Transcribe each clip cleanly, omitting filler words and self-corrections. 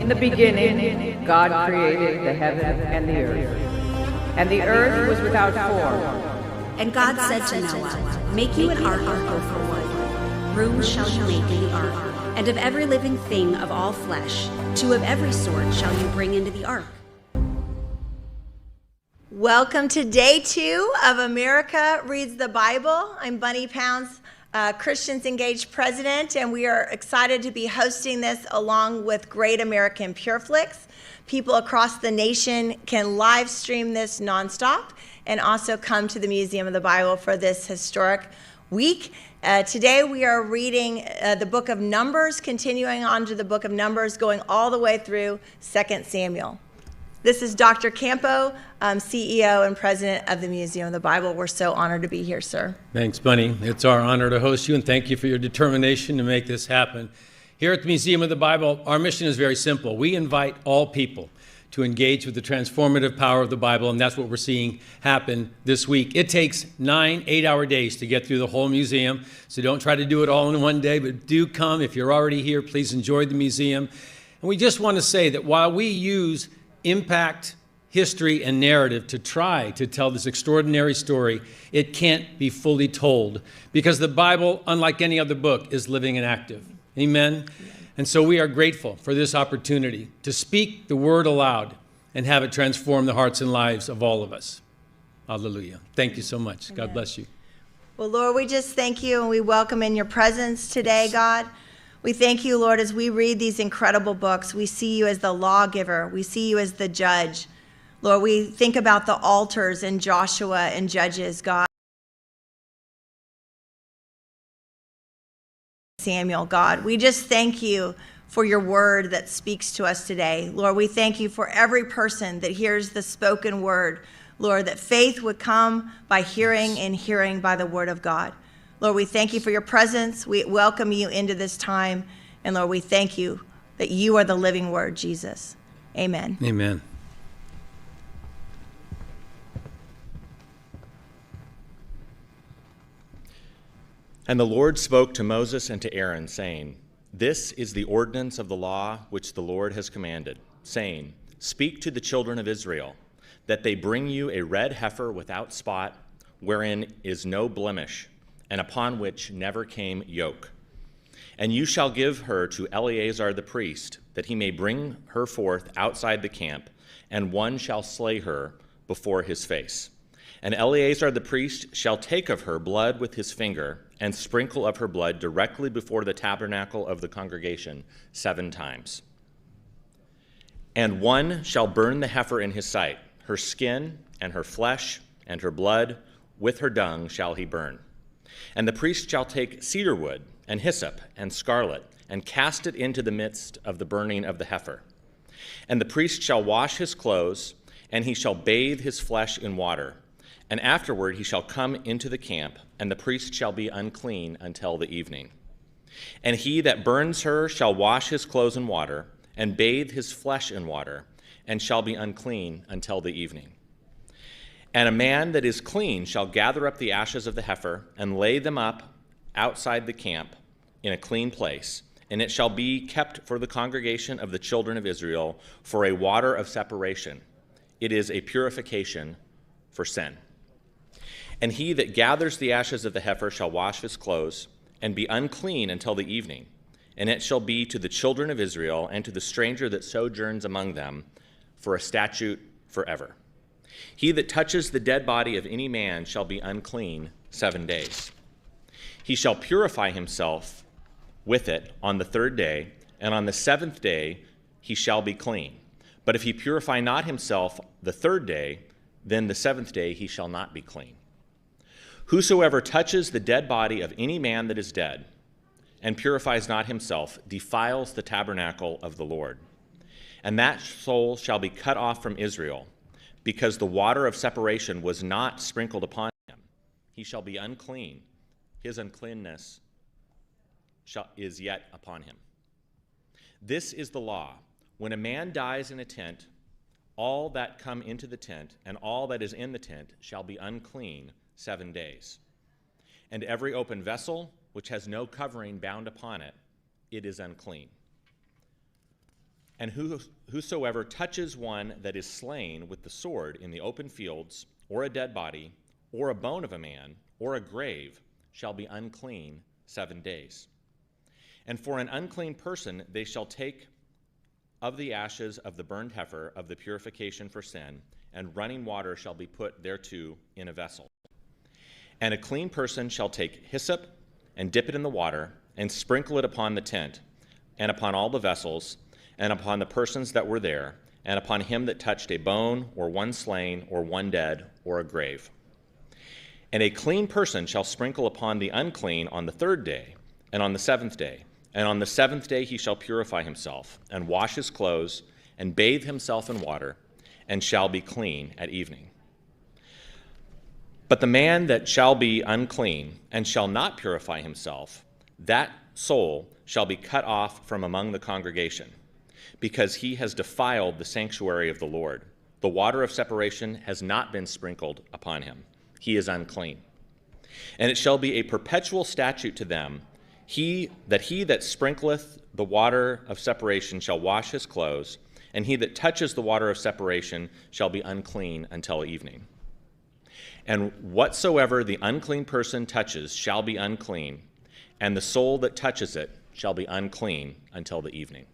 In the beginning, God created the heaven and the earth. And the earth was without form. And God said to Noah, "Make you an ark of gopher wood. Rooms shall you make in the ark, and of every living thing of all flesh, 2 of every sort shall you bring into the ark." Welcome to day 2 of America Reads the Bible. I'm Bunny Pounds, Christians Engaged President, and we are excited to be hosting this along with Great American Pure Flix. People across the nation can live stream this nonstop and also come to the Museum of the Bible for this historic week. Today we are reading the book of Numbers, continuing on to the book of Numbers, going all the way through 2 Samuel. This is Dr. Campo, CEO and President of the Museum of the Bible. We're so honored to be here, sir. Thanks, Bunny. It's our honor to host you, and thank you for your determination to make this happen. Here at the Museum of the Bible, our mission is very simple. We invite all people to engage with the transformative power of the Bible, and that's what we're seeing happen this week. It takes 9 8-hour days to get through the whole museum, so don't try to do it all in one day, but do come. If you're already here, please enjoy the museum. And we just want to say that while we use impact, history, and narrative to try to tell this extraordinary story, it can't be fully told because the Bible, unlike any other book, is living and active. Amen? And so we are grateful for this opportunity to speak the word aloud and have it transform the hearts and lives of all of us. Hallelujah. Thank you so much. Amen. God bless you. Well, Lord, we just thank you and we welcome in your presence today, God. We thank you, Lord, as we read these incredible books. We see you as the lawgiver. We see you as the judge. Lord, we think about the altars in Joshua and Judges, God. Samuel, God. We just thank you for your word that speaks to us today. Lord, we thank you for every person that hears the spoken word. Lord, that faith would come by hearing and hearing by the word of God. Lord, we thank you for your presence. We welcome you into this time. And Lord, we thank you that you are the living word, Jesus. Amen. Amen. And the Lord spoke to Moses and to Aaron, saying, "This is the ordinance of the law which the Lord has commanded, saying, Speak to the children of Israel, that they bring you a red heifer without spot, wherein is no blemish, and upon which never came yoke. And you shall give her to Eleazar the priest, that he may bring her forth outside the camp, and one shall slay her before his face. And Eleazar the priest shall take of her blood with his finger, and sprinkle of her blood directly before the tabernacle of the congregation 7 times. And one shall burn the heifer in his sight, her skin and her flesh and her blood with her dung shall he burn. And the priest shall take cedar wood and hyssop and scarlet, and cast it into the midst of the burning of the heifer. And the priest shall wash his clothes, and he shall bathe his flesh in water. And afterward he shall come into the camp, and the priest shall be unclean until the evening. And he that burns her shall wash his clothes in water, and bathe his flesh in water, and shall be unclean until the evening. And a man that is clean shall gather up the ashes of the heifer, and lay them up outside the camp in a clean place, and it shall be kept for the congregation of the children of Israel for a water of separation. It is a purification for sin. And he that gathers the ashes of the heifer shall wash his clothes, and be unclean until the evening. And it shall be to the children of Israel, and to the stranger that sojourns among them, for a statute forever. He that touches the dead body of any man shall be unclean 7 days. He shall purify himself with it on the 3rd day, and on the 7th day he shall be clean. But if he purify not himself the 3rd day, then the 7th day he shall not be clean. Whosoever touches the dead body of any man that is dead, and purifies not himself, defiles the tabernacle of the Lord. And that soul shall be cut off from Israel, because the water of separation was not sprinkled upon him. He shall be unclean. His uncleanness is yet upon him. This is the law. When a man dies in a tent, all that come into the tent and all that is in the tent shall be unclean 7 days. And every open vessel which has no covering bound upon it, it is unclean. And whosoever touches one that is slain with the sword in the open fields, or a dead body, or a bone of a man, or a grave, shall be unclean 7 days. And for an unclean person they shall take of the ashes of the burned heifer of the purification for sin, and running water shall be put thereto in a vessel. And a clean person shall take hyssop, and dip it in the water, and sprinkle it upon the tent, and upon all the vessels, and upon the persons that were there, and upon him that touched a bone, or one slain, or one dead, or a grave. And a clean person shall sprinkle upon the unclean on the 3rd day, and on the 7th day. And on the 7th day he shall purify himself, and wash his clothes, and bathe himself in water, and shall be clean at evening. But the man that shall be unclean, and shall not purify himself, that soul shall be cut off from among the congregation, because he has defiled the sanctuary of the Lord. The water of separation has not been sprinkled upon him. He is unclean. And it shall be a perpetual statute to them, he that sprinkleth the water of separation shall wash his clothes, and he that touches the water of separation shall be unclean until evening. And whatsoever the unclean person touches shall be unclean, and the soul that touches it shall be unclean until the evening.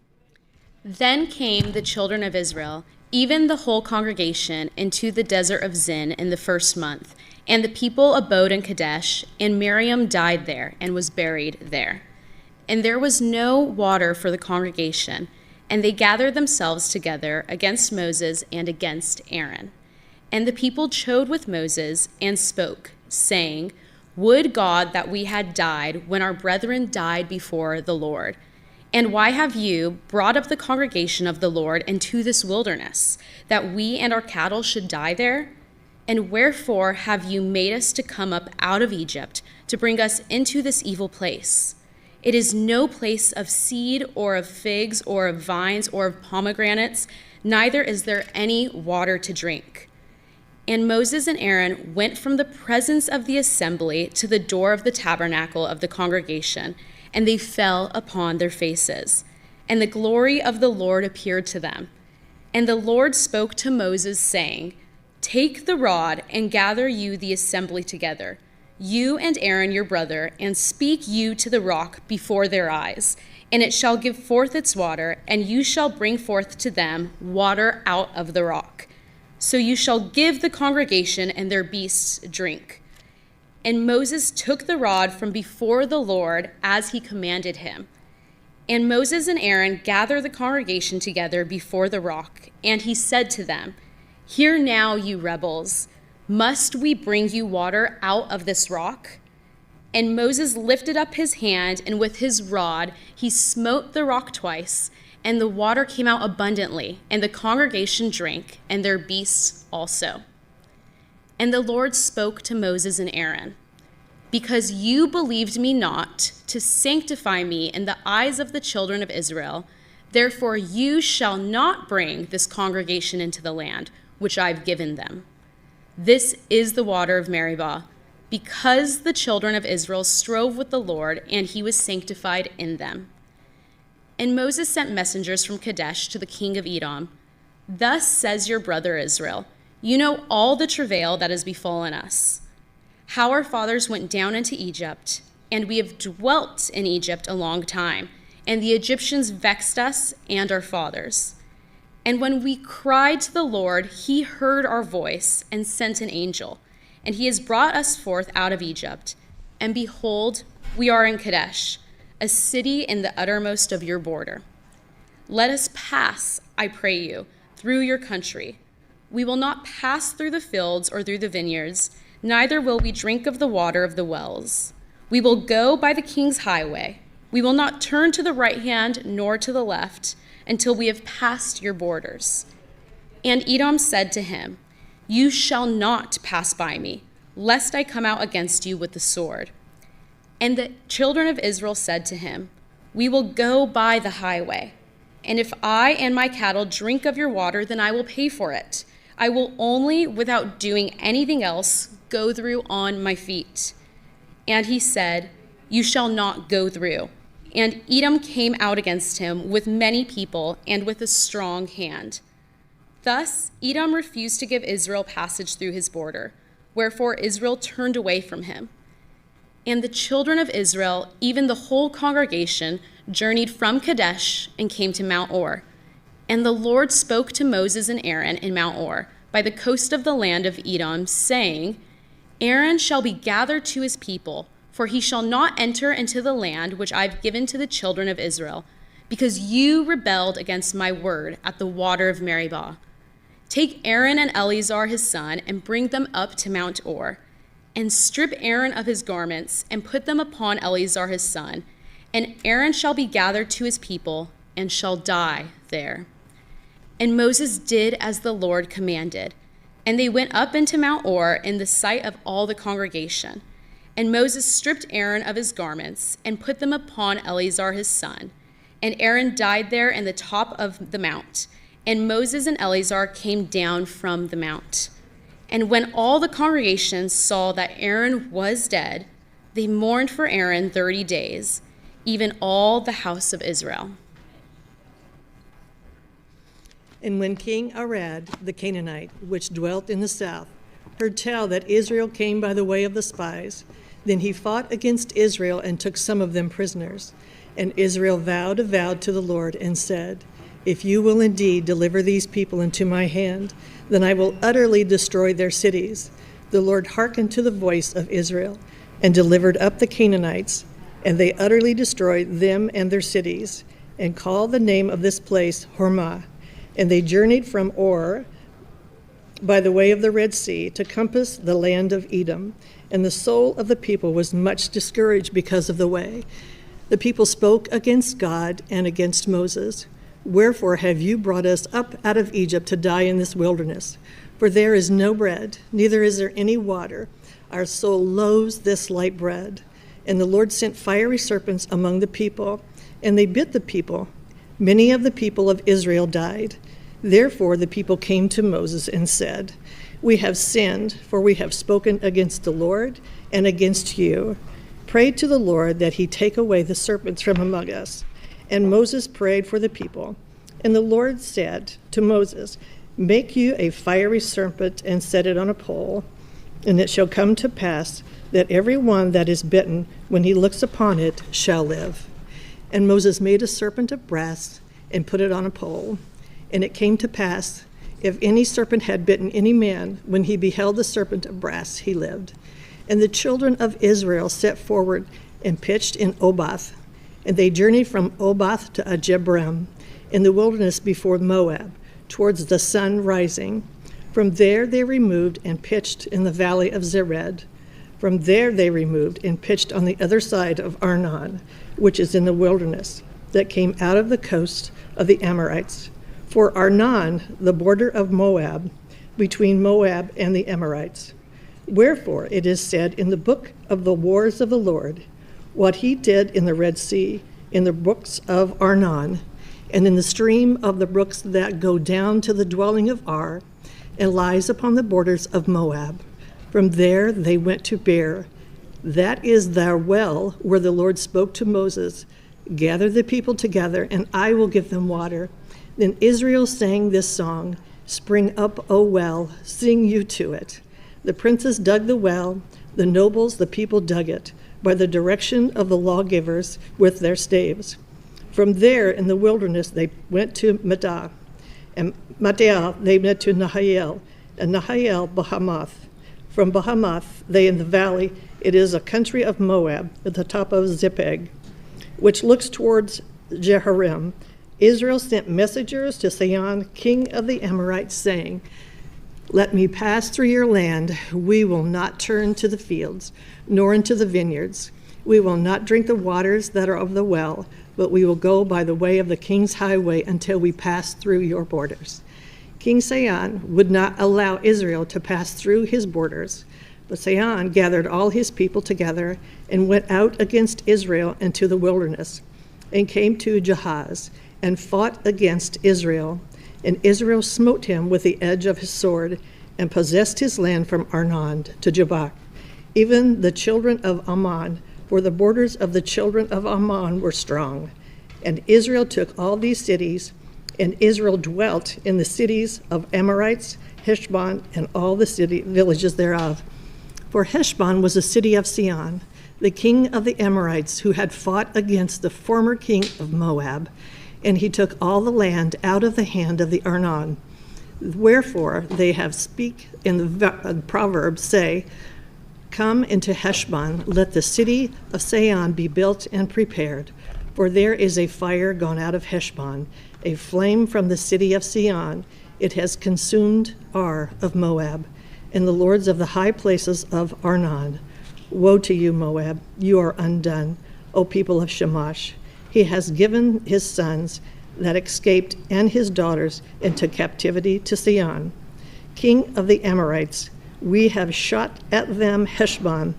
Then came the children of Israel, even the whole congregation, into the desert of Zin in the 1st month. And the people abode in Kadesh, and Miriam died there and was buried there. And there was no water for the congregation, and they gathered themselves together against Moses and against Aaron. And the people chode with Moses and spoke, saying, Would God that we had died when our brethren died before the Lord. And why have you brought up the congregation of the Lord into this wilderness, that we and our cattle should die there? And wherefore have you made us to come up out of Egypt to bring us into this evil place? It is no place of seed or of figs or of vines or of pomegranates, neither is there any water to drink. And Moses and Aaron went from the presence of the assembly to the door of the tabernacle of the congregation, and they fell upon their faces. And the glory of the Lord appeared to them. And the Lord spoke to Moses, saying, Take the rod and gather you the assembly together, you and Aaron your brother, and speak you to the rock before their eyes, and it shall give forth its water, and you shall bring forth to them water out of the rock. So you shall give the congregation and their beasts drink. And Moses took the rod from before the Lord as he commanded him. And Moses and Aaron gathered the congregation together before the rock, and he said to them, Hear now, you rebels, must we bring you water out of this rock? And Moses lifted up his hand, and with his rod he smote the rock twice, and the water came out abundantly, and the congregation drank, and their beasts also. And the Lord spoke to Moses and Aaron, Because you believed me not to sanctify me in the eyes of the children of Israel, therefore you shall not bring this congregation into the land which I've given them. This is the water of Meribah, because the children of Israel strove with the Lord, and he was sanctified in them. And Moses sent messengers from Kadesh to the king of Edom. Thus says your brother Israel, You know all the travail that has befallen us, how our fathers went down into Egypt, and we have dwelt in Egypt a long time, and the Egyptians vexed us and our fathers. And when we cried to the Lord, he heard our voice and sent an angel, and he has brought us forth out of Egypt. And behold, we are in Kadesh, a city in the uttermost of your border. Let us pass, I pray you, through your country. We will not pass through the fields or through the vineyards, neither will we drink of the water of the wells. We will go by the king's highway. We will not turn to the right hand nor to the left, until we have passed your borders. And Edom said to him, You shall not pass by me, lest I come out against you with the sword. And the children of Israel said to him, We will go by the highway, and if I and my cattle drink of your water, then I will pay for it. I will only, without doing anything else, go through on my feet. And he said, You shall not go through. And Edom came out against him with many people and with a strong hand. Thus Edom refused to give Israel passage through his border, wherefore Israel turned away from him. And the children of Israel, even the whole congregation, journeyed from Kadesh and came to Mount Or. And the Lord spoke to Moses and Aaron in Mount Or, by the coast of the land of Edom, saying, Aaron shall be gathered to his people, for he shall not enter into the land which I have given to the children of Israel, because you rebelled against my word at the water of Meribah. Take Aaron and Eleazar his son, and bring them up to Mount Or, and strip Aaron of his garments, and put them upon Eleazar his son, and Aaron shall be gathered to his people, and shall die there. And Moses did as the Lord commanded, and they went up into Mount Or in the sight of all the congregation. And Moses stripped Aaron of his garments, and put them upon Eleazar his son. And Aaron died there in the top of the mount. And Moses and Eleazar came down from the mount. And when all the congregation saw that Aaron was dead, they mourned for Aaron 30 days, even all the house of Israel. And when King Arad, the Canaanite, which dwelt in the south, heard tell that Israel came by the way of the spies, then he fought against Israel and took some of them prisoners. And Israel vowed a vow to the Lord and said, If you will indeed deliver these people into my hand, then I will utterly destroy their cities. The Lord hearkened to the voice of Israel and delivered up the Canaanites, and they utterly destroyed them and their cities, and called the name of this place Hormah. And they journeyed from Or by the way of the Red Sea to compass the land of Edom. And the soul of the people was much discouraged because of the way. The people spoke against God and against Moses. Wherefore have you brought us up out of Egypt to die in this wilderness? For there is no bread, neither is there any water. Our soul loathes this light bread. And the Lord sent fiery serpents among the people, and they bit the people. Many of the people of Israel died. Therefore the people came to Moses and said, We have sinned, for we have spoken against the Lord and against you. Pray to the Lord that he take away the serpents from among us. And Moses prayed for the people. And the Lord said to Moses, Make you a fiery serpent and set it on a pole. And it shall come to pass that every one that is bitten, when he looks upon it, shall live. And Moses made a serpent of brass and put it on a pole. And it came to pass, if any serpent had bitten any man, when he beheld the serpent of brass, he lived. And the children of Israel set forward and pitched in Oboth. And they journeyed from Oboth to Jebarim, in the wilderness before Moab, towards the sun rising. From there they removed and pitched in the valley of Zered. From there they removed and pitched on the other side of Arnon, which is in the wilderness, that came out of the coast of the Amorites. For Arnon, the border of Moab, between Moab and the Amorites. Wherefore it is said in the book of the wars of the Lord, what he did in the Red Sea, in the brooks of Arnon, and in the stream of the brooks that go down to the dwelling of Ar, and lies upon the borders of Moab. From there they went to Peor. That is the well where the Lord spoke to Moses, Gather the people together, and I will give them water. Then Israel sang this song, Spring up, O well, sing you to it. The princes dug the well, the nobles, the people dug it, by the direction of the lawgivers with their staves. From there in the wilderness they went to Madah, and Madah they went to Nahaliel, and Nahaliel Bahamath. From Bahamath they in the valley, it is a country of Moab, at the top of Zepeg, which looks towards Jehoram. Israel sent messengers to Sihon, king of the Amorites, saying, Let me pass through your land. We will not turn to the fields, nor into the vineyards. We will not drink the waters that are of the well, but we will go by the way of the king's highway until we pass through your borders. King Sihon would not allow Israel to pass through his borders, but Sihon gathered all his people together and went out against Israel into the wilderness, and came to Jahaz, and fought against Israel. And Israel smote him with the edge of his sword, and possessed his land from Arnon to Jabbok, even the children of Ammon, for the borders of the children of Ammon were strong. And Israel took all these cities, and Israel dwelt in the cities of Amorites, Heshbon, and all the villages thereof. For Heshbon was a city of Sihon, the king of the Amorites, who had fought against the former king of Moab, and he took all the land out of the hand of the Arnon. Wherefore they have speak in the Proverbs, say, Come into Heshbon, let the city of Sihon be built and prepared. For there is a fire gone out of Heshbon, a flame from the city of Sihon. It has consumed Ar of Moab, and the lords of the high places of Arnon. Woe to you, Moab, you are undone, O people of Shamash. He has given his sons that escaped and his daughters into captivity to Sihon, king of the Amorites. We have shot at them Heshbon,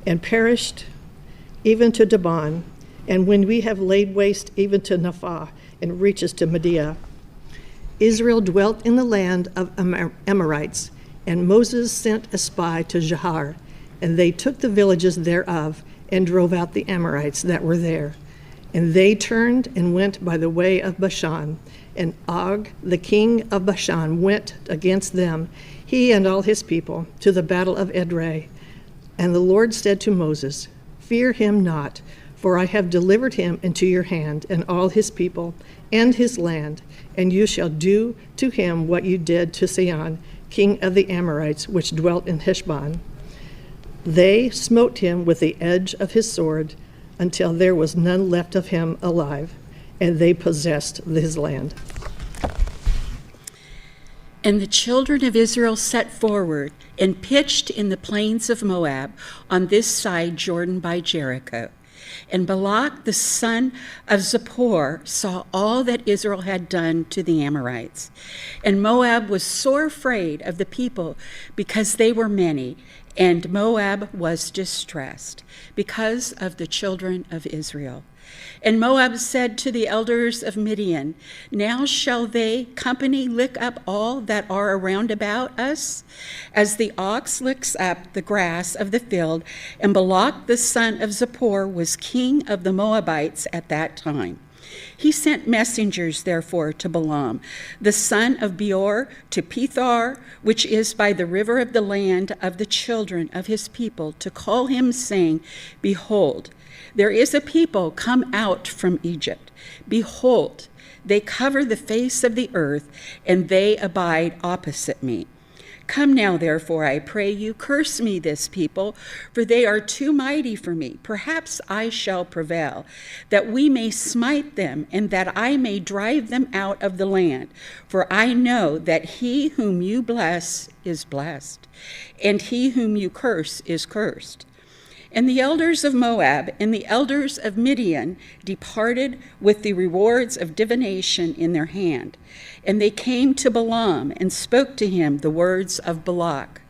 and perished even to Dibon, and when we have laid waste even to Naphah, and reaches to Medea. Israel dwelt in the land of Amorites, and Moses sent a spy to Jahar, and they took the villages thereof, and drove out the Amorites that were there. And they turned and went by the way of Bashan, and Og, the king of Bashan, went against them, he and all his people, to the battle of Edrei. And the Lord said to Moses, Fear him not, for I have delivered him into your hand, and all his people, and his land, and you shall do to him what you did to Sihon, king of the Amorites, which dwelt in Heshbon. They smote him with the edge of his sword, until there was none left of him alive, and they possessed his land. And the children of Israel set forward and pitched in the plains of Moab on this side Jordan by Jericho. And Balak the son of Zippor saw all that Israel had done to the Amorites. And Moab was sore afraid of the people because they were many, and Moab was distressed because of the children of Israel. And Moab said to the elders of Midian, Now shall they company lick up all that are around about us, as the ox licks up the grass of the field. And Balak the son of Zippor was king of the Moabites at that time. He sent messengers, therefore, to Balaam, the son of Peor, to Peor, which is by the river of the land of the children of his people, to call him, saying, Behold, there is a people come out from Egypt. Behold, they cover the face of the earth, and they abide opposite me. Come now, therefore, I pray you, curse me this people, for they are too mighty for me. Perhaps I shall prevail, that we may smite them, and that I may drive them out of the land. For I know that he whom you bless is blessed, and he whom you curse is cursed. And the elders of Moab and the elders of Midian departed with the rewards of divination in their hand. And they came to Balaam and spoke to him the words of Balak.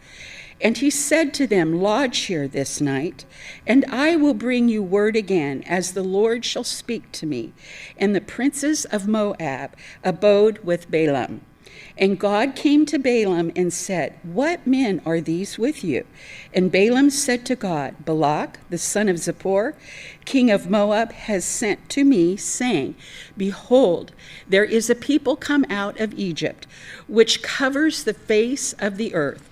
And he said to them, Lodge here this night, and I will bring you word again, as the Lord shall speak to me. And the princes of Moab abode with Balaam. And God came to Balaam and said, What men are these with you? And Balaam said to God, Balak, the son of Zippor, king of Moab, has sent to me, saying, Behold, there is a people come out of Egypt, which covers the face of the earth.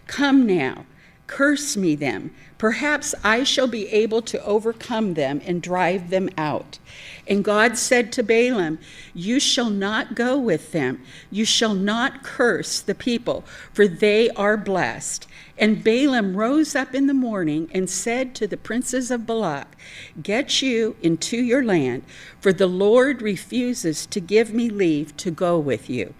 Come now, curse me them. Perhaps I shall be able to overcome them and drive them out. And God said to Balaam, You shall not go with them. You shall not curse the people, for they are blessed. And Balaam rose up in the morning and said to the princes of Balak, Get you into your land, for the Lord refuses to give me leave to go with you.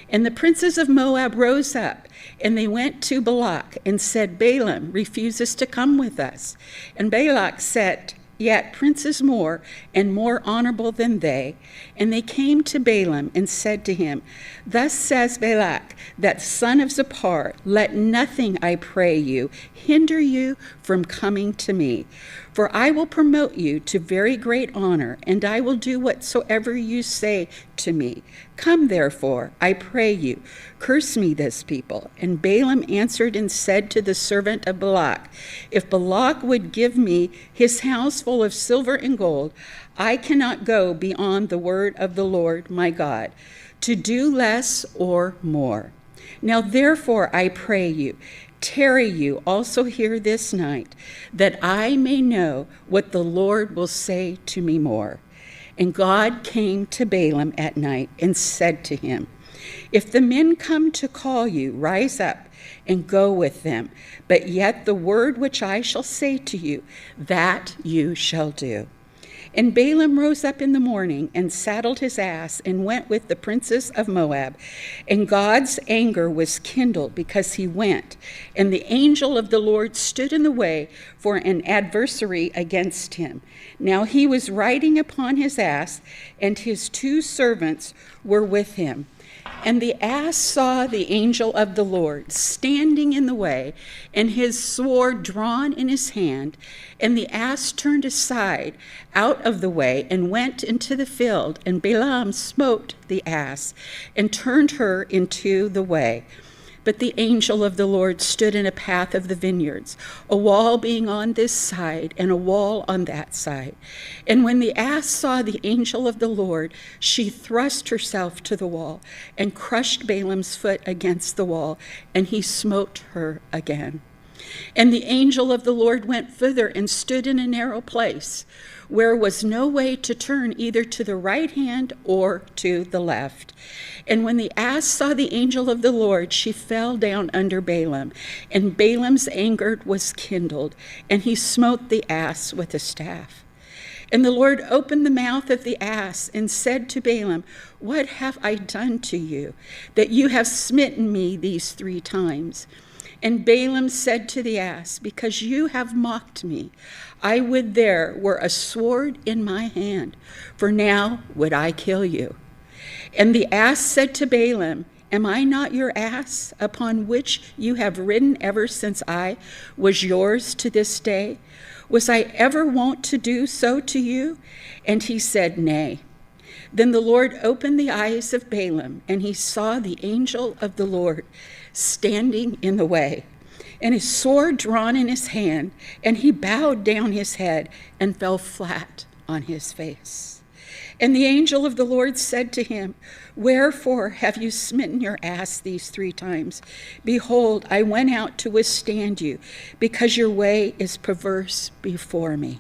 And the princes of Moab rose up, and they went to Balak and said, Balaam refuses to come with us. And Balak said, Yet princes more and more honorable than they. And they came to Balaam and said to him, Thus says Balak, that son of Zippor, let nothing, I pray you, hinder you from coming to me. For I will promote you to very great honor, and I will do whatsoever you say to me. Come, therefore, I pray you, curse me this people. And Balaam answered and said to the servant of Balak, if Balak would give me his house full of silver and gold, I cannot go beyond the word of the Lord my God, to do less or more. Now therefore I pray you, tarry you also here this night, that I may know what the Lord will say to me more. And God came to Balaam at night and said to him, if the men come to call you, rise up and go with them. But yet the word which I shall say to you, that you shall do. And Balaam rose up in the morning and saddled his ass and went with the princes of Moab. And God's anger was kindled because he went. And the angel of the Lord stood in the way for an adversary against him. Now he was riding upon his ass, and his 2 servants were with him. And the ass saw the angel of the Lord standing in the way, and his sword drawn in his hand. And the ass turned aside out of the way and went into the field. And Balaam smote the ass and turned her into the way. But the angel of the Lord stood in a path of the vineyards, a wall being on this side and a wall on that side. And when the ass saw the angel of the Lord, she thrust herself to the wall and crushed Balaam's foot against the wall, and he smote her again. And the angel of the Lord went thither and stood in a narrow place, where was no way to turn either to the right hand or to the left. And when the ass saw the angel of the Lord, she fell down under Balaam, and Balaam's anger was kindled, and he smote the ass with a staff. And the Lord opened the mouth of the ass and said to Balaam, what have I done to you, that you have smitten me these 3 times? And Balaam said to the ass, because you have mocked me, I would there were a sword in my hand, for now would I kill you. And the ass said to Balaam, am I not your ass, upon which you have ridden ever since I was yours to this day? Was I ever wont to do so to you? And he said, nay. Then the Lord opened the eyes of Balaam, and he saw the angel of the Lord standing in the way, and his sword drawn in his hand, and he bowed down his head and fell flat on his face. And the angel of the Lord said to him, wherefore have you smitten your ass these 3 times? Behold, I went out to withstand you, because your way is perverse before me.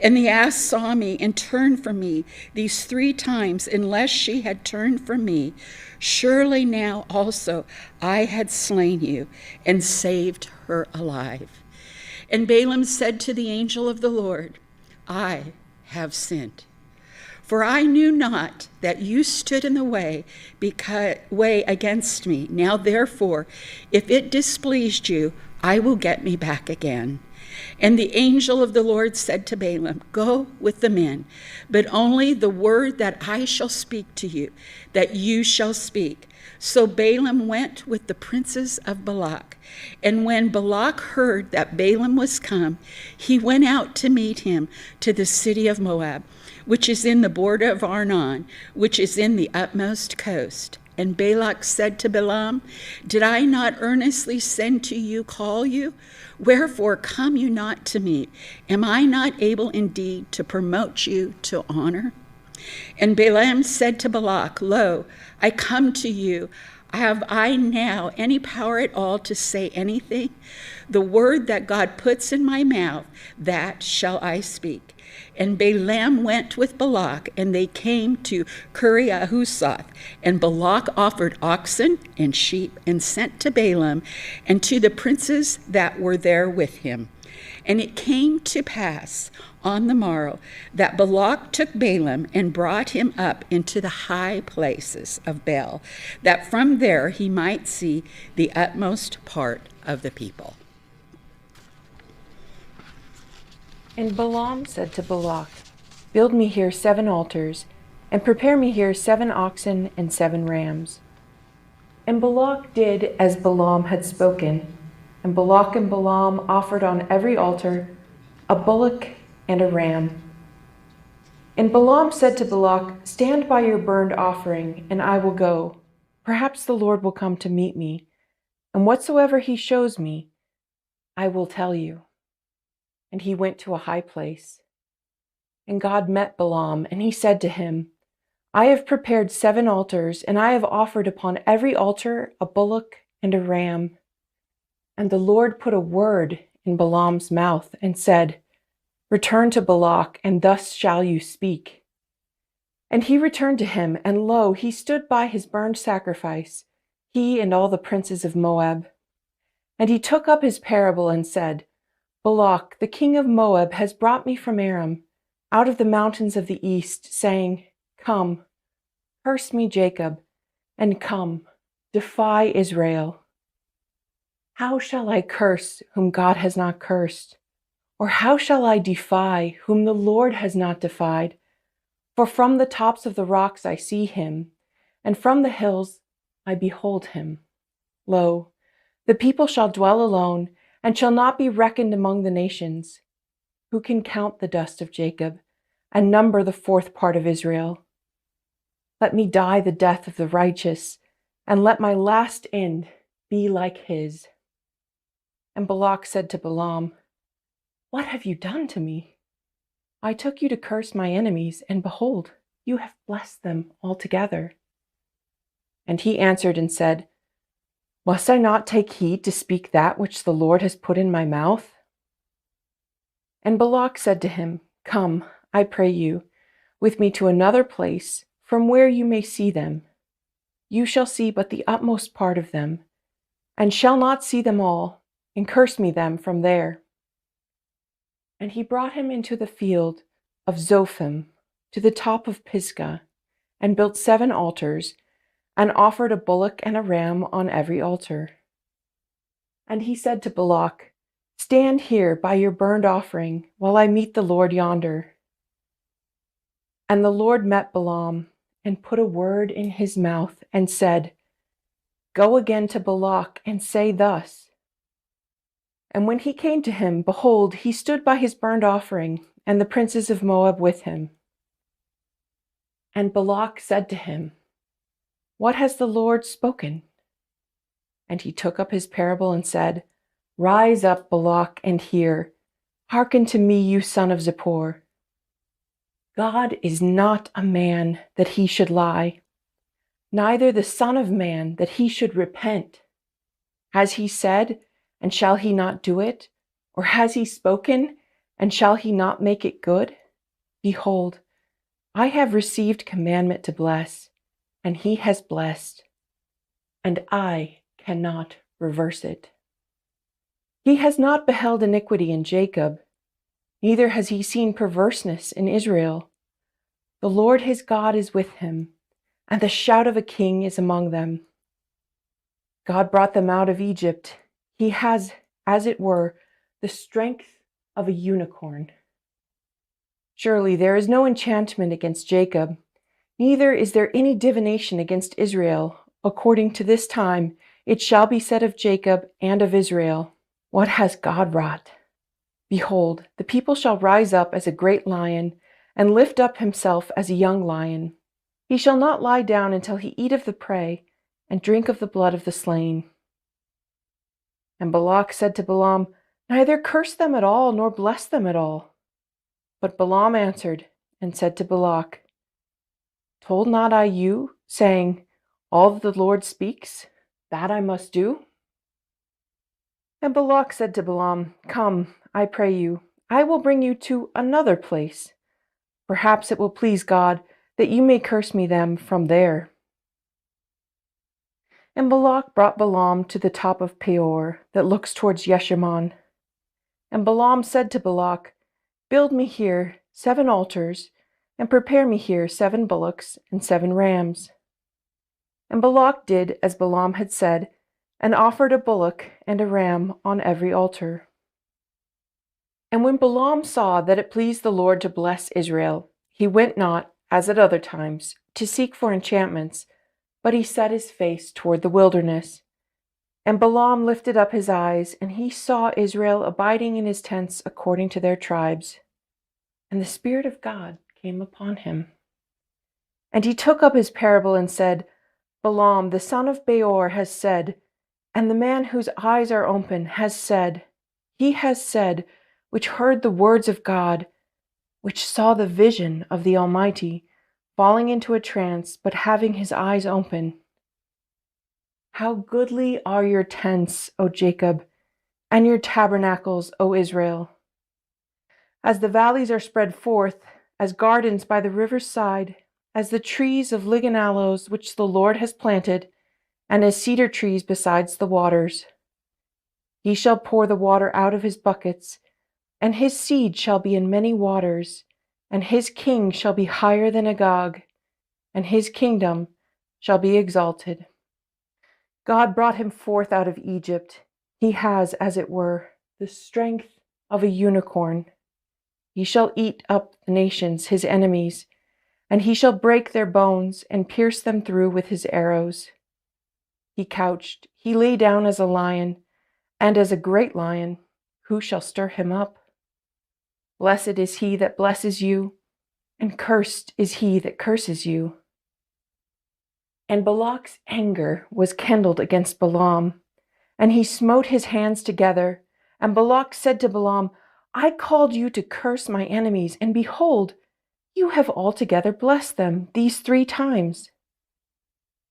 And the ass saw me and turned from me these 3 times, unless she had turned from me. Surely now also I had slain you and saved her alive. And Balaam said to the angel of the Lord, I have sinned. For I knew not that you stood in the way against me. Now therefore, if it displeased you, I will get me back again. And the angel of the Lord said to Balaam, go with the men, but only the word that I shall speak to you, that you shall speak. So Balaam went with the princes of Balak. And when Balak heard that Balaam was come, he went out to meet him to the city of Moab, which is in the border of Arnon, which is in the utmost coast. And Balak said to Balaam, did I not earnestly send to you, call you? Wherefore come you not to me? Am I not able indeed to promote you to honor? And Balaam said to Balak, lo, I come to you. Have I now any power at all to say anything? The word that God puts in my mouth, that shall I speak. And Balaam went with Balak, and they came to Kiriahusoth. And Balak offered oxen and sheep, and sent to Balaam and to the princes that were there with him. And it came to pass on the morrow that Balak took Balaam and brought him up into the high places of Baal, that from there he might see the utmost part of the people. And Balaam said to Balak, build me here 7 altars, and prepare me here 7 oxen and 7 rams. And Balak did as Balaam had spoken, and Balak and Balaam offered on every altar a bullock and a ram. And Balaam said to Balak, "Stand by your burnt offering, and I will go. Perhaps the Lord will come to meet me, and whatsoever he shows me, I will tell you." And he went to a high place. And God met Balaam, and he said to him, "I have prepared 7 altars, and I have offered upon every altar a bullock and a ram." And the Lord put a word in Balaam's mouth and said, "Return to Balak, and thus shall you speak." And he returned to him, and lo, he stood by his burnt sacrifice, he and all the princes of Moab. And he took up his parable and said, "Balak, the king of Moab, has brought me from Aram, out of the mountains of the east, saying, 'Come, curse me, Jacob, and come, defy Israel.' How shall I curse whom God has not cursed? Or how shall I defy whom the Lord has not defied? For from the tops of the rocks I see him, and from the hills I behold him. Lo, the people shall dwell alone, and shall not be reckoned among the nations. Who can count the dust of Jacob, and number the 4th part of Israel? Let me die the death of the righteous, and let my last end be like his." And Balak said to Balaam, "What have you done to me? I took you to curse my enemies, and behold, you have blessed them altogether." And he answered and said, "Must I not take heed to speak that which the Lord has put in my mouth?" And Balak said to him, "Come, I pray you, with me to another place, from where you may see them. You shall see but the utmost part of them, and shall not see them all, and curse me them from there." And he brought him into the field of Zophim, to the top of Pisgah, and built 7 altars, and offered a bullock and a ram on every altar. And he said to Balak, "Stand here by your burnt offering, while I meet the Lord yonder." And the Lord met Balaam, and put a word in his mouth, and said, "Go again to Balak, and say thus." And when he came to him, behold, he stood by his burnt offering, and the princes of Moab with him. And Balak said to him, "What has the Lord spoken?" And he took up his parable and said, "Rise up, Balak, and hear. Hearken to me, you son of Zippor. God is not a man that he should lie, neither the son of man that he should repent. Has he said, and shall he not do it? Or has he spoken, and shall he not make it good? Behold, I have received commandment to bless, and he has blessed, and I cannot reverse it. He has not beheld iniquity in Jacob, neither has he seen perverseness in Israel. The Lord his God is with him, and the shout of a king is among them. God brought them out of Egypt. He has, as it were, the strength of a unicorn. Surely there is no enchantment against Jacob, neither is there any divination against Israel. According to this time, it shall be said of Jacob and of Israel, what has God wrought? Behold, the people shall rise up as a great lion, and lift up himself as a young lion. He shall not lie down until he eat of the prey, and drink of the blood of the slain. And Balak said to Balaam, Neither curse them at all, nor bless them at all. But Balaam answered and said to Balak, Told not I you, saying, All that the Lord speaks, that I must do? And Balak said to Balaam, Come, I pray you, I will bring you to another place. Perhaps it will please God that you may curse me them from there. And Balak brought Balaam to the top of Peor, that looks towards Jeshimon. And Balaam said to Balak, Build me here 7 altars, and prepare me here 7 bullocks and 7 rams. And Balak did as Balaam had said, and offered a bullock and a ram on every altar. And when Balaam saw that it pleased the Lord to bless Israel, he went not, as at other times, to seek for enchantments, but he set his face toward the wilderness. And Balaam lifted up his eyes, and he saw Israel abiding in his tents according to their tribes. And the Spirit of God came upon him. And he took up his parable and said, Balaam, the son of Peor, has said, and the man whose eyes are open has said, he has said, which heard the words of God, which saw the vision of the Almighty, falling into a trance, but having his eyes open. How goodly are your tents, O Jacob, and your tabernacles, O Israel. As the valleys are spread forth, as gardens by the river's side, as the trees of ligonallows which the Lord has planted, and as cedar trees besides the waters. He shall pour the water out of his buckets, and his seed shall be in many waters, and his king shall be higher than Agag, and his kingdom shall be exalted. God brought him forth out of Egypt. He has, as it were, the strength of a unicorn. He shall eat up the nations, his enemies, and he shall break their bones and pierce them through with his arrows. He couched, he lay down as a lion, and as a great lion, who shall stir him up? Blessed is he that blesses you, and cursed is he that curses you. And Balak's anger was kindled against Balaam, and he smote his hands together. And Balak said to Balaam, I called you to curse my enemies, and behold, you have altogether blessed them these 3 times.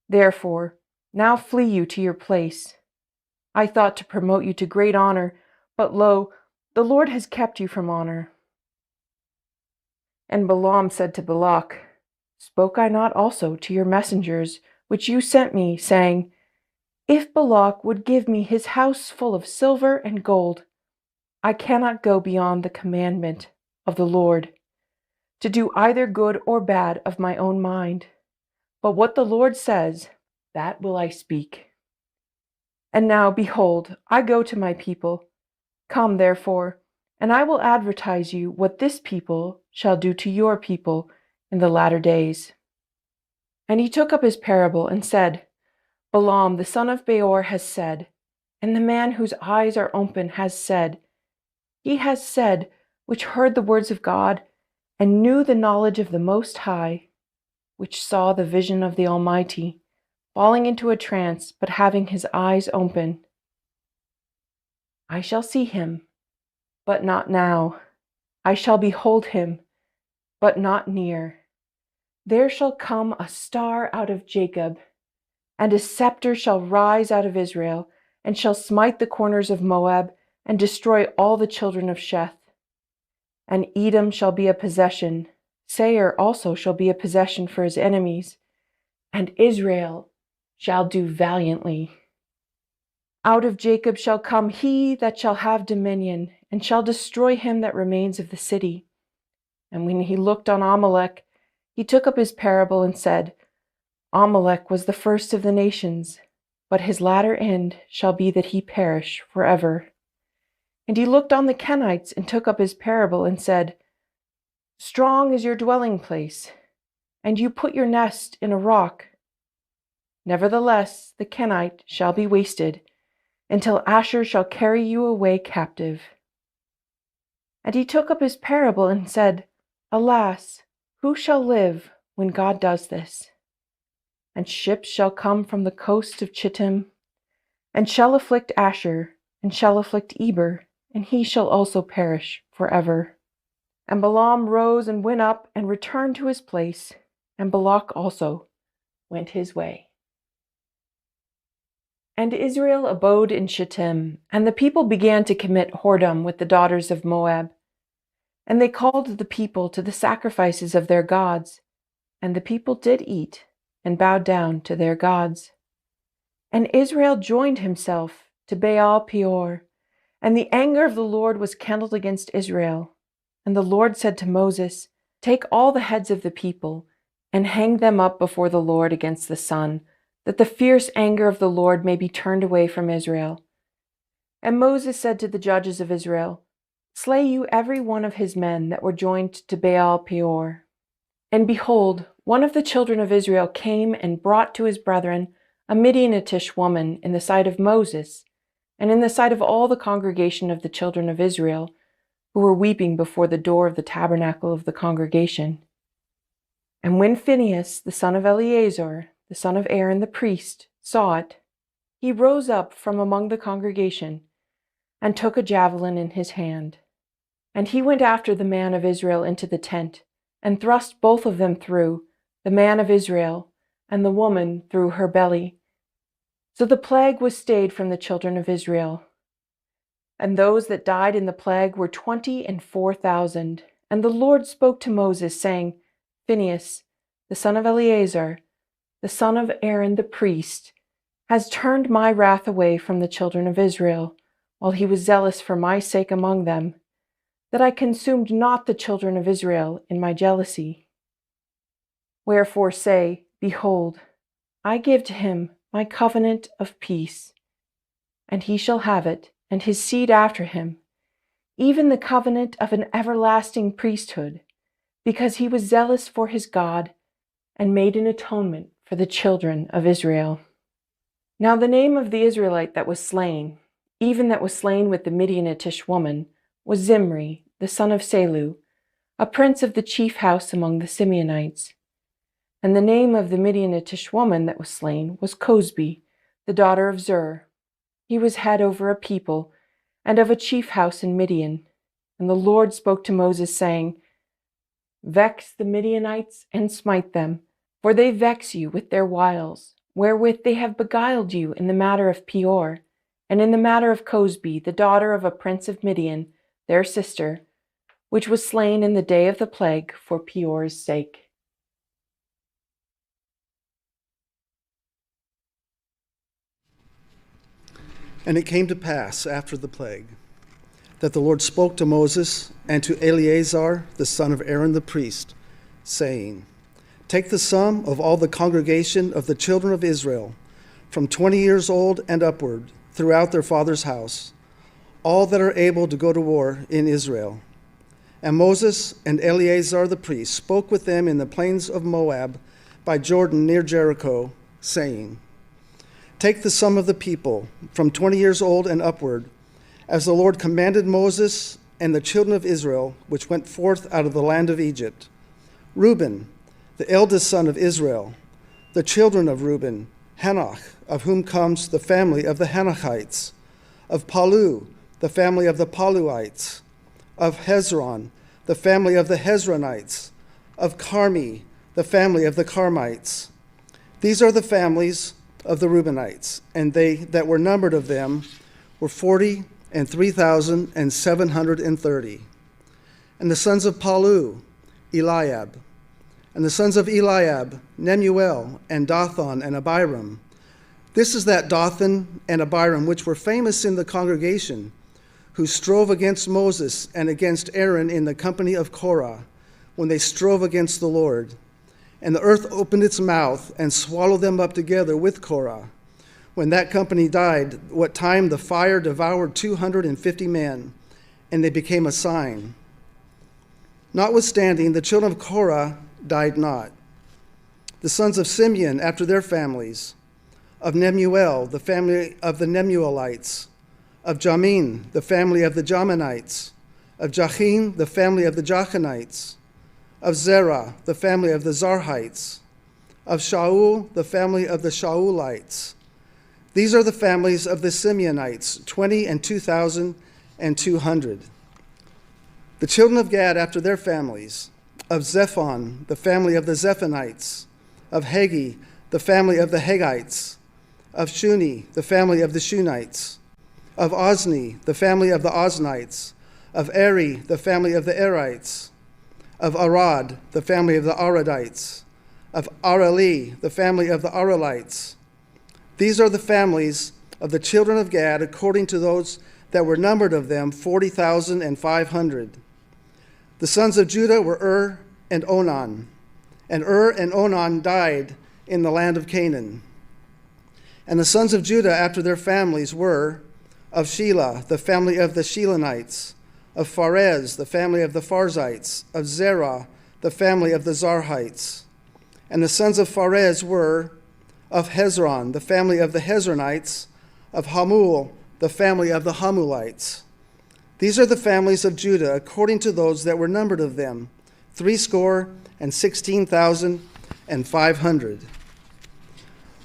Therefore, now flee you to your place. I thought to promote you to great honor, but lo, the Lord has kept you from honor. And Balaam said to Balak, Spoke I not also to your messengers, which you sent me, saying, If Balak would give me his house full of silver and gold, I cannot go beyond the commandment of the Lord, to do either good or bad of my own mind. But what the Lord says, that will I speak. And now, behold, I go to my people. Come, therefore, and I will advertise you what this people shall do to your people in the latter days. And he took up his parable and said, Balaam the son of Peor has said, and the man whose eyes are open has said, he has said, which heard the words of God, and knew the knowledge of the Most High, which saw the vision of the Almighty, falling into a trance, but having his eyes open. I shall see him, but not now. I shall behold him, but not near. There shall come a star out of Jacob, and a scepter shall rise out of Israel, and shall smite the corners of Moab, and destroy all the children of Sheth. And Edom shall be a possession, Seir also shall be a possession for his enemies, and Israel shall do valiantly. Out of Jacob shall come he that shall have dominion, and shall destroy him that remains of the city. And when he looked on Abimelech, he took up his parable and said, Abimelech was the first of the nations, but his latter end shall be that he perish forever. And he looked on the Kenites and took up his parable and said, Strong is your dwelling place, and you put your nest in a rock. Nevertheless, the Kenite shall be wasted, until Asshur shall carry you away captive. And he took up his parable and said, Alas, who shall live when God does this? And ships shall come from the coast of Chittim, and shall afflict Asshur, and shall afflict Eber, and he shall also perish forever. And Balaam rose and went up and returned to his place, and Balak also went his way. And Israel abode in Shechem, and the people began to commit whoredom with the daughters of Moab. And they called the people to the sacrifices of their gods, and the people did eat, and bowed down to their gods. And Israel joined himself to Baal Peor, and the anger of the Lord was kindled against Israel. And the Lord said to Moses, Take all the heads of the people, and hang them up before the Lord against the sun, that the fierce anger of the Lord may be turned away from Israel. And Moses said to the judges of Israel, Slay you every one of his men that were joined to Baal Peor. And behold, one of the children of Israel came and brought to his brethren a Midianitish woman in the sight of Moses, and in the sight of all the congregation of the children of Israel, who were weeping before the door of the tabernacle of the congregation. And when Phinehas, the son of Eleazar, the son of Aaron the priest, saw it, he rose up from among the congregation, and took a javelin in his hand. And he went after the man of Israel into the tent, and thrust both of them through, the man of Israel, and the woman through her belly. So the plague was stayed from the children of Israel. And those that died in the plague were 24,000. And the Lord spoke to Moses, saying, Phinehas, the son of Eleazar, the son of Aaron the priest, has turned my wrath away from the children of Israel, while he was zealous for my sake among them, that I consumed not the children of Israel in my jealousy. Wherefore say, Behold, I give to him my covenant of peace, and he shall have it, and his seed after him, even the covenant of an everlasting priesthood, because he was zealous for his God, and made an atonement for the children of Israel. Now the name of the Israelite that was slain, even that was slain with the Midianitish woman, was Zimri, the son of Salu, a prince of the chief house among the Simeonites. And the name of the Midianitish woman that was slain was Cosbi, the daughter of Zur. He was head over a people, and of a chief house in Midian. And the Lord spoke to Moses, saying, Vex the Midianites and smite them, for they vex you with their wiles, wherewith they have beguiled you in the matter of Peor, and in the matter of Cosbi, the daughter of a prince of Midian, their sister, which was slain in the day of the plague for Peor's sake. And it came to pass after the plague that the Lord spoke to Moses and to Eleazar, the son of Aaron the priest, saying, Take the sum of all the congregation of the children of Israel, from 20 years old and upward, throughout their father's house, all that are able to go to war in Israel. And Moses and Eleazar the priest spoke with them in the plains of Moab by Jordan near Jericho, saying, Take the sum of the people, from 20 years old and upward, as the Lord commanded Moses and the children of Israel, which went forth out of the land of Egypt. Reuben, the eldest son of Israel, the children of Reuben, Hanoch, of whom comes the family of the Hanochites, of Palu, the family of the Paluites, of Hezron, the family of the Hezronites, of Carmi, the family of the Carmites. These are the families of the Reubenites, and they that were numbered of them were 43,730. And the sons of Palu, Eliab. And the sons of Eliab, Nemuel, and Dathan, and Abiram. This is that Dathan and Abiram which were famous in the congregation, who strove against Moses and against Aaron in the company of Korah, when they strove against the Lord. And the earth opened its mouth and swallowed them up together with Korah. When that company died, what time the fire devoured 250 men, and they became a sign. Notwithstanding, the children of Korah died not. The sons of Simeon after their families, of Nemuel, the family of the Nemuelites, of Jamin, the family of the Jaminites, of Jachin, the family of the Jachinites, of Zerah, the family of the Zarhites, of Shaul, the family of the Shaulites. These are the families of the Simeonites, 22,200. The children of Gad after their families, of Zephon, the family of the Zephonites, of Hagi, the family of the Hagites, of Shuni, the family of the Shunites, of Ozni, the family of the Oznites, of Eri, the family of the Erites, of Arad, the family of the Aradites, of Areli, the family of the Arelites. These are the families of the children of Gad, according to those that were numbered of them, 40,500. The sons of Judah were and Onan, and and Onan died in the land of Canaan. And the sons of Judah after their families were of Shelah, the family of the Shelonites, of Pharez, the family of the Pharzites, of Zerah, the family of the Zarhites. And the sons of Pharez were Of Hezron, the family of the Hezronites. Of Hamul, the family of the Hamulites. These are the families of Judah, according to those that were numbered of them, 16,016,500.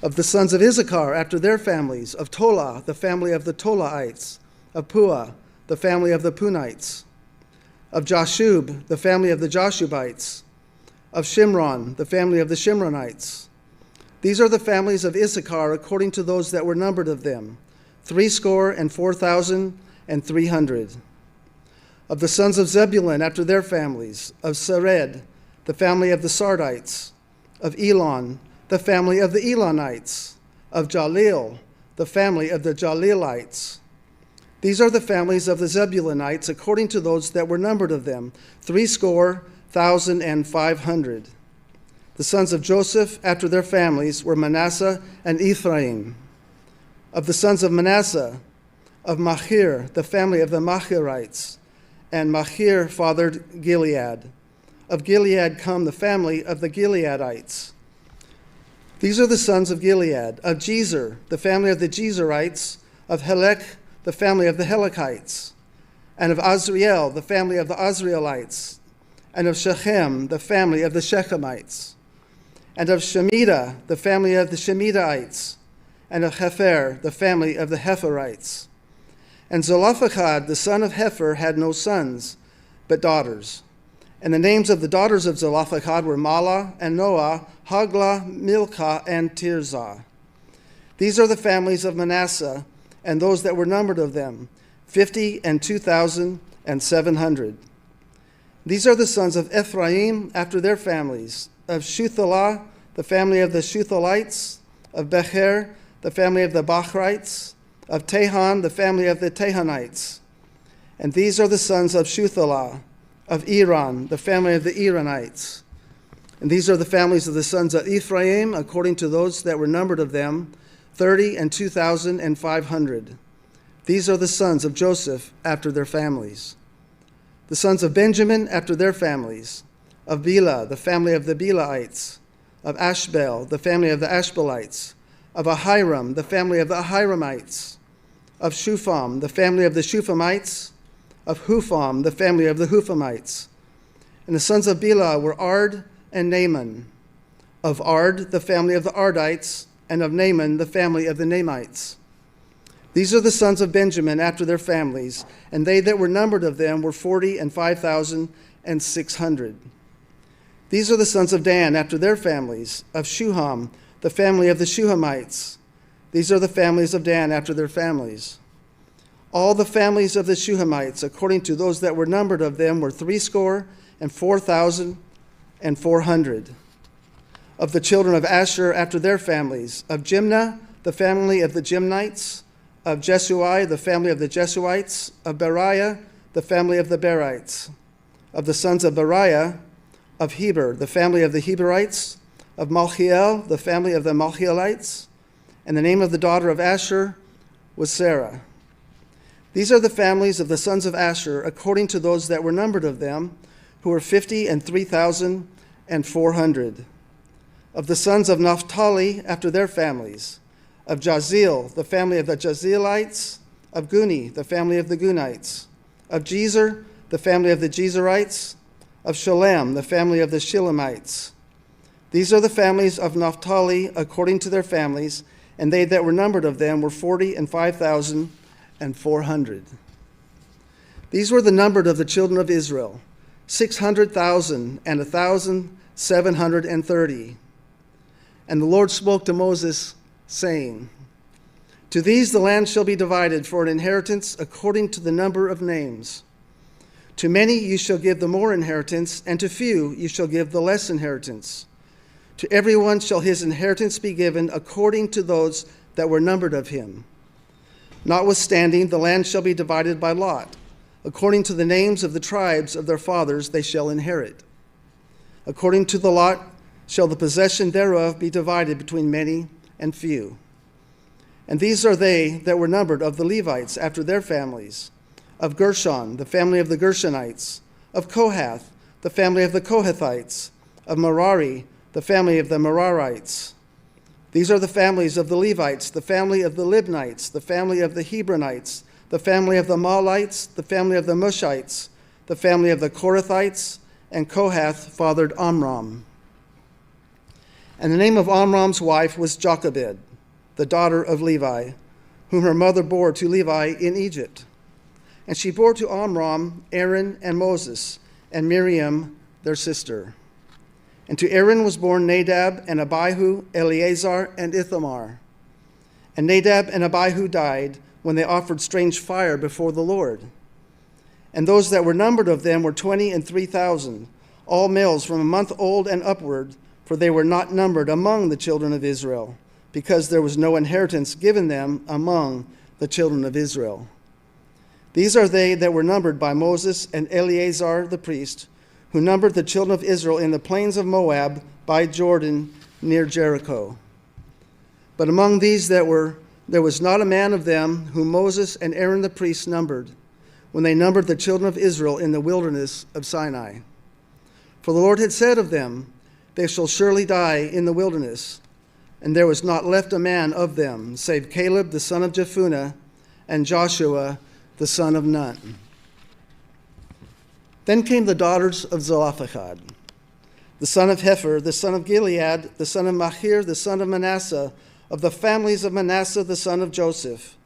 Of the sons of Issachar, after their families, of Tola, the family of the Tolaites. Of Puah, the family of the Punites. Of Jashub, the family of the Jashubites. Of Shimron, the family of the Shimronites. These are the families of Issachar, according to those that were numbered of them, 64,400. Of the sons of Zebulun, after their families, of Sered, the family of the Sardites. Of Elon, the family of the Elonites. Of Jalil, the family of the Jalilites. These are the families of the Zebulunites, according to those that were numbered of them, 60,500. The sons of Joseph, after their families, were Manasseh and Ephraim. Of the sons of Manasseh, of Machir, the family of the Machirites, and Machir fathered Gilead. Of Gilead come the family of the Gileadites. These are the sons of Gilead. Of Jezer, the family of the Jezerites. Of Helek, the family of the Helekites. And of Azriel, the family of the Azrielites. And of Shechem, the family of the Shechemites. And of Shemida, the family of the Shemidaites. And of Hefer, the family of the Heferites. And Zelophehad, the son of Hefer, had no sons, but daughters. And the names of the daughters of Zelophehad were Mahlah and Noah, Haglah, Milcah, and Tirzah. These are the families of Manasseh, and those that were numbered of them, 52,700. These are the sons of Ephraim after their families, of Shuthelah, the family of the Shuthalites, of Becher, the family of the Bachrites, of Tehan, the family of the Tehanites. And these are the sons of Shuthelah, of Iran, the family of the Iranites. And these are the families of the sons of Ephraim, according to those that were numbered of them, 30,205. These are the sons of Joseph after their families. The sons of Benjamin after their families, of Bela, the family of the Belaites, of Ashbel, the family of the Ashbelites, of Ahiram, the family of the Ahiramites, of Shupham, the family of the Shuphamites, of Hupham, the family of the Huphamites. And the sons of Bela were Ard and Naaman. Of Ard, the family of the Ardites, and of Naaman, the family of the Naamites. These are the sons of Benjamin after their families, and they that were numbered of them were 40,500. These are the sons of Dan after their families, of Shuham, the family of the Shuhamites. These are the families of Dan after their families. All the families of the Shuhamites, according to those that were numbered of them, were 64,400. Of the children of Asher after their families, of Jimnah, the family of the Jimnites, of Jesui, the family of the Jesuites, of Beriah, the family of the Berites. Of the sons of Beriah, of Heber, the family of the Heberites, of Malchiel, the family of the Malchielites, and the name of the daughter of Asher was Sarah. These are the families of the sons of Asher, according to those that were numbered of them, who were 53,400. Of the sons of Naphtali, after their families, of Jazeel, the family of the Jazeelites, of Guni, the family of the Gunites, of Jezer, the family of the Jezerites, of Shalem, the family of the Shilemites. These are the families of Naphtali according to their families, and they that were numbered of them were 40,500. These were the numbered of the children of Israel, 600,730. And the Lord spoke to Moses, saying, To these the land shall be divided for an inheritance according to the number of names. To many you shall give the more inheritance, and to few you shall give the less inheritance. To everyone shall his inheritance be given according to those that were numbered of him. Notwithstanding, the land shall be divided by lot. According to the names of the tribes of their fathers they shall inherit. According to the lot shall the possession thereof be divided between many and few. And these are they that were numbered of the Levites after their families. Of Gershon, the family of the Gershonites. Of Kohath, the family of the Kohathites. Of Merari, the family of the Merarites. These are the families of the Levites, the family of the Libnites, the family of the Hebronites, the family of the Malites, the family of the Mushites, the family of the Korathites, and Kohath fathered Amram. And the name of Amram's wife was Jochebed, the daughter of Levi, whom her mother bore to Levi in Egypt. And she bore to Amram Aaron and Moses, and Miriam their sister. And to Aaron was born Nadab and Abihu, Eleazar and Ithamar. And Nadab and Abihu died when they offered strange fire before the Lord. And those that were numbered of them were 23,000, all males from a month old and upward, for they were not numbered among the children of Israel, because there was no inheritance given them among the children of Israel. These are they that were numbered by Moses and Eleazar the priest, who numbered the children of Israel in the plains of Moab by Jordan near Jericho. But among these there was not a man of them whom Moses and Aaron the priest numbered, when they numbered the children of Israel in the wilderness of Sinai. For the Lord had said of them, they shall surely die in the wilderness. And there was not left a man of them, save Caleb the son of Jephunneh, and Joshua the son of Nun. Then came the daughters of Zelophehad, the son of Hepher, the son of Gilead, the son of Machir, the son of Manasseh, of the families of Manasseh, the son of Joseph.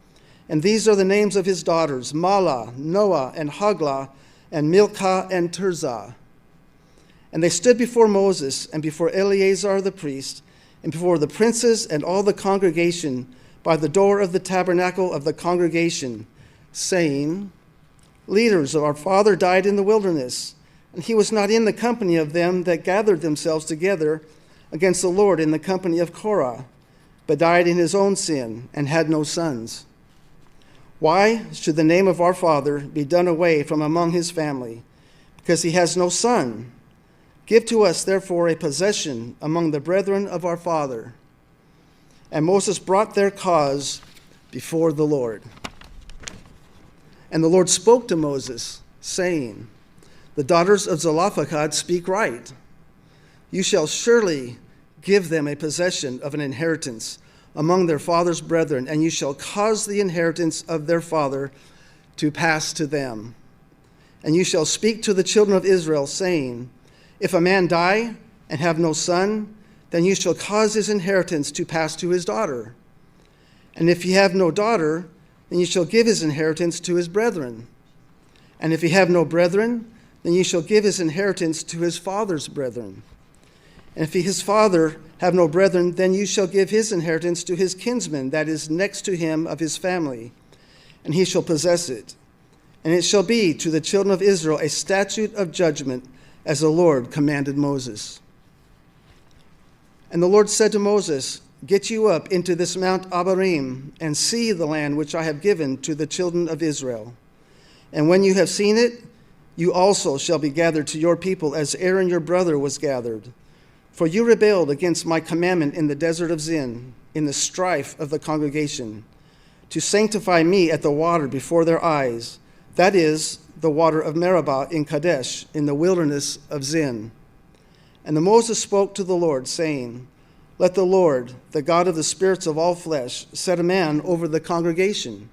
And these are the names of his daughters, Mahlah, Noah, and Haglah, and Milcah, and Tirzah. And they stood before Moses, and before Eleazar the priest, and before the princes and all the congregation, by the door of the tabernacle of the congregation, saying, Leaders of our father died in the wilderness, and he was not in the company of them that gathered themselves together against the Lord in the company of Korah, but died in his own sin, and had no sons. Why should the name of our father be done away from among his family? Because he has no son. Give to us, therefore, a possession among the brethren of our father. And Moses brought their cause before the Lord. And the Lord spoke to Moses, saying, The daughters of Zelophehad speak right. You shall surely give them a possession of an inheritance among their father's brethren, and you shall cause the inheritance of their father to pass to them. And you shall speak to the children of Israel, saying, If a man die and have no son, then you shall cause his inheritance to pass to his daughter. And if he have no daughter, then you shall give his inheritance to his brethren. And if he have no brethren, then you shall give his inheritance to his father's brethren. And if his father have no brethren, then you shall give his inheritance to his kinsman that is next to him of his family, and he shall possess it. And it shall be to the children of Israel a statute of judgment, as the Lord commanded Moses. And the Lord said to Moses, Get you up into this Mount Abarim, and see the land which I have given to the children of Israel. And when you have seen it, you also shall be gathered to your people, as Aaron your brother was gathered. For you rebelled against my commandment in the desert of Zin, in the strife of the congregation, to sanctify me at the water before their eyes, that is, the water of Meribah in Kadesh, in the wilderness of Zin. And Moses spoke to the Lord, saying, Let the Lord, the God of the spirits of all flesh, set a man over the congregation,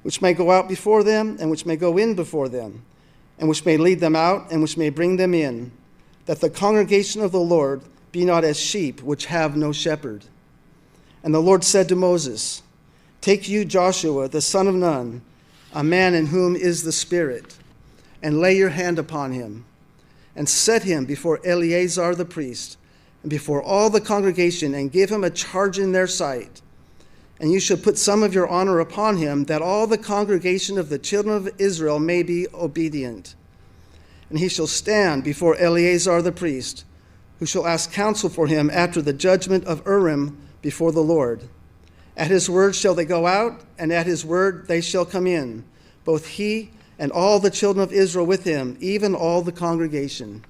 which may go out before them, and which may go in before them, and which may lead them out, and which may bring them in, that the congregation of the Lord be not as sheep which have no shepherd. And the Lord said to Moses, Take you Joshua, the son of Nun, a man in whom is the Spirit, and lay your hand upon him, and set him before Eleazar the priest, and before all the congregation, and give him a charge in their sight. And you shall put some of your honor upon him, that all the congregation of the children of Israel may be obedient. And he shall stand before Eleazar the priest, who shall ask counsel for him after the judgment of Urim before the Lord. At his word shall they go out, and at his word they shall come in, both he and all the children of Israel with him, even all the congregation.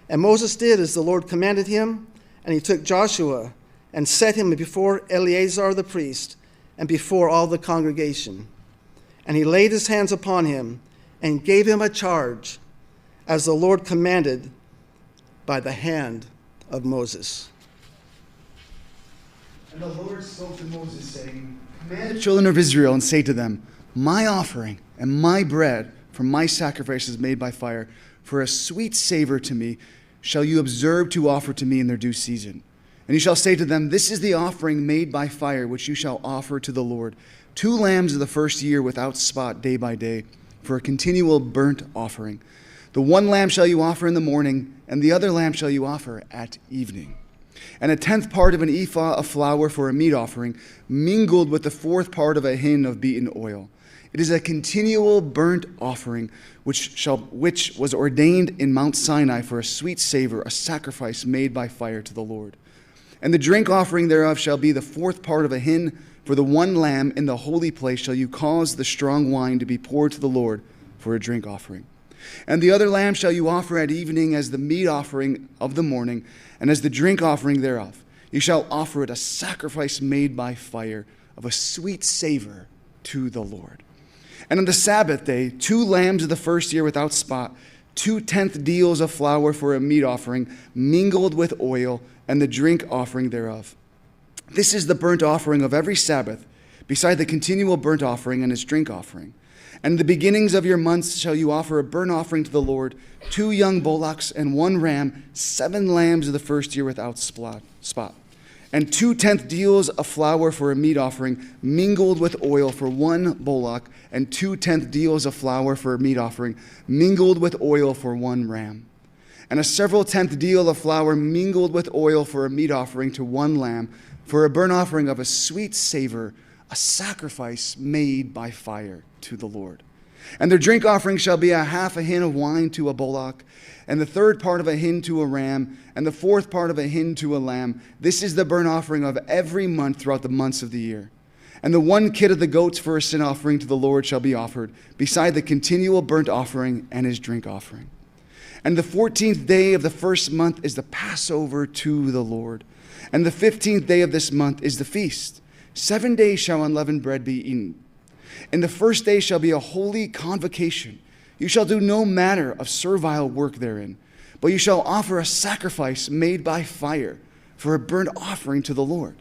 And Moses did as the Lord commanded him, and he took Joshua and set him before Eleazar the priest and before all the congregation. And he laid his hands upon him and gave him a charge, as the Lord commanded by the hand of Moses. And the Lord spoke to Moses, saying, Command the children of Israel and say to them, My offering and my bread for my sacrifices made by fire, for a sweet savor to me, shall you observe to offer to me in their due season. And you shall say to them, This is the offering made by fire, which you shall offer to the Lord. 2 lambs of the first year without spot day by day, for a continual burnt offering. The 1 lamb shall you offer in the morning, and the other lamb shall you offer at evening. And a 10th part of an ephah of flour for a meat offering, mingled with the 4th part of a hin of beaten oil. It is a continual burnt offering, which was ordained in Mount Sinai for a sweet savor, a sacrifice made by fire to the Lord. And the drink offering thereof shall be the 4th part of a hin. For the 1 lamb in the holy place shall you cause the strong wine to be poured to the Lord for a drink offering. And the other lamb shall you offer at evening as the meat offering of the morning, and as the drink offering thereof. You shall offer it a sacrifice made by fire, of a sweet savor to the Lord. And on the Sabbath day, 2 lambs of the first year without spot, 2/10 deals of flour for a meat offering, mingled with oil, and the drink offering thereof. This is the burnt offering of every Sabbath, beside the continual burnt offering and its drink offering. And in the beginnings of your months shall you offer a burnt offering to the Lord, 2 young bullocks and 1 ram, 7 lambs of the first year without spot. And 2/10 deals of flour for a meat offering, mingled with oil for 1 bullock, and 2/10 deals of flour for a meat offering, mingled with oil for 1 ram. And a several 10th deal of flour mingled with oil for a meat offering to 1 lamb, for a burnt offering of a sweet savor, a sacrifice made by fire to the Lord. And their drink offering shall be a half a hin of wine to a bullock, and the 3rd part of a hin to a ram, and the 4th part of a hin to a lamb. This is the burnt offering of every month throughout the months of the year. And the 1 kid of the goats for a sin offering to the Lord shall be offered, beside the continual burnt offering and his drink offering. And the 14th day of the first month is the Passover to the Lord. And the 15th day of this month is the feast. 7 days shall unleavened bread be eaten. And the first day shall be a holy convocation. You shall do no manner of servile work therein, but you shall offer a sacrifice made by fire for a burnt offering to the Lord.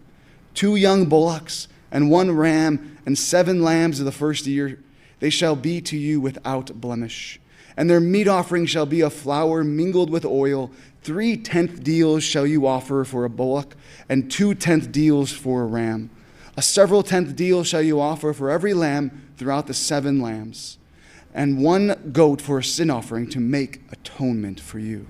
2 young bullocks and 1 ram and 7 lambs of the first year, they shall be to you without blemish. And their meat offering shall be of flour mingled with oil. 3/10 deals shall you offer for a bullock, and 2/10 deals for a ram. A several 10th deal shall you offer for every lamb throughout the 7 lambs, and 1 goat for a sin offering to make atonement for you.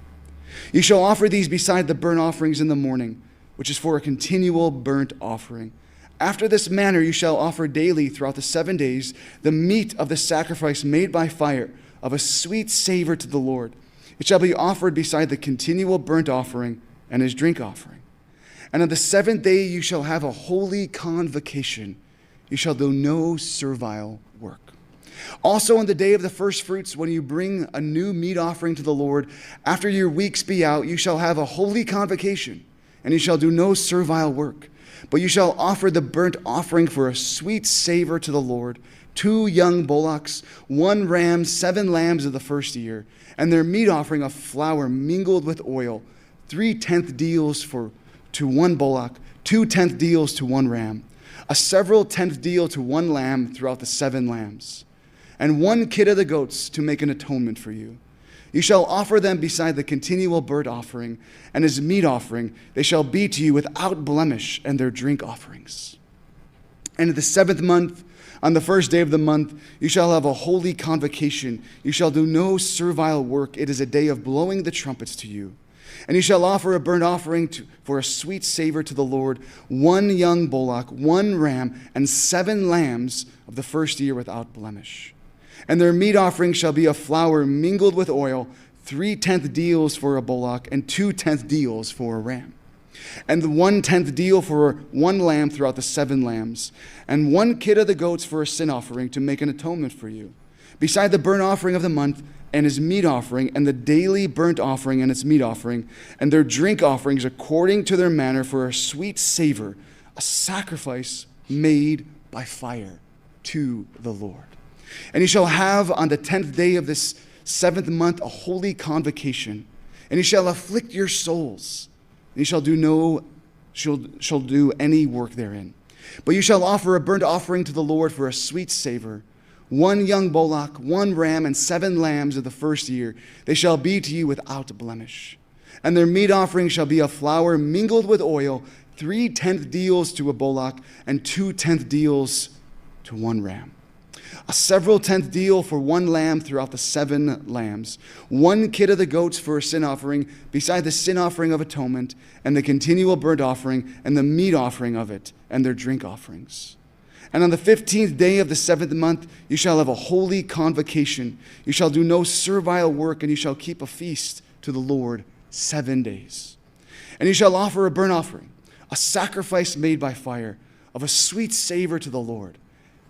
You shall offer these beside the burnt offerings in the morning, which is for a continual burnt offering. After this manner you shall offer daily throughout the 7 days the meat of the sacrifice made by fire, of a sweet savor to the Lord. It shall be offered beside the continual burnt offering and his drink offering. And on the 7th day you shall have a holy convocation. You shall do no servile work. Also on the day of the first fruits, when you bring a new meat offering to the Lord, after your weeks be out, you shall have a holy convocation, and you shall do no servile work. But you shall offer the burnt offering for a sweet savor to the Lord, 2 young bullocks, 1 ram, 7 lambs of the first year, and their meat offering of flour mingled with oil, 3/10 deals to 1 bullock, 2/10 deals to 1 ram, a several 10th deal to 1 lamb throughout the 7 lambs, and 1 kid of the goats to make an atonement for you. You shall offer them beside the continual burnt offering and his meat offering. They shall be to you without blemish, and their drink offerings. And in the 7th month, on the first day of the month, you shall have a holy convocation. You shall do no servile work. It is a day of blowing the trumpets to you. And you shall offer a burnt offering for a sweet savor to the Lord, 1 young bullock, 1 ram, and 7 lambs of the first year without blemish. And their meat offering shall be of flour mingled with oil, 3/10 deals for a bullock, and 2/10 deals for a ram. And the 1/10 deal for 1 lamb throughout the 7 lambs, and 1 kid of the goats for a sin offering to make an atonement for you, beside the burnt offering of the month and his meat offering, and the daily burnt offering and its meat offering, and their drink offerings according to their manner for a sweet savor, a sacrifice made by fire to the Lord. And you shall have on the 10th day of this 7th month a holy convocation, and you shall afflict your souls. And you shall do no shall do any work therein. But you shall offer a burnt offering to the Lord for a sweet savor, 1 young bullock, 1 ram, and 7 lambs of the first year. They shall be to you without blemish. And their meat offering shall be of flour mingled with oil, 3/10 deals to a bullock, and 2/10 deals to 1 ram. A several tenth deal for 1 lamb throughout the 7 lambs, 1 kid of the goats for a sin offering, beside the sin offering of atonement, and the continual burnt offering, and the meat offering of it, and their drink offerings. And on the 15th day of the 7th month, you shall have a holy convocation. You shall do no servile work, and you shall keep a feast to the Lord 7 days. And you shall offer a burnt offering, a sacrifice made by fire, of a sweet savor to the Lord.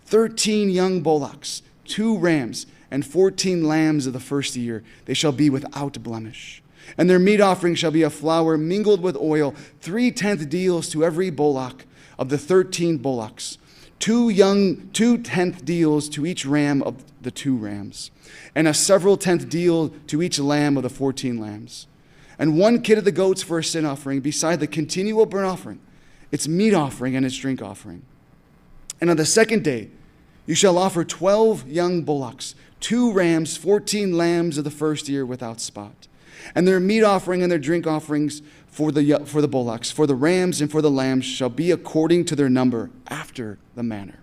13 young bullocks, 2 rams, and 14 lambs of the first year. They shall be without blemish. And their meat offering shall be of flour mingled with oil, 3/10 deals to every bullock of the 13 bullocks, 2/10 deals to each ram of the 2 rams, and a several tenth deal to each lamb of the 14 lambs. And 1 kid of the goats for a sin offering, beside the continual burnt offering, its meat offering and its drink offering. And on the 2nd day, you shall offer 12 young bullocks, 2 rams, 14 lambs of the first year without spot. And their meat offering and their drink offerings for the bullocks, for the rams and for the lambs shall be according to their number, after the manner.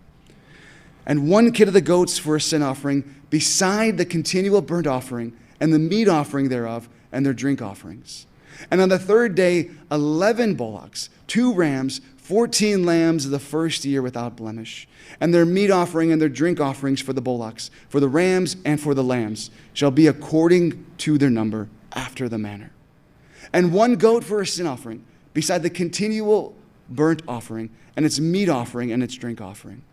And 1 kid of the goats for a sin offering, beside the continual burnt offering and the meat offering thereof and their drink offerings. And on the 3rd day, 11 bullocks, 2 rams, 14 lambs of the first year without blemish, and their meat offering and their drink offerings for the bullocks, for the rams and for the lambs, shall be according to their number, after the manner. And 1 goat for a sin offering, beside the continual burnt offering, and its meat offering and its drink offering.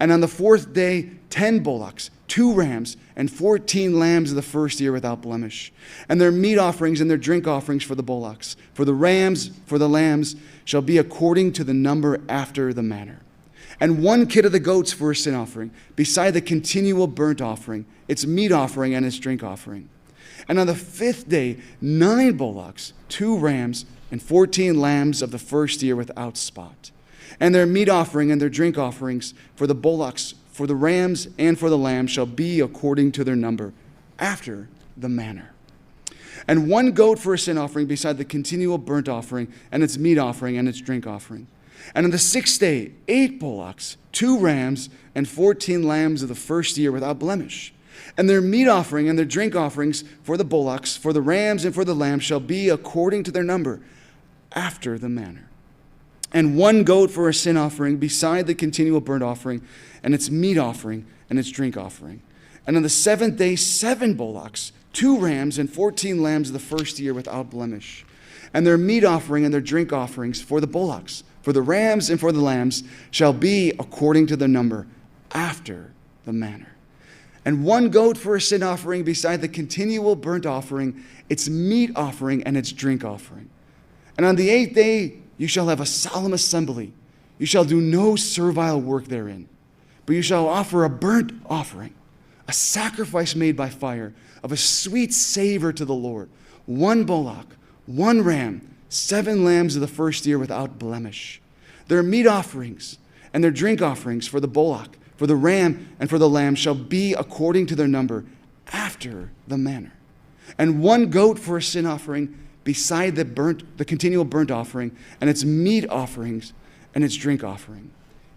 And on the 4th day, 10 bullocks, 2 rams, and 14 lambs of the first year without blemish, and their meat offerings and their drink offerings for the bullocks, for the rams, for the lambs, shall be according to the number, after the manner. And 1 kid of the goats for a sin offering, beside the continual burnt offering, its meat offering and its drink offering. And on the 5th day, 9 bullocks, 2 rams, and 14 lambs of the first year without spot. And their meat offering and their drink offerings for the bullocks, for the rams, and for the lambs shall be according to their number, after the manner. And 1 goat for a sin offering, beside the continual burnt offering, and its meat offering and its drink offering. And on the 6th day, 8 bullocks, 2 rams, and 14 lambs of the first year without blemish. And their meat offering and their drink offerings for the bullocks, for the rams, and for the lambs shall be according to their number, after the manner. And 1 goat for a sin offering, beside the continual burnt offering, and its meat offering and its drink offering. And on the 7th day, 7 bullocks, 2 rams, and 14 lambs of the first year without blemish. And their meat offering and their drink offerings for the bullocks, for the rams, and for the lambs shall be according to their number, after the manner. And 1 goat for a sin offering, beside the continual burnt offering, its meat offering and its drink offering. And on the 8th day you shall have a solemn assembly. You shall do no servile work therein, but you shall offer a burnt offering, a sacrifice made by fire, of a sweet savor to the Lord, 1 bullock, 1 ram, 7 lambs of the first year without blemish. Their meat offerings and their drink offerings for the bullock, for the ram, and for the lamb shall be according to their number, after the manner. And 1 goat for a sin offering, beside the continual burnt offering, and its meat offerings and its drink offering.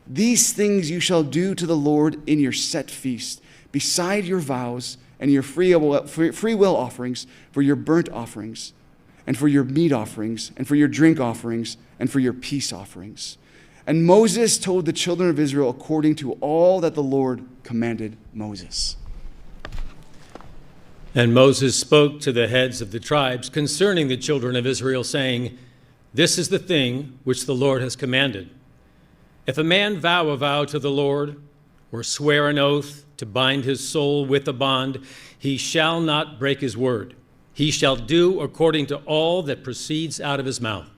These things you shall do to the Lord in your set feast, beside your vows and your free will offerings, for your burnt offerings, and for your meat offerings, and for your drink offerings, and for your peace offerings. And Moses told the children of Israel according to all that the Lord commanded Moses. And Moses spoke to the heads of the tribes concerning the children of Israel, saying, "This is the thing which the Lord has commanded. If a man vow a vow to the Lord, or swear an oath to bind his soul with a bond, he shall not break his word. He shall do according to all that proceeds out of his mouth.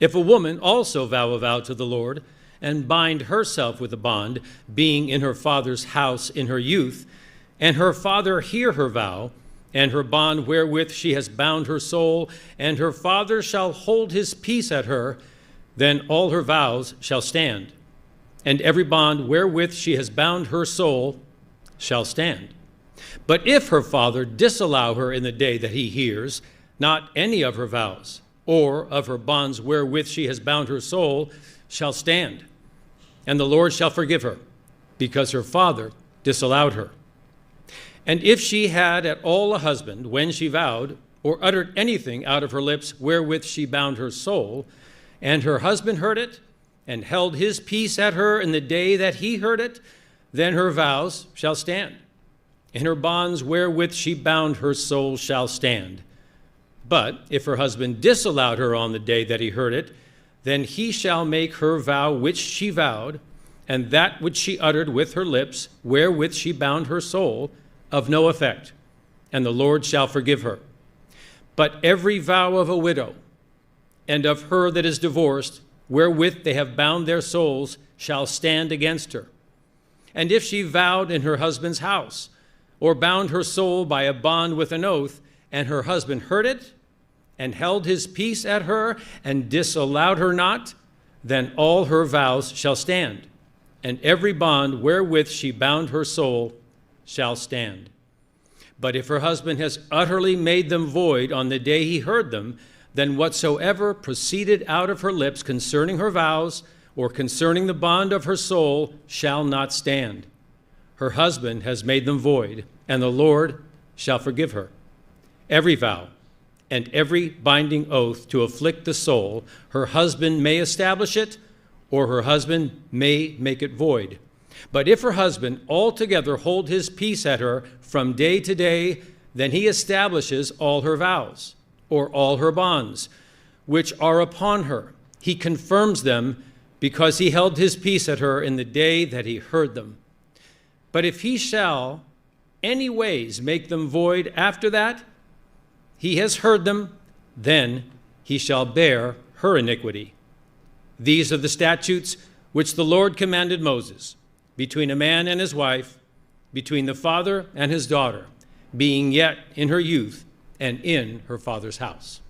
If a woman also vow a vow to the Lord, and bind herself with a bond, being in her father's house in her youth, and her father hear her vow, and her bond wherewith she has bound her soul, and her father shall hold his peace at her, then all her vows shall stand, and every bond wherewith she has bound her soul shall stand. But if her father disallow her in the day that he hears, not any of her vows, or of her bonds wherewith she has bound her soul, shall stand. And the Lord shall forgive her, because her father disallowed her. And if she had at all a husband when she vowed, or uttered anything out of her lips wherewith she bound her soul, and her husband heard it, and held his peace at her in the day that he heard it, then her vows shall stand, and her bonds wherewith she bound her soul shall stand. But if her husband disallowed her on the day that he heard it, then he shall make her vow which she vowed, and that which she uttered with her lips, wherewith she bound her soul, of no effect, and the Lord shall forgive her. But every vow of a widow, and of her that is divorced, wherewith they have bound their souls, shall stand against her. And if she vowed in her husband's house, or bound her soul by a bond with an oath, and her husband heard it, and held his peace at her, and disallowed her not, then all her vows shall stand, and every bond wherewith she bound her soul shall stand. But if her husband has utterly made them void on the day he heard them, then whatsoever proceeded out of her lips concerning her vows, or concerning the bond of her soul, shall not stand. Her husband has made them void, and the Lord shall forgive her. Every vow and every binding oath to afflict the soul, her husband may establish it, or her husband may make it void. But if her husband altogether hold his peace at her from day to day, then he establishes all her vows, or all her bonds, which are upon her. He confirms them, because he held his peace at her in the day that he heard them. But if he shall any ways make them void after that he has heard them, then he shall bear her iniquity. These are the statutes which the Lord commanded Moses, between a man and his wife, between the father and his daughter, being yet in her youth and in her father's house.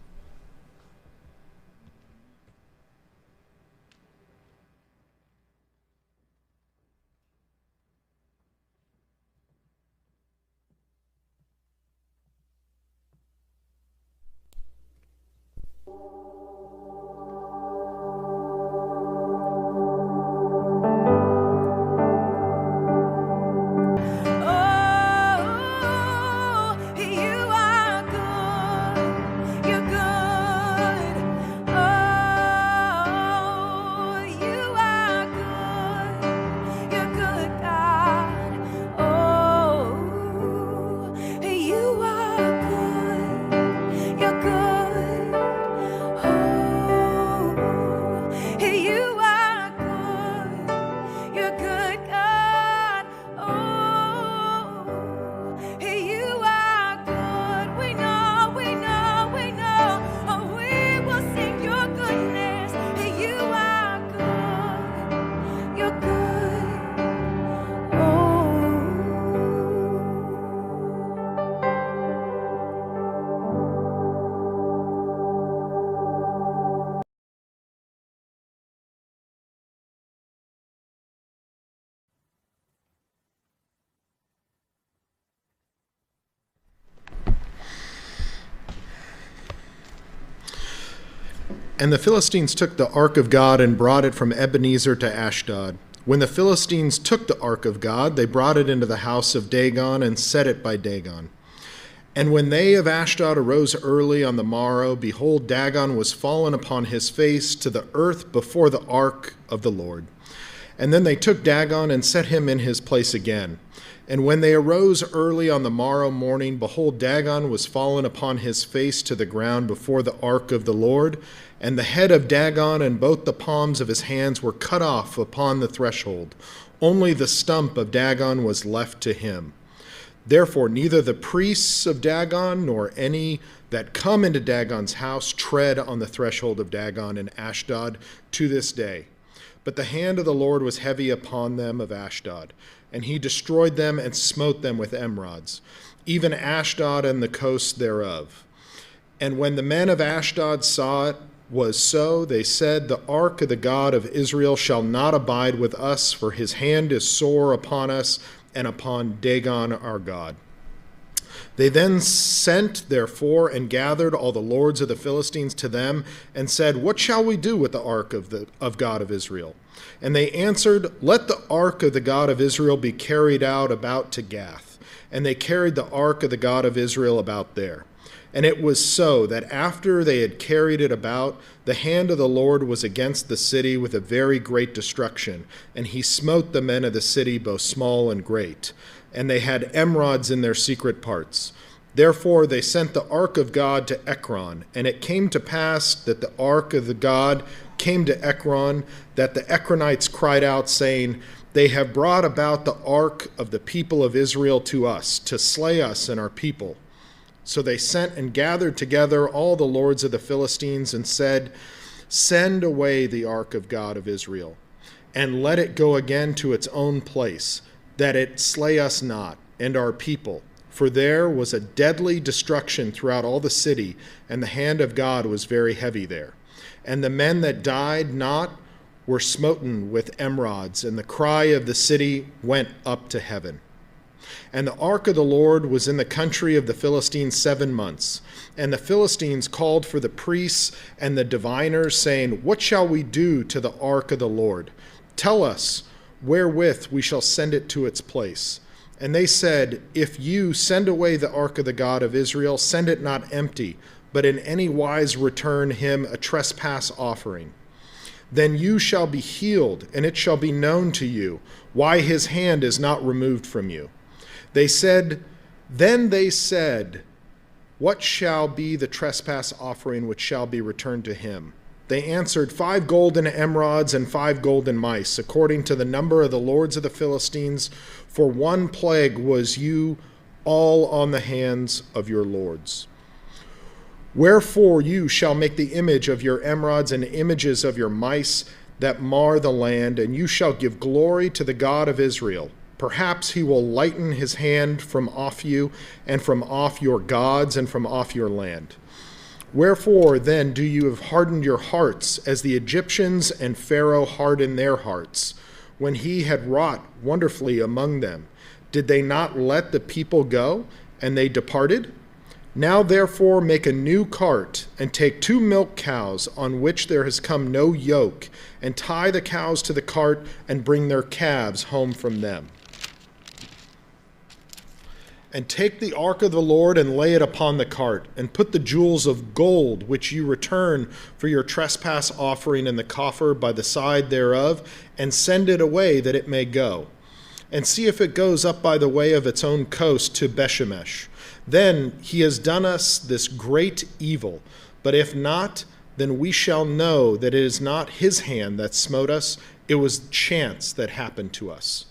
And the Philistines took the ark of God and brought it from Ebenezer to Ashdod. When the Philistines took the ark of God, they brought it into the house of Dagon and set it by Dagon. And when they of Ashdod arose early on the morrow, behold, Dagon was fallen upon his face to the earth before the ark of the Lord. And then they took Dagon and set him in his place again. And when they arose early on the morrow morning, behold, Dagon was fallen upon his face to the ground before the ark of the Lord, and the head of Dagon and both the palms of his hands were cut off upon the threshold. Only the stump of Dagon was left to him. Therefore neither the priests of Dagon nor any that come into Dagon's house tread on the threshold of Dagon in Ashdod to this day. But the hand of the Lord was heavy upon them of Ashdod, and he destroyed them and smote them with emerods, even Ashdod and the coasts thereof. And when the men of Ashdod saw it, was so, they said, the ark of the God of Israel shall not abide with us, for his hand is sore upon us and upon Dagon our God. They then sent, therefore, and gathered all the lords of the Philistines to them, and said, what shall we do with the ark of God of Israel? And they answered, let the ark of the God of Israel be carried out about to Gath. And they carried the ark of the God of Israel about there. And it was so that after they had carried it about, the hand of the Lord was against the city with a very great destruction, and he smote the men of the city, both small and great. And they had emerods in their secret parts. Therefore they sent the ark of God to Ekron. And it came to pass that the ark of the God came to Ekron, that the Ekronites cried out, saying, they have brought about the ark of the people of Israel to us, to slay us and our people. So they sent and gathered together all the lords of the Philistines and said, send away the ark of God of Israel, and let it go again to its own place, that it slay us not and our people. For there was a deadly destruction throughout all the city, and the hand of God was very heavy there. And the men that died not were smoten with emerods, and the cry of the city went up to heaven. And the ark of the Lord was in the country of the Philistines 7 months. And the Philistines called for the priests and the diviners, saying, what shall we do to the ark of the Lord? Tell us wherewith we shall send it to its place. And they said, if you send away the ark of the God of Israel, send it not empty, but in any wise return him a trespass offering. Then you shall be healed, and it shall be known to you why his hand is not removed from you. Then they said, what shall be the trespass offering which shall be returned to him? They answered, 5 golden emerods and 5 golden mice, according to the number of the lords of the Philistines, for one plague was you all on the hands of your lords. Wherefore you shall make the image of your emerods and images of your mice that mar the land, and you shall give glory to the God of Israel. Perhaps he will lighten his hand from off you, and from off your gods, and from off your land. Wherefore then do you have hardened your hearts, as the Egyptians and Pharaoh hardened their hearts, when he had wrought wonderfully among them? Did they not let the people go, and they departed? Now therefore make a new cart, and take 2 milk cows, on which there has come no yoke, and tie the cows to the cart, and bring their calves home from them. And take the ark of the Lord and lay it upon the cart, and put the jewels of gold which you return for your trespass offering in the coffer by the side thereof, and send it away that it may go. And see if it goes up by the way of its own coast to Bethshemesh. Then he has done us this great evil. But if not, then we shall know that it is not his hand that smote us, it was chance that happened to us.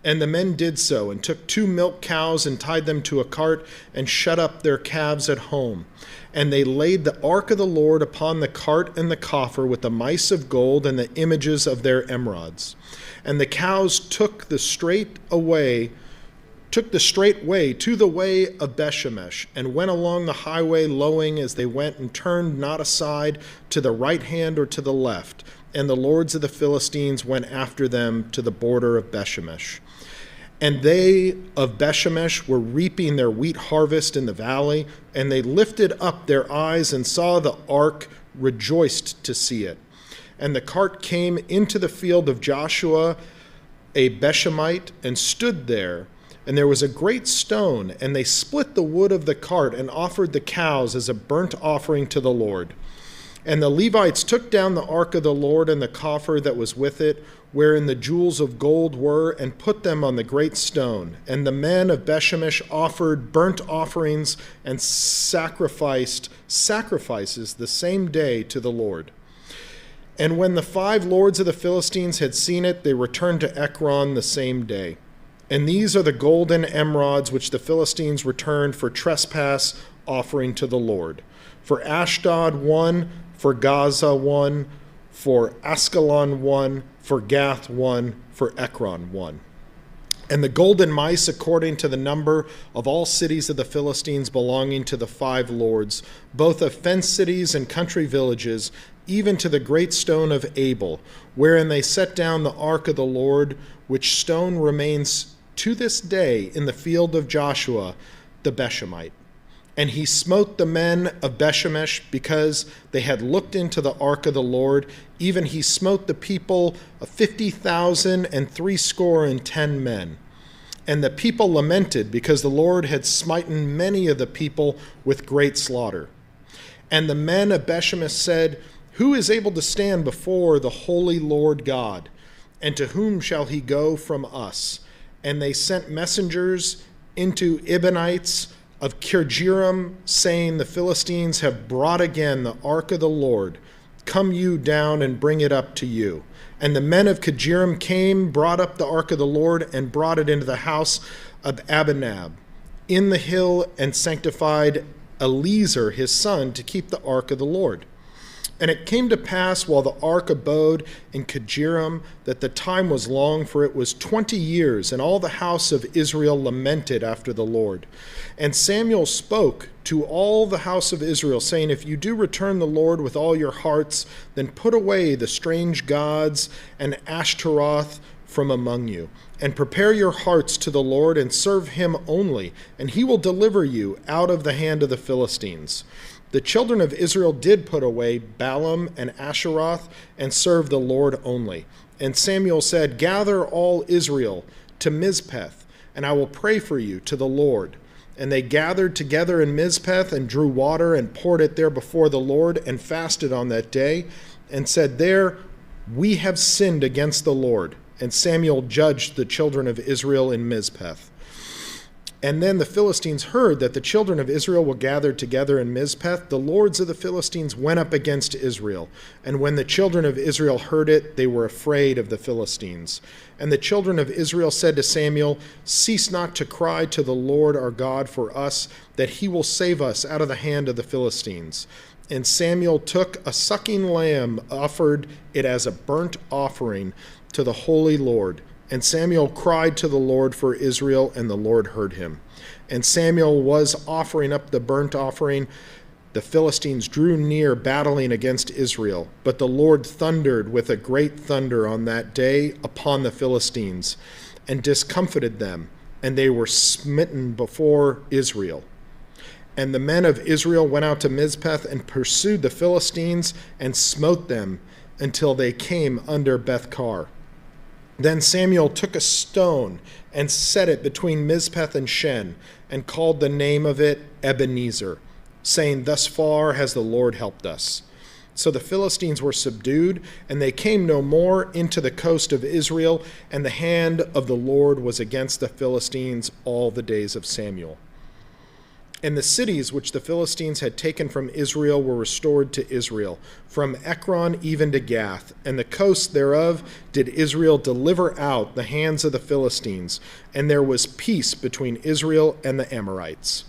And the men did so, and took 2 milk cows, and tied them to a cart, and shut up their calves at home. And they laid the ark of the Lord upon the cart and the coffer, with the mice of gold and the images of their emerods. And the cows took the straight way to the way of Bethshemesh, and went along the highway lowing as they went, and turned not aside to the right hand or to the left. And the lords of the Philistines went after them to the border of Bethshemesh. And they of Bethshemesh were reaping their wheat harvest in the valley, and they lifted up their eyes and saw the ark, rejoiced to see it. And the cart came into the field of Joshua, a Bethshemite, and stood there. And there was a great stone, and they split the wood of the cart and offered the cows as a burnt offering to the Lord. And the Levites took down the ark of the Lord and the coffer that was with it, wherein the jewels of gold were, and put them on the great stone. And the men of Bethshemesh offered burnt offerings and sacrifices the same day to the Lord. And when the 5 lords of the Philistines had seen it, they returned to Ekron the same day. And these are the golden emerods which the Philistines returned for trespass offering to the Lord. For Ashdod 1, for Gaza 1, for Askelon 1, for Gath 1, for Ekron 1. And the golden mice according to the number of all cities of the Philistines belonging to the 5 lords, both of fenced cities and country villages, even to the great stone of Abel, wherein they set down the ark of the Lord, which stone remains to this day in the field of Joshua the Beshemite. And he smote the men of Bethshemesh because they had looked into the ark of the Lord. Even he smote the people of 50,010 men. And the people lamented because the Lord had smitten many of the people with great slaughter. And the men of Bethshemesh said, who is able to stand before the holy Lord God? And to whom shall he go from us? And they sent messengers into Gibeonites of Kirjarim, saying, the Philistines have brought again the ark of the Lord. Come you down and bring it up to you. And the men of Kirjarim came, brought up the ark of the Lord, and brought it into the house of Abinab in the hill, and sanctified Eleazar his son to keep the ark of the Lord. And it came to pass, while the ark abode in Kirjarim, that the time was long, for it was 20 years, and all the house of Israel lamented after the Lord. And Samuel spoke to all the house of Israel, saying, if you do return the Lord with all your hearts, then put away the strange gods and Ashtaroth from among you, and prepare your hearts to the Lord, and serve him only, and he will deliver you out of the hand of the Philistines. The children of Israel did put away Balaam and Asheroth and serve the Lord only. And Samuel said, gather all Israel to Mizpeh, and I will pray for you to the Lord. And they gathered together in Mizpeh and drew water and poured it there before the Lord and fasted on that day and said, there we have sinned against the Lord. And Samuel judged the children of Israel in Mizpeh. And then the Philistines heard that the children of Israel were gathered together in Mizpeh. The lords of the Philistines went up against Israel. And when the children of Israel heard it, they were afraid of the Philistines. And the children of Israel said to Samuel, cease not to cry to the Lord our God for us, that he will save us out of the hand of the Philistines. And Samuel took a sucking lamb, offered it as a burnt offering to the holy Lord. And Samuel cried to the Lord for Israel, and the Lord heard him. And Samuel was offering up the burnt offering. The Philistines drew near, battling against Israel. But the Lord thundered with a great thunder on that day upon the Philistines, and discomfited them, and they were smitten before Israel. And the men of Israel went out to Mizpeh and pursued the Philistines, and smote them until they came under Beth-kar. Then Samuel took a stone and set it between Mizpeh and Shen, and called the name of it Ebenezer, saying, thus far has the Lord helped us. So the Philistines were subdued, and they came no more into the coast of Israel, and the hand of the Lord was against the Philistines all the days of Samuel. And the cities which the Philistines had taken from Israel were restored to Israel, from Ekron even to Gath, and the coast thereof did Israel deliver out the hands of the Philistines, and there was peace between Israel and the Amorites.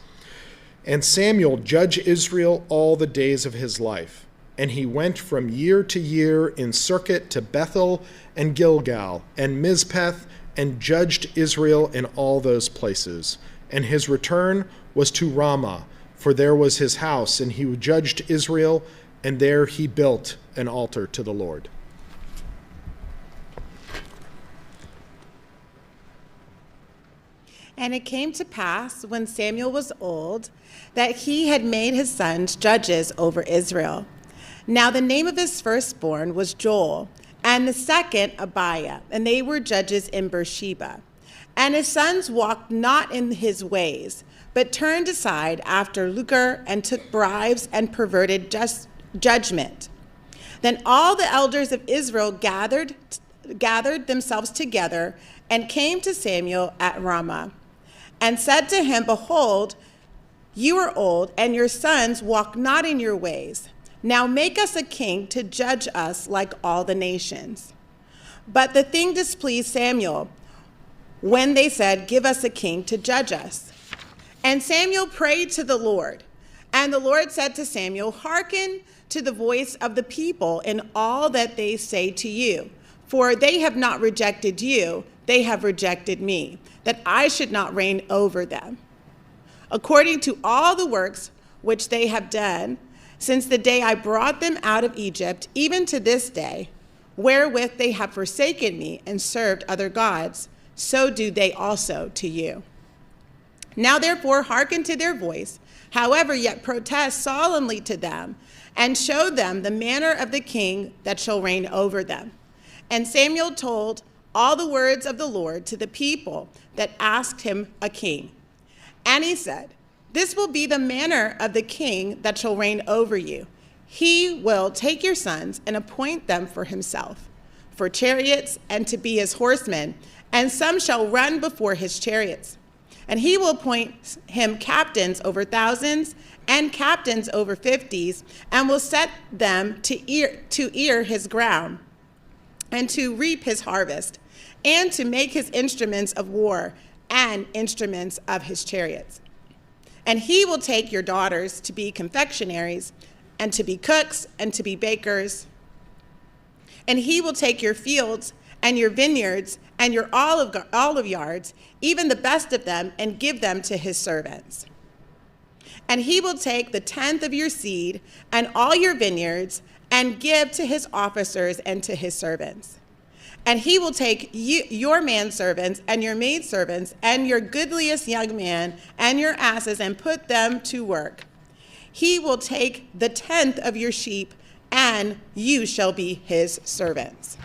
And Samuel judged Israel all the days of his life, and he went from year to year in circuit to Bethel and Gilgal and Mizpeh, and judged Israel in all those places. And his return was to Ramah, for there was his house, and he judged Israel, and there he built an altar to the Lord. And it came to pass, when Samuel was old, that he had made his sons judges over Israel. Now the name of his firstborn was Joel, and the second Abiah, and they were judges in Beersheba. And his sons walked not in his ways, but turned aside after lucre, and took bribes, and perverted judgment. Then all the elders of Israel gathered themselves together, and came to Samuel at Ramah, and said to him, behold, you are old, and your sons walk not in your ways. Now make us a king to judge us like all the nations. But the thing displeased Samuel, when they said, give us a king to judge us. And Samuel prayed to the Lord. And the Lord said to Samuel, hearken to the voice of the people in all that they say to you. For they have not rejected you, they have rejected me, that I should not reign over them. According to all the works which they have done, since the day I brought them out of Egypt, even to this day, wherewith they have forsaken me and served other gods, so do they also to you. Now therefore hearken to their voice, however yet protest solemnly to them, and show them the manner of the king that shall reign over them. And Samuel told all the words of the Lord to the people that asked him a king. And he said, this will be the manner of the king that shall reign over you. He will take your sons and appoint them for himself, for chariots and to be his horsemen, and some shall run before his chariots. And he will appoint him captains over thousands and captains over 50s, and will set them to ear his ground, and to reap his harvest, and to make his instruments of war and instruments of his chariots. And he will take your daughters to be confectionaries, and to be cooks, and to be bakers. And he will take your fields and your vineyards and your olive yards, even the best of them, and give them to his servants. And he will take the tenth of your seed and all your vineyards, and give to his officers and to his servants. And he will take your manservants and your maidservants and your goodliest young man and your asses, and put them to work. He will take the tenth of your sheep, and you shall be his servants.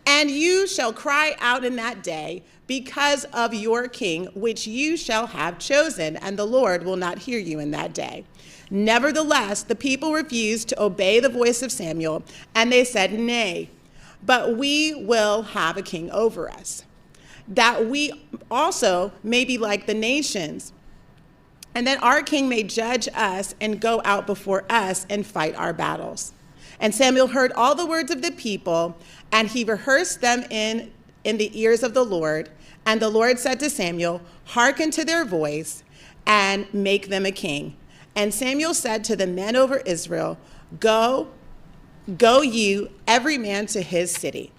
And you shall cry out in that day because of your king, which you shall have chosen, and the Lord will not hear you in that day. Nevertheless, the people refused to obey the voice of Samuel, and they said, nay, but we will have a king over us, that we also may be like the nations, and that our king may judge us and go out before us and fight our battles. And Samuel heard all the words of the people, and he rehearsed them in the ears of the Lord. And the Lord said to Samuel, hearken to their voice, and make them a king. And Samuel said to the men over Israel, go you, every man to his city.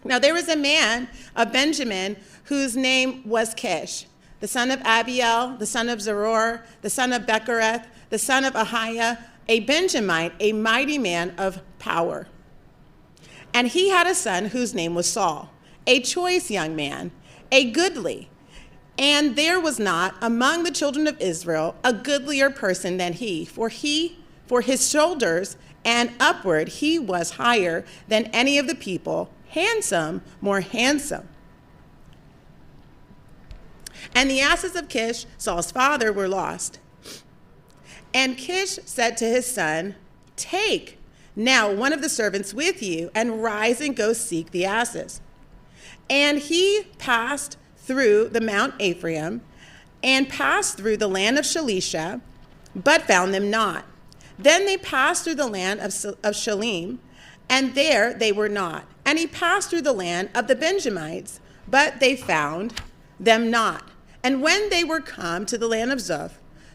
Now there was a man of Benjamin whose name was Kish, the son of Abiel, the son of Zeror, the son of Bechereth, the son of Ahiah, a Benjamite, a mighty man of power. And he had a son whose name was Saul, a choice young man, a goodly. And there was not among the children of Israel a goodlier person than he, for his shoulders and upward he was higher than any of the people, handsome, more handsome. And the asses of Kish, Saul's father, were lost. And Kish said to his son, take now one of the servants with you, and rise and go seek the asses. And he passed through the Mount Ephraim, and passed through the land of Shalisha, but found them not. Then they passed through the land of Shalim, and there they were not. And he passed through the land of the Benjamites, but they found them not. And when they were come to the land of Zuph,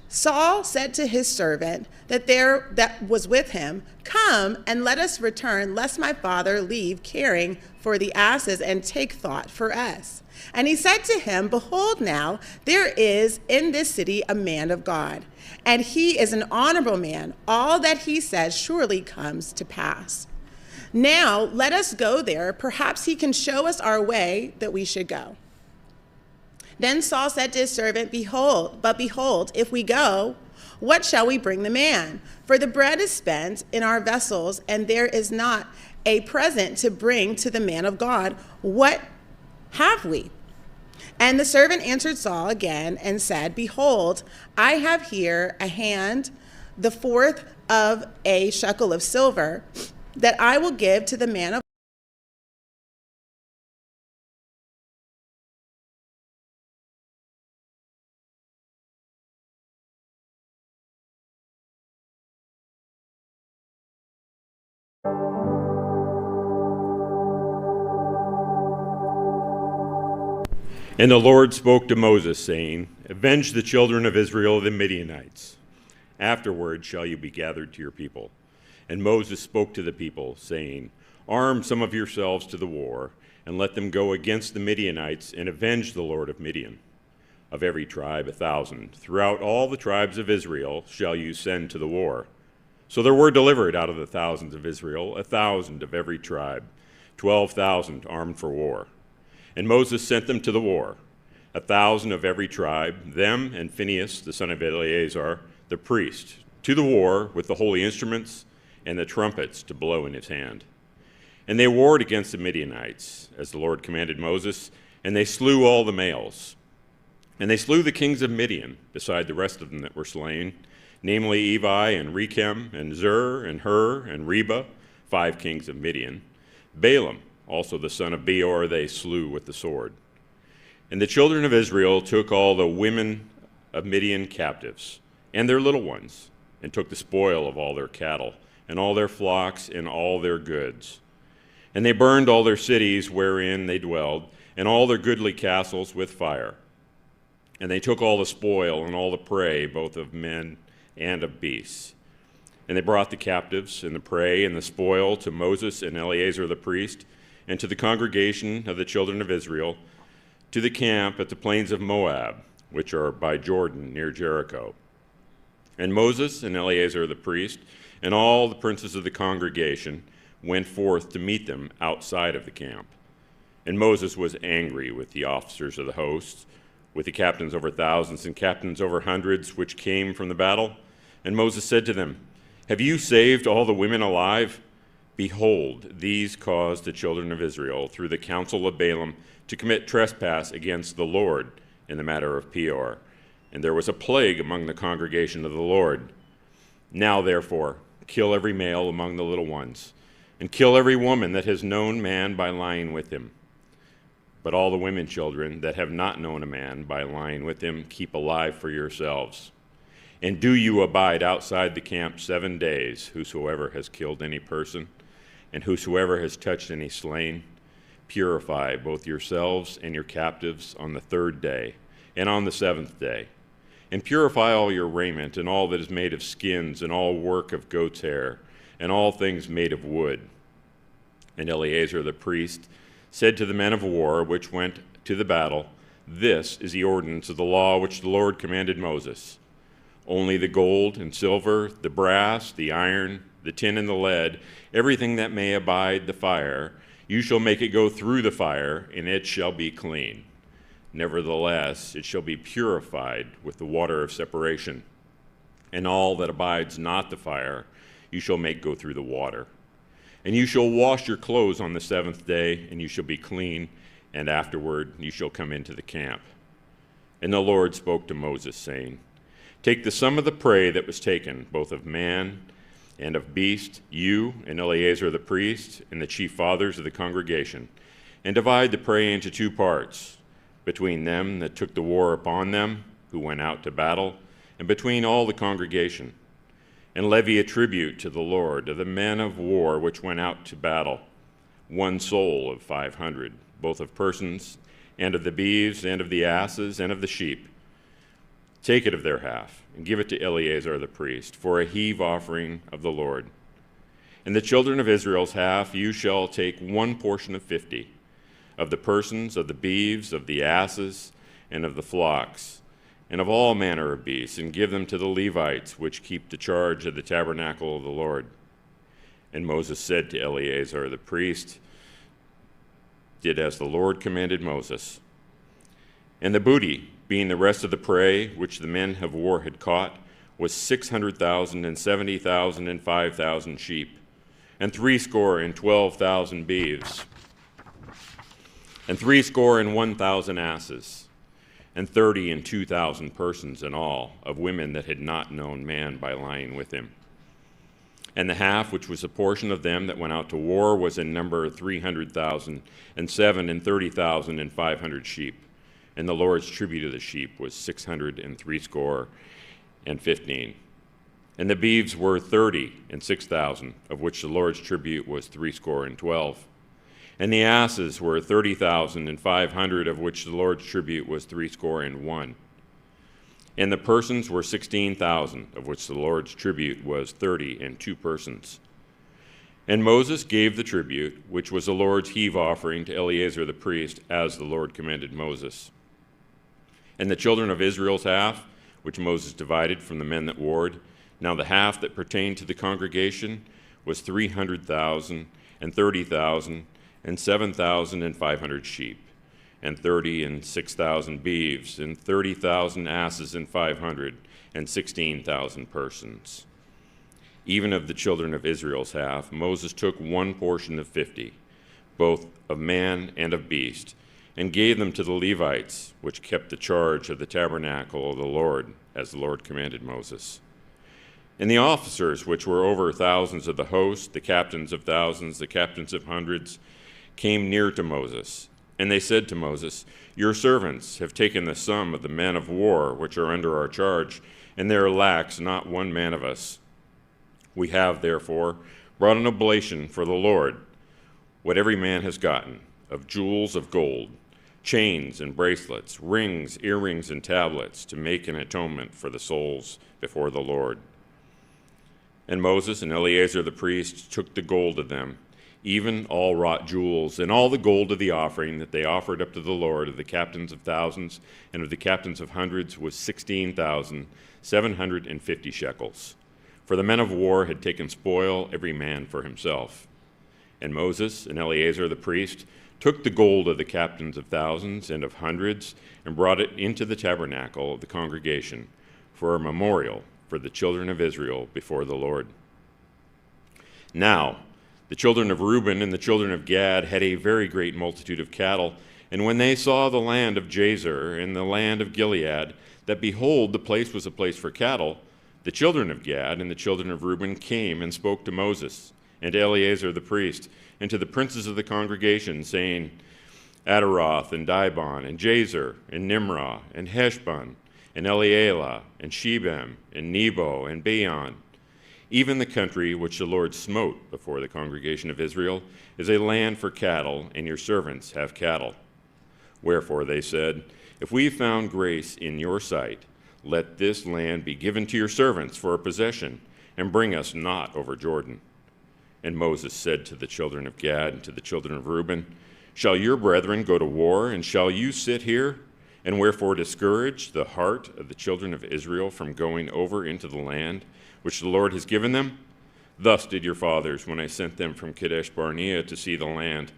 Saul said to his servant that was with him, come and let us return, lest my father leave caring for the asses and take thought for us. And he said to him, behold now, there is in this city a man of God, and he is an honorable man. All that he says surely comes to pass. Now let us go there. Perhaps he can show us our way that we should go. Then Saul said to his servant, behold, if we go, what shall we bring the man? For the bread is spent in our vessels, and there is not a present to bring to the man of God. What have we? And the servant answered Saul again and said, behold, I have here a hand, the fourth of a shekel of silver, that I will give to the man of And the Lord spoke to Moses, saying, avenge the children of Israel of the Midianites. Afterward shall you be gathered to your people. And Moses spoke to the people, saying, arm some of yourselves to the war, and let them go against the Midianites and avenge the Lord of Midian. of every tribe 1,000. Throughout all the tribes of Israel shall you send to the war. So there were delivered out of the thousands of Israel 1,000 of every tribe, 12,000 armed for war. And Moses sent them to the war, 1,000 of every tribe, them and Phinehas, the son of Eleazar, the priest, to the war with the holy instruments and the trumpets to blow in his hand. And they warred against the Midianites, as the Lord commanded Moses, and they slew all the males. And they slew the kings of Midian, beside the rest of them that were slain, namely Evi and Rechem and Zur and Hur and Reba, 5 kings of Midian. Balaam, also the son of Peor, they slew with the sword. And the children of Israel took all the women of Midian captives, and their little ones, and took the spoil of all their cattle, and all their flocks, and all their goods. And they burned all their cities wherein they dwelled, and all their goodly castles with fire. And they took all the spoil and all the prey, both of men and of beasts. And they brought the captives and the prey and the spoil to Moses and Eleazar the priest, and to the congregation of the children of Israel, to the camp at the plains of Moab, which are by Jordan near Jericho. And Moses and Eleazar the priest, and all the princes of the congregation, went forth to meet them outside of the camp. And Moses was angry with the officers of the hosts, with the captains over thousands and captains over hundreds, which came from the battle. And Moses said to them, "Have you saved all the women alive? Behold, these caused the children of Israel, through the counsel of Balaam, to commit trespass against the Lord in the matter of Peor. And there was a plague among the congregation of the Lord. Now, therefore, kill every male among the little ones, and kill every woman that has known man by lying with him. But all the women children that have not known a man by lying with him, keep alive for yourselves. And do you abide outside the camp 7 days, whosoever has killed any person, and whosoever has touched any slain. Purify both yourselves and your captives on the 3rd day, and on the 7th day. And purify all your raiment, and all that is made of skins, and all work of goat's hair, and all things made of wood." And Eleazar the priest said to the men of war which went to the battle, "This is the ordinance of the law which the Lord commanded Moses. Only the gold and silver, the brass, the iron, the tin and the lead, everything that may abide the fire, you shall make it go through the fire, and it shall be clean. Nevertheless, it shall be purified with the water of separation. And all that abides not the fire, you shall make go through the water. And you shall wash your clothes on the 7th day, and you shall be clean, and afterward you shall come into the camp." And the Lord spoke to Moses, saying, "Take the sum of the prey that was taken, both of man and of beast, you and Eleazar the priest, and the chief fathers of the congregation, and divide the prey into 2 parts, between them that took the war upon them, who went out to battle, and between all the congregation. And levy a tribute to the Lord of the men of war which went out to battle, 1 soul of 500, both of persons, and of the beeves, and of the asses, and of the sheep. Take it of their half, and give it to Eleazar the priest, for a heave offering of the Lord. And the children of Israel's half you shall take 1 portion of 50, of the persons, of the beeves, of the asses, and of the flocks, and of all manner of beasts, and give them to the Levites, which keep the charge of the tabernacle of the Lord." And Moses said to Eleazar the priest, "Did as the Lord commanded Moses." And the booty, being the rest of the prey which the men of war had caught, was 600,000 and 70,000 and 5,000 sheep, and 70,000 beeves, and 1,000 asses, and 32,000 persons in all, of women that had not known man by lying with him. And the half which was a portion of them that went out to war was in number 300,000, and 30,000 and 500 sheep. And the Lord's tribute of the sheep was 615. And the beeves were 36,000, of which the Lord's tribute was 12. And the asses were 30,500, of which the Lord's tribute was 61. And the persons were 16,000, of which the Lord's tribute was 32 persons. And Moses gave the tribute, which was the Lord's heave offering, to Eleazar the priest, as the Lord commanded Moses. And the children of Israel's half, which Moses divided from the men that warred, now the half that pertained to the congregation was 300,000, and 30,000, and 7,500 sheep, and 30 and 6,000 beeves, and 30,000 asses, and 500, and 16,000 persons. Even of the children of Israel's half, Moses took one portion of 50, both of man and of beast, and gave them to the Levites, which kept the charge of the tabernacle of the Lord, as the Lord commanded Moses. And the officers, which were over thousands of the host, the captains of thousands, the captains of hundreds, came near to Moses. And they said to Moses, "Your servants have taken the sum of the men of war which are under our charge, and there lacks not one man of us. We have, therefore, brought an oblation for the Lord, what every man has gotten, of jewels of gold, chains and bracelets, rings, earrings, and tablets, to make an atonement for the souls before the Lord." And Moses and Eleazar the priest took the gold of them, even all wrought jewels, and all the gold of the offering that they offered up to the Lord of the captains of thousands and of the captains of hundreds was 16,750 shekels. For the men of war had taken spoil, every man for himself. And Moses and Eleazar the priest took the gold of the captains of thousands and of hundreds and brought it into the tabernacle of the congregation for a memorial for the children of Israel before the Lord. Now, the children of Reuben and the children of Gad had a very great multitude of cattle, and when they saw the land of Jazer and the land of Gilead, that behold, the place was a place for cattle, the children of Gad and the children of Reuben came and spoke to Moses and to Eleazar the priest and to the princes of the congregation, saying, Adaroth and Dibon and Jazer and Nimrah and Heshbon and Elealeh and Shebem and Nebo and Beon. Even the country which the Lord smote before the congregation of Israel is a land for cattle, and your servants have cattle. Wherefore they said, If we have found grace in your sight, let this land be given to your servants for a possession, and bring us not over Jordan. And Moses said to the children of Gad and to the children of Reuben, Shall your brethren go to war, and shall you sit here? And wherefore discourage the heart of the children of Israel from going over into the land which the Lord has given them? Thus did your fathers when I sent them from Kadesh Barnea to see the land.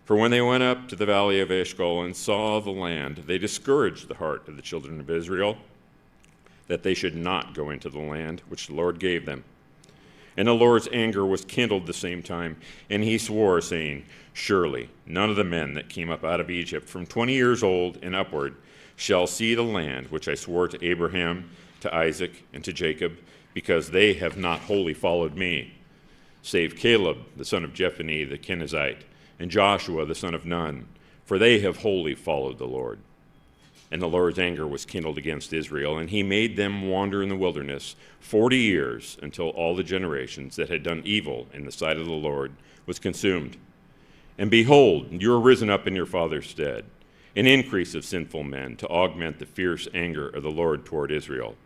For when they went up to the valley of Eshcol and saw the land, they discouraged the heart of the children of Israel, that they should not go into the land which the Lord gave them. And the Lord's anger was kindled the same time, and he swore, saying, Surely none of the men that came up out of Egypt from 20 years old and upward shall see the land which I swore to Abraham, to Isaac, and to Jacob, because they have not wholly followed me, save Caleb the son of Jephunneh the Kenizzite, and Joshua the son of Nun, for they have wholly followed the Lord. And the Lord's anger was kindled against Israel, and he made them wander in the wilderness 40 years, until all the generations that had done evil in the sight of the Lord was consumed. And behold, you are risen up in your father's stead, an increase of sinful men, to augment the fierce anger of the Lord toward Israel.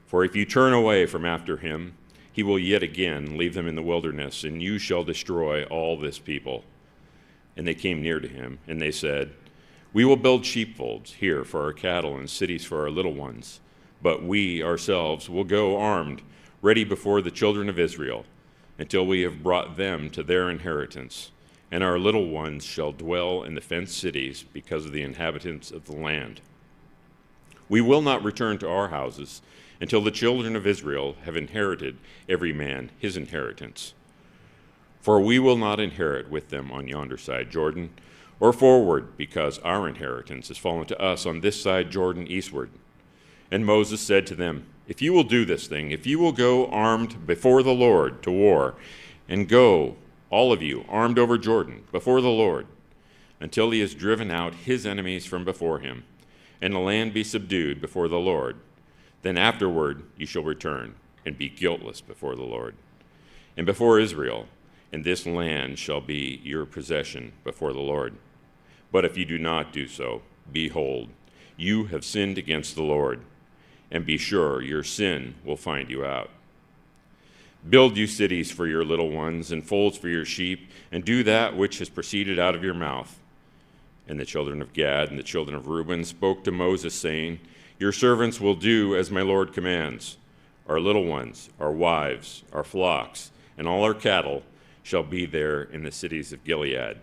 For if you turn away from after him, he will yet again leave them in the wilderness, and you shall destroy all this people. And they came near to him, and they said, We will build sheepfolds here for our cattle and cities for our little ones, but we ourselves will go armed, ready before the children of Israel, until we have brought them to their inheritance, and our little ones shall dwell in the fenced cities because of the inhabitants of the land. We will not return to our houses until the children of Israel have inherited every man his inheritance. For we will not inherit with them on yonder side Jordan, or forward, because our inheritance has fallen to us on this side Jordan eastward. And Moses said to them, If you will do this thing, if you will go armed before the Lord to war, and go, all of you, armed over Jordan, before the Lord, until he has driven out his enemies from before him, and the land be subdued before the Lord, then afterward you shall return, and be guiltless before the Lord, and before Israel, and this land shall be your possession before the Lord. But if you do not do so, behold, you have sinned against the Lord, and be sure your sin will find you out. Build you cities for your little ones, and folds for your sheep, and do that which has proceeded out of your mouth. And the children of Gad and the children of Reuben spoke to Moses, saying, Your servants will do as my Lord commands. Our little ones, our wives, our flocks, and all our cattle shall be there in the cities of Gilead.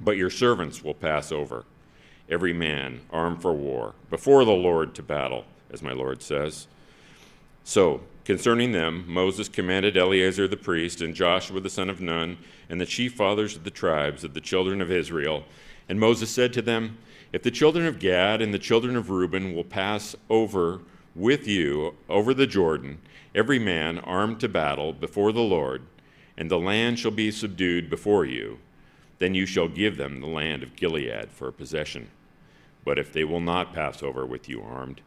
But your servants will pass over, every man armed for war, before the Lord to battle, as my Lord says. So, concerning them, Moses commanded Eleazar the priest and Joshua the son of Nun and the chief fathers of the tribes of the children of Israel. And Moses said to them, If the children of Gad and the children of Reuben will pass over with you over the Jordan, every man armed to battle before the Lord, and the land shall be subdued before you, then you shall give them the land of Gilead for a possession. But if they will not pass over with you armed,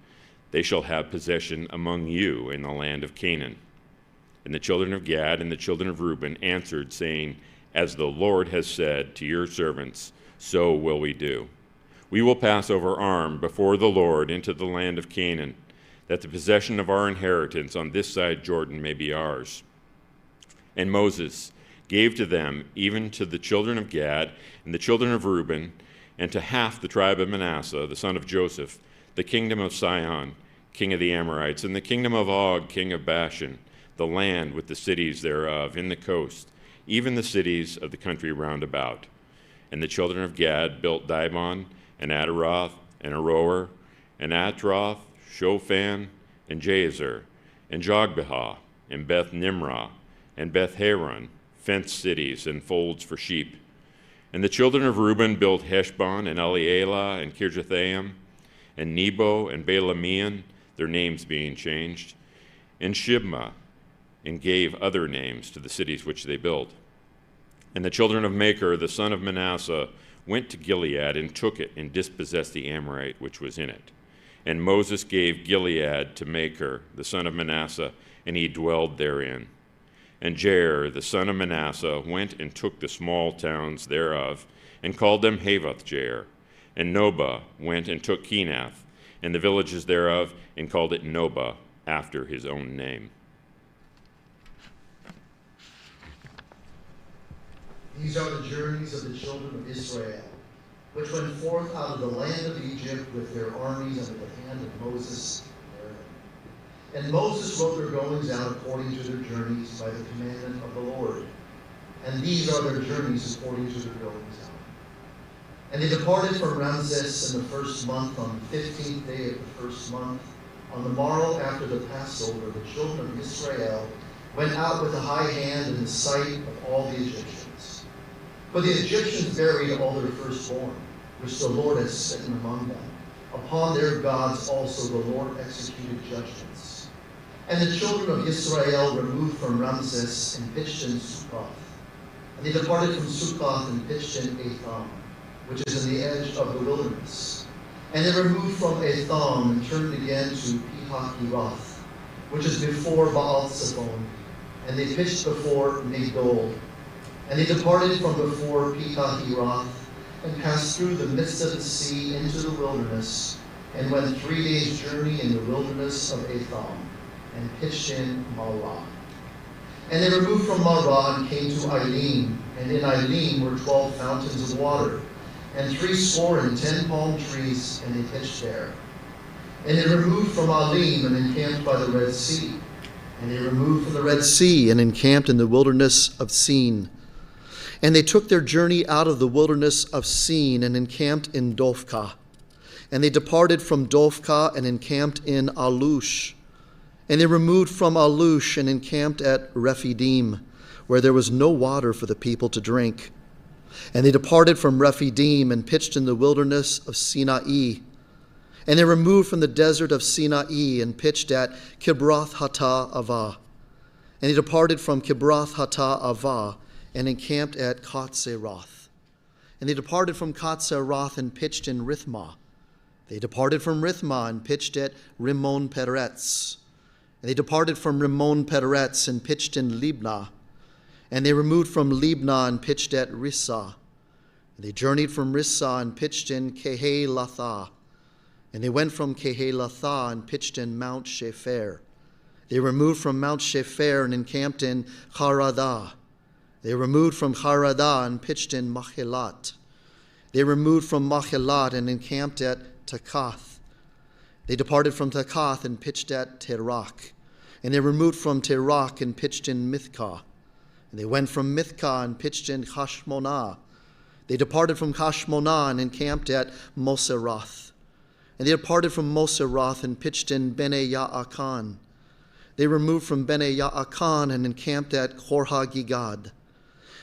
they shall have possession among you in the land of Canaan. And the children of Gad and the children of Reuben answered, saying, As the Lord has said to your servants, so will we do. We will pass over armed before the Lord into the land of Canaan, that the possession of our inheritance on this side Jordan may be ours. And Moses gave to them, even to the children of Gad and the children of Reuben, and to half the tribe of Manasseh, the son of Joseph, the kingdom of Sihon, king of the Amorites, and the kingdom of Og, king of Bashan, the land with the cities thereof in the coast, even the cities of the country round about. And the children of Gad built Dibon, and Adaroth, and Aroer, and Atroth, Shophan, and Jazer, and Jogbehah, and Beth Nimrah, and Beth Haron, fenced cities and folds for sheep. And the children of Reuben built Heshbon, and Elealeh, and Kirjathaim, and Nebo, and Balameon, their names being changed, and Shibmah, and gave other names to the cities which they built. And the children of Machir, the son of Manasseh, went to Gilead and took it and dispossessed the Amorite which was in it. And Moses gave Gilead to Machir, the son of Manasseh, and he dwelled therein. And Jair, the son of Manasseh, went and took the small towns thereof, and called them Havoth Jair. And Nobah went and took Kenath, and the villages thereof, and called it Nobah, after his own name. These are the journeys of the children of Israel, which went forth out of the land of Egypt with their armies under the hand of Moses and Aaron. And Moses wrote their goings out according to their journeys by the commandment of the Lord. And these are their journeys according to their goings out. And they departed from Ramses in the first month, on the 15th day of the first month. On the morrow after the Passover, the children of Israel went out with a high hand in the sight of all the Egyptians. For the Egyptians buried all their firstborn, which the Lord had smitten among them. Upon their gods also the Lord executed judgments. And the children of Israel removed from Ramses and pitched in Succoth. And they departed from Succoth and pitched in Etham, which is in the edge of the wilderness. And they removed from Etham and turned again to Pihahiroth, which is before Baal-Zephon. And they pitched before Migdol. And they departed from before Pihahiroth and passed through the midst of the sea into the wilderness, and went 3 days' journey in the wilderness of Etham, and pitched in Marah. And they removed from Marah and came to Eilim, and in Eilim were 12 fountains of water, and 70 palm trees, and they pitched there. And they removed from Eilim and encamped by the Red Sea. And they removed from the Red Sea and encamped in the wilderness of Sin. And they took their journey out of the wilderness of Sin and encamped in Dophkah. And they departed from Dophkah and encamped in Alush. And they removed from Alush and encamped at Rephidim, where there was no water for the people to drink. And they departed from Rephidim and pitched in the wilderness of Sinai. And they removed from the desert of Sinai and pitched at Kibroth Hatta'avah. And they departed from Kibroth Hatta'avah and encamped at Katzeroth. And they departed from Katzeroth and pitched in Rithmah. They departed from Rithmah and pitched at Rimmon Peretz. And they departed from Rimmon Peretz and pitched in Libnah. And they removed from Libnah and pitched at Rissah. And they journeyed from Rissah and pitched in Kehelathah. And they went from Kehelathah and pitched in Mount Shepher. They removed from Mount Shepher and encamped in Haradah. They removed from Haradah and pitched in Machelat. They removed from Machelat and encamped at Takath. They departed from Takath and pitched at Terach. And they removed from Terach and pitched in Mithkah. And they went from Mithkah and pitched in Hashmonah. They departed from Hashmonah and encamped at Moseroth. And they departed from Moseroth and pitched in Bene Ya'akan. They removed from Bene Ya'akan and encamped at Korhagigad.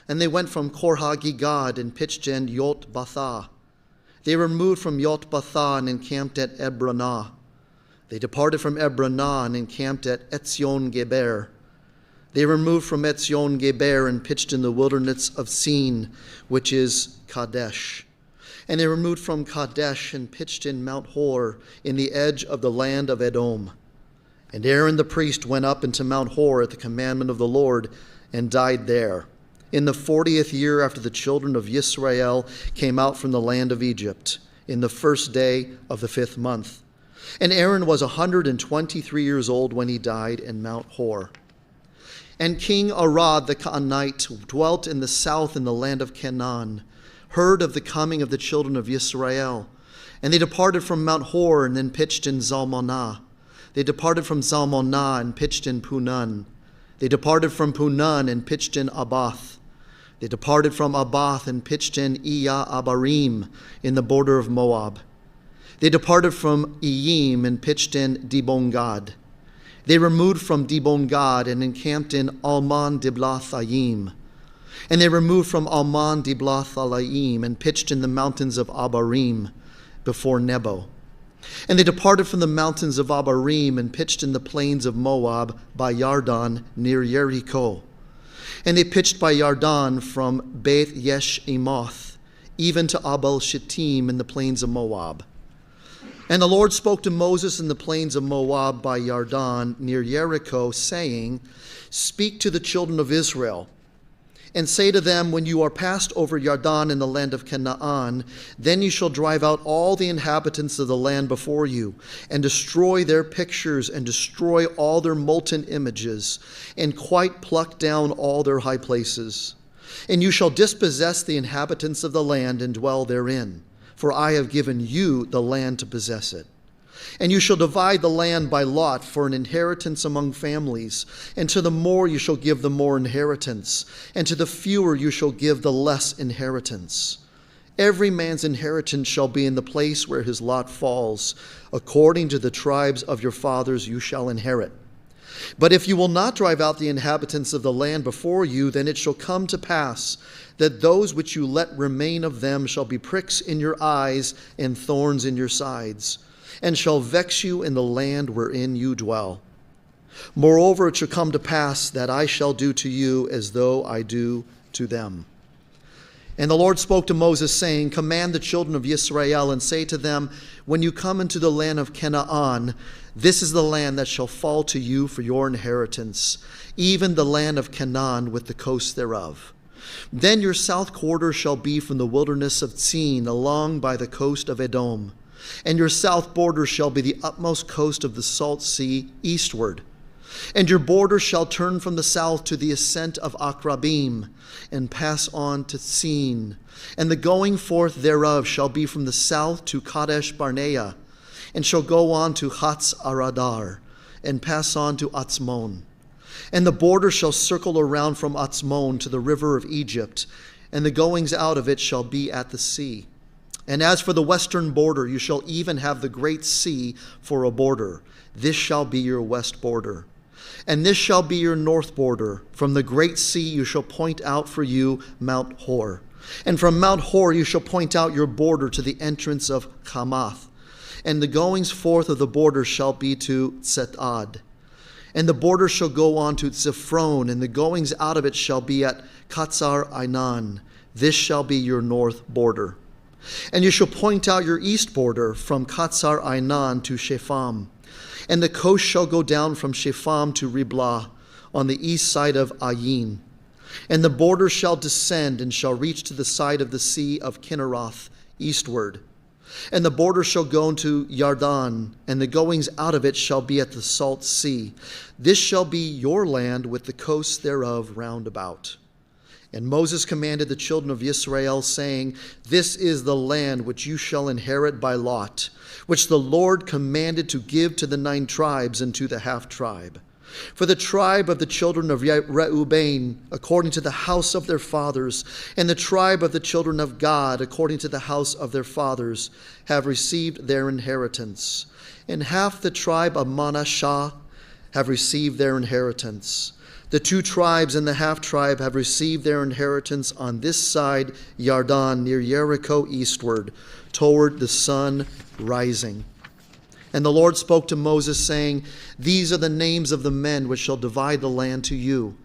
And they went from Korhagigad and pitched in Yotbathah. They removed from Yotbathah and encamped at Ebronah. They departed from Ebronah and encamped at Etzion Geber. They removed from Etzion Geber and pitched in the wilderness of Sin, which is Kadesh. And they removed from Kadesh and pitched in Mount Hor, in the edge of the land of Edom. And Aaron the priest went up into Mount Hor at the commandment of the Lord and died there, in the 40th year after the children of Israel came out from the land of Egypt, in the first day of the 5th month. And Aaron was 123 years old when he died in Mount Hor. And King Arad the Canaanite dwelt in the south in the land of Canaan, heard of the coming of the children of Israel. And they departed from Mount Hor and then pitched in Zalmonah. They departed from Zalmonah and pitched in Punan. They departed from Punan and pitched in Abath. They departed from Abath and pitched in Iya-Abarim in the border of Moab. They departed from Iyim and pitched in Dibongad. They removed from Dibongad and encamped in Alman Diblathayim. And they removed from Alman Diblathayim and pitched in the mountains of Abarim before Nebo. And they departed from the mountains of Abarim and pitched in the plains of Moab by Yardan near Jericho. And they pitched by Yardan from Beth Yesh-Emoth, even to Abel Shittim in the plains of Moab. And the Lord spoke to Moses in the plains of Moab by Yardan near Jericho, saying, Speak to the children of Israel, and say to them, when you are passed over Yardan in the land of Canaan, then you shall drive out all the inhabitants of the land before you, and destroy their pictures, and destroy all their molten images, and quite pluck down all their high places. And you shall dispossess the inhabitants of the land and dwell therein, for I have given you the land to possess it. And you shall divide the land by lot for an inheritance among families, and to the more you shall give the more inheritance, and to the fewer you shall give the less inheritance. Every man's inheritance shall be in the place where his lot falls. According to the tribes of your fathers you shall inherit. But if you will not drive out the inhabitants of the land before you, then it shall come to pass that those which you let remain of them shall be pricks in your eyes and thorns in your sides, and shall vex you in the land wherein you dwell. Moreover, it shall come to pass that I shall do to you as though I do to them. And the Lord spoke to Moses, saying, Command the children of Israel, and say to them, when you come into the land of Canaan, this is the land that shall fall to you for your inheritance, even the land of Canaan with the coast thereof. Then your south quarter shall be from the wilderness of Tzin along by the coast of Edom, and your south border shall be the utmost coast of the salt sea eastward. And your border shall turn from the south to the ascent of Akrabim, and pass on to Tzin. And the going forth thereof shall be from the south to Kadesh Barnea, and shall go on to Hatz Aradar, and pass on to Atzmon. And the border shall circle around from Atzmon to the river of Egypt, and the goings out of it shall be at the sea. And as for the western border, you shall even have the great sea for a border. This shall be your west border. And this shall be your north border. From the great sea you shall point out for you Mount Hor. And from Mount Hor you shall point out your border to the entrance of Hamath. And the goings forth of the border shall be to Tzetad. And the border shall go on to Zephron, and the goings out of it shall be at Katzar Ainan. This shall be your north border. And you shall point out your east border from Katzar Ainan to Shepham. And the coast shall go down from Shepham to Riblah on the east side of Ayin. And the border shall descend and shall reach to the side of the sea of Kinneroth eastward. And the border shall go to Yardan, and the goings out of it shall be at the salt sea. This shall be your land with the coasts thereof round about. And Moses commanded the children of Israel, saying, This is the land which you shall inherit by lot, which the Lord commanded to give to the 9 tribes and to the half-tribe. For the tribe of the children of Reuben, according to the house of their fathers, and the tribe of the children of Gad, according to the house of their fathers, have received their inheritance. And half the tribe of Manasseh have received their inheritance. The 2 tribes and the half-tribe have received their inheritance on this side Yarden, near Jericho eastward, toward the sun rising. And the Lord spoke to Moses, saying, These are the names of the men which shall divide the land to you.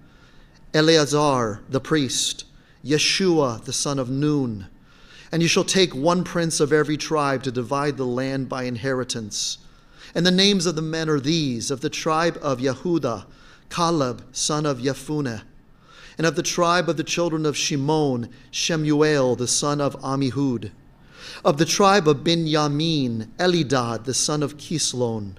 Eleazar the priest, Yeshua the son of Nun. And you shall take 1 prince of every tribe to divide the land by inheritance. And the names of the men are these: of the tribe of Yehudah, Caleb son of Jephunneh. And of the tribe of the children of Shimon, Shemuel the son of Ammihud. Of the tribe of Benjamin, Elidad the son of Kislon.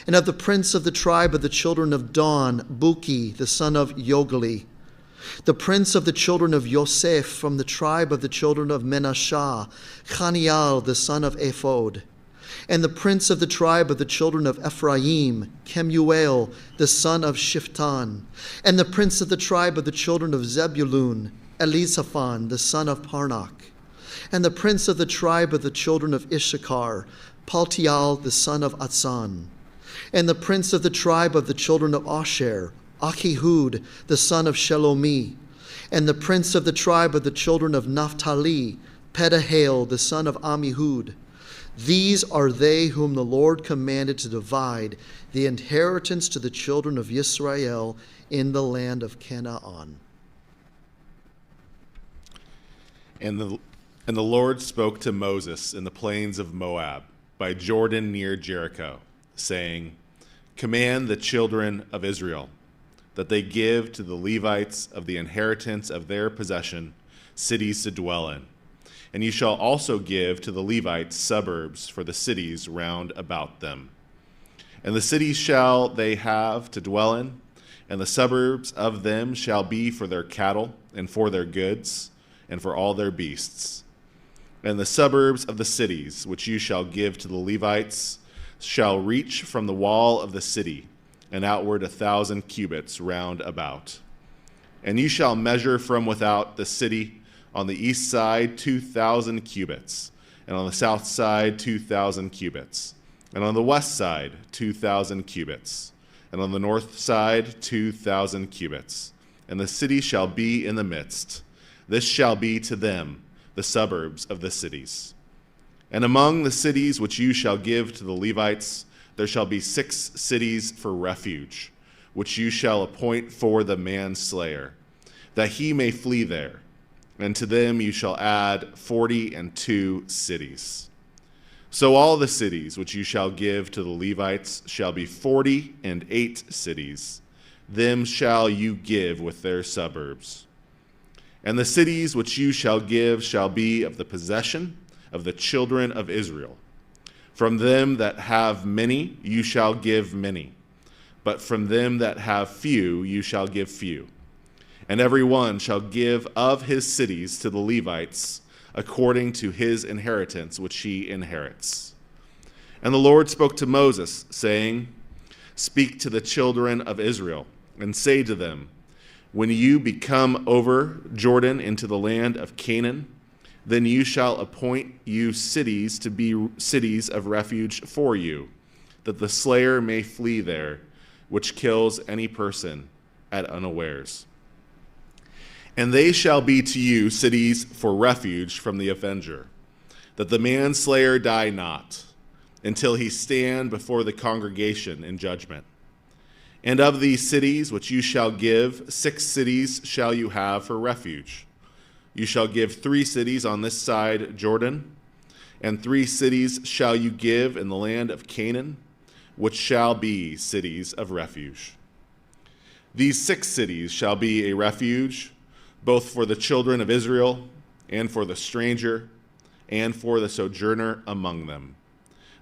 And of the prince of the tribe of the children of Dan, Buki the son of Yogli. The prince of the children of Yosef from the tribe of the children of Menashah, Chaniel the son of Ephod. And the prince of the tribe of the children of Ephraim, Kemuel the son of Shiftan. And the prince of the tribe of the children of Zebulun, Elizaphan the son of Parnak. And the prince of the tribe of the children of Issachar, Paltial the son of Atzan. And the prince of the tribe of the children of Asher, Achihud the son of Shelomi. And the prince of the tribe of the children of Naphtali, Pedahel the son of Ammihud. These are they whom the Lord commanded to divide the inheritance to the children of Israel in the land of Canaan. And the Lord spoke to Moses in the plains of Moab, by Jordan near Jericho, saying, Command the children of Israel that they give to the Levites of the inheritance of their possession cities to dwell in. And you shall also give to the Levites suburbs for the cities round about them. And the cities shall they have to dwell in, and the suburbs of them shall be for their cattle, and for their goods, and for all their beasts. And the suburbs of the cities, which you shall give to the Levites, shall reach from the wall of the city, and outward 1,000 cubits round about. And you shall measure from without the city on the east side 2,000 cubits, and on the south side 2,000 cubits, and on the west side 2,000 cubits, and on the north side 2,000 cubits. And the city shall be in the midst. This shall be to them the suburbs of the cities. And among the cities which you shall give to the Levites, there shall be 6 cities for refuge, which you shall appoint for the manslayer, that he may flee there. And to them you shall add 42 cities. So all the cities which you shall give to the Levites shall be 48 cities. Them shall you give with their suburbs. And the cities which you shall give shall be of the possession of the children of Israel. From them that have many you shall give many, but from them that have few you shall give few. And every one shall give of his cities to the Levites according to his inheritance which he inherits. And the Lord spoke to Moses, saying, Speak to the children of Israel, and say to them, When you become over Jordan into the land of Canaan, then you shall appoint you cities to be cities of refuge for you, that the slayer may flee there, which kills any person at unawares. And they shall be to you cities for refuge from the avenger, that the manslayer die not, until he stand before the congregation in judgment. And of these cities which you shall give, 6 cities shall you have for refuge. You shall give 3 cities on this side Jordan, and 3 cities shall you give in the land of Canaan, which shall be cities of refuge. These 6 cities shall be a refuge, both for the children of Israel, and for the stranger, and for the sojourner among them,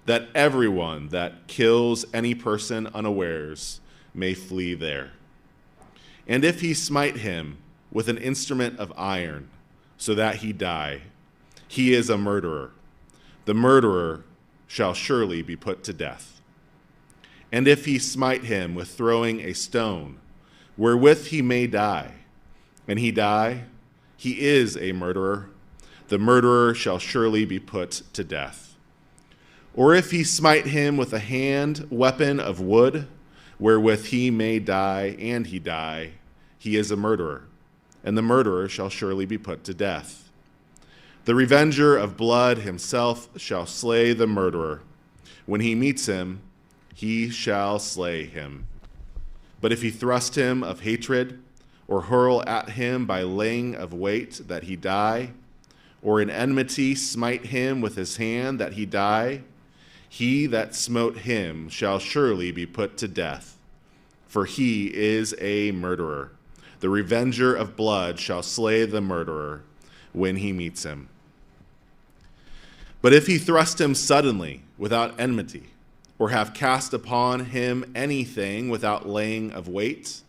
that everyone that kills any person unawares may flee there. And if he smite him with an instrument of iron, so that he die. He is a murderer. The murderer shall surely be put to death. And if he smite him with throwing a stone, wherewith he may die, and he die, he is a murderer. The murderer shall surely be put to death. Or if he smite him with a hand weapon of wood, wherewith he may die, and he die, he is a murderer, and the murderer shall surely be put to death. The revenger of blood himself shall slay the murderer. When he meets him, he shall slay him. But if he thrust him of hatred, or hurl at him by laying of weight, that he die, or in enmity smite him with his hand, that he die, he that smote him shall surely be put to death, for he is a murderer. The revenger of blood shall slay the murderer when he meets him. But if he thrust him suddenly without enmity, or have cast upon him anything without laying of weight,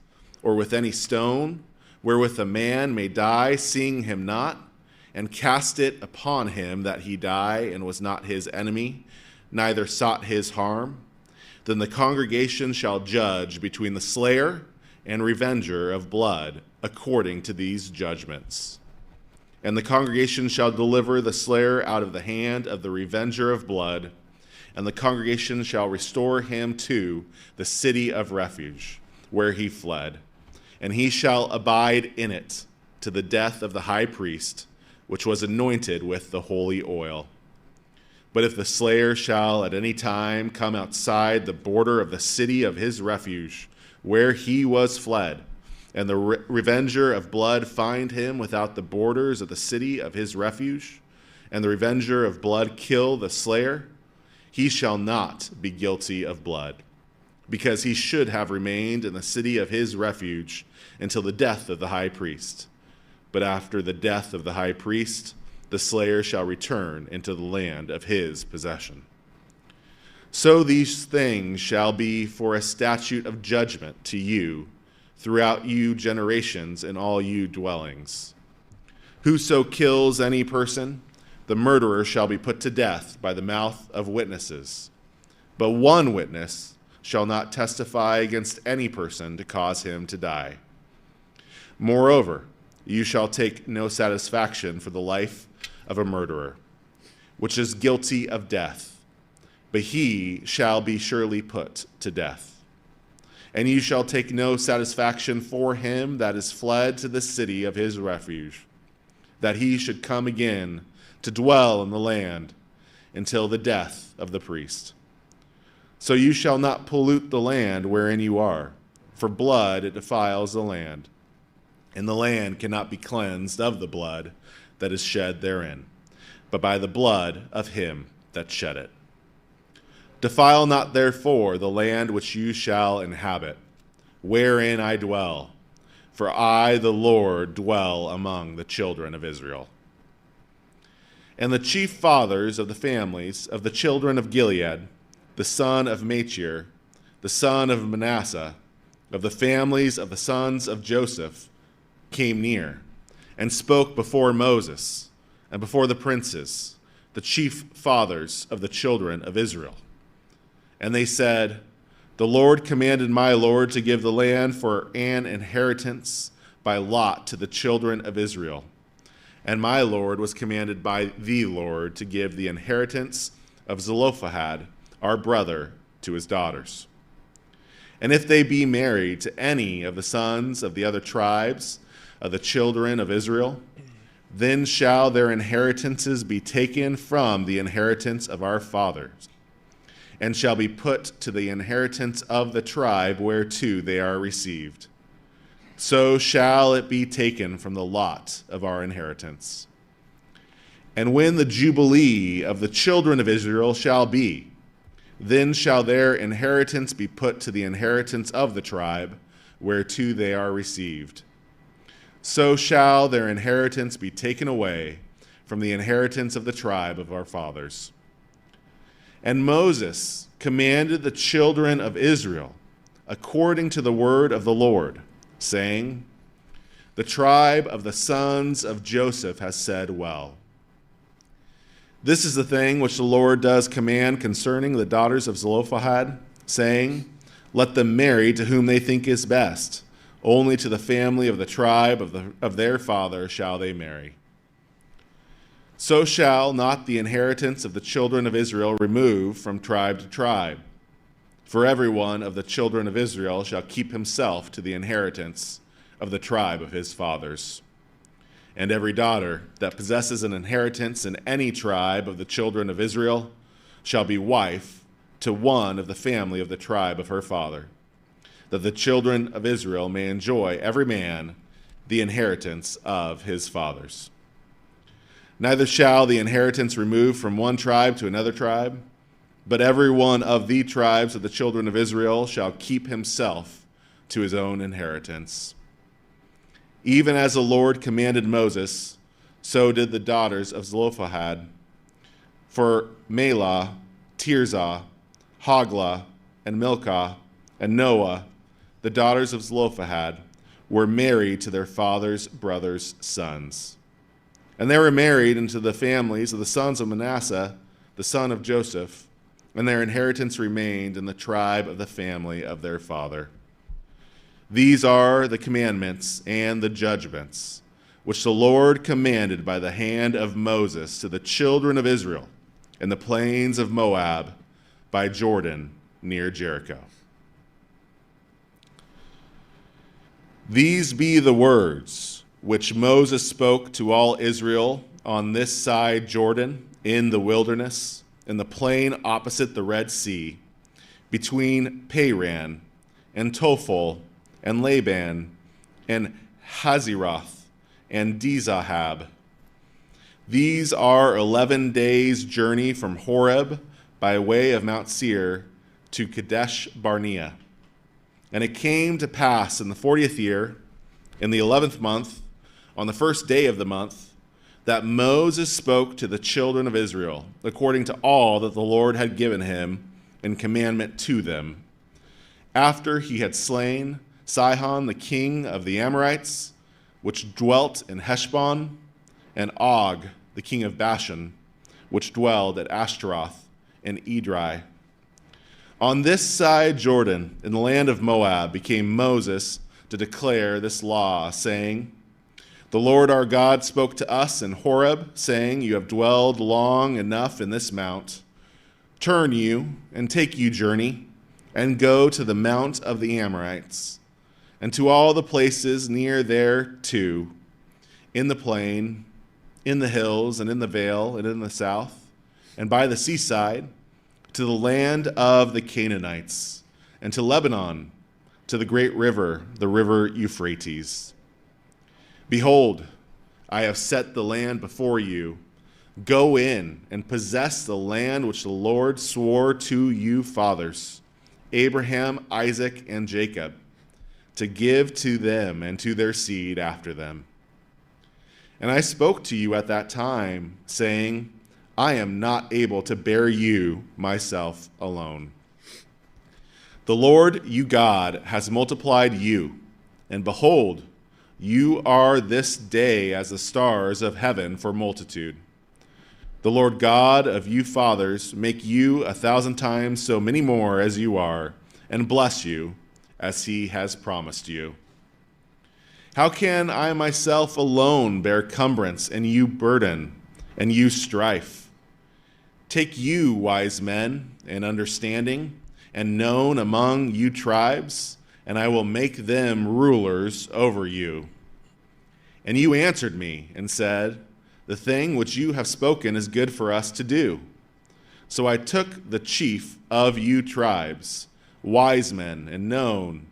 or with any stone, wherewith a man may die, seeing him not, and cast it upon him that he die, and was not his enemy, neither sought his harm, then the congregation shall judge between the slayer and revenger of blood according to these judgments. And the congregation shall deliver the slayer out of the hand of the revenger of blood, and the congregation shall restore him to the city of refuge, where he fled, and he shall abide in it to the death of the high priest, which was anointed with the holy oil. But if the slayer shall at any time come outside the border of the city of his refuge, where he was fled, and the revenger of blood find him without the borders of the city of his refuge, and the revenger of blood kill the slayer, he shall not be guilty of blood, because he should have remained in the city of his refuge until the death of the high priest. But after the death of the high priest, the slayer shall return into the land of his possession. So these things shall be for a statute of judgment to you throughout you generations in all you dwellings. Whoso kills any person, the murderer shall be put to death by the mouth of witnesses. But one witness shall not testify against any person to cause him to die. Moreover, you shall take no satisfaction for the life of a murderer, which is guilty of death, but he shall be surely put to death. And you shall take no satisfaction for him that is fled to the city of his refuge, that he should come again to dwell in the land until the death of the priest. So you shall not pollute the land wherein you are, for blood it defiles the land, and the land cannot be cleansed of the blood that is shed therein, but by the blood of him that shed it. Defile not therefore the land which you shall inhabit, wherein I dwell, for I, the Lord, dwell among the children of Israel. And the chief fathers of the families of the children of Gilead, the son of Machir, the son of Manasseh, of the families of the sons of Joseph, came near, and spoke before Moses, and before the princes, the chief fathers of the children of Israel. And they said, The Lord commanded my Lord to give the land for an inheritance by lot to the children of Israel. And my Lord was commanded by the Lord to give the inheritance of Zelophehad, our brother, to his daughters. And if they be married to any of the sons of the other tribes of the children of Israel, then shall their inheritances be taken from the inheritance of our fathers, and shall be put to the inheritance of the tribe whereto they are received. So shall it be taken from the lot of our inheritance. And when the jubilee of the children of Israel shall be, then shall their inheritance be put to the inheritance of the tribe whereto they are received. So shall their inheritance be taken away from the inheritance of the tribe of our fathers. And Moses commanded the children of Israel according to the word of the Lord, saying, The tribe of the sons of Joseph has said well. This is the thing which the Lord does command concerning the daughters of Zelophehad, saying, let them marry to whom they think is best. Only to the family of the tribe of their father shall they marry. So shall not the inheritance of the children of Israel remove from tribe to tribe. For every one of the children of Israel shall keep himself to the inheritance of the tribe of his fathers. And every daughter that possesses an inheritance in any tribe of the children of Israel shall be wife to one of the family of the tribe of her father, that the children of Israel may enjoy every man the inheritance of his fathers. Neither shall the inheritance remove from one tribe to another tribe, but every one of the tribes of the children of Israel shall keep himself to his own inheritance. Even as the Lord commanded Moses, so did the daughters of Zelophehad. For Mahlah, Tirzah, Hoglah, and Milcah, and Noah, the daughters of Zelophehad, were married to their father's brothers' sons. And they were married into the families of the sons of Manasseh, the son of Joseph, and their inheritance remained in the tribe of the family of their father. These are the commandments and the judgments which the Lord commanded by the hand of Moses to the children of Israel in the plains of Moab by Jordan near Jericho. These be the words which Moses spoke to all Israel on this side Jordan in the wilderness, in the plain opposite the Red Sea, between Paran and Tophel and Laban and Hazeroth and Dizahab. These are 11 days' journey from Horeb by way of Mount Seir to Kadesh Barnea. And it came to pass in the 40th year, in the 11th month, on the first day of the month, that Moses spoke to the children of Israel, according to all that the Lord had given him in commandment to them, after he had slain Sihon, the king of the Amorites, which dwelt in Heshbon, and Og, the king of Bashan, which dwelled at Ashtaroth and Edrei. On this side Jordan, in the land of Moab, became Moses to declare this law, saying, the Lord our God spoke to us in Horeb, saying, you have dwelled long enough in this mount. Turn you and take you journey, and go to the mount of the Amorites, and to all the places near thereto, in the plain, in the hills, and in the vale, and in the south, and by the seaside, to the land of the Canaanites, and to Lebanon, to the great river, the river Euphrates. Behold, I have set the land before you. Go in and possess the land which the Lord swore to you fathers, Abraham, Isaac, and Jacob, to give to them and to their seed after them. And I spoke to you at that time, saying, I am not able to bear you myself alone. The Lord, you God, has multiplied you, and behold, you are this day as the stars of heaven for multitude. The Lord God of you fathers make you 1,000 times so many more as you are, and bless you as he has promised you. How can I myself alone bear cumbrance, and you burden, and you strife? Take you, wise men, and understanding, and known among you tribes, and I will make them rulers over you. And you answered me and said, the thing which you have spoken is good for us to do. So I took the chief of you tribes, wise men and known,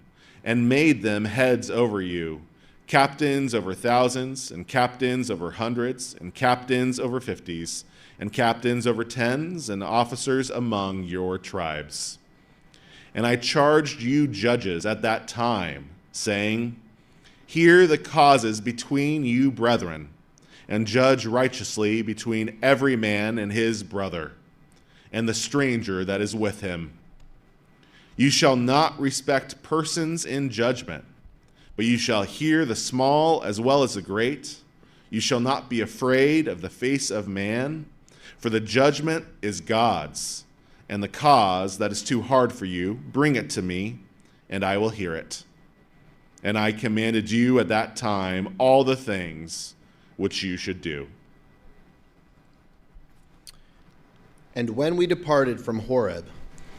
and made them heads over you, captains over thousands, and captains over hundreds, and captains over 50s, and captains over 10s, and officers among your tribes. And I charged you judges at that time, saying, hear the causes between you brethren, and judge righteously between every man and his brother, and the stranger that is with him. You shall not respect persons in judgment, But you shall hear the small as well as the great. You shall not be afraid of the face of man, for the judgment is God's, and the cause that is too hard for you, bring it to me, and I will hear it. And I commanded you at that time all the things which you should do. And when we departed from Horeb,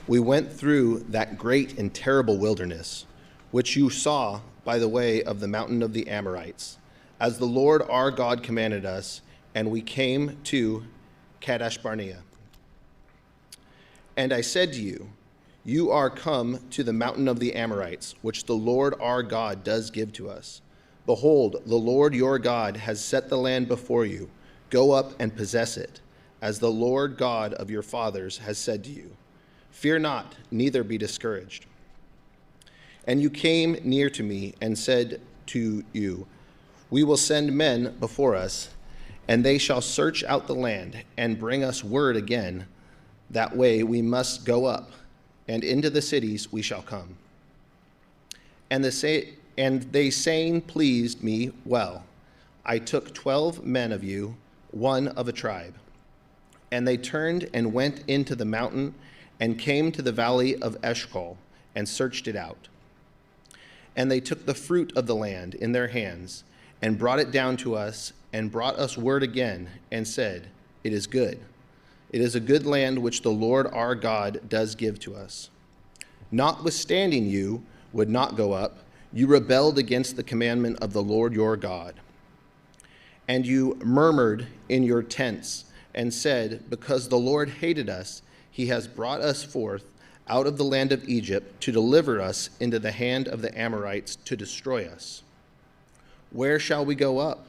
we went through that great and terrible wilderness, which you saw by the way of the mountain of the Amorites, as the Lord our God commanded us, and we came to Kadesh Barnea. And I said to you, you are come to the mountain of the Amorites, which the Lord our God does give to us. Behold, the Lord your God has set the land before you. Go up and possess it, as the Lord God of your fathers has said to you. Fear not, neither be discouraged. And you came near to me and said to you, we will send men before us, and they shall search out the land and bring us word again. That way we must go up, and into the cities we shall come. And they saying pleased me well. I took 12 men of you, one of a tribe. And they turned and went into the mountain and came to the valley of Eshcol and searched it out. And they took the fruit of the land in their hands and brought it down to us and brought us word again and said, it is good. It is a good land which the Lord our God does give to us. Notwithstanding you would not go up, you rebelled against the commandment of the Lord your God. And you murmured in your tents and said, because the Lord hated us, he has brought us forth out of the land of Egypt to deliver us into the hand of the Amorites to destroy us. Where shall we go up?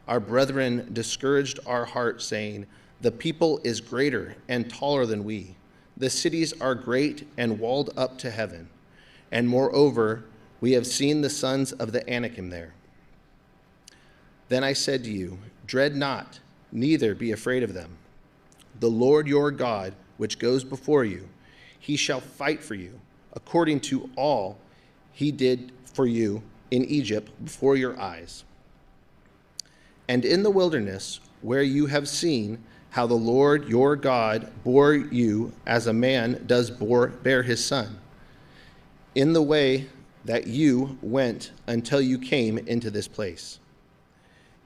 Our brethren discouraged our heart, saying, the people is greater and taller than we. The cities are great and walled up to heaven. And moreover, we have seen the sons of the Anakim there. Then I said to you, dread not, neither be afraid of them. The Lord your God, which goes before you, he shall fight for you, according to all he did for you in Egypt before your eyes. And in the wilderness, where you have seen how the Lord your God bore you as a man does bear his son, in the way that you went until you came into this place.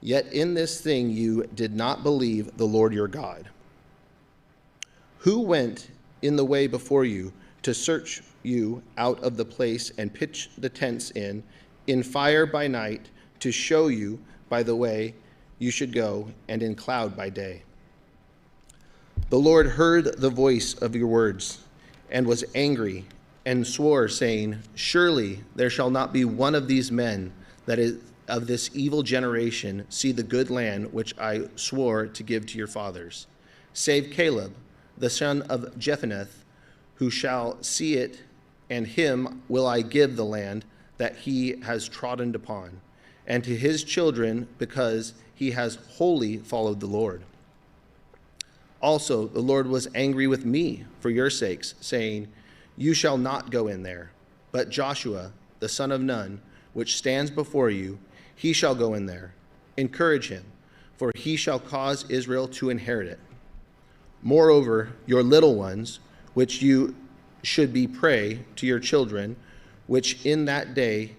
Yet in this thing you did not believe the Lord your God. Who went in the way before you to search you out of the place and pitch the tents in fire by night, to show you by the way you should go, and in cloud by day? The Lord heard the voice of your words and was angry and swore, saying, surely there shall not be one of these men that is of this evil generation see the good land which I swore to give to your fathers, save Caleb, the son of Jephunneh, who shall see it, and him will I give the land that he has trodden upon, and to his children, because he has wholly followed the Lord. Also, the Lord was angry with me for your sakes, saying, you shall not go in there, but Joshua, the son of Nun, which stands before you, he shall go in there. Encourage him, for he shall cause Israel to inherit it. Moreover, your little ones, which you should be prey to your children, which in that day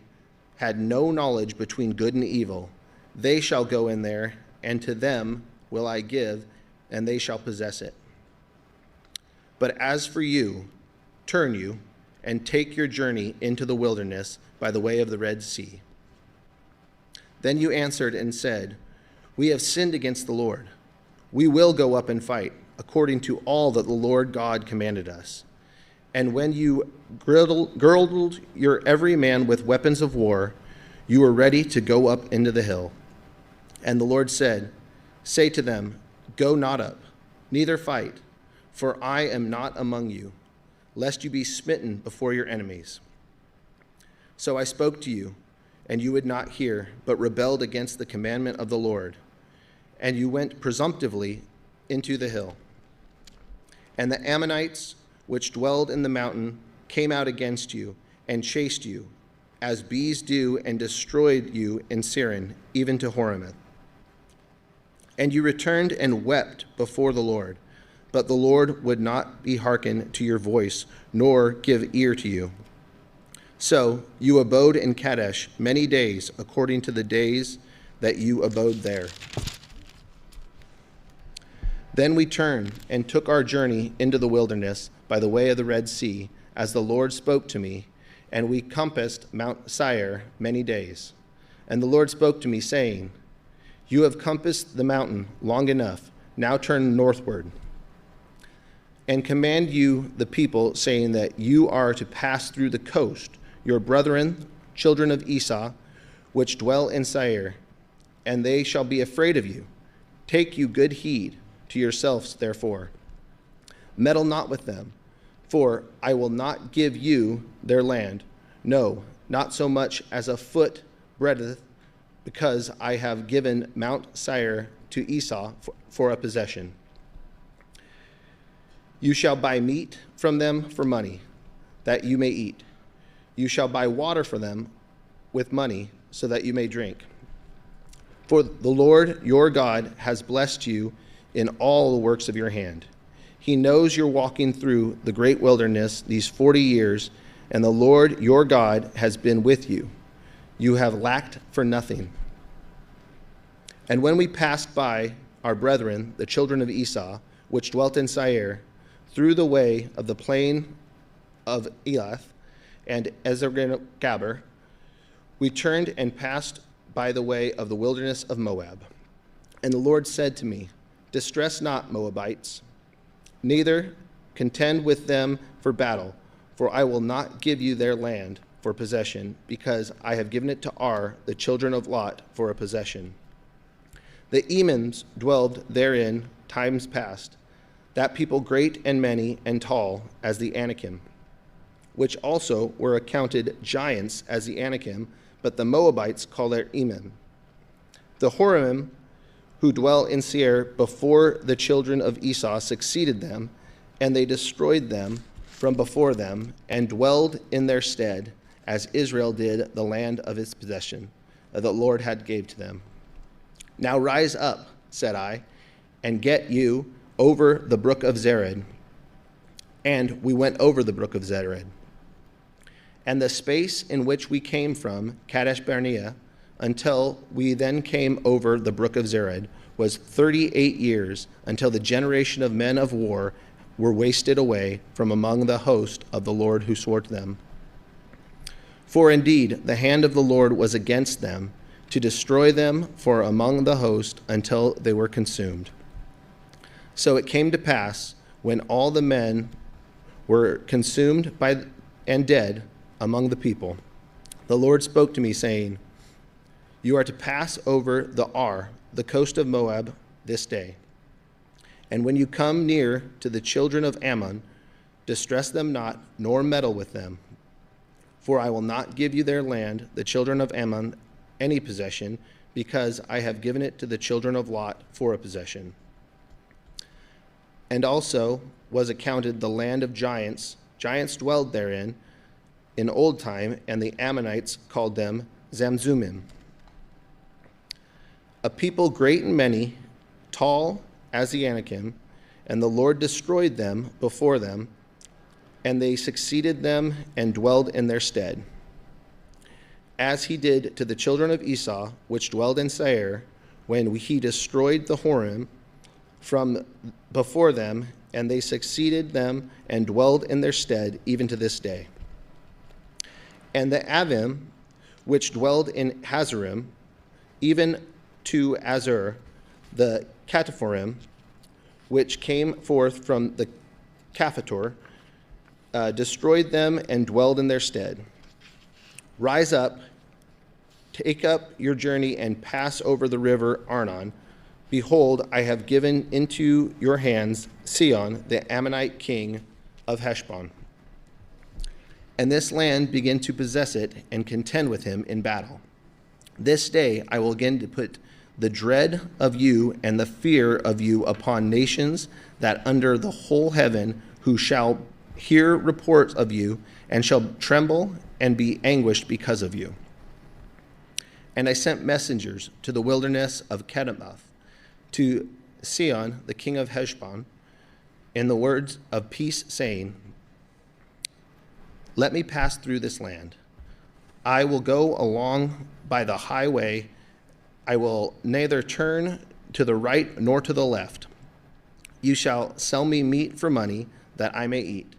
had no knowledge between good and evil, they shall go in there, and to them will I give, and they shall possess it. But as for you, turn you, and take your journey into the wilderness by the way of the Red Sea. Then you answered and said, we have sinned against the Lord. We will go up and fight, according to all that the Lord God commanded us. And when you girdled your every man with weapons of war, you were ready to go up into the hill. And the Lord said, say to them, go not up, neither fight, for I am not among you, lest you be smitten before your enemies. So I spoke to you, and you would not hear, but rebelled against the commandment of the Lord. And you went presumptively into the hill. And the Ammonites, which dwelled in the mountain, came out against you, and chased you, as bees do, and destroyed you in Siren, even to Hormah. And you returned and wept before the Lord, but the Lord would not be hearkened to your voice, nor give ear to you. So you abode in Kadesh many days, according to the days that you abode there. Then we turned and took our journey into the wilderness by the way of the Red Sea, as the Lord spoke to me, and we compassed Mount Seir many days. And the Lord spoke to me, saying, You have compassed the mountain long enough. Now turn northward. And command you the people, saying that you are to pass through the coast, your brethren, children of Esau, which dwell in Seir, and they shall be afraid of you. Take you good heed to yourselves, therefore. Meddle not with them, for I will not give you their land, no, not so much as a foot breadth, because I have given Mount Seir to Esau for a possession. You shall buy meat from them for money, that you may eat. You shall buy water for them with money, so that you may drink. For the Lord your God has blessed you in all the works of your hand. He knows you're walking through the great wilderness these 40 years, and the Lord your God has been with you. You have lacked for nothing. And when we passed by our brethren, the children of Esau, which dwelt in Seir, through the way of the plain of Elath and Ezargaber, we turned and passed by the way of the wilderness of Moab. And the Lord said to me, Distress not, Moabites, neither contend with them for battle, for I will not give you their land for possession, because I have given it to Ar, the children of Lot, for a possession. The Emims dwelled therein times past, that people great and many and tall as the Anakim, which also were accounted giants as the Anakim, but the Moabites call their Emim. The Horim, who dwell in Seir before the children of Esau, succeeded them, and they destroyed them from before them, and dwelled in their stead, as Israel did the land of his possession, that the Lord had gave to them. Now rise up, said I, and get you over the brook of Zered. And we went over the brook of Zered. And the space in which we came from, Kadesh Barnea, until we then came over the brook of Zered, was 38 years, until the generation of men of war were wasted away from among the host of the Lord who swore to them. For indeed the hand of the Lord was against them, to destroy them for among the host until they were consumed. So it came to pass, when all the men were consumed and dead among the people, the Lord spoke to me, saying, You are to pass over the Ar, the coast of Moab, this day. And when you come near to the children of Ammon, distress them not, nor meddle with them. For I will not give you their land, the children of Ammon, any possession, because I have given it to the children of Lot for a possession. And also was accounted the land of giants. Giants dwelled therein in old time, and the Ammonites called them Zamzumim. A people great and many, tall as the Anakim, and the Lord destroyed them before them, and they succeeded them and dwelled in their stead. As he did to the children of Esau, which dwelled in Seir, when he destroyed the Horim from before them, and they succeeded them and dwelled in their stead, even to this day. And the Avim, which dwelled in Hazarim, even to Azur, the Cataphorim, which came forth from the Caphator, destroyed them and dwelled in their stead. Rise up, take up your journey, and pass over the river Arnon. Behold, I have given into your hands Sihon, the Ammonite king of Heshbon. And this land begin to possess it and contend with him in battle. This day I will again to put the dread of you and the fear of you upon nations that under the whole heaven who shall hear reports of you and shall tremble and be anguished because of you. And I sent messengers to the wilderness of Kedemoth, to Sihon, the king of Heshbon, in the words of peace, saying, let me pass through this land. I will go along by the highway. I will neither turn to the right nor to the left. You shall sell me meat for money that I may eat,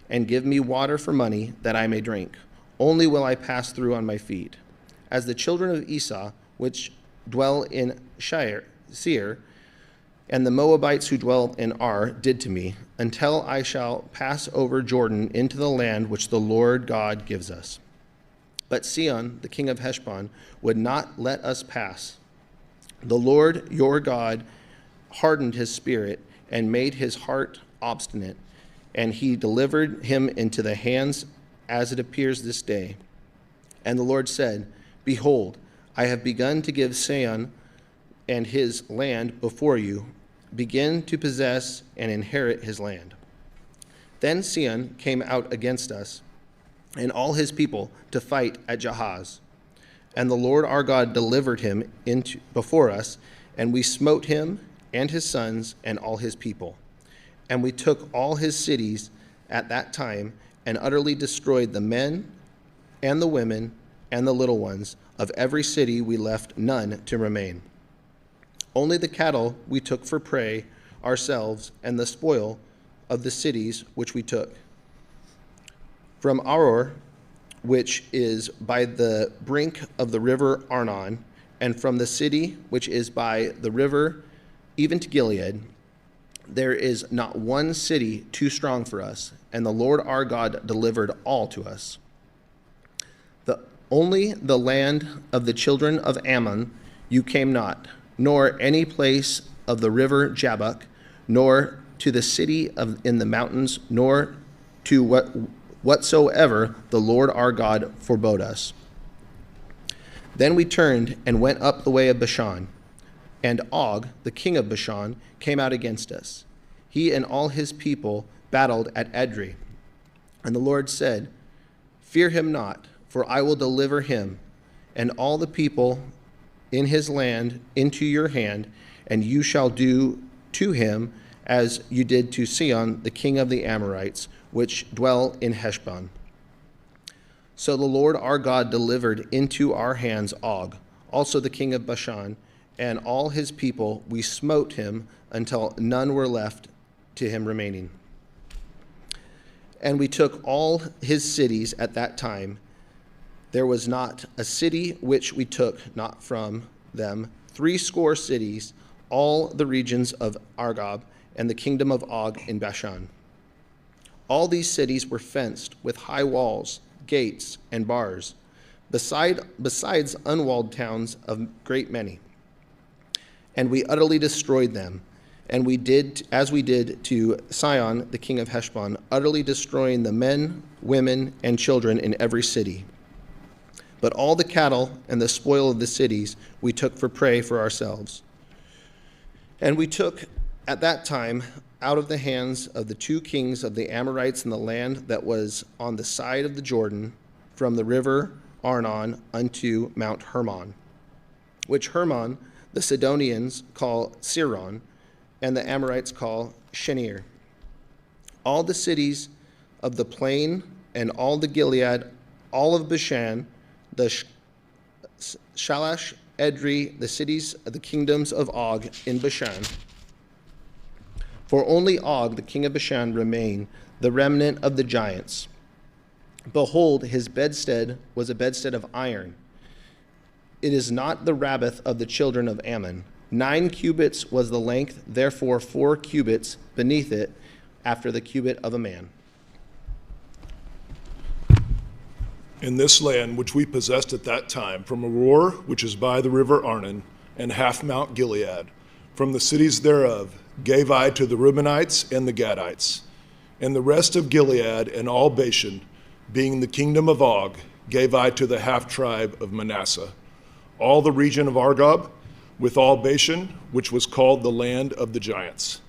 and give me water for money that I may drink. Only will I pass through on my feet. As the children of Esau, which dwell in Seir, and the Moabites who dwell in Ar did to me, until I shall pass over Jordan into the land which the Lord God gives us. But Sihon, the king of Heshbon, would not let us pass. The Lord your God hardened his spirit and made his heart obstinate, and he delivered him into the hands as it appears this day. And the Lord said, behold, I have begun to give Sihon and his land before you. Begin to possess and inherit his land. Then Sihon came out against us and all his people to fight at Jahaz. And the Lord our God delivered him before us, and we smote him and his sons and all his people. And we took all his cities at that time and utterly destroyed the men and the women and the little ones. Of every city we left none to remain. Only the cattle we took for prey ourselves, and the spoil of the cities which we took. From Aroer, which is by the brink of the river Arnon, and from the city which is by the river even to Gilead, there is not one city too strong for us, and the Lord our God delivered all to us. Only the land of the children of Ammon you came not, nor any place of the river Jabbok, nor to the city in the mountains, nor to whatsoever the Lord our God forbode us. Then we turned and went up the way of Bashan, and Og, the king of Bashan, came out against us. He and all his people battled at Edrei. And the Lord said, fear him not, for I will deliver him and all the people in his land into your hand, and you shall do to him as you did to Sihon, the king of the Amorites, which dwell in Heshbon. So the Lord our God delivered into our hands Og, also the king of Bashan, and all his people. We smote him until none were left to him remaining. And we took all his cities at that time. There was not a city which we took not from them, 80 cities, all the regions of Argob, and the kingdom of Og in Bashan. All these cities were fenced with high walls, gates, and bars, besides unwalled towns of great many. And we utterly destroyed them, and we did as we did to Sihon, the king of Heshbon, utterly destroying the men, women, and children in every city. But all the cattle and the spoil of the cities we took for prey for ourselves. And we took at that time out of the hands of the 2 kings of the Amorites in the land that was on the side of the Jordan, from the river Arnon unto Mount Hermon, which Hermon the Sidonians call Siron, and the Amorites call Shenir. All the cities of the plain and all the Gilead, all of Bashan, the Shalash, Edrei, the cities of the kingdoms of Og in Bashan. For only Og, the king of Bashan, remained, the remnant of the giants. Behold, his bedstead was a bedstead of iron. It is not the Rabbath of the children of Ammon. 9 cubits was the length, therefore 4 cubits beneath it, after the cubit of a man. In this land which we possessed at that time, from Aroer, which is by the river Arnon, and half Mount Gilead, from the cities thereof, gave I to the Reubenites and the Gadites, and the rest of Gilead and all Bashan, being the kingdom of Og, gave I to the half-tribe of Manasseh. All the region of Argob, with all Bashan, which was called the land of the giants.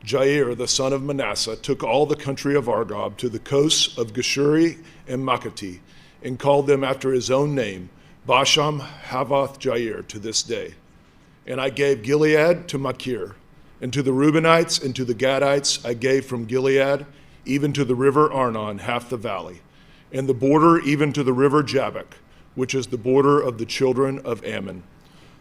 Jair, the son of Manasseh, took all the country of Argob to the coasts of Geshuri and Makati, and called them after his own name, Basham Havoth Jair, to this day. And I gave Gilead to Machir, and to the Reubenites and to the Gadites I gave from Gilead, even to the river Arnon, half the valley, and the border even to the river Jabbok, which is the border of the children of Ammon,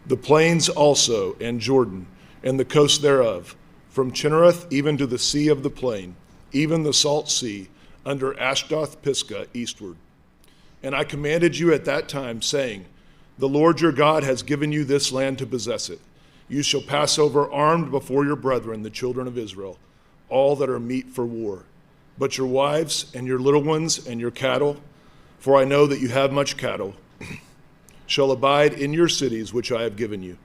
the plains also, and Jordan, and the coast thereof, from Chinnereth even to the sea of the plain, even the salt sea, under Ashdoth Pisgah eastward. And I commanded you at that time, saying, the Lord your God has given you this land to possess it. You shall pass over armed before your brethren, the children of Israel, all that are meet for war. But your wives and your little ones and your cattle, for I know that you have much cattle, shall abide in your cities which I have given you,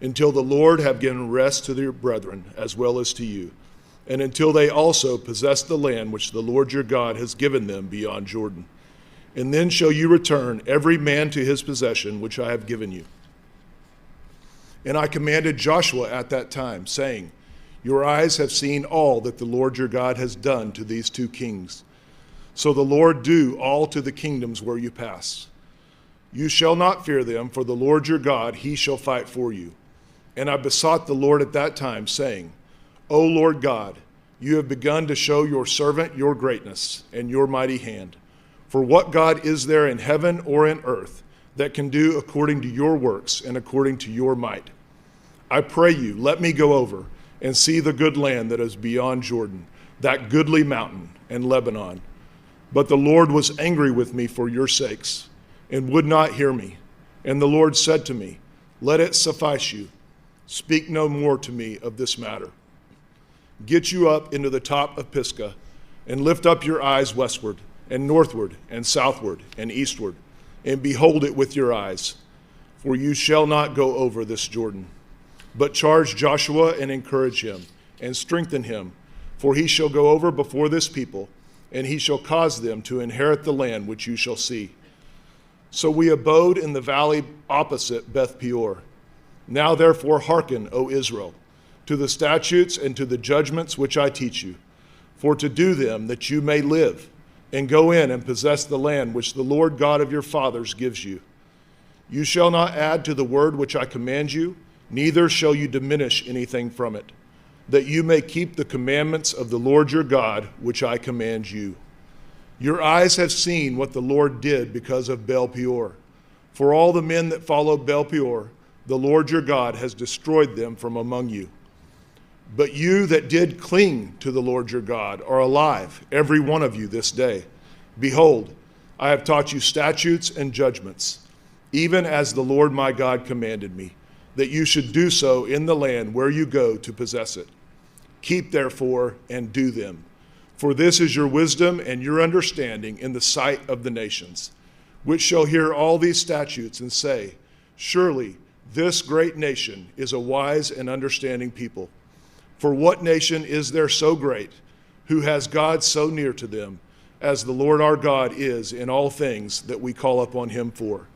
until the Lord have given rest to your brethren as well as to you, and until they also possess the land which the Lord your God has given them beyond Jordan. And then shall you return every man to his possession which I have given you. And I commanded Joshua at that time, saying, your eyes have seen all that the Lord your God has done to these two kings. So the Lord do all to the kingdoms where you pass. You shall not fear them, for the Lord your God, he shall fight for you. And I besought the Lord at that time, saying, O Lord God, you have begun to show your servant your greatness and your mighty hand. For what God is there in heaven or in earth that can do according to your works and according to your might? I pray you, let me go over and see the good land that is beyond Jordan, that goodly mountain and Lebanon. But the Lord was angry with me for your sakes, and would not hear me. And the Lord said to me, let it suffice you. Speak no more to me of this matter. Get you up into the top of Pisgah, and lift up your eyes westward, and northward, and southward, and eastward, and behold it with your eyes. For you shall not go over this Jordan. But charge Joshua and encourage him, and strengthen him, for he shall go over before this people, and he shall cause them to inherit the land which you shall see. So we abode in the valley opposite Beth Peor. Now therefore hearken, O Israel, to the statutes and to the judgments which I teach you, for to do them that you may live, and go in and possess the land which the Lord God of your fathers gives you. You shall not add to the word which I command you, neither shall you diminish anything from it, that you may keep the commandments of the Lord your God, which I command you. Your eyes have seen what the Lord did because of Baal Peor. For all the men that followed Baal Peor, the Lord your God has destroyed them from among you. But you that did cling to the Lord your God are alive, every one of you this day. Behold, I have taught you statutes and judgments, even as the Lord my God commanded me, that you should do so in the land where you go to possess it. Keep therefore and do them, for this is your wisdom and your understanding in the sight of the nations, which shall hear all these statutes and say, surely this great nation is a wise and understanding people. For what nation is there so great, who has God so near to them, as the Lord our God is in all things that we call upon him for?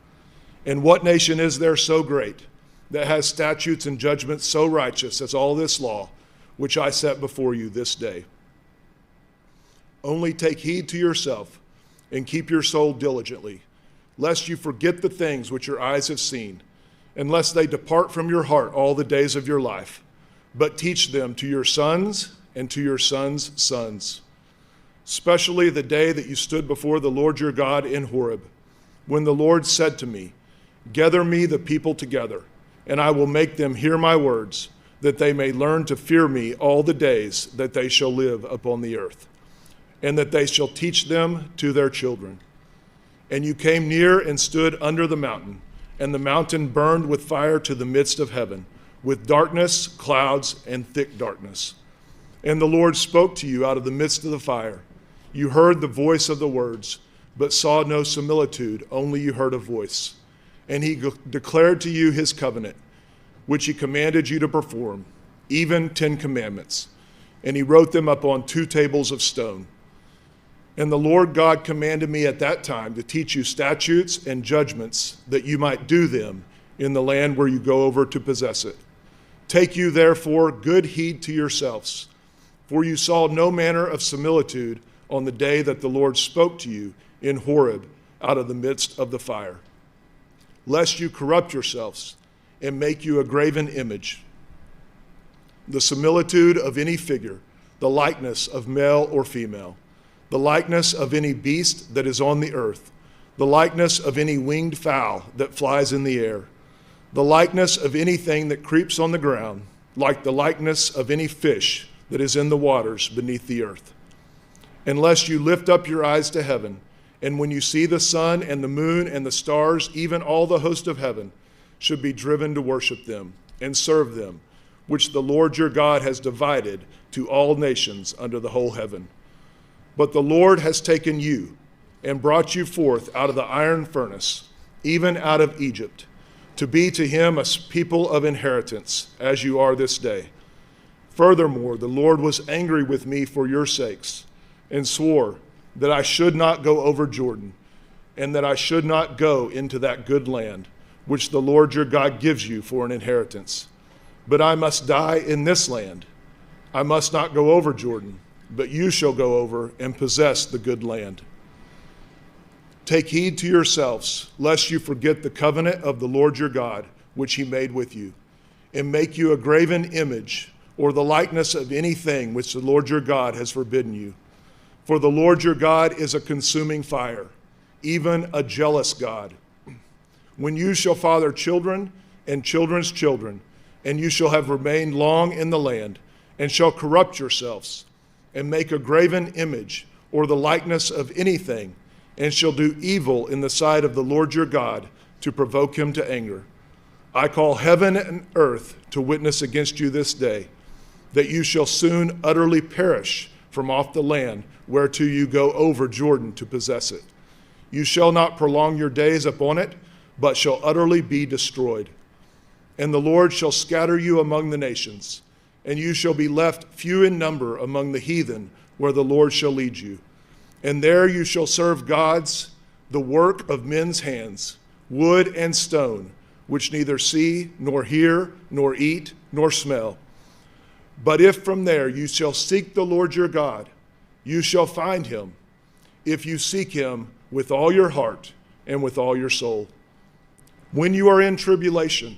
And what nation is there so great, that has statutes and judgments so righteous as all this law, which I set before you this day? Only take heed to yourself, and keep your soul diligently, lest you forget the things which your eyes have seen, and lest they depart from your heart all the days of your life, but teach them to your sons and to your sons' sons, especially the day that you stood before the Lord your God in Horeb, when the Lord said to me, gather me the people together, and I will make them hear my words, that they may learn to fear me all the days that they shall live upon the earth, and that they shall teach them to their children. And you came near and stood under the mountain, and the mountain burned with fire to the midst of heaven, with darkness, clouds, and thick darkness. And the Lord spoke to you out of the midst of the fire. You heard the voice of the words, but saw no similitude, only you heard a voice. And he declared to you his covenant, which he commanded you to perform, even 10 commandments. And he wrote them up on 2 tables of stone. And the Lord God commanded me at that time to teach you statutes and judgments, that you might do them in the land where you go over to possess it. Take you therefore good heed to yourselves, For you saw no manner of similitude on the day that the Lord spoke to you in Horeb out of the midst of the fire, lest you corrupt yourselves and make you a graven image, the similitude of any figure, the likeness of male or female, the likeness of any beast that is on the earth, the likeness of any winged fowl that flies in the air, the likeness of anything that creeps on the ground, like the likeness of any fish that is in the waters beneath the earth. Unless you lift up your eyes to heaven, and when you see the sun and the moon and the stars, even all the host of heaven, should be driven to worship them and serve them, which the Lord your God has divided to all nations under the whole heaven. But the Lord has taken you and brought you forth out of the iron furnace, even out of Egypt, to be to him a people of inheritance, as you are this day. Furthermore, the Lord was angry with me for your sakes, and swore that I should not go over Jordan, and that I should not go into that good land, which the Lord your God gives you for an inheritance. But I must die in this land. I must not go over Jordan, but you shall go over and possess the good land. Take heed to yourselves, lest you forget the covenant of the Lord your God, which he made with you, and make you a graven image, or the likeness of anything which the Lord your God has forbidden you. For the Lord your God is a consuming fire, even a jealous God. When you shall father children and children's children, and you shall have remained long in the land, and shall corrupt yourselves, and make a graven image, or the likeness of anything, and shall do evil in the sight of the Lord your God, to provoke him to anger. I call heaven and earth to witness against you this day, that you shall soon utterly perish from off the land whereto you go over Jordan to possess it. You shall not prolong your days upon it, but shall utterly be destroyed. And the Lord shall scatter you among the nations, and you shall be left few in number among the heathen, where the Lord shall lead you. And there you shall serve gods, the work of men's hands, wood and stone, which neither see, nor hear, nor eat, nor smell. But if from there you shall seek the Lord your God, you shall find him, if you seek him with all your heart and with all your soul. When you are in tribulation,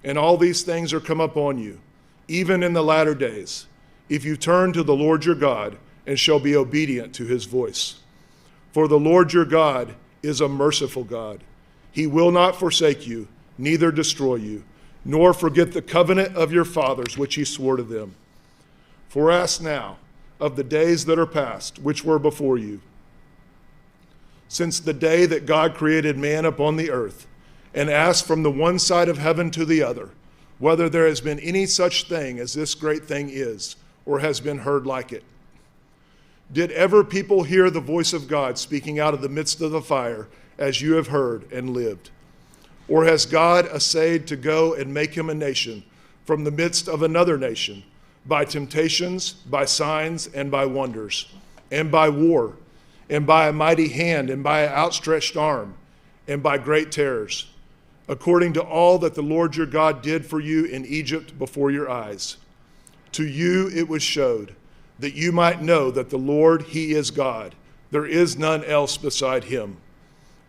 and all these things are come upon you, even in the latter days, if you turn to the Lord your God and shall be obedient to his voice. For the Lord your God is a merciful God. He will not forsake you, neither destroy you, nor forget the covenant of your fathers which he swore to them. For ask now of the days that are past, which were before you, since the day that God created man upon the earth, and ask from the one side of heaven to the other, whether there has been any such thing as this great thing is, or has been heard like it. Did ever people hear the voice of God speaking out of the midst of the fire, as you have heard and lived? Or has God essayed to go and make him a nation from the midst of another nation, by temptations, by signs, and by wonders, and by war, and by a mighty hand, and by an outstretched arm, and by great terrors, according to all that the Lord your God did for you in Egypt before your eyes? To you it was showed, that you might know that the Lord, he is God. There is none else beside him.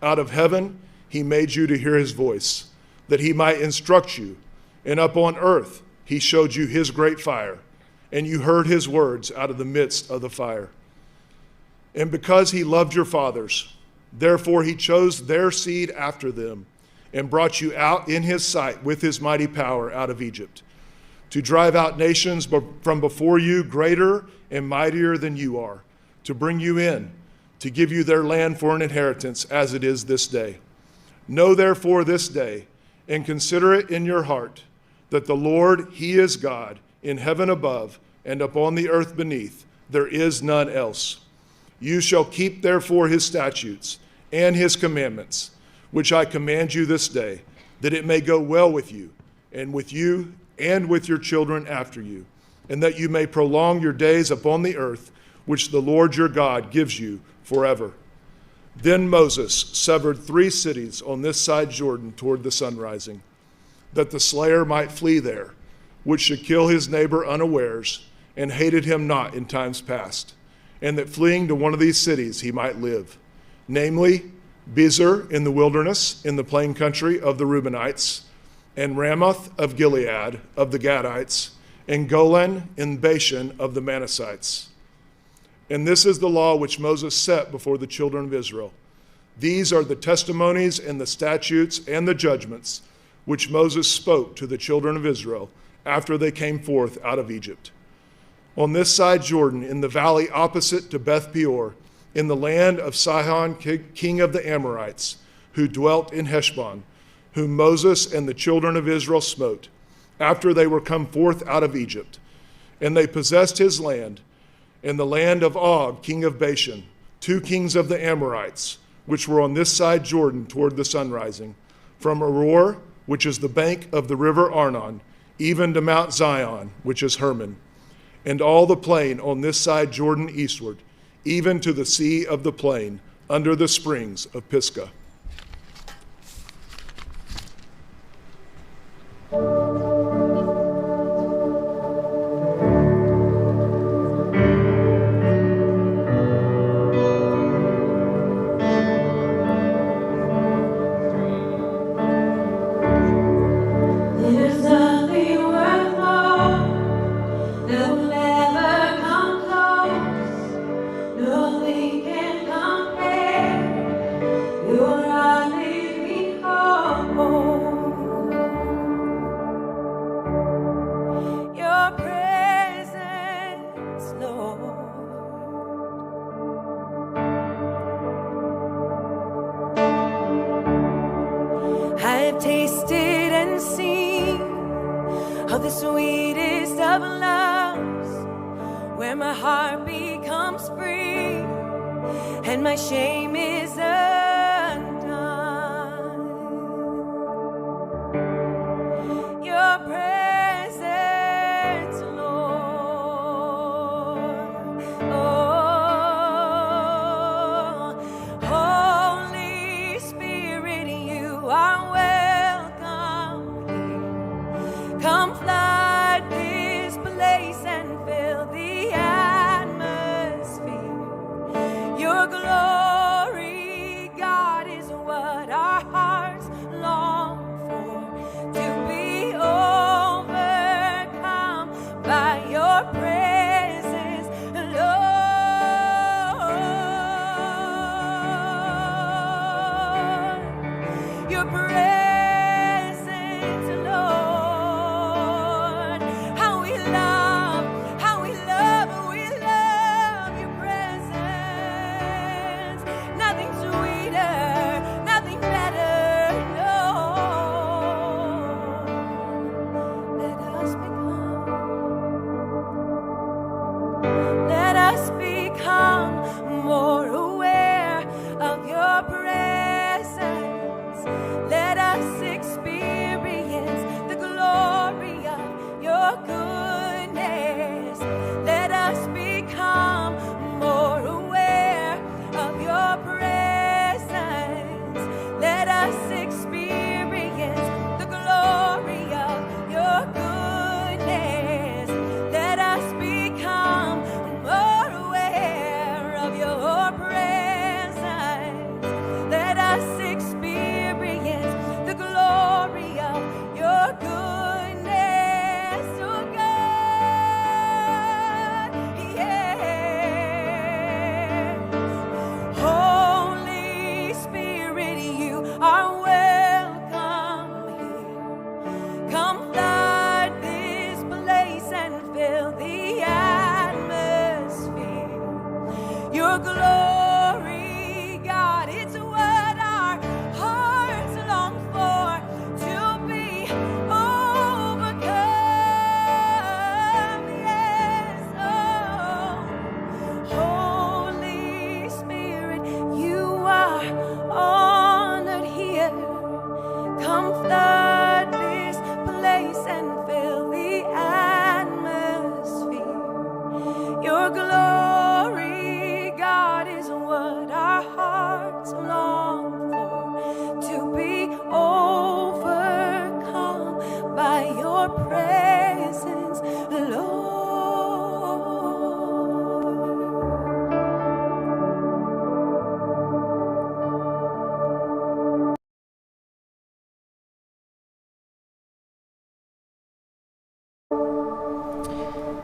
Out of heaven he made you to hear his voice, that he might instruct you. And up on earth he showed you his great fire, and you heard his words out of the midst of the fire. And because he loved your fathers, therefore he chose their seed after them, and brought you out in his sight with his mighty power out of Egypt, to drive out nations from before you greater and mightier than you are, to bring you in, to give you their land for an inheritance, as it is this day. Know therefore this day, and consider it in your heart, that the Lord, he is God, in heaven above and upon the earth beneath. There is none else. You shall keep therefore his statutes and his commandments, which I command you this day, that it may go well with you and with your children after you, and that you may prolong your days upon the earth, which the Lord your God gives you forever. Then Moses severed 3 cities on this side Jordan toward the sunrising, that the slayer might flee there, which should kill his neighbor unawares, and hated him not in times past, and that fleeing to one of these cities he might live, namely Bezer in the wilderness, in the plain country of the Reubenites, and Ramoth of Gilead of the Gadites, and Golan in Bashan of the Manassites. And this is the law which Moses set before the children of Israel. These are the testimonies and the statutes and the judgments which Moses spoke to the children of Israel after they came forth out of Egypt. On this side Jordan, in the valley opposite to Beth Peor, in the land of Sihon, king of the Amorites, who dwelt in Heshbon, whom Moses and the children of Israel smote, after they were come forth out of Egypt. And they possessed his land, and the land of Og, king of Bashan, 2 kings of the Amorites, which were on this side Jordan toward the sunrising, from Aroer, which is the bank of the river Arnon, even to Mount Zion, which is Hermon, and all the plain on this side Jordan eastward, even to the sea of the plain, under the springs of Pisgah. More aware of your presence. Let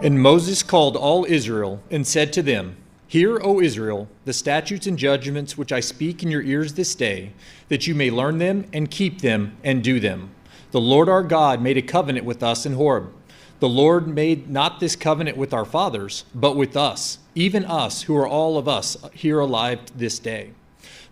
And Moses called all Israel and said to them, Hear, O Israel, the statutes and judgments which I speak in your ears this day, that you may learn them and keep them and do them. The Lord our God made a covenant with us in Horeb. The Lord made not this covenant with our fathers, but with us, even us who are all of us here alive this day.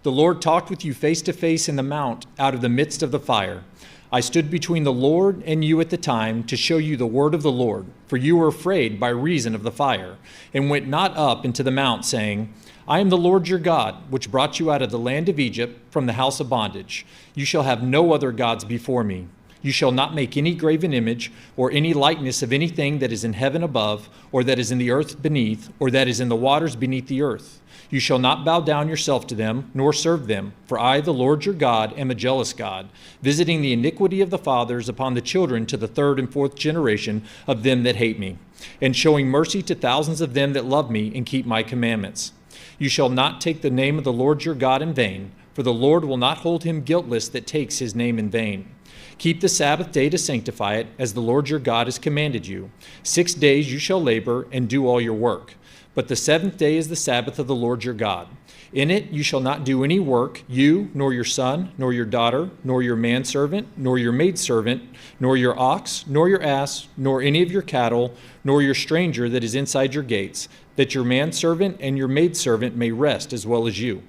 The Lord talked with you face to face in the mount out of the midst of the fire. I stood between the Lord and you at the time to show you the word of the Lord, for you were afraid by reason of the fire, and went not up into the mount, saying, I am the Lord your God, which brought you out of the land of Egypt from the house of bondage. You shall have no other gods before me. You shall not make any graven image or any likeness of anything that is in heaven above, or that is in the earth beneath, or that is in the waters beneath the earth. You shall not bow down yourself to them, nor serve them. For I, the Lord your God, am a jealous God, visiting the iniquity of the fathers upon the children to the third and fourth generation of them that hate me, and showing mercy to thousands of them that love me and keep my commandments. You shall not take the name of the Lord your God in vain, for the Lord will not hold him guiltless that takes his name in vain. Keep the Sabbath day to sanctify it, as the Lord your God has commanded you. 6 days you shall labor and do all your work. But the seventh day is the Sabbath of the Lord your God. In it you shall not do any work, you, nor your son, nor your daughter, nor your manservant, nor your maidservant, nor your ox, nor your ass, nor any of your cattle, nor your stranger that is inside your gates, that your manservant and your maidservant may rest as well as you.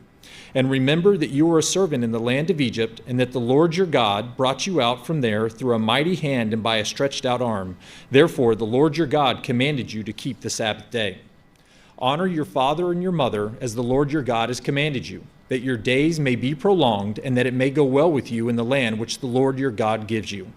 And remember that you were a servant in the land of Egypt, and that the Lord your God brought you out from there through a mighty hand and by a stretched out arm. Therefore the Lord your God commanded you to keep the Sabbath day. Honor your father and your mother as the Lord your God has commanded you, that your days may be prolonged, and that it may go well with you in the land which the Lord your God gives you.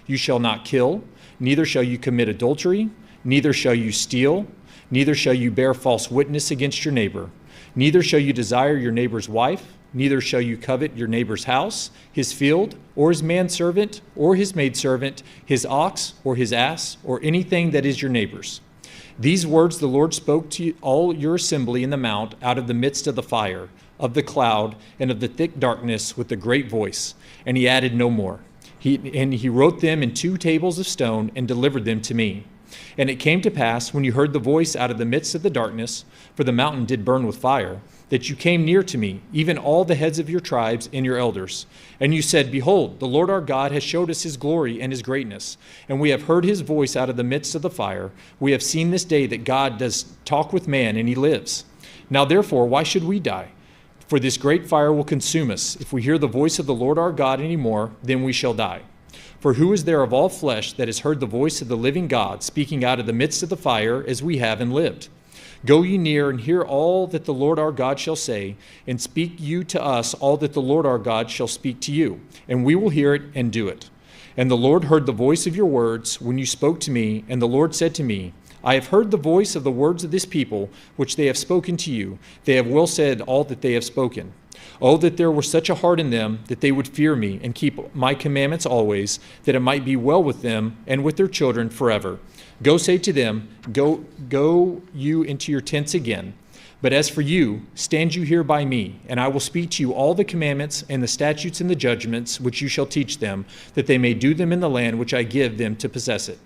You shall not kill, neither shall you commit adultery, neither shall you steal, neither shall you bear false witness against your neighbor. Neither shall you desire your neighbor's wife, neither shall you covet your neighbor's house, his field, or his manservant, or his maidservant, his ox, or his ass, or anything that is your neighbor's. These words the Lord spoke to all your assembly in the mount out of the midst of the fire, of the cloud, and of the thick darkness with a great voice. And he added no more. He wrote them in 2 tables of stone and delivered them to me. And it came to pass, when you heard the voice out of the midst of the darkness, for the mountain did burn with fire, that you came near to me, even all the heads of your tribes and your elders. And you said, Behold, the Lord our God has showed us his glory and his greatness, and we have heard his voice out of the midst of the fire. We have seen this day that God does talk with man, and he lives. Now therefore, why should we die? For this great fire will consume us. If we hear the voice of the Lord our God any more, then we shall die. For who is there of all flesh that has heard the voice of the living God speaking out of the midst of the fire as we have and lived? Go ye near and hear all that the Lord our God shall say, and speak you to us all that the Lord our God shall speak to you, and we will hear it and do it. And the Lord heard the voice of your words when you spoke to me, and the Lord said to me, I have heard the voice of the words of this people, which they have spoken to you. They have well said all that they have spoken. Oh, that there were such a heart in them, that they would fear me and keep my commandments always, that it might be well with them and with their children forever. Go say to them, Go you into your tents again. But as for you, stand you here by me, and I will speak to you all the commandments and the statutes and the judgments which you shall teach them, that they may do them in the land which I give them to possess it.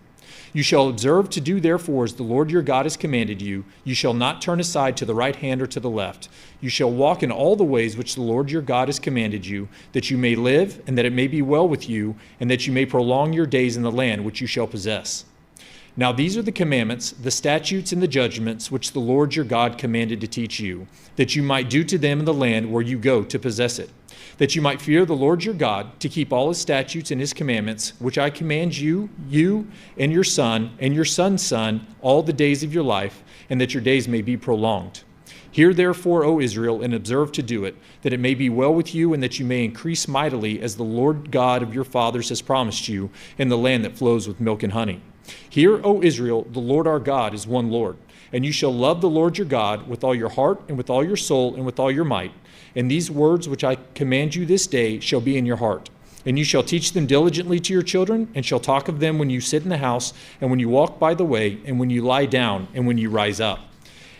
You shall observe to do therefore as the Lord your God has commanded you. You shall not turn aside to the right hand or to the left. You shall walk in all the ways which the Lord your God has commanded you, that you may live, and that it may be well with you, and that you may prolong your days in the land which you shall possess. Now these are the commandments, the statutes, and the judgments which the Lord your God commanded to teach you, that you might do to them in the land where you go to possess it, that you might fear the Lord your God, to keep all his statutes and his commandments, which I command you and your son's son, all the days of your life, and that your days may be prolonged. Hear therefore, O Israel, and observe to do it, that it may be well with you, and that you may increase mightily, as the Lord God of your fathers has promised you, in the land that flows with milk and honey. Hear, O Israel, the Lord our God is one Lord, and you shall love the Lord your God with all your heart, and with all your soul, and with all your might. And these words which I command you this day shall be in your heart. And you shall teach them diligently to your children, and shall talk of them when you sit in the house, and when you walk by the way, and when you lie down, and when you rise up.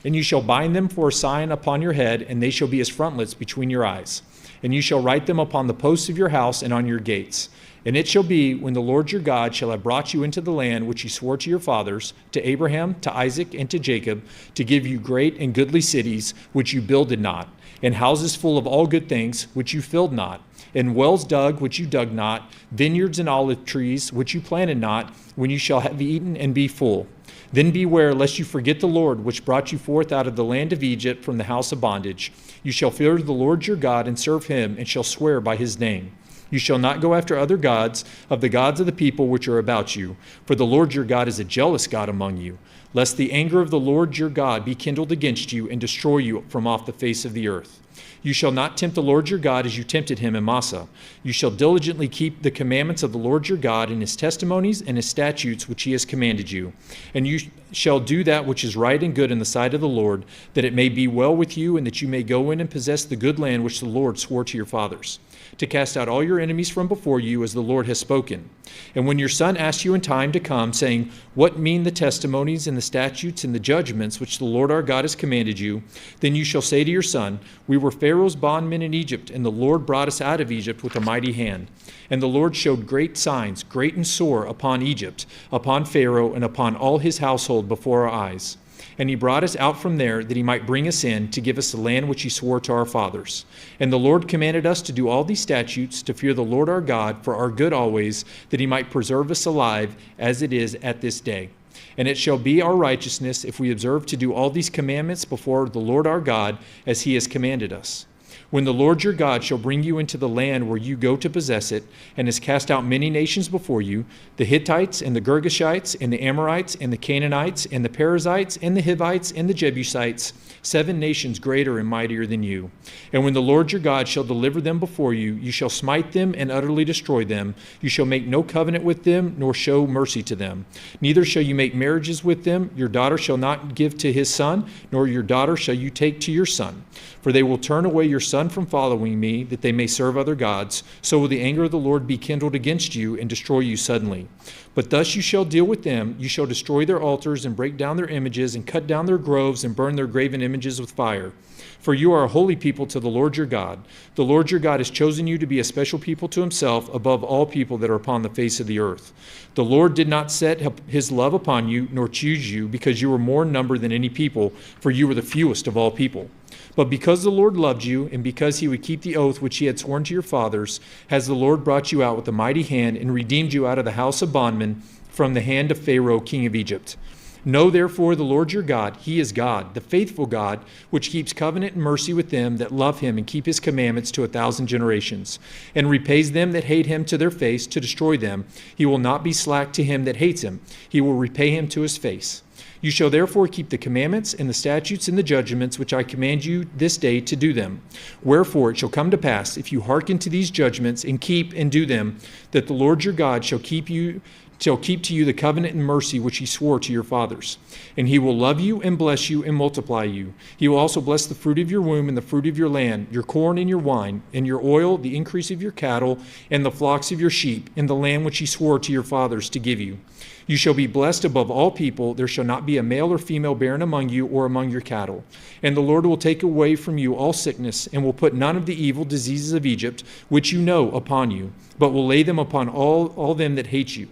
And you shall bind them for a sign upon your head, and they shall be as frontlets between your eyes. and you shall write them upon the posts of your house and on your gates. And it shall be, when the Lord your God shall have brought you into the land which he swore to your fathers, to Abraham, to Isaac, and to Jacob, to give you great and goodly cities, which you builded not, and houses full of all good things, which you filled not, and wells dug, which you dug not, vineyards and olive trees, which you planted not, when you shall have eaten and be full. Then beware lest you forget the Lord, which brought you forth out of the land of Egypt from the house of bondage. You shall fear the Lord your God, and serve him, and shall swear by his name. You shall not go after other gods of the gods of the people which are about you, for the Lord your God is a jealous God among you, lest the anger of the Lord your God be kindled against you and destroy you from off the face of the earth. You shall not tempt the Lord your God as you tempted him in Massah. You shall diligently keep the commandments of the Lord your God and his testimonies and his statutes which he has commanded you. And you shall do that which is right and good in the sight of the Lord, that it may be well with you, and that you may go in and possess the good land which the Lord swore to your fathers, to cast out all your enemies from before you, as the Lord has spoken. And when your son asks you in time to come, saying, What mean the testimonies and the statutes and the judgments which the Lord our God has commanded you? Then you shall say to your son, We were Pharaoh's bondmen in Egypt, and the Lord brought us out of Egypt with a mighty hand. And the Lord showed great signs, great and sore, upon Egypt, upon Pharaoh, and upon all his household before our eyes. And he brought us out from there, that he might bring us in, to give us the land which he swore to our fathers. And the Lord commanded us to do all these statutes, to fear the Lord our God for our good always, that he might preserve us alive, as it is at this day. And it shall be our righteousness, if we observe to do all these commandments before the Lord our God, as he has commanded us. When the Lord your God shall bring you into the land where you go to possess it, and has cast out many nations before you, the Hittites and the Girgashites and the Amorites and the Canaanites and the Perizzites and the Hivites and the Jebusites, 7 nations greater and mightier than you. And when the Lord your God shall deliver them before you, you shall smite them and utterly destroy them. You shall make no covenant with them, nor show mercy to them. Neither shall you make marriages with them. Your daughter shall not give to his son, nor your daughter shall you take to your son. For they will turn away your son from following me, that they may serve other gods. So will the anger of the Lord be kindled against you, and destroy you suddenly. But thus you shall deal with them. You shall destroy their altars, and break down their images, and cut down their groves, and burn their graven images with fire. For you are a holy people to the Lord your God. The Lord your God has chosen you to be a special people to himself, above all people that are upon the face of the earth. The Lord did not set his love upon you, nor choose you, because you were more in number than any people, for you were the fewest of all people. But because the Lord loved you, and because he would keep the oath which he had sworn to your fathers, has the Lord brought you out with a mighty hand, and redeemed you out of the house of bondmen, from the hand of Pharaoh king of Egypt. Know therefore the Lord your God, he is God, the faithful God, which keeps covenant and mercy with them that love him and keep his commandments to 1,000 generations, and repays them that hate him to their face, to destroy them. He will not be slack to him that hates him. He will repay him to his face. You shall therefore keep the commandments and the statutes and the judgments which I command you this day to do them. Wherefore it shall come to pass, if you hearken to these judgments and keep and do them, that the Lord your God shall keep to you the covenant and mercy which he swore to your fathers. And he will love you and bless you and multiply you. He will also bless the fruit of your womb and the fruit of your land, your corn and your wine, and your oil, the increase of your cattle, and the flocks of your sheep, in the land which he swore to your fathers to give you. You shall be blessed above all people. There shall not be a male or female barren among you or among your cattle. And the Lord will take away from you all sickness, and will put none of the evil diseases of Egypt, which you know, upon you, but will lay them upon all them that hate you.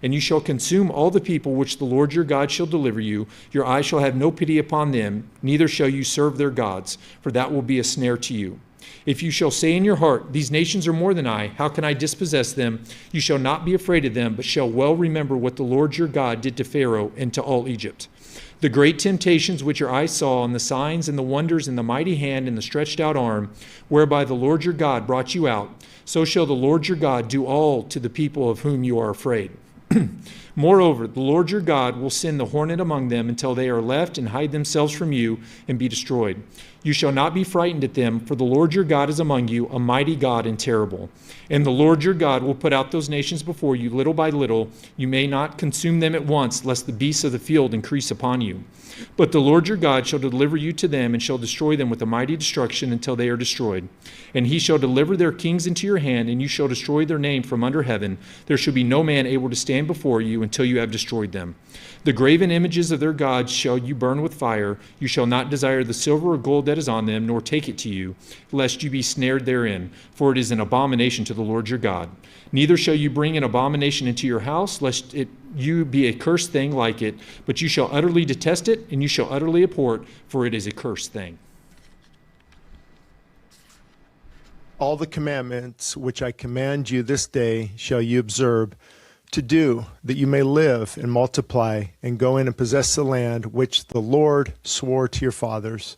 And you shall consume all the people which the Lord your God shall deliver you. Your eye shall have no pity upon them, neither shall you serve their gods, for that will be a snare to you. If you shall say in your heart, These nations are more than I, how can I dispossess them? You shall not be afraid of them, but shall well remember what the Lord your God did to Pharaoh and to all Egypt. The great temptations which your eyes saw, and the signs and the wonders and the mighty hand and the stretched out arm, whereby the Lord your God brought you out, so shall the Lord your God do all to the people of whom you are afraid. Moreover, the Lord your God will send the hornet among them until they are left and hide themselves from you and be destroyed. You shall not be frightened at them, for the Lord your God is among you, a mighty God and terrible. And the Lord your God will put out those nations before you little by little. You may not consume them at once, lest the beasts of the field increase upon you. But the Lord your God shall deliver you to them, and shall destroy them with a mighty destruction until they are destroyed. And he shall deliver their kings into your hand, and you shall destroy their name from under heaven. There shall be no man able to stand before you until you have destroyed them. The graven images of their gods shall you burn with fire. You shall not desire the silver or gold that is on them, nor take it to you, lest you be snared therein, for it is an abomination to the Lord your God. Neither shall you bring an abomination into your house, lest you be a cursed thing like it, but you shall utterly detest it, and you shall utterly abhor it, for it is a cursed thing. All the commandments which I command you this day shall you observe, to do, that you may live and multiply, and go in and possess the land which the Lord swore to your fathers.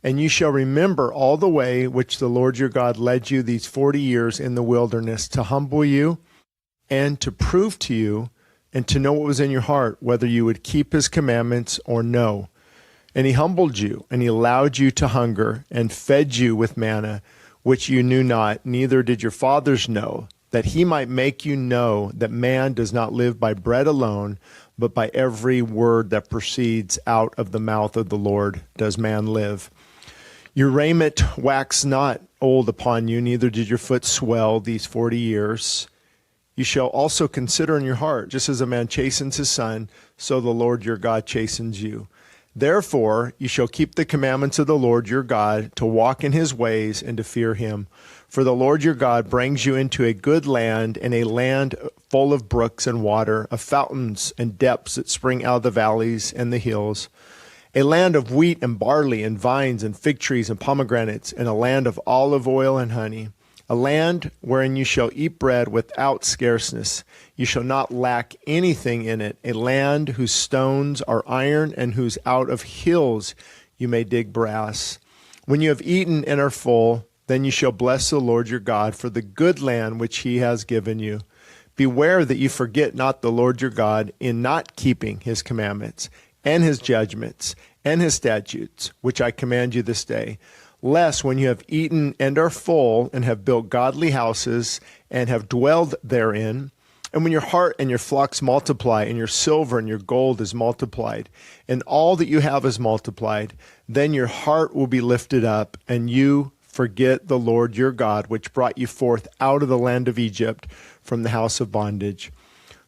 And you shall remember all the way which the Lord your God led you these 40 years in the wilderness, to humble you and to prove to you and to know what was in your heart, whether you would keep his commandments or no. And he humbled you, and he allowed you to hunger, and fed you with manna, which you knew not, neither did your fathers know, that he might make you know that man does not live by bread alone, but by every word that proceeds out of the mouth of the Lord does man live. Your raiment waxed not old upon you, neither did your foot swell these 40 years. You shall also consider in your heart, just as a man chastens his son, so the Lord your God chastens you. Therefore you shall keep the commandments of the Lord your God, to walk in his ways and to fear him. For the Lord your God brings you into a good land, and a land full of brooks and water, of fountains and depths that spring out of the valleys and the hills, a land of wheat and barley and vines and fig trees and pomegranates, and a land of olive oil and honey, a land wherein you shall eat bread without scarceness. You shall not lack anything in it, a land whose stones are iron, and whose out of hills you may dig brass. When you have eaten and are full, then you shall bless the Lord your God for the good land which he has given you. Beware that you forget not the Lord your God in not keeping his commandments and his judgments and his statutes, which I command you this day, lest when you have eaten and are full, and have built godly houses and have dwelled therein, and when your heart and your flocks multiply, and your silver and your gold is multiplied, and all that you have is multiplied, then your heart will be lifted up, and you forget the Lord your God, which brought you forth out of the land of Egypt from the house of bondage,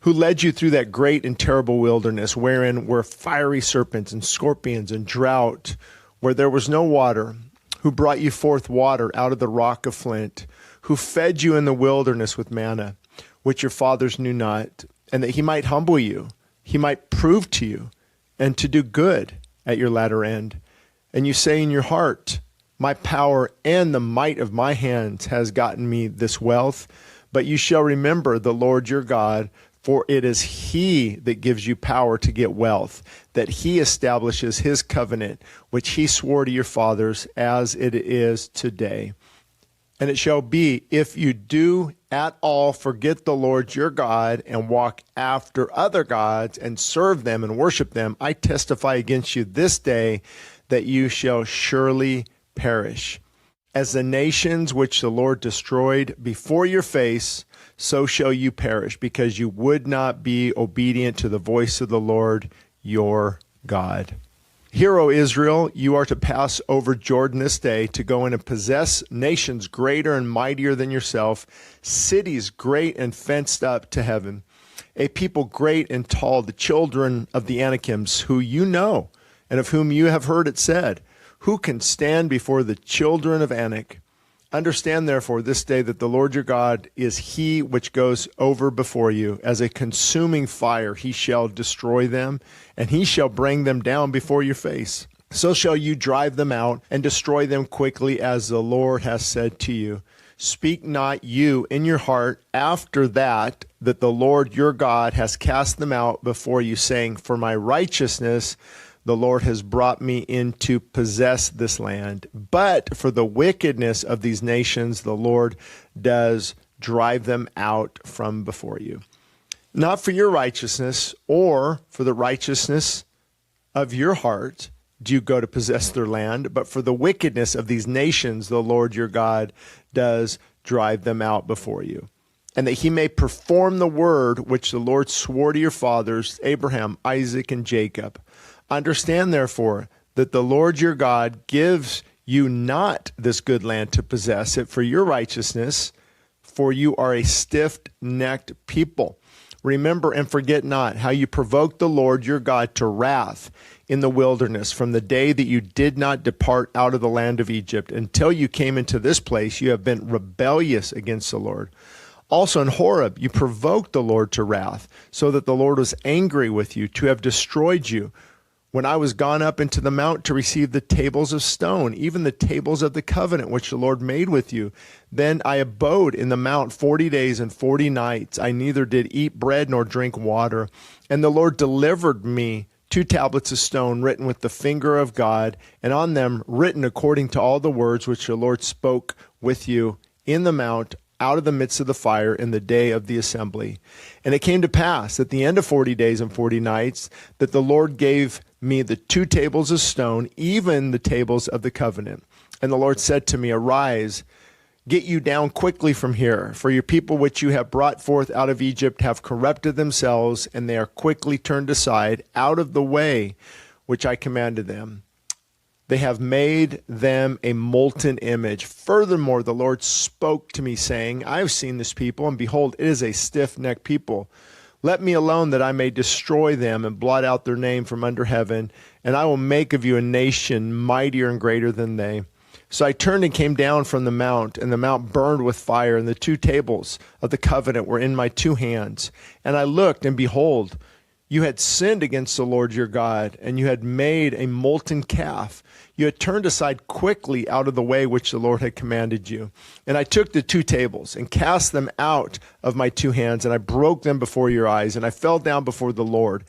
who led you through that great and terrible wilderness, wherein were fiery serpents and scorpions and drought, where there was no water, who brought you forth water out of the rock of flint, who fed you in the wilderness with manna, which your fathers knew not, and that he might humble you, he might prove to you, and to do good at your latter end. And you say in your heart, my power and the might of my hands has gotten me this wealth, but you shall remember the Lord your God, for it is he that gives you power to get wealth, that he establishes his covenant, which he swore to your fathers, as it is today. And it shall be, if you do at all forget the Lord your God, and walk after other gods, and serve them and worship them, I testify against you this day that you shall surely perish. As the nations which the Lord destroyed before your face, so shall you perish, because you would not be obedient to the voice of the Lord your God. Hear, O Israel, you are to pass over Jordan this day, to go in and possess nations greater and mightier than yourself, cities great and fenced up to heaven, a people great and tall, the children of the Anakims, who you know, and of whom you have heard it said, who can stand before the children of Anak? Understand, therefore, this day that the Lord your God is he which goes over before you. As a consuming fire, he shall destroy them, and he shall bring them down before your face. So shall you drive them out and destroy them quickly, as the Lord has said to you. Speak not you in your heart after that the Lord your God has cast them out before you, saying, for my righteousness the Lord has brought me in to possess this land. But for the wickedness of these nations, the Lord does drive them out from before you. Not for your righteousness or for the righteousness of your heart do you go to possess their land, but for the wickedness of these nations, the Lord your God does drive them out before you. And that he may perform the word which the Lord swore to your fathers, Abraham, Isaac, and Jacob. Understand, therefore, that the Lord your God gives you not this good land to possess it for your righteousness, for you are a stiff-necked people. Remember and forget not how you provoked the Lord your God to wrath in the wilderness from the day that you did not depart out of the land of Egypt. Until you came into this place, you have been rebellious against the Lord. Also in Horeb, you provoked the Lord to wrath, so that the Lord was angry with you to have destroyed you. When I was gone up into the mount to receive the tables of stone, even the tables of the covenant which the Lord made with you, then I abode in the mount 40 days and 40 nights. I neither did eat bread nor drink water. And the Lord delivered me 2 tablets of stone written with the finger of God, and on them written according to all the words which the Lord spoke with you in the mount out of the midst of the fire in the day of the assembly. And it came to pass at the end of 40 days and 40 nights that the Lord gave me the 2 tables of stone, even the tables of the covenant. And the Lord said to me, Arise, get you down quickly from here, for your people which you have brought forth out of Egypt have corrupted themselves, and they are quickly turned aside out of the way which I commanded them. They have made them a molten image. Furthermore, the Lord spoke to me, saying, I have seen this people, and behold, it is a stiff-necked people. Let me alone that I may destroy them and blot out their name from under heaven, and I will make of you a nation mightier and greater than they. So I turned and came down from the mount, and the mount burned with fire, and the 2 tables of the covenant were in my 2 hands. And I looked, and behold, you had sinned against the Lord your God, and you had made a molten calf. You had turned aside quickly out of the way which the Lord had commanded you. And I took the 2 tables and cast them out of my 2 hands, and I broke them before your eyes. And I fell down before the Lord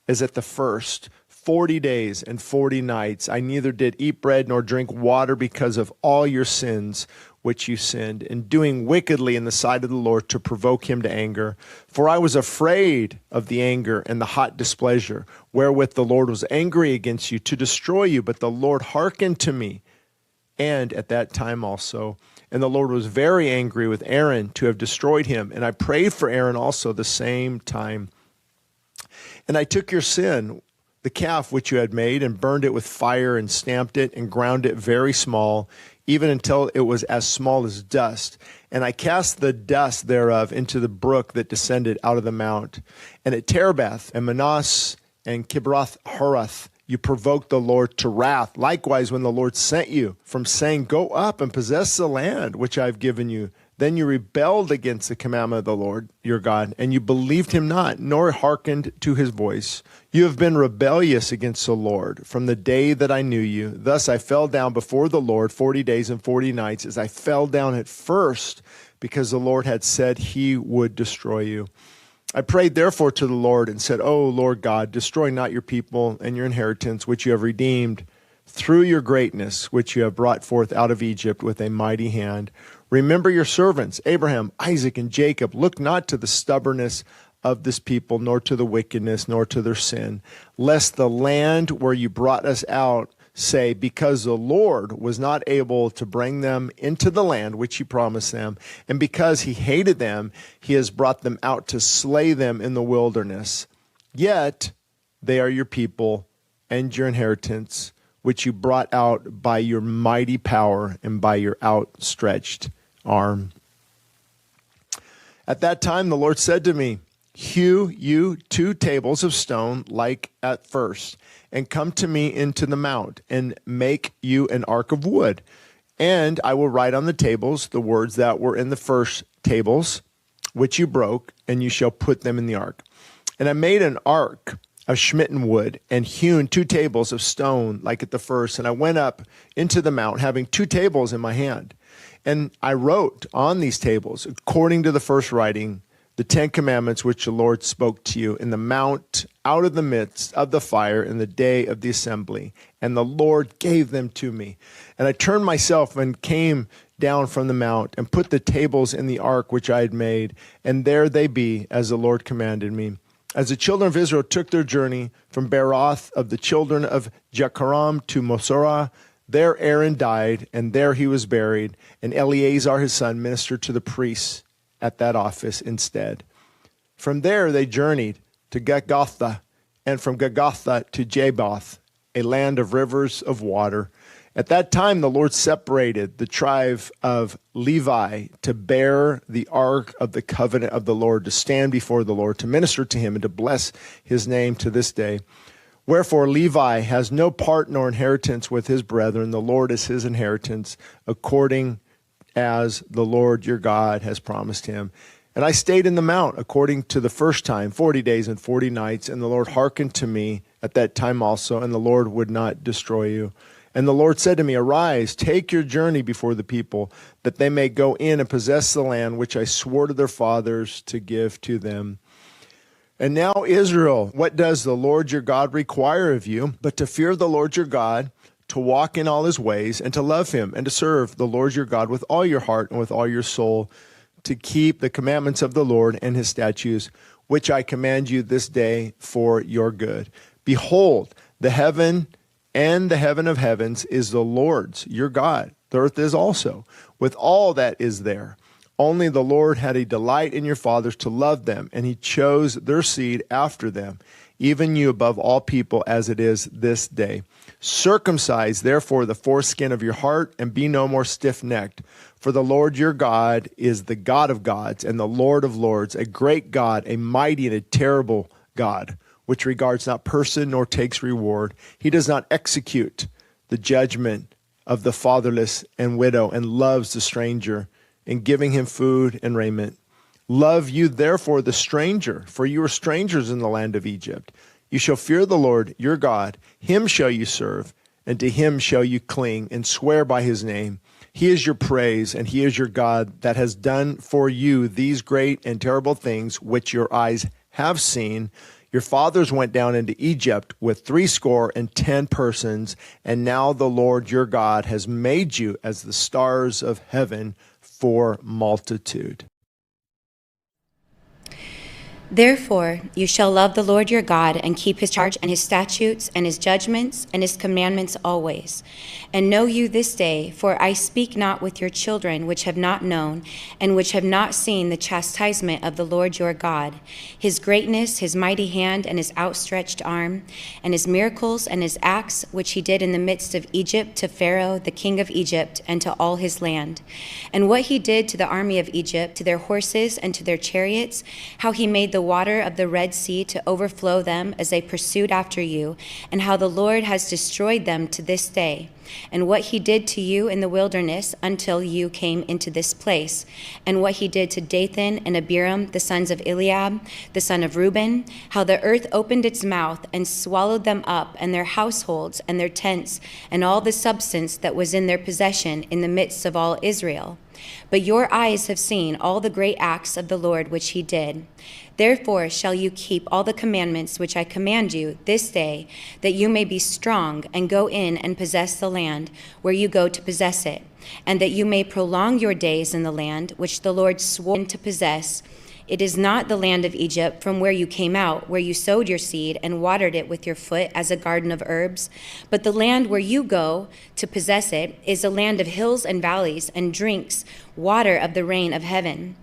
as at the first. 40 days and 40 nights I neither did eat bread nor drink water because of all your sins which you sinned, in doing wickedly in the sight of the Lord to provoke him to anger. For I was afraid of the anger and the hot displeasure, wherewith the Lord was angry against you to destroy you. But the Lord hearkened to me, and at that time also. And the Lord was very angry with Aaron to have destroyed him. And I prayed for Aaron also the same time. And I took your sin, the calf which you had made, and burned it with fire, and stamped it, and ground it very small, even until it was as small as dust. And I cast the dust thereof into the brook that descended out of the mount. And at Terebeth and Manas and Kibroth Haroth you provoked the Lord to wrath. Likewise, when the Lord sent you from saying, Go up and possess the land which I have given you, then you rebelled against the commandment of the Lord your God, and you believed him not, nor hearkened to his voice. You have been rebellious against the Lord from the day that I knew you. Thus I fell down before the Lord 40 days and 40 nights, as I fell down at first, because the Lord had said he would destroy you. I prayed therefore to the Lord and said, O Lord God, destroy not your people and your inheritance, which you have redeemed through your greatness, which you have brought forth out of Egypt with a mighty hand. Remember your servants, Abraham, Isaac, and Jacob. Look not to the stubbornness of this people, nor to the wickedness, nor to their sin, lest the land where you brought us out say, because the Lord was not able to bring them into the land which he promised them, and because he hated them, he has brought them out to slay them in the wilderness. Yet they are your people and your inheritance, which you brought out by your mighty power and by your outstretched arm. At that time the Lord said to me, Hew you 2 tables of stone like at first, and come to me into the mount, and make you an ark of wood. And I will write on the tables the words that were in the first tables, which you broke, and you shall put them in the ark. And I made an ark of smitten wood, and hewn 2 tables of stone like at the first. And I went up into the mount, having 2 tables in my hand. And I wrote on these tables, according to the first writing, the 10 commandments which the Lord spoke to you in the mount out of the midst of the fire in the day of the assembly. And the Lord gave them to me. And I turned myself and came down from the mount, and put the tables in the ark which I had made. And there they be, as the Lord commanded me. As the children of Israel took their journey from Beroth of the children of Jekaram to Moserah, there Aaron died, and there he was buried. And Eleazar his son ministered to the priests at that office instead. From there they journeyed to Golgotha, and from Golgotha to Jaboth, a land of rivers of water. At that time, the Lord separated the tribe of Levi to bear the ark of the covenant of the Lord, to stand before the Lord, to minister to him, and to bless his name to this day. Wherefore Levi has no part nor inheritance with his brethren. The Lord is his inheritance, according as the Lord your God has promised him. And I stayed in the mount according to the first time, 40 days and 40 nights, and the Lord hearkened to me at that time also, and the Lord would not destroy you. And the Lord said to me, Arise, take your journey before the people, that they may go in and possess the land which I swore to their fathers to give to them. And now, Israel, what does the Lord your God require of you, but to fear the Lord your God, to walk in all his ways, and to love him, and to serve the Lord your God with all your heart and with all your soul, to keep the commandments of the Lord and his statutes, which I command you this day for your good. Behold, the heaven and the heaven of heavens is the Lord's, your God. The earth is also, with all that is there. Only the Lord had a delight in your fathers to love them, and he chose their seed after them, even you above all people, as it is this day. Circumcise, therefore, the foreskin of your heart, and be no more stiff-necked. For the Lord your God is the God of gods and the Lord of lords, a great God, a mighty and a terrible God, which regards not person nor takes reward. He does not execute the judgment of the fatherless and widow, and loves the stranger, in giving him food and raiment. Love you therefore the stranger, for you are strangers in the land of Egypt. You shall fear the Lord your God, him shall you serve, and to him shall you cling, and swear by his name. He is your praise, and he is your God, that has done for you these great and terrible things which your eyes have seen. Your fathers went down into Egypt with 70 persons, and now the Lord your God has made you as the stars of heaven for multitude. Therefore, you shall love the Lord your God, and keep his charge and his statutes and his judgments and his commandments always. And know you this day, for I speak not with your children which have not known, and which have not seen the chastisement of the Lord your God, his greatness, his mighty hand, and his outstretched arm, and his miracles and his acts which he did in the midst of Egypt to Pharaoh, the king of Egypt, and to all his land. And what he did to the army of Egypt, to their horses and to their chariots, how he made the water of the Red Sea to overflow them as they pursued after you, and how the Lord has destroyed them to this day, and what he did to you in the wilderness until you came into this place, and what he did to Dathan and Abiram, the sons of Eliab, the son of Reuben, how the earth opened its mouth and swallowed them up, and their households and their tents, and all the substance that was in their possession in the midst of all Israel. But your eyes have seen all the great acts of the Lord which he did. Therefore shall you keep all the commandments which I command you this day, that you may be strong and go in and possess the land where you go to possess it, and that you may prolong your days in the land which the Lord swore to possess. It is not the land of Egypt from where you came out, where you sowed your seed and watered it with your foot as a garden of herbs, but the land where you go to possess it is a land of hills and valleys, and drinks water of the rain of heaven.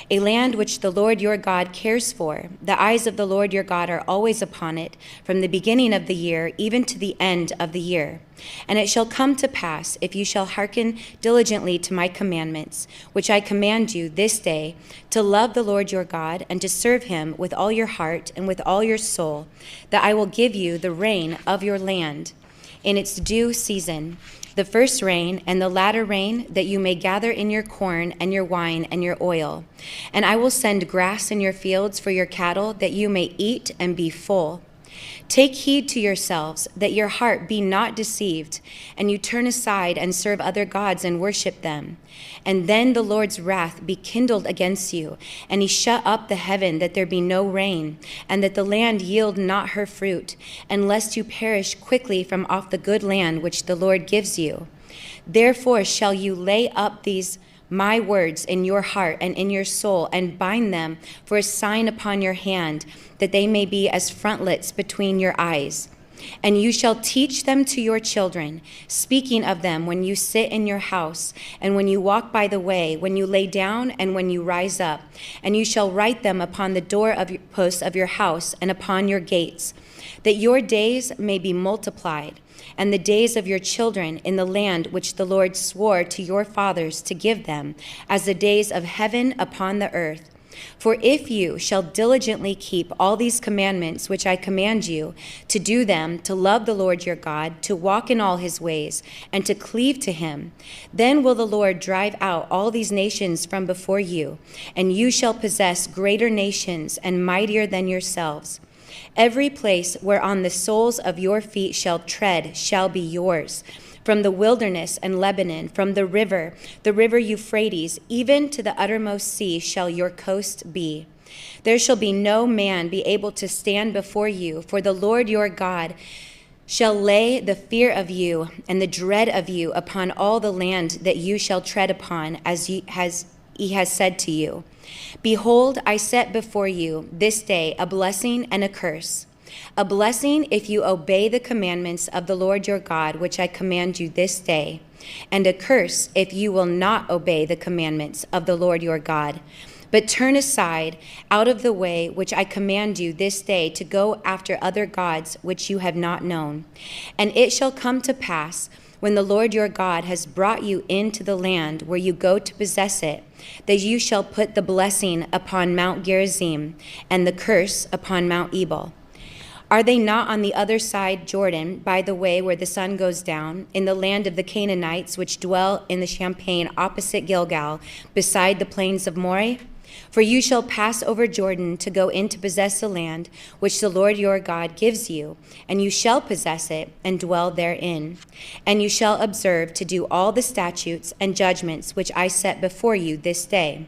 A land which the Lord your God cares for. The eyes of the Lord your God are always upon it, from the beginning of the year even to the end of the year. And it shall come to pass, if you shall hearken diligently to my commandments, which I command you this day, to love the Lord your God, and to serve him with all your heart and with all your soul, that I will give you the rain of your land in its due season, the first rain and the latter rain, that you may gather in your corn and your wine and your oil. And I will send grass in your fields for your cattle, that you may eat and be full. Take heed to yourselves, that your heart be not deceived, and you turn aside and serve other gods and worship them. And then the Lord's wrath be kindled against you, and he shut up the heaven, that there be no rain, and that the land yield not her fruit, and lest you perish quickly from off the good land which the Lord gives you. Therefore shall you lay up these my words in your heart and in your soul, and bind them for a sign upon your hand, that they may be as frontlets between your eyes. And you shall teach them to your children, speaking of them when you sit in your house, and when you walk by the way, when you lay down, and when you rise up. And you shall write them upon the door of your posts of your house, and upon your gates, that your days may be multiplied, and the days of your children in the land which the Lord swore to your fathers to give them, as the days of heaven upon the earth. For if you shall diligently keep all these commandments which I command you, to do them, to love the Lord your God, to walk in all his ways, and to cleave to him, then will the Lord drive out all these nations from before you, and you shall possess greater nations and mightier than yourselves. Every place whereon the soles of your feet shall tread shall be yours. From the wilderness and Lebanon, from the river Euphrates, even to the uttermost sea shall your coast be. There shall be no man be able to stand before you, for the Lord your God shall lay the fear of you and the dread of you upon all the land that you shall tread upon, as he has said to you. Behold, I set before you this day a blessing and a curse. A blessing if you obey the commandments of the Lord your God, which I command you this day, and a curse if you will not obey the commandments of the Lord your God, but turn aside out of the way which I command you this day to go after other gods which you have not known. And it shall come to pass, when the Lord your God has brought you into the land where you go to possess it, that you shall put the blessing upon Mount Gerizim and the curse upon Mount Ebal. Are they not on the other side Jordan, by the way where the sun goes down, in the land of the Canaanites, which dwell in the champaign opposite Gilgal, beside the plains of Moreh? For you shall pass over Jordan to go in to possess the land which the Lord your God gives you, and you shall possess it and dwell therein. And you shall observe to do all the statutes and judgments which I set before you this day.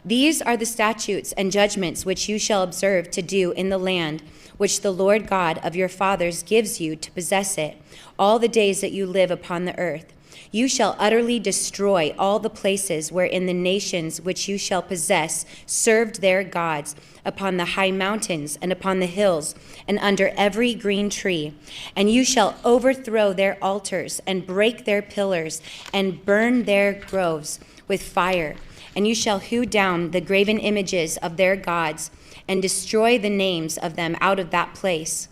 These are the statutes and judgments which you shall observe to do in the land which the Lord God of your fathers gives you to possess it, all the days that you live upon the earth. You shall utterly destroy all the places wherein the nations which you shall possess served their gods, upon the high mountains and upon the hills and under every green tree. And you shall overthrow their altars and break their pillars and burn their groves with fire. And you shall hew down the graven images of their gods and destroy the names of them out of that place.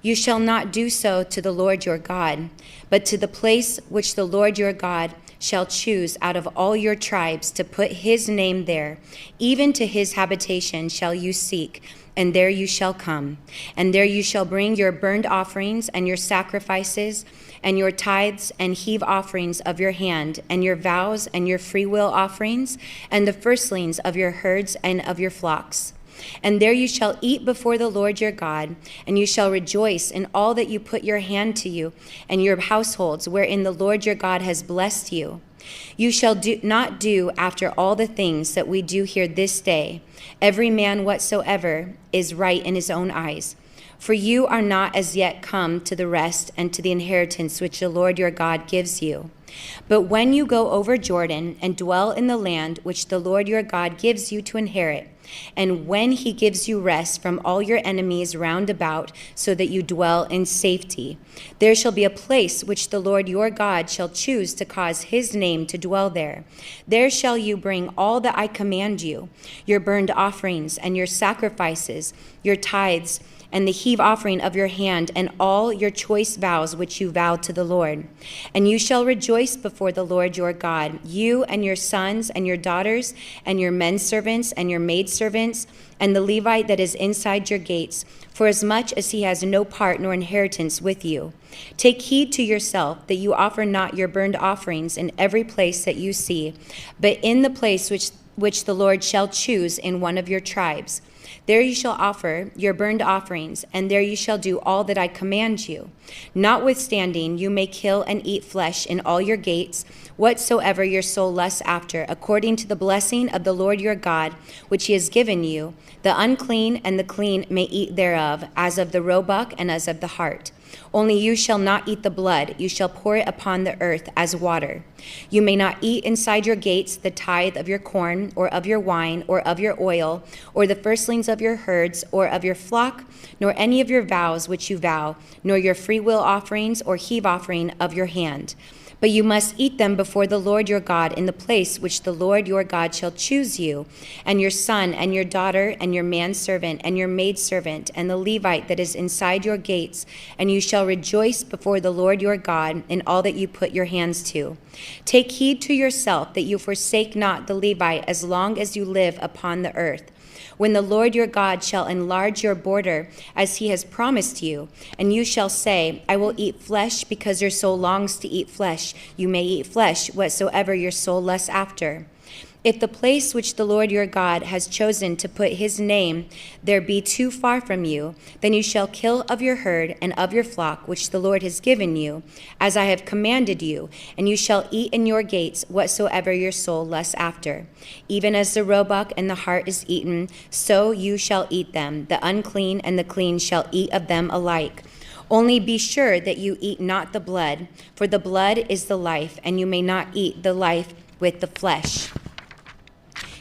You shall not do so to the Lord your God, but to the place which the Lord your God shall choose out of all your tribes to put his name there, even to his habitation shall you seek, and there you shall come. And there you shall bring your burnt offerings and your sacrifices, and your tithes and heave offerings of your hand, and your vows and your freewill offerings, and the firstlings of your herds and of your flocks. And there you shall eat before the Lord your God, and you shall rejoice in all that you put your hand to you, and your households wherein the Lord your God has blessed you. You shall not do after all the things that we do here this day. Every man whatsoever is right in his own eyes. For you are not as yet come to the rest and to the inheritance which the Lord your God gives you. But when you go over Jordan and dwell in the land which the Lord your God gives you to inherit, and when he gives you rest from all your enemies round about, so that you dwell in safety, there shall be a place which the Lord your God shall choose to cause his name to dwell there. There shall you bring all that I command you, your burnt offerings and your sacrifices, your tithes, and the heave offering of your hand, and all your choice vows which you vow to the Lord. And you shall rejoice before the Lord your God, you and your sons and your daughters, and your men servants and your maidservants, and the Levite that is inside your gates, for as much as he has no part nor inheritance with you. Take heed to yourself that you offer not your burnt offerings in every place that you see, but in the place which the Lord shall choose in one of your tribes. There you shall offer your burnt offerings, and there you shall do all that I command you. Notwithstanding, you may kill and eat flesh in all your gates, whatsoever your soul lusts after, according to the blessing of the Lord your God, which he has given you. The unclean and the clean may eat thereof, as of the roebuck and as of the hart. Only you shall not eat the blood, you shall pour it upon the earth as water. You may not eat inside your gates the tithe of your corn, or of your wine, or of your oil, or the firstlings of your herds, or of your flock, nor any of your vows which you vow, nor your freewill offerings or heave offering of your hand. But you must eat them before the Lord your God in the place which the Lord your God shall choose you, and your son and your daughter and your manservant and your maidservant and the Levite that is inside your gates, and you shall rejoice before the Lord your God in all that you put your hands to. Take heed to yourself that you forsake not the Levite as long as you live upon the earth. When the Lord your God shall enlarge your border as he has promised you, and you shall say, I will eat flesh because your soul longs to eat flesh, you may eat flesh whatsoever your soul lusts after. If the place which the Lord your God has chosen to put his name there be too far from you, then you shall kill of your herd and of your flock which the Lord has given you, as I have commanded you, and you shall eat in your gates whatsoever your soul lusts after. Even as the roebuck and the hart is eaten, so you shall eat them. The unclean and the clean shall eat of them alike. Only be sure that you eat not the blood, for the blood is the life, and you may not eat the life with the flesh.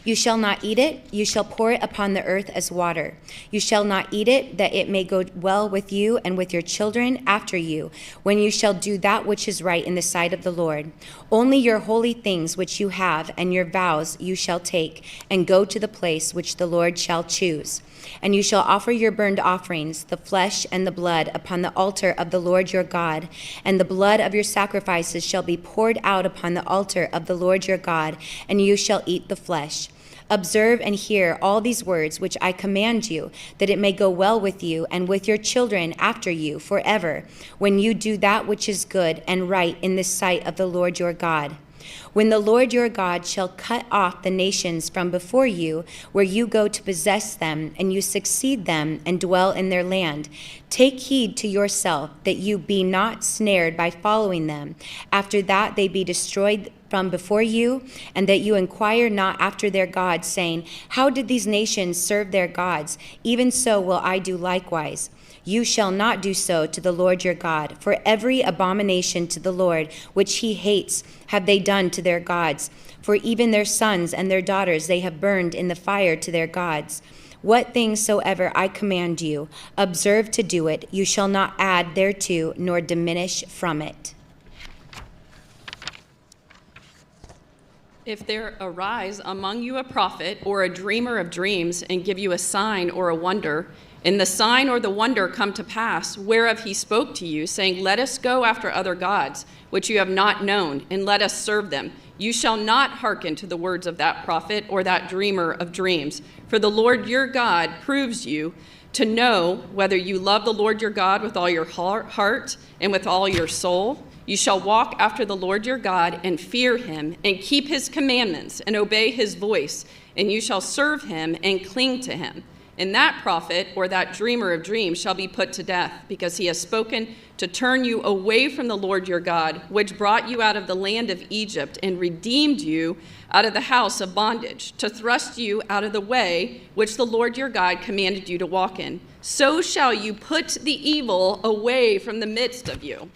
You shall not eat it, you shall pour it upon the earth as water. You shall not eat it, that it may go well with you and with your children after you, when you shall do that which is right in the sight of the Lord. Only your holy things which you have and your vows you shall take, and go to the place which the Lord shall choose. And you shall offer your burnt offerings, the flesh and the blood, upon the altar of the Lord your God. And the blood of your sacrifices shall be poured out upon the altar of the Lord your God, and you shall eat the flesh. Observe and hear all these words which I command you, that it may go well with you and with your children after you forever, when you do that which is good and right in the sight of the Lord your God. When the Lord your God shall cut off the nations from before you, where you go to possess them, and you succeed them and dwell in their land, take heed to yourself that you be not snared by following them. After that they be destroyed from before you, and that you inquire not after their gods, saying, how did these nations serve their gods? Even so will I do likewise. You shall not do so to the Lord your God, for every abomination to the Lord which he hates have they done to their gods, for even their sons and their daughters they have burned in the fire to their gods. What things soever I command you, observe to do it. You shall not add thereto, nor diminish from it. If there arise among you a prophet or a dreamer of dreams, and give you a sign or a wonder, and the sign or the wonder come to pass, whereof he spoke to you, saying, let us go after other gods, which you have not known, and let us serve them, you shall not hearken to the words of that prophet or that dreamer of dreams. For the Lord your God proves you to know whether you love the Lord your God with all your heart and with all your soul. You shall walk after the Lord your God and fear him and keep his commandments and obey his voice, and you shall serve him and cling to him. And that prophet or that dreamer of dreams shall be put to death, because he has spoken to turn you away from the Lord your God, which brought you out of the land of Egypt and redeemed you out of the house of bondage, to thrust you out of the way which the Lord your God commanded you to walk in. So shall you put the evil away from the midst of you.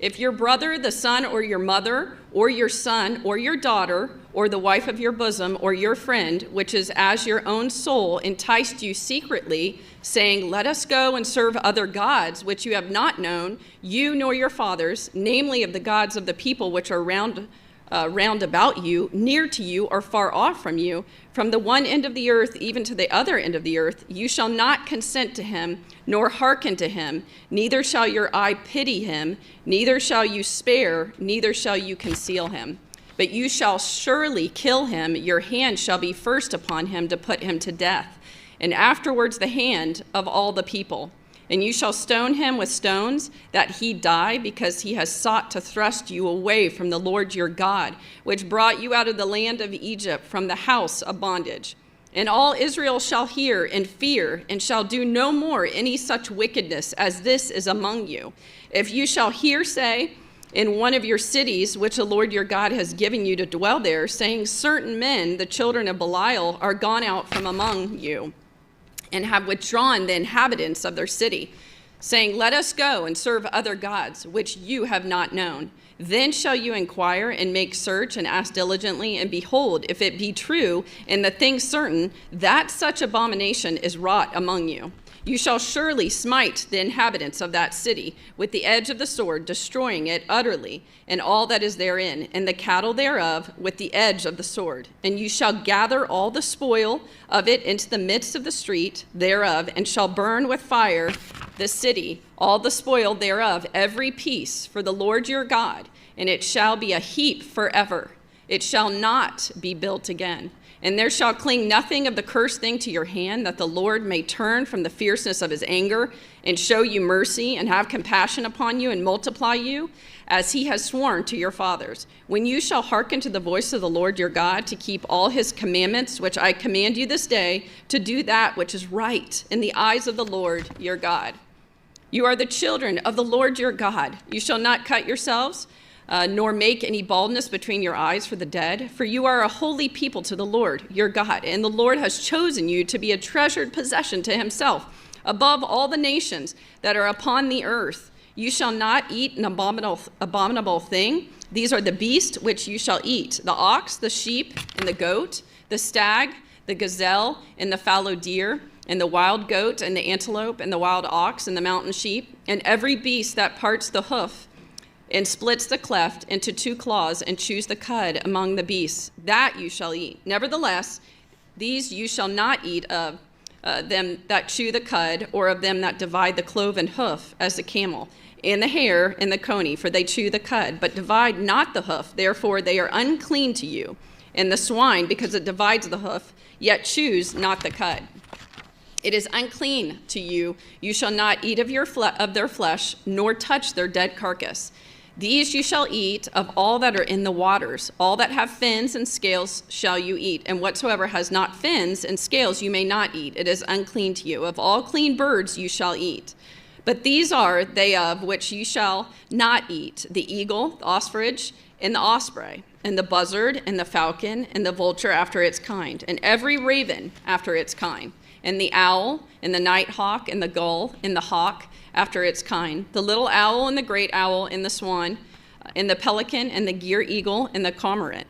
If your brother, the son or your mother, or your son or your daughter, or the wife of your bosom, or your friend, which is as your own soul, enticed you secretly, saying, let us go and serve other gods, which you have not known, you nor your fathers, namely of the gods of the people which are round about you, near to you or far off from you, from the one end of the earth even to the other end of the earth, you shall not consent to him, nor hearken to him, neither shall your eye pity him, neither shall you spare, neither shall you conceal him. But you shall surely kill him, your hand shall be first upon him to put him to death, and afterwards the hand of all the people. And you shall stone him with stones, that he die, because he has sought to thrust you away from the Lord your God, which brought you out of the land of Egypt, from the house of bondage. And all Israel shall hear and fear, and shall do no more any such wickedness as this is among you. If you shall hear say in one of your cities, which the Lord your God has given you to dwell there, saying, certain men, the children of Belial, are gone out from among you, and have withdrawn the inhabitants of their city, saying, let us go and serve other gods, which you have not known. Then shall you inquire and make search and ask diligently, and behold, if it be true, and the thing certain, that such abomination is wrought among you. You shall surely smite the inhabitants of that city with the edge of the sword, destroying it utterly, and all that is therein, and the cattle thereof with the edge of the sword. And you shall gather all the spoil of it into the midst of the street thereof, and shall burn with fire the city, all the spoil thereof, every piece, for the Lord your God, and it shall be a heap forever. It shall not be built again. And there shall cling nothing of the cursed thing to your hand, that the Lord may turn from the fierceness of his anger and show you mercy and have compassion upon you and multiply you, as he has sworn to your fathers. When you shall hearken to the voice of the Lord your God, to keep all his commandments, which I command you this day, to do that which is right in the eyes of the Lord your God. You are the children of the Lord your God. You shall not cut yourselves, nor make any baldness between your eyes for the dead, for you are a holy people to the Lord your God, and the Lord has chosen you to be a treasured possession to himself above all the nations that are upon the earth. You shall not eat an abominable thing. These are the beasts which you shall eat: the ox, the sheep, and the goat, the stag, the gazelle, and the fallow deer, and the wild goat, and the antelope, and the wild ox, and the mountain sheep, and every beast that parts the hoof and splits the cleft into two claws, and chews the cud among the beasts, that you shall eat. Nevertheless, these you shall not eat of them that chew the cud, or of them that divide the cloven hoof, as the camel, and the hare, and the coney, for they chew the cud, but divide not the hoof, therefore they are unclean to you. And the swine, because it divides the hoof, yet chews not the cud. It is unclean to you. You shall not eat of their flesh, nor touch their dead carcass. These you shall eat of all that are in the waters. All that have fins and scales shall you eat, and whatsoever has not fins and scales you may not eat. It is unclean to you. Of all clean birds you shall eat. But these are they of which you shall not eat: the eagle, the ostrich, and the osprey, and the buzzard, and the falcon, and the vulture after its kind, and every raven after its kind, and the owl, and the nighthawk, and the gull, and the hawk after its kind, the little owl, and the great owl, and the swan, and the pelican, and the gier eagle, and the cormorant,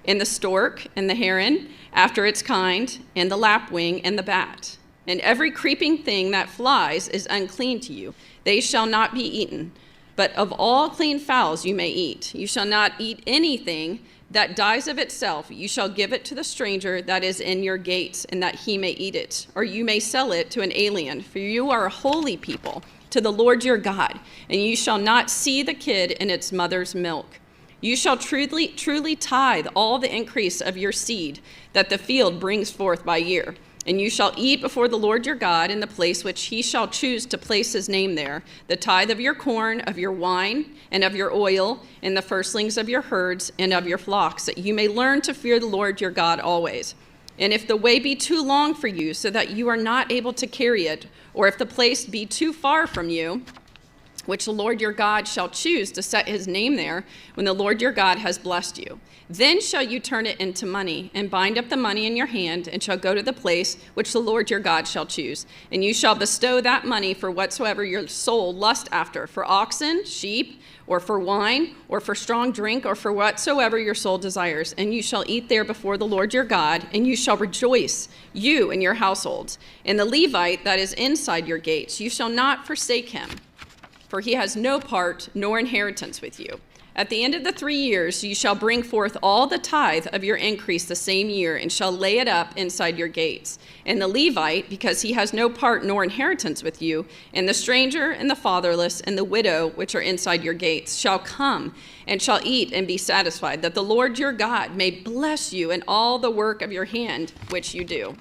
and the stork, and the heron after its kind, and the lapwing, and the bat. And every creeping thing that flies is unclean to you. They shall not be eaten. But of all clean fowls you may eat. You shall not eat anything that dies of itself. You shall give it to the stranger that is in your gates, and that he may eat it. Or you may sell it to an alien, for you are a holy people to the Lord your God, and you shall not see the kid in its mother's milk. You shall truly tithe all the increase of your seed that the field brings forth by year. And you shall eat before the Lord your God in the place which he shall choose to place his name there, the tithe of your corn, of your wine, and of your oil, and the firstlings of your herds and of your flocks, that you may learn to fear the Lord your God always. And if the way be too long for you, so that you are not able to carry it, or if the place be too far from you, which the Lord your God shall choose to set his name there, when the Lord your God has blessed you, then shall you turn it into money, and bind up the money in your hand, and shall go to the place which the Lord your God shall choose. And you shall bestow that money for whatsoever your soul lust after, for oxen, sheep, or for wine, or for strong drink, or for whatsoever your soul desires. And you shall eat there before the Lord your God, and you shall rejoice, you and your households. And the Levite that is inside your gates, you shall not forsake him, for he has no part nor inheritance with you. At the end of the 3 years, you shall bring forth all the tithe of your increase the same year, and shall lay it up inside your gates. And the Levite, because he has no part nor inheritance with you, and the stranger, and the fatherless, and the widow, which are inside your gates, shall come and shall eat and be satisfied, that the Lord your God may bless you in all the work of your hand which you do.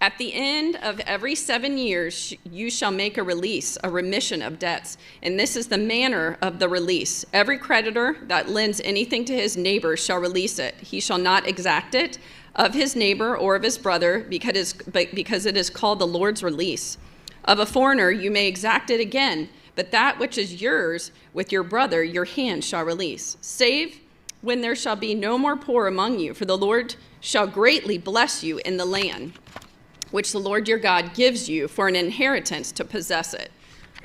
At the end of every 7 years, you shall make a release, a remission of debts. And this is the manner of the release. Every creditor that lends anything to his neighbor shall release it. He shall not exact it of his neighbor or of his brother, because it is called the Lord's release. Of a foreigner you may exact it again, but that which is yours with your brother your hand shall release. Save when there shall be no more poor among you, for the Lord shall greatly bless you in the land which the Lord your God gives you for an inheritance to possess it.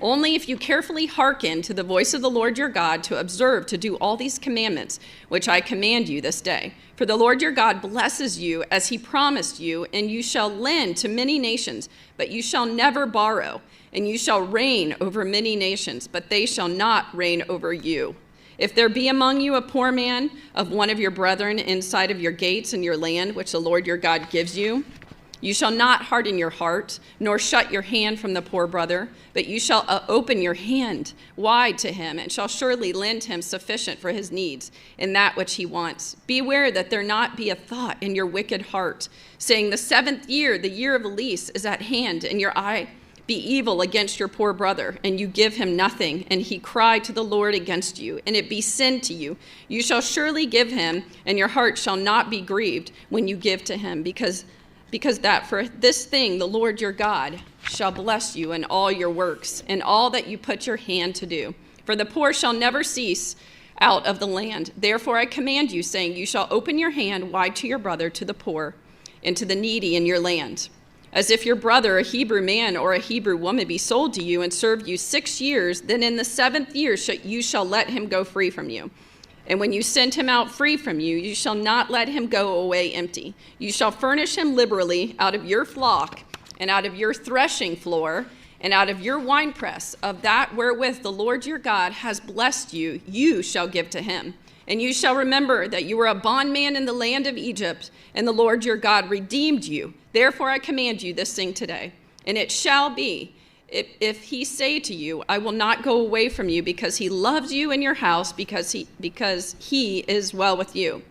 Only if you carefully hearken to the voice of the Lord your God to observe to do all these commandments, which I command you this day. For the Lord your God blesses you as he promised you, and you shall lend to many nations, but you shall never borrow. And you shall reign over many nations, but they shall not reign over you. If there be among you a poor man of one of your brethren inside of your gates in your land, which the Lord your God gives you, you shall not harden your heart, nor shut your hand from the poor brother, but you shall open your hand wide to him, and shall surely lend him sufficient for his needs in that which he wants. Beware that there not be a thought in your wicked heart, saying, the 7th year, the year of the lease, is at hand, and your eye be evil against your poor brother, and you give him nothing, and he cry to the Lord against you, and it be sin to you. You shall surely give him, and your heart shall not be grieved when you give to him, because that for this thing the Lord your God shall bless you in all your works, and all that you put your hand to do. For the poor shall never cease out of the land. Therefore I command you, saying, you shall open your hand wide to your brother, to the poor, and to the needy in your land. As if your brother, a Hebrew man or a Hebrew woman, be sold to you and serve you 6 years, then in the 7th year you shall let him go free from you. And when you send him out free from you, you shall not let him go away empty. You shall furnish him liberally out of your flock and out of your threshing floor and out of your winepress, of that wherewith the Lord your God has blessed you, you shall give to him. And you shall remember that you were a bondman in the land of Egypt, and the Lord your God redeemed you. Therefore I command you this thing today. And it shall be, if he say to you, I will not go away from you, because he loves you in your house, because he is well with you.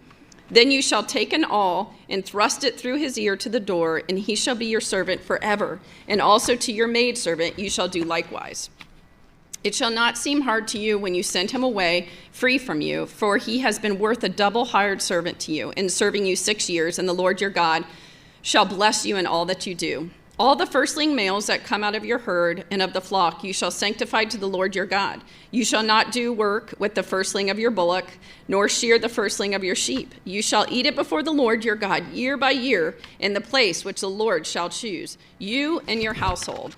Then you shall take an awl and thrust it through his ear to the door, and he shall be your servant forever. And also to your maidservant you shall do likewise. It shall not seem hard to you when you send him away free from you, for he has been worth a double hired servant to you, in serving you 6 years, and the Lord your God shall bless you in all that you do. All the firstling males that come out of your herd and of the flock you shall sanctify to the Lord your God. You shall not do work with the firstling of your bullock, nor shear the firstling of your sheep. You shall eat it before the Lord your God year by year in the place which the Lord shall choose, you and your household.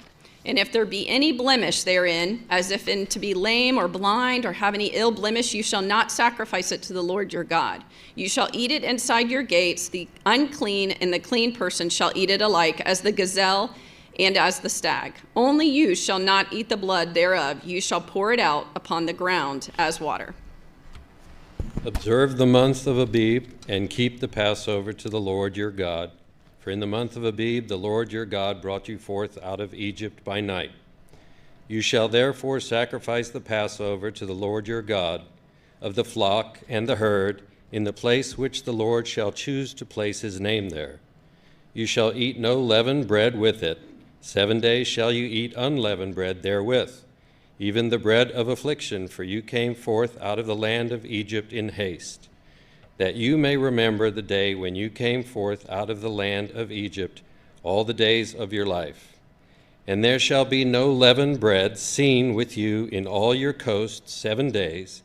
And if there be any blemish therein, as if in to be lame or blind or have any ill blemish, you shall not sacrifice it to the Lord your God. You shall eat it inside your gates. The unclean and the clean person shall eat it alike, as the gazelle and as the stag. Only you shall not eat the blood thereof. You shall pour it out upon the ground as water. Observe the month of Abib and keep the Passover to the Lord your God. For in the month of Abib the Lord your God brought you forth out of Egypt by night. You shall therefore sacrifice the Passover to the Lord your God of the flock and the herd in the place which the Lord shall choose to place his name there. You shall eat no leavened bread with it. 7 days shall you eat unleavened bread therewith, even the bread of affliction, for you came forth out of the land of Egypt in haste, that you may remember the day when you came forth out of the land of Egypt all the days of your life. And there shall be no leavened bread seen with you in all your coasts 7 days,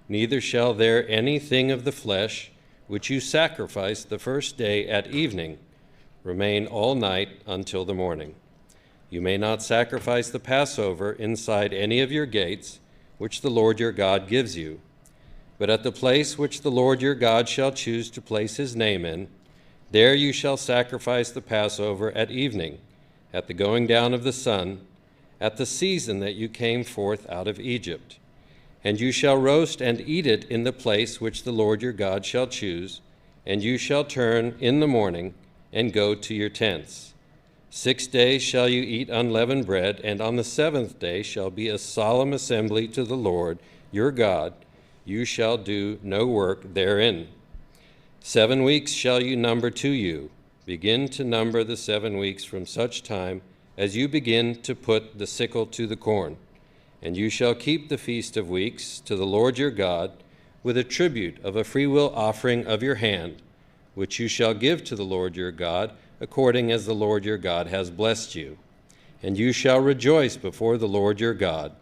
neither shall there anything of the flesh which you sacrifice the first day at evening remain all night until the morning. You may not sacrifice the Passover inside any of your gates, which the Lord your God gives you. But at the place which the Lord your God shall choose to place his name in, there you shall sacrifice the Passover at evening, at the going down of the sun, at the season that you came forth out of Egypt. And you shall roast and eat it in the place which the Lord your God shall choose, and you shall turn in the morning and go to your tents. 6 days shall you eat unleavened bread, and on the 7th day shall be a solemn assembly to the Lord your God. You shall do no work therein. 7 weeks shall you number to you. Begin to number the 7 weeks from such time as you begin to put the sickle to the corn. And you shall keep the Feast of Weeks to the Lord your God with a tribute of a freewill offering of your hand, which you shall give to the Lord your God according as the Lord your God has blessed you. And you shall rejoice before the Lord your God,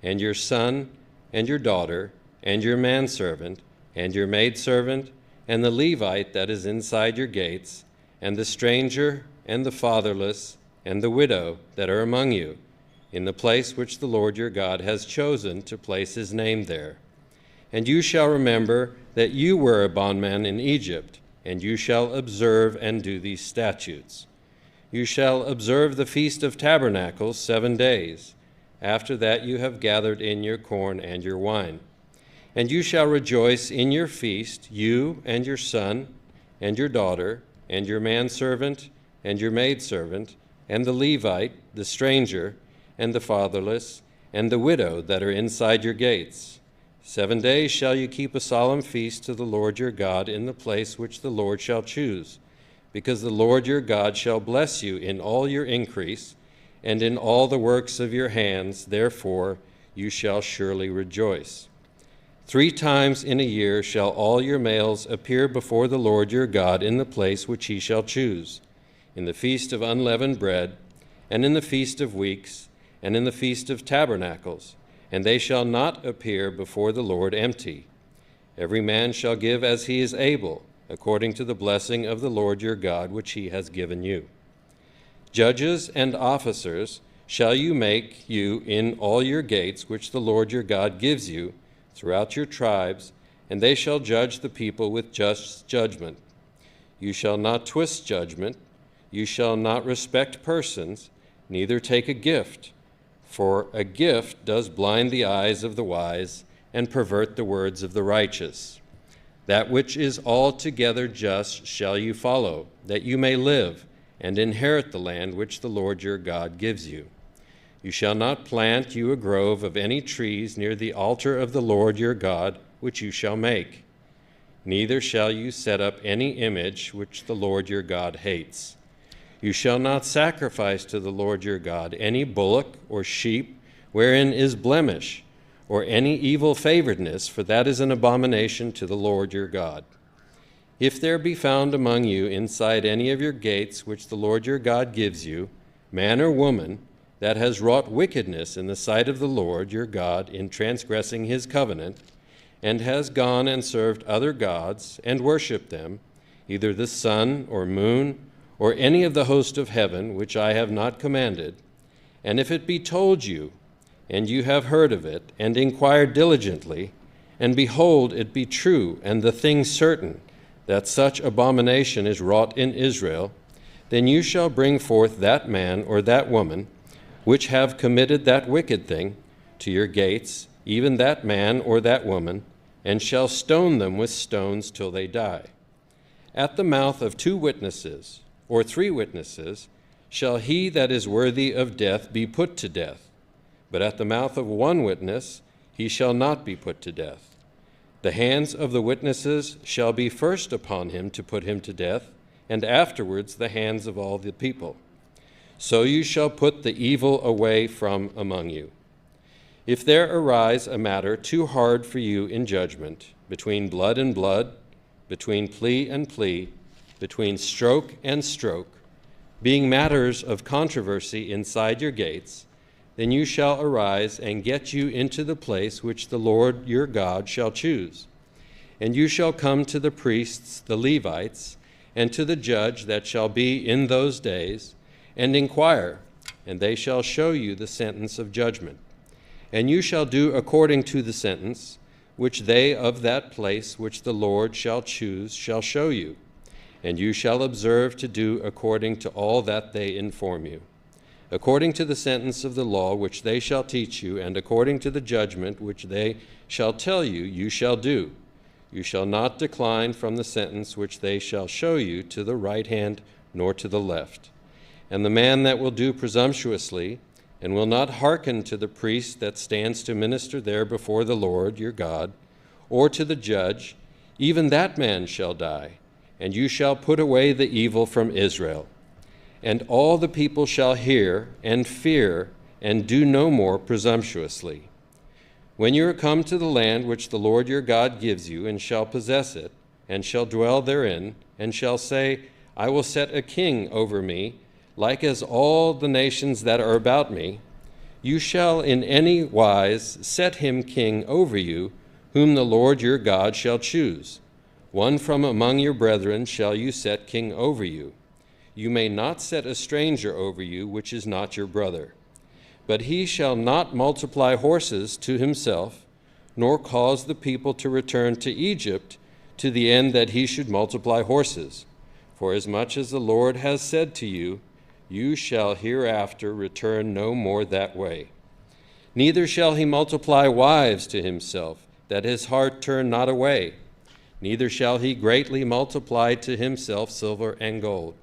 and your son and your daughter, and your manservant, and your maidservant, and the Levite that is inside your gates, and the stranger, and the fatherless, and the widow that are among you, in the place which the Lord your God has chosen to place his name there. And you shall remember that you were a bondman in Egypt, and you shall observe and do these statutes. You shall observe the Feast of Tabernacles 7 days. After that you have gathered in your corn and your wine. And you shall rejoice in your feast, you and your son, and your daughter, and your manservant, and your maidservant, and the Levite, the stranger, and the fatherless, and the widow that are inside your gates. 7 days shall you keep a solemn feast to the Lord your God in the place which the Lord shall choose, because the Lord your God shall bless you in all your increase, and in all the works of your hands. Therefore you shall surely rejoice. 3 times in a year shall all your males appear before the Lord your God in the place which he shall choose, in the feast of unleavened bread, and in the feast of weeks, and in the feast of tabernacles, and they shall not appear before the Lord empty. Every man shall give as he is able, according to the blessing of the Lord your God which he has given you. Judges and officers shall you make you in all your gates which the Lord your God gives you throughout your tribes, and they shall judge the people with just judgment. You shall not twist judgment. You shall not respect persons, neither take a gift, for a gift does blind the eyes of the wise and pervert the words of the righteous. That which is altogether just shall you follow, that you may live and inherit the land which the Lord your God gives you. You shall not plant you a grove of any trees near the altar of the Lord your God, which you shall make. Neither shall you set up any image which the Lord your God hates. You shall not sacrifice to the Lord your God any bullock or sheep wherein is blemish, or any evil favoredness, for that is an abomination to the Lord your God. If there be found among you inside any of your gates which the Lord your God gives you, man or woman, that has wrought wickedness in the sight of the Lord your God in transgressing his covenant, and has gone and served other gods and worshipped them, either the sun or moon, or any of the host of heaven, which I have not commanded, and if it be told you, and you have heard of it, and inquired diligently, and behold, it be true, and the thing certain, that such abomination is wrought in Israel, then you shall bring forth that man or that woman, which have committed that wicked thing, to your gates, even that man or that woman, and shall stone them with stones till they die. At the mouth of 2 witnesses, or 3 witnesses, shall he that is worthy of death be put to death. But at the mouth of 1 witness he shall not be put to death. The hands of the witnesses shall be first upon him to put him to death, and afterwards the hands of all the people. So you shall put the evil away from among you. If there arise a matter too hard for you in judgment, between blood and blood, between plea and plea, between stroke and stroke, being matters of controversy inside your gates, then you shall arise and get you into the place which the Lord your God shall choose. And you shall come to the priests, the Levites, and to the judge that shall be in those days, and inquire, and they shall show you the sentence of judgment. And you shall do according to the sentence which they of that place which the Lord shall choose shall show you. And you shall observe to do according to all that they inform you. According to the sentence of the law which they shall teach you, and according to the judgment which they shall tell you, you shall do. You shall not decline from the sentence which they shall show you to the right hand nor to the left. And the man that will do presumptuously, and will not hearken to the priest that stands to minister there before the Lord your God, or to the judge, even that man shall die, and you shall put away the evil from Israel. And all the people shall hear and fear, and do no more presumptuously. When you are come to the land which the Lord your God gives you, and shall possess it, and shall dwell therein, and shall say, I will set a king over me, like as all the nations that are about me, you shall in any wise set him king over you, whom the Lord your God shall choose. One from among your brethren shall you set king over you. You may not set a stranger over you, which is not your brother. But he shall not multiply horses to himself, nor cause the people to return to Egypt, to the end that he should multiply horses. For as much as the Lord has said to you, you shall hereafter return no more that way. Neither shall he multiply wives to himself, that his heart turn not away. Neither shall he greatly multiply to himself silver and gold.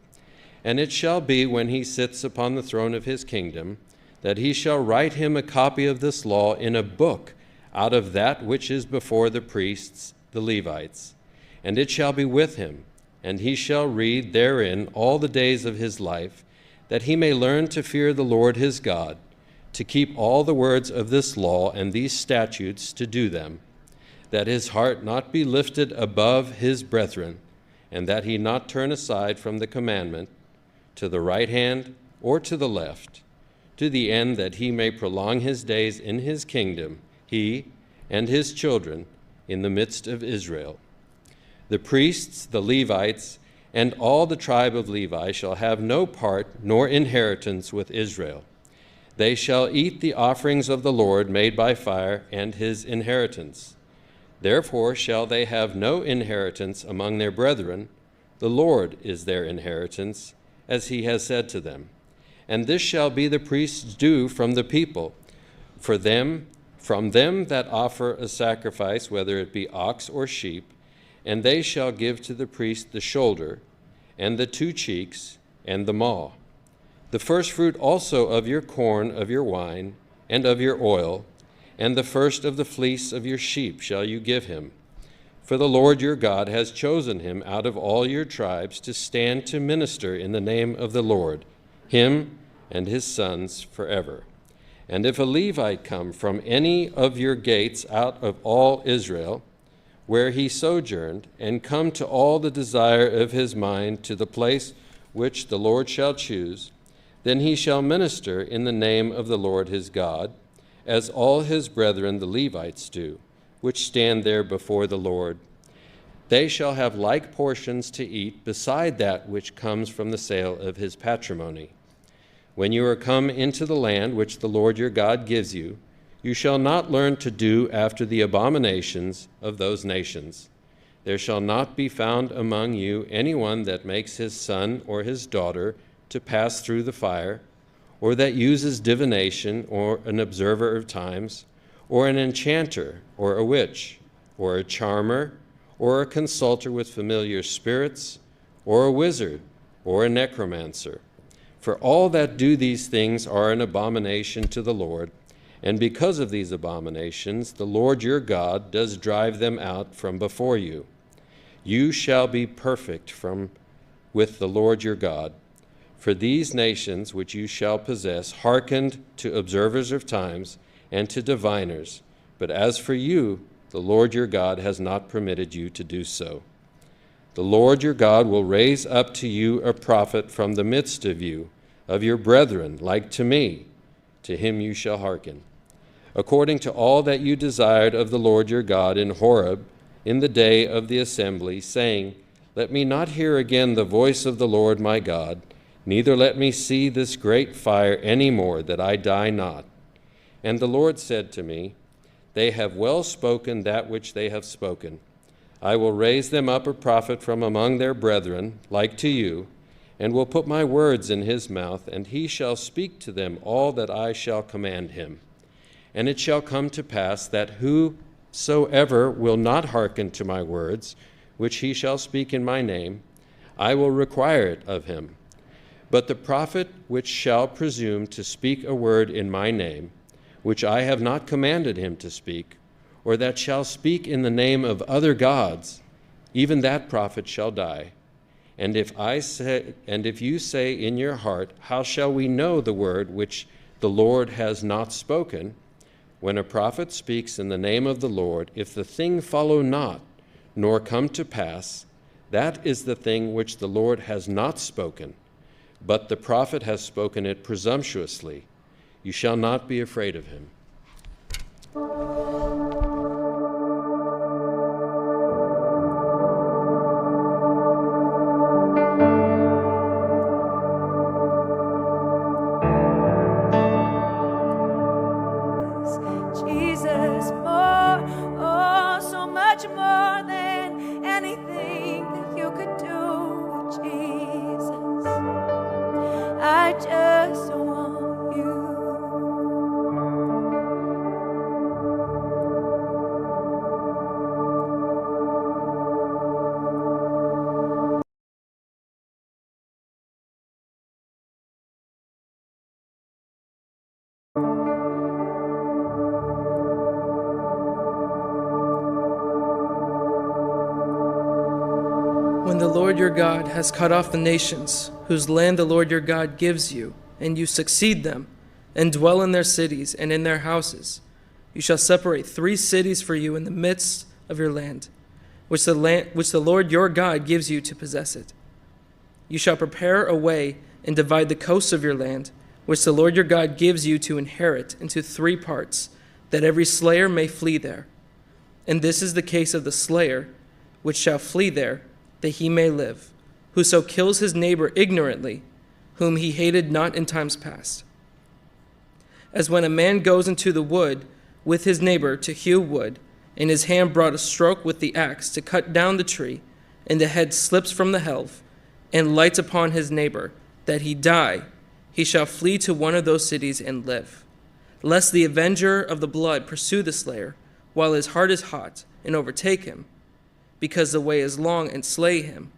And it shall be when he sits upon the throne of his kingdom, that he shall write him a copy of this law in a book out of that which is before the priests, the Levites. And it shall be with him, and he shall read therein all the days of his life, that he may learn to fear the Lord his God, to keep all the words of this law and these statutes to do them, that his heart not be lifted above his brethren, and that he not turn aside from the commandment to the right hand or to the left, to the end that he may prolong his days in his kingdom, he and his children in the midst of Israel. The priests, the Levites, and all the tribe of Levi shall have no part nor inheritance with Israel. They shall eat the offerings of the Lord made by fire and his inheritance. Therefore shall they have no inheritance among their brethren. The Lord is their inheritance, as he has said to them. And this shall be the priest's due from the people, from them that offer a sacrifice, whether it be ox or sheep, and they shall give to the priest the shoulder, and the 2 cheeks, and the maw. The first fruit also of your corn, of your wine, and of your oil, and the first of the fleece of your sheep shall you give him. For the Lord your God has chosen him out of all your tribes to stand to minister in the name of the Lord, him and his sons forever. And if a Levite come from any of your gates out of all Israel, where he sojourned, and come to all the desire of his mind to the place which the Lord shall choose, then he shall minister in the name of the Lord his God, as all his brethren the Levites do, which stand there before the Lord. They shall have like portions to eat beside that which comes from the sale of his patrimony. When you are come into the land which the Lord your God gives you, you shall not learn to do after the abominations of those nations. There shall not be found among you anyone that makes his son or his daughter to pass through the fire, or that uses divination, or an observer of times, or an enchanter, or a witch, or a charmer, or a consulter with familiar spirits, or a wizard, or a necromancer. For all that do these things are an abomination to the Lord, and because of these abominations, the Lord your God does drive them out from before you. You shall be perfect with the Lord your God. For these nations which you shall possess hearkened to observers of times and to diviners, but as for you, the Lord your God has not permitted you to do so. The Lord your God will raise up to you a prophet from the midst of you, of your brethren, like to me. To him you shall hearken. According to all that you desired of the Lord your God in Horeb, in the day of the assembly, saying, Let me not hear again the voice of the Lord my God, neither let me see this great fire any more, that I die not. And the Lord said to me, They have well spoken that which they have spoken. I will raise them up a prophet from among their brethren, like to you, and will put my words in his mouth, and he shall speak to them all that I shall command him. And it shall come to pass that whosoever will not hearken to my words, which he shall speak in my name, I will require it of him. But the prophet which shall presume to speak a word in my name, which I have not commanded him to speak, or that shall speak in the name of other gods, even that prophet shall die. And if you say in your heart, How shall we know the word which the Lord has not spoken? When a prophet speaks in the name of the Lord, if the thing follow not, nor come to pass, that is the thing which the Lord has not spoken, but the prophet has spoken it presumptuously. You shall not be afraid of him. Lord your God has cut off the nations, whose land the Lord your God gives you, and you succeed them, and dwell in their cities and in their houses, you shall separate 3 cities for you in the midst of your land, which the Lord your God gives you to possess it. You shall prepare a way and divide the coasts of your land, which the Lord your God gives you to inherit, into 3 parts, that every slayer may flee there. And this is the case of the slayer, which shall flee there, that he may live, whoso kills his neighbor ignorantly, whom he hated not in times past. As when a man goes into the wood with his neighbor to hew wood, and his hand brought a stroke with the axe to cut down the tree, and the head slips from the helve, and lights upon his neighbor, that he die, he shall flee to one of those cities and live, lest the avenger of the blood pursue the slayer, while his heart is hot, and overtake him, because the way is long, and slay him,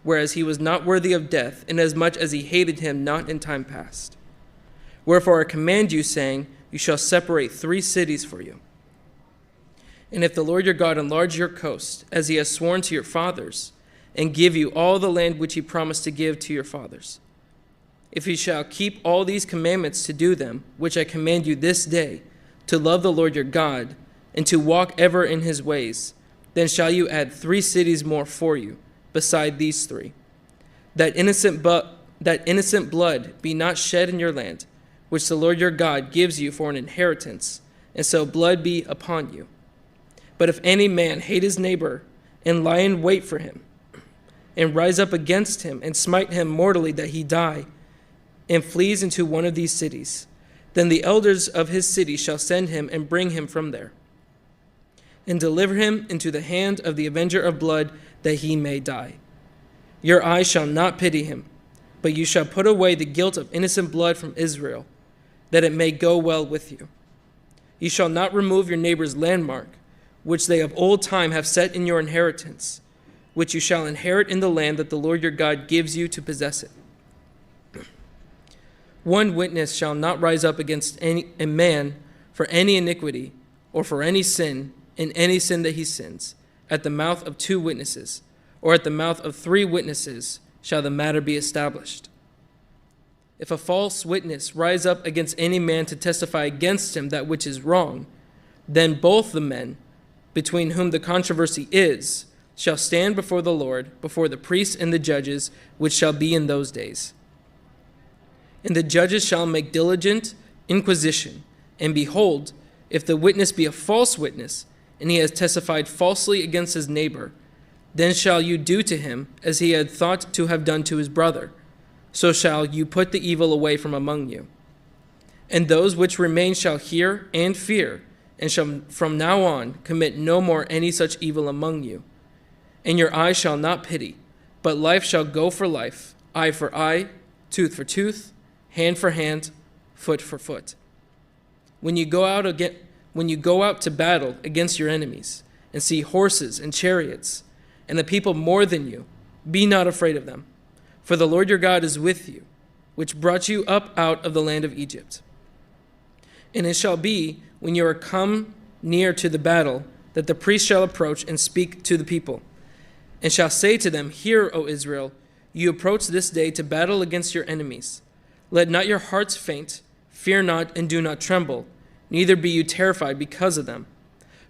whereas he was not worthy of death, inasmuch as he hated him not in time past. Wherefore I command you, saying, you shall separate 3 cities for you. And if the Lord your God enlarge your coast, as he has sworn to your fathers, and give you all the land which he promised to give to your fathers, if you shall keep all these commandments to do them, which I command you this day, to love the Lord your God, and to walk ever in his ways, then shall you add 3 cities more for you, beside these 3, that innocent blood be not shed in your land, which the Lord your God gives you for an inheritance, and so blood be upon you. But if any man hate his neighbor, and lie in wait for him, and rise up against him, and smite him mortally that he die, and flees into one of these cities, then the elders of his city shall send him and bring him from there, and deliver him into the hand of the avenger of blood, that he may die. Your eyes shall not pity him, but you shall put away the guilt of innocent blood from Israel, that it may go well with you. You shall not remove your neighbor's landmark, which they of old time have set in your inheritance, which you shall inherit in the land that the Lord your God gives you to possess it. One witness shall not rise up against a man for any iniquity or for any sin, in any sin that he sins. At the mouth of 2 witnesses, or at the mouth of 3 witnesses, shall the matter be established. If a false witness rise up against any man to testify against him that which is wrong, then both the men, between whom the controversy is, shall stand before the Lord, before the priests and the judges, which shall be in those days. And the judges shall make diligent inquisition, and behold, if the witness be a false witness, and he has testified falsely against his neighbor, then shall you do to him as he had thought to have done to his brother. So shall you put the evil away from among you. And those which remain shall hear and fear, and shall from now on commit no more any such evil among you. And your eye shall not pity, but life shall go for life, eye for eye, tooth for tooth, hand for hand, foot for foot. When you go out to battle against your enemies, and see horses and chariots, and the people more than you, be not afraid of them. For the Lord your God is with you, which brought you up out of the land of Egypt. And it shall be, when you are come near to the battle, that the priest shall approach and speak to the people, and shall say to them, Hear, O Israel, you approach this day to battle against your enemies. Let not your hearts faint, fear not, and do not tremble, neither be you terrified because of them.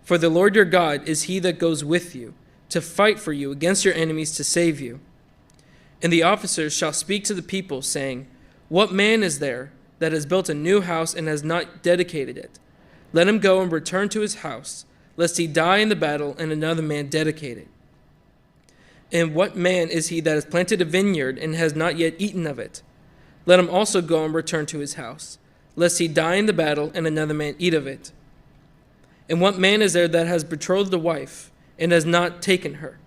For the Lord your God is he that goes with you, to fight for you against your enemies, to save you. And the officers shall speak to the people, saying, What man is there that has built a new house and has not dedicated it? Let him go and return to his house, lest he die in the battle and another man dedicate it. And what man is he that has planted a vineyard and has not yet eaten of it? Let him also go and return to his house, lest he die in the battle and another man eat of it. And what man is there that has betrothed a wife and has not taken her?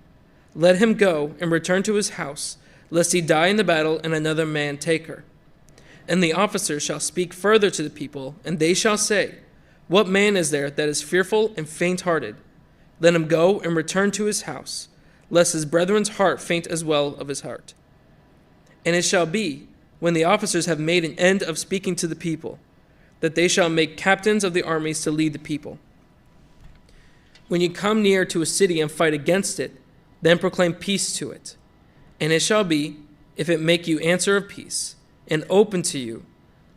Let him go and return to his house, lest he die in the battle and another man take her. And the officers shall speak further to the people, and they shall say, What man is there that is fearful and faint-hearted? Let him go and return to his house, lest his brethren's heart faint as well of his heart. And it shall be, when the officers have made an end of speaking to the people, that they shall make captains of the armies to lead the people. When you come near to a city and fight against it, then proclaim peace to it. And it shall be, if it make you answer of peace, and open to you,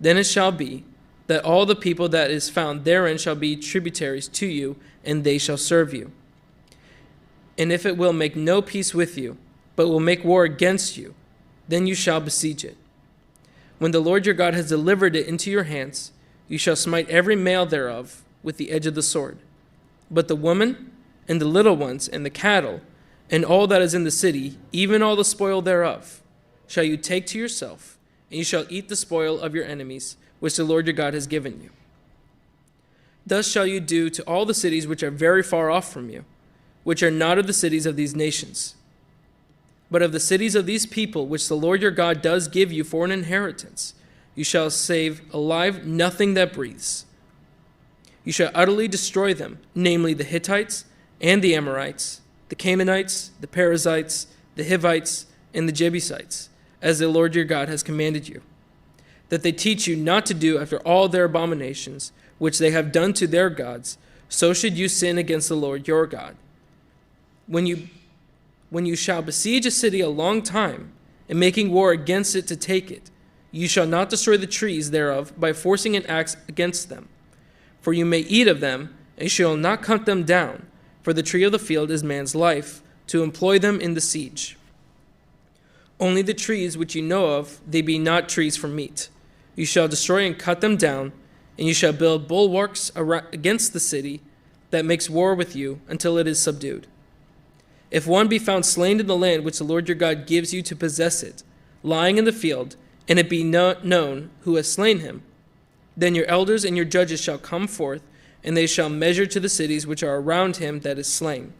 then it shall be, that all the people that is found therein shall be tributaries to you, and they shall serve you. And if it will make no peace with you, but will make war against you, then you shall besiege it. When the Lord your God has delivered it into your hands, you shall smite every male thereof with the edge of the sword. But the woman, and the little ones, and the cattle, and all that is in the city, even all the spoil thereof, shall you take to yourself, and you shall eat the spoil of your enemies, which the Lord your God has given you. Thus shall you do to all the cities which are very far off from you, which are not of the cities of these nations, but of the cities of these people which the Lord your God does give you for an inheritance. You shall save alive nothing that breathes. You shall utterly destroy them, namely the Hittites and the Amorites, the Canaanites, the Perizzites, the Hivites, and the Jebusites, as the Lord your God has commanded you, that they teach you not to do after all their abominations, which they have done to their gods, so should you sin against the Lord your God. When you shall besiege a city a long time, and making war against it to take it, you shall not destroy the trees thereof by forcing an axe against them. For you may eat of them, and you shall not cut them down, for the tree of the field is man's life, to employ them in the siege. Only the trees which you know of, they be not trees for meat. You shall destroy and cut them down, and you shall build bulwarks against the city that makes war with you until it is subdued. If one be found slain in the land which the Lord your God gives you to possess it, lying in the field, and it be not known who has slain him, then your elders and your judges shall come forth, and they shall measure to the cities which are around him that is slain.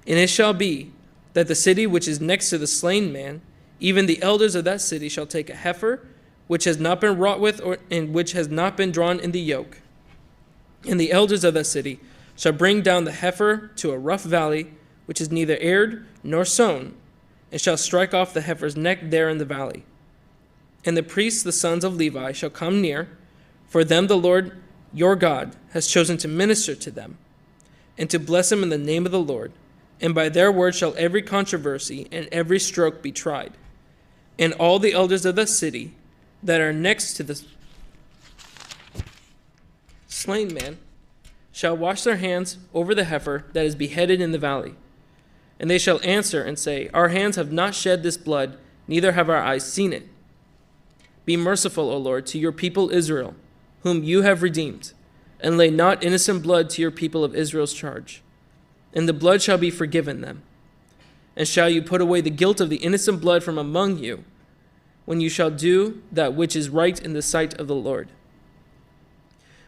And it shall be that the city which is next to the slain man, even the elders of that city shall take a heifer, which has not been wrought with, and which has not been drawn in the yoke. And the elders of that city shall bring down the heifer to a rough valley, which is neither aired nor sown, and shall strike off the heifer's neck there in the valley. And the priests, the sons of Levi, shall come near, for them the Lord your God has chosen to minister to them, and to bless them in the name of the Lord. And by their word shall every controversy and every stroke be tried. And all the elders of the city that are next to the slain man shall wash their hands over the heifer that is beheaded in the valley. And they shall answer and say, Our hands have not shed this blood, neither have our eyes seen it. Be merciful, O Lord, to your people Israel, whom you have redeemed, and lay not innocent blood to your people of Israel's charge. And the blood shall be forgiven them. And shall you put away the guilt of the innocent blood from among you, when you shall do that which is right in the sight of the Lord.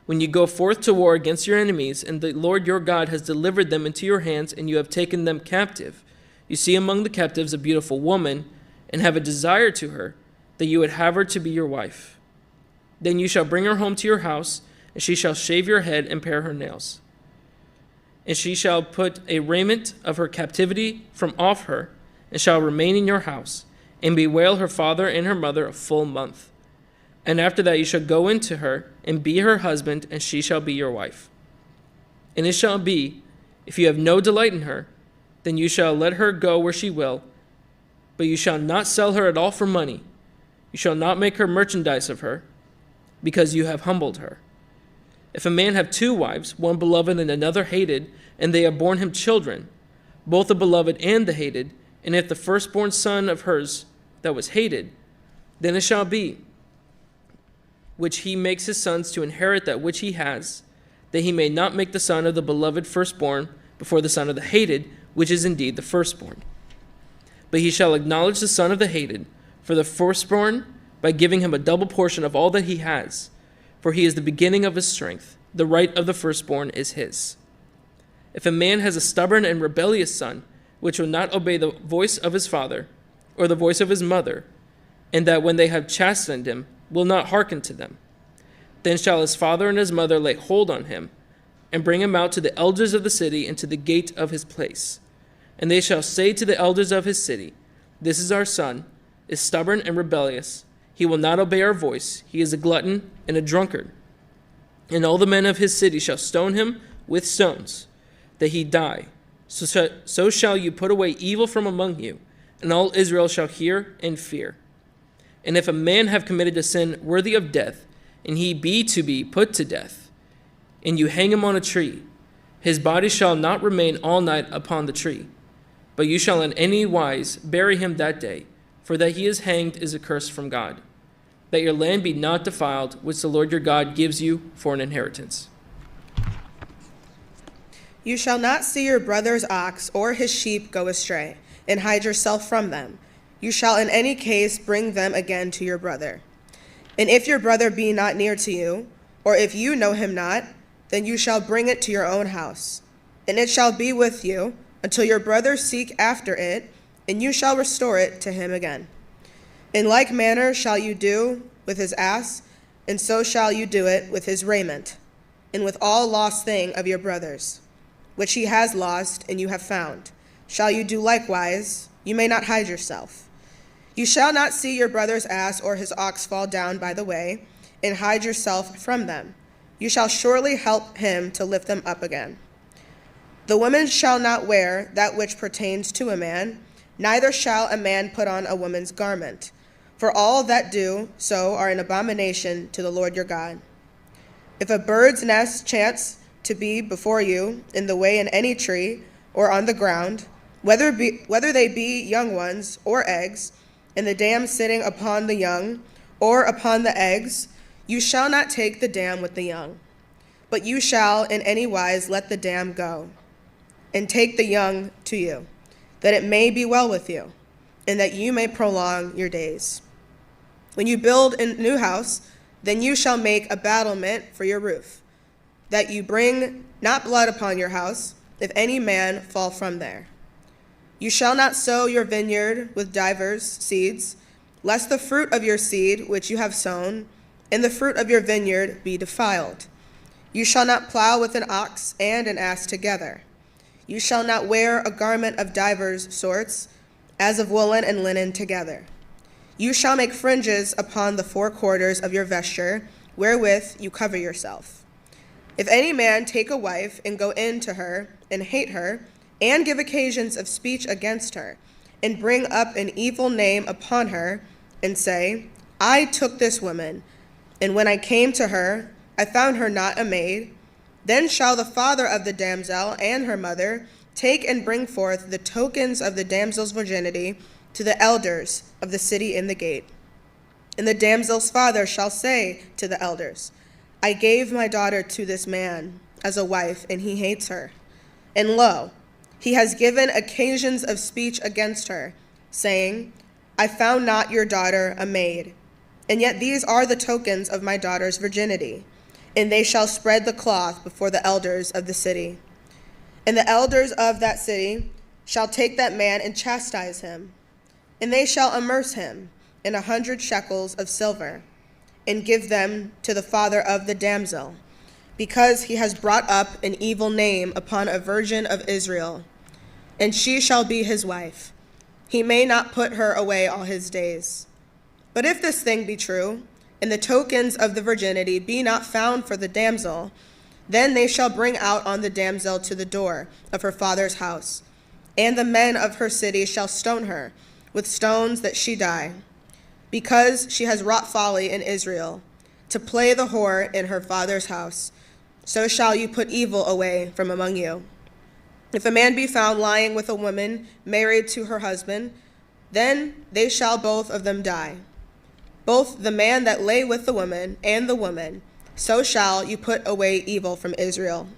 When you go forth to war against your enemies, and the Lord your God has delivered them into your hands, and you have taken them captive, you see among the captives a beautiful woman, and have a desire to her, that you would have her to be your wife. Then you shall bring her home to your house, and she shall shave your head and pare her nails. And she shall put a raiment of her captivity from off her, and shall remain in your house, and bewail her father and her mother a full month. And after that you shall go into her, and be her husband, and she shall be your wife. And it shall be, if you have no delight in her, then you shall let her go where she will, but you shall not sell her at all for money. You shall not make her merchandise of her, because you have humbled her. If a man have two wives, one beloved and another hated, and they have borne him children, both the beloved and the hated, and if the firstborn son of hers that was hated, then it shall be, which he makes his sons to inherit that which he has, that he may not make the son of the beloved firstborn before the son of the hated, which is indeed the firstborn. But he shall acknowledge the son of the hated for the firstborn by giving him a double portion of all that he has, for he is the beginning of his strength. The right of the firstborn is his. If a man has a stubborn and rebellious son, which will not obey the voice of his father or the voice of his mother, and that when they have chastened him, will not hearken to them, then shall his father and his mother lay hold on him, and bring him out to the elders of the city and to the gate of his place. And they shall say to the elders of his city, This is our son, is stubborn and rebellious. He will not obey our voice. He is a glutton and a drunkard. And all the men of his city shall stone him with stones, that he die. So shall you put away evil from among you, and all Israel shall hear and fear. And if a man have committed a sin worthy of death, and he be to be put to death, and you hang him on a tree, his body shall not remain all night upon the tree, but you shall in any wise bury him that day, for that he is hanged is a curse from God, that your land be not defiled, which the Lord your God gives you for an inheritance. You shall not see your brother's ox or his sheep go astray, and hide yourself from them. You shall in any case bring them again to your brother. And if your brother be not near to you, or if you know him not, then you shall bring it to your own house. And it shall be with you until your brother seek after it, and you shall restore it to him again. In like manner shall you do with his ass, and so shall you do it with his raiment, and with all lost thing of your brother's, which he has lost and you have found. Shall you do likewise? You may not hide yourself. You shall not see your brother's ass or his ox fall down by the way, and hide yourself from them. You shall surely help him to lift them up again. The woman shall not wear that which pertains to a man, neither shall a man put on a woman's garment. For all that do so are an abomination to the Lord your God. If a bird's nest chance to be before you in the way in any tree or on the ground, whether they be young ones or eggs, and the dam sitting upon the young or upon the eggs, you shall not take the dam with the young, but you shall in any wise let the dam go, and take the young to you, that it may be well with you, and that you may prolong your days. When you build a new house, then you shall make a battlement for your roof, that you bring not blood upon your house, if any man fall from there. You shall not sow your vineyard with divers seeds, lest the fruit of your seed which you have sown, and the fruit of your vineyard be defiled. You shall not plow with an ox and an ass together. You shall not wear a garment of divers sorts, as of woolen and linen together. You shall make fringes upon the four quarters of your vesture, wherewith you cover yourself. If any man take a wife and go in to her, and hate her, and give occasions of speech against her, and bring up an evil name upon her, and say, I took this woman, and when I came to her, I found her not a maid, then shall the father of the damsel and her mother take and bring forth the tokens of the damsel's virginity to the elders of the city in the gate. And the damsel's father shall say to the elders, I gave my daughter to this man as a wife, and he hates her. And lo, he has given occasions of speech against her, saying, I found not your daughter a maid. And yet these are the tokens of my daughter's virginity. And they shall spread the cloth before the elders of the city. And the elders of that city shall take that man and chastise him. And they shall immerse him in 100 shekels of silver, and give them to the father of the damsel, because he has brought up an evil name upon a virgin of Israel. And she shall be his wife. He may not put her away all his days. But if this thing be true, and the tokens of the virginity be not found for the damsel, then they shall bring out on the damsel to the door of her father's house, and the men of her city shall stone her with stones that she die, because she has wrought folly in Israel, to play the whore in her father's house. So shall you put evil away from among you. If a man be found lying with a woman married to her husband, then they shall both of them die, both the man that lay with the woman and the woman. So shall you put away evil from Israel.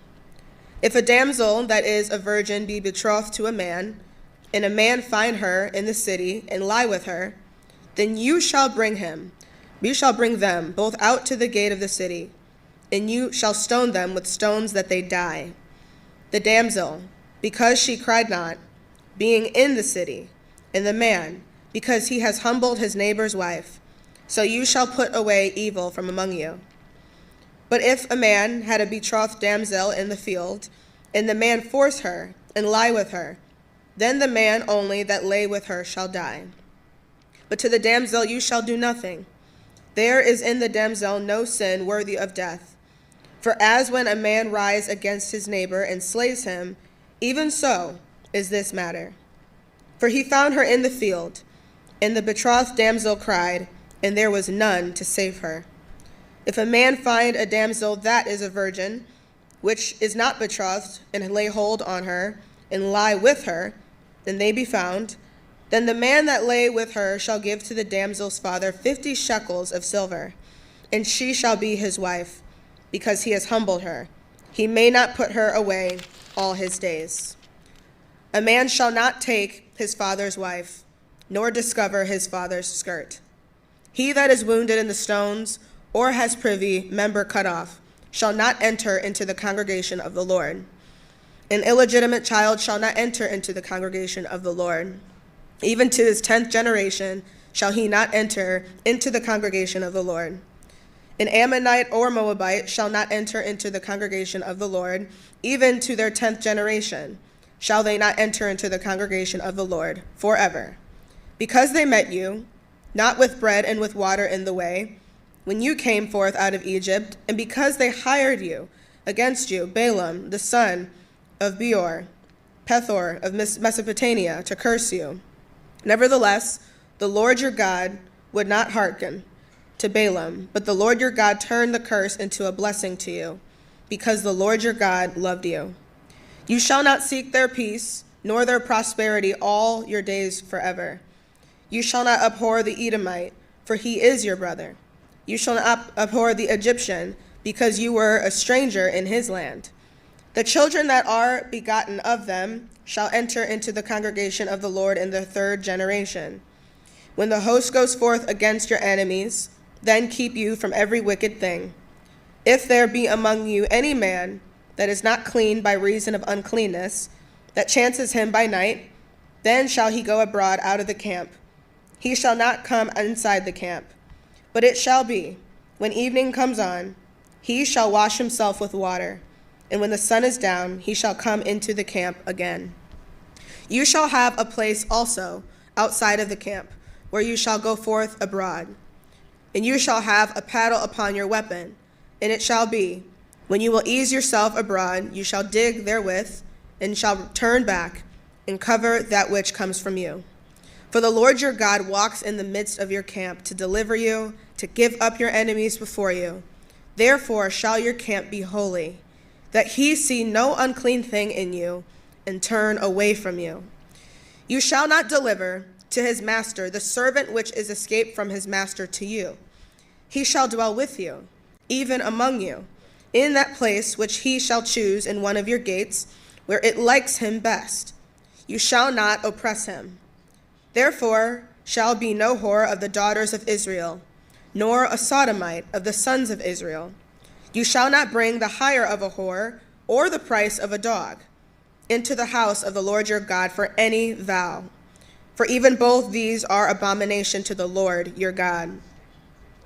If a damsel that is a virgin be betrothed to a man, and a man find her in the city and lie with her, then you shall bring them both out to the gate of the city, and you shall stone them with stones that they die. The damsel, because she cried not, being in the city, and the man, because he has humbled his neighbor's wife. So you shall put away evil from among you. But if a man had a betrothed damsel in the field, and the man force her and lie with her, then the man only that lay with her shall die. But to the damsel you shall do nothing. There is in the damsel no sin worthy of death. For as when a man rise against his neighbor and slays him, even so is this matter. For he found her in the field, and the betrothed damsel cried, and there was none to save her. If a man find a damsel that is a virgin, which is not betrothed, and lay hold on her, and lie with her, and they be found, then the man that lay with her shall give to the damsel's father 50 shekels of silver, and she shall be his wife, because he has humbled her. He may not put her away all his days. A man shall not take his father's wife, nor discover his father's skirt. He that is wounded in the stones, or has privy member cut off, shall not enter into the congregation of the Lord. An illegitimate child shall not enter into the congregation of the Lord. Even to his 10th generation shall he not enter into the congregation of the Lord. An Ammonite or Moabite shall not enter into the congregation of the Lord. Even to their 10th generation shall they not enter into the congregation of the Lord forever. Because they met you, not with bread and with water in the way, when you came forth out of Egypt, and because they hired you against you, Balaam, the son of Peor, of Mesopotamia, to curse you. Nevertheless, the Lord your God would not hearken to Balaam, but the Lord your God turned the curse into a blessing to you, because the Lord your God loved you. You shall not seek their peace, nor their prosperity all your days forever. You shall not abhor the Edomite, for he is your brother. You shall not abhor the Egyptian, because you were a stranger in his land. The children that are begotten of them shall enter into the congregation of the Lord in the 3rd generation. When the host goes forth against your enemies, then keep you from every wicked thing. If there be among you any man that is not clean by reason of uncleanness, that chances him by night, then shall he go abroad out of the camp. He shall not come inside the camp. But it shall be, when evening comes on, he shall wash himself with water, and when the sun is down, he shall come into the camp again. You shall have a place also outside of the camp, where you shall go forth abroad. And you shall have a paddle upon your weapon, and it shall be, when you will ease yourself abroad, you shall dig therewith, and shall turn back, and cover that which comes from you. For the Lord your God walks in the midst of your camp to deliver you, to give up your enemies before you. Therefore shall your camp be holy, that he see no unclean thing in you, and turn away from you. You shall not deliver to his master the servant which is escaped from his master to you. He shall dwell with you, even among you, in that place which he shall choose in one of your gates, where it likes him best. You shall not oppress him. Therefore shall be no whore of the daughters of Israel, nor a sodomite of the sons of Israel. You shall not bring the hire of a whore or the price of a dog into the house of the Lord your God for any vow. For even both these are abomination to the Lord your God.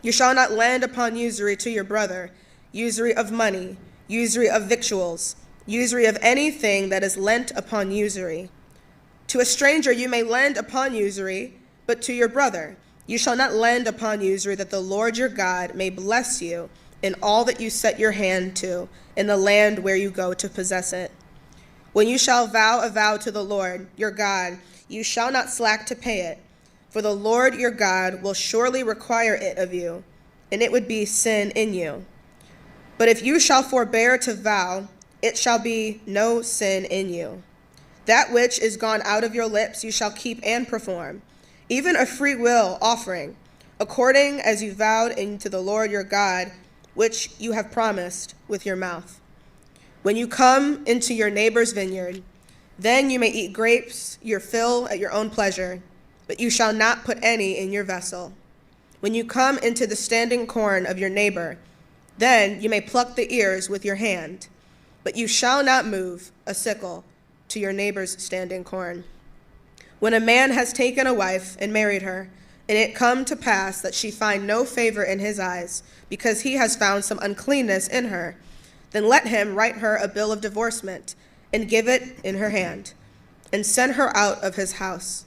You shall not lend upon usury to your brother, usury of money, usury of victuals, usury of anything that is lent upon usury. To a stranger you may lend upon usury, but to your brother you shall not lend upon usury, that the Lord your God may bless you in all that you set your hand to in the land where you go to possess it. When you shall vow a vow to the Lord your God, you shall not slack to pay it, for the Lord your God will surely require it of you, and it would be sin in you. But if you shall forbear to vow, it shall be no sin in you. That which is gone out of your lips you shall keep and perform, even a free will offering, according as you vowed unto the Lord your God, which you have promised with your mouth. When you come into your neighbor's vineyard, then you may eat grapes, your fill at your own pleasure, but you shall not put any in your vessel. When you come into the standing corn of your neighbor, then you may pluck the ears with your hand, but you shall not move a sickle to your neighbor's standing corn. When a man has taken a wife and married her, and it come to pass that she find no favor in his eyes, because he has found some uncleanness in her, then let him write her a bill of divorcement, and give it in her hand, and send her out of his house.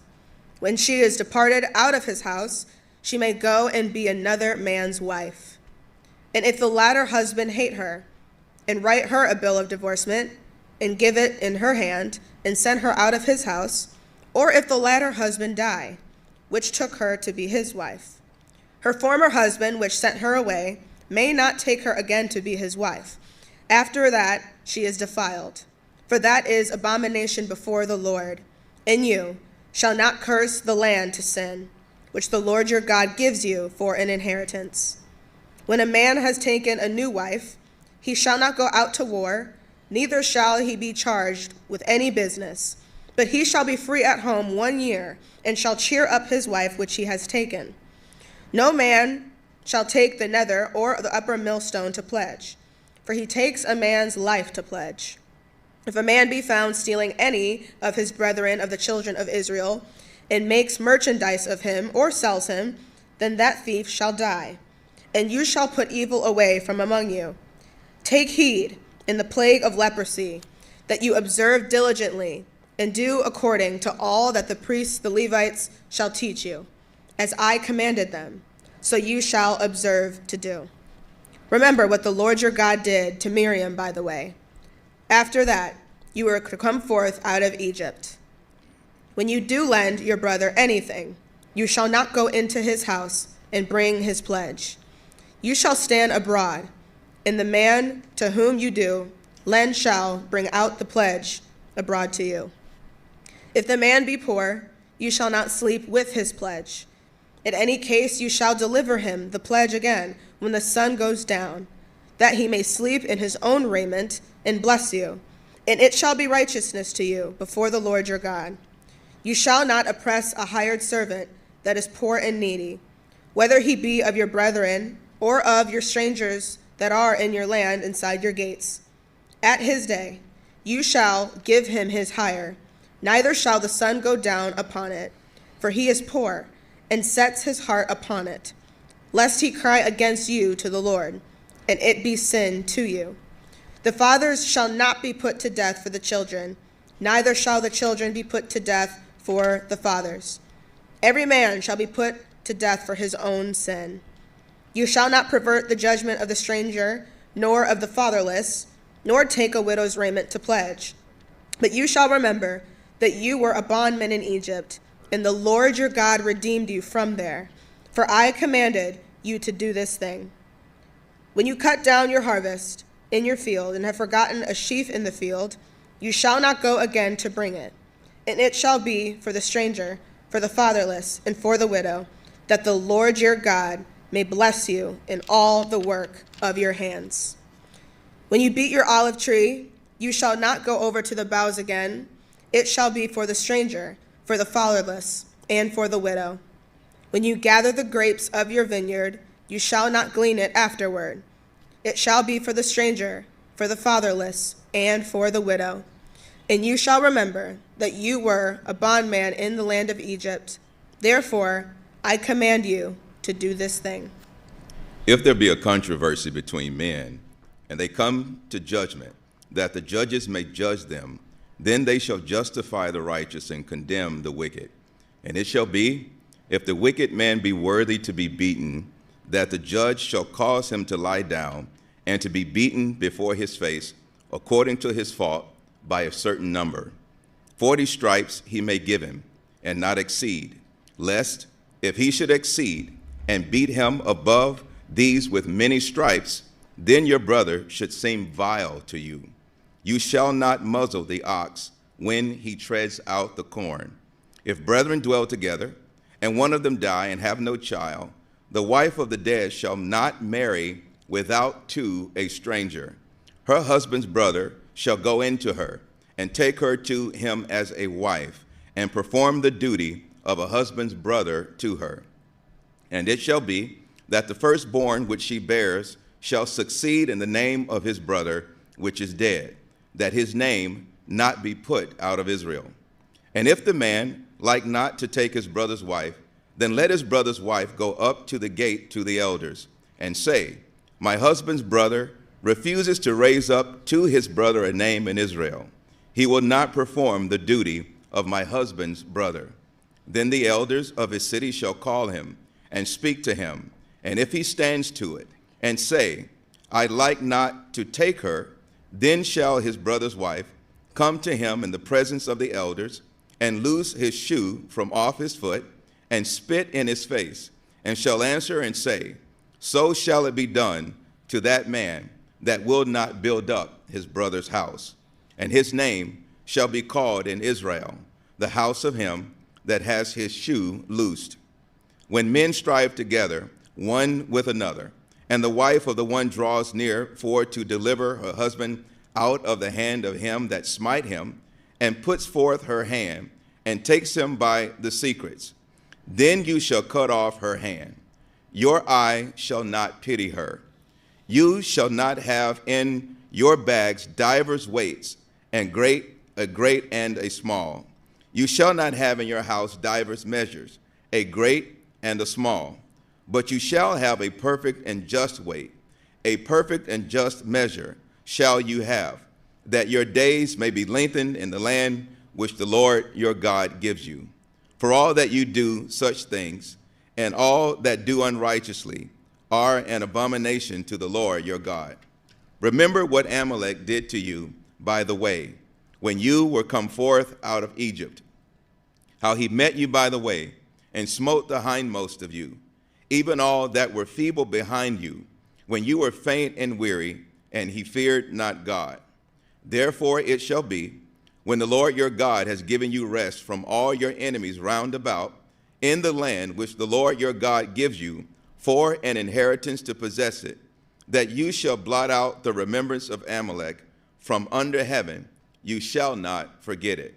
When she is departed out of his house, she may go and be another man's wife. And if the latter husband hate her, and write her a bill of divorcement, and give it in her hand, and send her out of his house, or if the latter husband die, which took her to be his wife. Her former husband, which sent her away, may not take her again to be his wife. After that, she is defiled. For that is abomination before the Lord. And you shall not curse the land to sin, which the Lord your God gives you for an inheritance. When a man has taken a new wife, he shall not go out to war, neither shall he be charged with any business, but he shall be free at home 1 year, and shall cheer up his wife which he has taken. No man shall take the nether or the upper millstone to pledge, for he takes a man's life to pledge. If a man be found stealing any of his brethren of the children of Israel, and makes merchandise of him or sells him, then that thief shall die, and you shall put evil away from among you. Take heed in the plague of leprosy, that you observe diligently, and do according to all that the priests, the Levites, shall teach you. As I commanded them, so you shall observe to do. Remember what the Lord your God did to Miriam by the way. After that, you were to come forth out of Egypt. When you do lend your brother anything, you shall not go into his house and bring his pledge. You shall stand abroad, and the man to whom you do lend shall bring out the pledge abroad to you. If the man be poor, you shall not sleep with his pledge. In any case, you shall deliver him the pledge again when the sun goes down, that he may sleep in his own raiment and bless you. And it shall be righteousness to you before the Lord your God. You shall not oppress a hired servant that is poor and needy, whether he be of your brethren or of your strangers that are in your land inside your gates. At his day you shall give him his hire, neither shall the sun go down upon it, for he is poor, and sets his heart upon it, lest he cry against you to the Lord, and it be sin to you. The fathers shall not be put to death for the children, neither shall the children be put to death for the fathers. Every man shall be put to death for his own sin. You shall not pervert the judgment of the stranger, nor of the fatherless, nor take a widow's raiment to pledge. But you shall remember that you were a bondman in Egypt, and the Lord your God redeemed you from there. For I commanded you to do this thing. When you cut down your harvest in your field, and have forgotten a sheaf in the field, you shall not go again to bring it. And it shall be for the stranger, for the fatherless, and for the widow, that the Lord your God may bless you in all the work of your hands. When you beat your olive tree, you shall not go over to the boughs again. It shall be for the stranger, for the fatherless, and for the widow. When you gather the grapes of your vineyard, you shall not glean it afterward. It shall be for the stranger, for the fatherless, and for the widow. And you shall remember that you were a bondman in the land of Egypt. Therefore, I command you to do this thing. If there be a controversy between men, and they come to judgment, that the judges may judge them, then they shall justify the righteous and condemn the wicked. And it shall be, if the wicked man be worthy to be beaten, that the judge shall cause him to lie down and to be beaten before his face, according to his fault, by a certain number. 40 stripes he may give him, and not exceed, lest, if he should exceed, and beat him above these with many stripes, then your brother should seem vile to you. You shall not muzzle the ox when he treads out the corn. If brethren dwell together, and one of them die and have no child, the wife of the dead shall not marry without to a stranger. Her husband's brother shall go into her, and take her to him as a wife, and perform the duty of a husband's brother to her. And it shall be that the firstborn which she bears shall succeed in the name of his brother which is dead, that his name not be put out of Israel. And if the man like not to take his brother's wife, then let his brother's wife go up to the gate to the elders, and say, my husband's brother refuses to raise up to his brother a name in Israel. He will not perform the duty of my husband's brother. Then the elders of his city shall call him and speak to him. And if he stands to it and say, I like not to take her, then shall his brother's wife come to him in the presence of the elders, and loose his shoe from off his foot, and spit in his face, and shall answer and say, so shall it be done to that man that will not build up his brother's house. And his name shall be called in Israel, the house of him that has his shoe loosed. When men strive together, one with another, and the wife of the one draws near for to deliver her husband out of the hand of him that smite him, and puts forth her hand, and takes him by the secrets, then you shall cut off her hand. Your eye shall not pity her. You shall not have in your bags divers weights, and a great and a small. You shall not have in your house divers measures, a great and a small. But you shall have a perfect and just weight, a perfect and just measure shall you have, that your days may be lengthened in the land which the Lord your God gives you. For all that you do such things, and all that do unrighteously, are an abomination to the Lord your God. Remember what Abimelech did to you by the way, when you were come forth out of Egypt, how he met you by the way, and smote the hindmost of you, even all that were feeble behind you, when you were faint and weary, and he feared not God. Therefore it shall be, when the Lord your God has given you rest from all your enemies round about, in the land which the Lord your God gives you for an inheritance to possess it, that you shall blot out the remembrance of Abimelech from under heaven, you shall not forget it.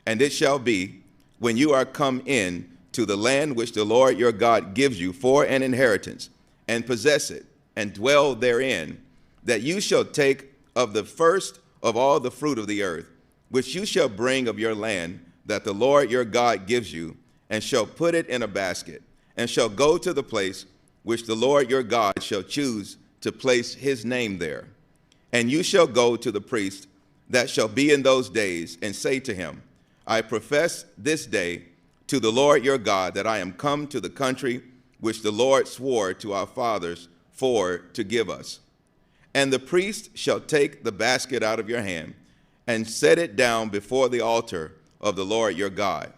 And it shall be, when you are come in to the land which the Lord your God gives you for an inheritance, and possess it, and dwell therein, that you shall take of the first of all the fruit of the earth, which you shall bring of your land that the Lord your God gives you, and shall put it in a basket, and shall go to the place which the Lord your God shall choose to place his name there. And you shall go to the priest that shall be in those days, and say to him, I profess this day to the Lord your God that I am come to the country which the Lord swore to our fathers for to give us. And the priest shall take the basket out of your hand, and set it down before the altar of the Lord your God.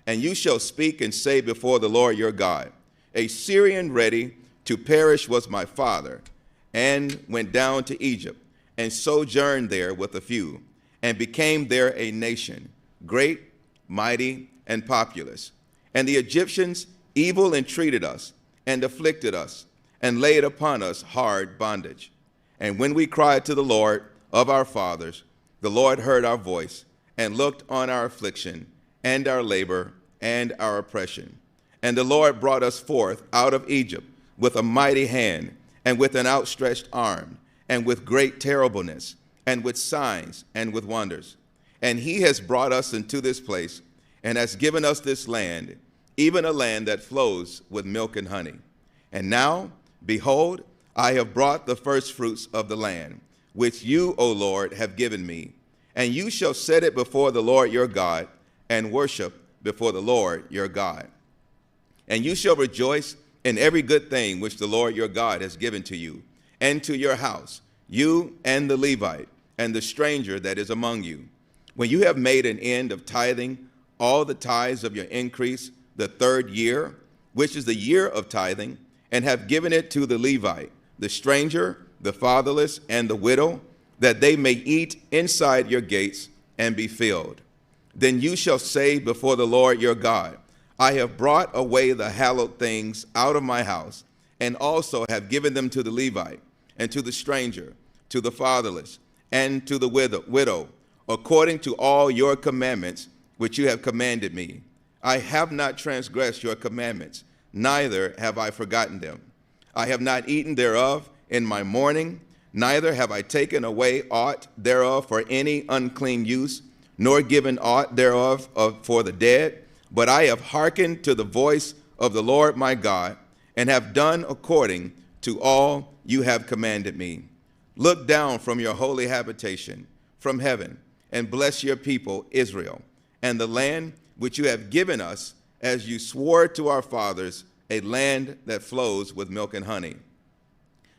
And you shall speak and say before the Lord your God, a Syrian ready to perish was my father, and went down to Egypt, and sojourned there with a few, and became there a nation, great, mighty, and populous. And the Egyptians evil entreated us, and afflicted us, and laid upon us hard bondage. And when we cried to the Lord of our fathers, the Lord heard our voice, and looked on our affliction, and our labor, and our oppression. And the Lord brought us forth out of Egypt with a mighty hand, and with an outstretched arm, and with great terribleness, and with signs, and with wonders. And he has brought us into this place, and has given us this land, even a land that flows with milk and honey. And now, behold, I have brought the firstfruits of the land, which you, O Lord, have given me. And you shall set it before the Lord your God, and worship before the Lord your God. And you shall rejoice in every good thing which the Lord your God has given to you, and to your house, you and the Levite, and the stranger that is among you. When you have made an end of tithing all the tithes of your increase the third year, which is the year of tithing, and have given it to the Levite, the stranger, the fatherless, and the widow, that they may eat inside your gates and be filled. Then you shall say before the Lord your God, I have brought away the hallowed things out of my house, and also have given them to the Levite, and to the stranger, to the fatherless, and to the widow, according to all your commandments which you have commanded me. I have not transgressed your commandments, neither have I forgotten them. I have not eaten thereof in my mourning, neither have I taken away aught thereof for any unclean use, nor given aught thereof for the dead, but I have hearkened to the voice of the Lord my God, and have done according to all you have commanded me. Look down from your holy habitation, from heaven, and bless your people Israel, and the land which you have given us, as you swore to our fathers, a land that flows with milk and honey.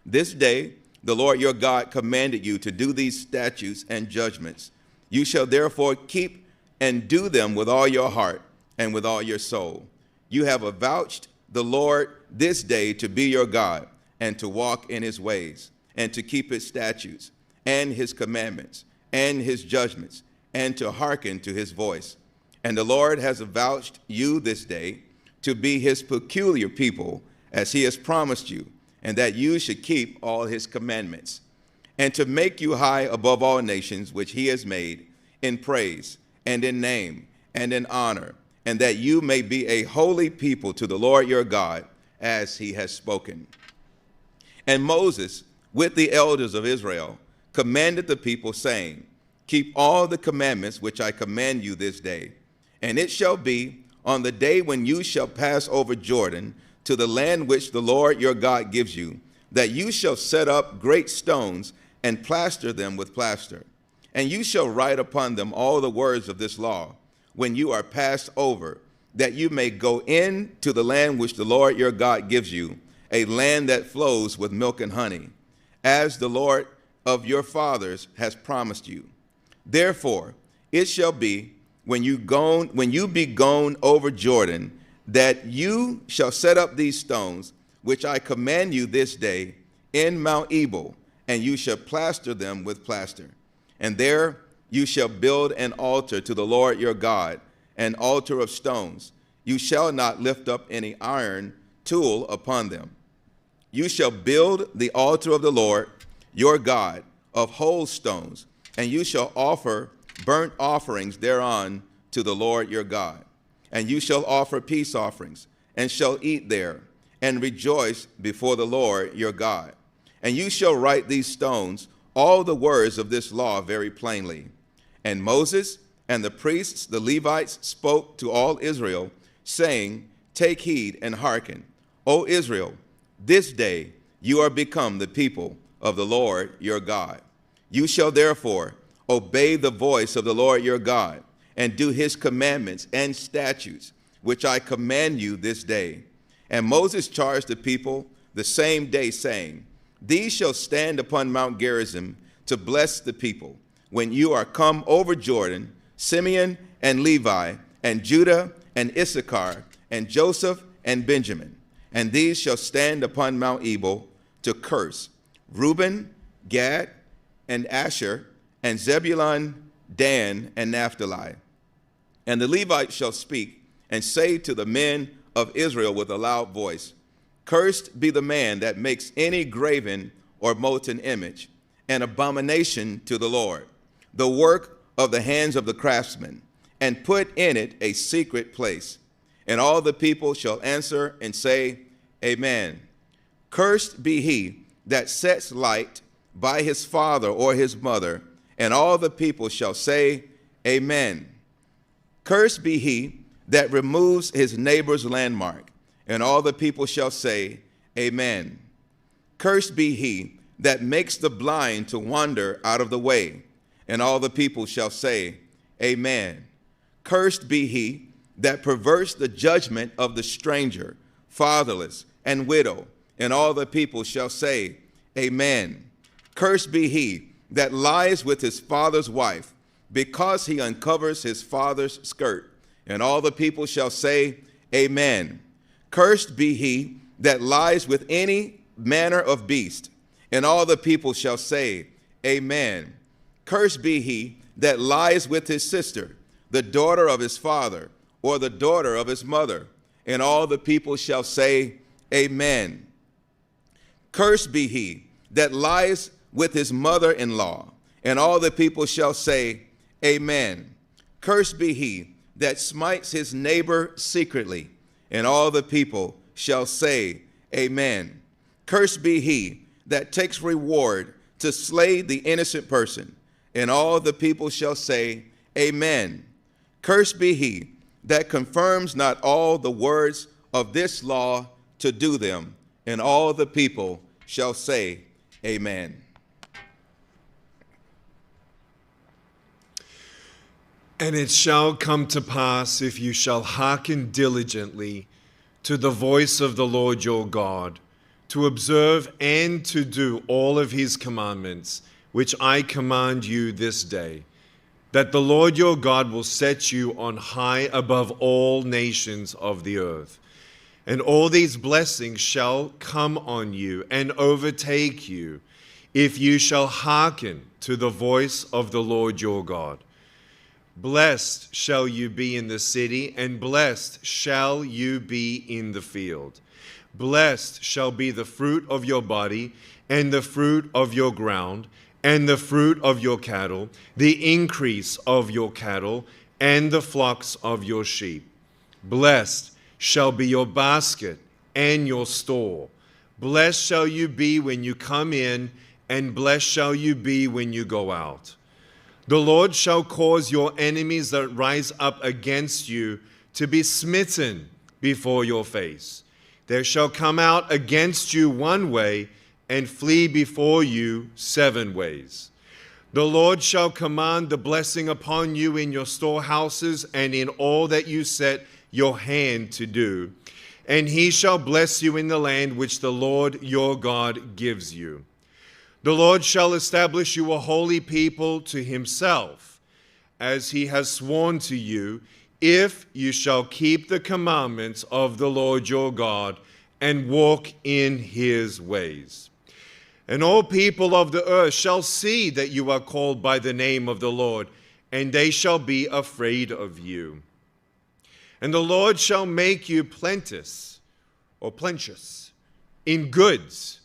This day the Lord your God commanded you to do these statutes and judgments. You shall therefore keep and do them with all your heart and with all your soul. You have avouched the Lord this day to be your God, and to walk in his ways, and to keep his statutes, and his commandments, and his judgments, and to hearken to his voice. And the Lord has avouched you this day to be his peculiar people, as he has promised you, and that you should keep all his commandments, and to make you high above all nations which he has made, in praise, and in name, and in honor, and that you may be a holy people to the Lord your God, as he has spoken. And Moses, with the elders of Israel, commanded the people, saying, keep all the commandments which I command you this day. And it shall be on the day when you shall pass over Jordan to the land which the Lord your God gives you, that you shall set up great stones and plaster them with plaster. And you shall write upon them all the words of this law when you are passed over, that you may go in to the land which the Lord your God gives you, a land that flows with milk and honey, as the Lord of your fathers has promised you. Therefore, it shall be when you be gone over Jordan, that you shall set up these stones, which I command you this day, in Mount Ebal, and you shall plaster them with plaster. And there you shall build an altar to the Lord your God, an altar of stones. You shall not lift up any iron tool upon them. You shall build the altar of the Lord your God of whole stones, and you shall offer burnt offerings thereon to the Lord your God. And you shall offer peace offerings, and shall eat there, and rejoice before the Lord your God. And you shall write these stones all the words of this law very plainly. And Moses and the priests, the Levites, spoke to all Israel, saying, take heed and hearken, O Israel, this day you are become the people of the Lord your God. You shall therefore obey the voice of the Lord your God, and do his commandments and statutes, which I command you this day. And Moses charged the people the same day, saying, these shall stand upon Mount Gerizim to bless the people, when you are come over Jordan, Simeon and Levi, and Judah and Issachar, and Joseph and Benjamin. And these shall stand upon Mount Ebal to curse Reuben, Gad, and Asher, and Zebulun, Dan, and Naphtali. And the Levites shall speak and say to the men of Israel with a loud voice, cursed be the man that makes any graven or molten image, an abomination to the Lord, the work of the hands of the craftsman, and put in it a secret place. And all the people shall answer and say, Amen. Cursed be he that sets light by his father or his mother, and all the people shall say, Amen. Cursed be he that removes his neighbor's landmark, and all the people shall say, Amen. Cursed be he that makes the blind to wander out of the way, and all the people shall say, Amen. Cursed be he that perverts the judgment of the stranger, fatherless, and widow, and all the people shall say, Amen. Cursed be he that lies with his father's wife, because he uncovers his father's skirt, and all the people shall say, Amen. Cursed be he that lies with any manner of beast, and all the people shall say, Amen. Cursed be he that lies with his sister, the daughter of his father, or the daughter of his mother, and all the people shall say, Amen. Cursed be he that lies with his mother-in-law, and all the people shall say, Amen. Cursed be he that smites his neighbor secretly, and all the people shall say, Amen. Cursed be he that takes reward to slay the innocent person, and all the people shall say, Amen. Cursed be he that confirms not all the words of this law to do them, and all the people shall say, Amen. And it shall come to pass, if you shall hearken diligently to the voice of the Lord your God, to observe and to do all of his commandments, which I command you this day, that the Lord your God will set you on high above all nations of the earth. And all these blessings shall come on you and overtake you, if you shall hearken to the voice of the Lord your God. Blessed shall you be in the city, and blessed shall you be in the field. Blessed shall be the fruit of your body, and the fruit of your ground, and the fruit of your cattle, the increase of your cattle, and the flocks of your sheep. Blessed shall be your basket and your store. Blessed shall you be when you come in, and blessed shall you be when you go out. The Lord shall cause your enemies that rise up against you to be smitten before your face. There shall come out against you one way, and flee before you 7 ways. The Lord shall command the blessing upon you in your storehouses and in all that you set your hand to do. And he shall bless you in the land which the Lord your God gives you. The Lord shall establish you a holy people to himself, as he has sworn to you, if you shall keep the commandments of the Lord your God and walk in his ways. And all people of the earth shall see that you are called by the name of the Lord, and they shall be afraid of you. And the Lord shall make you plenteous in goods,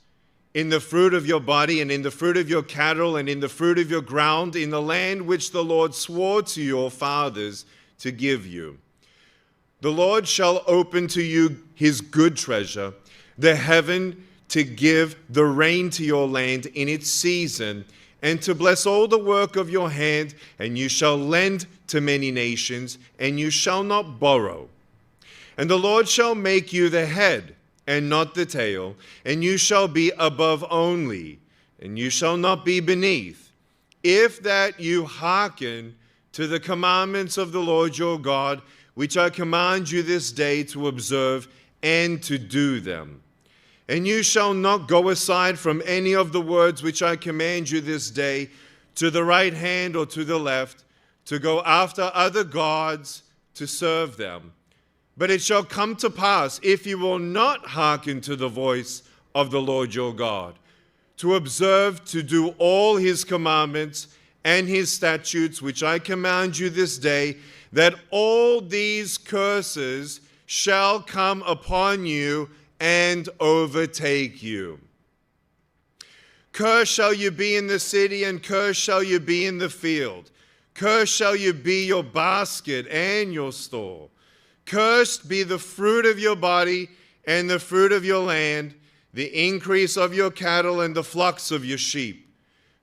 in the fruit of your body, and in the fruit of your cattle, and in the fruit of your ground, in the land which the Lord swore to your fathers to give you. The Lord shall open to you his good treasure, the heaven, to give the rain to your land in its season, and to bless all the work of your hand, and you shall lend to many nations, and you shall not borrow. And the Lord shall make you the head, and not the tail, and you shall be above only, and you shall not be beneath, if that you hearken to the commandments of the Lord your God, which I command you this day to observe and to do them. And you shall not go aside from any of the words which I command you this day, to the right hand or to the left, to go after other gods to serve them. But it shall come to pass, if you will not hearken to the voice of the Lord your God, to observe to do all his commandments and his statutes which I command you this day, that all these curses shall come upon you and overtake you. Cursed shall you be in the city, and cursed shall you be in the field. Cursed shall you be your basket and your store. Cursed be the fruit of your body and the fruit of your land, the increase of your cattle and the flocks of your sheep.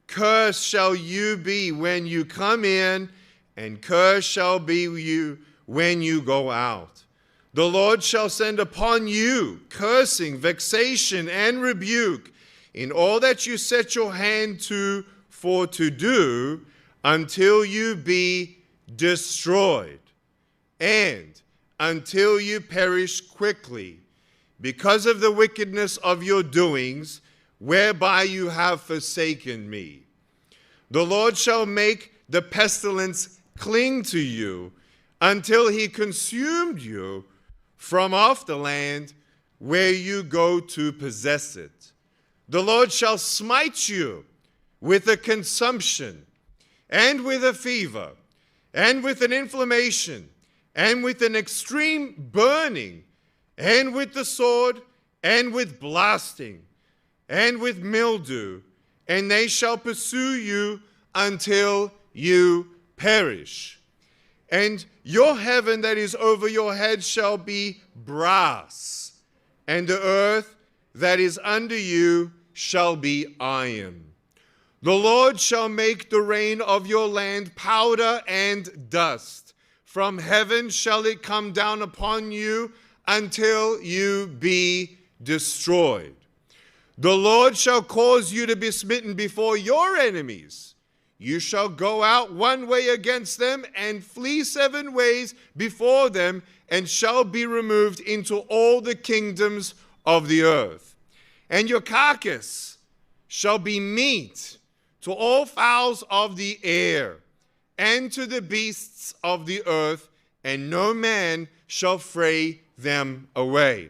Cursed shall you be when you come in, and cursed shall be you when you go out. The Lord shall send upon you cursing, vexation, and rebuke in all that you set your hand to for to do, until you be destroyed, and until you perish quickly, because of the wickedness of your doings, whereby you have forsaken me. The Lord shall make the pestilence cling to you until he consumed you from off the land where you go to possess it. The Lord shall smite you with a consumption, and with a fever, and with an inflammation, and with an extreme burning, and with the sword, and with blasting, and with mildew, and they shall pursue you until you perish. And your heaven that is over your head shall be brass, and the earth that is under you shall be iron. The Lord shall make the rain of your land powder and dust. From heaven shall it come down upon you until you be destroyed. The Lord shall cause you to be smitten before your enemies. You shall go out one way against them and flee 7 ways before them, and shall be removed into all the kingdoms of the earth. And your carcass shall be meat to all fowls of the air, and to the beasts of the earth, and no man shall fray them away.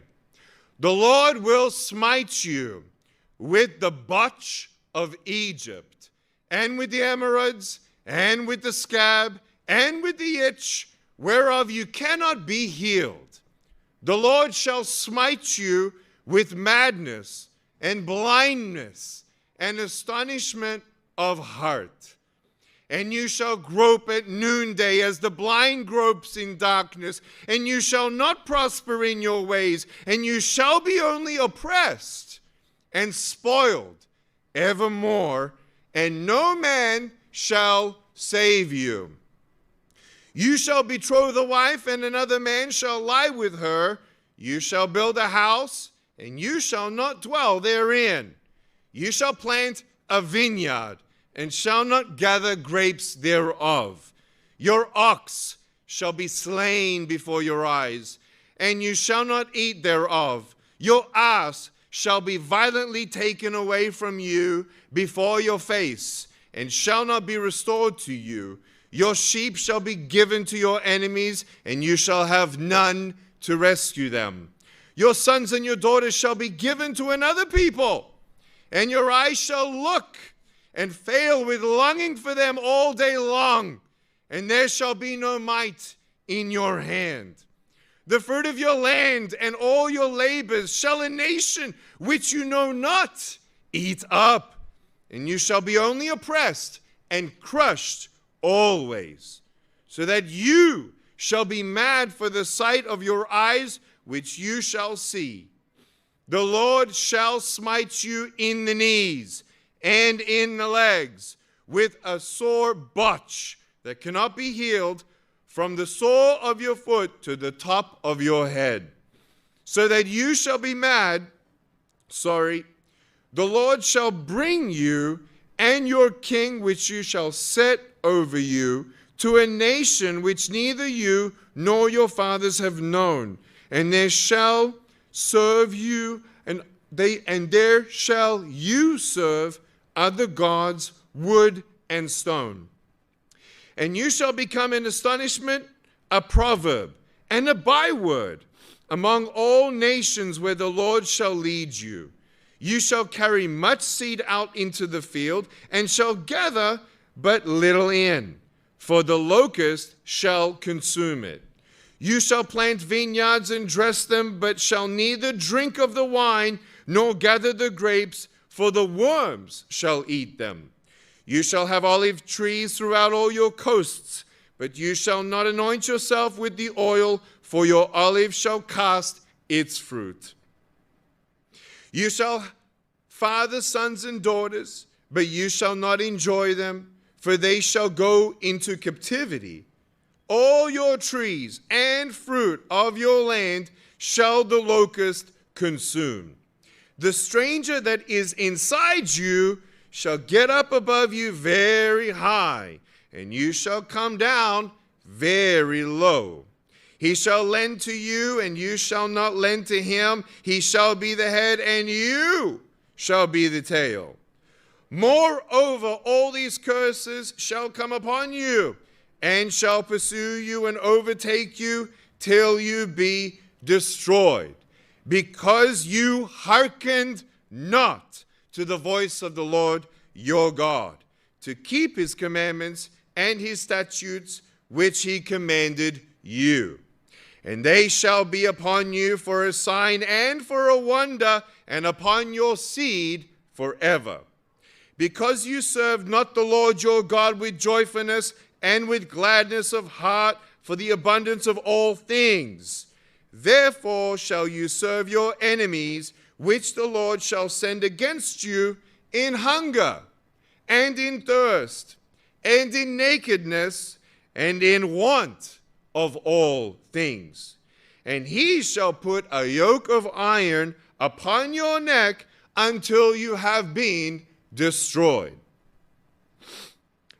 The Lord will smite you with the botch of Egypt, and with the Amorites, and with the scab, and with the itch, whereof you cannot be healed. The Lord shall smite you with madness, and blindness, and astonishment of heart. And you shall grope at noonday as the blind gropes in darkness, and you shall not prosper in your ways, and you shall be only oppressed and spoiled evermore, and no man shall save you. You shall betroth a wife, and another man shall lie with her. You shall build a house, and you shall not dwell therein. You shall plant a vineyard, and shall not gather grapes thereof. Your ox shall be slain before your eyes, and you shall not eat thereof. Your ass shall be violently taken away from you before your face, and shall not be restored to you. Your sheep shall be given to your enemies, and you shall have none to rescue them. Your sons and your daughters shall be given to another people, and your eyes shall look and fail with longing for them all day long, and there shall be no might in your hand. The fruit of your land and all your labors shall a nation which you know not eat up, and you shall be only oppressed and crushed always, so that you shall be mad for the sight of your eyes, which you shall see. The Lord shall smite you in the knees and in the legs with a sore botch that cannot be healed, from the sole of your foot to the top of your head, so that you shall be mad. The Lord shall bring you and your king, which you shall set over you, to a nation which neither you nor your fathers have known, and there shall serve you, and there shall you serve other gods, wood and stone. And you shall become an astonishment, a proverb, and a byword among all nations where the Lord shall lead you. You shall carry much seed out into the field, and shall gather but little in, for the locust shall consume it. You shall plant vineyards and dress them, but shall neither drink of the wine nor gather the grapes, for the worms shall eat them. You shall have olive trees throughout all your coasts, but you shall not anoint yourself with the oil, for your olive shall cast its fruit. You shall father sons and daughters, but you shall not enjoy them, for they shall go into captivity. All your trees and fruit of your land shall the locust consume. The stranger that is inside you shall get up above you very high, and you shall come down very low. He shall lend to you, and you shall not lend to him. He shall be the head, and you shall be the tail. Moreover, all these curses shall come upon you, and shall pursue you and overtake you till you be destroyed, because you hearkened not to the voice of the Lord your God, to keep his commandments and his statutes, which he commanded you. And they shall be upon you for a sign and for a wonder, and upon your seed forever. Because you served not the Lord your God with joyfulness and with gladness of heart for the abundance of all things, therefore shall you serve your enemies, which the Lord shall send against you in hunger, and in thirst, and in nakedness, and in want of all things. And he shall put a yoke of iron upon your neck until you have been destroyed.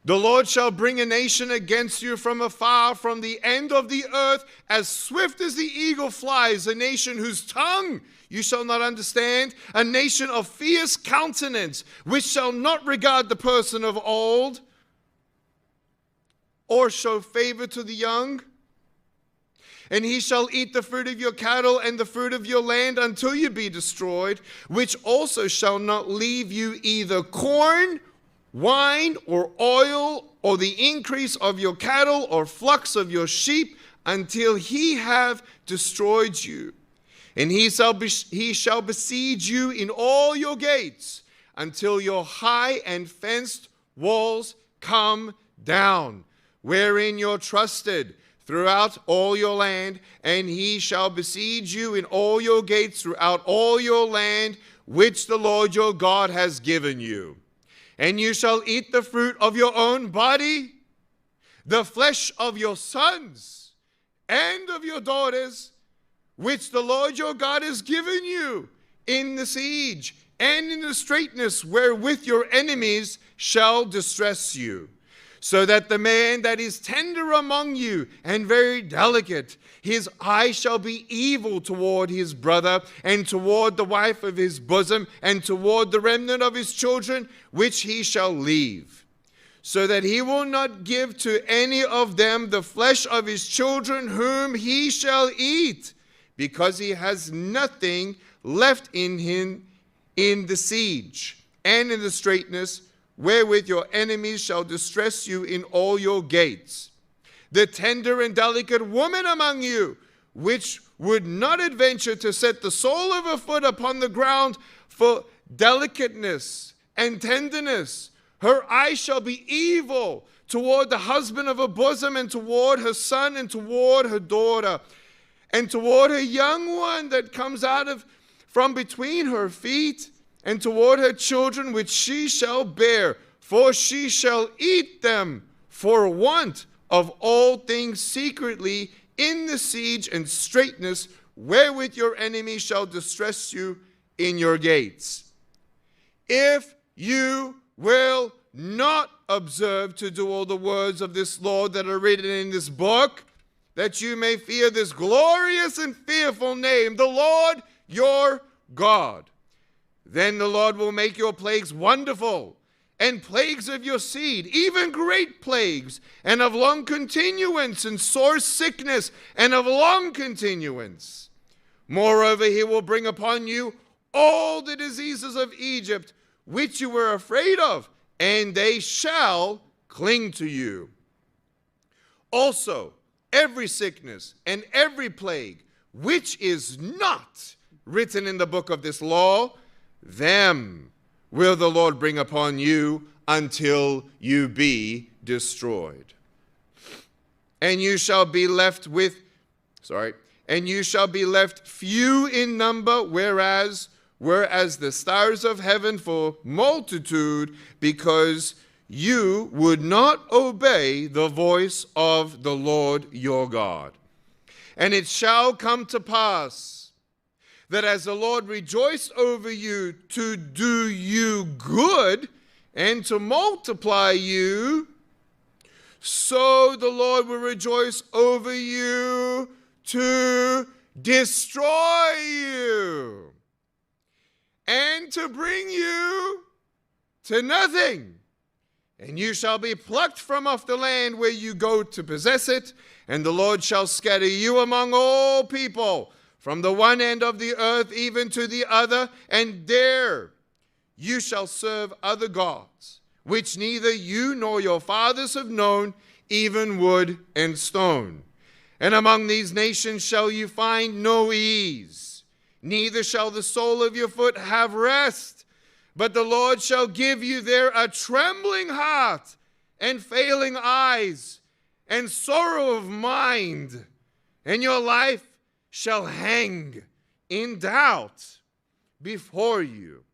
The Lord shall bring a nation against you from afar, from the end of the earth, as swift as the eagle flies, a nation whose tongue you shall not understand, a nation of fierce countenance, which shall not regard the person of old, or show favor to the young? And he shall eat the fruit of your cattle and the fruit of your land until you be destroyed, which also shall not leave you either corn, wine, or oil, or the increase of your cattle, or flocks of your sheep, until he have destroyed you. And he shall besiege you in all your gates, until your high and fenced walls come down, wherein you're trusted throughout all your land. And he shall besiege you in all your gates throughout all your land, which the Lord your God has given you. And you shall eat the fruit of your own body, the flesh of your sons and of your daughters, which the Lord your God has given you in the siege and in the straitness wherewith your enemies shall distress you. So that the man that is tender among you and very delicate, his eye shall be evil toward his brother, and toward the wife of his bosom, and toward the remnant of his children, which he shall leave. So that he will not give to any of them the flesh of his children whom he shall eat, because he has nothing left in him in the siege and in the straitness, wherewith your enemies shall distress you in all your gates. The tender and delicate woman among you, which would not adventure to set the sole of her foot upon the ground for delicateness and tenderness, her eye shall be evil toward the husband of her bosom, and toward her son, and toward her daughter, and toward her young one that comes out from between her feet, and toward her children which she shall bear, for she shall eat them for want of all things secretly in the siege and straitness, wherewith your enemies shall distress you in your gates. If you will not observe to do all the words of this law that are written in this book, that you may fear this glorious and fearful name, the Lord your God, then the Lord will make your plagues wonderful, and plagues of your seed, even great plagues, and of long continuance, and sore sickness, and of long continuance. Moreover, he will bring upon you all the diseases of Egypt, which you were afraid of, and they shall cling to you. Also, every sickness and every plague, which is not written in the book of this law, them will the Lord bring upon you until you be destroyed. And you shall be left few in number, whereas the stars of heaven for multitude, because you would not obey the voice of the Lord your God. And it shall come to pass that as the Lord rejoiced over you to do you good and to multiply you, so the Lord will rejoice over you to destroy you and to bring you to nothing. And you shall be plucked from off the land where you go to possess it, and the Lord shall scatter you among all people, from the one end of the earth even to the other, and there you shall serve other gods, which neither you nor your fathers have known, even wood and stone. And among these nations shall you find no ease, neither shall the sole of your foot have rest, but the Lord shall give you there a trembling heart, and failing eyes, and sorrow of mind, and your life shall hang in doubt before you.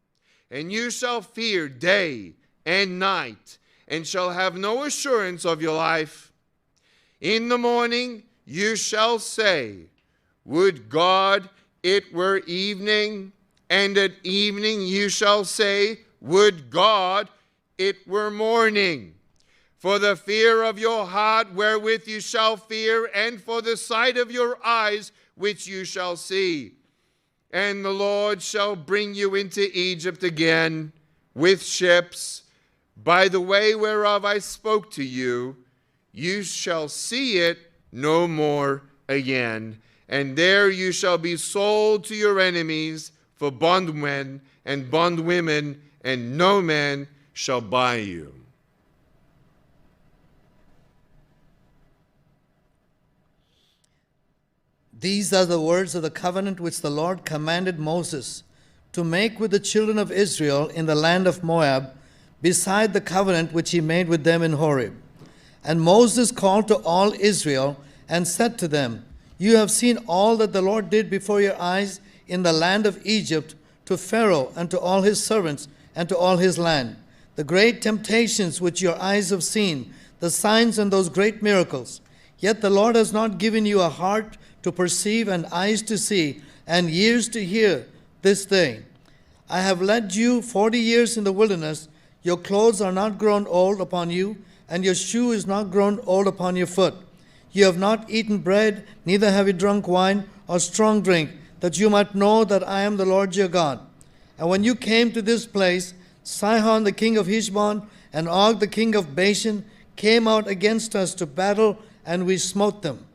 And you shall fear day and night, and shall have no assurance of your life. In the morning you shall say, would God it were evening, and at evening you shall say, would God it were morning. For the fear of your heart wherewith you shall fear, and for the sight of your eyes which you shall see. And the Lord shall bring you into Egypt again with ships, by the way whereof I spoke to you. You shall see it no more again, and there you shall be sold to your enemies for bondmen and bondwomen, and no man shall buy you. These are the words of the covenant which the Lord commanded Moses to make with the children of Israel in the land of Moab, beside the covenant which he made with them in Horeb. And Moses called to all Israel and said to them, You have seen all that the Lord did before your eyes in the land of Egypt to Pharaoh and to all his servants and to all his land, the great temptations which your eyes have seen, the signs and those great miracles. Yet the Lord has not given you a heart to perceive and eyes to see and ears to hear this day. I have led you 40 years in the wilderness. Your clothes are not grown old upon you, and your shoe is not grown old upon your foot. You have not eaten bread, neither have you drunk wine or strong drink, that you might know that I am the Lord your God. And when you came to this place, Sihon the king of Heshbon and Og the king of Bashan came out against us to battle, and we smote them.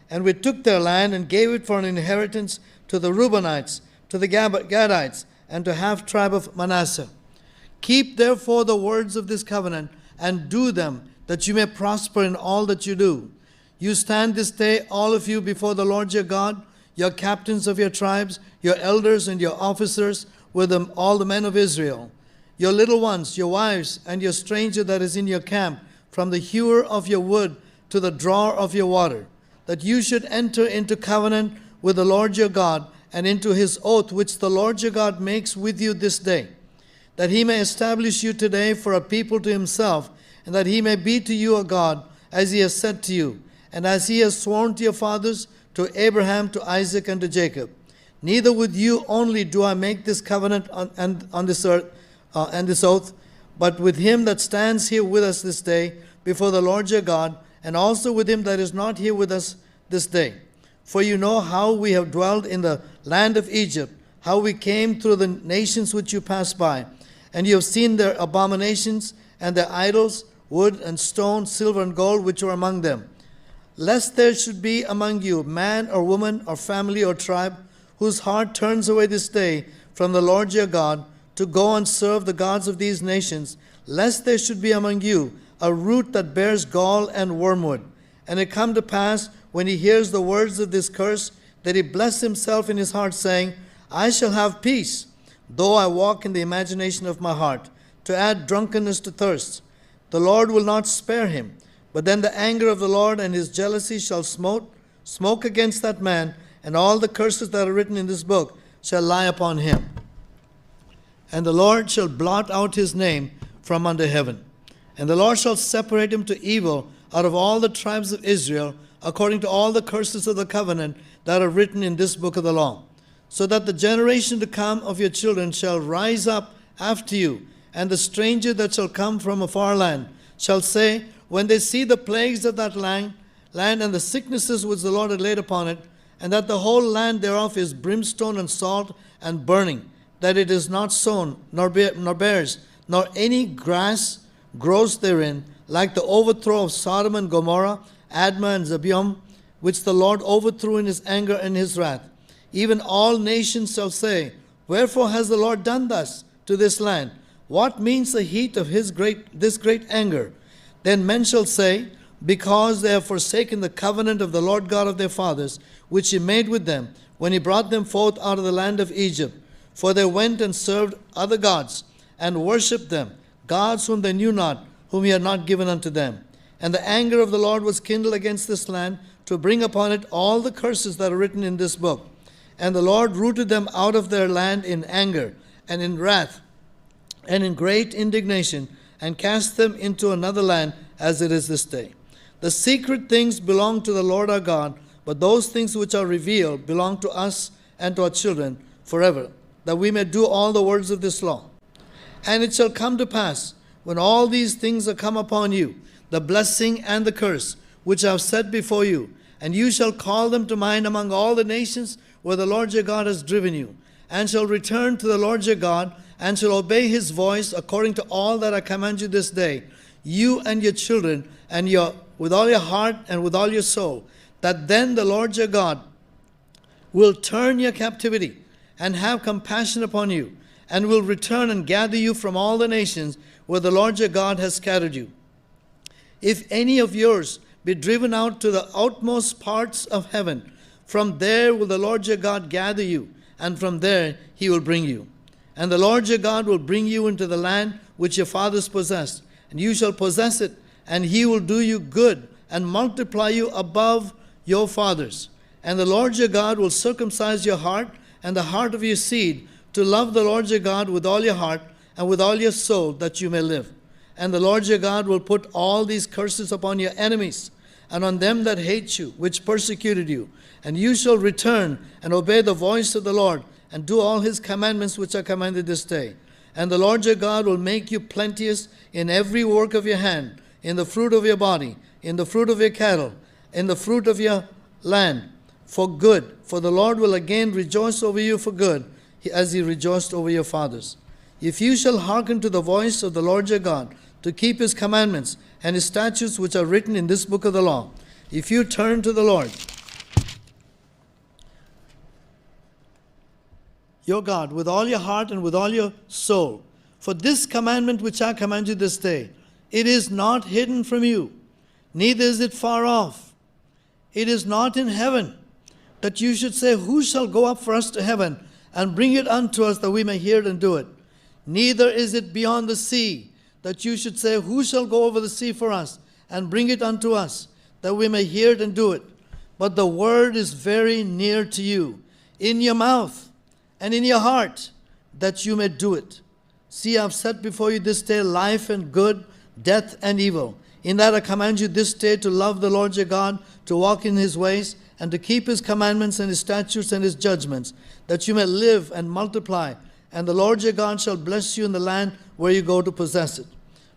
And we took their land and gave it for an inheritance to the Reubenites, to the Gadites, and to half tribe of Manasseh. Keep therefore the words of this covenant, and do them, that you may prosper in all that you do. You stand this day, all of you, before the Lord your God, your captains of your tribes, your elders and your officers, with them all the men of Israel, your little ones, your wives, and your stranger that is in your camp, from the hewer of your wood to the drawer of your water, that you should enter into covenant with the Lord your God, and into his oath which the Lord your God makes with you this day, that he may establish you today for a people to himself, and that he may be to you a God, as he has said to you, and as he has sworn to your fathers, to Abraham, to Isaac, and to Jacob. Neither with you only do I make this covenant on this earth and this oath, but with him that stands here with us this day before the Lord your God, and also with him that is not here with us this day. For you know how we have dwelt in the land of Egypt, how we came through the nations which you passed by, and you have seen their abominations and their idols, wood and stone, silver and gold, which were among them. Lest there should be among you man or woman or family or tribe, whose heart turns away this day from the Lord your God, to go and serve the gods of these nations, lest there should be among you a root that bears gall and wormwood. And it come to pass, when he hears the words of this curse, that he bless himself in his heart, saying, I shall have peace, though I walk in the imagination of my heart, to add drunkenness to thirst. The Lord will not spare him, but then the anger of the Lord and his jealousy shall smoke against that man, and all the curses that are written in this book shall lie upon him. And the Lord shall blot out his name from under heaven. And the Lord shall separate him to evil out of all the tribes of Israel, according to all the curses of the covenant that are written in this book of the law, so that the generation to come of your children shall rise up after you, and the stranger that shall come from a far land shall say, when they see the plagues of that land and the sicknesses which the Lord had laid upon it, and that the whole land thereof is brimstone and salt and burning, that it is not sown, nor bears, nor any grass grows therein, like the overthrow of Sodom and Gomorrah, Admah and Gibeon, which the Lord overthrew in his anger and his wrath. Even all nations shall say, wherefore has the Lord done thus to this land? What means the heat of this great anger? Then men shall say, because they have forsaken the covenant of the Lord God of their fathers, which he made with them, when he brought them forth out of the land of Egypt. For they went and served other gods, and worshipped them, gods whom they knew not, whom he had not given unto them. And the anger of the Lord was kindled against this land, to bring upon it all the curses that are written in this book. And the Lord rooted them out of their land in anger, and in wrath, and in great indignation, and cast them into another land, as it is this day. The secret things belong to the Lord our God, but those things which are revealed belong to us and to our children forever, that we may do all the words of this law. And it shall come to pass, when all these things are come upon you, the blessing and the curse, which I have set before you, and you shall call them to mind among all the nations where the Lord your God has driven you, and shall return to the Lord your God, and shall obey his voice according to all that I command you this day. you and your children, and with all your heart and with all your soul, that then the Lord your God will turn your captivity and have compassion upon you, and will return and gather you from all the nations where the Lord your God has scattered you. If any of yours be driven out to the outmost parts of heaven, from there will the Lord your God gather you, and from there he will bring you. And the Lord your God will bring you into the land which your fathers possessed, and you shall possess it, and he will do you good, and multiply you above your fathers. And the Lord your God will circumcise your heart and the heart of your seed, to love the Lord your God with all your heart and with all your soul, that you may live. And the Lord your God will put all these curses upon your enemies, and on them that hate you, which persecuted you. And you shall return and obey the voice of the Lord, and do all his commandments which are commanded this day. And the Lord your God will make you plenteous in every work of your hand, in the fruit of your body, in the fruit of your cattle, in the fruit of your land, for good. For the Lord will again rejoice over you for good, as he rejoiced over your fathers. If you shall hearken to the voice of the Lord your God, to keep his commandments and his statutes which are written in this book of the law, if you turn to the Lord your God with all your heart and with all your soul, for this commandment which I command you this day, it is not hidden from you, neither is it far off. It is not in heaven, that you should say, who shall go up for us to heaven, and bring it unto us, that we may hear it and do it? Neither is it beyond the sea, that you should say, who shall go over the sea for us, and bring it unto us, that we may hear it and do it? But the word is very near to you, in your mouth and in your heart, that you may do it. See, I have set before you this day life and good, death and evil. In that I command you this day to love the Lord your God, to walk in his ways, and to keep his commandments and his statutes and his judgments, that you may live and multiply. And the Lord your God shall bless you in the land where you go to possess it.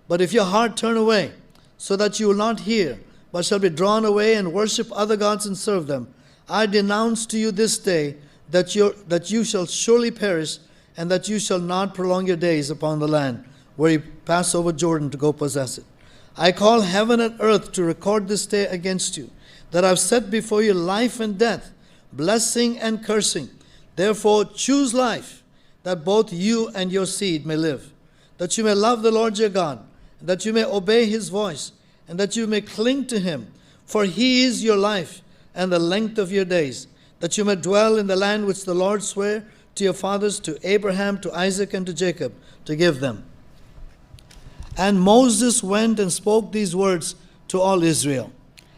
But if your heart turn away, so that you will not hear, but shall be drawn away and worship other gods and serve them, I denounce to you this day that you shall surely perish, and that you shall not prolong your days upon the land where you pass over Jordan to go possess it. I call heaven and earth to record this day against you, that I have set before you life and death, blessing and cursing. Therefore choose life, that both you and your seed may live, that you may love the Lord your God, and that you may obey his voice, and that you may cling to him. For he is your life and the length of your days, that you may dwell in the land which the Lord sware to your fathers, to Abraham, to Isaac, and to Jacob, to give them. And Moses went and spoke these words to all Israel.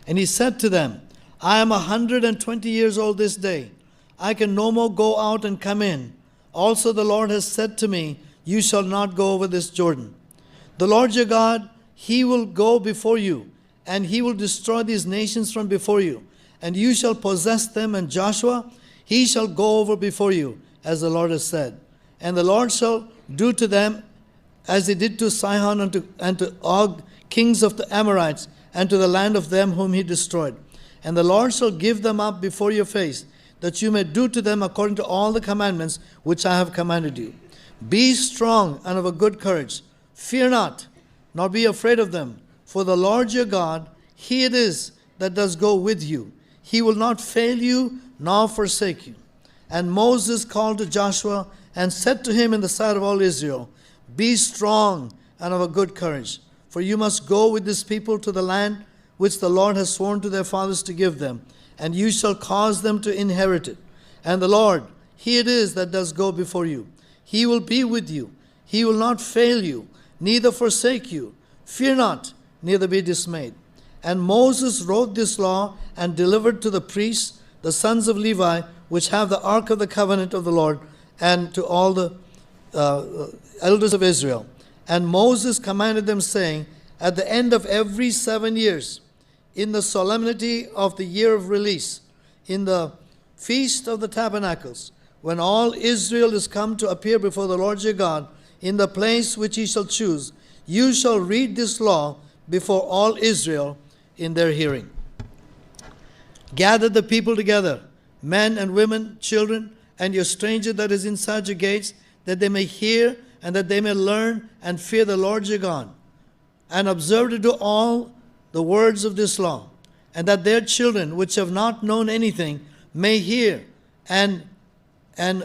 And he said to them, I am 120 years old this day. I can no more go out and come in. Also the Lord has said to me, you shall not go over this Jordan. The Lord your God, he will go before you, and he will destroy these nations from before you. And you shall possess them, and Joshua, he shall go over before you, as the Lord has said. And the Lord shall do to them as he did to Sihon and to Og, kings of the Amorites, and to the land of them whom he destroyed. And the Lord shall give them up before your face, that you may do to them according to all the commandments which I have commanded you. Be strong and of a good courage. Fear not, nor be afraid of them. For the Lord your God, he it is that does go with you. He will not fail you, nor forsake you. And Moses called to Joshua, and said to him in the sight of all Israel, be strong and of a good courage, for you must go with this people to the land which the Lord has sworn to their fathers to give them, and you shall cause them to inherit it. And the Lord, he it is that does go before you. He will be with you. He will not fail you, neither forsake you. Fear not, neither be dismayed. And Moses wrote this law and delivered to the priests, the sons of Levi, which have the ark of the covenant of the Lord, and to all the elders of Israel. And Moses commanded them, saying, at the end of every 7 years, in the solemnity of the year of release, in the feast of the tabernacles, when all Israel is come to appear before the Lord your God, in the place which he shall choose, you shall read this law before all Israel in their hearing. Gather the people together, men and women, children, and your stranger that is inside your gates, that they may hear and that they may learn and fear the Lord your God, and observe to do all the words of this law, and that their children, which have not known anything, may hear and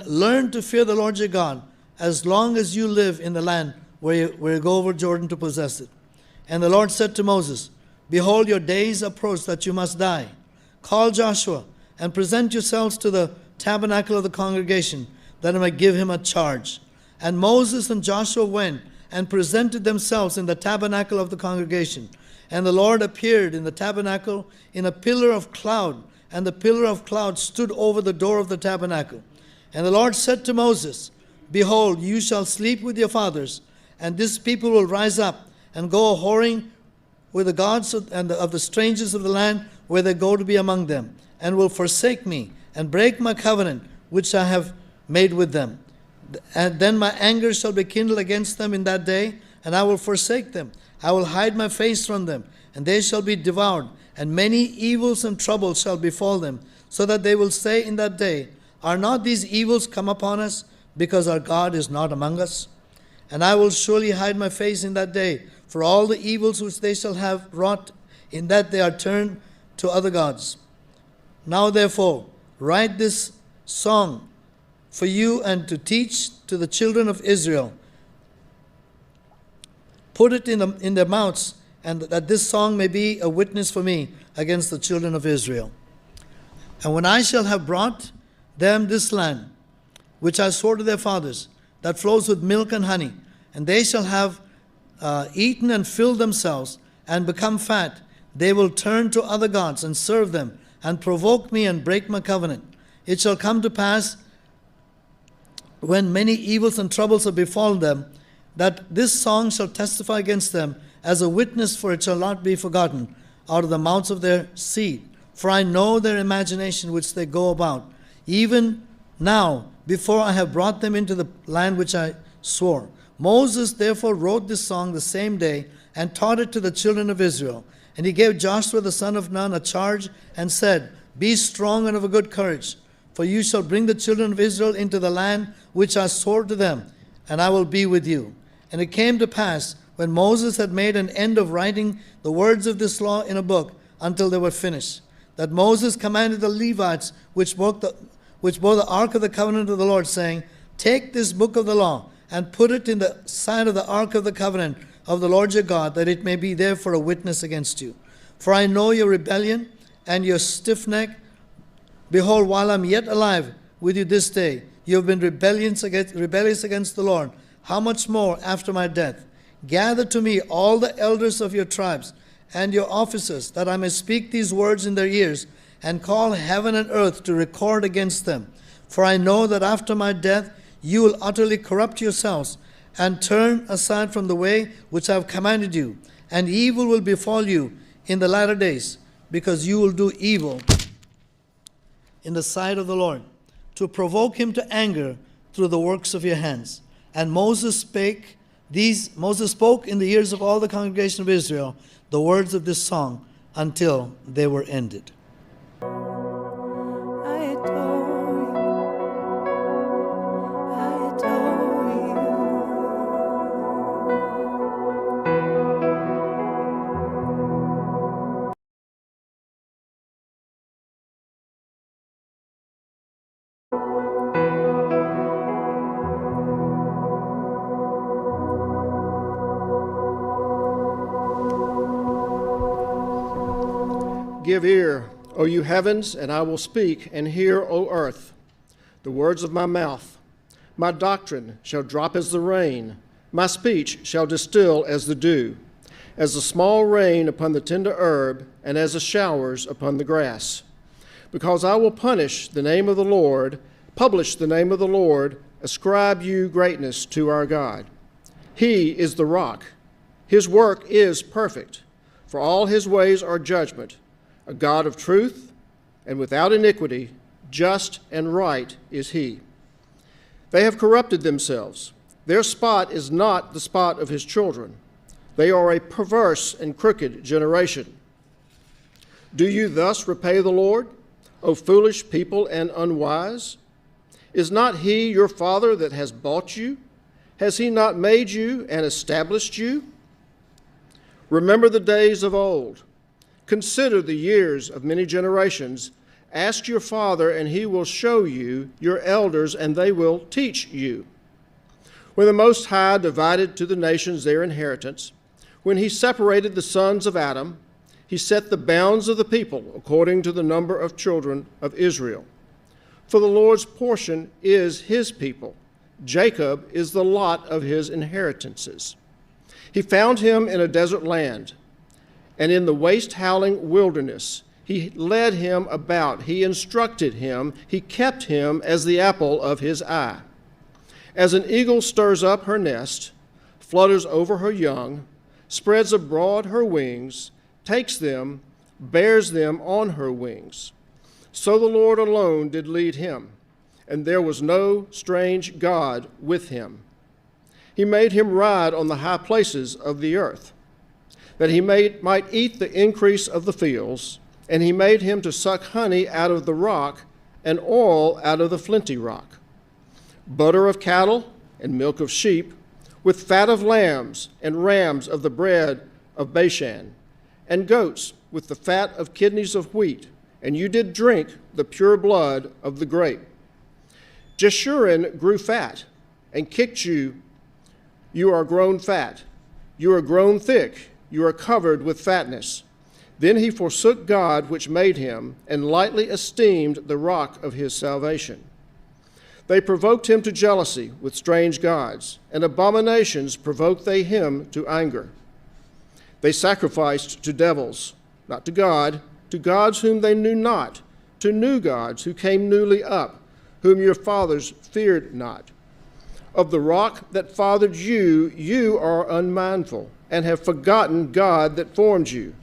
learn to fear the Lord your God, as long as you live in the land where you go over Jordan to possess it. And the Lord said to Moses, Behold, your days approach that you must die. Call Joshua and present yourselves to the tabernacle of the congregation, that I may give him a charge. And Moses and Joshua went and presented themselves in the tabernacle of the congregation. And the Lord appeared in the tabernacle in a pillar of cloud, and the pillar of cloud stood over the door of the tabernacle. And the Lord said to Moses, Behold, you shall sleep with your fathers, and this people will rise up and go a-whoring with the gods of the strangers of the land where they go to be among them, and will forsake me and break my covenant which I have made with them. And then my anger shall be kindled against them in that day, and I will forsake them. I will hide my face from them, and they shall be devoured, and many evils and troubles shall befall them, so that they will say in that day, Are not these evils come upon us, because our God is not among us? And I will surely hide my face in that day, for all the evils which they shall have wrought, in that they are turned to other gods. Now therefore, write this song for you and to teach to the children of Israel. Put it in their mouths, and that this song may be a witness for me against the children of Israel. And when I shall have brought them this land, which I swore to their fathers, that flows with milk and honey, and they shall have eaten and filled themselves and become fat, they will turn to other gods and serve them, and provoke me and break my covenant. It shall come to pass, when many evils and troubles have befallen them, that this song shall testify against them as a witness, for it shall not be forgotten out of the mouths of their seed. For I know their imagination which they go about, even now, before I have brought them into the land which I swore. Moses therefore wrote this song the same day, and taught it to the children of Israel. And he gave Joshua the son of Nun a charge, and said, Be strong and of a good courage, for you shall bring the children of Israel into the land which I swore to them, and I will be with you. And it came to pass, when Moses had made an end of writing the words of this law in a book, until they were finished, that Moses commanded the Levites, which bore the ark of the covenant of the Lord, saying, Take this book of the law, and put it in the side of the ark of the covenant of the Lord your God, that it may be there for a witness against you. For I know your rebellion and your stiff neck. Behold, while I am yet alive with you this day, you have been rebellious against the Lord. How much more after my death? Gather to me all the elders of your tribes and your officers, that I may speak these words in their ears, and call heaven and earth to record against them. For I know that after my death you will utterly corrupt yourselves, and turn aside from the way which I have commanded you, and evil will befall you in the latter days, because you will do evil in the sight of the Lord, to provoke him to anger through the works of your hands. And Moses spoke in the ears of all the congregation of Israel the words of this song until they were ended. Give ear, O you heavens, and I will speak, and hear, O earth, the words of my mouth. My doctrine shall drop as the rain, my speech shall distill as the dew, as the small rain upon the tender herb, and as the showers upon the grass. Because I will publish the name of the Lord, ascribe you greatness to our God. He is the rock, his work is perfect, for all his ways are judgment. A God of truth and without iniquity, just and right is he. They have corrupted themselves. Their spot is not the spot of his children. They are a perverse and crooked generation. Do you thus repay the Lord, O foolish people and unwise? Is not he your father that has bought you? Has he not made you and established you? Remember the days of old. Consider the years of many generations. Ask your father, and he will show you, your elders, and they will teach you. When the Most High divided to the nations their inheritance, when he separated the sons of Adam, he set the bounds of the people according to the number of children of Israel. For the Lord's portion is his people. Jacob is the lot of his inheritances. He found him in a desert land, and in the waste howling wilderness. He led him about. He instructed him. He kept him as the apple of his eye. As an eagle stirs up her nest, flutters over her young, spreads abroad her wings, takes them, bears them on her wings. So the Lord alone did lead him, and there was no strange God with him. He made him ride on the high places of the earth, that he might eat the increase of the fields, and he made him to suck honey out of the rock and oil out of the flinty rock, butter of cattle and milk of sheep, with fat of lambs and rams of the bread of Bashan, and goats with the fat of kidneys of wheat, and you did drink the pure blood of the grape. Jeshurun grew fat and kicked you. You are grown fat. You are grown thick. You are covered with fatness. Then he forsook God which made him, and lightly esteemed the rock of his salvation. They provoked him to jealousy with strange gods, and abominations provoked they him to anger. They sacrificed to devils, not to gods whom they knew not, to new gods who came newly up, whom your fathers feared not. Of the rock that fathered you, you are unmindful, and have forgotten God that formed you.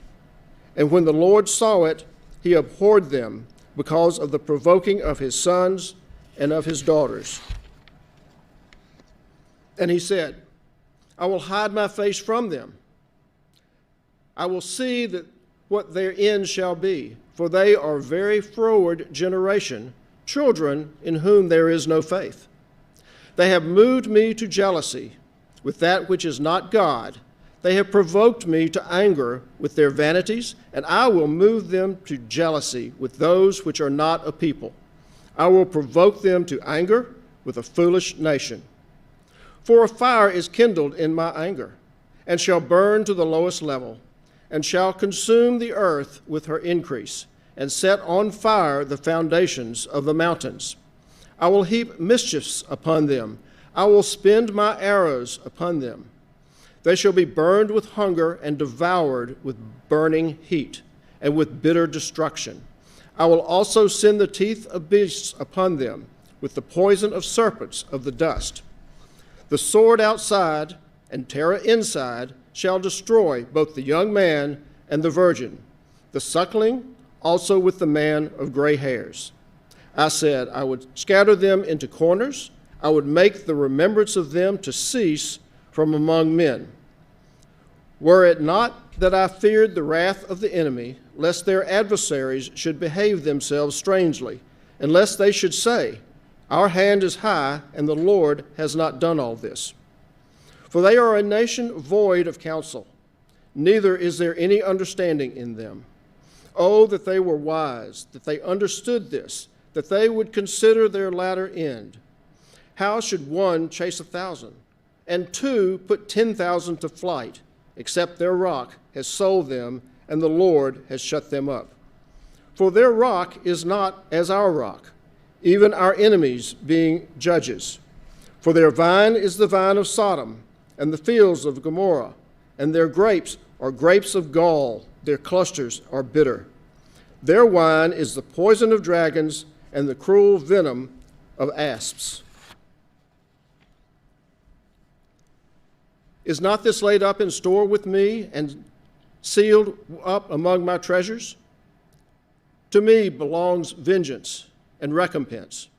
And when the Lord saw it, he abhorred them because of the provoking of his sons and of his daughters. And he said, I will hide my face from them. I will see that what their end shall be, for they are very froward generation, children in whom there is no faith. They have moved me to jealousy with that which is not God. They have provoked me to anger with their vanities, and I will move them to jealousy with those which are not a people. I will provoke them to anger with a foolish nation. For a fire is kindled in my anger, and shall burn to the lowest level, and shall consume the earth with her increase, and set on fire the foundations of the mountains. I will heap mischiefs upon them. I will spend my arrows upon them. They shall be burned with hunger and devoured with burning heat and with bitter destruction. I will also send the teeth of beasts upon them with the poison of serpents of the dust. The sword outside and terror inside shall destroy both the young man and the virgin, the suckling also with the man of gray hairs. I said, I would scatter them into corners. I would make the remembrance of them to cease from among men. Were it not that I feared the wrath of the enemy, lest their adversaries should behave themselves strangely, and lest they should say, our hand is high, and the Lord has not done all this. For they are a nation void of counsel, neither is there any understanding in them. Oh, that they were wise, that they understood this, that they would consider their latter end. How should one chase 1,000, and two put 10,000 to flight, except their rock has sold them, and the Lord has shut them up? For their rock is not as our rock, even our enemies being judges. For their vine is the vine of Sodom, and the fields of Gomorrah, and their grapes are grapes of gall, their clusters are bitter. Their wine is the poison of dragons, and the cruel venom of asps. Is not this laid up in store with me and sealed up among my treasures? To me belongs vengeance and recompense.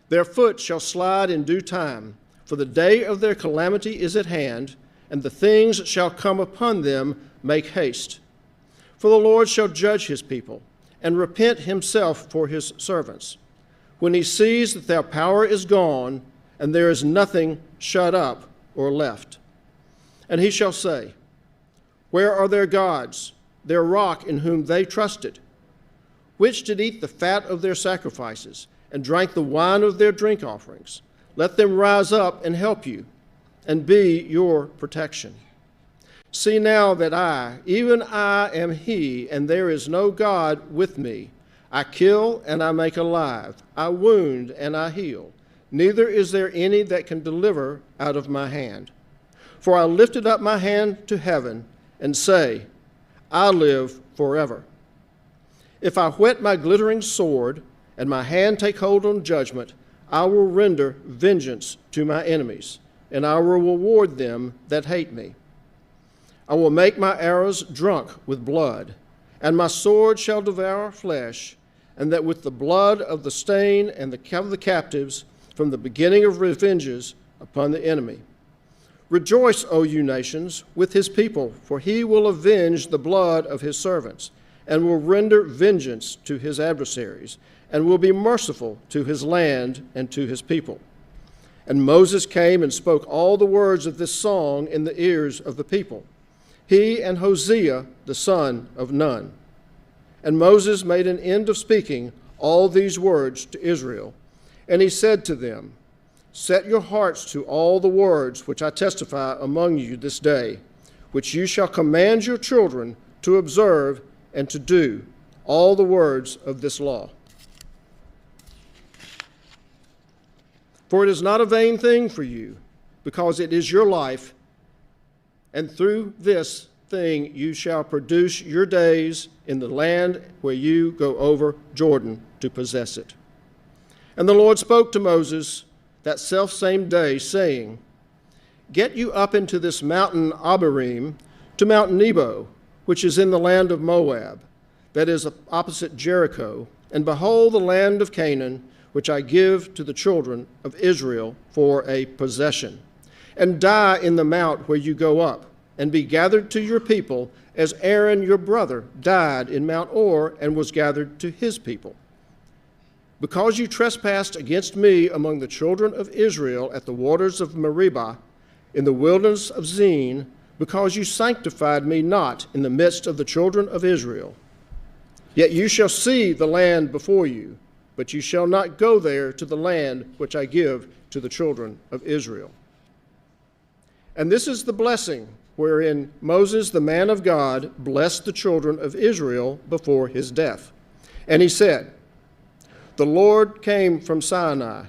Their foot shall slide in due time, for the day of their calamity is at hand, and the things shall come upon them make haste. For the Lord shall judge his people, and repent himself for his servants, when he sees that their power is gone, and there is nothing shut up or left. And he shall say, Where are their gods, their rock in whom they trusted? Which did eat the fat of their sacrifices and drank the wine of their drink offerings? Let them rise up and help you and be your protection. See now that I, even I, am he, and there is no God with me. I kill and I make alive. I wound and I heal. Neither is there any that can deliver out of my hand. For I lifted up my hand to heaven and say, I live forever. If I whet my glittering sword and my hand take hold on judgment, I will render vengeance to my enemies, and I will reward them that hate me. I will make my arrows drunk with blood, and my sword shall devour flesh, and that with the blood of the slain and of the captives, from the beginning of revenges upon the enemy. Rejoice, O you nations, with his people, for he will avenge the blood of his servants, and will render vengeance to his adversaries, and will be merciful to his land and to his people. And Moses came and spoke all the words of this song in the ears of the people, he and Hosea the son of Nun. And Moses made an end of speaking all these words to Israel, and he said to them, Set your hearts to all the words which I testify among you this day, which you shall command your children to observe and to do all the words of this law. For it is not a vain thing for you, because it is your life, and through this thing you shall produce your days in the land where you go over Jordan to possess it. And the Lord spoke to Moses that selfsame day, saying, Get you up into this mountain Abiram, to Mount Nebo, which is in the land of Moab, that is opposite Jericho, and behold the land of Canaan, which I give to the children of Israel for a possession. And die in the mount where you go up, and be gathered to your people, as Aaron your brother died in Mount Or and was gathered to his people. Because you trespassed against me among the children of Israel at the waters of Meribah, in the wilderness of Zin, because you sanctified me not in the midst of the children of Israel. Yet you shall see the land before you, but you shall not go there to the land which I give to the children of Israel. And this is the blessing wherein Moses, the man of God, blessed the children of Israel before his death. And he said, The Lord came from Sinai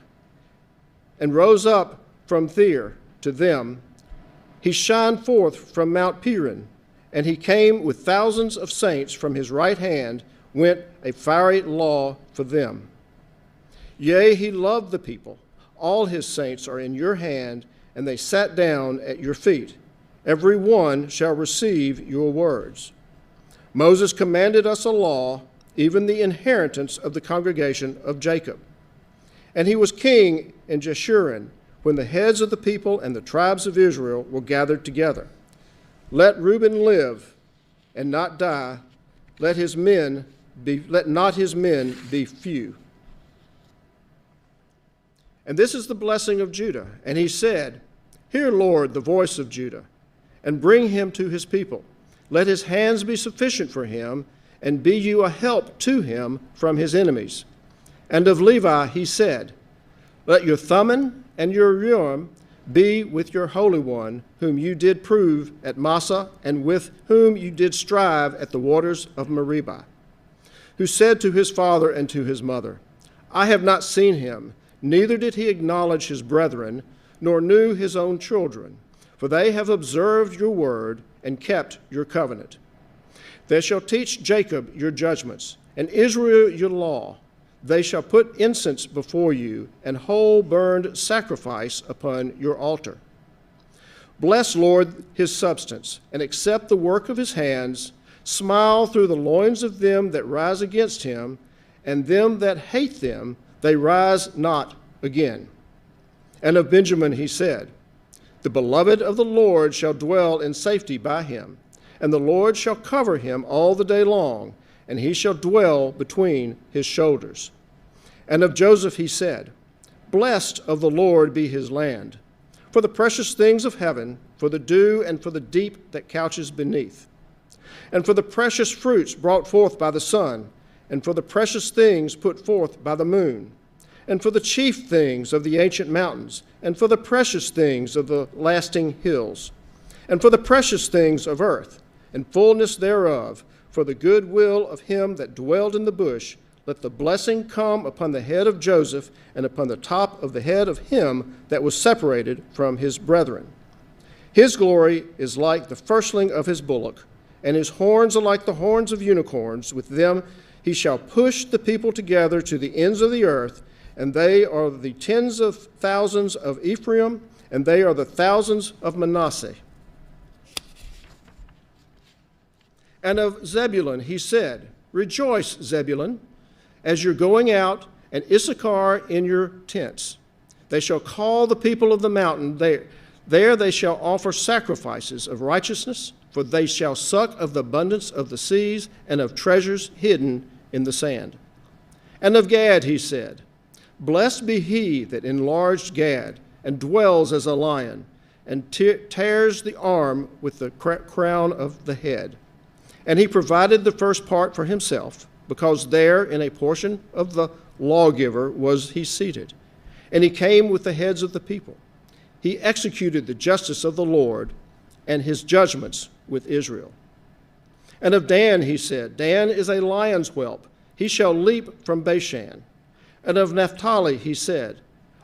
and rose up from Seir to them. He shined forth from Mount Peor, and he came with thousands of saints from his right hand, went a fiery law for them. Yea, he loved the people. All his saints are in your hand, and they sat down at your feet. Every one shall receive your words. Moses commanded us a law, even the inheritance of the congregation of Jacob. And he was king in Jeshurun, when the heads of the people and the tribes of Israel were gathered together. Let Reuben live and not die. Let not his men be few. And this is the blessing of Judah. And he said, Hear, Lord, the voice of Judah, and bring him to his people. Let his hands be sufficient for him, and be you a help to him from his enemies. And of Levi he said, Let your Thummim and your Urim be with your Holy One, whom you did prove at Massah, and with whom you did strive at the waters of Meribah, who said to his father and to his mother, I have not seen him, neither did he acknowledge his brethren, nor knew his own children, for they have observed your word and kept your covenant. They shall teach Jacob your judgments, and Israel your law. They shall put incense before you, and whole burned sacrifice upon your altar. Bless, Lord, his substance, and accept the work of his hands. Smile through the loins of them that rise against him, and them that hate them, they rise not again. And of Benjamin he said, The beloved of the Lord shall dwell in safety by him, and the Lord shall cover him all the day long, and he shall dwell between his shoulders. And of Joseph he said, Blessed of the Lord be his land, for the precious things of heaven, for the dew and for the deep that couches beneath. and for the precious fruits brought forth by the sun, and for the precious things put forth by the moon, and for the chief things of the ancient mountains, and for the precious things of the lasting hills, and for the precious things of earth, and fullness thereof, for the good will of him that dwelled in the bush, let the blessing come upon the head of Joseph, and upon the top of the head of him that was separated from his brethren. His glory is like the firstling of his bullock, and his horns are like the horns of unicorns. With them he shall push the people together to the ends of the earth, and they are the tens of thousands of Ephraim, and they are the thousands of Manasseh. And of Zebulun he said, Rejoice, Zebulun, as you're going out, and Issachar in your tents. They shall call the people of the mountain. There they shall offer sacrifices of righteousness, for they shall suck of the abundance of the seas and of treasures hidden in the sand. And of Gad he said, Blessed be he that enlarged Gad, and dwells as a lion, and tears the arm with the crown of the head. And he provided the first part for himself, because there in a portion of the lawgiver was he seated. And he came with the heads of the people. He executed the justice of the Lord and his judgments with Israel. And of Dan he said, Dan is a lion's whelp. He shall leap from Bashan. And of Naphtali he said,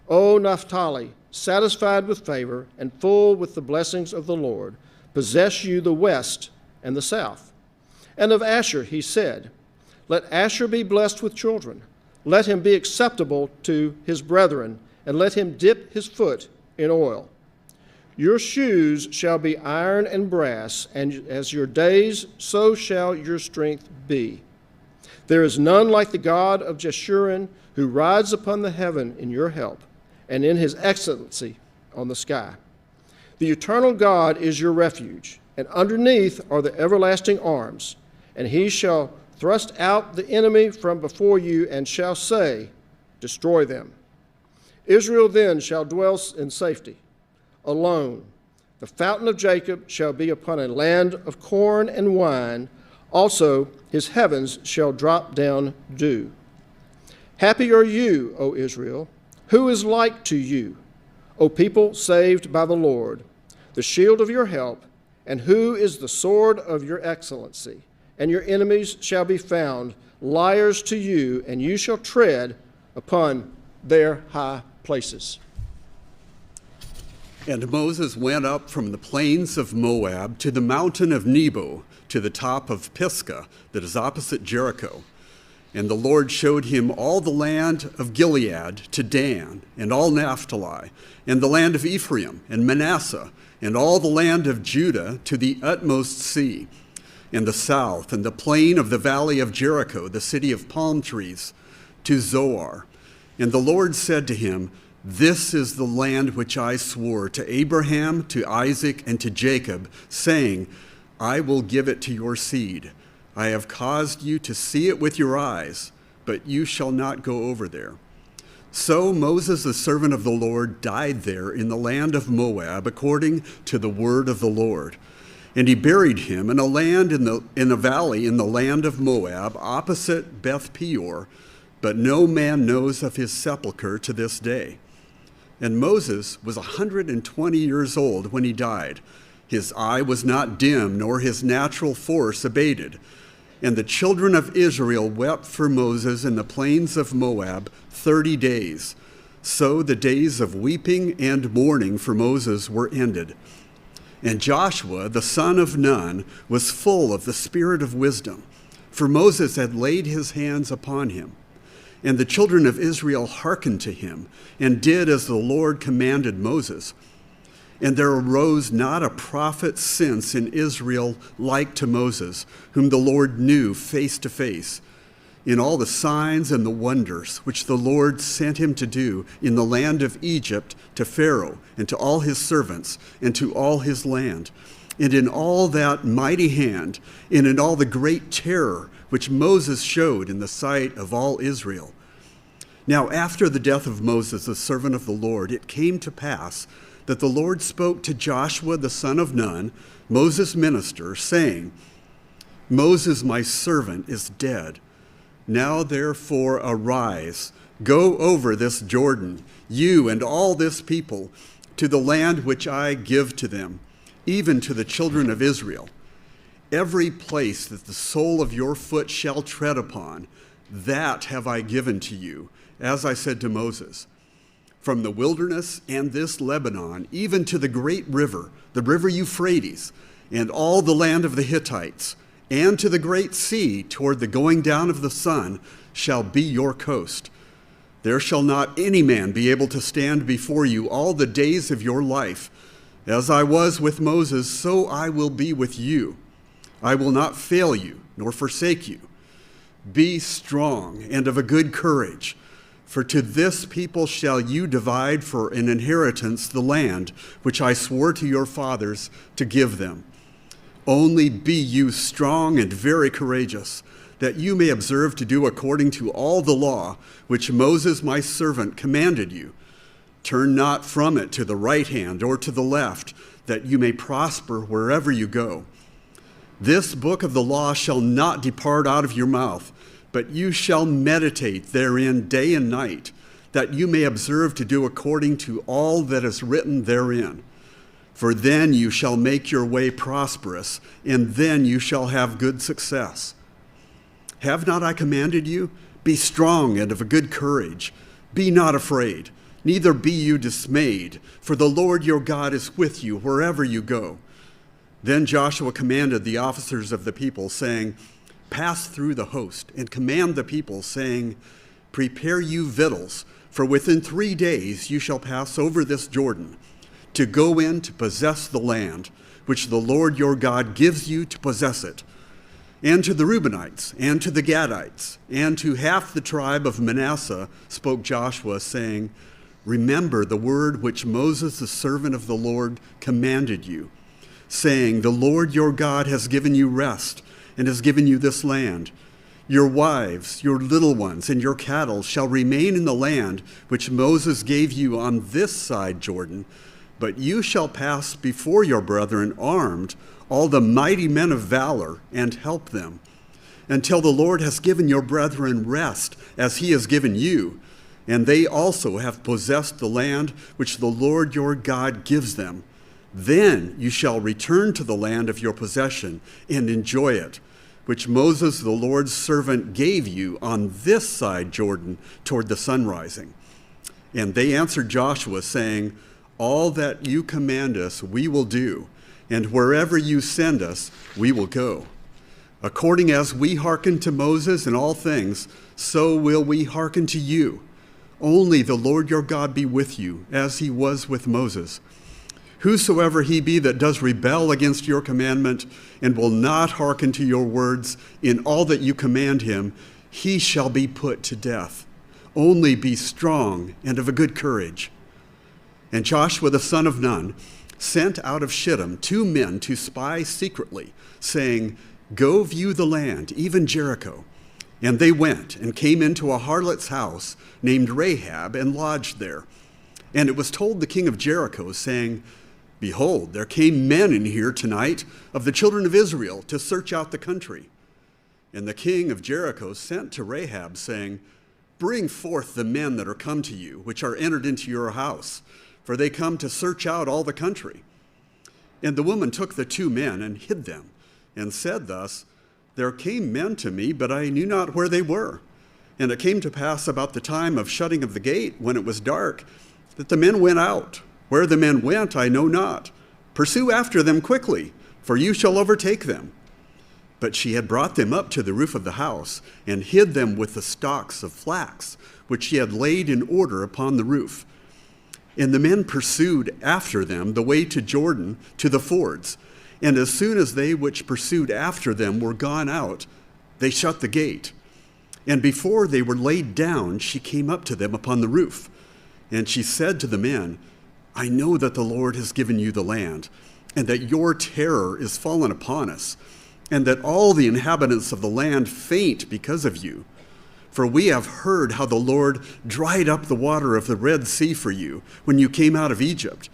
O Naphtali, satisfied with favor and full with the blessings of the Lord, possess you the west and the south. And of Asher he said, Let Asher be blessed with children. Let him be acceptable to his brethren, and let him dip his foot in oil. Your shoes shall be iron and brass, and as your days, so shall your strength be. There is none like the God of Jeshurun, who rides upon the heaven in your help, and in his excellency on the sky. The eternal God is your refuge, and underneath are the everlasting arms, and he shall thrust out the enemy from before you, and shall say, Destroy them. Israel then shall dwell in safety, alone. The fountain of Jacob shall be upon a land of corn and wine. Also his heavens shall drop down dew. Happy are you, O Israel. Who is like to you, O people saved by the Lord, the shield of your help, and who is the sword of your excellency? And your enemies shall be found liars to you, and you shall tread upon their high places. And Moses went up from the plains of Moab to the mountain of Nebo, to the top of Pisgah, that is opposite Jericho. And the Lord showed him all the land of Gilead to Dan, and all Naphtali, and the land of Ephraim and Manasseh, and all the land of Judah to the utmost sea, and the south, and the plain of the valley of Jericho, the city of palm trees, to Zoar. And the Lord said to him, This is the land which I swore to Abraham, to Isaac, and to Jacob, saying, I will give it to your seed. I have caused you to see it with your eyes, but you shall not go over there. So Moses, the servant of the Lord, died there in the land of Moab, according to the word of the Lord. And he buried him in a land in a valley in the land of Moab, opposite Beth Peor, but no man knows of his sepulchre to this day. And Moses was 120 years old when he died. His eye was not dim, nor his natural force abated. And the children of Israel wept for Moses in the plains of Moab 30 days. So the days of weeping and mourning for Moses were ended. And Joshua, the son of Nun, was full of the spirit of wisdom, for Moses had laid his hands upon him. And the children of Israel hearkened to him, and did as the Lord commanded Moses. And there arose not a prophet since in Israel like to Moses, whom the Lord knew face to face, in all the signs and the wonders which the Lord sent him to do in the land of Egypt to Pharaoh and to all his servants and to all his land, and in all that mighty hand, and in all the great terror which Moses showed in the sight of all Israel. Now after the death of Moses, the servant of the Lord, it came to pass that the Lord spoke to Joshua the son of Nun, Moses' minister, saying, Moses, my servant, is dead. Now therefore arise, go over this Jordan, you and all this people, to the land which I give to them, even to the children of Israel. Every place that the sole of your foot shall tread upon, that have I given to you, as I said to Moses. From the wilderness and this Lebanon, even to the great river, the river Euphrates, and all the land of the Hittites, and to the great sea toward the going down of the sun, shall be your coast. There shall not any man be able to stand before you all the days of your life. As I was with Moses, so I will be with you. I will not fail you, nor forsake you. Be strong and of a good courage, for to this people shall you divide for an inheritance the land which I swore to your fathers to give them. Only be you strong and very courageous, that you may observe to do according to all the law which Moses my servant commanded you. Turn not from it to the right hand or to the left, that you may prosper wherever you go. This book of the law shall not depart out of your mouth, but you shall meditate therein day and night, that you may observe to do according to all that is written therein. For then you shall make your way prosperous, and then you shall have good success. Have not I commanded you? Be strong and of a good courage. Be not afraid, neither be you dismayed, for the Lord your God is with you wherever you go. Then Joshua commanded the officers of the people, saying, Pass through the host, and command the people, saying, Prepare you victuals, for within 3 days you shall pass over this Jordan, to go in to possess the land, which the Lord your God gives you to possess it. And to the Reubenites, and to the Gadites, and to half the tribe of Manasseh spoke Joshua, saying, Remember the word which Moses, the servant of the Lord, commanded you, saying, The Lord your God has given you rest, and has given you this land. Your wives, your little ones, and your cattle shall remain in the land which Moses gave you on this side Jordan, but you shall pass before your brethren armed, all the mighty men of valor, and help them, until the Lord has given your brethren rest, as he has given you, and they also have possessed the land which the Lord your God gives them. Then you shall return to the land of your possession and enjoy it, which Moses, the Lord's servant, gave you on this side Jordan toward the sun rising. And they answered Joshua, saying, All that you command us we will do, and wherever you send us we will go. According as we hearken to Moses in all things, so will we hearken to you. Only the Lord your God be with you, as he was with Moses. Whosoever he be that does rebel against your commandment, and will not hearken to your words in all that you command him, he shall be put to death. Only be strong and of a good courage. And Joshua the son of Nun sent out of Shittim 2 men to spy secretly, saying, Go view the land, even Jericho. And they went and came into a harlot's house named Rahab, and lodged there. And it was told the king of Jericho, saying, Behold, there came men in here tonight of the children of Israel to search out the country. And the king of Jericho sent to Rahab, saying, Bring forth the men that are come to you, which are entered into your house, for they come to search out all the country. And the woman took the 2 men and hid them, and said thus, There came men to me, but I knew not where they were. And it came to pass about the time of shutting of the gate, when it was dark, that the men went out. Where the men went, I know not. Pursue after them quickly, for you shall overtake them. But she had brought them up to the roof of the house, and hid them with the stalks of flax, which she had laid in order upon the roof. And the men pursued after them the way to Jordan, to the fords. And as soon as they which pursued after them were gone out, they shut the gate. And before they were laid down, she came up to them upon the roof. And she said to the men, I know that the Lord has given you the land, and that your terror is fallen upon us, and that all the inhabitants of the land faint because of you. For we have heard how the Lord dried up the water of the Red Sea for you when you came out of Egypt,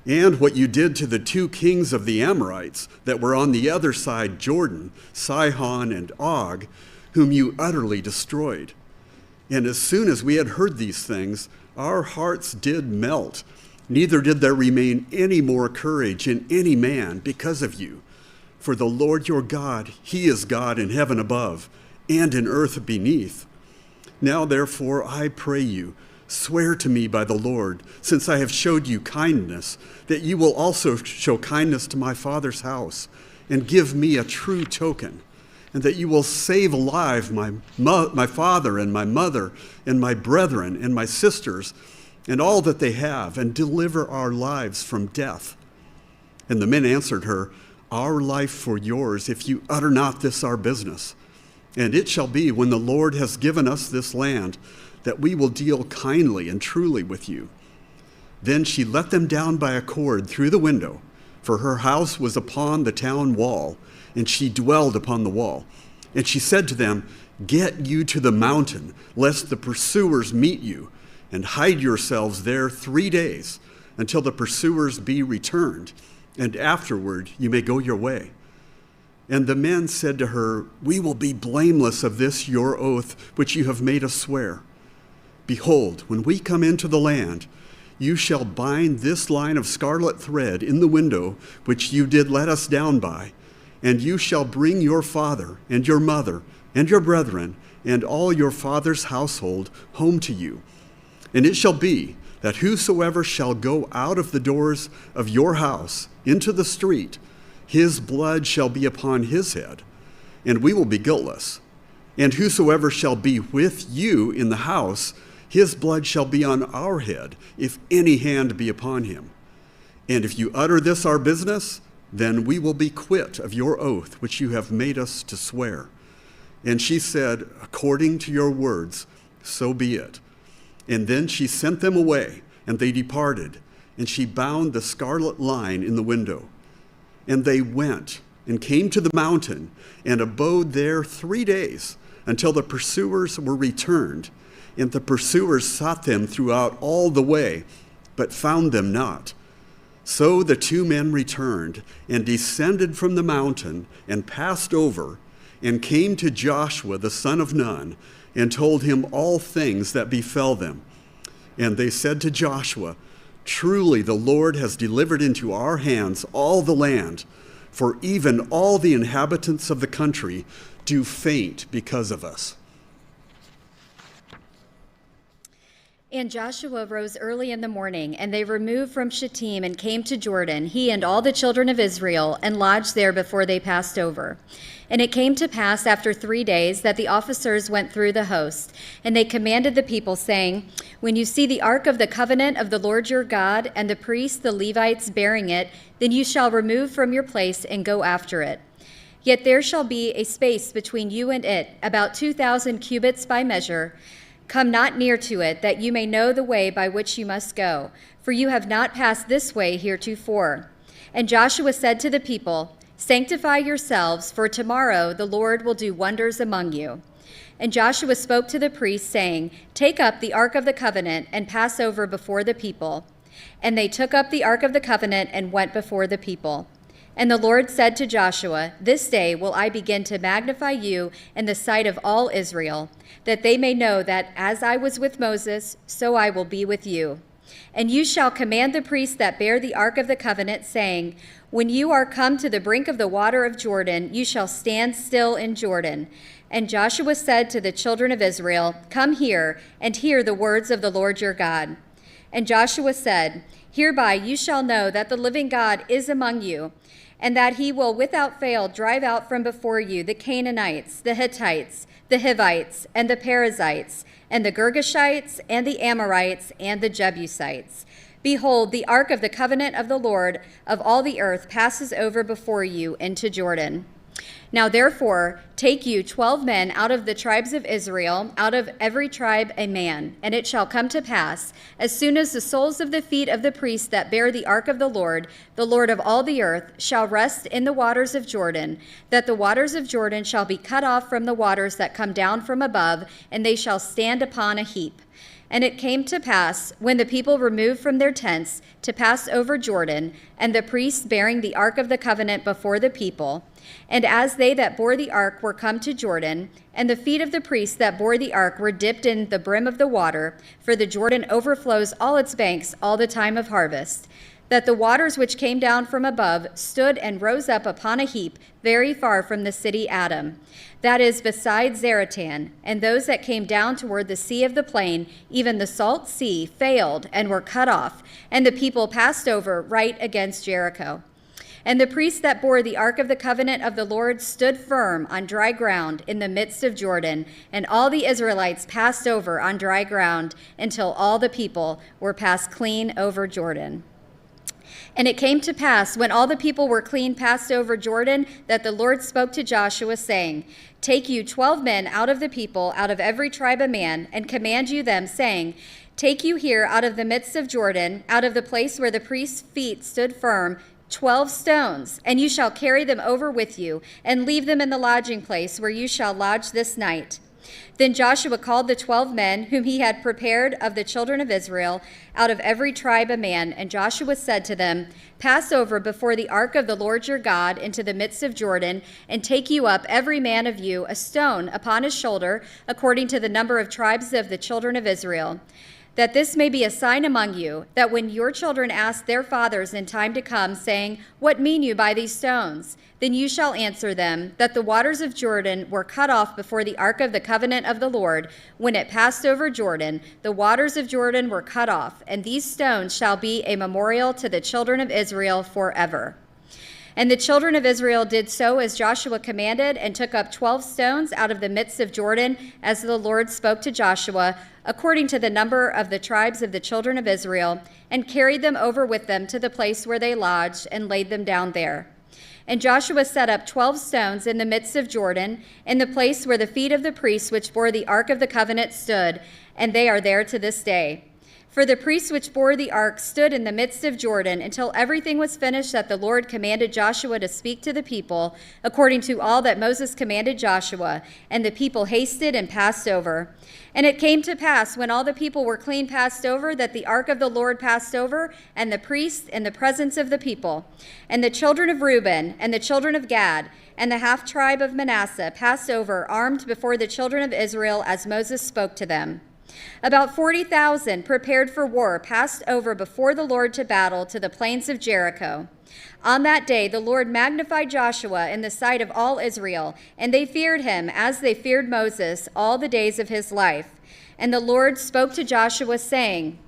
and what you did to the 2 kings of the Amorites that were on the other side Jordan, Sihon and Og, whom you utterly destroyed. And as soon as we had heard these things, our hearts did melt. Neither did there remain any more courage in any man because of you. For the Lord your God, he is God in heaven above and in earth beneath. Now therefore I pray you, swear to me by the Lord, since I have showed you kindness, that you will also show kindness to my father's house, and give me a true token, and that you will save alive my father and my mother and my brethren and my sisters and all that they have, and deliver our lives from death. And the men answered her, Our life for yours, if you utter not this our business. And it shall be, when the Lord has given us this land, that we will deal kindly and truly with you. Then she let them down by a cord through the window, for her house was upon the town wall, and she dwelled upon the wall. And she said to them, Get you to the mountain, lest the pursuers meet you, and hide yourselves there 3 days, until the pursuers be returned, and afterward you may go your way. And the men said to her, We will be blameless of this your oath, which you have made us swear. Behold, when we come into the land, you shall bind this line of scarlet thread in the window which you did let us down by, and you shall bring your father and your mother and your brethren and all your father's household home to you. And it shall be that whosoever shall go out of the doors of your house into the street, his blood shall be upon his head, and we will be guiltless. And whosoever shall be with you in the house, his blood shall be on our head, if any hand be upon him. And if you utter this our business, then we will be quit of your oath which you have made us to swear. And she said, According to your words, so be it. And then she sent them away, and they departed, and she bound the scarlet line in the window. And they went and came to the mountain and abode there 3 days, until the pursuers were returned. And the pursuers sought them throughout all the way, but found them not. So the 2 men returned and descended from the mountain and passed over, and came to Joshua the son of Nun, and told him all things that befell them. And they said to Joshua, Truly the Lord has delivered into our hands all the land, for even all the inhabitants of the country do faint because of us. And Joshua rose early in the morning, and they removed from Shittim and came to Jordan, he and all the children of Israel, and lodged there before they passed over. And it came to pass after 3 days that the officers went through the host, and they commanded the people, saying, When you see the ark of the covenant of the Lord your God, and the priests, the Levites, bearing it, then you shall remove from your place and go after it. Yet there shall be a space between you and it, about 2,000 cubits by measure. Come not near to it, that you may know the way by which you must go, for you have not passed this way heretofore. And Joshua said to the people, Sanctify yourselves, for tomorrow the Lord will do wonders among you. And Joshua spoke to the priests, saying, Take up the ark of the covenant and pass over before the people. And they took up the ark of the covenant and went before the people. And the Lord said to Joshua, This day will I begin to magnify you in the sight of all Israel, that they may know that as I was with Moses, so I will be with you. And you shall command the priests that bear the ark of the covenant, saying, When you are come to the brink of the water of Jordan, you shall stand still in Jordan. And Joshua said to the children of Israel, Come here and hear the words of the Lord your God. And Joshua said, Hereby you shall know that the living God is among you, and that he will without fail drive out from before you the Canaanites, the Hittites, the Hivites, and the Perizzites, and the Girgashites, and the Amorites, and the Jebusites. Behold, the ark of the covenant of the Lord of all the earth passes over before you into Jordan. Now therefore, take you 12 men out of the tribes of Israel, out of every tribe a man. And it shall come to pass, as soon as the soles of the feet of the priests that bear the ark of the Lord of all the earth, shall rest in the waters of Jordan, that the waters of Jordan shall be cut off from the waters that come down from above, and they shall stand upon a heap. And it came to pass, when the people removed from their tents to pass over Jordan, and the priests bearing the ark of the covenant before the people, and as they that bore the ark were come to Jordan, and the feet of the priests that bore the ark were dipped in the brim of the water, for the Jordan overflows all its banks all the time of harvest, that the waters which came down from above stood and rose up upon a heap very far from the city Adam, that is beside Zaratan, and those that came down toward the sea of the plain, even the salt sea, failed and were cut off, and the people passed over right against Jericho. And the priests that bore the ark of the covenant of the Lord stood firm on dry ground in the midst of Jordan, and all the Israelites passed over on dry ground until all the people were passed clean over Jordan. And it came to pass, when all the people were clean passed over Jordan, that the Lord spoke to Joshua, saying, Take you 12 men out of the people, out of every tribe a man, and command you them, saying, Take you here out of the midst of Jordan, out of the place where the priest's feet stood firm, 12 stones, and you shall carry them over with you, and leave them in the lodging place where you shall lodge this night. Then Joshua called the 12 men whom he had prepared of the children of Israel, out of every tribe a man, and Joshua said to them, Pass over before the ark of the Lord your God into the midst of Jordan, and take you up every man of you a stone upon his shoulder, according to the number of tribes of the children of Israel. That this may be a sign among you, that when your children ask their fathers in time to come, saying, What mean you by these stones? Then you shall answer them, that the waters of Jordan were cut off before the ark of the covenant of the Lord. When it passed over Jordan, the waters of Jordan were cut off, and these stones shall be a memorial to the children of Israel forever. And the children of Israel did so as Joshua commanded, and took up 12 stones out of the midst of Jordan, as the Lord spoke to Joshua, according to the number of the tribes of the children of Israel, and carried them over with them to the place where they lodged, and laid them down there. And Joshua set up 12 stones in the midst of Jordan, in the place where the feet of the priests which bore the ark of the covenant stood, and they are there to this day. For the priests which bore the ark stood in the midst of Jordan until everything was finished that the Lord commanded Joshua to speak to the people, according to all that Moses commanded Joshua. And the people hasted and passed over. And it came to pass, when all the people were clean passed over, that the ark of the Lord passed over, and the priests in the presence of the people. And the children of Reuben, and the children of Gad, and the half tribe of Manasseh passed over, armed before the children of Israel, as Moses spoke to them. About 40,000 prepared for war passed over before the Lord to battle to the plains of Jericho. On that day the Lord magnified Joshua in the sight of all Israel, and they feared him as they feared Moses all the days of his life. And the Lord spoke to Joshua, saying,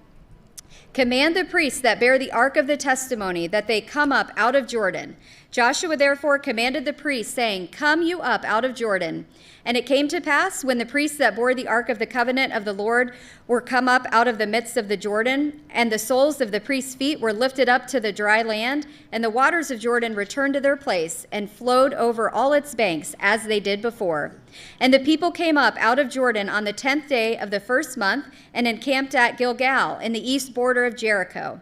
Command the priests that bear the ark of the testimony that they come up out of Jordan. Joshua therefore commanded the priests, saying, Come you up out of Jordan. And it came to pass, when the priests that bore the ark of the covenant of the Lord were come up out of the midst of the Jordan, and the soles of the priests' feet were lifted up to the dry land, and the waters of Jordan returned to their place, and flowed over all its banks, as they did before. And the people came up out of Jordan on the 10th day of the first month, and encamped at Gilgal, in the east border of Jericho.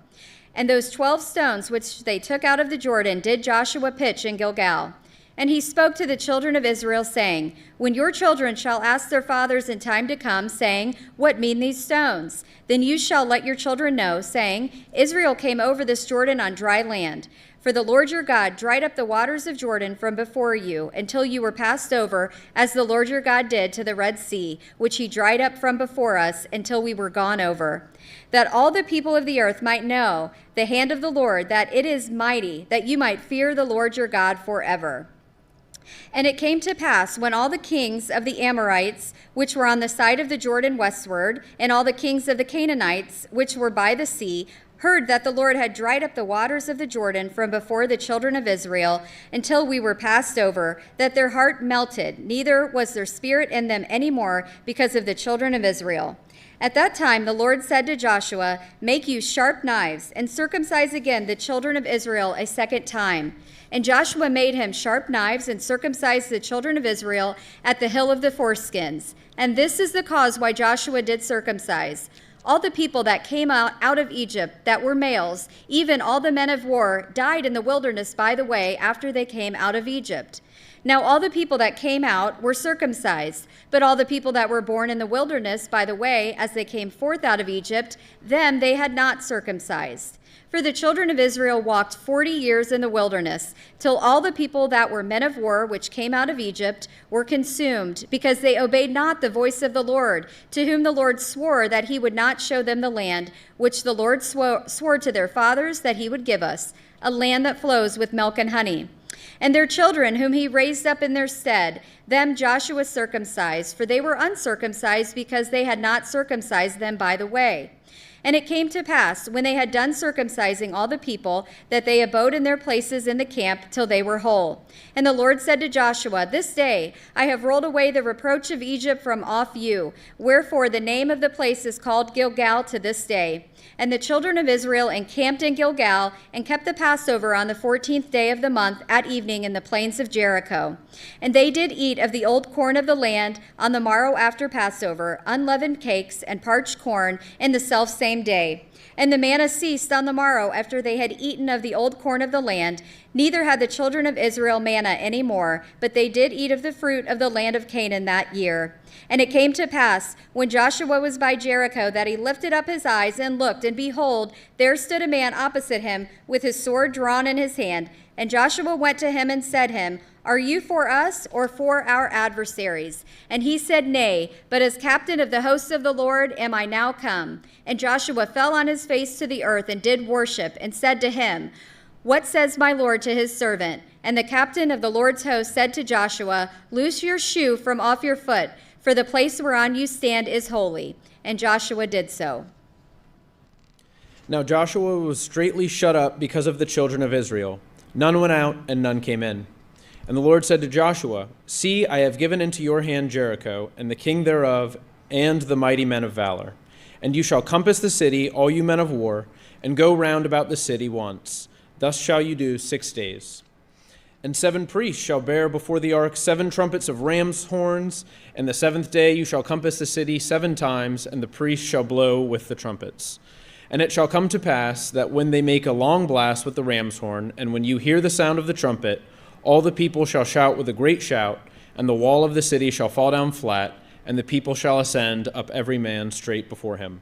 And those 12 stones which they took out of the Jordan did Joshua pitch in Gilgal. And he spoke to the children of Israel, saying, When your children shall ask their fathers in time to come, saying, What mean these stones? Then you shall let your children know, saying, Israel came over this Jordan on dry land. For the Lord your God dried up the waters of Jordan from before you, until you were passed over, as the Lord your God did to the Red Sea, which he dried up from before us, until we were gone over. That all the people of the earth might know the hand of the Lord, that it is mighty, that you might fear the Lord your God forever. And it came to pass, when all the kings of the Amorites, which were on the side of the Jordan westward, and all the kings of the Canaanites, which were by the sea, heard that the Lord had dried up the waters of the Jordan from before the children of Israel, until we were passed over, that their heart melted, neither was there spirit in them any more, because of the children of Israel. At that time the Lord said to Joshua, Make you sharp knives, and circumcise again the children of Israel a second time. And Joshua made him sharp knives, and circumcised the children of Israel at the hill of the foreskins. And this is the cause why Joshua did circumcise all the people that came out of Egypt that were males, even all the men of war, died in the wilderness by the way after they came out of Egypt. Now all the people that came out were circumcised, but all the people that were born in the wilderness by the way, as they came forth out of Egypt, them they had not circumcised. For the children of Israel walked 40 years in the wilderness, till all the people that were men of war, which came out of Egypt, were consumed, because they obeyed not the voice of the Lord, to whom the Lord swore that he would not show them the land, which the Lord swore to their fathers that he would give us, a land that flows with milk and honey. And their children, whom he raised up in their stead, them Joshua circumcised, for they were uncircumcised, because they had not circumcised them by the way. And it came to pass, when they had done circumcising all the people, that they abode in their places in the camp till they were whole. And the Lord said to Joshua, This day I have rolled away the reproach of Egypt from off you. Wherefore the name of the place is called Gilgal to this day. And the children of Israel encamped in Gilgal, and kept the Passover on the 14th day of the month at evening in the plains of Jericho. And they did eat of the old corn of the land on the morrow after Passover, unleavened cakes and parched corn in the selfsame day. And the manna ceased on the morrow after they had eaten of the old corn of the land. Neither had the children of Israel manna any more, but they did eat of the fruit of the land of Canaan that year. And it came to pass, when Joshua was by Jericho, that he lifted up his eyes and looked, and behold, there stood a man opposite him with his sword drawn in his hand. And Joshua went to him and said to him, Are you for us or for our adversaries? And he said, Nay, but as captain of the hosts of the Lord am I now come. And Joshua fell on his face to the earth and did worship, and said to him, What says my Lord to his servant? And the captain of the Lord's host said to Joshua, Loose your shoe from off your foot, for the place whereon you stand is holy. And Joshua did so. Now Joshua was straitly shut up because of the children of Israel. None went out, and none came in. And the Lord said to Joshua, See, I have given into your hand Jericho, and the king thereof, and the mighty men of valor. And you shall compass the city, all you men of war, and go round about the city once. Thus shall you do 6 days. And 7 priests shall bear before the ark 7 trumpets of ram's horns, and the 7th day you shall compass the city 7 times, and the priests shall blow with the trumpets. And it shall come to pass that when they make a long blast with the ram's horn, and when you hear the sound of the trumpet, all the people shall shout with a great shout, and the wall of the city shall fall down flat, and the people shall ascend up every man straight before him.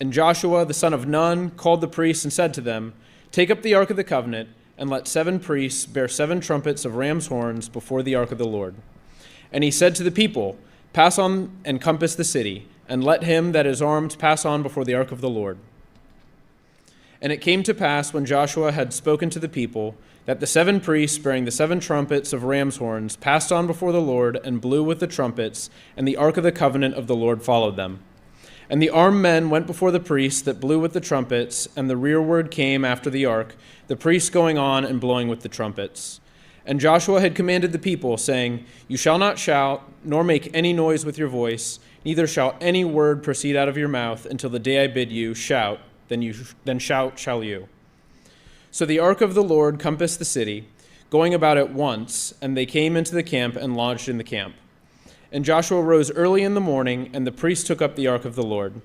And Joshua the son of Nun called the priests and said to them, Take up the ark of the covenant, and let 7 priests bear 7 trumpets of ram's horns before the ark of the Lord. And he said to the people, Pass on and compass the city, and let him that is armed pass on before the ark of the Lord. And it came to pass, when Joshua had spoken to the people, that the 7 priests bearing the 7 trumpets of ram's horns passed on before the Lord and blew with the trumpets, and the ark of the covenant of the Lord followed them. And the armed men went before the priests that blew with the trumpets, and the rearward came after the ark, the priests going on and blowing with the trumpets. And Joshua had commanded the people, saying, You shall not shout, nor make any noise with your voice, neither shall any word proceed out of your mouth until the day I bid you, shout, then shout shall you. So the ark of the Lord compassed the city, going about it once, and they came into the camp and lodged in the camp. And Joshua rose early in the morning, and the priests took up the ark of the Lord.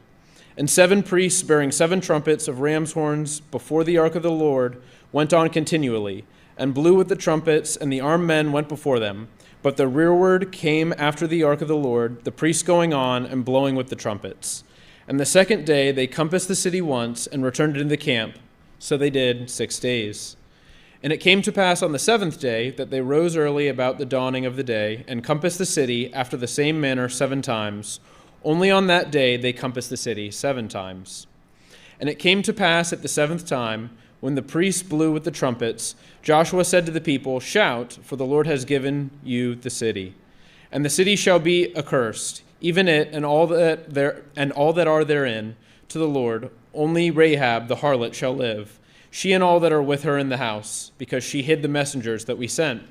And 7 priests bearing 7 trumpets of ram's horns before the ark of the Lord went on continually, and blew with the trumpets, and the armed men went before them. But the rearward came after the ark of the Lord, the priests going on and blowing with the trumpets. And the 2nd day they compassed the city once, and returned into the camp. So they did 6 days. And it came to pass on the 7th day that they rose early about the dawning of the day, and compassed the city after the same manner 7 times. Only on that day they compassed the city 7 times. And it came to pass at the 7th time, when the priests blew with the trumpets, Joshua said to the people, Shout, for the Lord has given you the city. And the city shall be accursed, even it and all that are therein, to the Lord. Only Rahab the harlot shall live, she and all that are with her in the house, because she hid the messengers that we sent.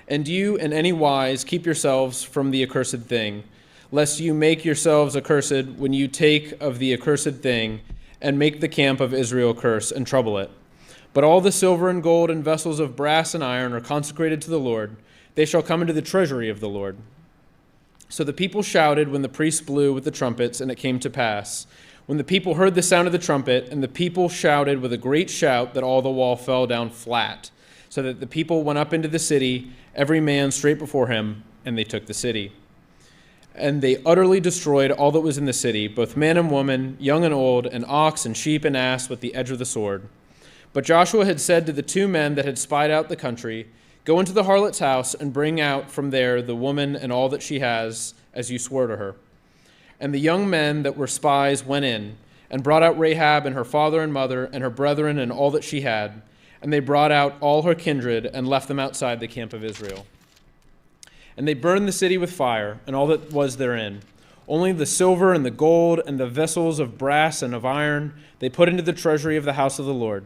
And you in any wise keep yourselves from the accursed thing, lest you make yourselves accursed when you take of the accursed thing, and make the camp of Israel curse and trouble it. But all the silver and gold and vessels of brass and iron are consecrated to the Lord. They shall come into the treasury of the Lord. So the people shouted when the priests blew with the trumpets, and it came to pass, when the people heard the sound of the trumpet, and the people shouted with a great shout, that all the wall fell down flat, so that the people went up into the city, every man straight before him, and they took the city. And they utterly destroyed all that was in the city, both man and woman, young and old, and ox and sheep and ass with the edge of the sword. But Joshua had said to the 2 men that had spied out the country, "Go into the harlot's house and bring out from there the woman and all that she has, as you swore to her." And the young men that were spies went in, and brought out Rahab and her father and mother and her brethren and all that she had. And they brought out all her kindred and left them outside the camp of Israel. And they burned the city with fire, and all that was therein. Only the silver and the gold and the vessels of brass and of iron they put into the treasury of the house of the Lord.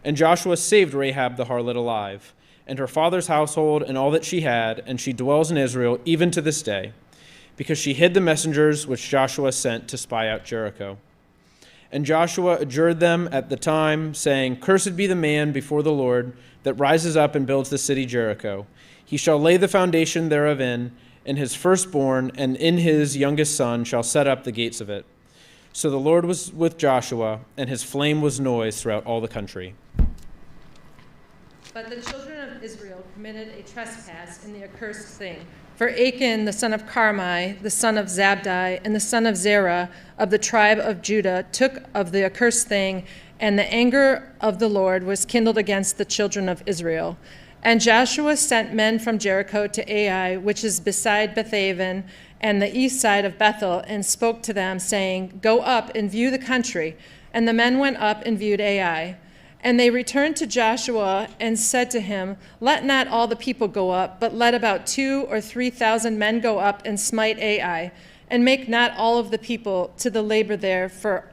And Joshua saved Rahab the harlot alive, and her father's household and all that she had, and she dwells in Israel even to this day, because she hid the messengers which Joshua sent to spy out Jericho. And Joshua adjured them at the time, saying, "Cursed be the man before the Lord that rises up and builds the city Jericho. He shall lay the foundation thereof in, and his firstborn and in his youngest son shall set up the gates of it." So the Lord was with Joshua, and his flame was noised throughout all the country. But the children of Israel committed a trespass in the accursed thing. For Achan, the son of Carmi, the son of Zabdi, and the son of Zerah of the tribe of Judah took of the accursed thing, and the anger of the Lord was kindled against the children of Israel. And Joshua sent men from Jericho to Ai, which is beside Bethaven, and the east side of Bethel, and spoke to them, saying, "Go up and view the country." And the men went up and viewed Ai. And they returned to Joshua and said to him, "Let not all the people go up, but let about 2,000 or 3,000 men go up and smite Ai, and make not all of the people to the labor there, for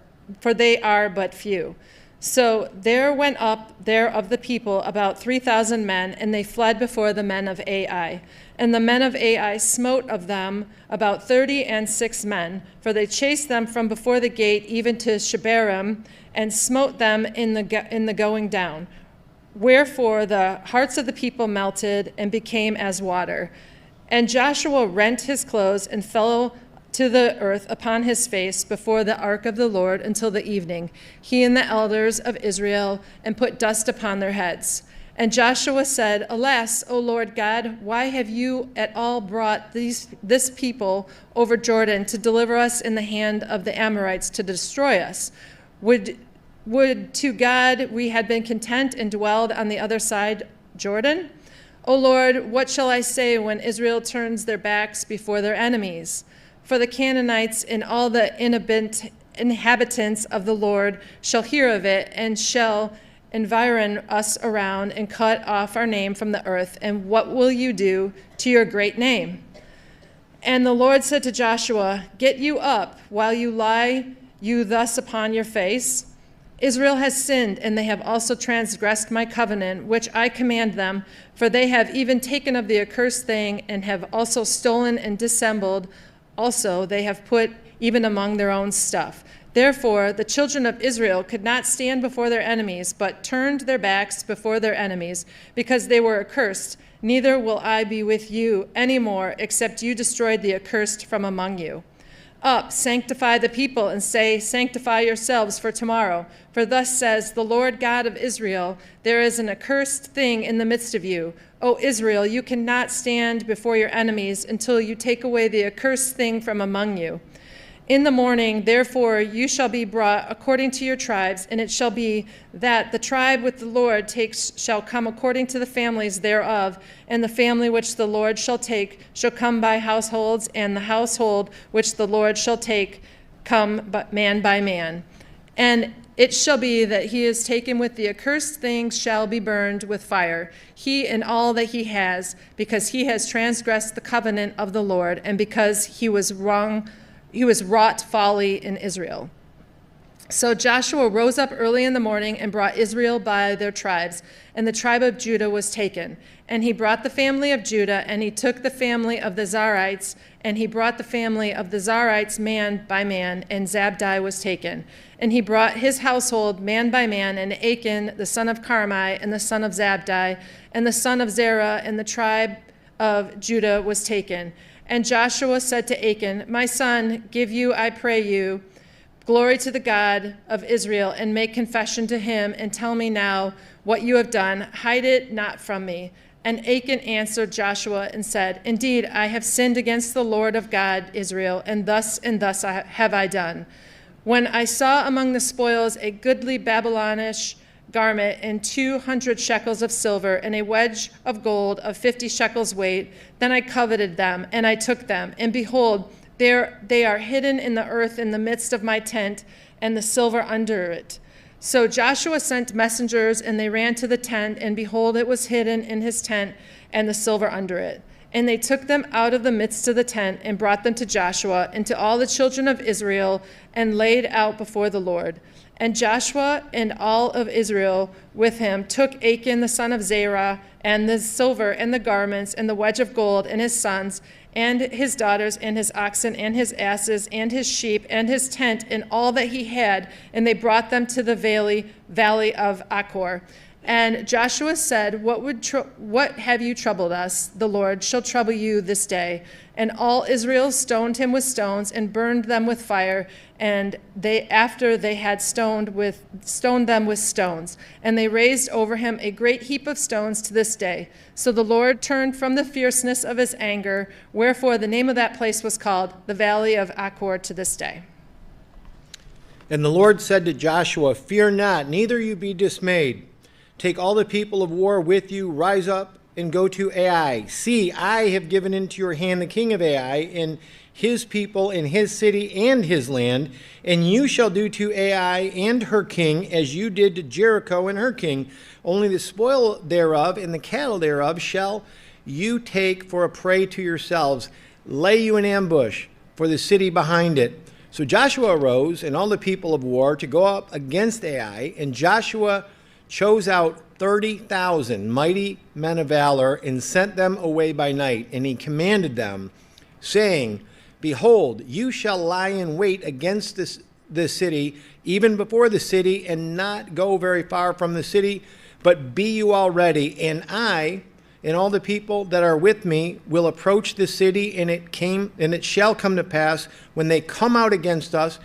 they are but few." So there went up there of the people about 3,000 men, and they fled before the men of Ai. And the men of Ai smote of them about 36 men, for they chased them from before the gate even to Shebarim, and smote them in the going down. Wherefore the hearts of the people melted and became as water. And Joshua rent his clothes and fell to the earth upon his face before the ark of the Lord until the evening, he and the elders of Israel, and put dust upon their heads. And Joshua said, "Alas, O Lord God, why have you at all brought this people over Jordan to deliver us in the hand of the Amorites to destroy us? Would to God we had been content and dwelled on the other side Jordan? O Lord, what shall I say when Israel turns their backs before their enemies? For the Canaanites and all the inhabitants of the Lord shall hear of it, and shall environ us around, and cut off our name from the earth. And what will you do to your great name?" And the Lord said to Joshua, "Get you up, while you lie you thus upon your face. Israel has sinned, and they have also transgressed my covenant, which I command them, for they have even taken of the accursed thing, and have also stolen and dissembled. Also they have put even among their own stuff. Therefore the children of Israel could not stand before their enemies, but turned their backs before their enemies, because they were accursed. Neither will I be with you any more, except you destroyed the accursed from among you. Up, sanctify the people, and say, sanctify yourselves for tomorrow. For thus says the Lord God of Israel, there is an accursed thing in the midst of you. O Israel, you cannot stand before your enemies until you take away the accursed thing from among you. In the morning, therefore, you shall be brought according to your tribes, and it shall be that the tribe which the Lord takes shall come according to the families thereof, and the family which the Lord shall take shall come by households, and the household which the Lord shall take come man by man. And it shall be that he is taken with the accursed things shall be burned with fire, he and all that he has, because he has transgressed the covenant of the Lord, and because he was wrought folly in Israel. So Joshua rose up early in the morning and brought Israel by their tribes, and the tribe of Judah was taken. And he brought the family of Judah, and he took the family of the Zarites, and he brought the family of the Zarites man by man, and Zabdi was taken. And he brought his household man by man, and Achan, the son of Carmi, and the son of Zabdi, and the son of Zerah, and the tribe of Judah was taken. And Joshua said to Achan, my son, give you, I pray you, glory to the God of Israel, and make confession to him, and tell me now what you have done. Hide it not from me. And Achan answered Joshua and said, Indeed, I have sinned against the Lord of God, Israel, and thus have I done. When I saw among the spoils a goodly Babylonish garment and 200 shekels of silver and a wedge of gold of 50 shekels weight, then I coveted them, and I took them. And behold, they are hidden in the earth in the midst of my tent, and the silver under it. So Joshua sent messengers, and they ran to the tent, and behold, it was hidden in his tent, and the silver under it. And they took them out of the midst of the tent, and brought them to Joshua and to all the children of Israel, and laid out before the Lord. And Joshua and all of Israel with him took Achan the son of Zerah, and the silver, and the garments, and the wedge of gold, and his sons, and his daughters, and his oxen, and his asses, and his sheep, and his tent, and all that he had, and they brought them to the valley of Achor. And Joshua said, What have you troubled us? The Lord shall trouble you this day. And all Israel stoned him with stones and burned them with fire. And after they had stoned them with stones. And they raised over him a great heap of stones to this day. So the Lord turned from the fierceness of his anger. Wherefore the name of that place was called the Valley of Achor to this day. And the Lord said to Joshua, Fear not, neither you be dismayed. Take all the people of war with you, rise up and go to Ai. See, I have given into your hand the king of Ai and his people and his city and his land, and you shall do to Ai and her king as you did to Jericho and her king. Only the spoil thereof and the cattle thereof shall you take for a prey to yourselves. Lay you in ambush for the city behind it. So Joshua arose and all the people of war to go up against Ai, and Joshua chose out 30,000 mighty men of valor and sent them away by night. And he commanded them, saying, Behold, you shall lie in wait against this city, even before the city, and not go very far from the city, but be you all ready. And I and all the people that are with me will approach the city, and it shall come to pass when they come out against us,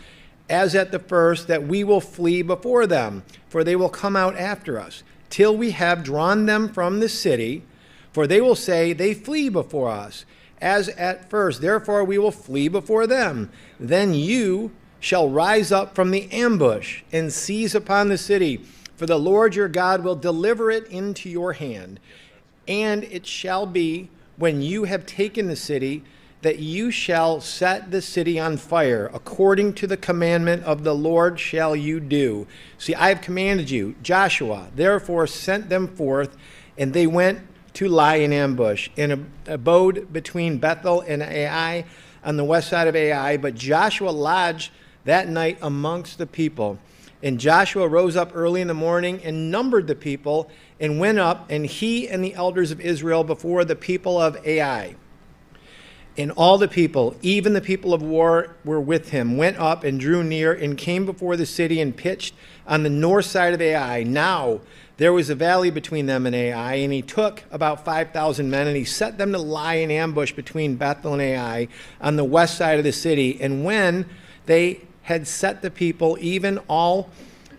as at the first, that we will flee before them, for they will come out after us, till we have drawn them from the city. For they will say, They flee before us, as at first, therefore we will flee before them. Then you shall rise up from the ambush and seize upon the city, for the Lord your God will deliver it into your hand. And it shall be, when you have taken the city, that you shall set the city on fire. According to the commandment of the Lord shall you do. See, I have commanded you. Joshua therefore sent them forth, and they went to lie in ambush, and abode between Bethel and Ai on the west side of Ai. But Joshua lodged that night amongst the people. And Joshua rose up early in the morning and numbered the people, and went up, and he and the elders of Israel before the people of Ai. And all the people, even the people of war, were with him, went up and drew near, and came before the city, and pitched on the north side of Ai. Now there was a valley between them and Ai, and he took about 5,000 men, and he set them to lie in ambush between Bethel and Ai on the west side of the city. And when they had set the people, even all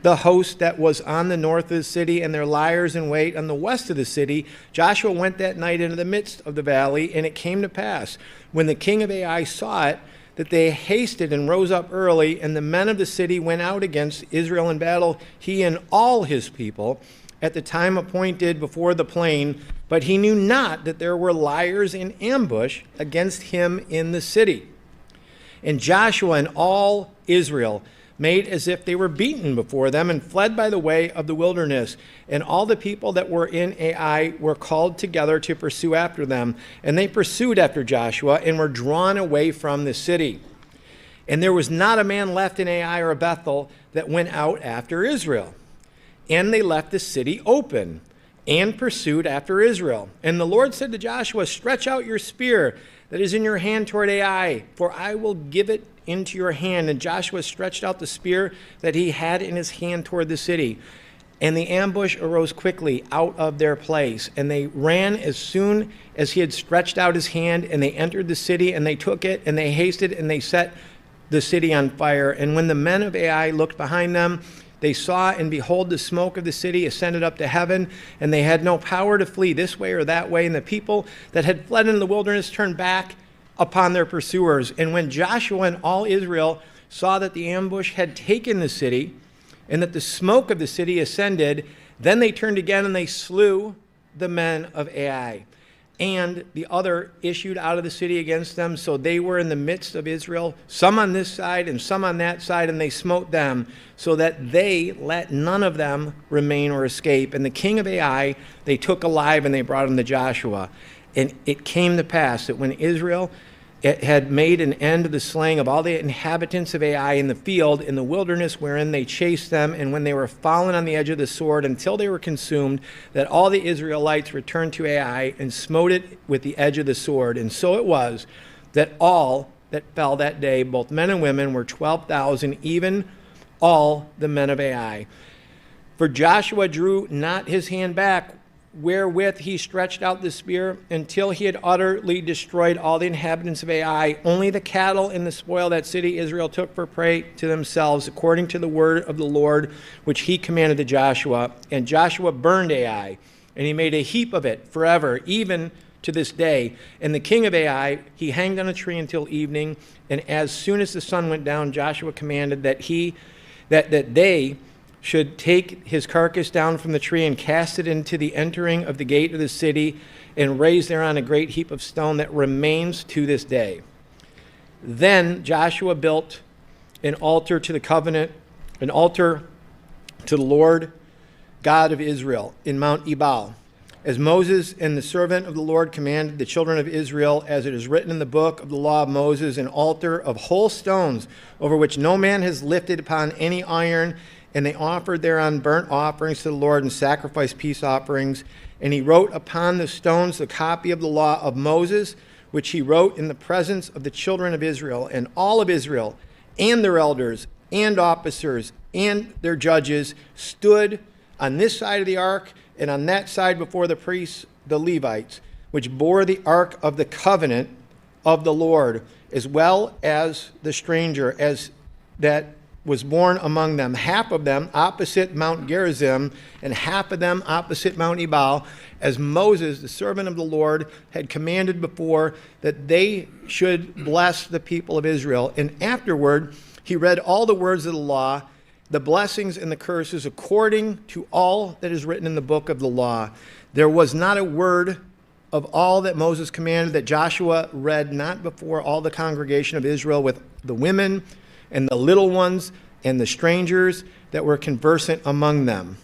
the host that was on the north of the city, and their liers in wait on the west of the city, Joshua went that night into the midst of the valley. And it came to pass, when the king of Ai saw it, that they hasted and rose up early, and the men of the city went out against Israel in battle, he and all his people, at the time appointed before the plain. But he knew not that there were liers in ambush against him in the city. And Joshua and all Israel made as if they were beaten before them, and fled by the way of the wilderness. And all the people that were in Ai were called together to pursue after them. And they pursued after Joshua, and were drawn away from the city. And there was not a man left in Ai or Bethel that went out after Israel. And they left the city open, and pursued after Israel. And the Lord said to Joshua, Stretch out your spear that is in your hand toward Ai, for I will give it into your hand. And Joshua stretched out the spear that he had in his hand toward the city. And the ambush arose quickly out of their place. And they ran as soon as he had stretched out his hand, and they entered the city, and they took it, and they hasted, and they set the city on fire. And when the men of Ai looked behind them, They saw, and behold, the smoke of the city ascended up to heaven, and they had no power to flee this way or that way. And the people that had fled into the wilderness turned back upon their pursuers. And when Joshua and all Israel saw that the ambush had taken the city, and that the smoke of the city ascended, then they turned again and they slew the men of Ai. And the other issued out of the city against them. So they were in the midst of Israel, some on this side and some on that side, and they smote them, so that they let none of them remain or escape. And the king of Ai they took alive, and they brought him to Joshua. And it came to pass that when Israel had made an end of the slaying of all the inhabitants of Ai in the field, in the wilderness wherein they chased them, and when they were fallen on the edge of the sword until they were consumed, that all the Israelites returned to Ai and smote it with the edge of the sword. And so it was that all that fell that day, both men and women, were 12,000, even all the men of Ai. For Joshua drew not his hand back, wherewith he stretched out the spear, until he had utterly destroyed all the inhabitants of Ai. Only the cattle and the spoil that city Israel took for prey to themselves, according to the word of the Lord, which he commanded to Joshua. And Joshua burned Ai, and he made a heap of it forever, even to this day. And the king of Ai he hanged on a tree until evening. And as soon as the sun went down, Joshua commanded that they should take his carcass down from the tree and cast it into the entering of the gate of the city, and raise thereon a great heap of stone that remains to this day. Then Joshua built an altar to the covenant, an altar to the Lord God of Israel in Mount Ebal, as Moses and the servant of the Lord commanded the children of Israel, as it is written in the book of the law of Moses, an altar of whole stones, over which no man has lifted upon any iron. And they offered thereon burnt offerings to the Lord, and sacrificed peace offerings. And he wrote upon the stones the copy of the law of Moses, which he wrote in the presence of the children of Israel. And all of Israel, and their elders, and officers, and their judges stood on this side of the ark, and on that side before the priests, the Levites, which bore the ark of the covenant of the Lord, as well as the stranger, as that was born among them, half of them opposite Mount Gerizim, and half of them opposite Mount Ebal, as Moses, the servant of the Lord, had commanded before, that they should bless the people of Israel. And afterward he read all the words of the law, the blessings and the curses, according to all that is written in the book of the law. There was not a word of all that Moses commanded that Joshua read not before all the congregation of Israel, with the women and the little ones and the strangers that were conversant among them.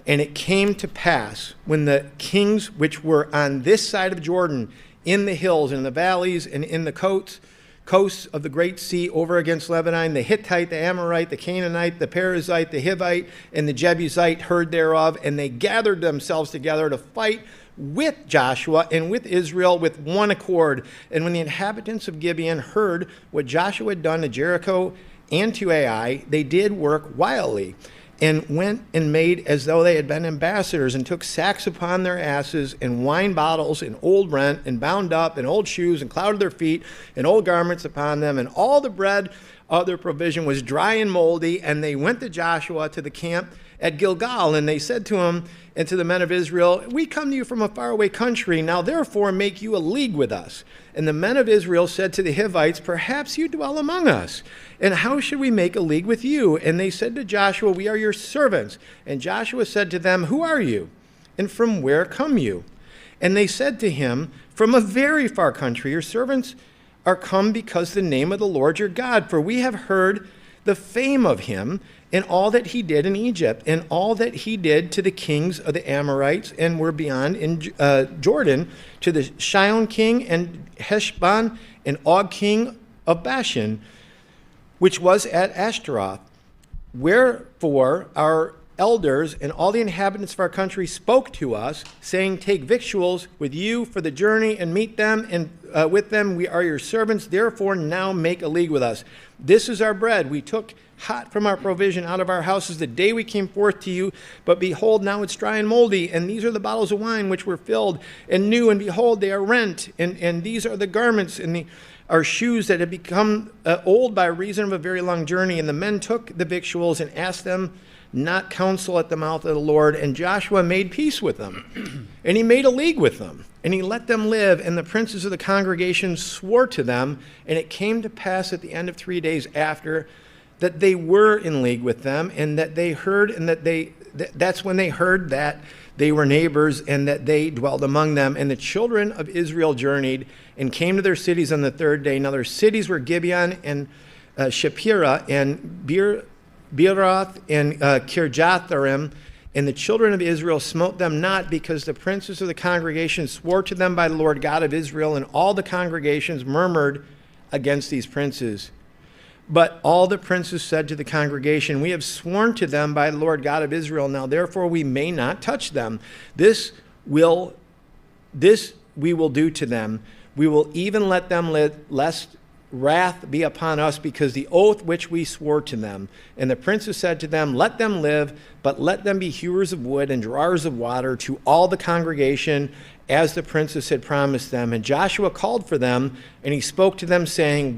And it came to pass, when the kings which were on this side of Jordan, in the hills and in the valleys and in the coasts of the great sea over against Lebanon, the Hittite, the Amorite, the Canaanite, the Perizzite, the Hivite, and the Jebusite heard thereof, and they gathered themselves together to fight with Joshua and with Israel with one accord. And when the inhabitants of Gibeon heard what Joshua had done to Jericho and to Ai, they did work wildly, and went and made as though they had been ambassadors, and took sacks upon their asses, and wine bottles, and old rent, and bound up, and old shoes, and clouded their feet, and old garments upon them, and all the bread of their provision was dry and moldy. And they went to Joshua to the camp at Gilgal, and they said to him and to the men of Israel, we come to you from a faraway country. Now therefore make you a league with us. And the men of Israel said to the Hivites, perhaps you dwell among us, and how should we make a league with you? And they said to Joshua, we are your servants. And Joshua said to them, who are you, and from where come you? And they said to him, from a very far country. Your servants are come because the name of the Lord your God, for we have heard the fame of him, and all that he did in Egypt, and all that he did to the kings of the Amorites, and were beyond in Jordan, to the Sihon king, and Heshbon, and Og king of Bashan, which was at Ashtaroth. Wherefore our elders and all the inhabitants of our country spoke to us, saying, take victuals with you for the journey, and meet them, and with them we are your servants. Therefore now make a league with us. This is our bread. We took hot from our provision out of our houses the day we came forth to you, but behold, now it's dry and moldy. And these are the bottles of wine which were filled and new, and behold, they are rent. And these are the garments and our shoes that had become old by reason of a very long journey. And the men took the victuals and asked them not counsel at the mouth of the Lord. And Joshua made peace with them, and he made a league with them, and he let them live. And the princes of the congregation swore to them, and it came to pass at the end of 3 days after that they were in league with them, and that they heard, and that's when they heard that they were neighbors, and that they dwelled among them. And the children of Israel journeyed and came to their cities on the third day. Now their cities were Gibeon and Shapira and Beeroth and Kirjatharim. And the children of Israel smote them not, because the princes of the congregation swore to them by the Lord God of Israel, and all the congregations murmured against these princes. But all the princes said to the congregation, we have sworn to them by the Lord God of Israel. Now therefore we may not touch them. This we will do to them. We will even let them live, lest wrath be upon us, because the oath which we swore to them. And the princes said to them, let them live, but let them be hewers of wood and drawers of water to all the congregation, as the princes had promised them. And Joshua called for them, and he spoke to them, saying,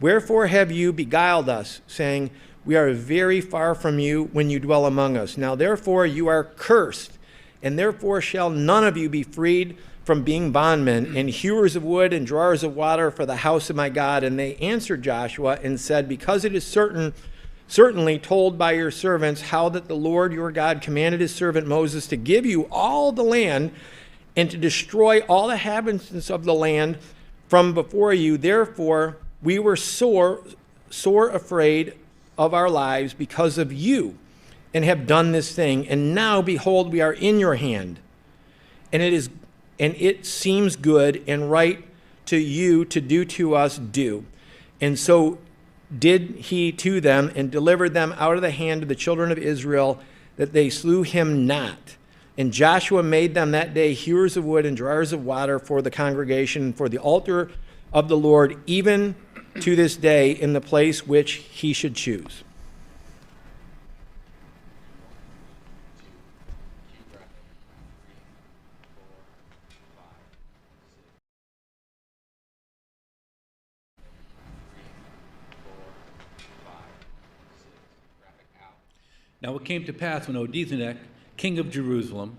Wherefore have you beguiled us, saying, we are very far from you when you dwell among us. Now therefore you are cursed, and therefore shall none of you be freed from being bondmen, and hewers of wood and drawers of water for the house of my God. And they answered Joshua and said, because it is certainly told by your servants how that the Lord your God commanded his servant Moses to give you all the land and to destroy all the inhabitants of the land from before you. Therefore we were sore afraid of our lives because of you, and have done this thing. And now behold, we are in your hand, and it seems good and right to you to do to us, do. And so did he to them, and delivered them out of the hand of the children of Israel, that they slew him not. And Joshua made them that day hewers of wood and drawers of water for the congregation, for the altar of the Lord, even to this day, in the place which he should choose. Now it came to pass when Odizedek, king of Jerusalem,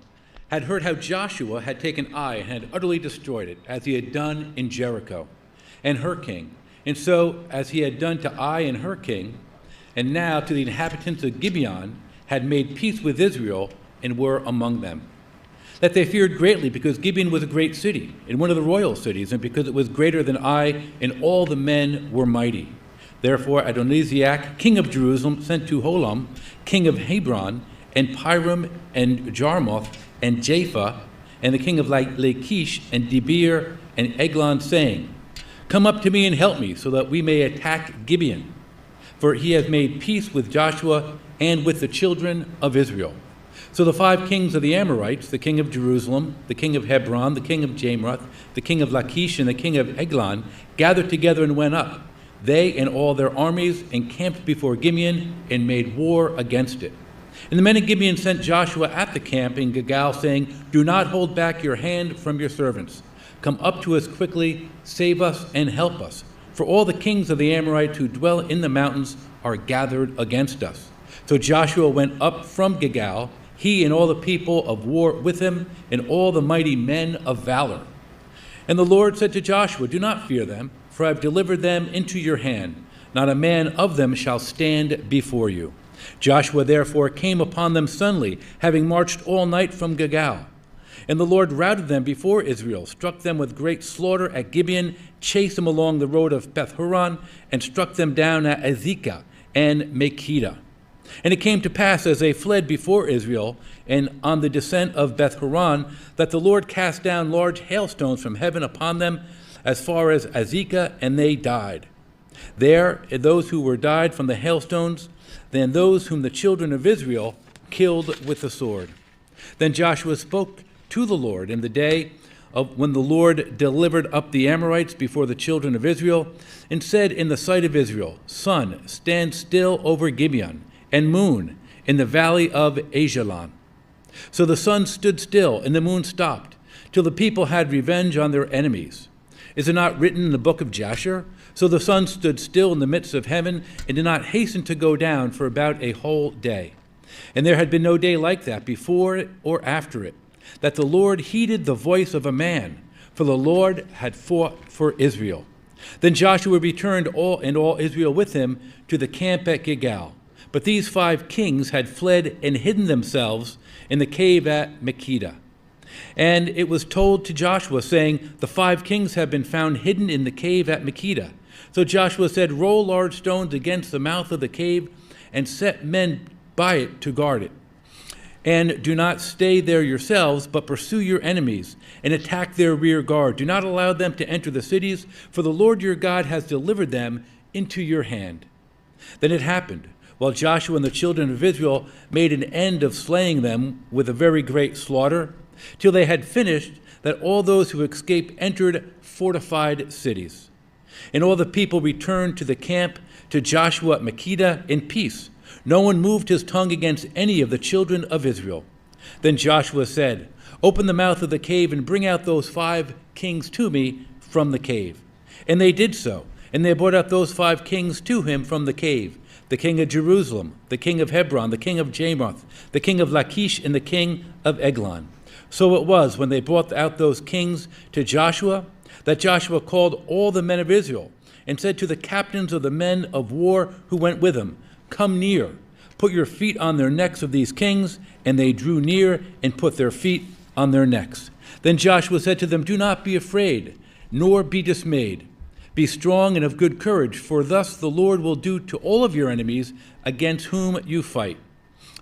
had heard how Joshua had taken Ai and had utterly destroyed it, as he had done in Jericho, and her king, and so as he had done to Ai and her king, and now to the inhabitants of Gibeon, had made peace with Israel, and were among them. That they feared greatly, because Gibeon was a great city, and one of the royal cities, and because it was greater than Ai, and all the men were mighty. Therefore Adonizedek, king of Jerusalem, sent to Holam, king of Hebron, and Piram, and Jarmuth, and Japheth, and the king of Lachish, and Debir, and Eglon, saying, come up to me and help me, so that we may attack Gibeon. For he has made peace with Joshua and with the children of Israel. So the 5 kings of the Amorites, the king of Jerusalem, the king of Hebron, the king of Jarmuth, the king of Lachish, and the king of Eglon, gathered together and went up. They and all their armies encamped before Gibeon and made war against it. And the men of Gibeon sent Joshua at the camp in Gilgal, saying, do not hold back your hand from your servants. Come up to us quickly, save us, and help us. For all the kings of the Amorites who dwell in the mountains are gathered against us. So Joshua went up from Gilgal, he and all the people of war with him, and all the mighty men of valor. And the Lord said to Joshua, do not fear them, for I have delivered them into your hand. Not a man of them shall stand before you. Joshua therefore came upon them suddenly, having marched all night from Gilgal. And the Lord routed them before Israel, struck them with great slaughter at Gibeon, chased them along the road of Beth-horon, and struck them down at Azekah and Makkedah. And it came to pass, as they fled before Israel, and on the descent of Beth-horon, that the Lord cast down large hailstones from heaven upon them, as far as Azekah, and they died. There, those who were died from the hailstones, than those whom the children of Israel killed with the sword. Then Joshua spoke to the Lord in the day of when the Lord delivered up the Amorites before the children of Israel, and said in the sight of Israel, sun, stand still over Gibeon, and moon in the valley of Ajalon. So the sun stood still, and the moon stopped, till the people had revenge on their enemies. Is it not written in the book of Jasher? So the sun stood still in the midst of heaven, and did not hasten to go down for about a whole day. And there had been no day like that before it or after it, that the Lord heeded the voice of a man, for the Lord had fought for Israel. Then Joshua returned and all Israel with him to the camp at Gilgal. But these 5 kings had fled and hidden themselves in the cave at Makkedah. And it was told to Joshua, saying, the 5 kings have been found hidden in the cave at Makkedah. So Joshua said, roll large stones against the mouth of the cave and set men by it to guard it. And do not stay there yourselves, but pursue your enemies and attack their rear guard. Do not allow them to enter the cities, for the Lord your God has delivered them into your hand. Then it happened, while Joshua and the children of Israel made an end of slaying them with a very great slaughter, till they had finished, that all those who escaped entered fortified cities. And all the people returned to the camp to Joshua at Makkedah in peace. No one moved his tongue against any of the children of Israel. Then Joshua said, open the mouth of the cave and bring out those 5 kings to me from the cave. And they did so, and they brought out those 5 kings to him from the cave, the king of Jerusalem, the king of Hebron, the king of Jarmuth, the king of Lachish, and the king of Eglon. So it was, when they brought out those kings to Joshua, that Joshua called all the men of Israel, and said to the captains of the men of war who went with him, come near, put your feet on their necks of these kings. And they drew near and put their feet on their necks. Then Joshua said to them, do not be afraid, nor be dismayed. Be strong and of good courage, for thus the Lord will do to all of your enemies against whom you fight.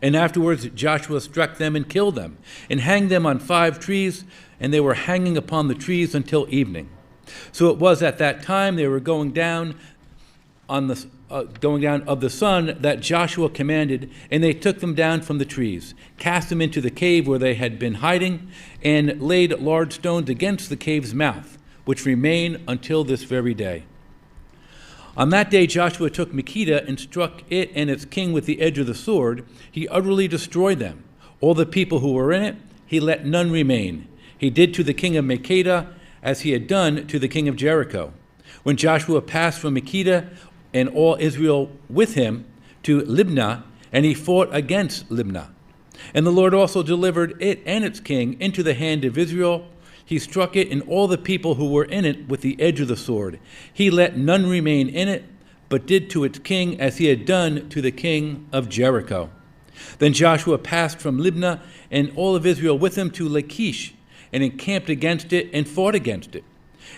And afterwards Joshua struck them and killed them, and hanged them on 5 trees, and they were hanging upon the trees until evening. So it was at that time they were going down of the sun that Joshua commanded, and they took them down from the trees, cast them into the cave where they had been hiding, and laid large stones against the cave's mouth, which remain until this very day. On that day Joshua took Makkedah and struck it and its king with the edge of the sword. He utterly destroyed them. All the people who were in it, he let none remain. He did to the king of Makkedah as he had done to the king of Jericho. When Joshua passed from Makkedah and all Israel with him to Libnah, and he fought against Libnah. And the Lord also delivered it and its king into the hand of Israel. He struck it and all the people who were in it with the edge of the sword. He let none remain in it, but did to its king as he had done to the king of Jericho. Then Joshua passed from Libnah and all of Israel with him to Lachish, and encamped against it and fought against it.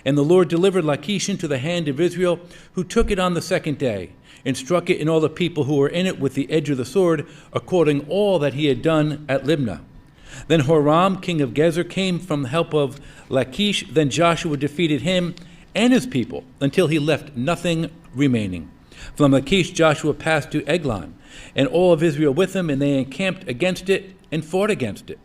And the Lord delivered Lachish into the hand of Israel, who took it on the 2nd day, and struck it and all the people who were in it with the edge of the sword, according all that he had done at Libnah. Then Horam, king of Gezer, came from the help of Lachish. Then Joshua defeated him and his people, until he left nothing remaining. From Lachish Joshua passed to Eglon, and all of Israel with him, and they encamped against it and fought against it.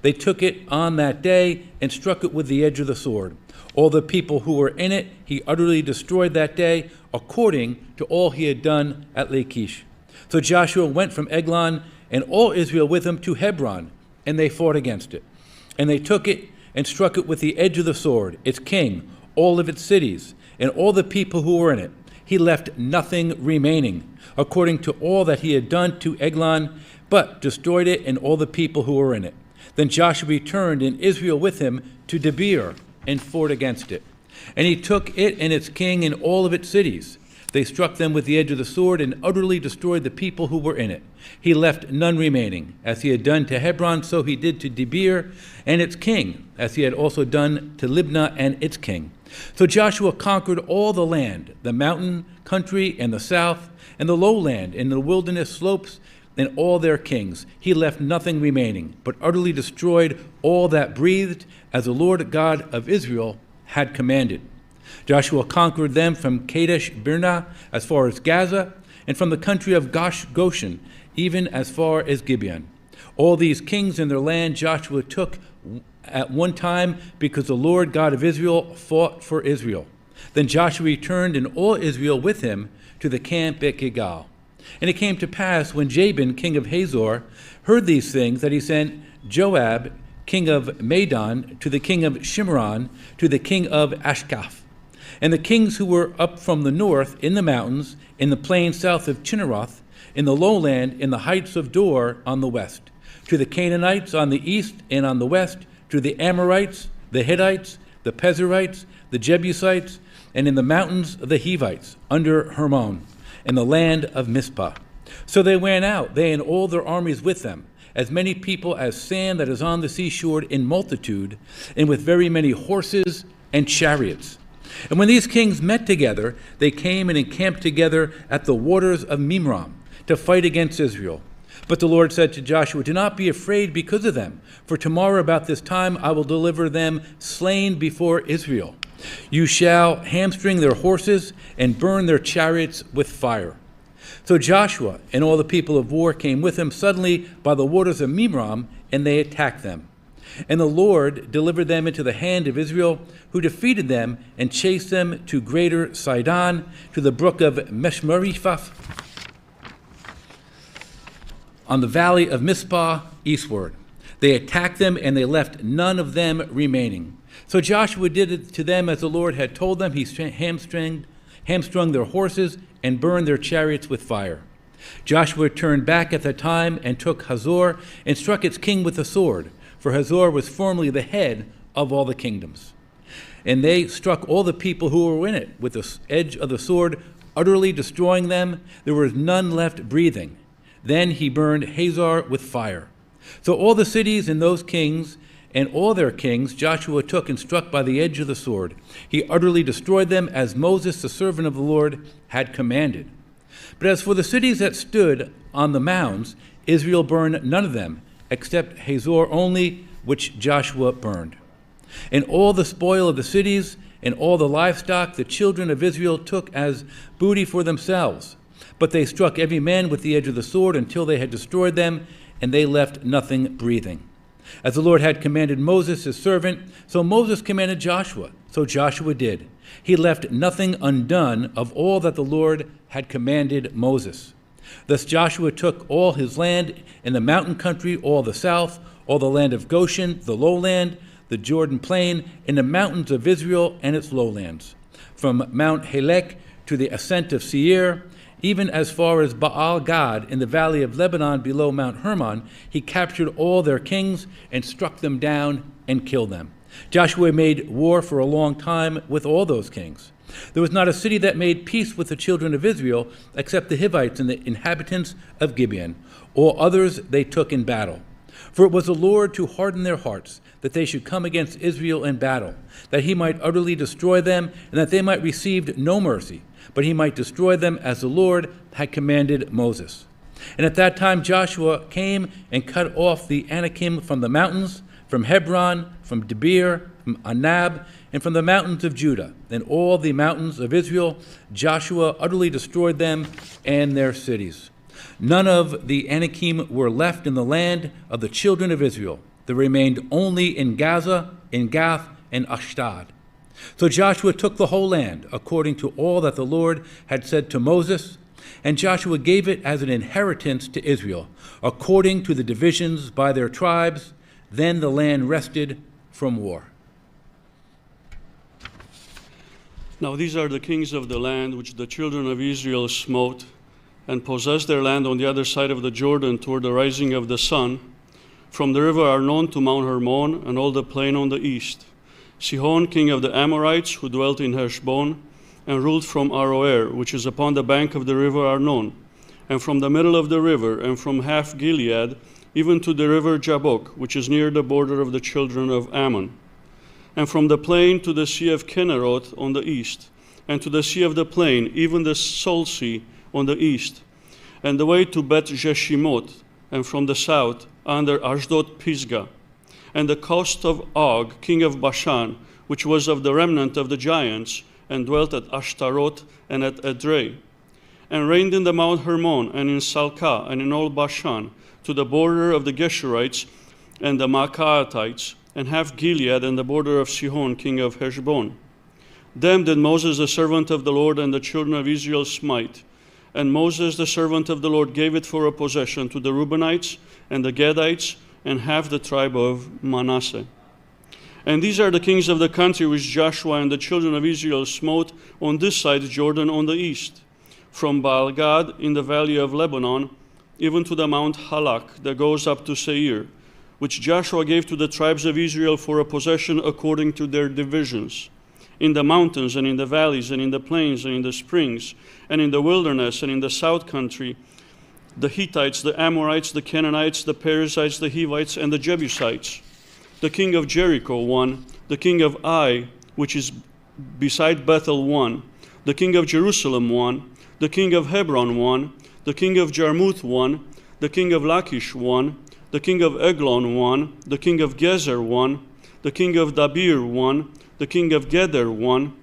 They took it on that day and struck it with the edge of the sword. All the people who were in it he utterly destroyed that day, according to all he had done at Lachish. So Joshua went from Eglon and all Israel with him to Hebron, and they fought against it. And they took it and struck it with the edge of the sword, its king, all of its cities, and all the people who were in it. He left nothing remaining, according to all that he had done to Eglon, but destroyed it and all the people who were in it. Then Joshua returned and Israel with him to Peor, and fought against it. And he took it and its king and all of its cities. They struck them with the edge of the sword and utterly destroyed the people who were in it. He left none remaining. As he had done to Hebron, so he did to Peor and its king, as he had also done to Libnah and its king. So Joshua conquered all the land, the mountain country and the south, and the lowland and the wilderness slopes, and all their kings. He left nothing remaining, but utterly destroyed all that breathed, as the Lord God of Israel had commanded. Joshua conquered them from Kadesh Barnea as far as Gaza, and from the country of Goshen, even as far as Gibeon. All these kings and their land Joshua took at one time, because the Lord God of Israel fought for Israel. Then Joshua returned and all Israel with him to the camp at Gilgal. And it came to pass, when Jabin, king of Hazor, heard these things, that he sent Joab, king of Madon, to the king of Shimron, to the king of Ashkaf. And the kings who were up from the north in the mountains, in the plain south of Chinneroth, in the lowland, in the heights of Dor on the west, to the Canaanites on the east and on the west, to the Amorites, the Hittites, the Pezerites, the Jebusites, and in the mountains of the Hivites, under Hermon, in the land of Mizpah. So they went out, they and all their armies with them, as many people as sand that is on the seashore in multitude, and with very many horses and chariots. And when these kings met together, they came and encamped together at the waters of Mimram to fight against Israel. But the Lord said to Joshua, do not be afraid because of them, for tomorrow about this time I will deliver them slain before Israel. You shall hamstring their horses and burn their chariots with fire. So Joshua and all the people of war came with him suddenly by the waters of Mimram, and they attacked them. And the Lord delivered them into the hand of Israel, who defeated them and chased them to greater Sidon, to the brook of Meshmeriphath, on the valley of Mizpah eastward. They attacked them, and they left none of them remaining. So Joshua did to them as the Lord had told them. He hamstrung their horses and burned their chariots with fire. Joshua turned back at the time and took Hazor and struck its king with the sword, for Hazor was formerly the head of all the kingdoms. And they struck all the people who were in it with the edge of the sword, utterly destroying them. There was none left breathing. Then he burned Hazor with fire. So all the cities and those kings and all their kings Joshua took and struck by the edge of the sword. He utterly destroyed them, as Moses, the servant of the Lord, had commanded. But as for the cities that stood on the mounds, Israel burned none of them, except Hazor only, which Joshua burned. And all the spoil of the cities and all the livestock the children of Israel took as booty for themselves. But they struck every man with the edge of the sword until they had destroyed them, and they left nothing breathing. As the Lord had commanded Moses, his servant, so Moses commanded Joshua. So Joshua did. He left nothing undone of all that the Lord had commanded Moses. Thus Joshua took all his land in the mountain country, all the south, all the land of Goshen, the lowland, the Jordan plain, and the mountains of Israel and its lowlands, from Mount Helek to the ascent of Seir, even as far as Baal Gad in the valley of Lebanon below Mount Hermon. He captured all their kings and struck them down and killed them. Joshua made war for a long time with all those kings. There was not a city that made peace with the children of Israel except the Hivites and the inhabitants of Gibeon. All others they took in battle. For it was the Lord to harden their hearts, that they should come against Israel in battle, that he might utterly destroy them, and that they might receive no mercy, but he might destroy them as the Lord had commanded Moses. And at that time Joshua came and cut off the Anakim from the mountains, from Hebron, from Debir, from Anab, and from the mountains of Judah. And all the mountains of Israel, Joshua utterly destroyed them and their cities. None of the Anakim were left in the land of the children of Israel. There remained only in Gaza, in Gath, and Ashdod. So Joshua took the whole land, according to all that the Lord had said to Moses, and Joshua gave it as an inheritance to Israel, according to the divisions by their tribes. Then the land rested from war. Now these are the kings of the land which the children of Israel smote, and possessed their land on the other side of the Jordan toward the rising of the sun, from the river Arnon to Mount Hermon, and all the plain on the east. Sihon, king of the Amorites, who dwelt in Heshbon, and ruled from Aroer, which is upon the bank of the river Arnon, and from the middle of the river, and from half Gilead, even to the river Jabbok, which is near the border of the children of Ammon, and from the plain to the sea of Kinneroth on the east, and to the sea of the plain, even the Salt Sea on the east, and the way to Bet Jeshimoth, and from the south, under Ashdod Pisgah, and the coast of Og, king of Bashan, which was of the remnant of the giants, and dwelt at Ashtaroth and at Edrei, and reigned in the Mount Hermon, and in Salcah, and in all Bashan, to the border of the Geshurites and the Maacaatites, and half Gilead, and the border of Sihon, king of Heshbon. Them did Moses, the servant of the Lord, and the children of Israel smite. And Moses, the servant of the Lord, gave it for a possession to the Reubenites and the Gadites, and half the tribe of Manasseh. And these are the kings of the country which Joshua and the children of Israel smote on this side Jordan on the east, from Baal-Gad in the valley of Lebanon, even to the Mount Halak that goes up to Seir, which Joshua gave to the tribes of Israel for a possession according to their divisions, in the mountains and in the valleys and in the plains and in the springs and in the wilderness and in the south country, the Hittites, the Amorites, the Canaanites, the Perizzites, the Hivites, and the Jebusites. The king of Jericho won, the king of Ai, which is beside Bethel, won, the king of Jerusalem won, the king of Hebron won, the king of Jarmuth won, the king of Lachish won, the king of Eglon won, the king of Gezer won, the king of Dabir won, the king of Geder won,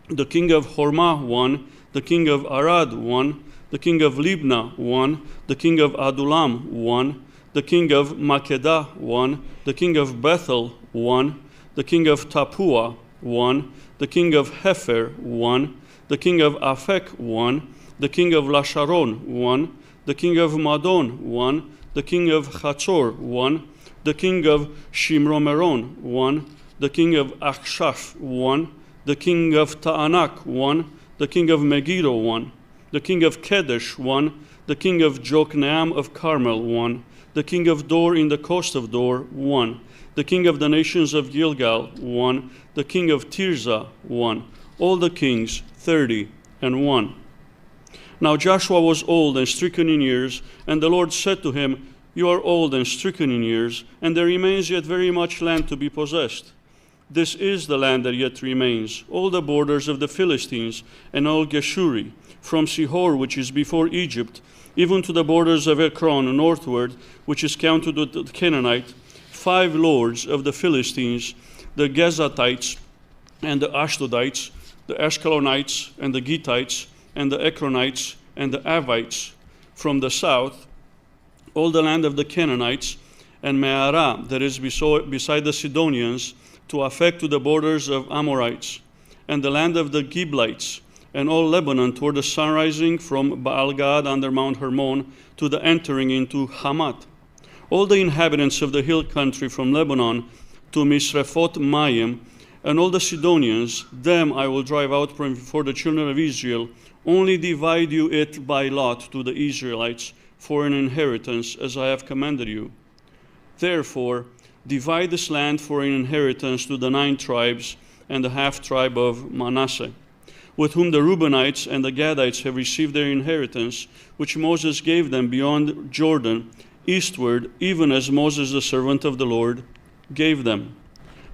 the king of Hormah won, the king of Arad won, the king of Libnah won, the king of Adullam won, the king of Makedah won, the king of Bethel won, the king of Tapua won, the king of Hefer won, the king of Aphek won, the king of Lasharon won, the king of Madon won, the king of Chatzor won, the king of Shimromeron won, the king of Achshaph won, the king of Ta'anak won, the king of Megiddo won, the king of Kedesh won, the king of Jokneam of Carmel won, the king of Dor in the coast of Dor won, the king of the nations of Gilgal won, the king of Tirzah won, all the kings 30-1. Now Joshua was old and stricken in years, and the Lord said to him, You are old and stricken in years, and there remains yet very much land to be possessed. This is the land that yet remains, all the borders of the Philistines, and all Geshuri, from Sihor, which is before Egypt, even to the borders of Ekron northward, which is counted with the Canaanite, 5 lords of the Philistines, the Gezatites, and the Ashdodites, the Ashkelonites, and the Gittites, and the Ekronites, and the Avites, from the south, all the land of the Canaanites, and Me'arah, that is beside the Sidonians, to affect to the borders of Amorites, and the land of the Gibeonites, and all Lebanon toward the sunrising from Baal-Gad under Mount Hermon to the entering into Hamath. All the inhabitants of the hill country from Lebanon to Misrephot Mayim, and all the Sidonians, them I will drive out from before the children of Israel. Only divide you it by lot to the Israelites for an inheritance, as I have commanded you. Therefore, divide this land for an inheritance to the 9 tribes and the half-tribe of Manasseh, with whom the Reubenites and the Gadites have received their inheritance, which Moses gave them beyond Jordan, eastward, even as Moses the servant of the Lord gave them.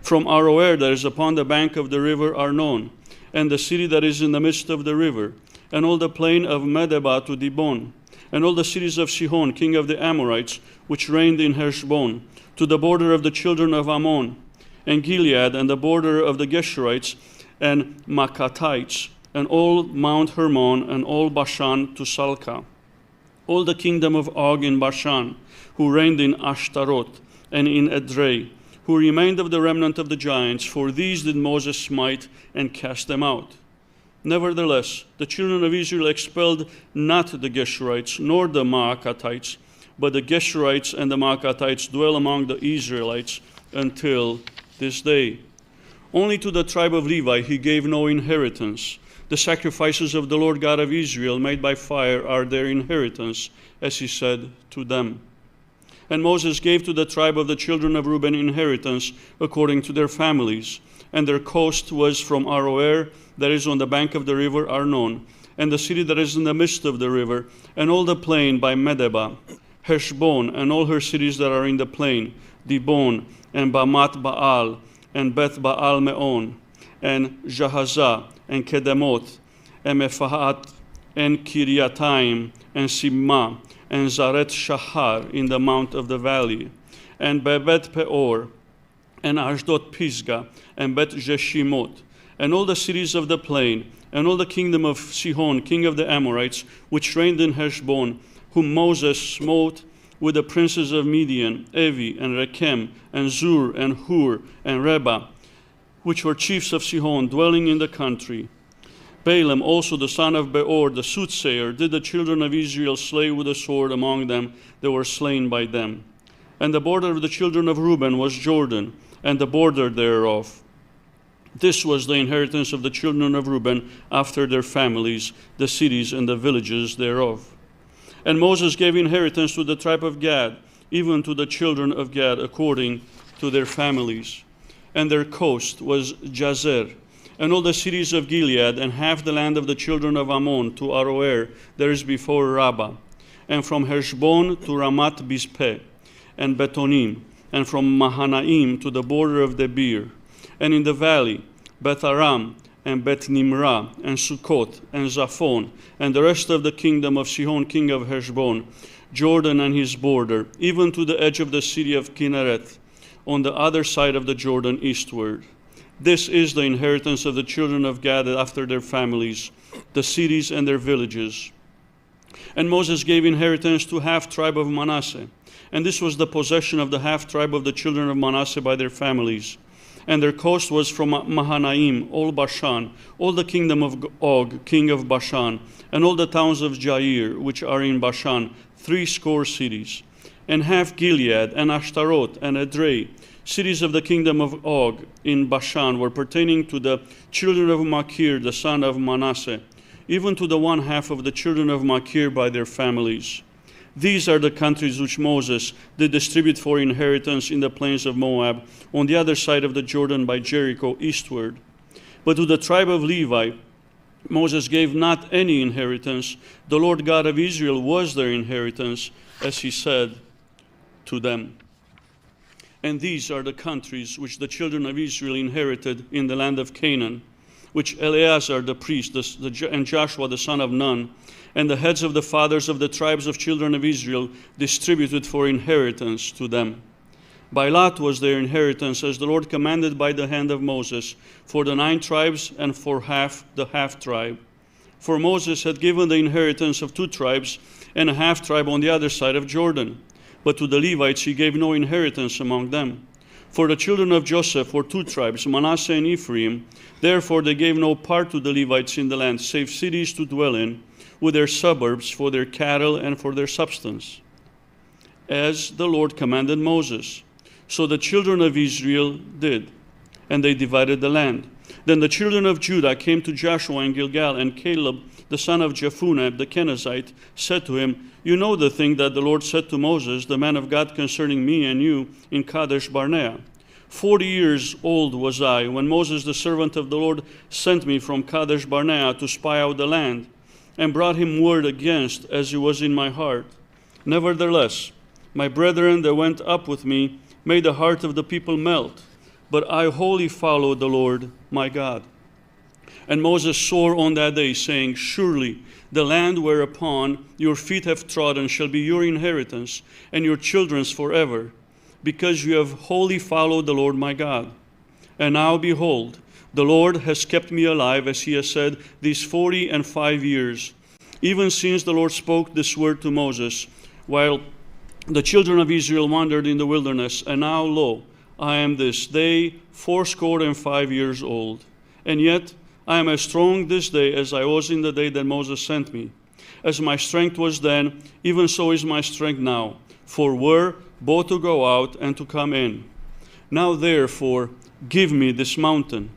From Aroer that is upon the bank of the river Arnon, and the city that is in the midst of the river, and all the plain of Medeba to Dibon, and all the cities of Sihon, king of the Amorites, which reigned in Heshbon, to the border of the children of Ammon, and Gilead, and the border of the Geshurites, and Maccathites, and all Mount Hermon, and all Bashan to Salcah, all the kingdom of Og in Bashan, who reigned in Ashtaroth, and in Edrei, who remained of the remnant of the giants, for these did Moses smite and cast them out. Nevertheless, the children of Israel expelled not the Geshurites, nor the Maacathites, but the Geshurites and the Maacathites dwell among the Israelites until this day. Only to the tribe of Levi he gave no inheritance. The sacrifices of the Lord God of Israel made by fire are their inheritance, as he said to them. And Moses gave to the tribe of the children of Reuben inheritance according to their families. And their coast was from Aroer, that is on the bank of the river Arnon, and the city that is in the midst of the river, and all the plain by Medeba, Heshbon, and all her cities that are in the plain, Dibon, and Bamat Baal, and Beth Baal Meon, and Jahazah, and Kedemoth, and Mephaat, and Kiriataim, and Simma, and Zaret Shahar in the mount of the valley, and Bebet Peor, and Ashdod Pisgah, and Bet Jeshimot, and all the cities of the plain, and all the kingdom of Sihon, king of the Amorites, which reigned in Heshbon, whom Moses smote with the princes of Midian, Evi, and Rechem, and Zur, and Hur, and Reba, which were chiefs of Sihon, dwelling in the country. Balaam also the son of Beor, the soothsayer, did the children of Israel slay with a sword among them that were slain by them. And the border of the children of Reuben was Jordan, and the border thereof. This was the inheritance of the children of Reuben after their families, the cities and the villages thereof. And Moses gave inheritance to the tribe of Gad, even to the children of Gad, according to their families. And their coast was Jazer, and all the cities of Gilead, and half the land of the children of Ammon to Aroer, there is before Rabbah, and from Heshbon to Ramat Bizpeh, and Betonim, and from Mahanaim to the border of Debir, and in the valley, Beth Aram, and Beth Nimrah, and Sukkot, and Zaphon, and the rest of the kingdom of Sihon, king of Heshbon, Jordan and his border, even to the edge of the city of Kinnereth, on the other side of the Jordan eastward. This is the inheritance of the children of Gad after their families, the cities and their villages. And Moses gave inheritance to half-tribe of Manasseh, and this was the possession of the half-tribe of the children of Manasseh by their families. And their coast was from Mahanaim, all Bashan, all the kingdom of Og, king of Bashan, and all the towns of Jair, which are in Bashan, 80 cities, and half Gilead, and Ashtaroth, and Edrei, cities of the kingdom of Og in Bashan, were pertaining to the children of Machir, the son of Manasseh, even to the one half of the children of Machir by their families. These are the countries which Moses did distribute for inheritance in the plains of Moab, on the other side of the Jordan by Jericho eastward. But to the tribe of Levi, Moses gave not any inheritance. The Lord God of Israel was their inheritance, as he said to them. And these are the countries which the children of Israel inherited in the land of Canaan, which Eleazar the priest and Joshua the son of Nun, and the heads of the fathers of the tribes of children of Israel distributed for inheritance to them. By lot was their inheritance, as the Lord commanded by the hand of Moses, for the 9 tribes and for half the half-tribe. For Moses had given the inheritance of 2 tribes and a half-tribe on the other side of Jordan. But to the Levites he gave no inheritance among them. For the children of Joseph were 2 tribes, Manasseh and Ephraim. Therefore they gave no part to the Levites in the land, save cities to dwell in, with their suburbs for their cattle and for their substance, as the Lord commanded Moses. So the children of Israel did, and they divided the land. Then the children of Judah came to Joshua in Gilgal, and Caleb, the son of Jephunneh the Kenizzite, said to him, "You know the thing that the Lord said to Moses, the man of God, concerning me and you in Kadesh Barnea. 40 years old was I when Moses, the servant of the Lord, sent me from Kadesh Barnea to spy out the land, and brought him word against as it was in my heart. Nevertheless, my brethren that went up with me made the heart of the people melt, but I wholly followed the Lord my God." And Moses swore on that day, saying, "Surely the land whereupon your feet have trodden shall be your inheritance, and your children's forever, because you have wholly followed the Lord my God. And now, behold, the Lord has kept me alive, as he has said, these 45 years, even since the Lord spoke this word to Moses, while the children of Israel wandered in the wilderness. And now, lo, I am this day 85 years old. And yet I am as strong this day as I was in the day that Moses sent me. As my strength was then, even so is my strength now. For we're both to go out and to come in. Now therefore give me this mountain,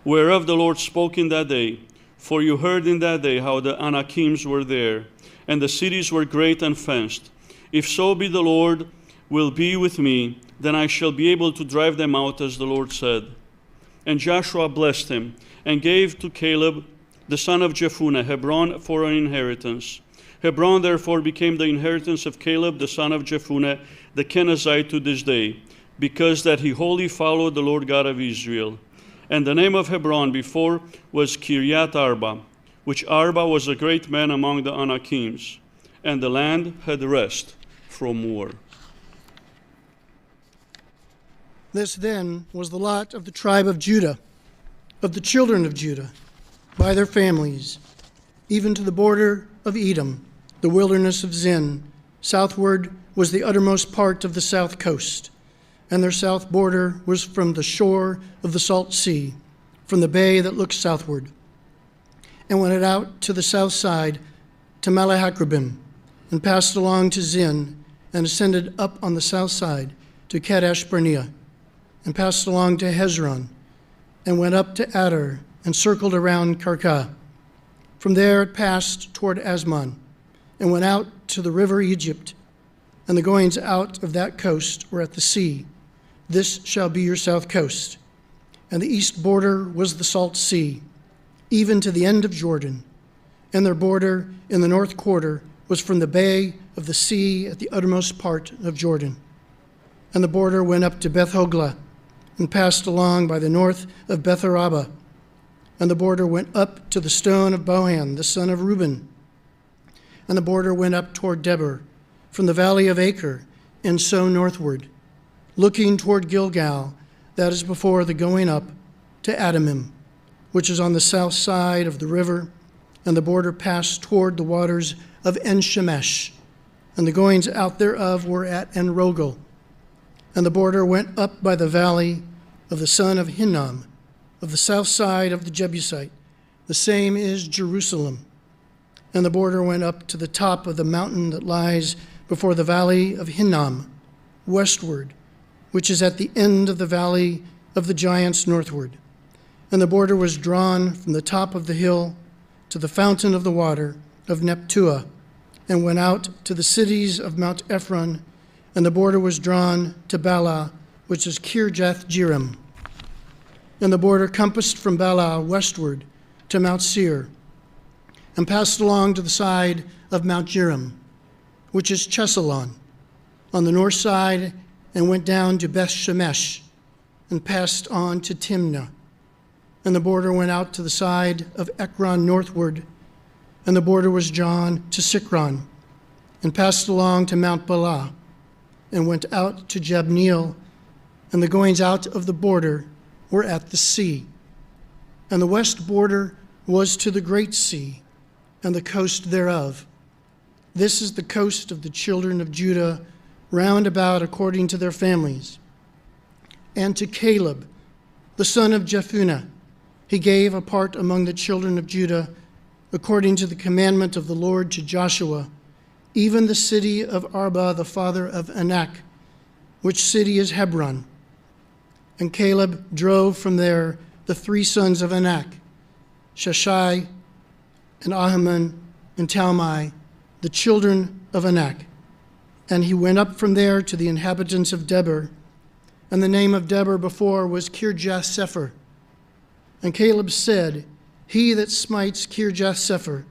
whereof the Lord spoke in that day. For you heard in that day how the Anakims were there, and the cities were great and fenced. If so be the Lord will be with me, then I shall be able to drive them out, as the Lord said." And Joshua blessed him, and gave to Caleb, the son of Jephunneh, Hebron for an inheritance. Hebron therefore became the inheritance of Caleb, the son of Jephunneh, the Kenizzite, to this day, because that he wholly followed the Lord God of Israel. And the name of Hebron before was Kiryat Arba, which Arba was a great man among the Anakims, and the land had rest from war. This then was the lot of the tribe of Judah, of the children of Judah, by their families, even to the border of Edom, the wilderness of Zin. Southward was the uttermost part of the south coast, and their south border was from the shore of the salt sea, from the bay that looks southward, and went out to the south side to Malahakrabim, and passed along to Zin, and ascended up on the south side to Kadesh Barnea, and passed along to Hezron, and went up to Adar, and circled around Karka. From there it passed toward Asmon, and went out to the river Egypt, and the goings out of that coast were at the sea. This shall be your south coast. And the east border was the salt sea, even to the end of Jordan. And their border in the north quarter was from the bay of the sea at the uttermost part of Jordan. And the border went up to Beth Hoglah, and passed along by the north of Beth Araba. And the border went up to the stone of Bohan, the son of Reuben. And the border went up toward Debir, from the valley of Acre, and so northward, looking toward Gilgal, that is before the going up to Adamim, which is on the south side of the river, and the border passed toward the waters of En-Shemesh, and the goings out thereof were at En-Rogel. And the border went up by the valley of the son of Hinnom, of the south side of the Jebusite. The same is Jerusalem. And the border went up to the top of the mountain that lies before the valley of Hinnom, westward, which is at the end of the valley of the giants northward. And the border was drawn from the top of the hill to the fountain of the water of Neptua, and went out to the cities of Mount Ephron, and the border was drawn to Bala, which is Kirjath-Jearim. And the border compassed from Bala westward to Mount Seir, and passed along to the side of Mount Jearim, which is Chesalon, on the north side, and went down to Beth Shemesh, and passed on to Timnah. And the border went out to the side of Ekron northward, and the border was drawn to Sikron, and passed along to Mount Bala, and went out to Jabneel, and the goings out of the border were at the sea. And the west border was to the great sea, and the coast thereof. This is the coast of the children of Judah, round about according to their families. And to Caleb, the son of Jephunneh, he gave a part among the children of Judah, according to the commandment of the Lord to Joshua, even the city of Arba, the father of Anak, which city is Hebron. And Caleb drove from there the three sons of Anak, Sheshai, and Ahiman, and Talmai, the children of Anak. And he went up from there to the inhabitants of Debir, and the name of Debir before was Kirjath-Sepher. And Caleb said, He that smites Kirjath-Sepher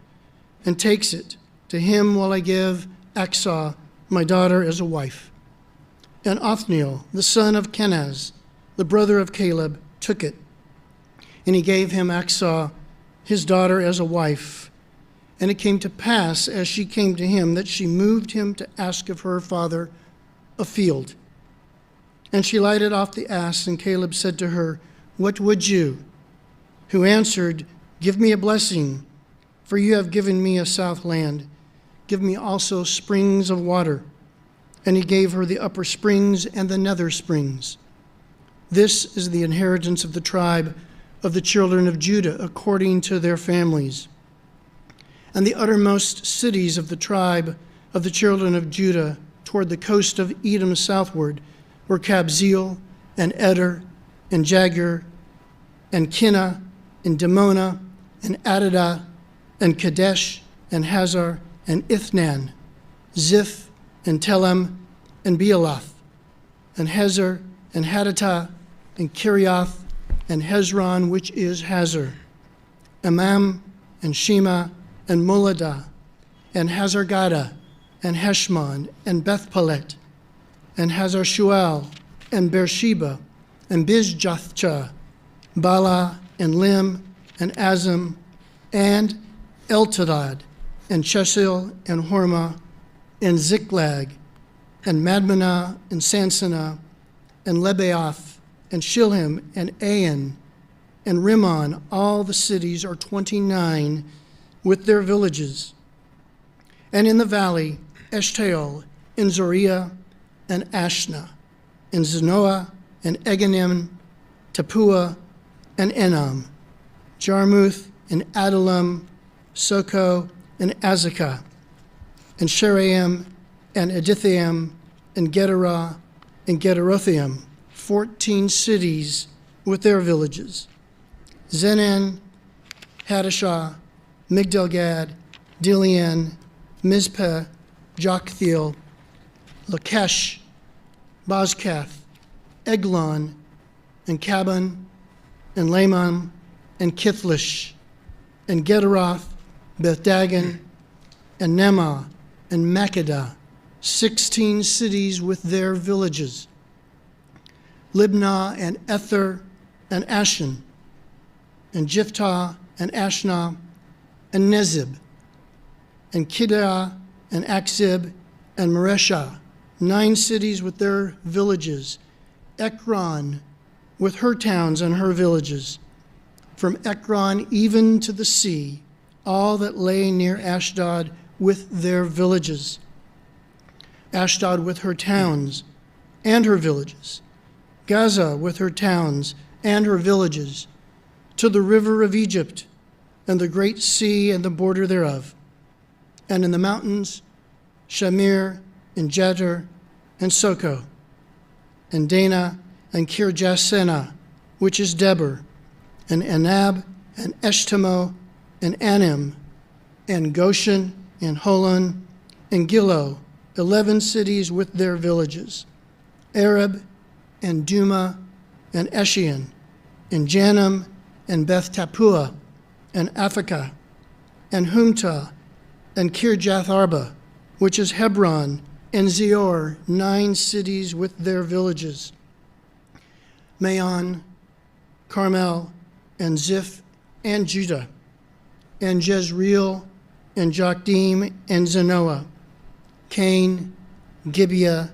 and takes it, to him will I give Achsah, my daughter, as a wife. And Othniel, the son of Kenaz, the brother of Caleb, took it, and he gave him Achsah, his daughter, as a wife. And it came to pass, as she came to him, that she moved him to ask of her father a field. And she lighted off the ass, and Caleb said to her, What would you? Who answered, Give me a blessing, for you have given me a south land. Give me also springs of water. And he gave her the upper springs and the nether springs. This is the inheritance of the tribe of the children of Judah, according to their families. And the uttermost cities of the tribe of the children of Judah, toward the coast of Edom southward, were Kabzeel, and Eder, and Jagur, and Kinnah, and Dimona, and Adadah, and Kadesh, and Hazar, and Ithnan, Ziph, and Telem, and Bealoth, and Hezer, and Hadattah, and Kiriath, and Hezron, which is Hazar, Amam, and Shema, and Moladah, and Hazargada, and Heshmon, and Bethpelet, and Hazar-Shual, and Beersheba, and Bizjathcha, Bala, and Lim, and Azim, and Eltadad, and Chesil, and Hormah, and Ziklag, and Madmenah, and Sansannah, and Lebaoth, and Shilhim, and Ain, and Rimmon. All the cities are 29 with their villages. And in the valley, Eshtaol, and Zoriah, and Ashna, and Zanoah, and Eganim, Tapua, and Enam, Jarmuth, and Adullam, Soko, and Azekah, and Sheraim, and Adithaim, and Gederah, and Gederothaim, 14 cities with their villages. Zenan, Hadashah, Migdalgad, Dilian, Mizpeh, Joktheel, Lakesh, Bozkath, Eglon, and Caban, and Lamam, and Kithlish, and Gederoth, Beth-dagon, and Nemah, and Makkedah, 16 cities with their villages. Libnah, and Ether, and Ashan, and Jephthah, and Ashnah, and Nezib, and Kiddah, and Akzib, and Mareshah, 9 cities with their villages. Ekron, with her towns and her villages. From Ekron even to the sea, all that lay near Ashdod with their villages. Ashdod with her towns and her villages. Gaza with her towns and her villages. To the river of Egypt, and the great sea and the border thereof. And in the mountains, Shamir, and Jatir, and Soko, and Dana, and Kirjathsena, which is Debir, and Anab, and Eshtemoh, and Anim, and Goshen, and Holon, and Gilo, 11 cities with their villages. Arab, and Duma, and Eshion, and Janam, and Beth Tappuah, and Aphekah, and Humtah, and Kirjath Arba, which is Hebron, and Zior, 9 cities with their villages. Maon, Carmel, and Ziph, and Judah, and Jezreel, and Jokdeam, and Zanoah, Cain, Gibeah,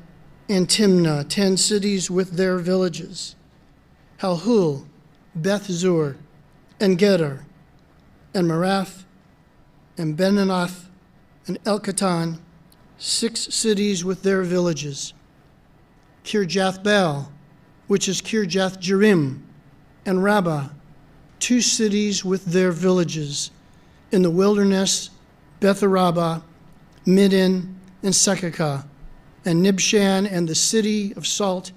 and Timnah, 10 cities with their villages. Halhul, Beth-zur, and Gedor, and Marath, and Benanoth, and Elkatan, 6 cities with their villages. Kirjath-baal, which is Kirjath-jearim, and Rabbah, 2 cities with their villages. In the wilderness, Beth-arabah, Midian, and Sekakah, and Nibshan, and the city of salt,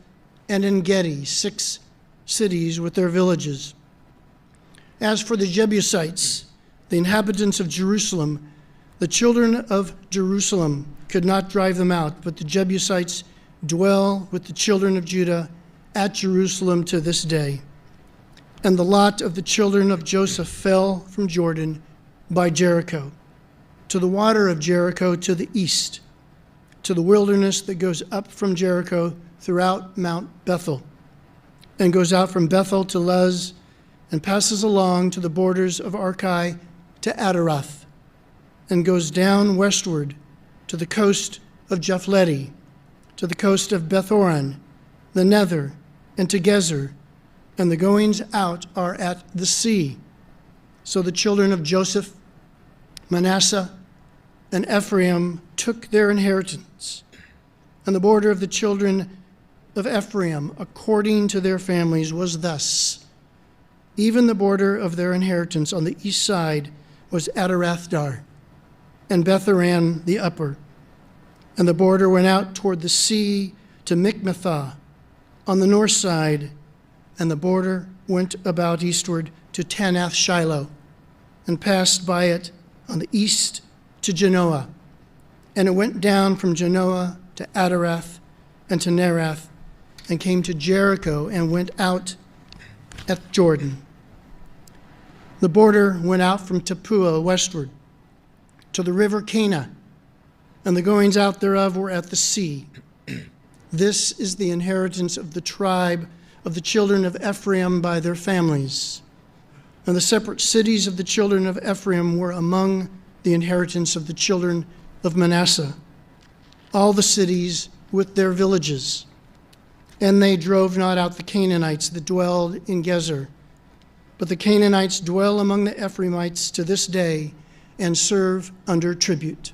and En-gedi, 6 cities with their villages. As for the Jebusites, the inhabitants of Jerusalem, the children of Jerusalem could not drive them out, but the Jebusites dwell with the children of Judah at Jerusalem to this day. And the lot of the children of Joseph fell from Jordan by Jericho, to the water of Jericho to the east, to the wilderness that goes up from Jericho throughout Mount Bethel, and goes out from Bethel to Luz, and passes along to the borders of Archi to Adaroth, and goes down westward to the coast of Japhleti, to the coast of Bethoron, the Nether, and to Gezer, and the goings out are at the sea. So the children of Joseph, Manasseh, and Ephraim took their inheritance. And the border of the children of Ephraim, according to their families, was thus. Even the border of their inheritance on the east side was Adarathdar, and Betharan the upper. And the border went out toward the sea to Mikmethah on the north side, and the border went about eastward to Tanath Shiloh, and passed by it on the east to Genoa. And it went down from Genoa to Adarath and to Nerath, and came to Jericho, and went out at Jordan. The border went out from Tappuah westward to the river Cana, and the goings out thereof were at the sea. This is the inheritance of the tribe of the children of Ephraim by their families. And the separate cities of the children of Ephraim were among the inheritance of the children of Manasseh, all the cities with their villages. And they drove not out the Canaanites that dwelled in Gezer, but the Canaanites dwell among the Ephraimites to this day and serve under tribute.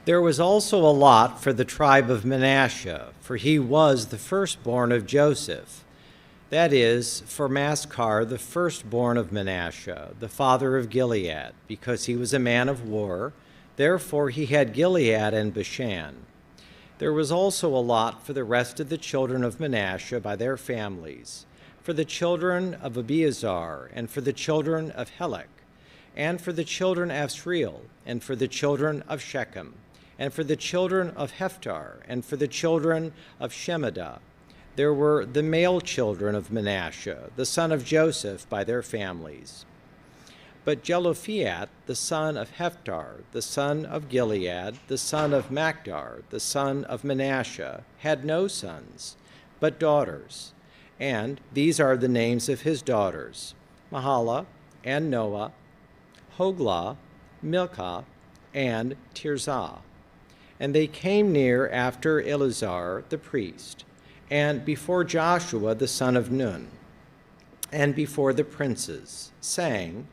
There was also a lot for the tribe of Manasseh, for he was the firstborn of Joseph. That is, for Maschar, the firstborn of Manasseh, the father of Gilead, because he was a man of war. Therefore he had Gilead and Bashan. There was also a lot for the rest of the children of Manasseh by their families, for the children of Abiezar, and for the children of Helek, and for the children of Asriel, and for the children of Shechem, and for the children of Jephthah, and for the children of Shemida. There were the male children of Manasseh, the son of Joseph, by their families. But Jelophehad, the son of Jephthah, the son of Gilead, the son of Magdar, the son of Manasseh, had no sons, but daughters. And these are the names of his daughters: Mahlah, and Noah, Hoglah, Milcah, and Tirzah. And they came near after Eleazar the priest, and before Joshua the son of Nun, and before the princes, saying,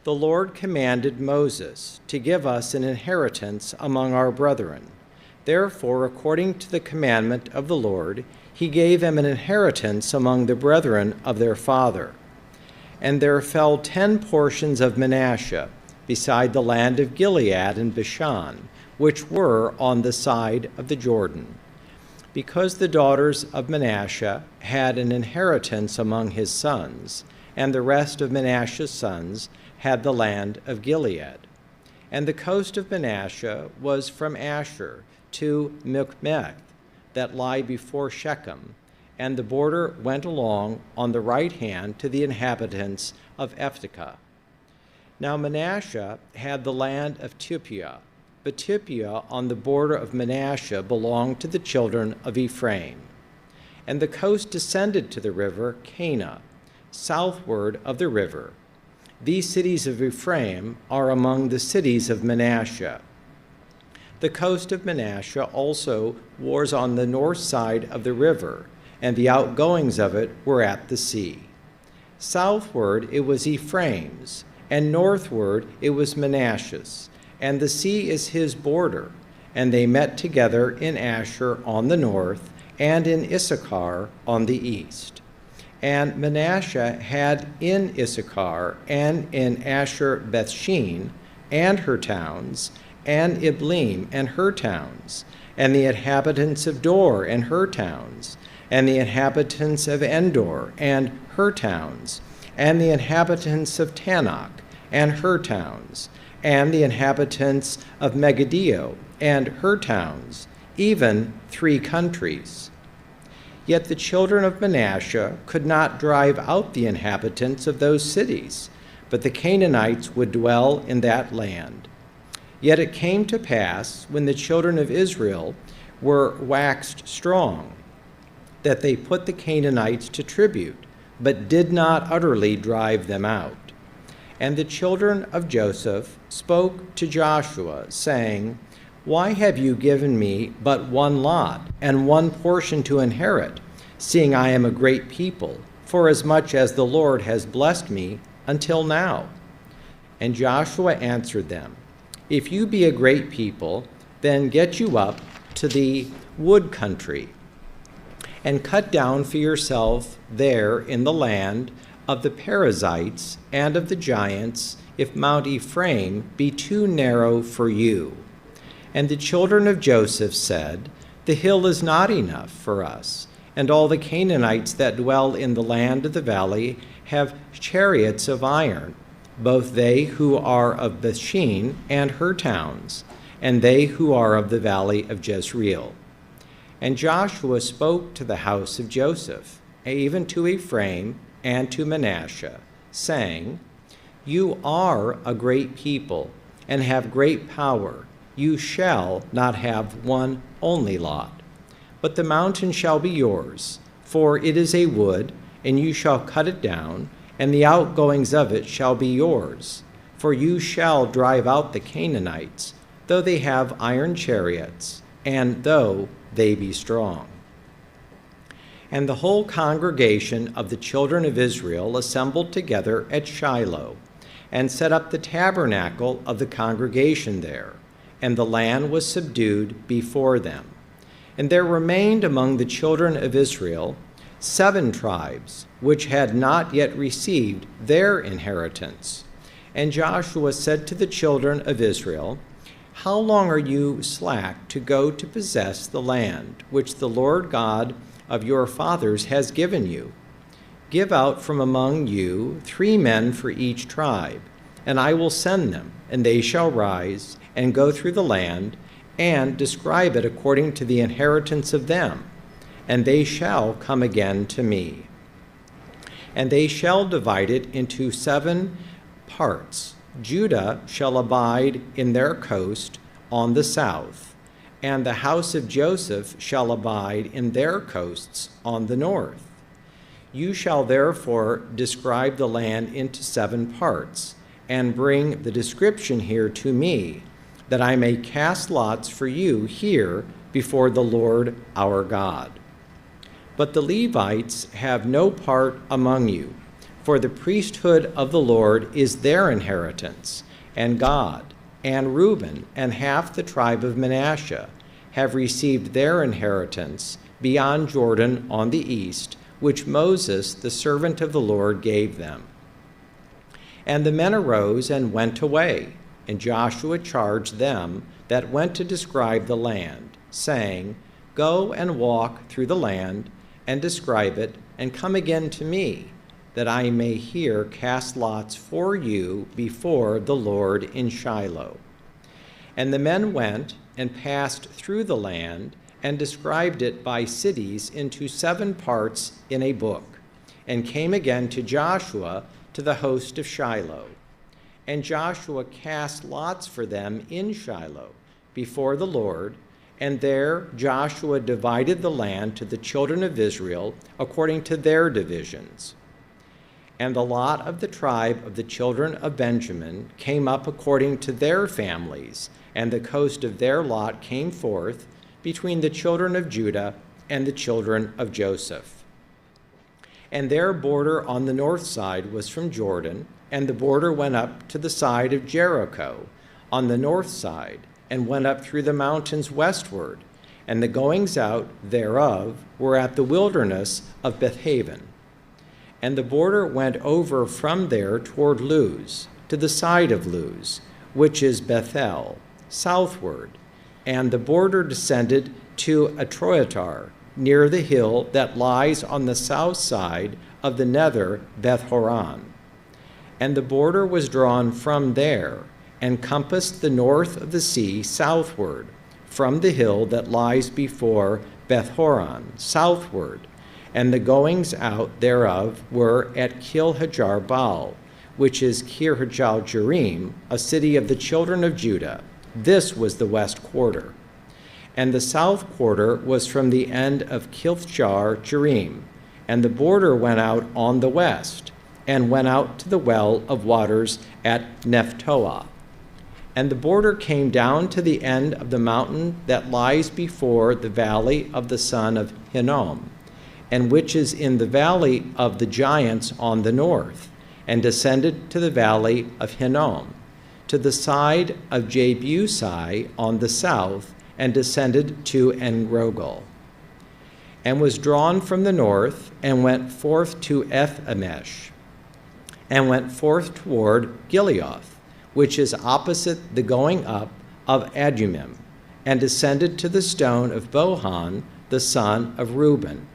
"The Lord commanded Moses to give us an inheritance among our brethren. Therefore, according to the commandment of the Lord, he gave them an inheritance among the brethren of their father. And there fell 10 portions of Manasseh, beside the land of Gilead and Bashan, which were on the side of the Jordan, because the daughters of Manasseh had an inheritance among his sons, and the rest of Manasseh's sons had the land of Gilead. And the coast of Manasseh was from Asher to Michmeth, that lie before Shechem, and the border went along on the right hand to the inhabitants of Ephthah. Now Manasseh had the land of Tupia, but Tupia on the border of Manasseh belonged to the children of Ephraim. And the coast descended to the river Cana, southward of the river. These cities of Ephraim are among the cities of Manasseh. The coast of Manasseh also was on the north side of the river, and the outgoings of it were at the sea. Southward it was Ephraim's, and northward it was Manasseh's, and the sea is his border. And they met together in Asher on the north, and in Issachar on the east. And Manasseh had in Issachar and in Asher Bethshean and her towns, and Ibleam and her towns, and the inhabitants of Dor and her towns, and the inhabitants of Endor and her towns, and the inhabitants of Tanakh and her towns, and the inhabitants of Megiddo and her towns, even 3 countries. Yet the children of Manasseh could not drive out the inhabitants of those cities, but the Canaanites would dwell in that land. Yet it came to pass, when the children of Israel were waxed strong, that they put the Canaanites to tribute, but did not utterly drive them out. And the children of Joseph spoke to Joshua, saying, "Why have you given me but one lot, and one portion to inherit, seeing I am a great people, forasmuch as the Lord has blessed me until now?" And Joshua answered them, "If you be a great people, then get you up to the wood country, and cut down for yourself there in the land of the Perizzites and of the giants, if Mount Ephraim be too narrow for you." And the children of Joseph said, "The hill is not enough for us, and all the Canaanites that dwell in the land of the valley have chariots of iron, both they who are of Bethshean and her towns, and they who are of the valley of Jezreel." And Joshua spoke to the house of Joseph, even to Ephraim and to Manasseh, saying, "You are a great people, and have great power. You shall not have one only lot. But the mountain shall be yours, for it is a wood, and you shall cut it down, and the outgoings of it shall be yours. For you shall drive out the Canaanites, though they have iron chariots, and though they be strong." And the whole congregation of the children of Israel assembled together at Shiloh, and set up the tabernacle of the congregation there, and the land was subdued before them. And there remained among the children of Israel 7 tribes, which had not yet received their inheritance. And Joshua said to the children of Israel, "How long are you slack to go to possess the land which the Lord God of your fathers has given you? Give out from among you 3 men for each tribe, and I will send them, and they shall rise and go through the land and describe it according to the inheritance of them, and they shall come again to me. And they shall divide it into 7 parts. Judah shall abide in their coast on the south, and the house of Joseph shall abide in their coasts on the north. You shall therefore describe the land into 7 parts, and bring the description here to me, that I may cast lots for you here before the Lord our God. But the Levites have no part among you, for the priesthood of the Lord is their inheritance, and Gad, and Reuben, and half the tribe of Manasseh have received their inheritance beyond Jordan on the east, which Moses, the servant of the Lord, gave them. And the men arose and went away, and Joshua charged them that went to describe the land, saying, Go and walk through the land, and describe it, and come again to me, that I may here cast lots for you before the Lord in Shiloh. And the men went and passed through the land, and described it by cities into 7 parts in a book, and came again to Joshua to the host of Shiloh. And Joshua cast lots for them in Shiloh before the Lord, and there Joshua divided the land to the children of Israel according to their divisions. And the lot of the tribe of the children of Benjamin came up according to their families, and the coast of their lot came forth between the children of Judah and the children of Joseph. And their border on the north side was from Jordan, and the border went up to the side of Jericho on the north side, and went up through the mountains westward, and the goings out thereof were at the wilderness of Bethaven. And the border went over from there toward Luz, to the side of Luz, which is Bethel, southward, and the border descended to Atroatar, near the hill that lies on the south side of the nether Beth-horon. And the border was drawn from there, and compassed the north of the sea southward, from the hill that lies before Beth-horon, southward, and the goings out thereof were at Kil-hajar-baal, which is Kirjath-jearim, a city of the children of Judah. This was the west quarter. And the south quarter was from the end of Kiriath-jearim, and the border went out on the west, and went out to the well of waters at Nephtoah. And the border came down to the end of the mountain that lies before the valley of the son of Hinnom, and which is in the valley of the giants on the north, and descended to the valley of Hinnom, to the side of Jebusi on the south, and descended to Enrogel, and was drawn from the north, and went forth to Eth-emesh, and went forth toward Gileoth, which is opposite the going up of Adumim, and descended to the stone of Bohan, the son of Reuben,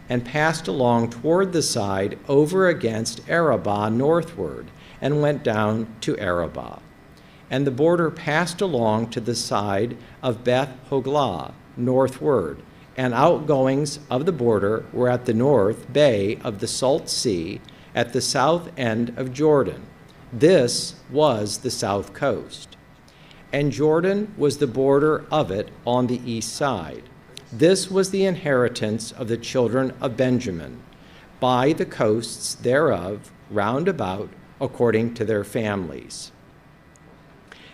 and passed along toward the side over against Arabah northward, and went down to Arabah. And the border passed along to the side of Beth-hoglah northward, and outgoings of the border were at the north bay of the Salt Sea, at the south end of Jordan. This was the south coast. And Jordan was the border of it on the east side. This was the inheritance of the children of Benjamin, by the coasts thereof round about, according to their families.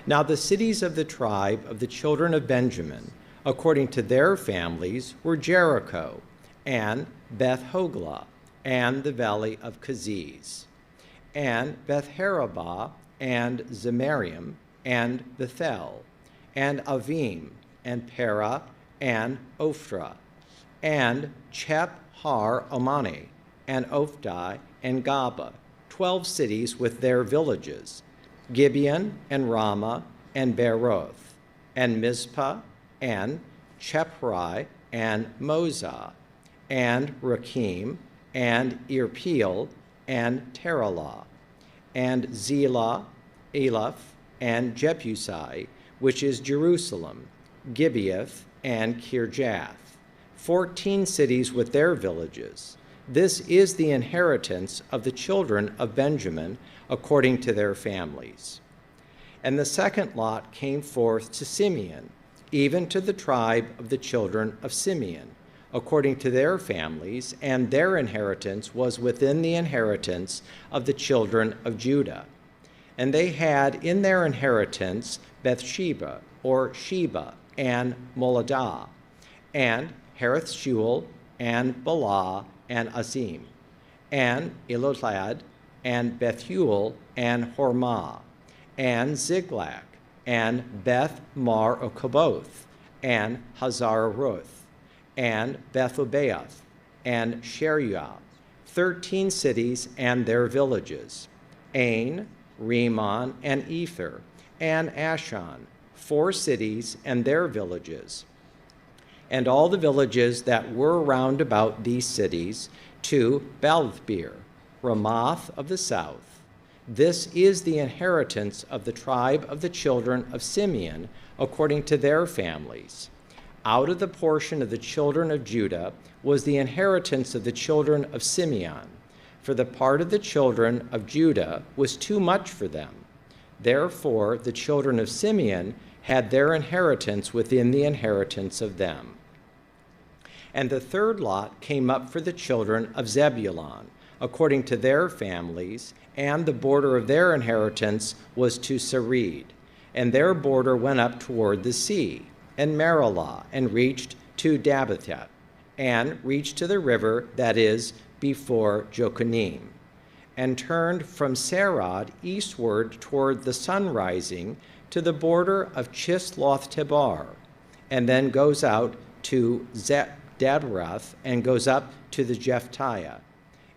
Now the cities of the tribe of the children of Benjamin, according to their families, were Jericho, and Beth-hoglah, and the valley of Keziz, and Beth-harabah, and Zemarium, and Bethel, and Avim, and Perah, and Ophrah, and Chep-har-amani, and Ophdai, and Gaba, 12 cities with their villages, Gibeon, and Ramah, and Beeroth, and Mizpah, and Chephrai, and Mozah, and Rakim, and Irpeel, and Teralah, and Zelah, Aleph, and Jebusai, which is Jerusalem, Gibeath, and Kirjath, 14 cities with their villages. This is the inheritance of the children of Benjamin according to their families. And the second lot came forth to Simeon, even to the tribe of the children of Simeon, according to their families, and their inheritance was within the inheritance of the children of Judah. And they had in their inheritance Bathsheba, or Sheba, and Moladah, and Hareth Shual, and Bala, and Azim, and Elotad, and Bethuel, and Hormah, and Ziklag, and Beth Mar Okoboth, and Hazararoth, and Bethobaoth, and Sheruah, 13 cities and their villages, Ain, Rimmon, and Ether, and Ashan, 4 cities and their villages, and all the villages that were round about these cities, to Baalthbeer, Ramoth of the south. This is the inheritance of the tribe of the children of Simeon, according to their families. Out of the portion of the children of Judah was the inheritance of the children of Simeon, for the part of the children of Judah was too much for them. Therefore, the children of Simeon had their inheritance within the inheritance of them. And the third lot came up for the children of Zebulun, according to their families, and the border of their inheritance was to Sarid. And their border went up toward the sea, and Maralah, and reached to Dabbathet, and reached to the river that is before Jokanim, and turned from Sarad eastward toward the sun rising to the border of Chisloth-Tabar, and then goes out to Dabrath, and goes up to the Jephthah,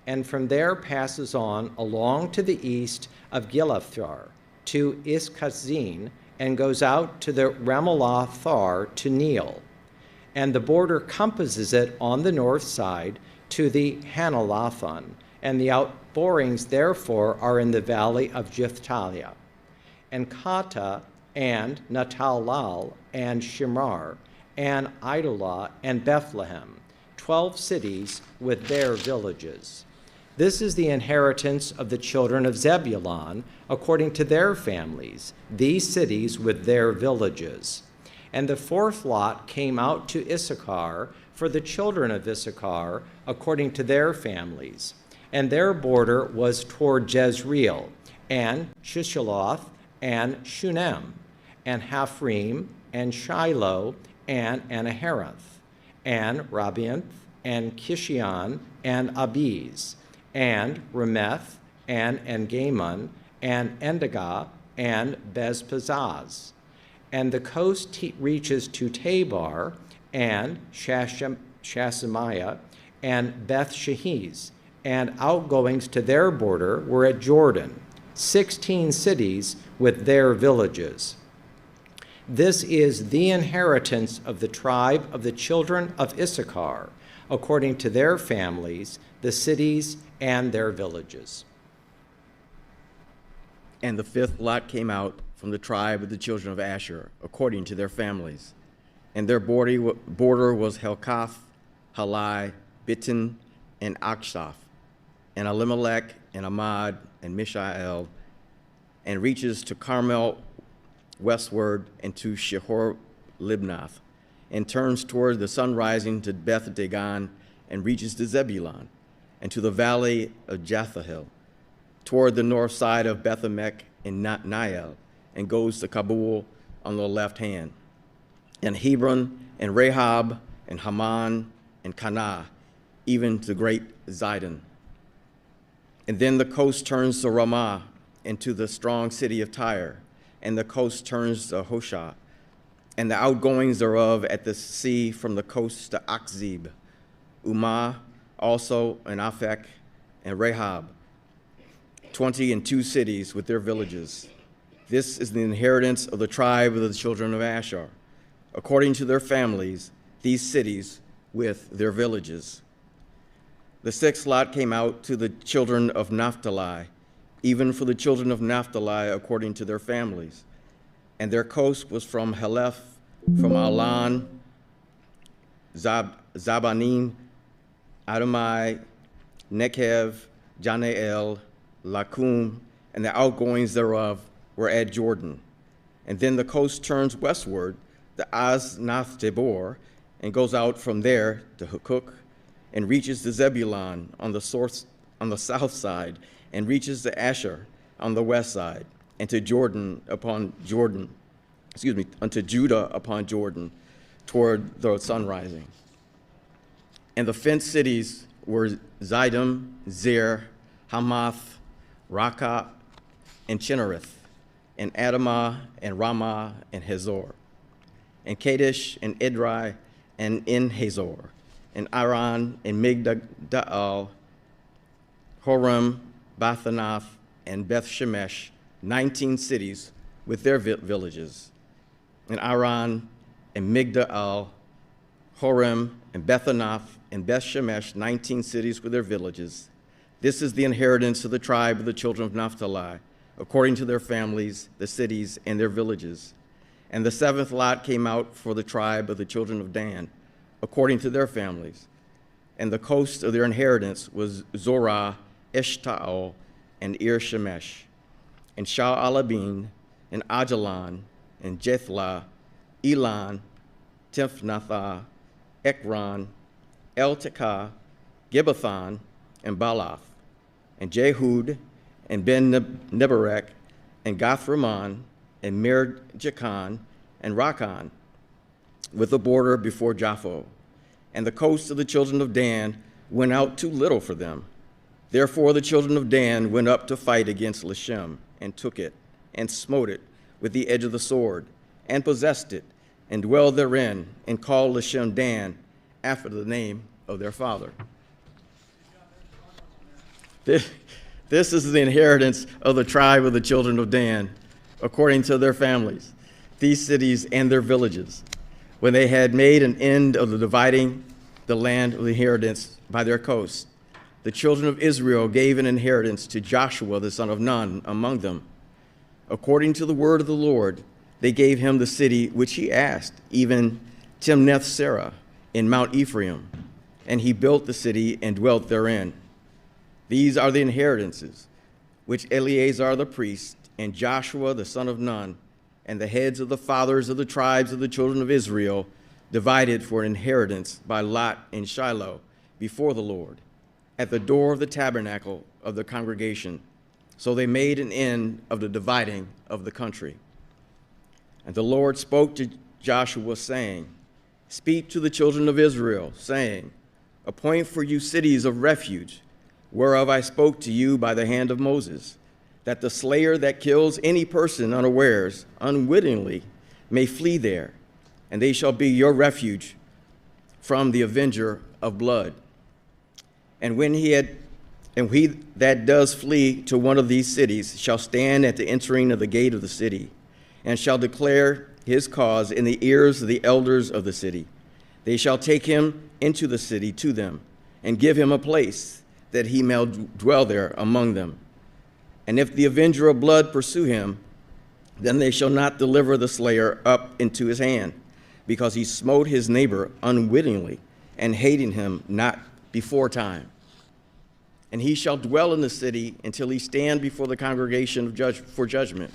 and from there passes on along to the east of Gilathar to Iskazin, and goes out to the Ramelah-Thar to Neel, and the border compasses it on the north side to the Hanalathon, and the outborings therefore are in the valley of Jephthah, and Kata, and Natalal, and Shemar, and Idolah, and Bethlehem, 12 cities with their villages. This is the inheritance of the children of Zebulun, according to their families, these cities with their villages. And the fourth lot came out to Issachar, for the children of Issachar, according to their families. And their border was toward Jezreel, and Shishaloth, and Shunem, and Haphrim, and Shiloh, and Anaharath, and Rabinth, and Kishion, and Abiz, and Remeth, and En-Gammon, and Endagah, and Bezpazaz. And the coast reaches to Tabar, and Shasamiah, and Beth-Shemesh, and outgoings to their border were at Jordan, 16 cities with their villages. This is the inheritance of the tribe of the children of Issachar, according to their families, the cities and their villages. And the fifth lot came out from the tribe of the children of Asher, according to their families. And their border was Helkath, Halai, Bitin, and Akshaph, and Elimelech, and Amad, and Mishael, and reaches to Carmel westward, and to Shehor Libnath, and turns toward the sun rising to Beth Dagon, and reaches to Zebulun, and to the valley of Jephthah, toward the north side of Bethemech and Nael, and goes to Kabul on the left hand, and Hebron, and Rahab, and Haman, and Kanah, even to great Zidon. And then the coast turns to Ramah, and to the strong city of Tyre, and the coast turns to Hoshah, and the outgoings thereof at the sea from the coast to Akzib, Umah also, and Aphek, and Rahab, 22 cities with their villages. This is the inheritance of the tribe of the children of Asher, according to their families, these cities with their villages. The sixth lot came out to the children of Naphtali, even for the children of Naphtali according to their families. And their coast was from Heleph, from Alan, Zabanim, Adamai, Nekev, Janael, Lakum, and the outgoings thereof were at Jordan. And then the coast turns westward, the Aznath Tabor, and goes out from there to Hukuk, and reaches the Zebulun on the south side, and reaches the Asher on the west side, and to unto Judah upon Jordan, toward the sun rising. And the fenced cities were Zidim, Zer, Hamath, Rakah, and Chinnereth, and Adamah, and Ramah, and Hazor, and Kadesh, and Edrei, and En Hazor, and Aran, and Migdal, Horem, Bathanath, and Beth Shemesh, 19 cities with their villages, and Aran, and Migdal, Horem, and Bethanath, and Beth Shemesh, 19 cities with their villages. This is the inheritance of the tribe of the children of Naphtali, according to their families, the cities, and their villages. And the seventh lot came out for the tribe of the children of Dan, according to their families. And the coast of their inheritance was Zorah, Eshtaol, and Ir-Shemesh, and Sha'alabin, and Ajalon, and Jethlah, Elan, Tiphnathah, Ekron, El-Tekah, Gibbethon, and Baalath, and Jehud, and Ben-Nebarek, and Gath-Rimmon, and Mir-Jachan, and Rakan, with a border before Japho. And the coast of the children of Dan went out too little for them. Therefore the children of Dan went up to fight against Leshem, and took it, and smote it with the edge of the sword, and possessed it, and dwelled therein, and called Leshem Dan, after the name of their father. This is the inheritance of the tribe of the children of Dan, according to their families, these cities and their villages, when they had made an end of the dividing the land of the inheritance by their coasts. The children of Israel gave an inheritance to Joshua the son of Nun among them. According to the word of the Lord, they gave him the city which he asked, even Timnath-Serah in Mount Ephraim, and he built the city and dwelt therein. These are the inheritances which Eleazar the priest and Joshua the son of Nun and the heads of the fathers of the tribes of the children of Israel divided for an inheritance by lot in Shiloh before the Lord, at the door of the tabernacle of the congregation. So they made an end of the dividing of the country. And the Lord spoke to Joshua, saying, Speak to the children of Israel, saying, Appoint for you cities of refuge, whereof I spoke to you by the hand of Moses, that the slayer that kills any person unawares, unwittingly, may flee there, and they shall be your refuge from the avenger of blood. And he that does flee to one of these cities shall stand at the entering of the gate of the city, and shall declare his cause in the ears of the elders of the city. They shall take him into the city to them, and give him a place, that he may dwell there among them. And if the avenger of blood pursue him, then they shall not deliver the slayer up into his hand, because he smote his neighbor unwittingly, and hating him not before time. And he shall dwell in the city until he stand before the congregation for judgment,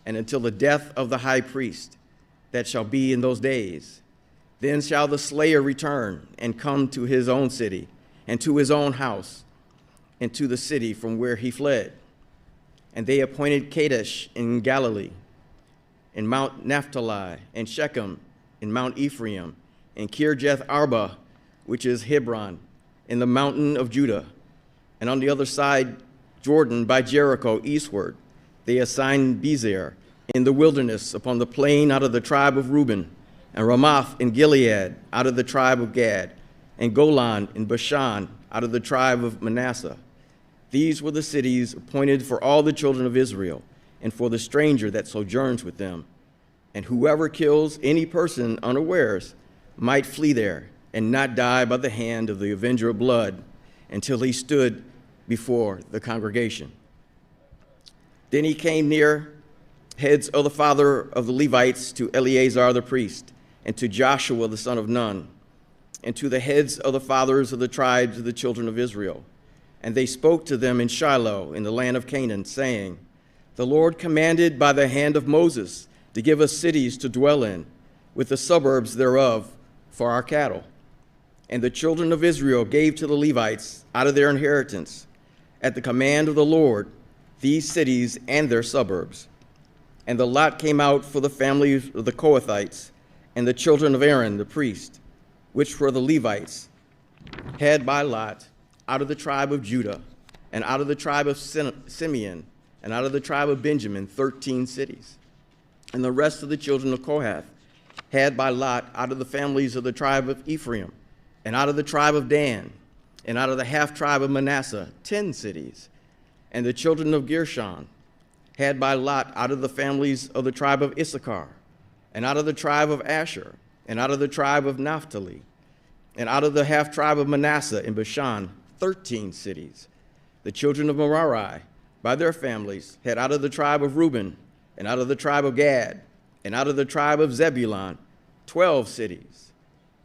and until the death of the high priest that shall be in those days. Then shall the slayer return and come to his own city, and to his own house, and to the city from where he fled. And they appointed Kadesh in Galilee, in Mount Naphtali, and Shechem in Mount Ephraim, and Kirjath Arba, which is Hebron, in the mountain of Judah. And on the other side, Jordan by Jericho eastward, they assigned Bezer in the wilderness upon the plain out of the tribe of Reuben, and Ramoth in Gilead out of the tribe of Gad, and Golan in Bashan out of the tribe of Manasseh. These were the cities appointed for all the children of Israel, and for the stranger that sojourns with them. And whoever kills any person unawares might flee there, and not die by the hand of the avenger of blood. until he stood before the congregation. Then he came near heads of the father of the Levites to Eleazar the priest, and to Joshua the son of Nun, and to the heads of the fathers of the tribes of the children of Israel. And they spoke to them in Shiloh in the land of Canaan, saying, The Lord commanded by the hand of Moses to give us cities to dwell in, with the suburbs thereof for our cattle. And the children of Israel gave to the Levites out of their inheritance, at the command of the Lord, these cities and their suburbs. And the lot came out for the families of the Kohathites and the children of Aaron the priest, which were the Levites, had by lot out of the tribe of Judah, and out of the tribe of Simeon, and out of the tribe of Benjamin, 13 cities. And the rest of the children of Kohath had by lot out of the families of the tribe of Ephraim, and out of the tribe of Dan, and out of the half tribe of Manasseh, 10 cities. And the children of Gershon had by lot out of the families of the tribe of Issachar, and out of the tribe of Asher, and out of the tribe of Naphtali, and out of the half tribe of Manasseh in Bashan, 13 cities. The children of Merari, by their families, had out of the tribe of Reuben, and out of the tribe of Gad, and out of the tribe of Zebulun, 12 cities.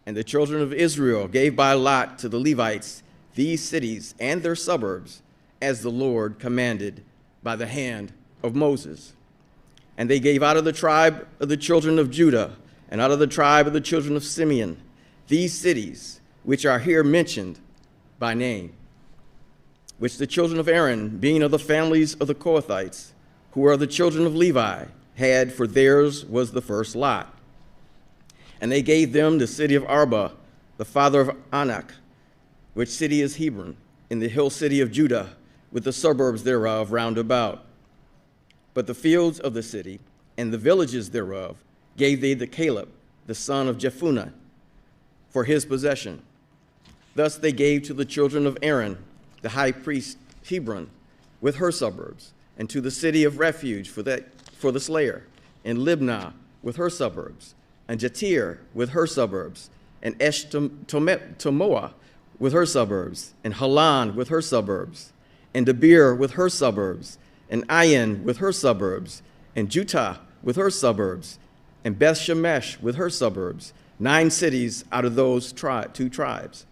And the children of Israel gave by lot to the Levites these cities and their suburbs, as the Lord commanded by the hand of Moses. And they gave out of the tribe of the children of Judah, and out of the tribe of the children of Simeon, these cities, which are here mentioned by name, which the children of Aaron, being of the families of the Kohathites, who are the children of Levi, had, for theirs was the first lot. And they gave them the city of Arba, the father of Anak, which city is Hebron, in the hill city of Judah, with the suburbs thereof round about. But the fields of the city and the villages thereof gave they to Caleb, the son of Jephunneh, for his possession. Thus they gave to the children of Aaron, the high priest, Hebron, with her suburbs, and to the city of refuge for the slayer, and Libnah with her suburbs, and Jatir with her suburbs, and Eshtamoa with her suburbs, and Halan with her suburbs, and Debir with her suburbs, and Ayin with her suburbs, and Jutah with her suburbs, and Beth Shemesh with her suburbs, 9 cities out of those 2 tribes.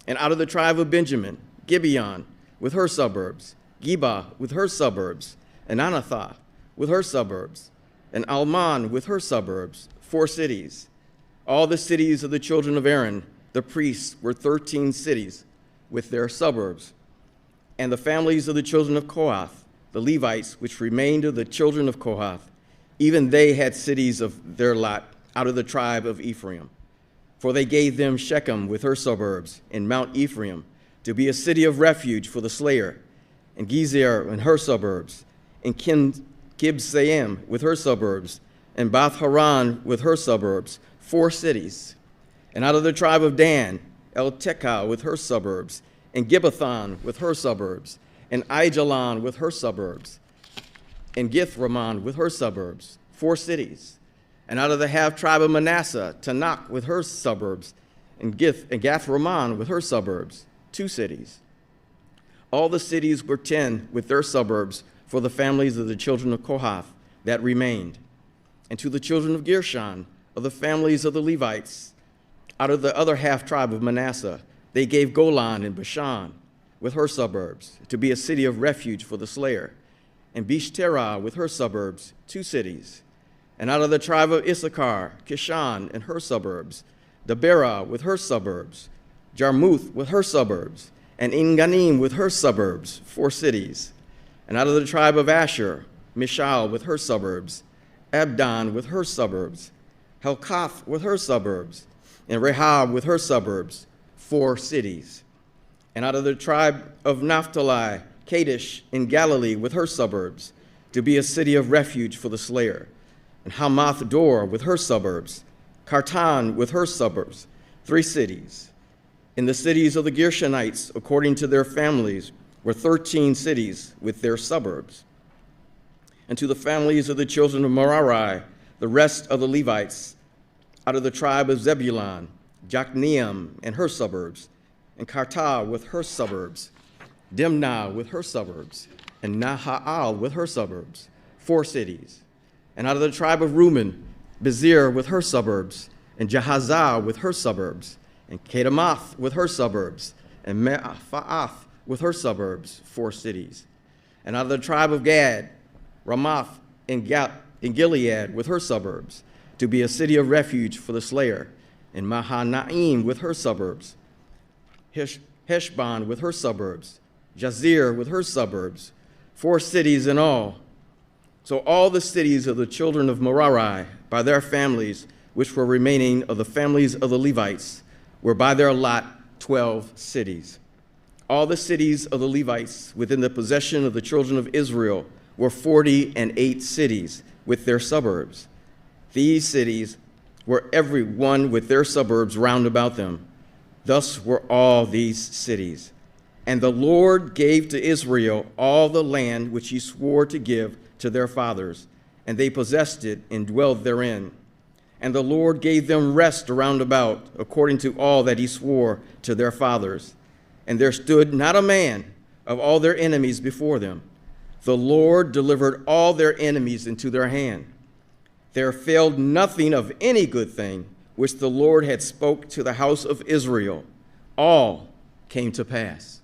And out of the tribe of Benjamin, Gibeon with her suburbs, Geba with her suburbs, and Anathoth with her suburbs, and Alman with her suburbs, 4 cities. All the cities of the children of Aaron, the priests, were 13 cities with their suburbs. And the families of the children of Kohath, the Levites, which remained of the children of Kohath, even they had cities of their lot out of the tribe of Ephraim. For they gave them Shechem with her suburbs, and Mount Ephraim, to be a city of refuge for the slayer, and Gezer and her suburbs, and Kibsaim with her suburbs, and Bath Haran with her suburbs, 4 cities. And out of the tribe of Dan, El-Tekah with her suburbs, and Gibbethon with her suburbs, and Aijalon with her suburbs, and Githramon with her suburbs, 4 cities. And out of the half tribe of Manasseh, Tanakh with her suburbs, and Gath-Ramon with her suburbs, 2 cities. All the cities were 10 with their suburbs for the families of the children of Kohath that remained. And to the children of Gershon, of the families of the Levites, out of the other half tribe of Manasseh, they gave Golan and Bashan with her suburbs to be a city of refuge for the slayer, and Bishterah with her suburbs, 2 cities. And out of the tribe of Issachar, Kishan and her suburbs, Deborah with her suburbs, Jarmuth with her suburbs, and Enganim with her suburbs, 4 cities. And out of the tribe of Asher, Mishal with her suburbs, Abdon with her suburbs, Helkath with her suburbs, and Rehob with her suburbs, 4 cities. And out of the tribe of Naphtali, Kadesh in Galilee with her suburbs, to be a city of refuge for the slayer, and Hamath Dor with her suburbs, Kartan with her suburbs, 3 cities. In the cities of the Gershonites, according to their families, were 13 cities with their suburbs. And to the families of the children of Merari, the rest of the Levites, out of the tribe of Zebulun, Jokneam and her suburbs, and Kartah with her suburbs, Dimnah with her suburbs, and Nahaal with her suburbs, 4 cities. And out of the tribe of Reuben, Bezir with her suburbs, and Jahazah with her suburbs, and Kedemoth with her suburbs, and Me'aphaath with her suburbs, 4 cities. And out of the tribe of Gad, Ramoth in Gilead with her suburbs, to be a city of refuge for the slayer, and Mahanaim with her suburbs, Heshbon with her suburbs, Jazir with her suburbs, 4 cities in all. So all the cities of the children of Merari, by their families, which were remaining of the families of the Levites, were by their lot 12 cities. All the cities of the Levites within the possession of the children of Israel were 48 cities with their suburbs. These cities were every one with their suburbs round about them. Thus were all these cities. And the Lord gave to Israel all the land which he swore to give to their fathers, and they possessed it and dwelled therein. And the Lord gave them rest around about, according to all that he swore to their fathers. And there stood not a man of all their enemies before them. The Lord delivered all their enemies into their hand. There failed nothing of any good thing which the Lord had spoke to the house of Israel. All came to pass.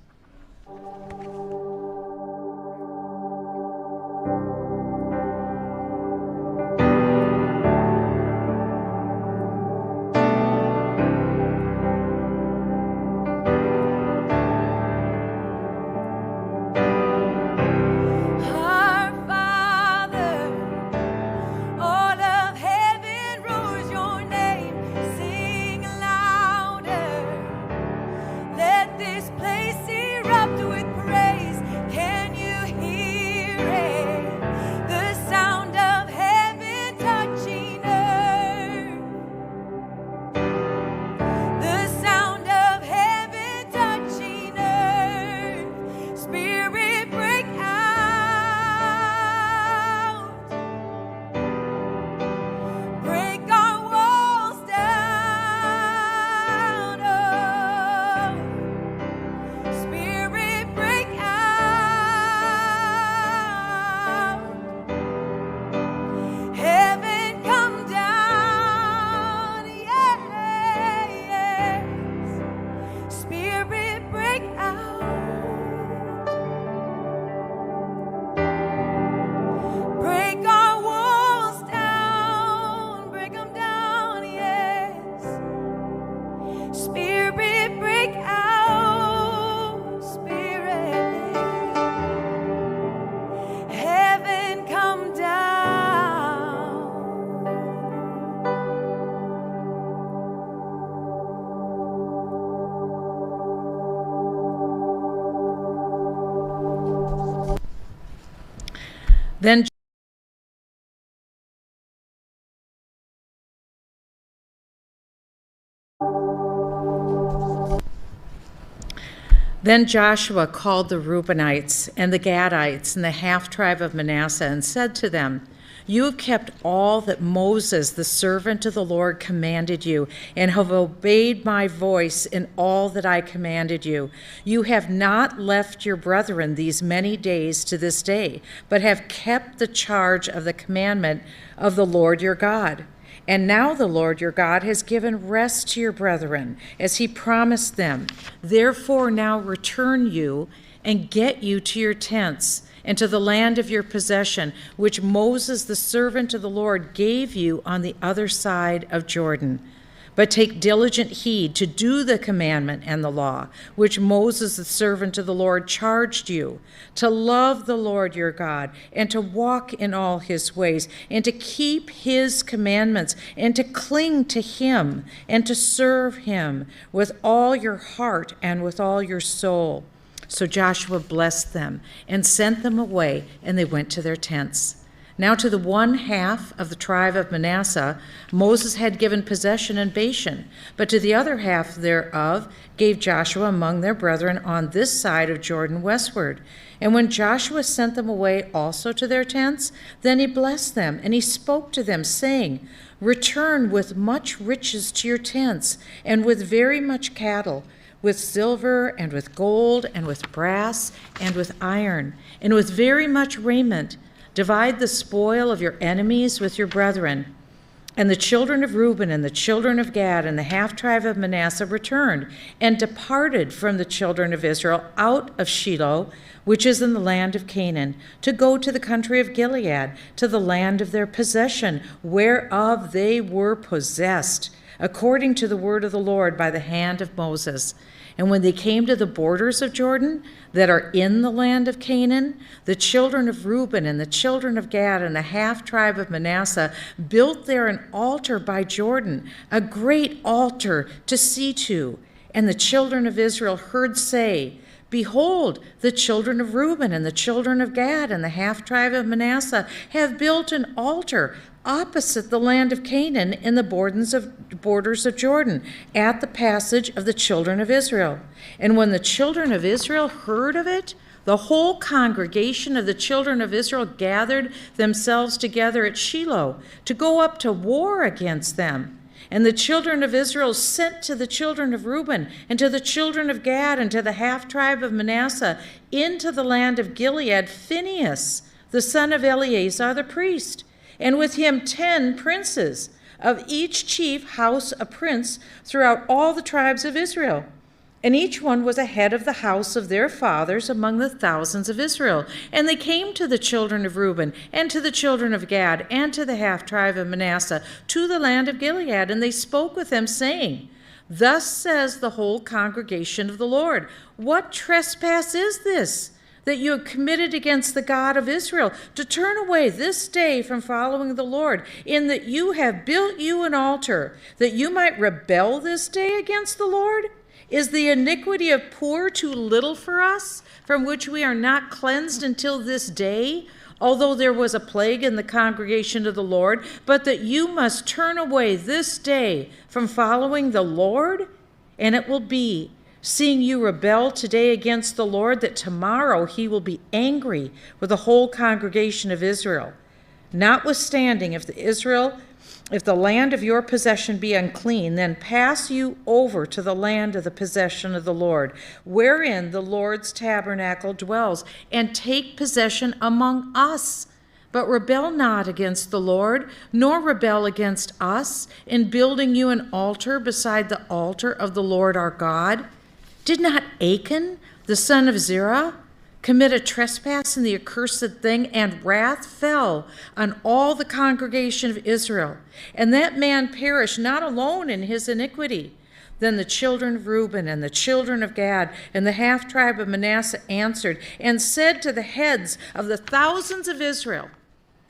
Then Joshua called the Reubenites and the Gadites and the half-tribe of Manasseh and said to them, "You have kept all that Moses, the servant of the Lord, commanded you, and have obeyed my voice in all that I commanded you. You have not left your brethren these many days to this day, but have kept the charge of the commandment of the Lord your God. And now the Lord your God has given rest to your brethren, as he promised them. Therefore now return you and get you to your tents and to the land of your possession, which Moses the servant of the Lord gave you on the other side of Jordan. But take diligent heed to do the commandment and the law, which Moses the servant of the Lord charged you, to love the Lord your God, and to walk in all his ways, and to keep his commandments, and to cling to him, and to serve him with all your heart and with all your soul." So Joshua blessed them and sent them away, and they went to their tents. Now to the one half of the tribe of Manasseh, Moses had given possession in Bashan, but to the other half thereof gave Joshua among their brethren on this side of Jordan westward. And when Joshua sent them away also to their tents, then he blessed them, and he spoke to them, saying, "Return with much riches to your tents, and with very much cattle, with silver and with gold and with brass and with iron and with very much raiment. Divide the spoil of your enemies with your brethren. And the children of Reuben and the children of Gad and the half-tribe of Manasseh returned and departed from the children of Israel out of Shiloh, which is in the land of Canaan, to go to the country of Gilead, to the land of their possession, whereof they were possessed, according to the word of the Lord by the hand of Moses. And when they came to the borders of Jordan that are in the land of Canaan, the children of Reuben and the children of Gad and the half-tribe of Manasseh built there an altar by Jordan, a great altar to see to. And the children of Israel heard say, Behold, the children of Reuben and the children of Gad and the half-tribe of Manasseh have built an altar opposite the land of Canaan in the borders of Jordan, at the passage of the children of Israel. And when the children of Israel heard of it, the whole congregation of the children of Israel gathered themselves together at Shiloh to go up to war against them. And the children of Israel sent to the children of Reuben and to the children of Gad and to the half-tribe of Manasseh into the land of Gilead Phinehas, the son of Eleazar the priest, and with him 10 princes, of each chief house a prince throughout all the tribes of Israel. And each one was a head of the house of their fathers among the thousands of Israel. And they came to the children of Reuben, and to the children of Gad, and to the half-tribe of Manasseh, to the land of Gilead, and they spoke with them, saying, Thus says the whole congregation of the Lord, What trespass is this that you have committed against the God of Israel, to turn away this day from following the Lord, in that you have built you an altar, that you might rebel this day against the Lord? Is the iniquity of Peor too little for us, from which we are not cleansed until this day, although there was a plague in the congregation of the Lord, but that you must turn away this day from following the Lord? And it will be, seeing you rebel today against the Lord, that tomorrow he will be angry with the whole congregation of Israel. Notwithstanding, if the land of your possession be unclean, then pass you over to the land of the possession of the Lord, wherein the Lord's tabernacle dwells, and take possession among us. But rebel not against the Lord, nor rebel against us, in building you an altar beside the altar of the Lord our God. Did not Achan, the son of Zerah, commit a trespass in the accursed thing, and wrath fell on all the congregation of Israel? And that man perished not alone in his iniquity. Then the children of Reuben and the children of Gad and the half-tribe of Manasseh answered and said to the heads of the thousands of Israel,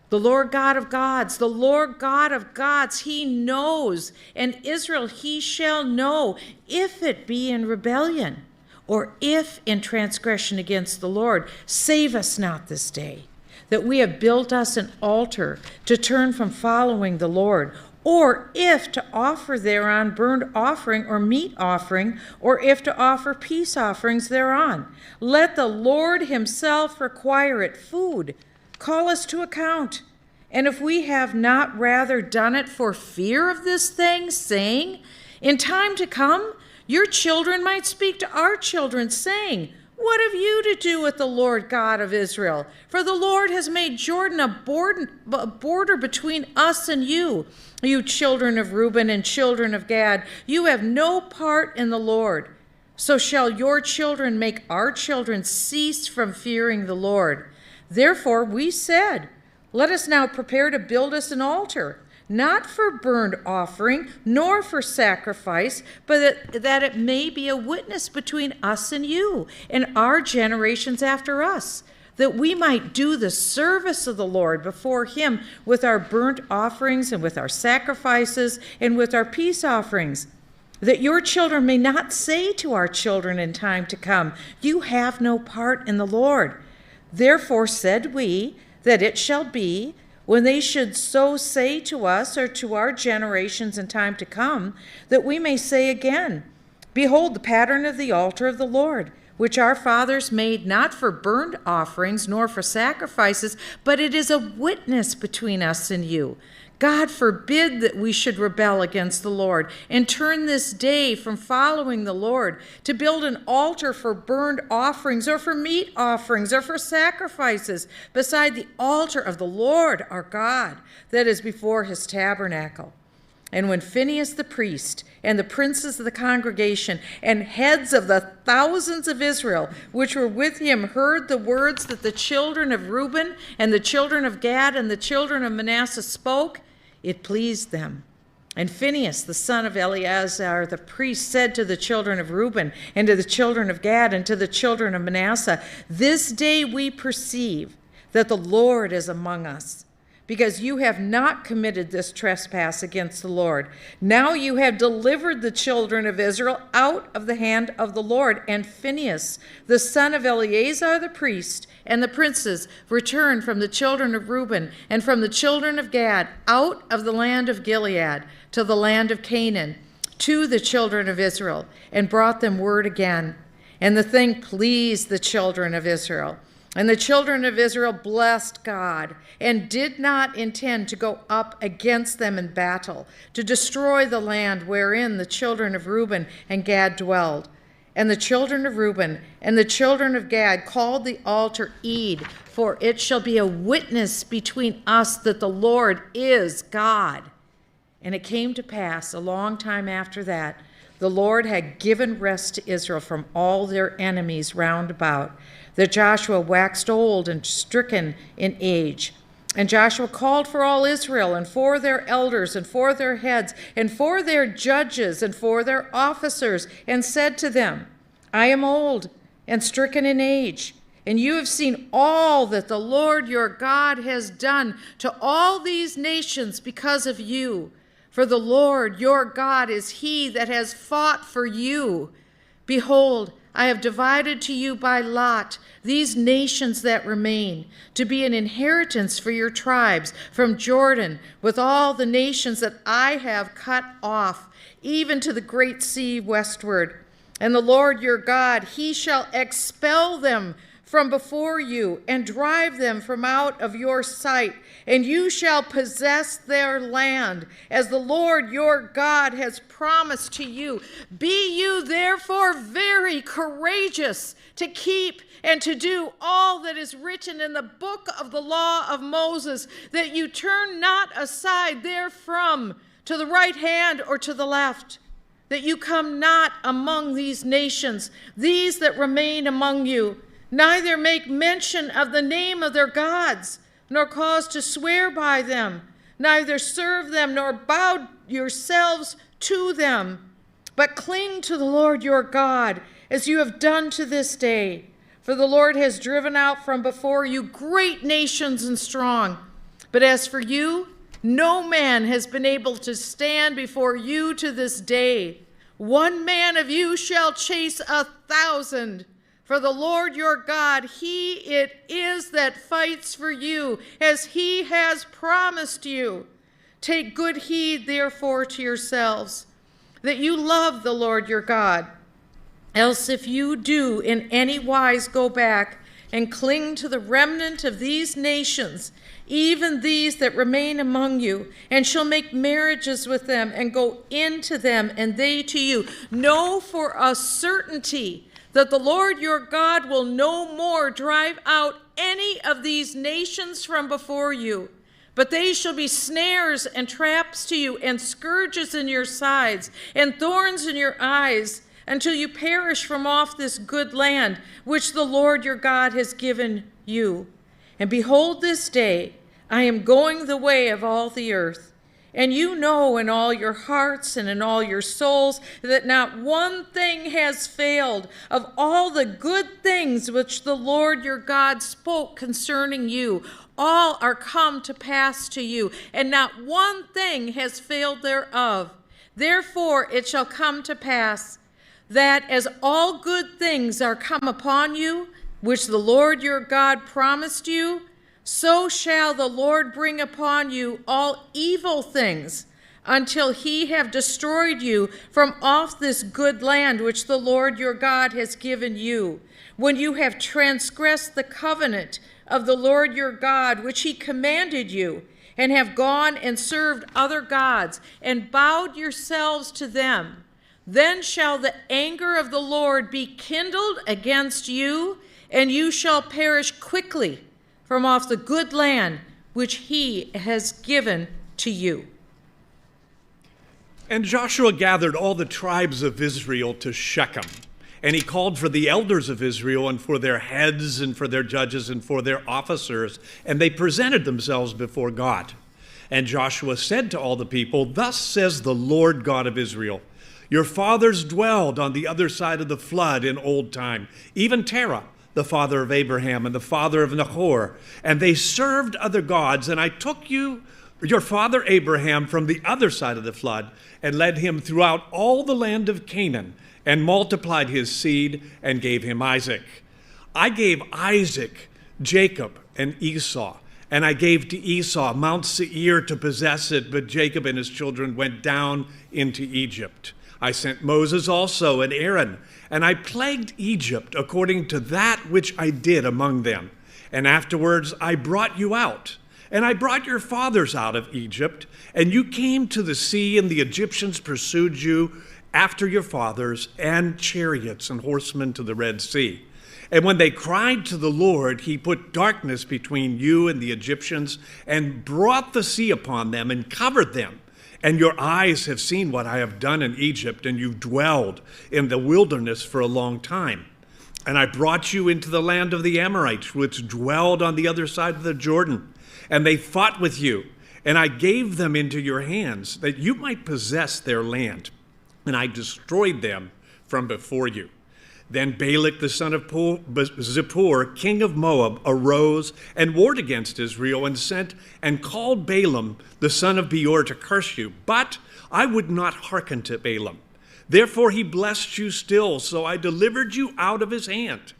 The Lord God of gods, the Lord God of gods, he knows, and Israel he shall know, if it be in rebellion, or if in transgression against the Lord. Save us not this day, that we have built us an altar to turn from following the Lord, or if to offer thereon burnt offering or meat offering, or if to offer peace offerings thereon. Let the Lord himself require it food. Call us to account. And if we have not rather done it for fear of this thing, saying, In time to come, your children might speak to our children, saying, What have you to do with the Lord God of Israel? For the Lord has made Jordan a border between us and you. You children of Reuben and children of Gad, you have no part in the Lord. So shall your children make our children cease from fearing the Lord. Therefore we said, Let us now prepare to build us an altar, not for burnt offering, nor for sacrifice, but that it may be a witness between us and you, and our generations after us, that we might do the service of the Lord before him with our burnt offerings and with our sacrifices and with our peace offerings, that your children may not say to our children in time to come, You have no part in the Lord. Therefore said we, that it shall be, when they should so say to us or to our generations in time to come, that we may say again, Behold the pattern of the altar of the Lord, which our fathers made not for burnt offerings nor for sacrifices, but it is a witness between us and you. God forbid that we should rebel against the Lord and turn this day from following the Lord to build an altar for burnt offerings or for meat offerings or for sacrifices beside the altar of the Lord our God that is before his tabernacle. And when Phinehas the priest and the princes of the congregation and heads of the thousands of Israel which were with him heard the words that the children of Reuben and the children of Gad and the children of Manasseh spoke, it pleased them. And Phinehas the son of Eleazar the priest said to the children of Reuben and to the children of Gad and to the children of Manasseh, this day we perceive that the Lord is among us, because you have not committed this trespass against the Lord. Now you have delivered the children of Israel out of the hand of the Lord. And Phinehas, the son of Eleazar the priest, and the princes returned from the children of Reuben and from the children of Gad out of the land of Gilead to the land of Canaan to the children of Israel, and brought them word again. And the thing pleased the children of Israel. And the children of Israel blessed God and did not intend to go up against them in battle, to destroy the land wherein the children of Reuben and Gad dwelled. And the children of Reuben and the children of Gad called the altar Ed, for it shall be a witness between us that the Lord is God. And it came to pass a long time after that, the Lord had given rest to Israel from all their enemies round about, that Joshua waxed old and stricken in age. And Joshua called for all Israel, and for their elders, and for their heads, and for their judges, and for their officers, and said to them, I am old and stricken in age, and you have seen all that the Lord your God has done to all these nations because of you. For the Lord your God is he that has fought for you. Behold, I have divided to you by lot these nations that remain, to be an inheritance for your tribes from Jordan, with all the nations that I have cut off, even to the great sea westward. And the Lord your God, he shall expel them from before you and drive them from out of your sight, and you shall possess their land, as the Lord your God has promised to you. Be you therefore very courageous to keep and to do all that is written in the book of the law of Moses, that you turn not aside therefrom to the right hand or to the left, that you come not among these nations, these that remain among you, neither make mention of the name of their gods, nor cause to swear by them, neither serve them, nor bow yourselves to them, but cling to the Lord your God, as you have done to this day. For the Lord has driven out from before you great nations and strong. But as for you, no man has been able to stand before you to this day. One man of you shall chase 1,000. For the Lord your God, he it is that fights for you, as he has promised you. Take good heed, therefore, to yourselves, that you love the Lord your God. Else if you do in any wise go back and cling to the remnant of these nations, even these that remain among you, and shall make marriages with them and go into them, and they to you, know for a certainty that the Lord your God will no more drive out any of these nations from before you, but they shall be snares and traps to you, and scourges in your sides, and thorns in your eyes, until you perish from off this good land, which the Lord your God has given you. And behold, this day I am going the way of all the earth. And you know in all your hearts and in all your souls that not one thing has failed of all the good things which the Lord your God spoke concerning you. All are come to pass to you, and not one thing has failed thereof. Therefore it shall come to pass that as all good things are come upon you, which the Lord your God promised you, so shall the Lord bring upon you all evil things, until he have destroyed you from off this good land which the Lord your God has given you, when you have transgressed the covenant of the Lord your God, which he commanded you, and have gone and served other gods, and bowed yourselves to them, then shall the anger of the Lord be kindled against you, and you shall perish quickly from off the good land which he has given to you. And Joshua gathered all the tribes of Israel to Shechem, and he called for the elders of Israel and for their heads and for their judges and for their officers, and they presented themselves before God. And Joshua said to all the people, "Thus says the Lord God of Israel, your fathers dwelled on the other side of the flood in old time, even Terah, the father of Abraham and the father of Nahor, and they served other gods, and I took your father Abraham from the other side of the flood and led him throughout all the land of Canaan and multiplied his seed and gave him Isaac. I gave Isaac, Jacob, and Esau, and I gave to Esau Mount Seir to possess it, but Jacob and his children went down into Egypt. I sent Moses also and Aaron, and I plagued Egypt according to that which I did among them. And afterwards I brought you out, and I brought your fathers out of Egypt, and you came to the sea, and the Egyptians pursued you after your fathers, and chariots and horsemen to the Red Sea. And when they cried to the Lord, he put darkness between you and the Egyptians, and brought the sea upon them and covered them. And your eyes have seen what I have done in Egypt, and you've dwelled in the wilderness for a long time. And I brought you into the land of the Amorites, which dwelled on the other side of the Jordan. And they fought with you, and I gave them into your hands, that you might possess their land. And I destroyed them from before you. Then Balak the son of Zippor, king of Moab, arose and warred against Israel, and sent and called Balaam the son of Peor to curse you. But I would not hearken to Balaam. Therefore he blessed you still, so I delivered you out of his hand.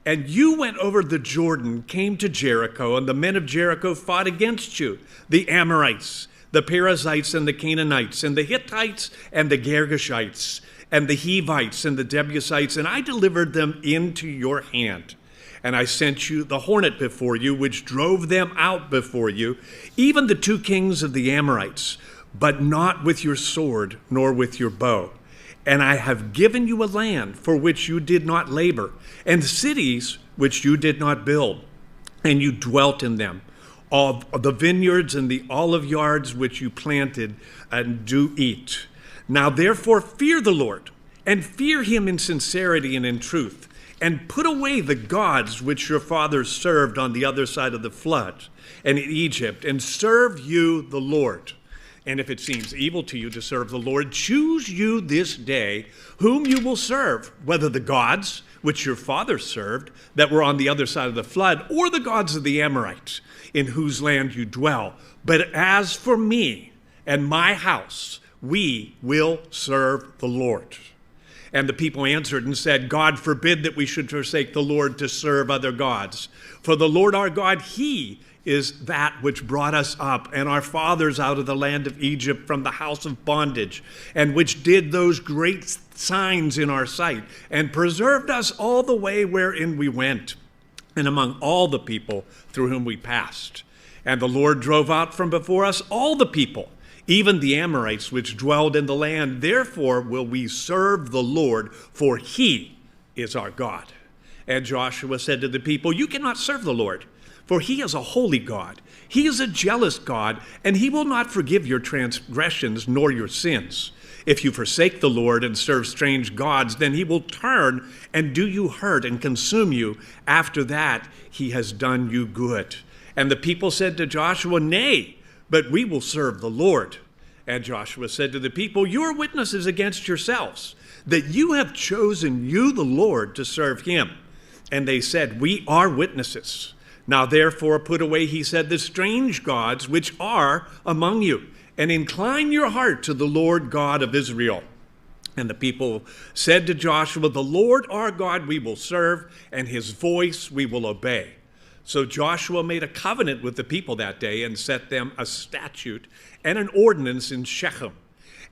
And you went over the Jordan, came to Jericho, and the men of Jericho fought against you, the Amorites, the Perizzites, and the Canaanites, and the Hittites, and the Girgashites, and the Hivites, and the Jebusites, and I delivered them into your hand. And I sent you the hornet before you, which drove them out before you, even the 2 kings of the Amorites, but not with your sword, nor with your bow. And I have given you a land for which you did not labor, and cities which you did not build, and you dwelt in them. All the vineyards and the olive yards which you planted and do eat. Now therefore fear the Lord, and fear him in sincerity and in truth, and put away the gods which your fathers served on the other side of the flood and in Egypt, and serve you the Lord. And if it seems evil to you to serve the Lord, choose you this day whom you will serve, whether the gods which your fathers served that were on the other side of the flood, or the gods of the Amorites, in whose land you dwell. But as for me and my house, we will serve the Lord. And the people answered and said, God forbid that we should forsake the Lord to serve other gods. For the Lord our God, he is that which brought us up and our fathers out of the land of Egypt from the house of bondage, and which did those great signs in our sight, and preserved us all the way wherein we went, and among all the people through whom we passed. And the Lord drove out from before us all the people, even the Amorites which dwelled in the land. Therefore will we serve the Lord, for he is our God. And Joshua said to the people, you cannot serve the Lord, for he is a holy God. He is a jealous God, and he will not forgive your transgressions nor your sins. If you forsake the Lord and serve strange gods, then he will turn and do you hurt and consume you. After that, he has done you good. And the people said to Joshua, nay, but we will serve the Lord. And Joshua said to the people, you are witnesses against yourselves, that you have chosen you, the Lord, to serve him. And they said, we are witnesses. Now therefore put away, he said, the strange gods which are among you, and incline your heart to the Lord God of Israel. And the people said to Joshua, the Lord our God we will serve, and his voice we will obey. So Joshua made a covenant with the people that day and set them a statute and an ordinance in Shechem.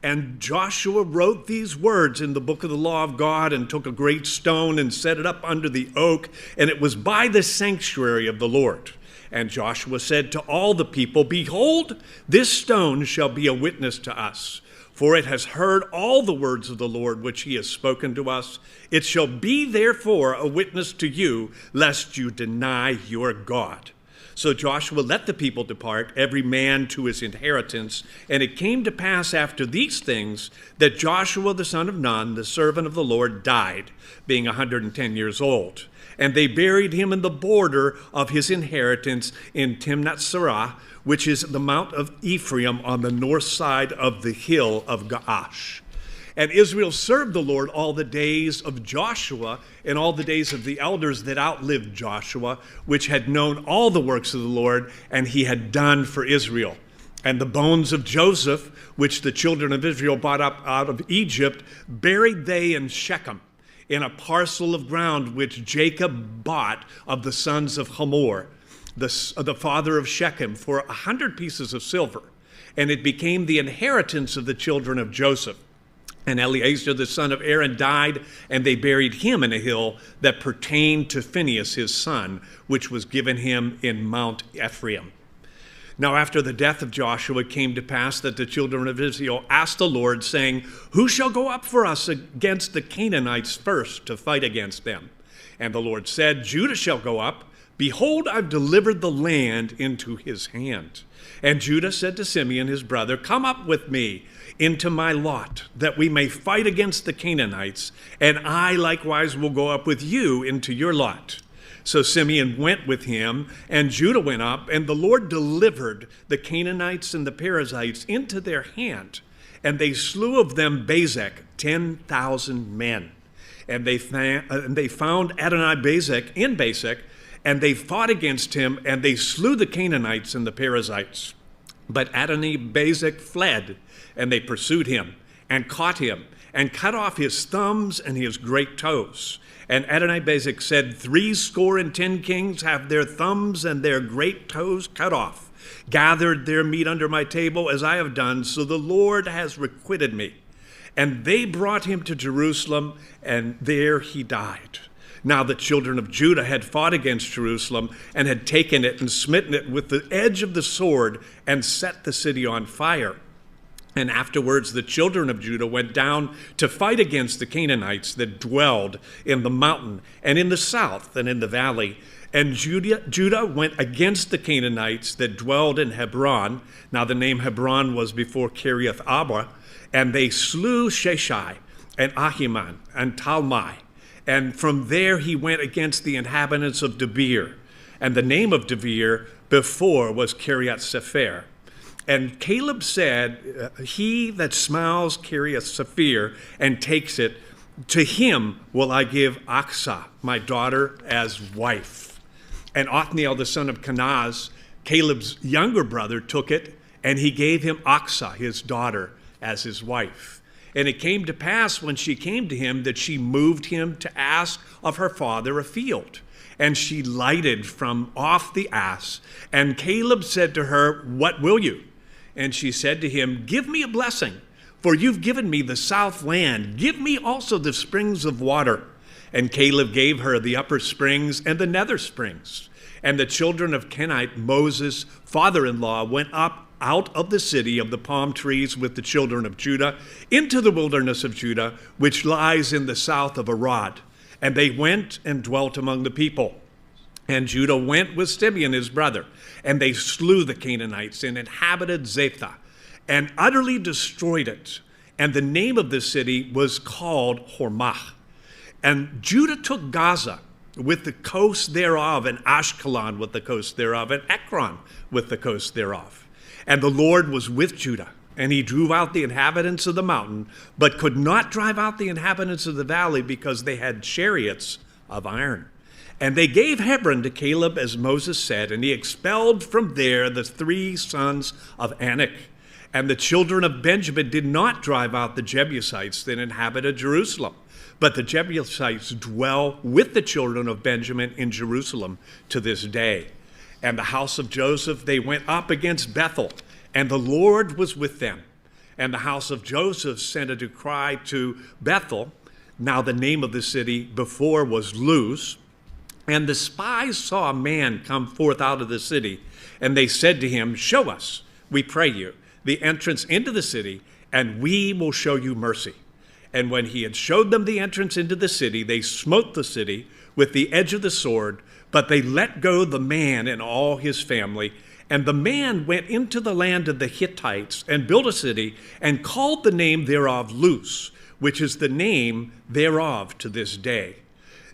And Joshua wrote these words in the book of the law of God and took a great stone and set it up under the oak, and it was by the sanctuary of the Lord. And Joshua said to all the people, "Behold, this stone shall be a witness to us, for it has heard all the words of the Lord which he has spoken to us. It shall be therefore a witness to you, lest you deny your God." So Joshua let the people depart, every man to his inheritance. And it came to pass after these things that Joshua the son of Nun, the servant of the Lord, died, being 110 years old. And they buried him in the border of his inheritance in Timnath-serah, which is the Mount of Ephraim on the north side of the hill of Gaash. And Israel served the Lord all the days of Joshua and all the days of the elders that outlived Joshua, which had known all the works of the Lord, and he had done for Israel. And the bones of Joseph, which the children of Israel brought up out of Egypt, buried they in Shechem, in a parcel of ground which Jacob bought of the sons of Hamor, the father of Shechem, for 100 pieces of silver. And it became the inheritance of the children of Joseph. And Eleazar the son of Aaron died, and they buried him in a hill that pertained to Phinehas his son, which was given him in Mount Ephraim. Now after the death of Joshua, it came to pass that the children of Israel asked the Lord, saying, "Who shall go up for us against the Canaanites first to fight against them?" And the Lord said, "Judah shall go up. Behold, I've delivered the land into his hand." And Judah said to Simeon his brother, "Come up with me into my lot, that we may fight against the Canaanites, and I likewise will go up with you into your lot." So Simeon went with him, and Judah went up, and the Lord delivered the Canaanites and the Perizzites into their hand, and they slew of them Bezek 10,000 men. And they found Adonai-Bezek in Bezek, and they fought against him, and they slew the Canaanites and the Perizzites. But Adonai-Bezek fled, and they pursued him, and caught him, and cut off his thumbs and his great toes. And Adonai-Bezek said, 70 kings have their thumbs and their great toes cut off, gathered their meat under my table as I have done, so the Lord has requited me. And they brought him to Jerusalem, and there he died. Now the children of Judah had fought against Jerusalem, and had taken it and smitten it with the edge of the sword, and set the city on fire. And afterwards the children of Judah went down to fight against the Canaanites that dwelled in the mountain, and in the south, and in the valley. And Judah went against the Canaanites that dwelled in Hebron. Now the name Hebron was before Kiriath Arba. And they slew Sheshai, and Ahiman, and Talmai. And from there he went against the inhabitants of Debir. And the name of Debir before was Kiriath Sepher. And Caleb said, "He that smiles Kiriath Sepher and takes it, to him will I give Achsah, my daughter, as wife." And Othniel the son of Kenaz, Caleb's younger brother, took it, and he gave him Achsah, his daughter, as his wife. And it came to pass when she came to him that she moved him to ask of her father a field. And she lighted from off the ass. And Caleb said to her, "What will you?" And she said to him, "Give me a blessing, for you've given me the south land. Give me also the springs of water." And Caleb gave her the upper springs and the nether springs. And the children of Kenite, Moses' father-in-law, went up out of the city of the palm trees with the children of Judah into the wilderness of Judah, which lies in the south of Arad. And they went and dwelt among the people. And Judah went with Gibeon his brother, and they slew the Canaanites and inhabited Jephthah, and utterly destroyed it. And the name of the city was called Hormah. And Judah took Gaza with the coast thereof, and Ashkelon with the coast thereof, and Ekron with the coast thereof. And the Lord was with Judah, and he drove out the inhabitants of the mountain, but could not drive out the inhabitants of the valley, because they had chariots of iron. And they gave Hebron to Caleb, as Moses said, and he expelled from there the 3 sons of Anak. And the children of Benjamin did not drive out the Jebusites that inhabited Jerusalem, but the Jebusites dwell with the children of Benjamin in Jerusalem to this day. And the house of Joseph, they went up against Bethel, and the Lord was with them. And the house of Joseph sent a decree to Bethel. Now the name of the city before was Luz. And the spies saw a man come forth out of the city, and they said to him, "Show us, we pray you, the entrance into the city, and we will show you mercy." And when he had showed them the entrance into the city, they smote the city with the edge of the sword, but they let go the man and all his family. And the man went into the land of the Hittites and built a city and called the name thereof Luz, which is the name thereof to this day.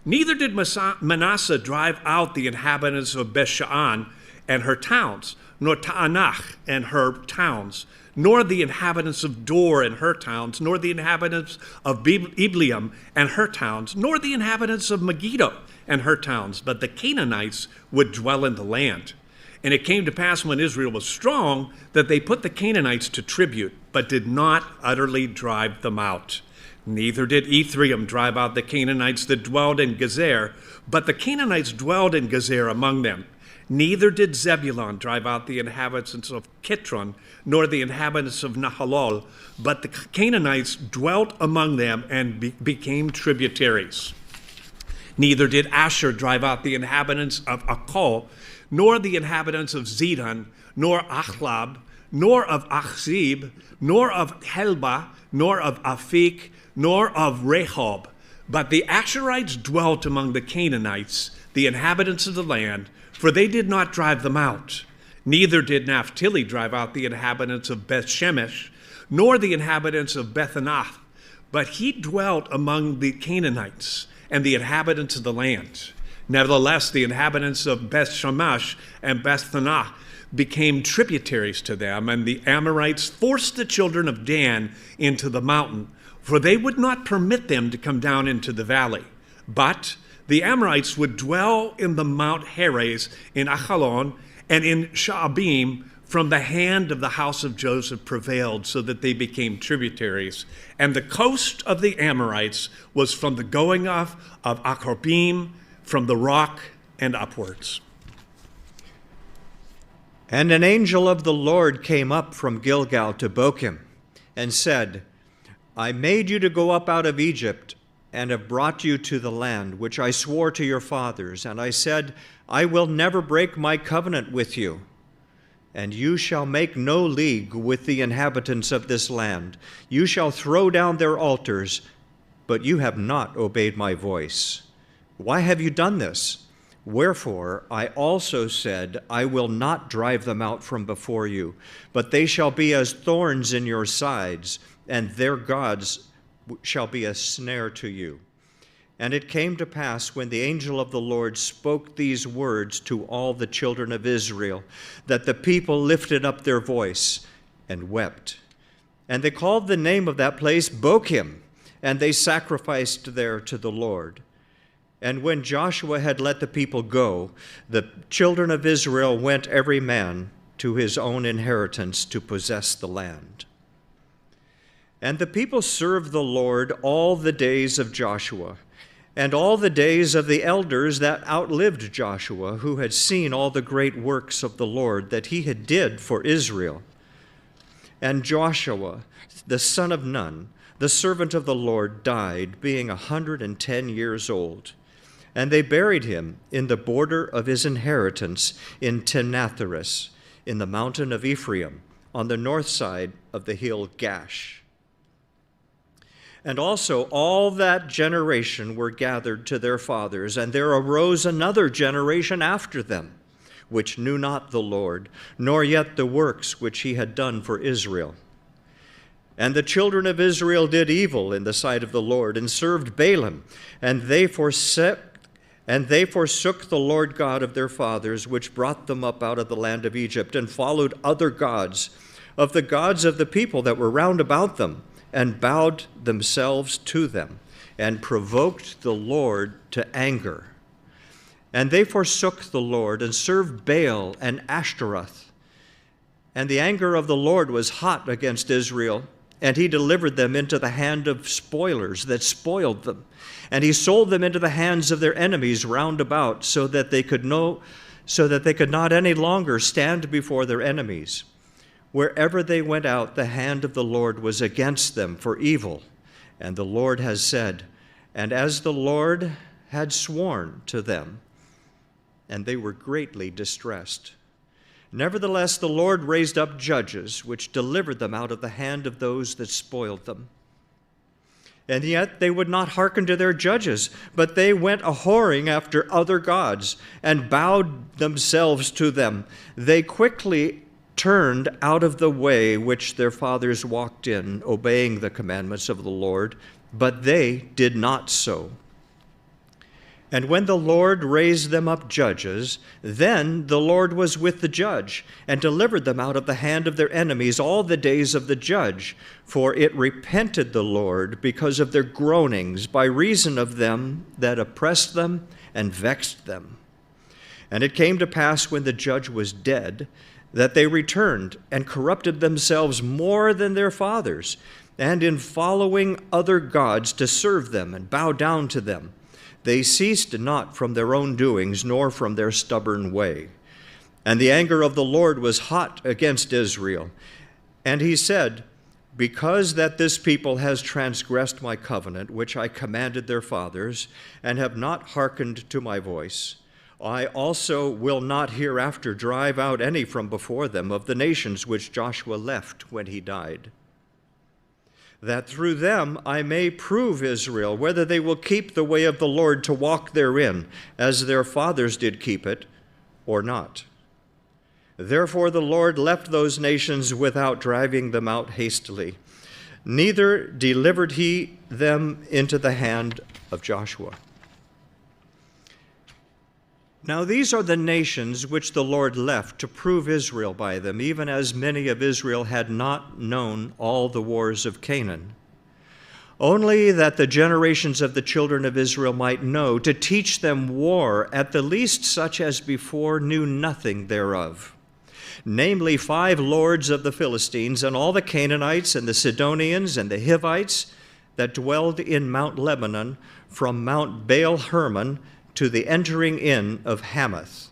Neither did Manasseh drive out the inhabitants of Bethshan and her towns, nor Taanach and her towns, nor the inhabitants of Dor and her towns, nor the inhabitants of Ibleam and her towns, nor the inhabitants of Megiddo and her towns, but the Canaanites would dwell in the land. And it came to pass when Israel was strong that they put the Canaanites to tribute, but did not utterly drive them out. Neither did Ephraim drive out the Canaanites that dwelled in Gezer, but the Canaanites dwelled in Gezer among them. Neither did Zebulun drive out the inhabitants of Kitron, nor the inhabitants of Nahalol, but the Canaanites dwelt among them and became tributaries. Neither did Asher drive out the inhabitants of Akol, nor the inhabitants of Zidon, nor Achlab, nor of Achzib, nor of Helba, nor of Afik, nor of Rehob. But the Asherites dwelt among the Canaanites, the inhabitants of the land, for they did not drive them out. Neither did Naphtali drive out the inhabitants of Beth-Shemesh, nor the inhabitants of Bethanath, but he dwelt among the Canaanites and the inhabitants of the land. Nevertheless, the inhabitants of Beth-Shemesh and Beth-Tanach became tributaries to them, and the Amorites forced the children of Dan into the mountain, for they would not permit them to come down into the valley. But the Amorites would dwell in the Mount Heres, in Achalon, and in Sha'abim, from the hand of the house of Joseph prevailed, so that they became tributaries. And the coast of the Amorites was from the going off of Akrabim, from the rock and upwards. And an angel of the Lord came up from Gilgal to Bochim, and said, I made you to go up out of Egypt, and have brought you to the land which I swore to your fathers. And I said, I will never break my covenant with you. And you shall make no league with the inhabitants of this land. You shall throw down their altars, but you have not obeyed my voice. Why have you done this? Wherefore I also said, I will not drive them out from before you, but they shall be as thorns in your sides, and their gods shall be a snare to you. And it came to pass, when the angel of the Lord spoke these words to all the children of Israel, that the people lifted up their voice and wept. And they called the name of that place Bochim, and they sacrificed there to the Lord. And when Joshua had let the people go, the children of Israel went every man to his own inheritance to possess the land. And the people served the Lord all the days of Joshua, and all the days of the elders that outlived Joshua, who had seen all the great works of the Lord that he had did for Israel. And Joshua, the son of Nun, the servant of the Lord, died, being 110 years old. And they buried him in the border of his inheritance in Timnath-heres, in the mountain of Ephraim, on the north side of the hill Gash. And also all that generation were gathered to their fathers, and there arose another generation after them, which knew not the Lord, nor yet the works which he had done for Israel. And the children of Israel did evil in the sight of the Lord, and served Balaam, and they forsook the Lord God of their fathers, which brought them up out of the land of Egypt, and followed other gods, of the gods of the people that were round about them, and bowed themselves to them, and provoked the Lord to anger. And they forsook the Lord, and served Baal and Ashtaroth. And the anger of the Lord was hot against Israel, and he delivered them into the hand of spoilers that spoiled them. And he sold them into the hands of their enemies round about, so that they could not any longer stand before their enemies. Wherever they went out, the hand of the Lord was against them for evil. And the Lord has said, and as the Lord had sworn to them, and they were greatly distressed. Nevertheless, the Lord raised up judges, which delivered them out of the hand of those that spoiled them. And yet they would not hearken to their judges, but they went a-whoring after other gods, and bowed themselves to them. They quickly turned out of the way which their fathers walked in, obeying the commandments of the Lord, but they did not so. And when the Lord raised them up judges, then the Lord was with the judge, and delivered them out of the hand of their enemies all the days of the judge. For it repented the Lord because of their groanings, by reason of them that oppressed them and vexed them. And it came to pass, when the judge was dead, that they returned and corrupted themselves more than their fathers, and in following other gods to serve them and bow down to them. They ceased not from their own doings, nor from their stubborn way. And the anger of the Lord was hot against Israel. And he said, because that this people has transgressed my covenant, which I commanded their fathers, and have not hearkened to my voice, I also will not hereafter drive out any from before them of the nations which Joshua left when he died, that through them I may prove Israel, whether they will keep the way of the Lord to walk therein, as their fathers did keep it, or not. Therefore the Lord left those nations without driving them out hastily, neither delivered he them into the hand of Joshua. Now these are the nations which the Lord left to prove Israel by them, even as many of Israel had not known all the wars of Canaan. Only that the generations of the children of Israel might know, to teach them war, at the least such as before knew nothing thereof. Namely, 5 lords of the Philistines, and all the Canaanites, and the Sidonians, and the Hivites, that dwelled in Mount Lebanon, from Mount Baal Hermon to the entering in of Hamath.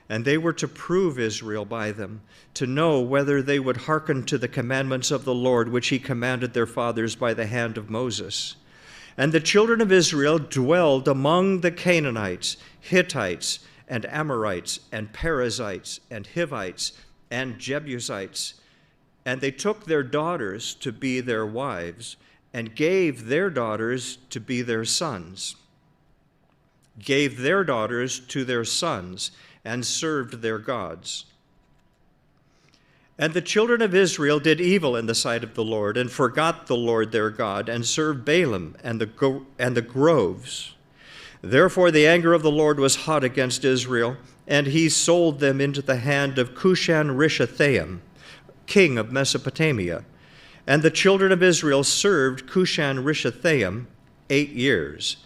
And they were to prove Israel by them, to know whether they would hearken to the commandments of the Lord, which he commanded their fathers by the hand of Moses. And the children of Israel dwelled among the Canaanites, Hittites, and Amorites, and Perizzites, and Hivites, and Jebusites. And they took their daughters to be their wives, and gave their daughters to be their sons, gave their daughters to their sons, and served their gods. And the children of Israel did evil in the sight of the Lord, and forgot the Lord their God, and served Balaam and the groves. Therefore the anger of the Lord was hot against Israel, and he sold them into the hand of Cushan-Rishathaim, king of Mesopotamia. And the children of Israel served Cushan-Rishathaim 8 years.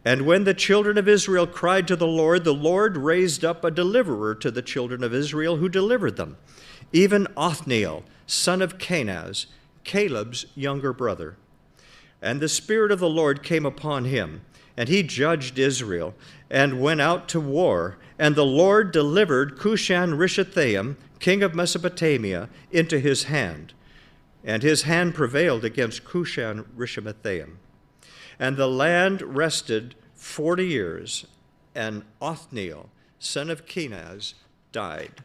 And when the children of Israel cried to the Lord raised up a deliverer to the children of Israel, who delivered them, even Othniel, son of Kenaz, Caleb's younger brother. And the Spirit of the Lord came upon him, and he judged Israel, and went out to war. And the Lord delivered Cushan-Rishathaim, king of Mesopotamia, into his hand. And his hand prevailed against Cushan-Rishathaim. And the land rested 40 years, and Othniel, son of Kenaz, died.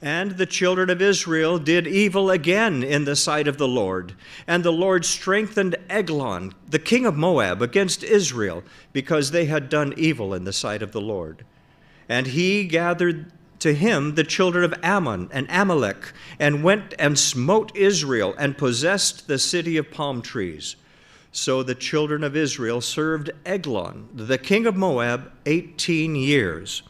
And the children of Israel did evil again in the sight of the Lord. And the Lord strengthened Eglon, the king of Moab, against Israel, because they had done evil in the sight of the Lord. And he gathered to him the children of Ammon and Abimelech, and went and smote Israel, and possessed the city of palm trees. So the children of Israel served Eglon, the king of Moab, 18 years.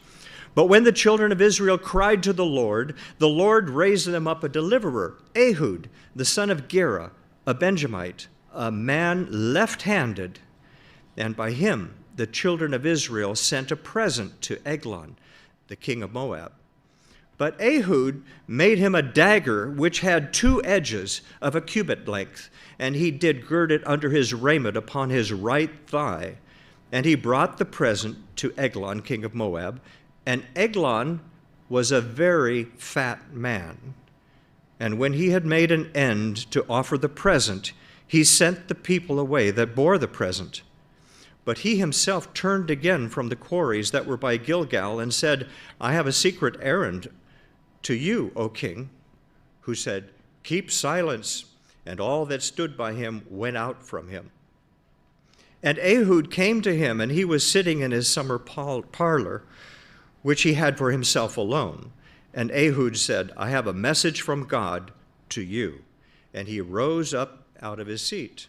But when the children of Israel cried to the Lord raised them up a deliverer, Ehud, the son of Gera, a Benjamite, a man left-handed. And by him the children of Israel sent a present to Eglon, the king of Moab. But Ehud made him a dagger which had 2 edges of a cubit length, and he did gird it under his raiment upon his right thigh. And he brought the present to Eglon, king of Moab. And Eglon was a very fat man. And when he had made an end to offer the present, he sent the people away that bore the present. But he himself turned again from the quarries that were by Gilgal and said, I have a secret errand to you, O king. Who said, Keep silence. And all that stood by him went out from him. And Ehud came to him, and he was sitting in his summer parlor, which he had for himself alone. And Ehud said, I have a message from God to you. And he rose up out of his seat.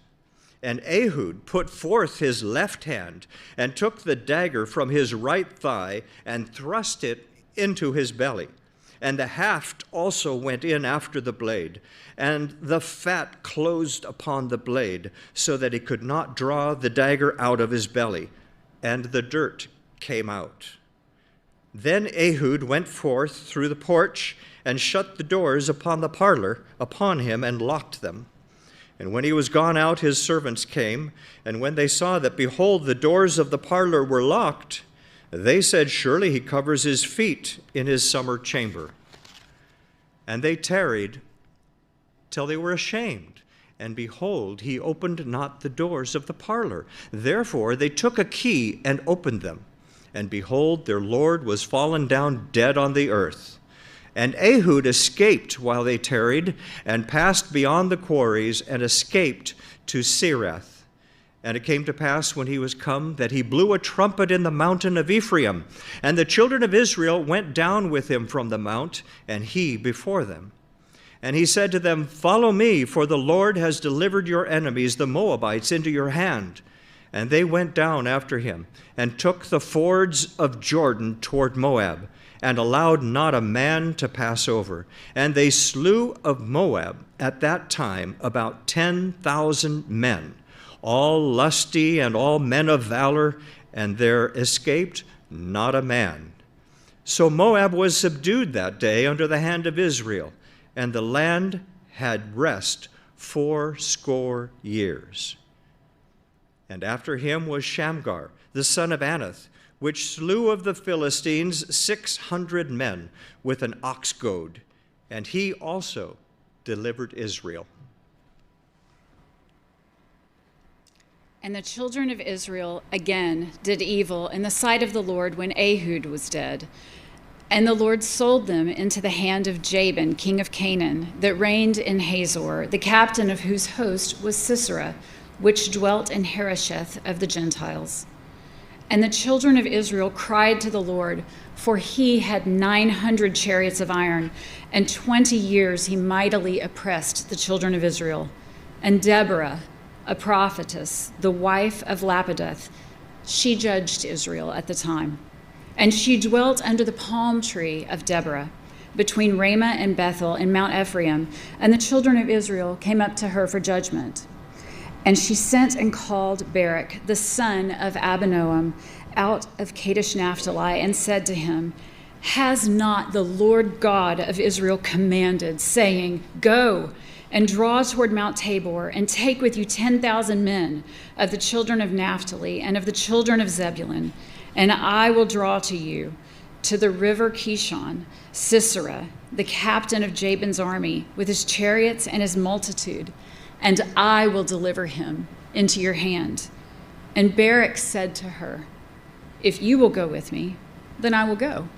And Ehud put forth his left hand and took the dagger from his right thigh and thrust it into his belly. And the haft also went in after the blade, and the fat closed upon the blade, so that he could not draw the dagger out of his belly, and the dirt came out. Then Ehud went forth through the porch and shut the doors upon the parlor upon him and locked them. And when he was gone out, his servants came, and when they saw that, behold, the doors of the parlor were locked, they said, Surely he covers his feet in his summer chamber. And they tarried till they were ashamed. And behold, he opened not the doors of the parlor. Therefore they took a key and opened them. And behold, their Lord was fallen down dead on the earth. And Ehud escaped while they tarried, and passed beyond the quarries, and escaped to Sireth. And it came to pass, when he was come, that he blew a trumpet in the mountain of Ephraim. And the children of Israel went down with him from the mount, and he before them. And he said to them, Follow me, for the Lord has delivered your enemies, the Moabites, into your hand. And they went down after him, and took the fords of Jordan toward Moab, and allowed not a man to pass over. And they slew of Moab at that time about 10,000 men, all lusty and all men of valor, and there escaped not a man. So Moab was subdued that day under the hand of Israel, and the land had rest 80 years. And after him was Shamgar, the son of Anath, which slew of the Philistines 600 men with an ox goad, and he also delivered Israel. And the children of Israel again did evil in the sight of the Lord when Ehud was dead. And the Lord sold them into the hand of Jabin, king of Canaan, that reigned in Hazor, the captain of whose host was Sisera, which dwelt in Harosheth of the Gentiles. And the children of Israel cried to the Lord, for he had 900 chariots of iron, and 20 years he mightily oppressed the children of Israel. And Deborah, a prophetess, the wife of Lapidoth, she judged Israel at the time. And she dwelt under the palm tree of Deborah, between Ramah and Bethel in Mount Ephraim, and the children of Israel came up to her for judgment. And she sent and called Barak, the son of Abinoam, out of Kadesh Naphtali, and said to him, Has not the Lord God of Israel commanded, saying, Go and draw toward Mount Tabor, and take with you 10,000 men of the children of Naphtali and of the children of Zebulun, and I will draw to you to the river Kishon, Sisera, the captain of Jabin's army, with his chariots and his multitude, and I will deliver him into your hand. And Barak said to her, If you will go with me, then I will go.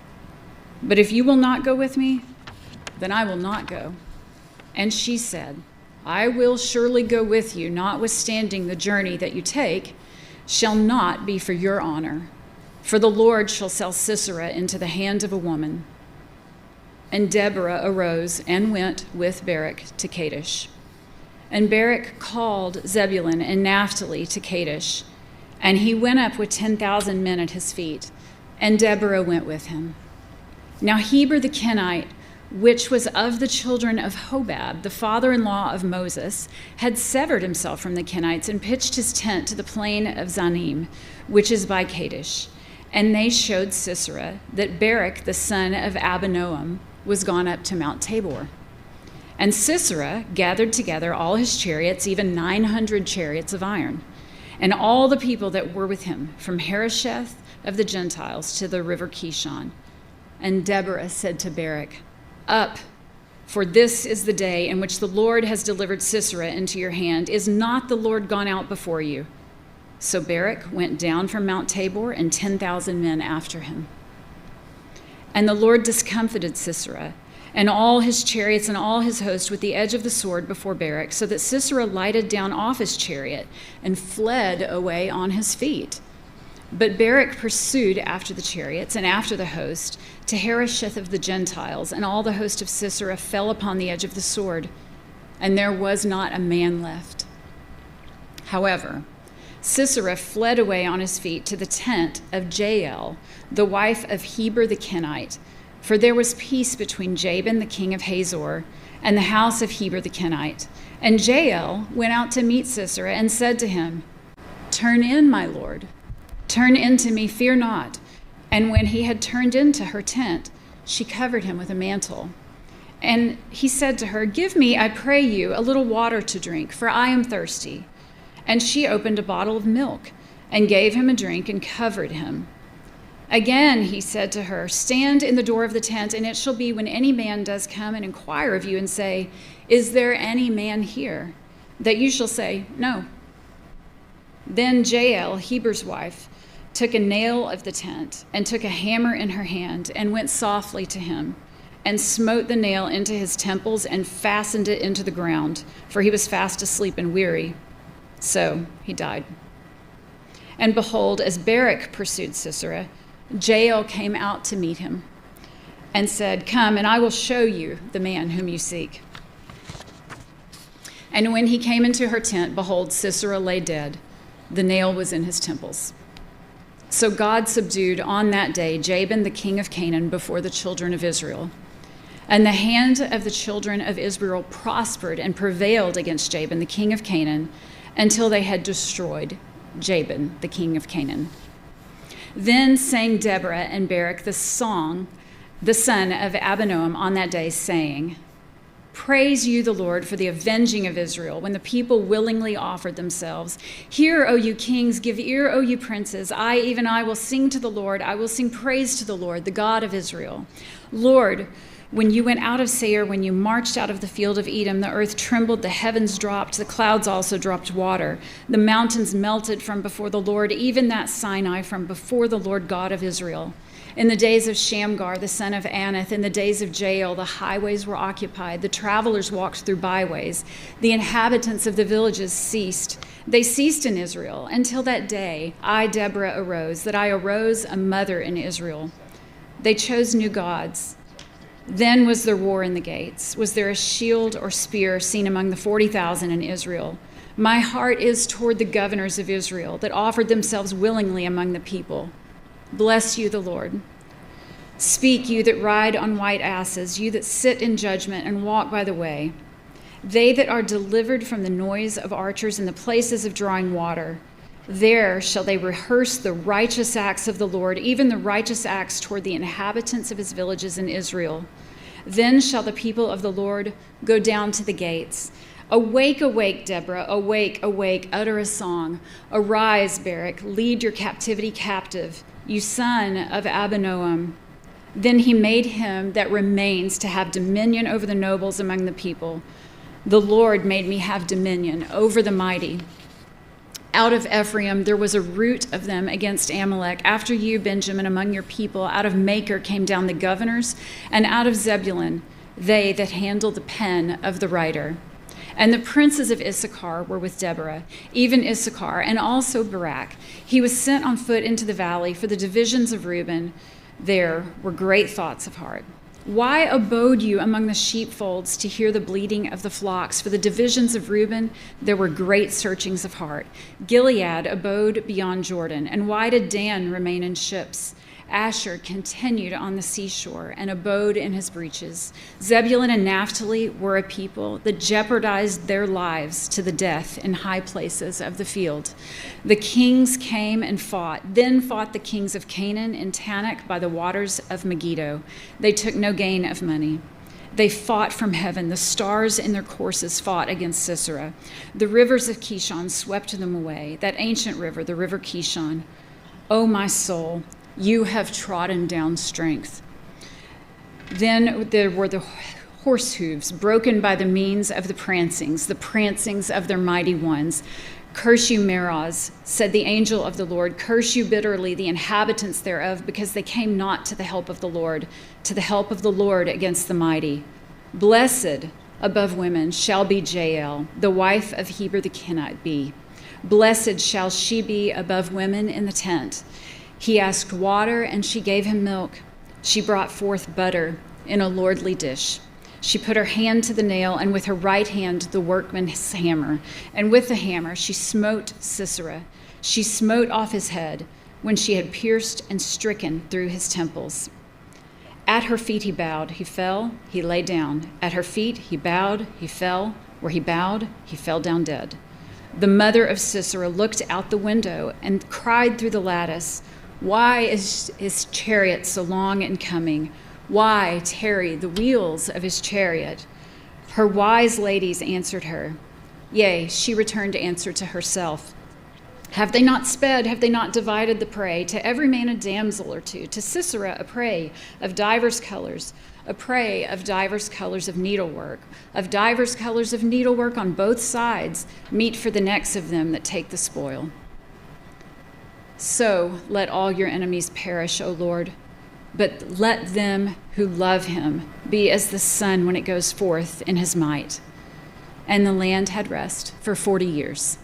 But if you will not go with me, then I will not go. And she said, I will surely go with you, notwithstanding the journey that you take shall not be for your honor, for the Lord shall sell Sisera into the hand of a woman. And Deborah arose and went with Barak to Kadesh. And Barak called Zebulun and Naphtali to Kadesh, and he went up with 10,000 men at his feet, and Deborah went with him. Now Heber the Kenite, which was of the children of Hobab, the father-in-law of Moses, had severed himself from the Kenites and pitched his tent to the plain of Zanim, which is by Kadesh. And they showed Sisera that Barak the son of Abinoam was gone up to Mount Tabor. And Sisera gathered together all his chariots, even 900 chariots of iron, and all the people that were with him, from Harosheth of the Gentiles to the river Kishon. And Deborah said to Barak, "Up, for this is the day in which the Lord has delivered Sisera into your hand. Is not the Lord gone out before you?" So Barak went down from Mount Tabor, and 10,000 men after him. And the Lord discomfited Sisera and all his chariots and all his host with the edge of the sword before Barak, so that Sisera lighted down off his chariot and fled away on his feet. But Barak pursued after the chariots and after the host to Harosheth of the Gentiles, and all the host of Sisera fell upon the edge of the sword, and there was not a man left. However, Sisera fled away on his feet to the tent of Jael, the wife of Heber the Kenite, for there was peace between Jabin the king of Hazor and the house of Heber the Kenite. And Jael went out to meet Sisera and said to him, "Turn in, my lord. Turn in to me, fear not." And when he had turned into her tent, she covered him with a mantle. And he said to her, "Give me, I pray you, a little water to drink, for I am thirsty." And she opened a bottle of milk and gave him a drink and covered him. Again he said to her, "Stand in the door of the tent, and it shall be when any man does come and inquire of you and say, 'Is there any man here?' that you shall say, 'No.'" Then Jael, Heber's wife, took a nail of the tent and took a hammer in her hand and went softly to him and smote the nail into his temples and fastened it into the ground, for he was fast asleep and weary. So he died. And behold, as Barak pursued Sisera, Jael came out to meet him and said, "Come, and I will show you the man whom you seek." And when he came into her tent, behold, Sisera lay dead. The nail was in his temples. So God subdued on that day Jabin the king of Canaan before the children of Israel. And the hand of the children of Israel prospered and prevailed against Jabin the king of Canaan until they had destroyed Jabin the king of Canaan. Then sang Deborah and Barak the song, the son of Abinoam, on that day, saying, "Praise you, the Lord, for the avenging of Israel, when the people willingly offered themselves. Hear, O you kings, give ear, O you princes. Even I will sing to the Lord. I will sing praise to the Lord, the God of Israel. Lord, when you went out of Seir, when you marched out of the field of Edom, the earth trembled, the heavens dropped, the clouds also dropped water. The mountains melted from before the Lord, even that Sinai from before the Lord God of Israel. In the days of Shamgar, the son of Anath, in the days of Jael, the highways were occupied. The travelers walked through byways. The inhabitants of the villages ceased. They ceased in Israel until that day I, Deborah, arose, that I arose a mother in Israel. They chose new gods. Then was there war in the gates. Was there a shield or spear seen among the 40,000 in Israel? My heart is toward the governors of Israel that offered themselves willingly among the people. Bless you, the Lord. Speak, you that ride on white asses, you that sit in judgment and walk by the way. They that are delivered from the noise of archers in the places of drawing water. There shall they rehearse the righteous acts of the Lord, even the righteous acts toward the inhabitants of his villages in Israel. Then shall the people of the Lord go down to the gates. Awake, awake, Deborah, awake, awake, utter a song. Arise, Barak, lead your captivity captive, you son of Abinoam. Then he made him that remains to have dominion over the nobles among the people. The Lord made me have dominion over the mighty. Out of Ephraim there was a root of them against Amalek. After you, Benjamin, among your people, out of Maker came down the governors, and out of Zebulun, they that handle the pen of the writer. And the princes of Issachar were with Deborah, even Issachar, and also Barak. He was sent on foot into the valley for the divisions of Reuben. There were great thoughts of heart. Why abode you among the sheepfolds to hear the bleating of the flocks? For the divisions of Reuben, there were great searchings of heart. Gilead abode beyond Jordan. And why did Dan remain in ships? Asher continued on the seashore and abode in his breaches. Zebulun and Naphtali were a people that jeopardized their lives to the death in high places of the field. The kings came and fought. Then fought the kings of Canaan in Tanakh by the waters of Megiddo. They took no gain of money. They fought from heaven. The stars in their courses fought against Sisera. The rivers of Kishon swept them away, that ancient river, the river Kishon. O my soul, you have trodden down strength. Then there were the horse hooves broken by the means of the prancings of their mighty ones. Curse you, Meroz, said the angel of the Lord. Curse you bitterly, the inhabitants thereof, because they came not to the help of the Lord against the mighty. Blessed above women shall be Jael, the wife of Heber the Kenite be. Blessed shall she be above women in the tent. He asked water, and she gave him milk. She brought forth butter in a lordly dish. She put her hand to the nail, and with her right hand the workman's hammer. And with the hammer she smote Sisera. She smote off his head when she had pierced and stricken through his temples. At her feet he bowed, he fell, he lay down. At her feet he bowed, he fell. Where he bowed, he fell down dead. The mother of Sisera looked out the window and cried through the lattice, "Why is his chariot so long in coming? Why tarry the wheels of his chariot?" Her wise ladies answered her. Yea, she returned answer to herself. Have they not sped? Have they not divided the prey? To every man a damsel or two. To Sisera a prey of divers colors, a prey of divers colors of needlework on both sides, meet for the necks of them that take the spoil. So let all your enemies perish, O Lord. But let them who love him be as the sun when it goes forth in his might. And the land had rest for 40 years.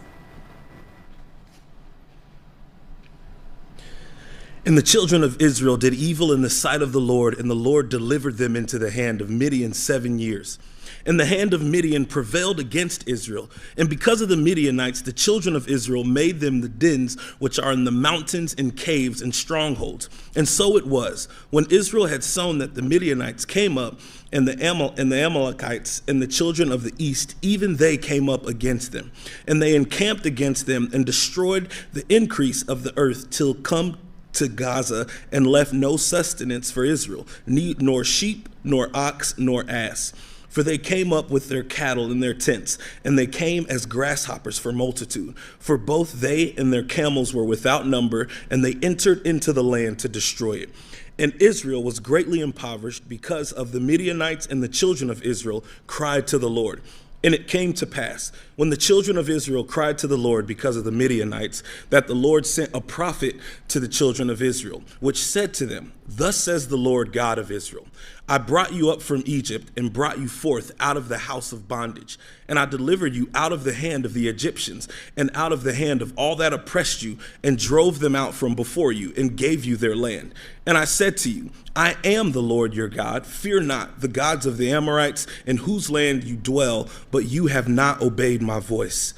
And the children of Israel did evil in the sight of the Lord, and the Lord delivered them into the hand of Midian 7 years. And the hand of Midian prevailed against Israel. And because of the Midianites, the children of Israel made them the dens which are in the mountains and caves and strongholds. And so it was, when Israel had sown, that the Midianites came up, and the Amalekites and the children of the east, even they came up against them. And they encamped against them and destroyed the increase of the earth till come to Gaza, and left no sustenance for Israel, nor sheep, nor ox, nor ass. For they came up with their cattle in their tents, and they came as grasshoppers for multitude. For both they and their camels were without number, and they entered into the land to destroy it. And Israel was greatly impoverished because of the Midianites, and the children of Israel cried to the Lord. And it came to pass, when the children of Israel cried to the Lord because of the Midianites, that the Lord sent a prophet to the children of Israel, which said to them, Thus says the Lord God of Israel, I brought you up from Egypt and brought you forth out of the house of bondage. And I delivered you out of the hand of the Egyptians and out of the hand of all that oppressed you, and drove them out from before you and gave you their land. And I said to you, I am the Lord your God. Fear not the gods of the Amorites, in whose land you dwell, but you have not obeyed my voice.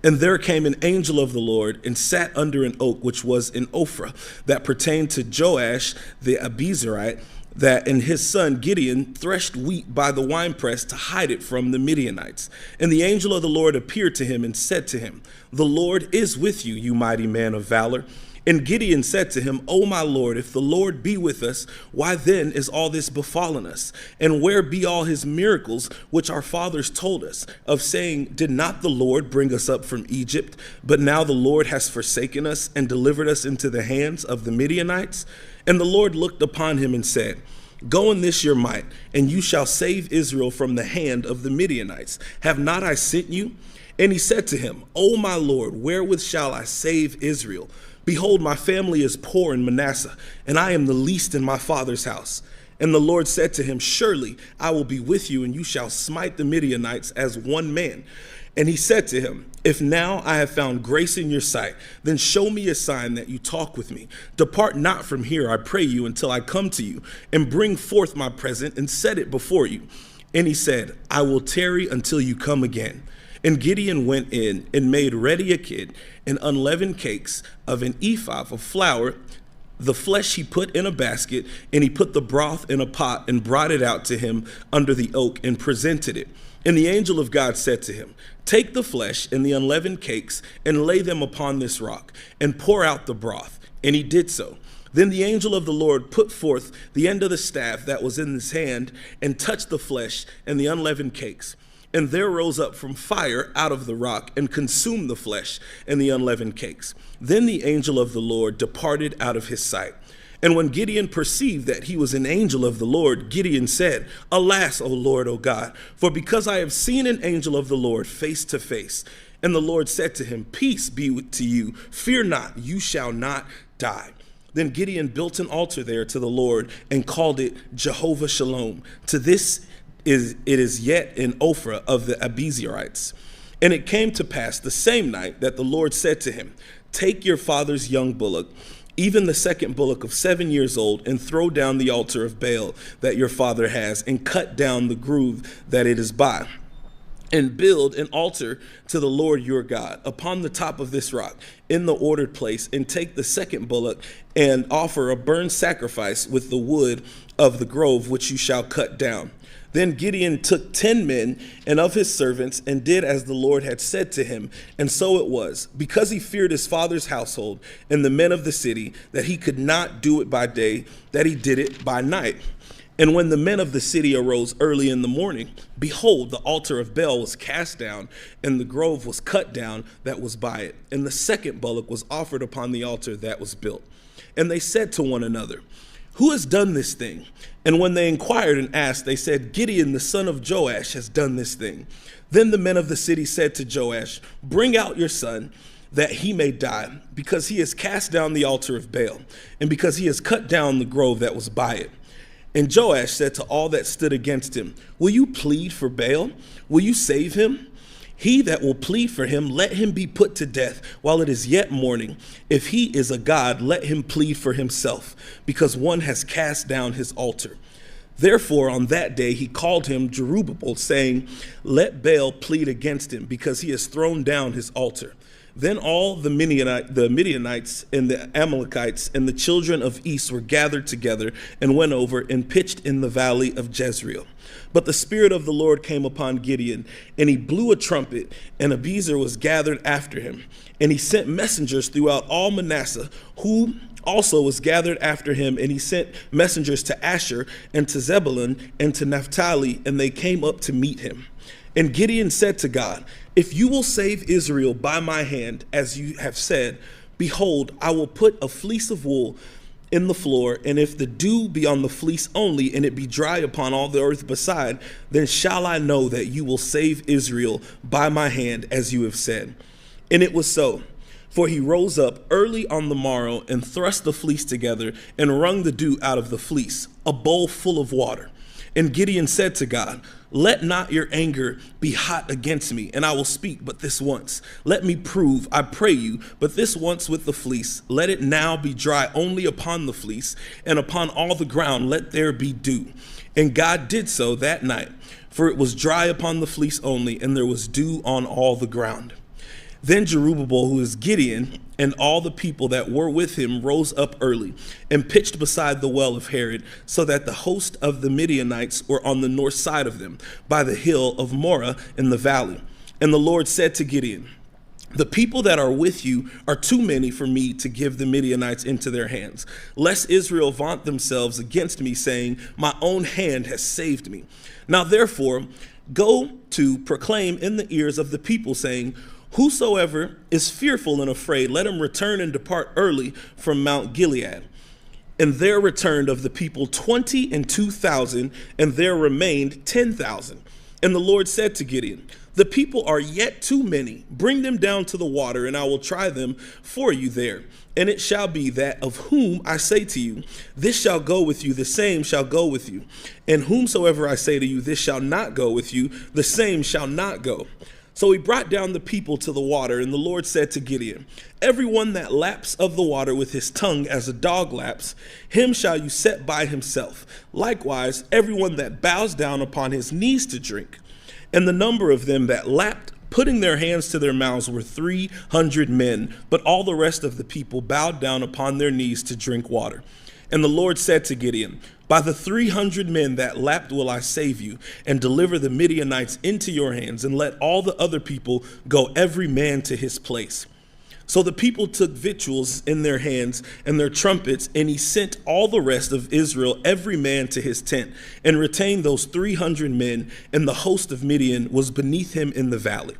And there came an angel of the Lord and sat under an oak which was in Ophrah, that pertained to Joash the Abiezrite, that and his son Gideon threshed wheat by the winepress to hide it from the Midianites. And the angel of the Lord appeared to him and said to him, The Lord is with you, you mighty man of valor. And Gideon said to him, O my Lord, if the Lord be with us, why then is all this befallen us? And where be all his miracles which our fathers told us, of saying, Did not the Lord bring us up from Egypt? But now the Lord has forsaken us and delivered us into the hands of the Midianites. And the Lord looked upon him and said, Go in this your might, and you shall save Israel from the hand of the Midianites. Have not I sent you? And he said to him, O my Lord, wherewith shall I save Israel? Behold, my family is poor in Manasseh, and I am the least in my father's house. And the Lord said to him, Surely I will be with you, and you shall smite the Midianites as one man. And he said to him, If now I have found grace in your sight, then show me a sign that you talk with me. Depart not from here, I pray you, until I come to you, and bring forth my present and set it before you. And he said, I will tarry until you come again. And Gideon went in and made ready a kid and unleavened cakes of an ephah of flour. The flesh he put in a basket, and he put the broth in a pot and brought it out to him under the oak and presented it. And the angel of God said to him, Take the flesh and the unleavened cakes and lay them upon this rock and pour out the broth. And he did so. Then the angel of the Lord put forth the end of the staff that was in his hand and touched the flesh and the unleavened cakes. And there rose up from fire out of the rock and consumed the flesh and the unleavened cakes. Then the angel of the Lord departed out of his sight. And when Gideon perceived that he was an angel of the Lord, Gideon said, Alas, O Lord, O God, for because I have seen an angel of the Lord face to face. And the Lord said to him, Peace be to you, fear not, you shall not die. Then Gideon built an altar there to the Lord and called it Jehovah Shalom. To this it is yet in Ophrah of the Abiezrites. And it came to pass the same night that the Lord said to him, Take your father's young bullock, even the second bullock of 7 years old, and throw down the altar of Baal that your father has, and cut down the grove that it is by, and build an altar to the Lord your God upon the top of this rock in the ordered place, and take the second bullock and offer a burnt sacrifice with the wood of the grove which you shall cut down. Then Gideon took 10 men and of his servants and did as the Lord had said to him. And so it was, because he feared his father's household and the men of the city, that he could not do it by day, that he did it by night. And when the men of the city arose early in the morning, behold, the altar of Baal was cast down, and the grove was cut down that was by it. And the second bullock was offered upon the altar that was built. And they said to one another, Who has done this thing? And when they inquired and asked, they said, Gideon, the son of Joash, has done this thing. Then the men of the city said to Joash, Bring out your son, that he may die, because he has cast down the altar of Baal, and because he has cut down the grove that was by it. And Joash said to all that stood against him, Will you plead for Baal? Will you save him? He that will plead for him, let him be put to death while it is yet morning. If he is a god, let him plead for himself, because one has cast down his altar. Therefore, on that day he called him Jerubbaal, saying, Let Baal plead against him, because he has thrown down his altar. Then all the Midianites and the Amalekites and the children of East were gathered together and went over and pitched in the valley of Jezreel. But the Spirit of the Lord came upon Gideon, and he blew a trumpet, and Abiezer was gathered after him. And he sent messengers throughout all Manasseh, who also was gathered after him, and he sent messengers to Asher and to Zebulun and to Naphtali, and they came up to meet him. And Gideon said to God, If you will save Israel by my hand, as you have said, behold, I will put a fleece of wool in the floor, and if the dew be on the fleece only, and it be dry upon all the earth beside, then shall I know that you will save Israel by my hand, as you have said. And it was so. For he rose up early on the morrow and thrust the fleece together and wrung the dew out of the fleece, a bowl full of water. And Gideon said to God, Let not your anger be hot against me, and I will speak but this once. Let me prove, I pray you, but this once with the fleece. Let it now be dry only upon the fleece, and upon all the ground let there be dew. And God did so that night, for it was dry upon the fleece only, and there was dew on all the ground. Then Jerubbaal, who is Gideon, and all the people that were with him rose up early and pitched beside the well of Herod, so that the host of the Midianites were on the north side of them, by the hill of Moreh in the valley. And the Lord said to Gideon, The people that are with you are too many for me to give the Midianites into their hands, lest Israel vaunt themselves against me, saying, My own hand has saved me. Now therefore, go to proclaim in the ears of the people, saying, Whosoever is fearful and afraid, let him return and depart early from Mount Gilead. And there returned of the people 22,000, and there remained 10,000. And the Lord said to Gideon, The people are yet too many. Bring them down to the water, and I will try them for you there. And it shall be that of whom I say to you, This shall go with you, the same shall go with you. And whomsoever I say to you, This shall not go with you, the same shall not go. So he brought down the people to the water, and the Lord said to Gideon, Everyone that laps of the water with his tongue as a dog laps, him shall you set by himself. Likewise, everyone that bows down upon his knees to drink. And the number of them that lapped, putting their hands to their mouths, were 300 men, but all the rest of the people bowed down upon their knees to drink water. And the Lord said to Gideon, By the 300 men that lapped will I save you, and deliver the Midianites into your hands, and let all the other people go every man to his place. So the people took victuals in their hands and their trumpets, and he sent all the rest of Israel every man to his tent, and retained those 300 men, and the host of Midian was beneath him in the valley.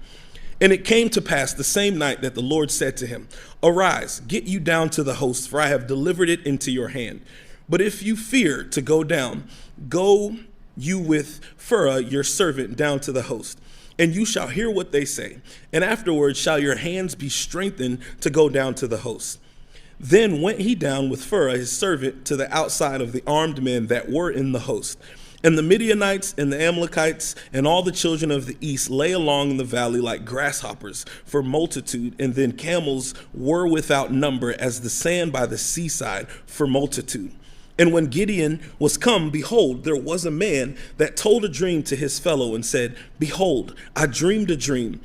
And it came to pass the same night that the Lord said to him, Arise, get you down to the host, for I have delivered it into your hand. But if you fear to go down, go you with Phurah your servant down to the host, and you shall hear what they say. And afterwards shall your hands be strengthened to go down to the host. Then went he down with Phurah his servant to the outside of the armed men that were in the host. And the Midianites and the Amalekites and all the children of the east lay along in the valley like grasshoppers for multitude, and then camels were without number as the sand by the seaside for multitude. And when Gideon was come, behold, there was a man that told a dream to his fellow and said, Behold, I dreamed a dream.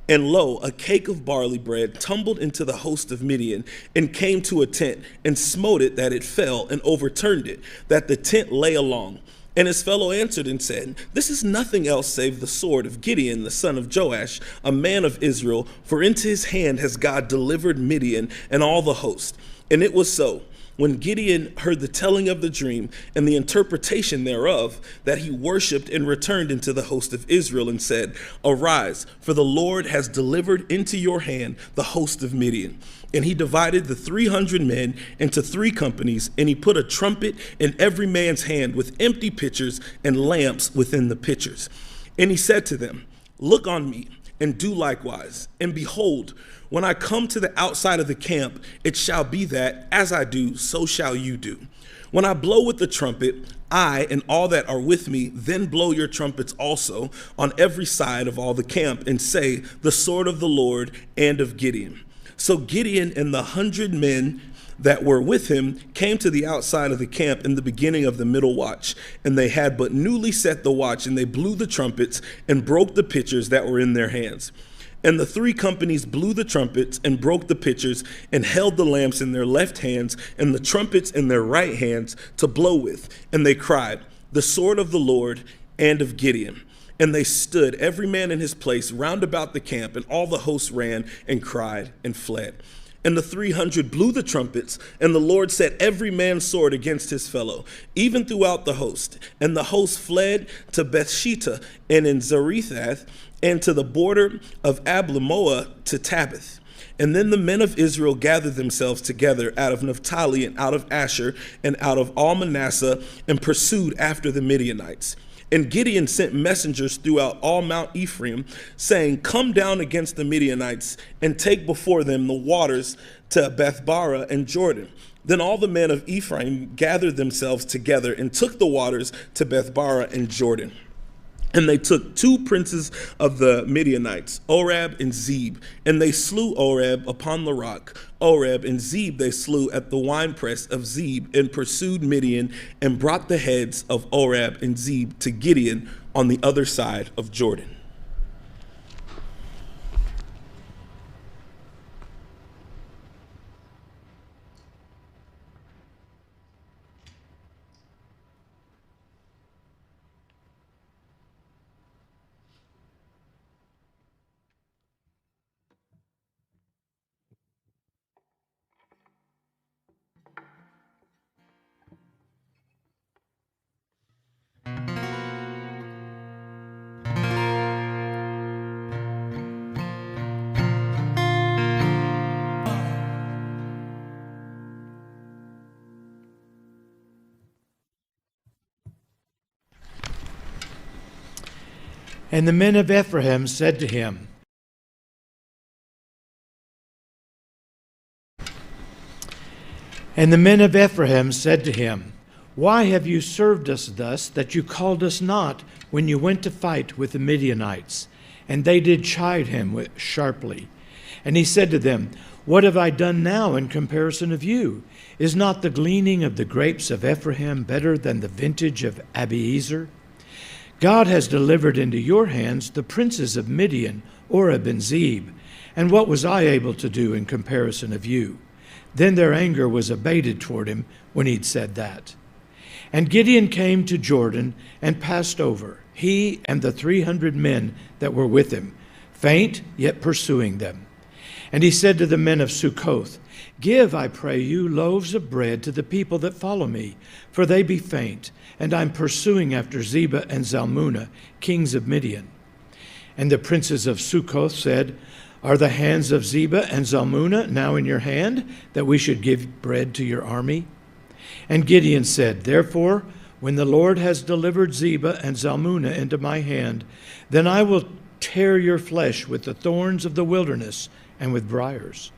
And lo, a cake of barley bread tumbled into the host of Midian, and came to a tent, and smote it that it fell, and overturned it, that the tent lay along. And his fellow answered and said, This is nothing else save the sword of Gideon, the son of Joash, a man of Israel, for into his hand has God delivered Midian and all the host. And it was so, when Gideon heard the telling of the dream and the interpretation thereof, that he worshipped and returned into the host of Israel and said, Arise, for the Lord has delivered into your hand the host of Midian. And he divided the 300 men into 3 companies, and he put a trumpet in every man's hand with empty pitchers and lamps within the pitchers. And he said to them, Look on me, and do likewise. And behold, when I come to the outside of the camp, it shall be that, as I do, so shall you do. When I blow with the trumpet, I and all that are with me, then blow your trumpets also on every side of all the camp, and say, The sword of the Lord and of Gideon. So Gideon and the 100 men that were with him came to the outside of the camp in the beginning of the middle watch, and they had but newly set the watch, and they blew the trumpets and broke the pitchers that were in their hands. And the 3 companies blew the trumpets and broke the pitchers, and held the lamps in their left hands and the trumpets in their right hands to blow with. And they cried, The sword of the Lord and of Gideon. And they stood, every man in his place, round about the camp, and all the host ran and cried and fled. And the 300 blew the trumpets, and the Lord set every man's sword against his fellow, even throughout the host. And the host fled to Bethshittah and in Zarethath, and to the border of Ablamoah to Tabbath. And then the men of Israel gathered themselves together out of Naphtali and out of Asher and out of all Manasseh, and pursued after the Midianites. And Gideon sent messengers throughout all Mount Ephraim, saying, Come down against the Midianites, and take before them the waters to Bethbara and Jordan. Then all the men of Ephraim gathered themselves together, and took the waters to Bethbara and Jordan. And they took 2 princes of the Midianites, Oreb and Zeb, and they slew Oreb upon the rock. Oreb and Zeb they slew at the winepress of Zeb, and pursued Midian, and brought the heads of Oreb and Zeb to Gideon on the other side of Jordan. And the men of Ephraim said to him, Why have you served us thus, that you called us not when you went to fight with the Midianites? And they did chide him sharply. And he said to them, What have I done now in comparison of you? Is not the gleaning of the grapes of Ephraim better than the vintage of Abiezer? God has delivered into your hands the princes of Midian, Oreb and Zeb. And what was I able to do in comparison of you? Then their anger was abated toward him when he'd said that. And Gideon came to Jordan and passed over, he and the 300 men that were with him, faint, yet pursuing them. And he said to the men of Sukkoth, Give, I pray you, loaves of bread to the people that follow me, for they be faint, and I'm pursuing after Zebah and Zalmunna, kings of Midian. And the princes of Succoth said, Are the hands of Zebah and Zalmunna now in your hand, that we should give bread to your army? And Gideon said, Therefore, when the Lord has delivered Zebah and Zalmunna into my hand, then I will tear your flesh with the thorns of the wilderness and with briars.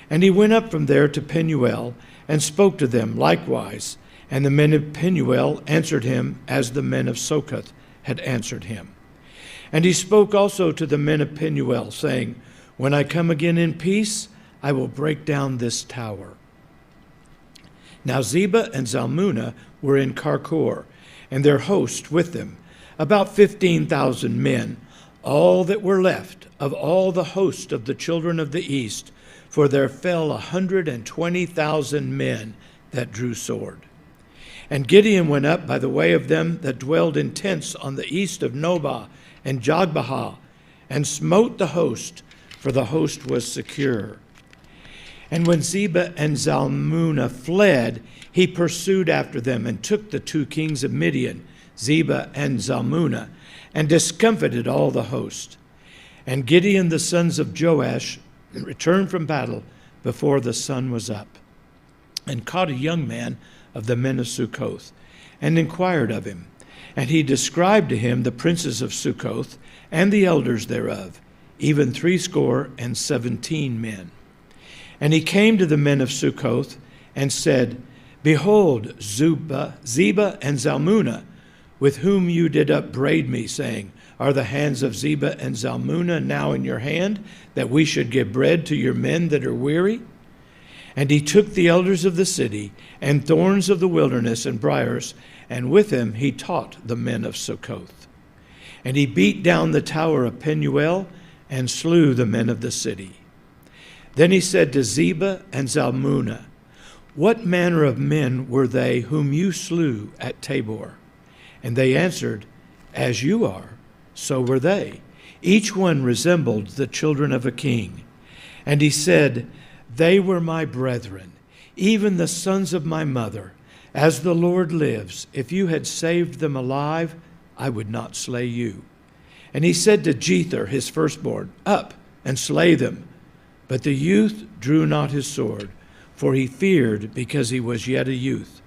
And he went up from there to Penuel and spoke to them likewise. And the men of Penuel answered him as the men of Succoth had answered him. And he spoke also to the men of Penuel, saying, When I come again in peace, I will break down this tower. Now Zebah and Zalmunna were in Karkor, and their host with them, about 15,000 men, all that were left of all the host of the children of the east, for there fell 120,000 men that drew sword. And Gideon went up by the way of them that dwelled in tents on the east of Nobah and Jogbehah, and smote the host, for the host was secure. And when Zebah and Zalmunna fled, he pursued after them, and took the 2 kings of Midian, Zebah and Zalmunna, and discomfited all the host. And Gideon the sons of Joash returned from battle before the sun was up, and caught a young man of the men of Succoth, and inquired of him. And he described to him the princes of Succoth, and the elders thereof, even 70 men. And he came to the men of Succoth, and said, Behold, Zebah and Zalmunna, with whom you did upbraid me, saying, Are the hands of Zebah and Zalmunna now in your hand, that we should give bread to your men that are weary? And he took the elders of the city, and thorns of the wilderness, and briars, and with him he taught the men of Succoth. And he beat down the tower of Penuel, and slew the men of the city. Then he said to Zebah and Zalmunna, What manner of men were they whom you slew at Tabor? And they answered, As you are, so were they. Each one resembled the children of a king. And he said, They were my brethren, even the sons of my mother. As the Lord lives, if you had saved them alive, I would not slay you. And he said to Jether, his firstborn, Up and slay them. But the youth drew not his sword, for he feared, because he was yet a youth.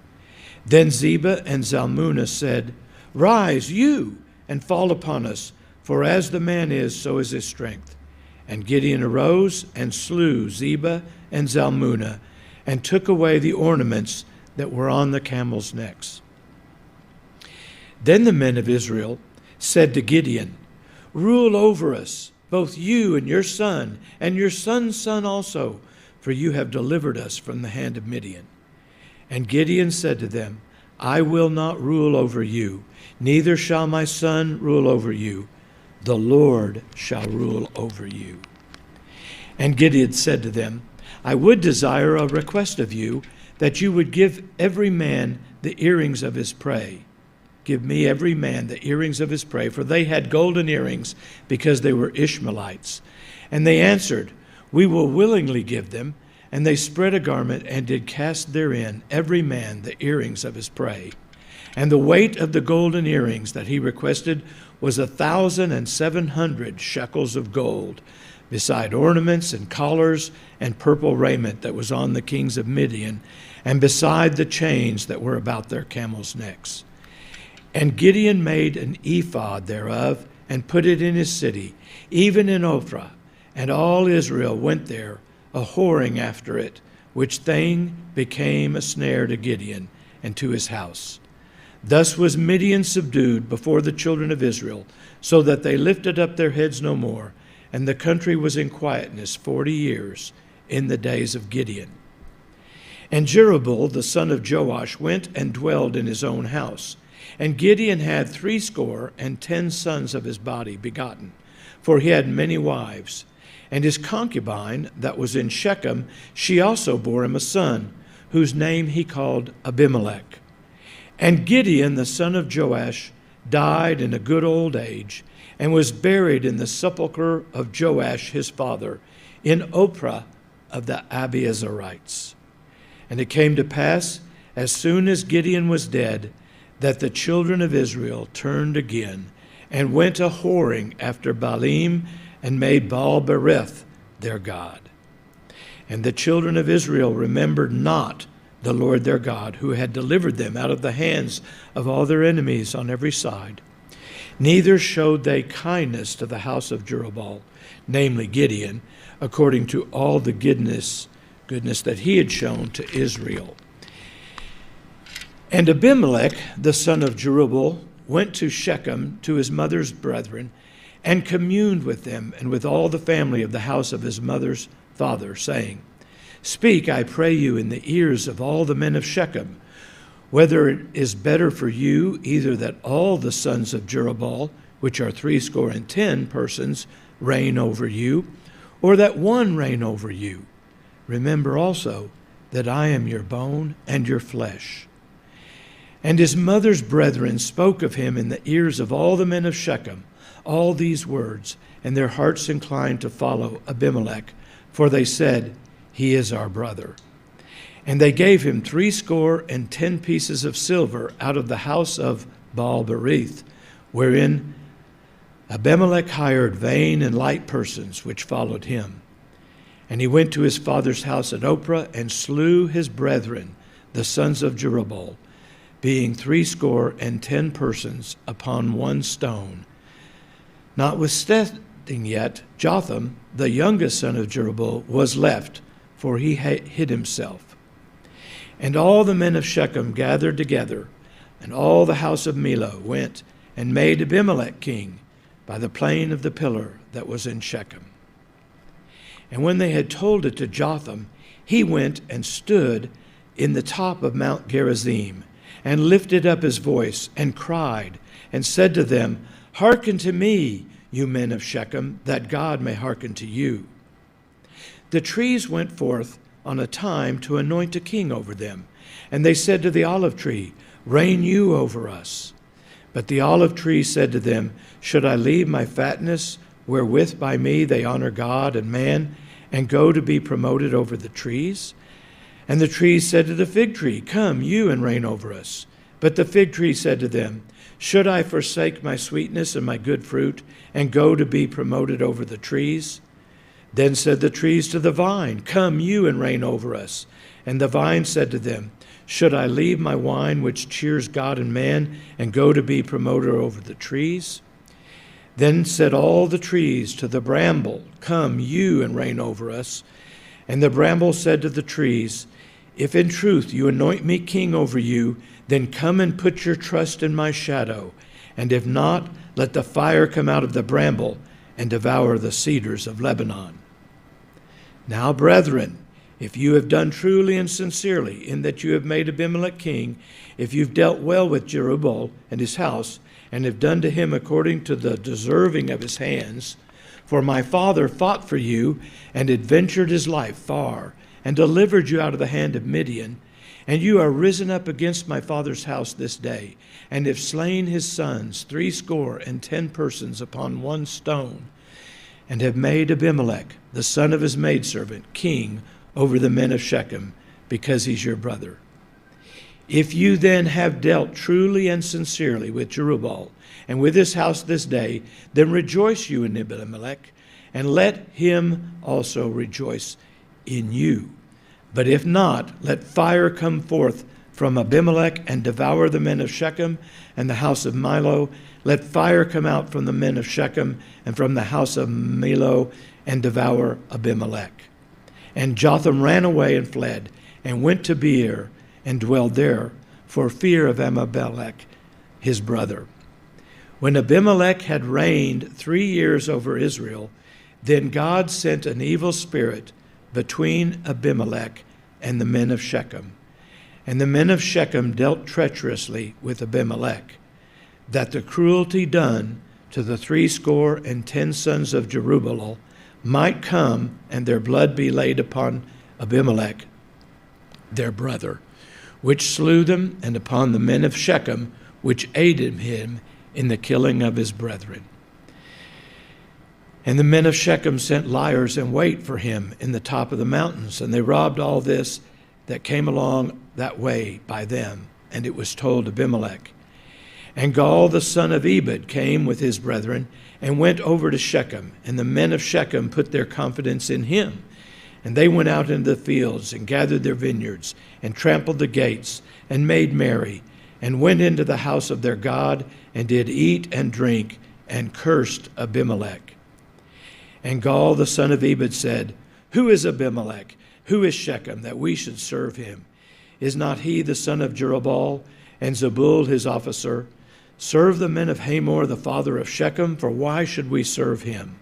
Then Zebah and Zalmunna said, Rise, you, and fall upon us, for as the man is, so is his strength. And Gideon arose and slew Zebah and Zalmunna, and took away the ornaments that were on the camels' necks. Then the men of Israel said to Gideon, Rule over us, both you and your son's son also, for you have delivered us from the hand of Midian. And Gideon said to them, I will not rule over you, neither shall my son rule over you. The Lord shall rule over you. And Gideon said to them, I would desire a request of you, that you would give every man the earrings of his prey. Give me every man the earrings of his prey, for they had golden earrings, because they were Ishmaelites. And they answered, We will willingly give them. And they spread a garment, and did cast therein every man the earrings of his prey. And the weight of the golden earrings that he requested was 1,700 shekels of gold, beside ornaments and collars and purple raiment that was on the kings of Midian, and beside the chains that were about their camels' necks. And Gideon made an ephod thereof, and put it in his city, even in Ophrah. And all Israel went there, a-whoring after it, which thing became a snare to Gideon and to his house. Thus was Midian subdued before the children of Israel, so that they lifted up their heads no more, and the country was in quietness 40 years in the days of Gideon. And Jeroboam the son of Joash went and dwelled in his own house. And Gideon had 70 sons of his body begotten, for he had many wives. And his concubine that was in Shechem, she also bore him a son, whose name he called Abimelech. And Gideon the son of Joash died in a good old age, and was buried in the sepulchre of Joash his father, in Ophrah of the Abiezerites. And it came to pass, as soon as Gideon was dead, that the children of Israel turned again, and went a whoring after Balaam, and made Baal-berith their god. And the children of Israel remembered not the Lord their God, who had delivered them out of the hands of all their enemies on every side. Neither showed they kindness to the house of Jerubbaal, namely Gideon, according to all the goodness that he had shown to Israel. And Abimelech, the son of Jerubbaal, went to Shechem to his mother's brethren, and communed with them and with all the family of the house of his mother's father, saying, Speak, I pray you, in the ears of all the men of Shechem, whether it is better for you either that all the sons of Jerubbaal, which are 70 persons, reign over you, or that one reign over you. Remember also that I am your bone and your flesh. And his mother's brethren spoke of him in the ears of all the men of Shechem all these words, and their hearts inclined to follow Abimelech, for they said, He is our brother. And they gave him 70 pieces of silver out of the house of Baal-berith, wherein Abimelech hired vain and light persons which followed him. And he went to his father's house at Ophrah, and slew his brethren, the sons of Jerubbaal, being 70 persons upon one stone. Notwithstanding yet, Jotham, the youngest son of Jerubbaal, was left, for he hid himself. And all the men of Shechem gathered together, and all the house of Milo went and made Abimelech king by the plain of the pillar that was in Shechem. And when they had told it to Jotham, he went and stood in the top of Mount Gerizim, and lifted up his voice, and cried, and said to them, Hearken to me, you men of Shechem, that God may hearken to you. The trees went forth on a time to anoint a king over them, and they said to the olive tree, Reign you over us. But the olive tree said to them, Should I leave my fatness, wherewith by me they honor God and man, and go to be promoted over the trees? And the trees said to the fig tree, Come, you, and reign over us. But the fig tree said to them, Should I forsake my sweetness and my good fruit, and go to be promoted over the trees? Then said the trees to the vine, Come, you, and reign over us. And the vine said to them, Should I leave my wine, which cheers God and man, and go to be promoted over the trees? Then said all the trees to the bramble, Come, you, and reign over us. And the bramble said to the trees, If in truth you anoint me king over you, then come and put your trust in my shadow. And if not, let the fire come out of the bramble and devour the cedars of Lebanon. Now, brethren, if you have done truly and sincerely in that you have made Abimelech king, if you've dealt well with Jerubbaal and his house, and have done to him according to the deserving of his hands, for my father fought for you and adventured his life far, and delivered you out of the hand of Midian, and you are risen up against my father's house this day, and have slain his sons 70 persons upon one stone, and have made Abimelech, the son of his maidservant, king over the men of Shechem, because he's your brother. If you then have dealt truly and sincerely with Jerubbaal and with his house this day, then rejoice you in Abimelech, and let him also rejoice in you. But if not, let fire come forth from Abimelech and devour the men of Shechem and the house of Milo. Let fire come out from the men of Shechem and from the house of Milo and devour Abimelech. And Jotham ran away and fled, and went to Peor, and dwelled there, for fear of Abimelech, his brother. When Abimelech had reigned 3 years over Israel, then God sent an evil spirit between Abimelech and the men of Shechem. And the men of Shechem dealt treacherously with Abimelech, that the cruelty done to the 70 sons of Jerubbaal might come, and their blood be laid upon Abimelech, their brother, which slew them, and upon the men of Shechem, which aided him in the killing of his brethren. And the men of Shechem sent liers in wait for him in the top of the mountains, and they robbed all this that came along that way by them. And it was told Abimelech. And Gaal the son of Ebed came with his brethren and went over to Shechem, and the men of Shechem put their confidence in him. And they went out into the fields and gathered their vineyards and trampled the gates and made merry and went into the house of their God and did eat and drink and cursed Abimelech. And Gaal the son of Ebed said, Who is Abimelech? Who is Shechem, that we should serve him? Is not he the son of Jerubbaal, and Zebul his officer? Serve the men of Hamor, the father of Shechem, for why should we serve him?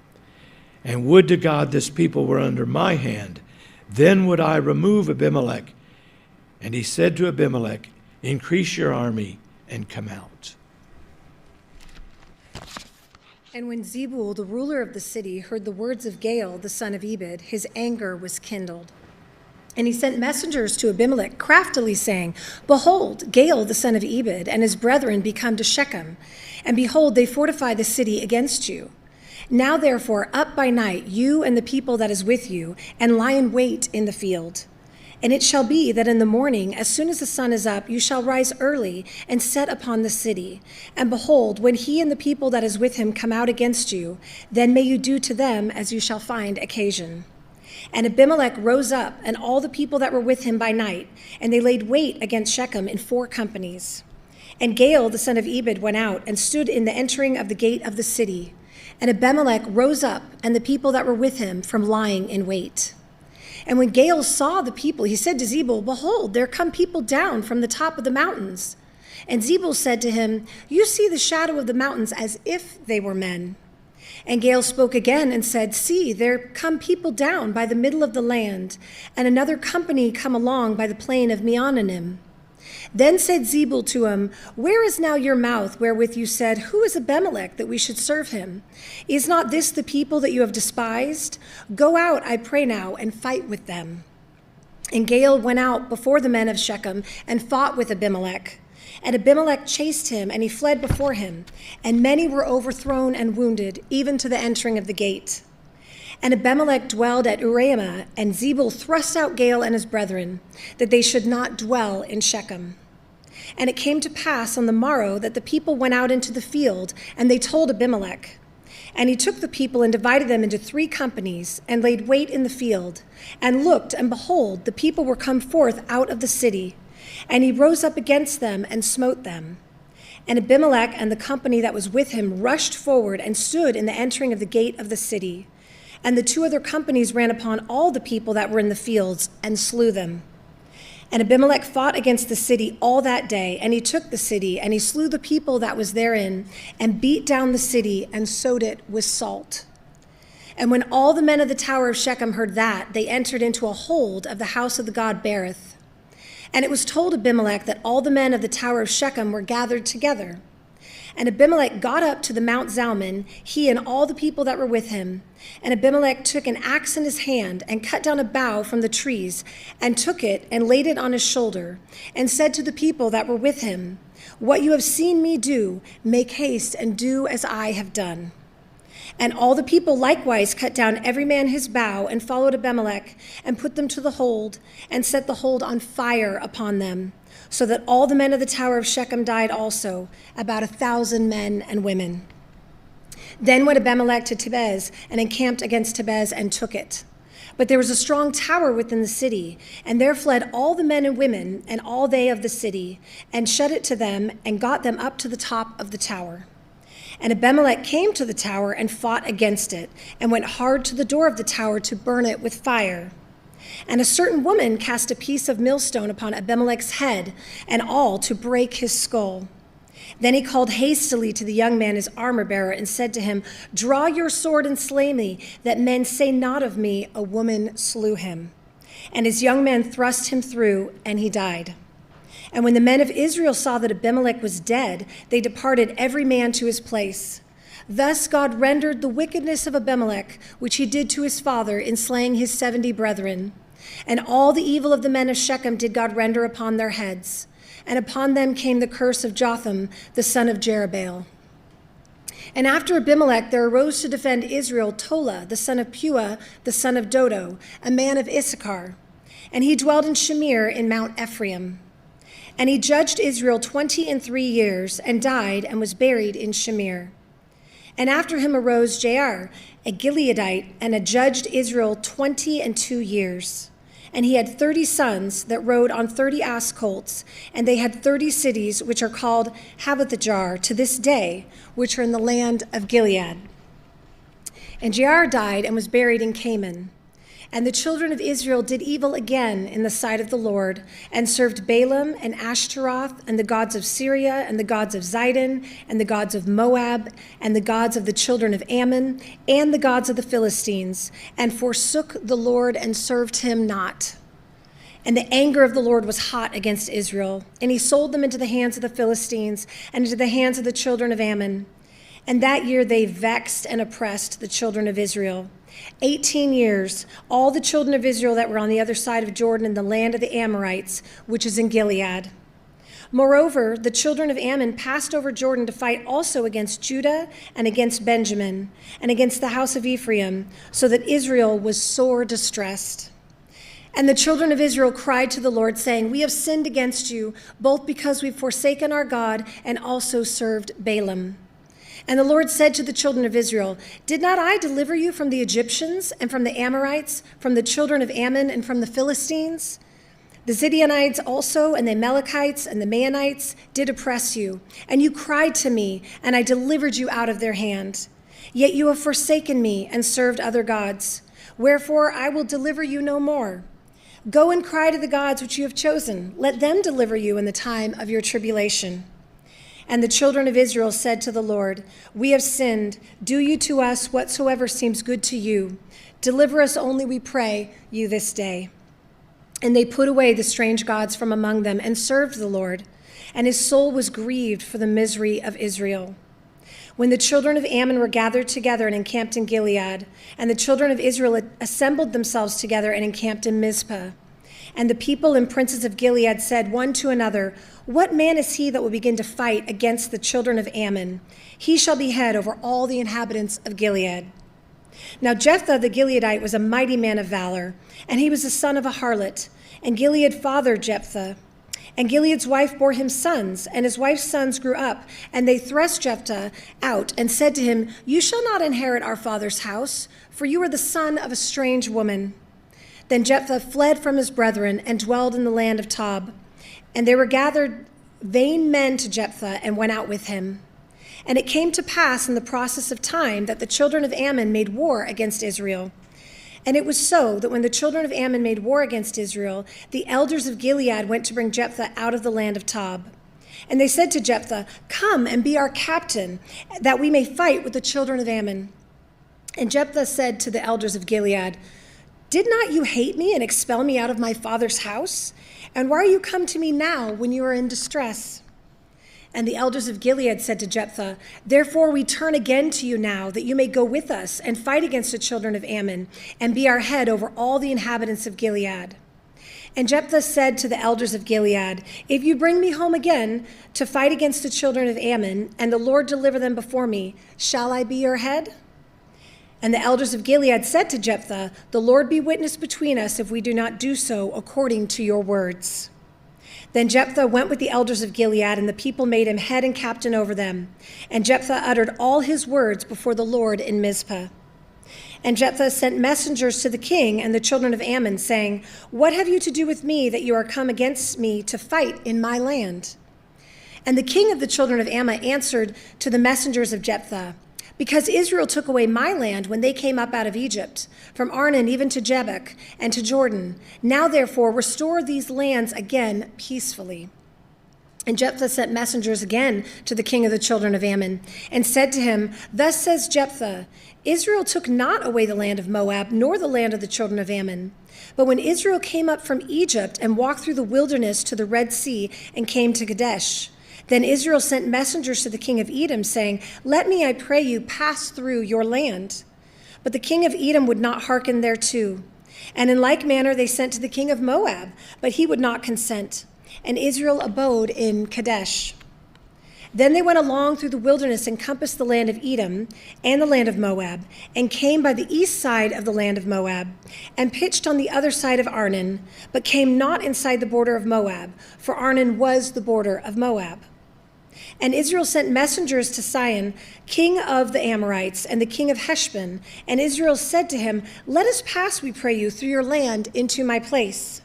And would to God this people were under my hand, then would I remove Abimelech. And he said to Abimelech, Increase your army and come out. And when Zebul, the ruler of the city, heard the words of Gaal, the son of Ebed, his anger was kindled. And he sent messengers to Abimelech craftily, saying, Behold, Gaal, the son of Ebed, and his brethren be come to Shechem, and behold, they fortify the city against you. Now therefore, up by night, you and the people that is with you, and lie in wait in the field. And it shall be that in the morning, as soon as the sun is up, you shall rise early and set upon the city. And behold, when he and the people that is with him come out against you, then may you do to them as you shall find occasion. And Abimelech rose up, and all the people that were with him by night, and they laid wait against Shechem in 4 companies. And Gaal, the son of Ebed, went out and stood in the entering of the gate of the city. And Abimelech rose up, and the people that were with him, from lying in wait. And when Gaal saw the people, he said to Zebul, Behold, there come people down from the top of the mountains. And Zebul said to him, You see the shadow of the mountains as if they were men. And Gaal spoke again and said, See, there come people down by the middle of the land, and another company come along by the plain of Meonanim. Then said Zebul to him, Where is now your mouth wherewith you said, Who is Abimelech that we should serve him? Is not this the people that you have despised? Go out, I pray now, and fight with them. And Gaal went out before the men of Shechem and fought with Abimelech. And Abimelech chased him, and he fled before him. And many were overthrown and wounded, even to the entering of the gate. And Abimelech dwelled at Uraimah, and Zebul thrust out Gaal and his brethren, that they should not dwell in Shechem. And it came to pass on the morrow that the people went out into the field, and they told Abimelech. And he took the people and divided them into 3 companies, and laid wait in the field, and looked, and behold, the people were come forth out of the city. And he rose up against them and smote them. And Abimelech and the company that was with him rushed forward and stood in the entering of the gate of the city. And the 2 other companies ran upon all the people that were in the fields and slew them. And Abimelech fought against the city all that day, and he took the city, and he slew the people that was therein, and beat down the city, and sowed it with salt. And when all the men of the tower of Shechem heard that, they entered into a hold of the house of the god Berith. And it was told Abimelech that all the men of the tower of Shechem were gathered together. And Abimelech got up to the Mount Zalmon, he and all the people that were with him. And Abimelech took an axe in his hand and cut down a bough from the trees, and took it and laid it on his shoulder, and said to the people that were with him, What you have seen me do, make haste and do as I have done. And all the people likewise cut down every man his bough, and followed Abimelech, and put them to the hold, and set the hold on fire upon them, so that all the men of the tower of Shechem died also, about 1,000 men and women. Then went Abimelech to Tebez, and encamped against Tebez, and took it. But there was a strong tower within the city, and there fled all the men and women, and all they of the city, and shut it to them, and got them up to the top of the tower. And Abimelech came to the tower and fought against it, and went hard to the door of the tower to burn it with fire. And a certain woman cast a piece of millstone upon Abimelech's head, and all to break his skull. Then he called hastily to the young man his armor-bearer, and said to him, Draw your sword and slay me, that men say not of me, a woman slew him. And his young man thrust him through, and he died. And when the men of Israel saw that Abimelech was dead, they departed every man to his place. Thus God rendered the wickedness of Abimelech, which he did to his father in slaying his 70 brethren. And all the evil of the men of Shechem did God render upon their heads. And upon them came the curse of Jotham, the son of Jerubbaal. And after Abimelech there arose to defend Israel Tola, the son of Puah, the son of Dodo, a man of Issachar. And he dwelled in Shamir in Mount Ephraim. And he judged Israel 23 years, and died, and was buried in Shamir. And after him arose Jair, a Gileadite, and judged Israel 22 years. And he had 30 sons that rode on 30 ass colts, and they had 30 cities, which are called Havothjar to this day, which are in the land of Gilead. And Jair died and was buried in Canaan. And the children of Israel did evil again in the sight of the Lord, and served Balaam and Ashtaroth, and the gods of Syria, and the gods of Zidon, and the gods of Moab, and the gods of the children of Ammon, and the gods of the Philistines, and forsook the Lord and served him not. And the anger of the Lord was hot against Israel, and he sold them into the hands of the Philistines, and into the hands of the children of Ammon. And that year they vexed and oppressed the children of Israel. 18 years, all the children of Israel that were on the other side of Jordan in the land of the Amorites, which is in Gilead. Moreover, the children of Ammon passed over Jordan to fight also against Judah and against Benjamin and against the house of Ephraim, so that Israel was sore distressed. And the children of Israel cried to the Lord, saying, "We have sinned against you, both because we've forsaken our God and also served Balaam." And the Lord said to the children of Israel, "Did not I deliver you from the Egyptians and from the Amorites, from the children of Ammon and from the Philistines? The Gibeonites also and the Amalekites and the Maonites did oppress you, and you cried to me, and I delivered you out of their hand. Yet you have forsaken me and served other gods. Wherefore I will deliver you no more. Go and cry to the gods which you have chosen. Let them deliver you in the time of your tribulation." And the children of Israel said to the Lord, "We have sinned. Do you to us whatsoever seems good to you. Deliver us only, we pray you, this day." And they put away the strange gods from among them and served the Lord. And his soul was grieved for the misery of Israel. When the children of Ammon were gathered together and encamped in Gilead, and the children of Israel assembled themselves together and encamped in Mizpah. And the people and princes of Gilead said one to another, "What man is he that will begin to fight against the children of Ammon? He shall be head over all the inhabitants of Gilead." Now Jephthah the Gileadite was a mighty man of valor, and he was the son of a harlot. And Gilead fathered Jephthah. And Gilead's wife bore him sons, and his wife's sons grew up, and they thrust Jephthah out and said to him, "You shall not inherit our father's house, for you are the son of a strange woman." Then Jephthah fled from his brethren and dwelled in the land of Tob. And there were gathered vain men to Jephthah and went out with him. And it came to pass in the process of time that the children of Ammon made war against Israel. And it was so that when the children of Ammon made war against Israel, the elders of Gilead went to bring Jephthah out of the land of Tob. And they said to Jephthah, "Come and be our captain, that we may fight with the children of Ammon." And Jephthah said to the elders of Gilead, "Did not you hate me and expel me out of my father's house? And why are you come to me now when you are in distress?" And the elders of Gilead said to Jephthah, "Therefore we turn again to you now, that you may go with us and fight against the children of Ammon, and be our head over all the inhabitants of Gilead." And Jephthah said to the elders of Gilead, "If you bring me home again to fight against the children of Ammon, and the Lord deliver them before me, shall I be your head?" And the elders of Gilead said to Jephthah, "The Lord be witness between us if we do not do so according to your words." Then Jephthah went with the elders of Gilead, and the people made him head and captain over them. And Jephthah uttered all his words before the Lord in Mizpah. And Jephthah sent messengers to the king and the children of Ammon, saying, "What have you to do with me that you are come against me to fight in my land?" And the king of the children of Ammon answered to the messengers of Jephthah, "Because Israel took away my land when they came up out of Egypt, from Arnon even to Jabbok and to Jordan. Now therefore restore these lands again peacefully." And Jephthah sent messengers again to the king of the children of Ammon, and said to him, "Thus says Jephthah, Israel took not away the land of Moab, nor the land of the children of Ammon. But when Israel came up from Egypt and walked through the wilderness to the Red Sea and came to Kadesh, then Israel sent messengers to the king of Edom, saying, 'Let me, I pray you, pass through your land.' But the king of Edom would not hearken thereto. And in like manner they sent to the king of Moab, but he would not consent. And Israel abode in Kadesh. Then they went along through the wilderness and compassed the land of Edom and the land of Moab, and came by the east side of the land of Moab, and pitched on the other side of Arnon, but came not inside the border of Moab, for Arnon was the border of Moab. And Israel sent messengers to Sihon, king of the Amorites, and the king of Heshbon. And Israel said to him, "Let us pass, we pray you, through your land into my place."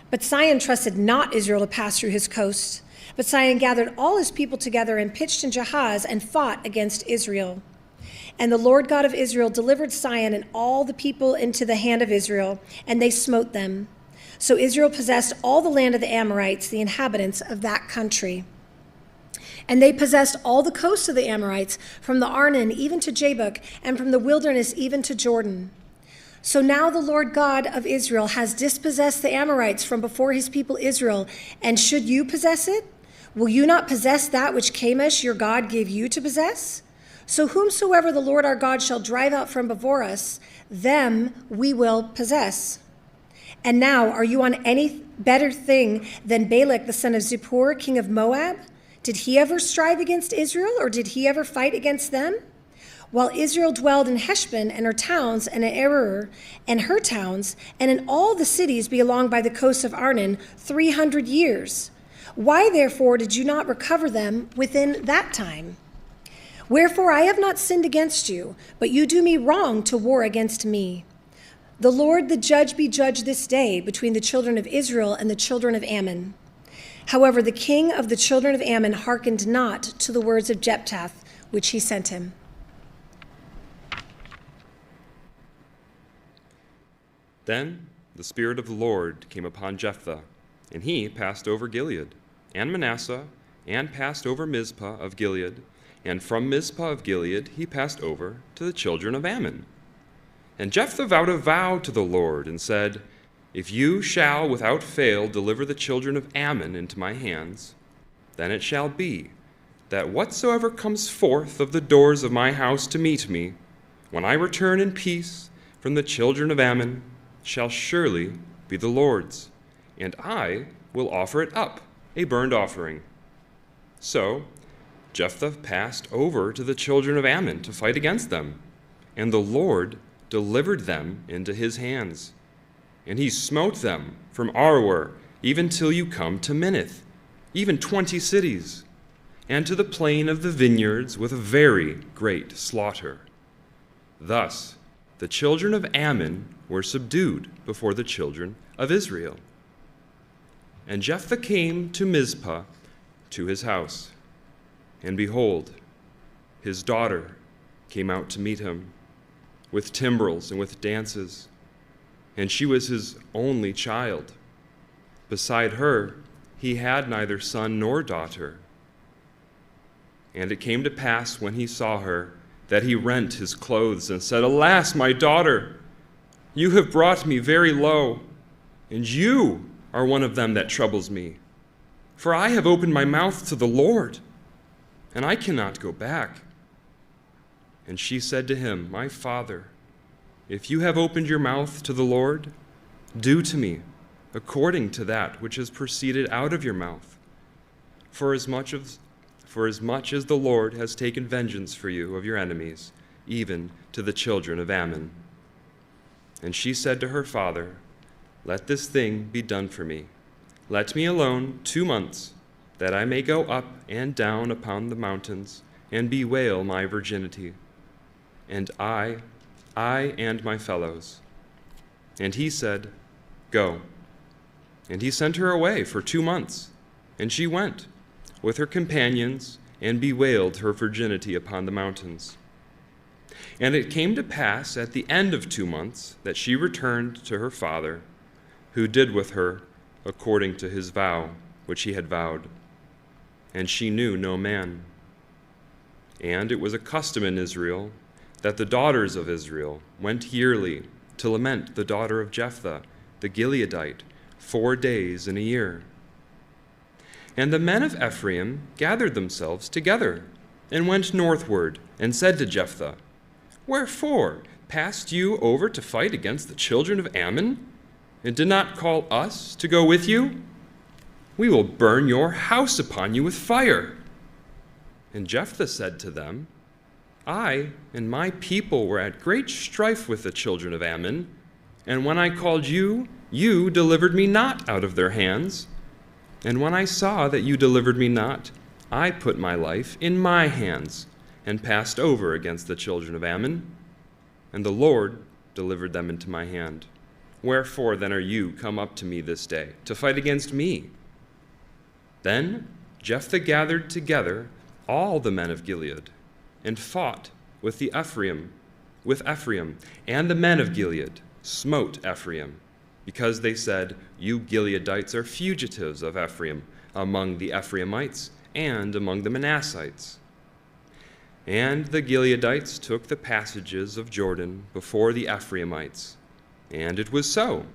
But Sihon trusted not Israel to pass through his coast. But Sihon gathered all his people together and pitched in Jahaz and fought against Israel. And the Lord God of Israel delivered Sihon and all the people into the hand of Israel, and they smote them. So Israel possessed all the land of the Amorites, the inhabitants of that country. And they possessed all the coasts of the Amorites, from the Arnon even to Jabbok, and from the wilderness even to Jordan. So now the Lord God of Israel has dispossessed the Amorites from before his people Israel, and should you possess it? Will you not possess that which Chemosh your God gave you to possess? So whomsoever the Lord our God shall drive out from before us, them we will possess. And now, are you on any better thing than Balak the son of Zippor, king of Moab? Did he ever strive against Israel, or did he ever fight against them? While Israel dwelled in Heshbon and her towns, and in Aroer and her towns, and in all the cities belonging by the coast of Arnon, 300 years. Why, therefore, did you not recover them within that time? Wherefore I have not sinned against you, but you do me wrong to war against me. The Lord the judge be judged this day between the children of Israel and the children of Ammon. However, the king of the children of Ammon hearkened not to the words of Jephthah, which he sent him. Then the Spirit of the Lord came upon Jephthah, and he passed over Gilead and Manasseh, and passed over Mizpah of Gilead, and from Mizpah of Gilead he passed over to the children of Ammon. And Jephthah vowed a vow to the Lord, and said, "If you shall without fail deliver the children of Ammon into my hands, then it shall be that whatsoever comes forth of the doors of my house to meet me, when I return in peace from the children of Ammon, shall surely be the Lord's, and I will offer it up, a burnt offering." So Jephthah passed over to the children of Ammon to fight against them, and the Lord delivered them into his hands. And he smote them from Aroer even till you come to Minnith, even 20 cities, and to the plain of the vineyards with a very great slaughter. Thus the children of Ammon were subdued before the children of Israel. And Jephthah came to Mizpah to his house, and behold, his daughter came out to meet him with timbrels and with dances, and she was his only child. Beside her he had neither son nor daughter. And it came to pass when he saw her that he rent his clothes and said, "Alas, my daughter, you have brought me very low, and you are one of them that troubles me. For I have opened my mouth to the Lord, and I cannot go back." And she said to him, "My father, if you have opened your mouth to the Lord, do to me according to that which has proceeded out of your mouth. For as much as the Lord has taken vengeance for you of your enemies, even to the children of Ammon." And she said to her father, "Let this thing be done for me. Let me alone 2 months, that I may go up and down upon the mountains and bewail my virginity, and I and my fellows." And he said, "Go." And he sent her away for 2 months, and she went with her companions and bewailed her virginity upon the mountains. And it came to pass at the end of 2 months that she returned to her father, who did with her according to his vow which he had vowed. And she knew no man. And it was a custom in Israel that the daughters of Israel went yearly to lament the daughter of Jephthah, the Gileadite, 4 days in a year. And the men of Ephraim gathered themselves together and went northward and said to Jephthah, "Wherefore passed you over to fight against the children of Ammon, and did not call us to go with you? We will burn your house upon you with fire." And Jephthah said to them, I and my people were at great strife with the children of Ammon, and when I called you, you delivered me not out of their hands. And when I saw that you delivered me not, I put my life in my hands, and passed over against the children of Ammon. And the Lord delivered them into my hand. Wherefore then are you come up to me this day, to fight against me? Then Jephthah gathered together all the men of Gilead, and fought with Ephraim, and the men of Gilead smote Ephraim, because they said, You Gileadites are fugitives of Ephraim among the Ephraimites and among the Manassites. And the Gileadites took the passages of Jordan before the Ephraimites. And it was so,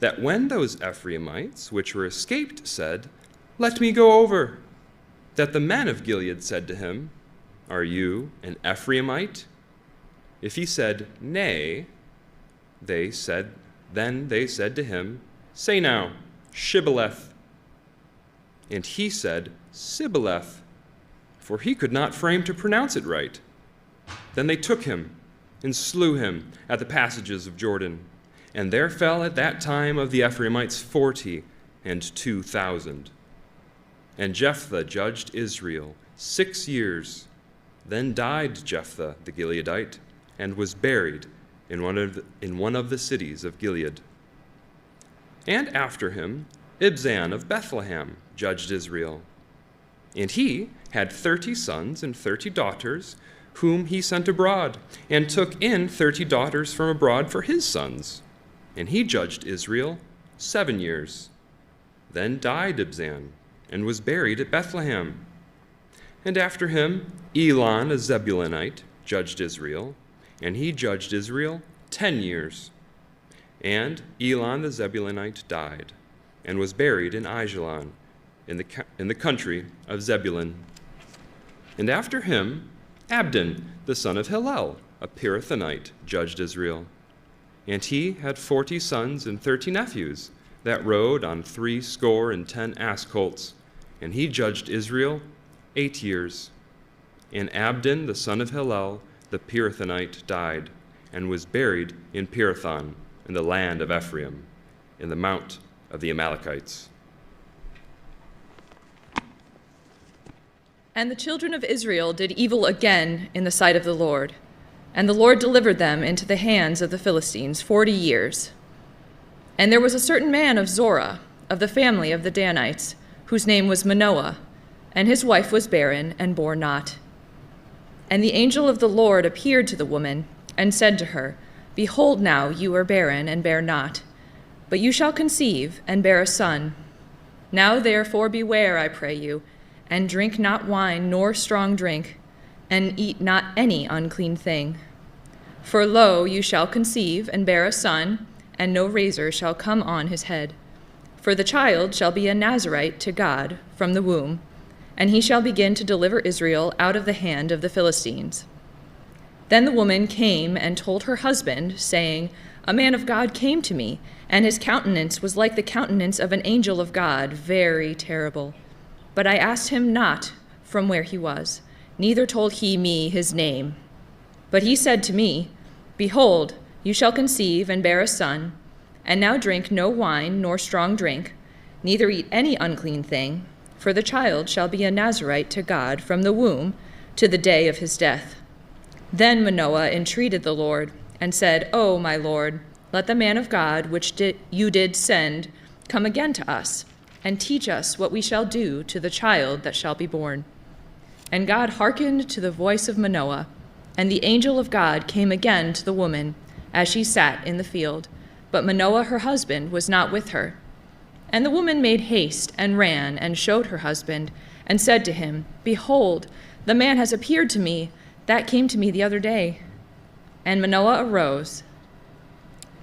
that when those Ephraimites which were escaped said, Let me go over, that the men of Gilead said to him, Are you an Ephraimite? If he said, Nay, they said to him, Say now, Shibboleth. And he said, Sibboleth, for he could not frame to pronounce it right. Then they took him and slew him at the passages of Jordan. And there fell at that time of the Ephraimites 42,000. And Jephthah judged Israel 6 years. Then died Jephthah the Gileadite, and was buried in one of the cities of Gilead. And after him Ibzan of Bethlehem judged Israel. And he had 30 sons and 30 daughters, whom he sent abroad, and took in 30 daughters from abroad for his sons. And he judged Israel 7 years. Then died Ibzan, and was buried at Bethlehem. And after him Elon, a Zebulunite, judged Israel, and he judged Israel 10 years. And Elon the Zebulunite died, and was buried in Aijalon, in the country of Zebulun. And after him Abdon, the son of Hillel, a Pirathonite, judged Israel. And he had 40 sons and 30 nephews, that rode on 70 ass colts, and he judged Israel 8 years. And Abdon, the son of Hillel, the Pirathonite, died, and was buried in Pirathon, in the land of Ephraim, in the mount of the Amalekites. And the children of Israel did evil again in the sight of the Lord, and the Lord delivered them into the hands of the Philistines 40 years. And there was a certain man of Zorah, of the family of the Danites, whose name was Manoah, and his wife was barren and bore not. And the angel of the Lord appeared to the woman, and said to her, Behold now, you are barren and bear not, but you shall conceive and bear a son. Now therefore beware, I pray you, and drink not wine nor strong drink, and eat not any unclean thing. For lo, you shall conceive and bear a son, and no razor shall come on his head. For the child shall be a Nazarite to God from the womb, and he shall begin to deliver Israel out of the hand of the Philistines. Then the woman came and told her husband, saying, A man of God came to me, and his countenance was like the countenance of an angel of God, very terrible. But I asked him not from where he was, neither told he me his name. But he said to me, Behold, you shall conceive and bear a son, and now drink no wine nor strong drink, neither eat any unclean thing, for the child shall be a Nazarite to God from the womb to the day of his death. Then Manoah entreated the Lord, and said, O my Lord, let the man of God which you did send come again to us, and teach us what we shall do to the child that shall be born. And God hearkened to the voice of Manoah, and the angel of God came again to the woman as she sat in the field, but Manoah her husband was not with her. And the woman made haste and ran and showed her husband, and said to him, Behold, the man has appeared to me that came to me the other day. And Manoah arose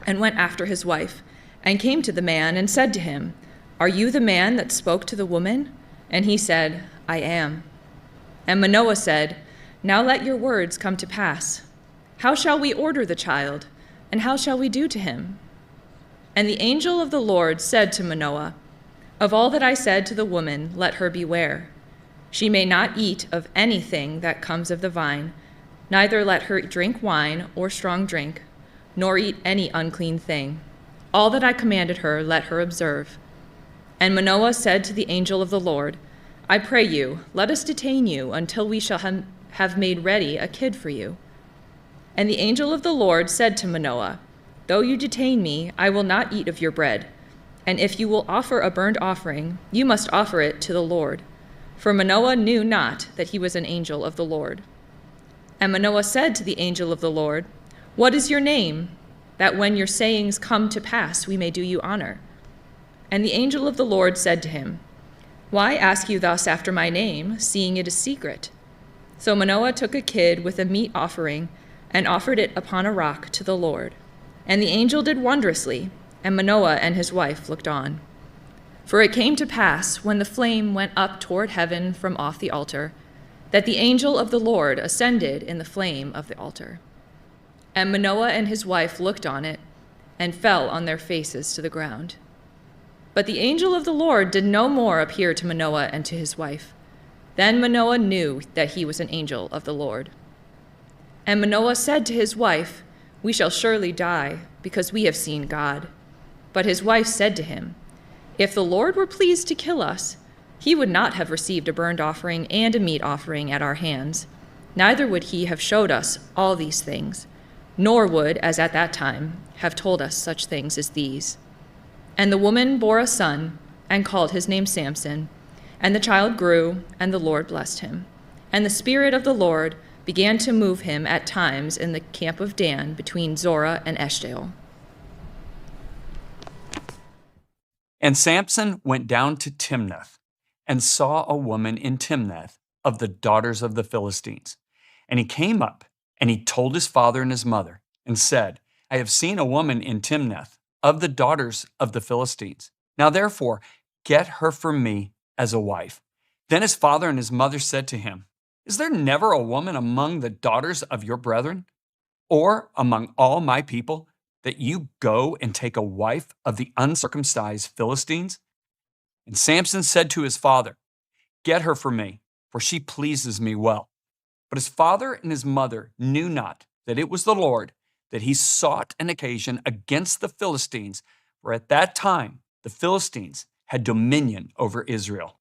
and went after his wife, and came to the man and said to him, Are you the man that spoke to the woman? And he said, I am. And Manoah said, Now let your words come to pass. How shall we order the child, and how shall we do to him? And the angel of the Lord said to Manoah, Of all that I said to the woman, let her beware. She may not eat of anything that comes of the vine, neither let her drink wine or strong drink, nor eat any unclean thing. All that I commanded her, let her observe. And Manoah said to the angel of the Lord, I pray you, let us detain you until we shall have made ready a kid for you. And the angel of the Lord said to Manoah, Though you detain me, I will not eat of your bread. And if you will offer a burnt offering, you must offer it to the Lord. For Manoah knew not that he was an angel of the Lord. And Manoah said to the angel of the Lord, What is your name, that when your sayings come to pass we may do you honor? And the angel of the Lord said to him, Why ask you thus after my name, seeing it is secret? So Manoah took a kid with a meat offering and offered it upon a rock to the Lord. And the angel did wondrously, and Manoah and his wife looked on. For it came to pass, when the flame went up toward heaven from off the altar, that the angel of the Lord ascended in the flame of the altar. And Manoah and his wife looked on it, and fell on their faces to the ground. But the angel of the Lord did no more appear to Manoah and to his wife. Then Manoah knew that he was an angel of the Lord. And Manoah said to his wife, We shall surely die, because we have seen God. But his wife said to him, If the Lord were pleased to kill us, he would not have received a burnt offering and a meat offering at our hands, neither would he have showed us all these things, nor would, as at that time, have told us such things as these. And the woman bore a son, and called his name Samson. And the child grew, and the Lord blessed him. And the Spirit of the Lord began to move him at times in the camp of Dan between Zorah and Eshtaol. And Samson went down to Timnath, and saw a woman in Timnath of the daughters of the Philistines. And he came up, and he told his father and his mother, and said, I have seen a woman in Timnath of the daughters of the Philistines. Now therefore, get her for me as a wife. Then his father and his mother said to him, Is there never a woman among the daughters of your brethren, or among all my people, that you go and take a wife of the uncircumcised Philistines? And Samson said to his father, Get her for me, for she pleases me well. But his father and his mother knew not that it was the Lord, that he sought an occasion against the Philistines, for at that time the Philistines had dominion over Israel.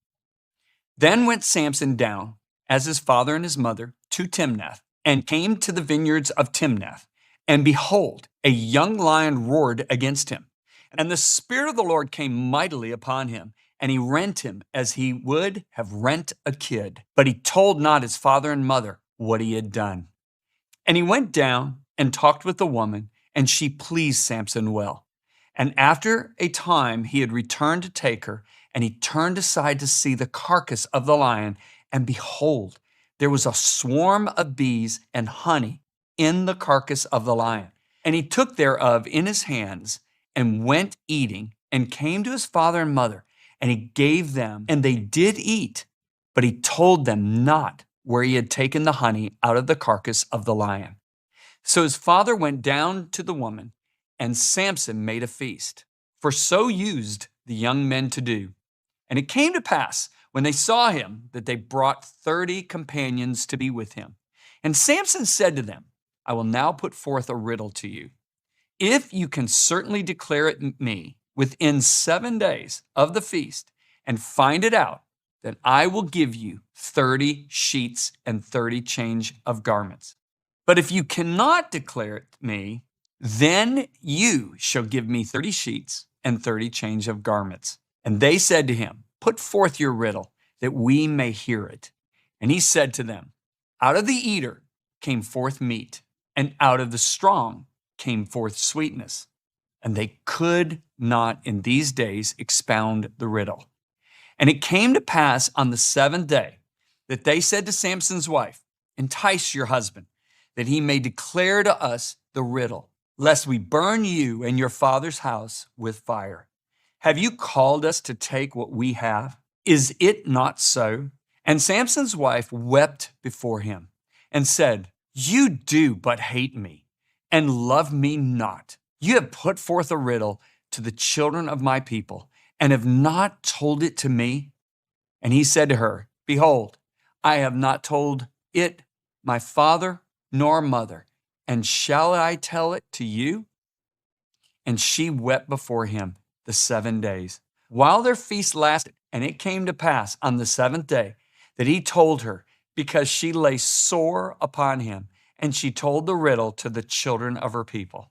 Then went Samson down, as his father and his mother, to Timnath, and came to the vineyards of Timnath. And behold, a young lion roared against him. And the Spirit of the Lord came mightily upon him, and he rent him as he would have rent a kid. But he told not his father and mother what he had done. And he went down and talked with the woman, and she pleased Samson well. And after a time he had returned to take her, and he turned aside to see the carcass of the lion, and behold, there was a swarm of bees and honey in the carcass of the lion. And he took thereof in his hands, and went eating, and came to his father and mother, and he gave them, and they did eat. But he told them not where he had taken the honey out of the carcass of the lion. So his father went down to the woman, and Samson made a feast, for so used the young men to do. And it came to pass, when they saw him, that they brought 30 companions to be with him. And Samson said to them, I will now put forth a riddle to you. If you can certainly declare it me within 7 days of the feast, and find it out, then I will give you 30 sheets and 30 change of garments. But if you cannot declare it me, then you shall give me 30 sheets and 30 change of garments. And they said to him, Put forth your riddle, that we may hear it. And he said to them, Out of the eater came forth meat, and out of the strong came forth sweetness. And they could not in these days expound the riddle. And it came to pass on the 7th day that they said to Samson's wife, Entice your husband, that he may declare to us the riddle, lest we burn you and your father's house with fire. Have you called us to take what we have? Is it not so? And Samson's wife wept before him and said, You do but hate me and love me not. You have put forth a riddle to the children of my people and have not told it to me. And he said to her, Behold, I have not told it my father nor mother, and shall I tell it to you? And she wept before him the 7 days, while their feast lasted. And it came to pass on the 7th day that he told her, because she lay sore upon him, and she told the riddle to the children of her people.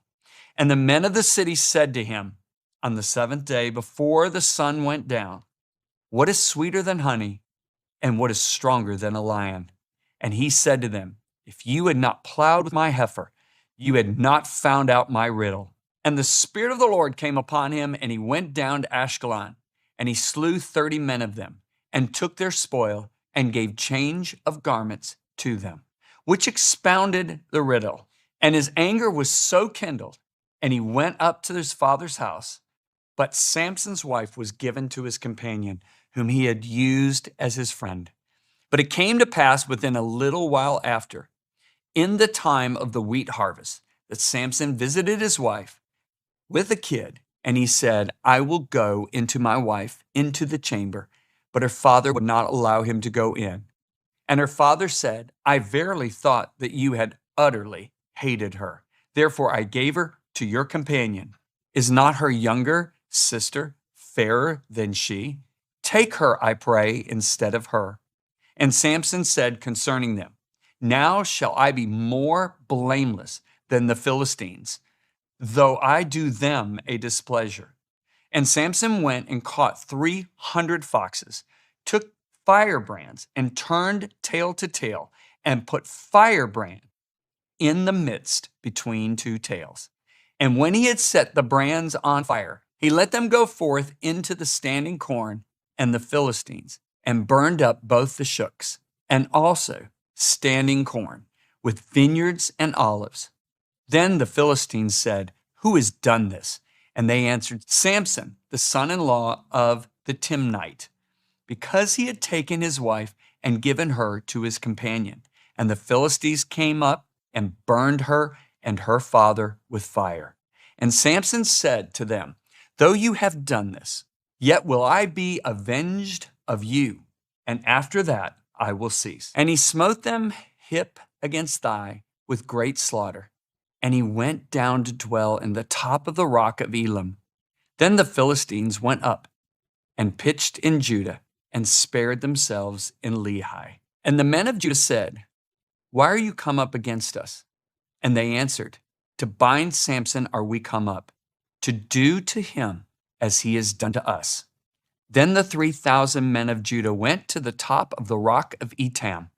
And the men of the city said to him on the 7th day before the sun went down, what is sweeter than honey, and what is stronger than a lion? And he said to them, if you had not plowed with my heifer, you had not found out my riddle. And the Spirit of the Lord came upon him, and he went down to Ashkelon, and he slew 30 men of them, and took their spoil, and gave change of garments to them, which expounded the riddle. And his anger was so kindled, and he went up to his father's house. But Samson's wife was given to his companion, whom he had used as his friend. But it came to pass within a little while after, in the time of the wheat harvest, that Samson visited his wife with a kid, and he said, I will go into my wife into the chamber. But her father would not allow him to go in. And her father said, I verily thought that you had utterly hated her. Therefore I gave her to your companion. Is not her younger sister fairer than she? Take her, I pray, instead of her. And Samson said concerning them, now shall I be more blameless than the Philistines, though I do them a displeasure. And Samson went and caught 300 foxes, took firebrands, and turned tail to tail, and put firebrand in the midst between two tails. And when he had set the brands on fire, he let them go forth into the standing corn and the Philistines, and burned up both the shooks, and also standing corn, with vineyards and olives. Then the Philistines said, who has done this? And they answered, Samson, the son-in-law of the Timnite, because he had taken his wife and given her to his companion. And the Philistines came up and burned her and her father with fire. And Samson said to them, though you have done this, yet will I be avenged of you, and after that I will cease. And he smote them hip against thigh with great slaughter. And he went down to dwell in the top of the rock of Elam. Then the Philistines went up and pitched in Judah and spared themselves in Lehi. And the men of Judah said, why are you come up against us? And they answered, to bind Samson are we come up, to do to him as he has done to us. Then the 3,000 men of Judah went to the top of the rock of Etam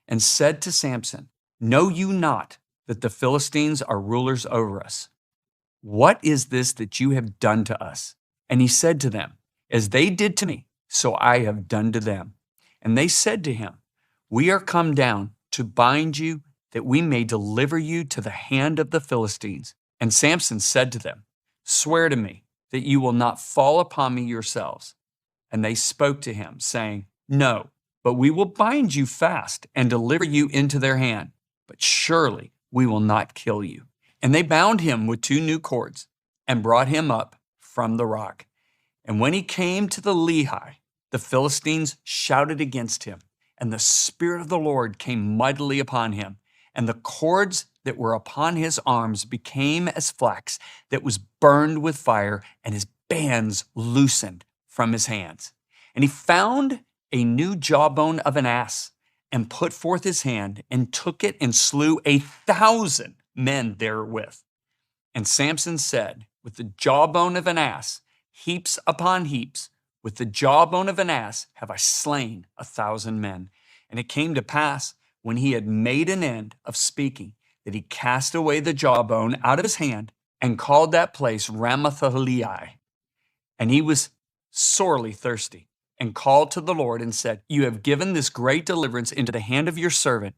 and said to Samson, know you not that the Philistines are rulers over us? What is this that you have done to us? And he said to them, as they did to me, so I have done to them. And they said to him, we are come down to bind you, that we may deliver you to the hand of the Philistines. And Samson said to them, swear to me that you will not fall upon me yourselves. And they spoke to him, saying, no, but we will bind you fast and deliver you into their hand. But surely we will not kill you. And they bound him with 2 new cords and brought him up from the rock. And when he came to the Lehi, the Philistines shouted against him, and the Spirit of the Lord came mightily upon him. And the cords that were upon his arms became as flax that was burned with fire, and his bands loosened from his hands. And he found a new jawbone of an ass, and put forth his hand, and took it, and slew 1,000 men therewith. And Samson said, with the jawbone of an ass, heaps upon heaps, with the jawbone of an ass have I slain 1,000 men. And it came to pass, when he had made an end of speaking, that he cast away the jawbone out of his hand, and called that place Ramathalehi. And he was sorely thirsty, and called to the Lord, and said, you have given this great deliverance into the hand of your servant,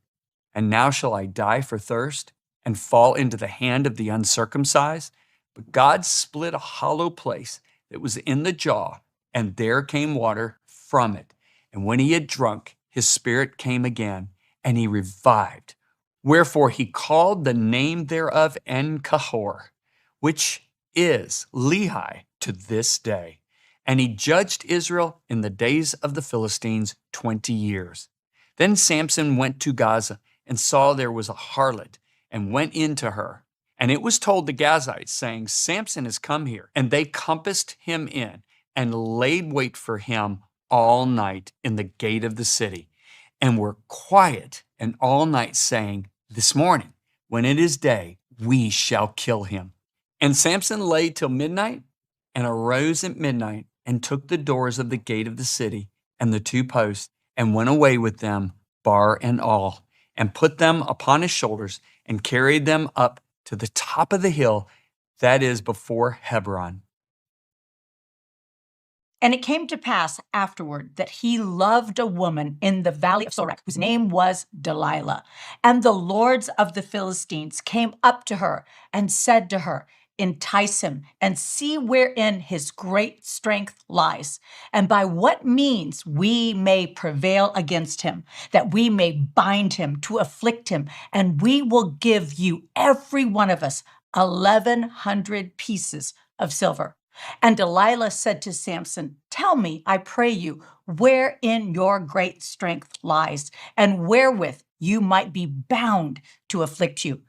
and now shall I die for thirst, and fall into the hand of the uncircumcised? But God split a hollow place that was in the jaw, and there came water from it. And when he had drunk, his spirit came again, and he revived. Wherefore he called the name thereof En-Kahor, which is Lehi to this day. And he judged Israel in the days of the Philistines 20 years. Then Samson went to Gaza and saw there was a harlot and went into her. And it was told the Gazites, saying, Samson has come here. And they compassed him in and laid wait for him all night in the gate of the city, and were quiet and all night, saying, This morning, when it is day, we shall kill him. And Samson lay till midnight, and arose at midnight, and took the doors of the gate of the city and the 2 posts, and went away with them, bar and all, and put them upon his shoulders, and carried them up to the top of the hill that is before Hebron. And it came to pass afterward that he loved a woman in the valley of Sorek, whose name was Delilah. And the lords of the Philistines came up to her and said to her, Entice him and see wherein his great strength lies, and by what means we may prevail against him, that we may bind him to afflict him, and we will give you every one of us 1,100 pieces of silver. And Delilah said to Samson, Tell me, I pray you, wherein your great strength lies, and wherewith you might be bound to afflict you.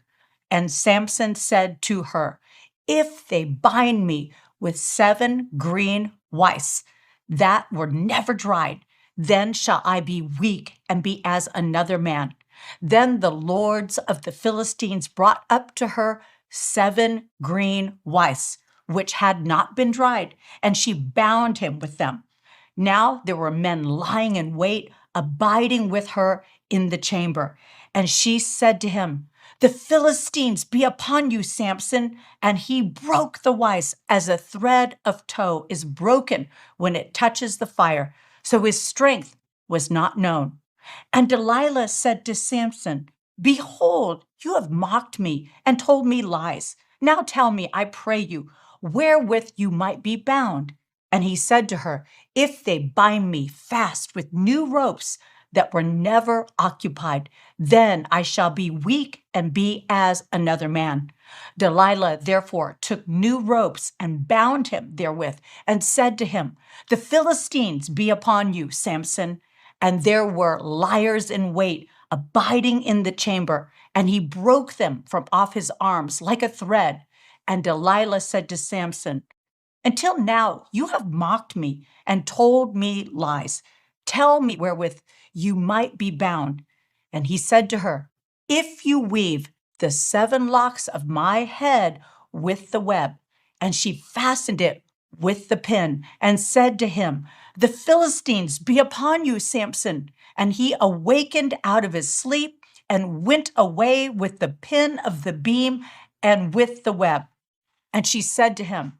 And Samson said to her, If they bind me with 7 green withes that were never dried, then shall I be weak and be as another man. Then the lords of the Philistines brought up to her 7 green withes, which had not been dried, and she bound him with them. Now there were men lying in wait, abiding with her in the chamber. And she said to him, The Philistines be upon you, Samson. And he broke the withes as a thread of tow is broken when it touches the fire. So his strength was not known. And Delilah said to Samson, Behold, you have mocked me and told me lies. Now tell me, I pray you, wherewith you might be bound. And he said to her, If they bind me fast with new ropes that were never occupied, then I shall be weak and be as another man. Delilah therefore took new ropes and bound him therewith, and said to him, The Philistines be upon you, Samson. And there were liers in wait, abiding in the chamber, and he broke them from off his arms like a thread. And Delilah said to Samson, Until now you have mocked me and told me lies. Tell me wherewith you might be bound. And he said to her, If you weave the 7 locks of my head with the web. And she fastened it with the pin and said to him, The Philistines be upon you, Samson. And he awakened out of his sleep and went away with the pin of the beam and with the web. And she said to him,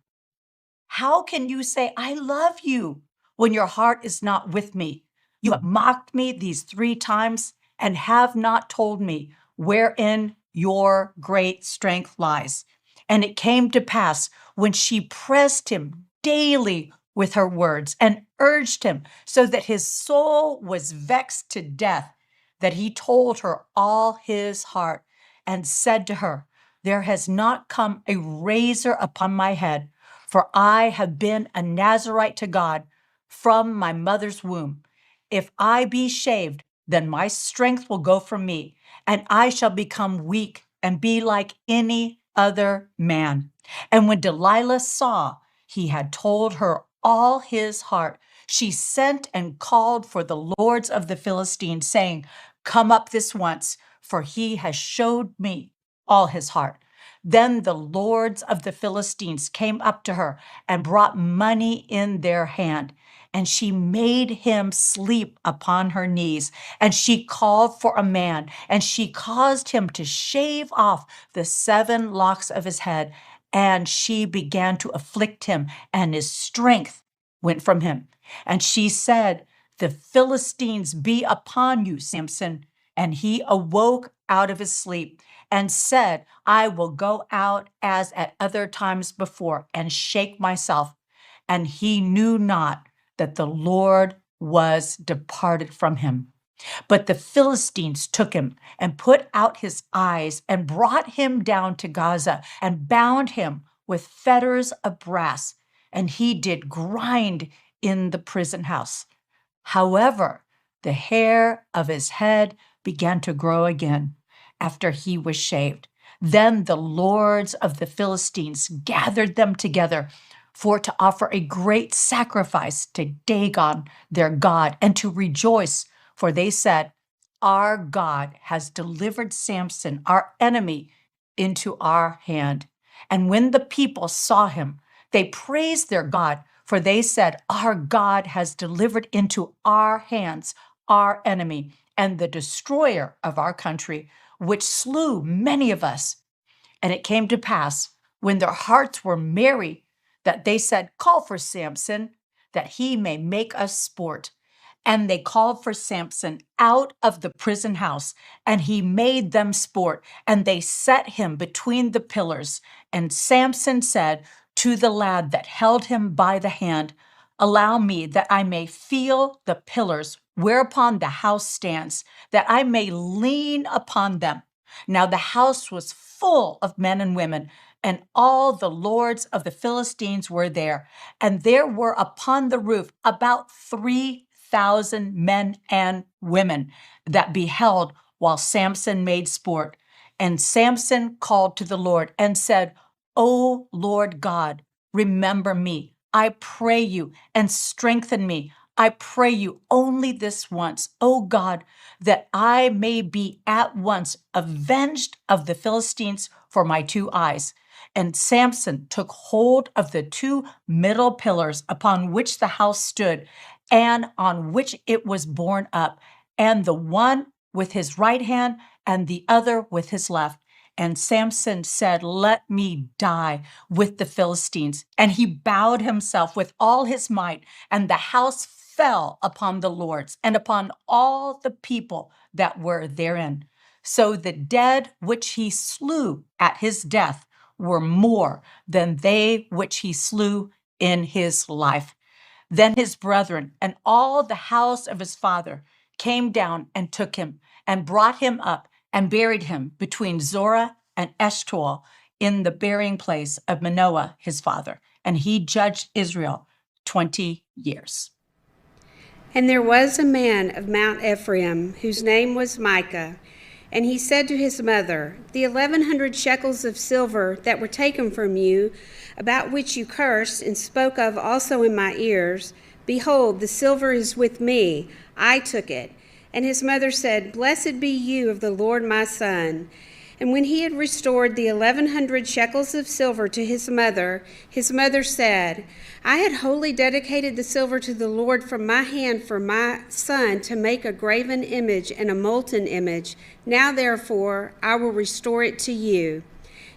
How can you say, I love you, when your heart is not with me? You have mocked me these 3 times and have not told me wherein your great strength lies. And it came to pass when she pressed him daily with her words and urged him so that his soul was vexed to death, that he told her all his heart and said to her, There has not come a razor upon my head, for I have been a Nazarite to God from my mother's womb. If I be shaved, then my strength will go from me, and I shall become weak and be like any other man. And when Delilah saw he had told her all his heart, she sent and called for the lords of the Philistines, saying, Come up this once, for he has showed me all his heart. Then the lords of the Philistines came up to her and brought money in their hand. And she made him sleep upon her knees. And she called for a man, and she caused him to shave off the 7 locks of his head. And she began to afflict him, and his strength went from him. And she said, The Philistines be upon you, Samson. And he awoke out of his sleep and said, I will go out as at other times before and shake myself. And he knew not that the Lord was departed from him. But the Philistines took him and put out his eyes and brought him down to Gaza and bound him with fetters of brass. and he did grind in the prison house. However, the hair of his head began to grow again after he was shaved. Then the lords of the Philistines gathered them together for to offer a great sacrifice to Dagon, their god, and to rejoice, for they said, "Our God has delivered Samson, our enemy, into our hand." And when the people saw him, they praised their God, for they said, "Our God has delivered into our hands our enemy and the destroyer of our country, which slew many of us." And it came to pass, when their hearts were merry, that they said, "Call for Samson, that he may make us sport." And they called for Samson out of the prison house, and he made them sport, and they set him between the pillars. And Samson said to the lad that held him by the hand, "Allow me that I may feel the pillars whereupon the house stands, that I may lean upon them." Now the house was full of men and women, and all the lords of the Philistines were there. And there were upon the roof about 3,000 men and women that beheld while Samson made sport. And Samson called to the Lord and said, "O Lord God, remember me, I pray you, and strengthen me. I pray you only this once, O God, that I may be at once avenged of the Philistines for my 2 eyes." And Samson took hold of the 2 middle pillars upon which the house stood, and on which it was borne up, and the one with his right hand, and the other with his left. And Samson said, "Let me die with the Philistines." And he bowed himself with all his might, and the house fell upon the lords and upon all the people that were therein. So the dead which he slew at his death were more than they which he slew in his life. Then his brethren and all the house of his father came down and took him and brought him up and buried him between Zorah and Eshtaol in the burying place of Manoah his father. And he judged Israel 20 years. And there was a man of Mount Ephraim whose name was Micah. And he said to his mother, "The 1,100 shekels of silver that were taken from you, about which you cursed and spoke of also in my ears, behold, the silver is with me. I took it." And his mother said, "Blessed be you of the Lord my son." And when he had restored the 1,100 shekels of silver to his mother said, "I had wholly dedicated the silver to the Lord from my hand for my son to make a graven image and a molten image. Now therefore I will restore it to you."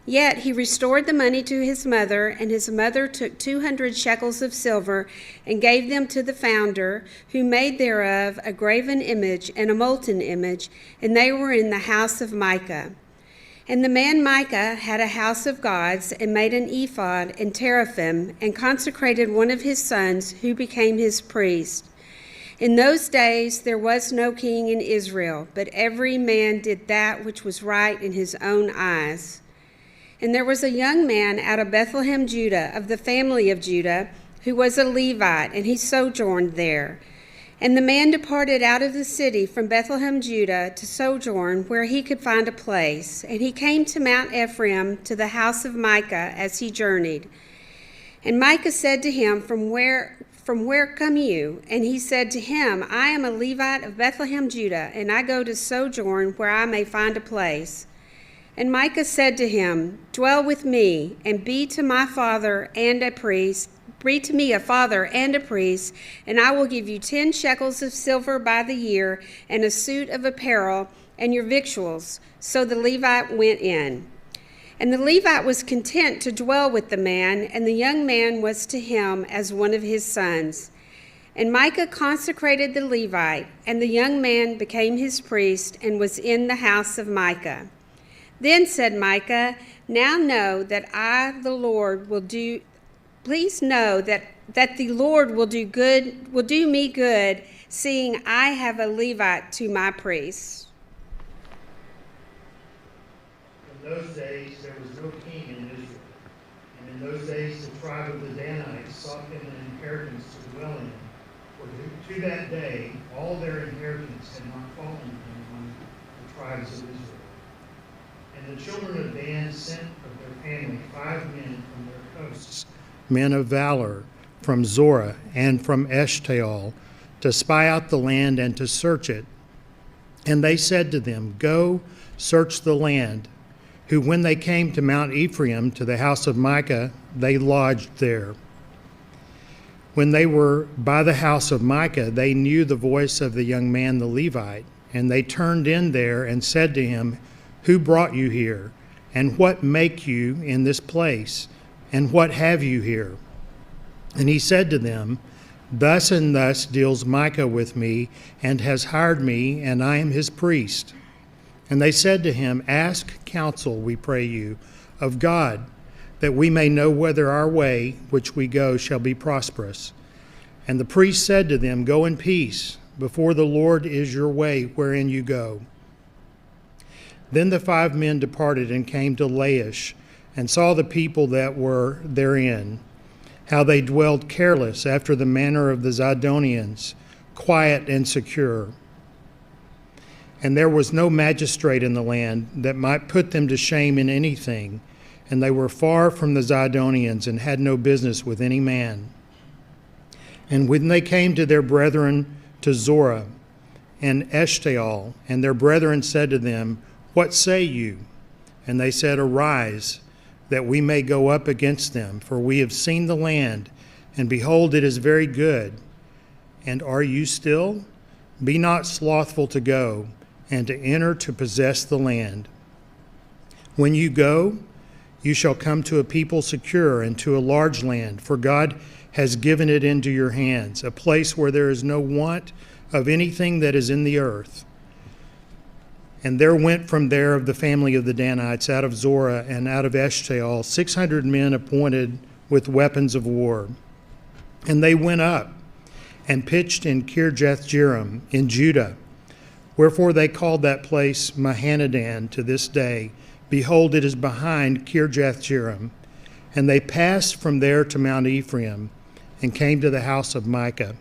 Yet he restored the money to his mother, and his mother took 200 shekels of silver and gave them to the founder, who made thereof a graven image and a molten image, and they were in the house of Micah. And the man Micah had a house of gods, and made an ephod and teraphim, and consecrated one of his sons, who became his priest. In those days there was no king in Israel, but every man did that which was right in his own eyes. And there was a young man out of Bethlehem, Judah, of the family of Judah, who was a Levite, and he sojourned there. And the man departed out of the city from Bethlehem, Judah, to sojourn where he could find a place. And he came to Mount Ephraim, to the house of Micah, as he journeyed. And Micah said to him, From where come you?" And he said to him, "I am a Levite of Bethlehem, Judah, and I go to sojourn where I may find a place." And Micah said to him, "Dwell with me, and be to my father and a priest. Be to me a father and a priest, and I will give you 10 shekels of silver by the year, and a suit of apparel, and your victuals." So the Levite went in. And the Levite was content to dwell with the man, and the young man was to him as one of his sons. And Micah consecrated the Levite, and the young man became his priest, and was in the house of Micah. Then said Micah, "Now know that Please know that the Lord will do me good, seeing I have a Levite to my priests." In those days there was no king in Israel, and in those days the tribe of the Danites sought them an inheritance to dwell in. For to that day all their inheritance had not fallen to them among the tribes of Israel. And the children of Dan sent of their family 5 men from their coasts, men of valor, from Zorah and from Eshtaol, to spy out the land and to search it. And they said to them, Go, search the land. Who, when they came to Mount Ephraim, to the house of Micah, they lodged there. When they were by the house of Micah, they knew the voice of the young man the Levite, and they turned in there and said to him, Who brought you here? And what make you in this place? And what have you here? And he said to them, Thus and thus deals Micah with me, and has hired me, and I am his priest. And they said to him, Ask counsel, we pray you, of God, that we may know whether our way which we go shall be prosperous. And the priest said to them, Go in peace, before the Lord is your way wherein you go. Then the 5 men departed and came to Laish, and saw the people that were therein, how they dwelled careless after the manner of the Zidonians, quiet and secure. And there was no magistrate in the land that might put them to shame in anything, and they were far from the Zidonians and had no business with any man. And when they came to their brethren to Zorah and Eshtaol, and their brethren said to them, What say you? And they said, Arise, that we may go up against them, for we have seen the land, and behold, it is very good. And are you still? Be not slothful to go, and to enter to possess the land. When you go, you shall come to a people secure and to a large land, for God has given it into your hands, a place where there is no want of anything that is in the earth. And there went from there of the family of the Danites, out of Zorah and out of Eshtaol, 600 men appointed with weapons of war. And they went up and pitched in Kirjath-jearim in Judah. Wherefore they called that place Mahanadan to this day. Behold, it is behind Kirjath-jearim. And they passed from there to Mount Ephraim, and came to the house of Micah.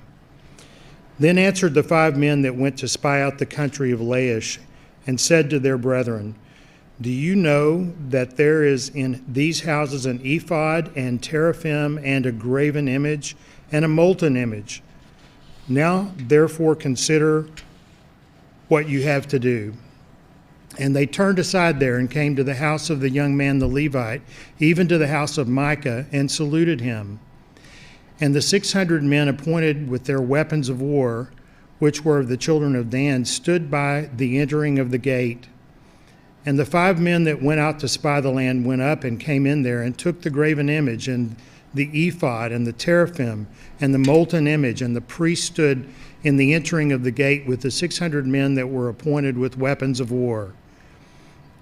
Then answered the 5 men that went to spy out the country of Laish, and said to their brethren, Do you know that there is in these houses an ephod and teraphim and a graven image and a molten image? Now therefore consider what you have to do. And they turned aside there and came to the house of the young man the Levite, even to the house of Micah, and saluted him. And the 600 men appointed with their weapons of war, which were of the children of Dan, stood by the entering of the gate. And the 5 men that went out to spy the land went up and came in there, and took the graven image, and the ephod, and the teraphim, and the molten image. And the priest stood in the entering of the gate with the 600 men that were appointed with weapons of war.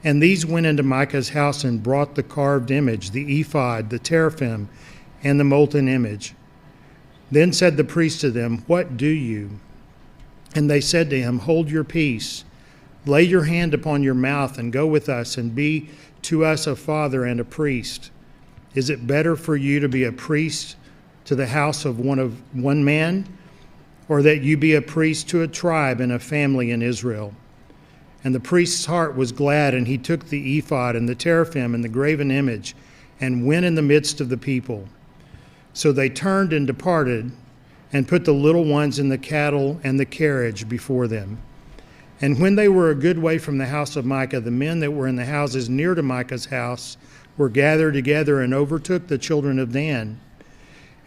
And these went into Micah's house and brought the carved image, the ephod, the teraphim, and the molten image. Then said the priest to them, What do you? And they said to him, Hold your peace. Lay your hand upon your mouth, and go with us, and be to us a father and a priest. Is it better for you to be a priest to the house of one man, or that you be a priest to a tribe and a family in Israel? And the priest's heart was glad, and he took the ephod and the teraphim and the graven image, and went in the midst of the people. So they turned and departed, and put the little ones in the cattle and the carriage before them. And when they were a good way from the house of Micah, the men that were in the houses near to Micah's house were gathered together and overtook the children of Dan.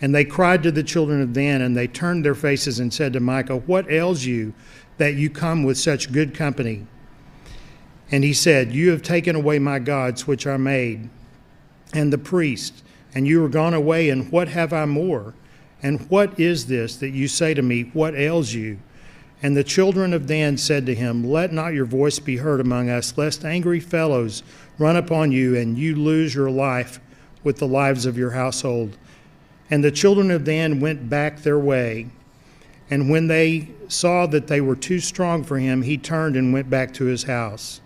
And they cried to the children of Dan, and they turned their faces and said to Micah, What ails you that you come with such good company? And he said, You have taken away my gods which I made, and the priest, and you are gone away, and what have I more? And what is this that you say to me, What ails you? And the children of Dan said to him, Let not your voice be heard among us, lest angry fellows run upon you, and you lose your life with the lives of your household. And the children of Dan went back their way. And when they saw that they were too strong for him, he turned and went back to his house.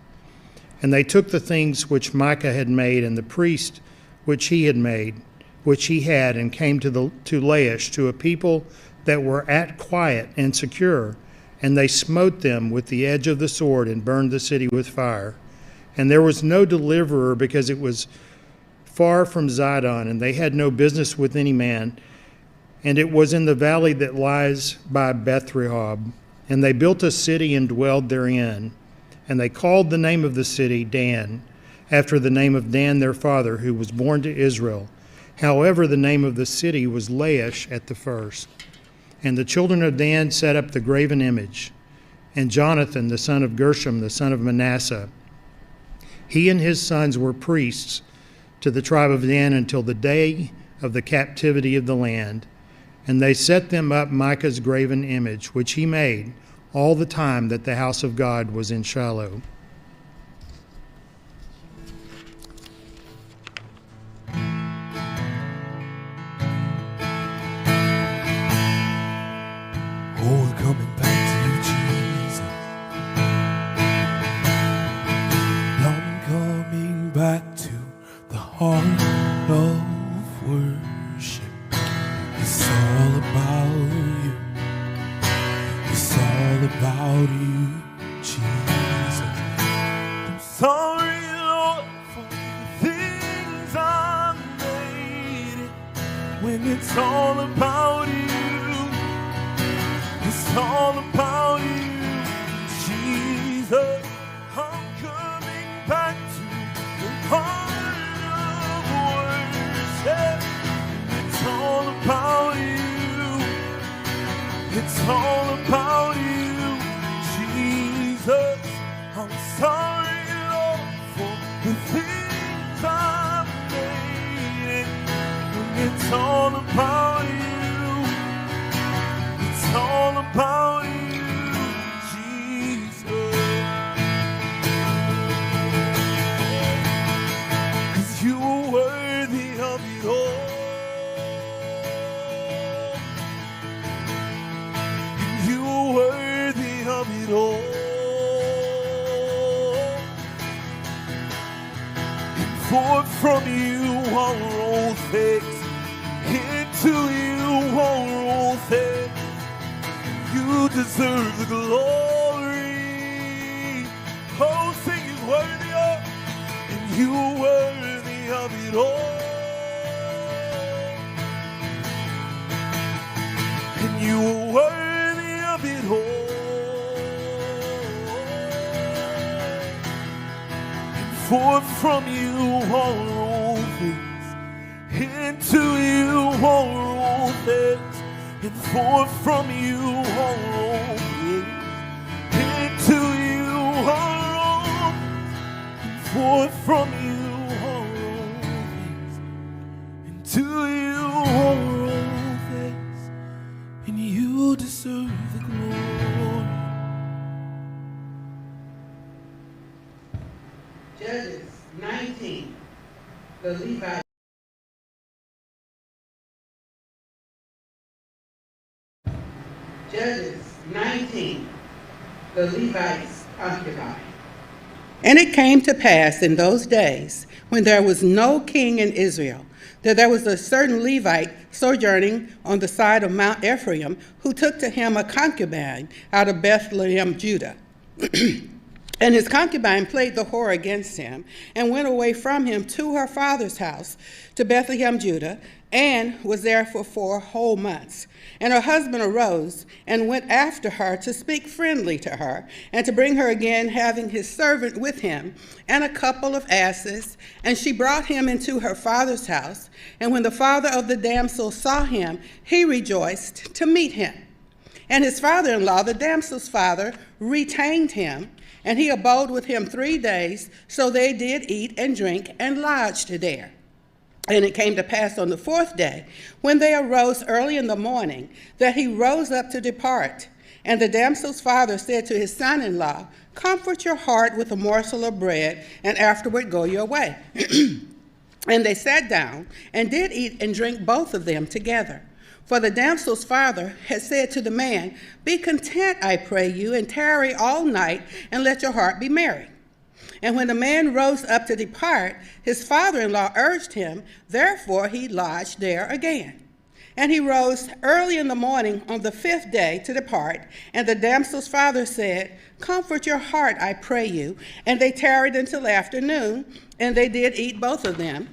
And they took the things which Micah had made, and the priest which he had made, which he had, and came to Laish, to a people that were at quiet and secure. And they smote them with the edge of the sword and burned the city with fire. And there was no deliverer, because it was far from Zidon, and they had no business with any man. And it was in the valley that lies by Beth-rehob. And they built a city and dwelled therein. And they called the name of the city Dan, after the name of Dan their father, who was born to Israel. However, the name of the city was Laish at the first. And the children of Dan set up the graven image. And Jonathan, the son of Gershom, the son of Manasseh, he and his sons were priests to the tribe of Dan until the day of the captivity of the land. And they set them up Micah's graven image, which he made all the time that the house of God was in Shiloh. Oh, coming back to you, Jesus. I'm coming back to the heart of worship. It's all about you. It's all about you, Jesus. I'm sorry, Lord, for the things I made when it's all about you. It's all about you, Jesus. I'm coming back to the heart of worship. It's all about you. It's all about you, Jesus. I'm sorry, Lord, for the things I've made. When it's all about you. It's all about you, Jesus. 'Cause you are worthy of it all. And you are worthy of it all. And forth from you are all things. Into you are all things. You deserve the glory. Oh, sing is worthy of, and you are worthy of it all. And you are worthy of it all. And forth from you are all things. Into you are all things. And forth from you are all things. Into you are all things. And forth from you are all things. Into you are all things. And you deserve the glory. Judges 19, the Levites. Judges 19, the Levites occupied. And it came to pass in those days, when there was no king in Israel, that there was a certain Levite sojourning on the side of Mount Ephraim, who took to him a concubine out of Bethlehem, Judah. And his concubine played the whore against him, and went away from him to her father's house, to Bethlehem, Judah, and was there for 4 whole months. And her husband arose and went after her to speak friendly to her, and to bring her again, having his servant with him, and a couple of asses. And she brought him into her father's house. And when the father of the damsel saw him, he rejoiced to meet him. And his father-in-law, the damsel's father, retained him, and he abode with him 3 days. So they did eat and drink and lodged there. And it came to pass on the 4th day, when they arose early in the morning, that he rose up to depart. And the damsel's father said to his son-in-law, Comfort your heart with a morsel of bread, and afterward go your way. And they sat down, and did eat and drink both of them together. For the damsel's father had said to the man, Be content, I pray you, and tarry all night, and let your heart be merry. And when the man rose up to depart, his father-in-law urged him, therefore he lodged there again. And he rose early in the morning on the 5th day to depart, and the damsel's father said, comfort your heart, I pray you. And they tarried until afternoon, and they did eat both of them.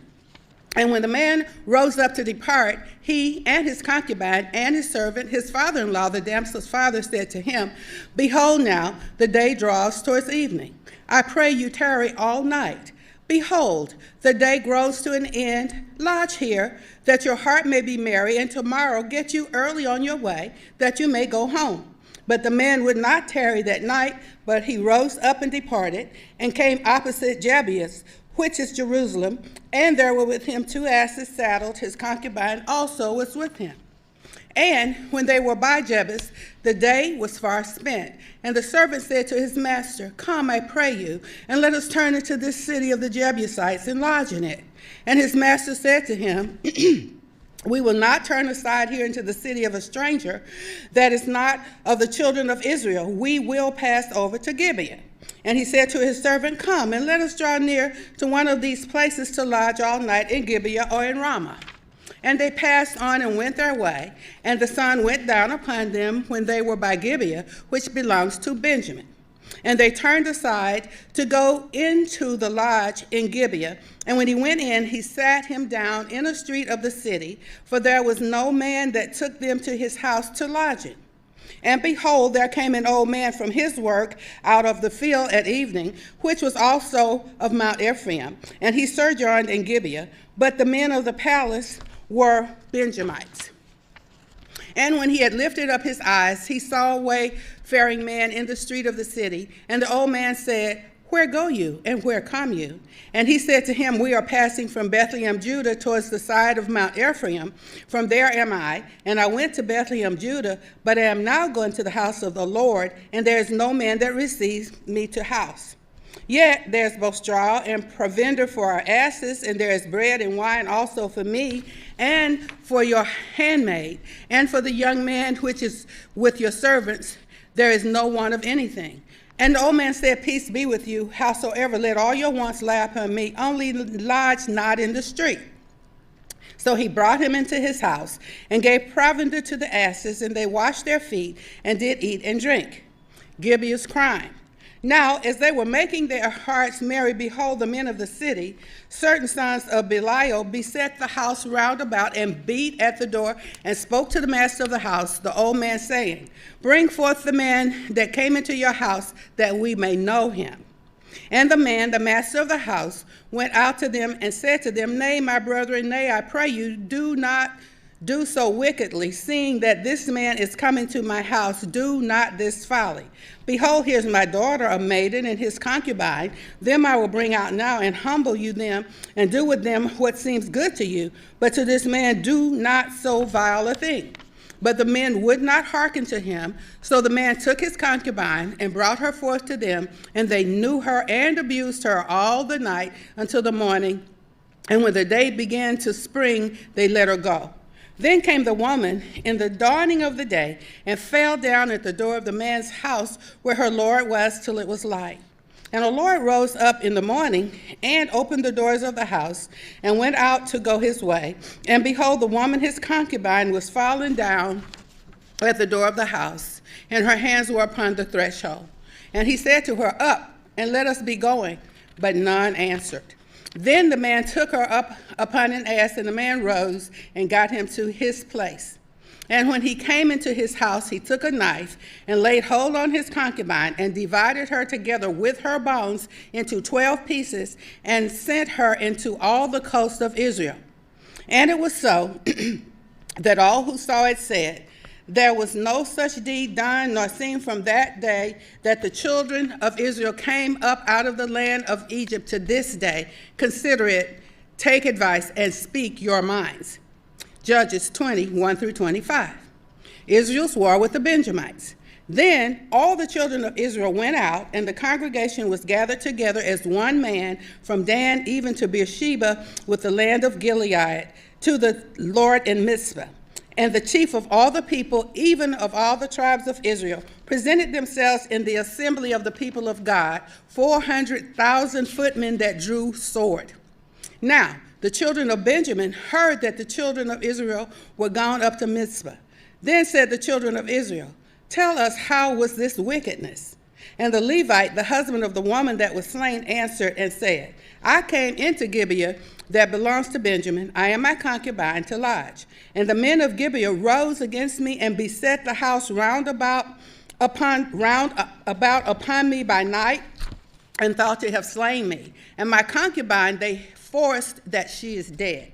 And when the man rose up to depart, he and his concubine and his servant, his father-in-law, the damsel's father, said to him, behold now, the day draws towards evening. I pray you tarry all night. Behold, the day grows to an end. Lodge here, that your heart may be merry, and tomorrow get you early on your way, that you may go home. But the man would not tarry that night, but he rose up and departed, and came opposite Jebus, which is Jerusalem, and there were with him 2 asses saddled. His concubine also was with him. And when they were by Jebus, the day was far spent. And the servant said to his master, come, I pray you, and let us turn into this city of the Jebusites and lodge in it. And his master said to him, we will not turn aside here into the city of a stranger that is not of the children of Israel. We will pass over to Gibeon. And he said to his servant, come, and let us draw near to one of these places to lodge all night in Gibeon or in Ramah. And they passed on and went their way, and the sun went down upon them when they were by Gibeon, which belongs to Benjamin. And they turned aside to go into the lodge in Gibeon. And when he went in, he sat him down in a street of the city, for there was no man that took them to his house to lodging. And behold, there came an old man from his work out of the field at evening, which was also of Mount Ephraim, and he sojourned in Gibeon. But the men of the palace were Benjamites. And when he had lifted up his eyes, he saw a wayfaring man in the street of the city. And the old man said, where go you, and where come you? And he said to him, we are passing from Bethlehem, Judah, towards the side of Mount Ephraim. From there am I, and I went to Bethlehem, Judah, but I am now going to the house of the Lord, and there is no man that receives me to house. Yet there is both straw and provender for our asses, and there is bread and wine also for me, and for your handmaid, and for the young man which is with your servants. There is no want of anything. And the old man said, peace be with you. Howsoever, let all your wants lie upon me, only lodge not in the street. So he brought him into his house, and gave provender to the asses, and they washed their feet, and did eat and drink. Gibeon's crime. Now, as they were making their hearts merry, behold, the men of the city, certain sons of Belial, beset the house round about, and beat at the door, and spoke to the master of the house, the old man, saying, bring forth the man that came into your house, that we may know him. And the man, the master of the house, went out to them, and said to them, nay, my brethren, nay, I pray you, do not do so wickedly, seeing that this man is coming to my house. Do not this folly. Behold, here's my daughter, a maiden, and his concubine. Them I will bring out now, and humble you them, and do with them what seems good to you. But to this man do not so vile a thing. But the men would not hearken to him. So the man took his concubine, and brought her forth to them, and they knew her, and abused her all the night until the morning. And when the day began to spring, they let her go. Then came the woman in the dawning of the day, and fell down at the door of the man's house where her lord was till it was light. And the Lord rose up in the morning, and opened the doors of the house, and went out to go his way. And behold, the woman his concubine was fallen down at the door of the house, and her hands were upon the threshold. And he said to her, up, and let us be going. But none answered. Then the man took her up upon an ass, and the man rose and got him to his place. And when he came into his house, he took a knife and laid hold on his concubine, and divided her together with her bones into 12 pieces, and sent her into all the coast of Israel. And it was so that all who saw it said, there was no such deed done nor seen from that day that the children of Israel came up out of the land of Egypt to this day. Consider it, take advice, and speak your minds. Judges 20, 1 through 25. Israel's war with the Benjamites. Then all the children of Israel went out, and the congregation was gathered together as one man from Dan even to Beersheba with the land of Gilead, to the Lord in Mizpah. and the chief of all the people, even of all the tribes of Israel, presented themselves in the assembly of the people of God, 400,000 footmen that drew sword. Now, the children of Benjamin heard that the children of Israel were gone up to Mizpah. Then said the children of Israel, "Tell us, how was this wickedness?" And the Levite, the husband of the woman that was slain, answered and said, "I came into Gibeon that belongs to Benjamin, I and my concubine, to lodge. And the men of Gibeon rose against me and beset the house round about upon me by night, and thought to have slain me. And my concubine they forced that she is dead.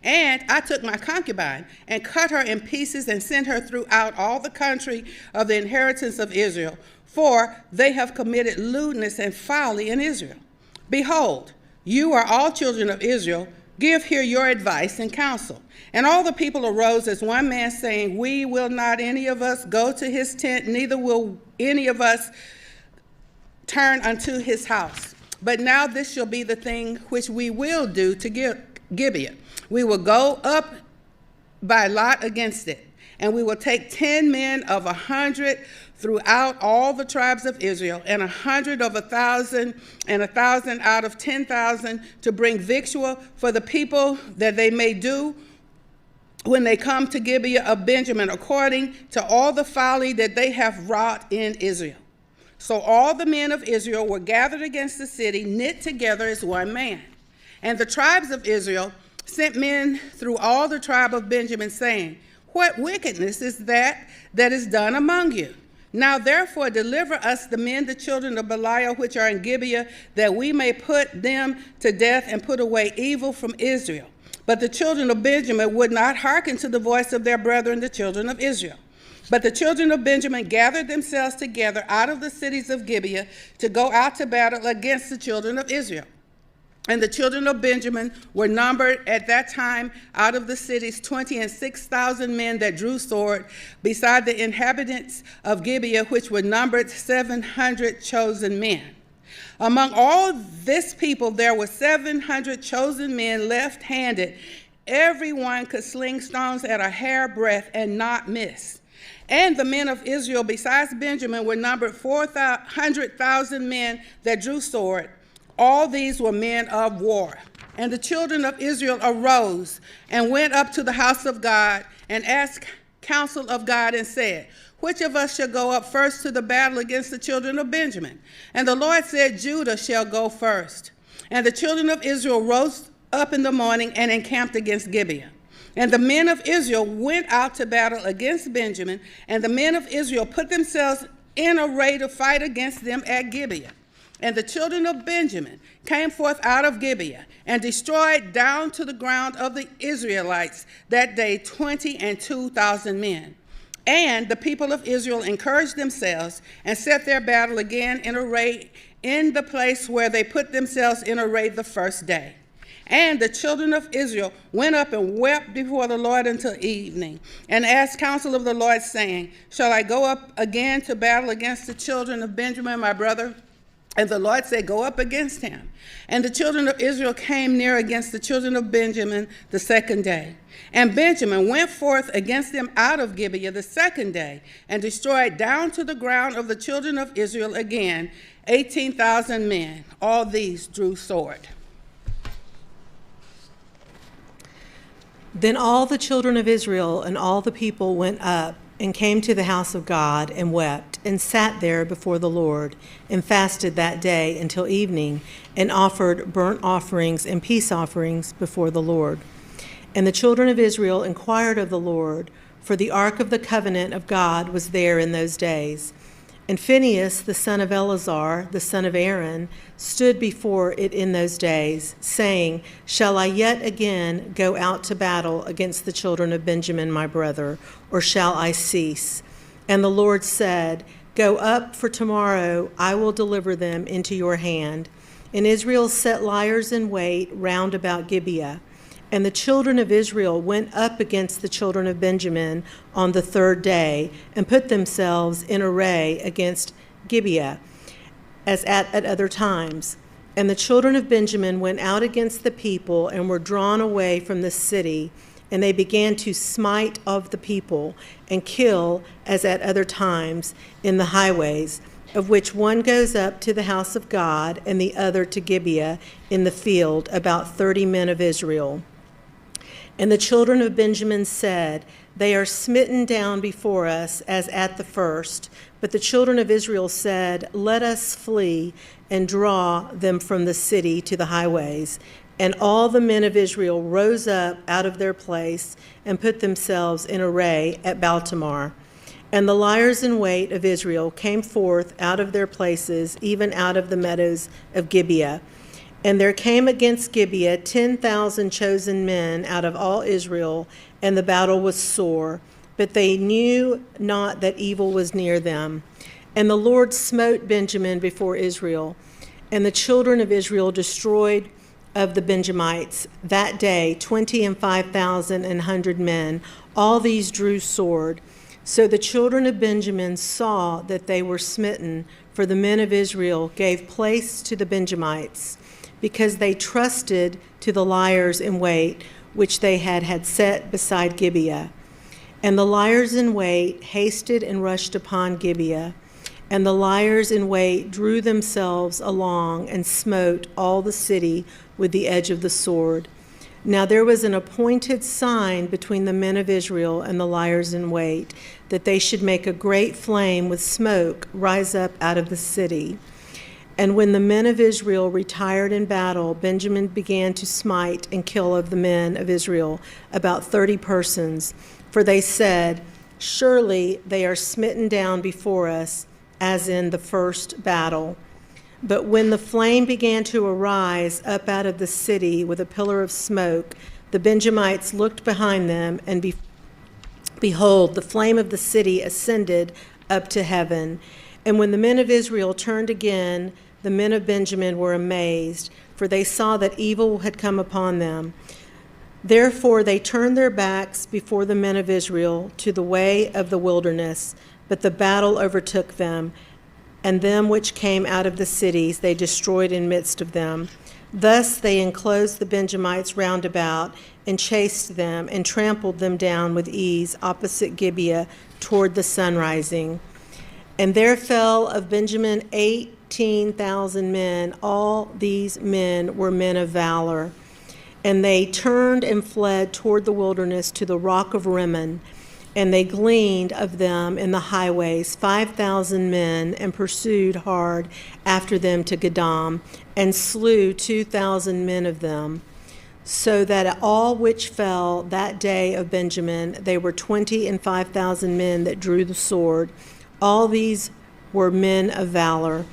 And I took my concubine and cut her in pieces and sent her throughout all the country of the inheritance of Israel, for they have committed lewdness and folly in Israel. Behold, you are all children of Israel. Give here your advice and counsel." And all the people arose as one man, saying, "We will not any of us go to his tent, neither will any of us turn unto his house. But now this shall be the thing which we will do to Gibeon. We will go up by lot against it, and we will take 10 men of 100 throughout all the tribes of Israel, and 100 of 1,000, and 1,000 out of 10,000, to bring victual for the people, that they may do when they come to Gibeon of Benjamin, according to all the folly that they have wrought in Israel." So all the men of Israel were gathered against the city, knit together as one man. And the tribes of Israel sent men through all the tribe of Benjamin, saying, "What wickedness is that is done among you? Now therefore deliver us the men, the children of Belial, which are in Gibeon, that we may put them to death and put away evil from Israel." But the children of Benjamin would not hearken to the voice of their brethren, the children of Israel. But the children of Benjamin gathered themselves together out of the cities of Gibeon to go out to battle against the children of Israel. And the children of Benjamin were numbered at that time out of the cities 26,000 men that drew sword, beside the inhabitants of Gibeon, which were numbered 700 chosen men. Among all this people there were 700 chosen men left-handed. Every one could sling stones at a hair breadth and not miss. And the men of Israel, besides Benjamin, were numbered 400,000 men that drew sword. All these were men of war. And the children of Israel arose and went up to the house of God and asked counsel of God and said, "Which of us shall go up first to the battle against the children of Benjamin?" And the Lord said, "Judah shall go first." And the children of Israel rose up in the morning and encamped against Gibeon. And the men of Israel went out to battle against Benjamin, and the men of Israel put themselves in array to fight against them at Gibeon. And the children of Benjamin came forth out of Gibeon and destroyed down to the ground of the Israelites that day 22,000 men. And the people of Israel encouraged themselves and set their battle again in array in the place where they put themselves in array the first day. And the children of Israel went up and wept before the Lord until evening, and asked counsel of the Lord, saying, "Shall I go up again to battle against the children of Benjamin, my brother?" And the Lord said, "Go up against him." And the children of Israel came near against the children of Benjamin the second day. And Benjamin went forth against them out of Gibeon the second day, and destroyed down to the ground of the children of Israel again 18,000 men. All these drew sword. Then all the children of Israel and all the people went up and came to the house of God and wept and sat there before the Lord and fasted that day until evening and offered burnt offerings and peace offerings before the Lord. And the children of Israel inquired of the Lord, for the ark of the covenant of God was there in those days. And Phinehas, the son of Eleazar, the son of Aaron, stood before it in those days, saying, "Shall I yet again go out to battle against the children of Benjamin, my brother, or shall I cease?" And the Lord said, "Go up, for tomorrow I will deliver them into your hand." And Israel set liers in wait round about Gibeah. And the children of Israel went up against the children of Benjamin on the third day, and put themselves in array against Gibeah, as at other times. And the children of Benjamin went out against the people, and were drawn away from the city, and they began to smite of the people and kill as at other times in the highways, of which one goes up to the house of God and the other to Gibeon in the field, about 30 men of Israel. And the children of Benjamin said, They are smitten down before us as at the first. But the children of Israel said, Let us flee and draw them from the city to the highways. And all the men of Israel rose up out of their place and put themselves in array at Baltamar. And the liers in wait of Israel came forth out of their places, even out of the meadows of Gibeon. And there came against Gibeon 10,000 chosen men out of all Israel, and the battle was sore. But they knew not that evil was near them. And the Lord smote Benjamin before Israel. And the children of Israel destroyed of the Benjamites that day 25,000 and 100 men. All these drew sword. So the children of Benjamin saw that they were smitten, for the men of Israel gave place to the Benjamites, because they trusted to the liers in wait, which they had set beside Gibeon. And the liers in wait hasted and rushed upon Gibeon. And the liers in wait drew themselves along and smote all the city with the edge of the sword. Now there was an appointed sign between the men of Israel and the liers in wait, that they should make a great flame with smoke rise up out of the city. And when the men of Israel retired in battle, Benjamin began to smite and kill of the men of Israel about 30 persons. For they said, Surely they are smitten down before us, as in the first battle. But when the flame began to arise up out of the city with a pillar of smoke, the Benjamites looked behind them, and behold, the flame of the city ascended up to heaven. And when the men of Israel turned again, the men of Benjamin were amazed, for they saw that evil had come upon them. Therefore they turned their backs before the men of Israel to the way of the wilderness, but the battle overtook them, and them which came out of the cities they destroyed in midst of them. Thus they enclosed the Benjamites round about, and chased them, and trampled them down with ease opposite Gibeon toward the sunrising. And there fell of Benjamin 18,000 men. All these men were men of valor. And they turned and fled toward the wilderness to the rock of Rimmon. And they gleaned of them in the highways 5,000 men, and pursued hard after them to Gideon, and slew 2,000 men of them. So that all which fell that day of Benjamin, they were 25,000 men that drew the sword. All these were men of valor.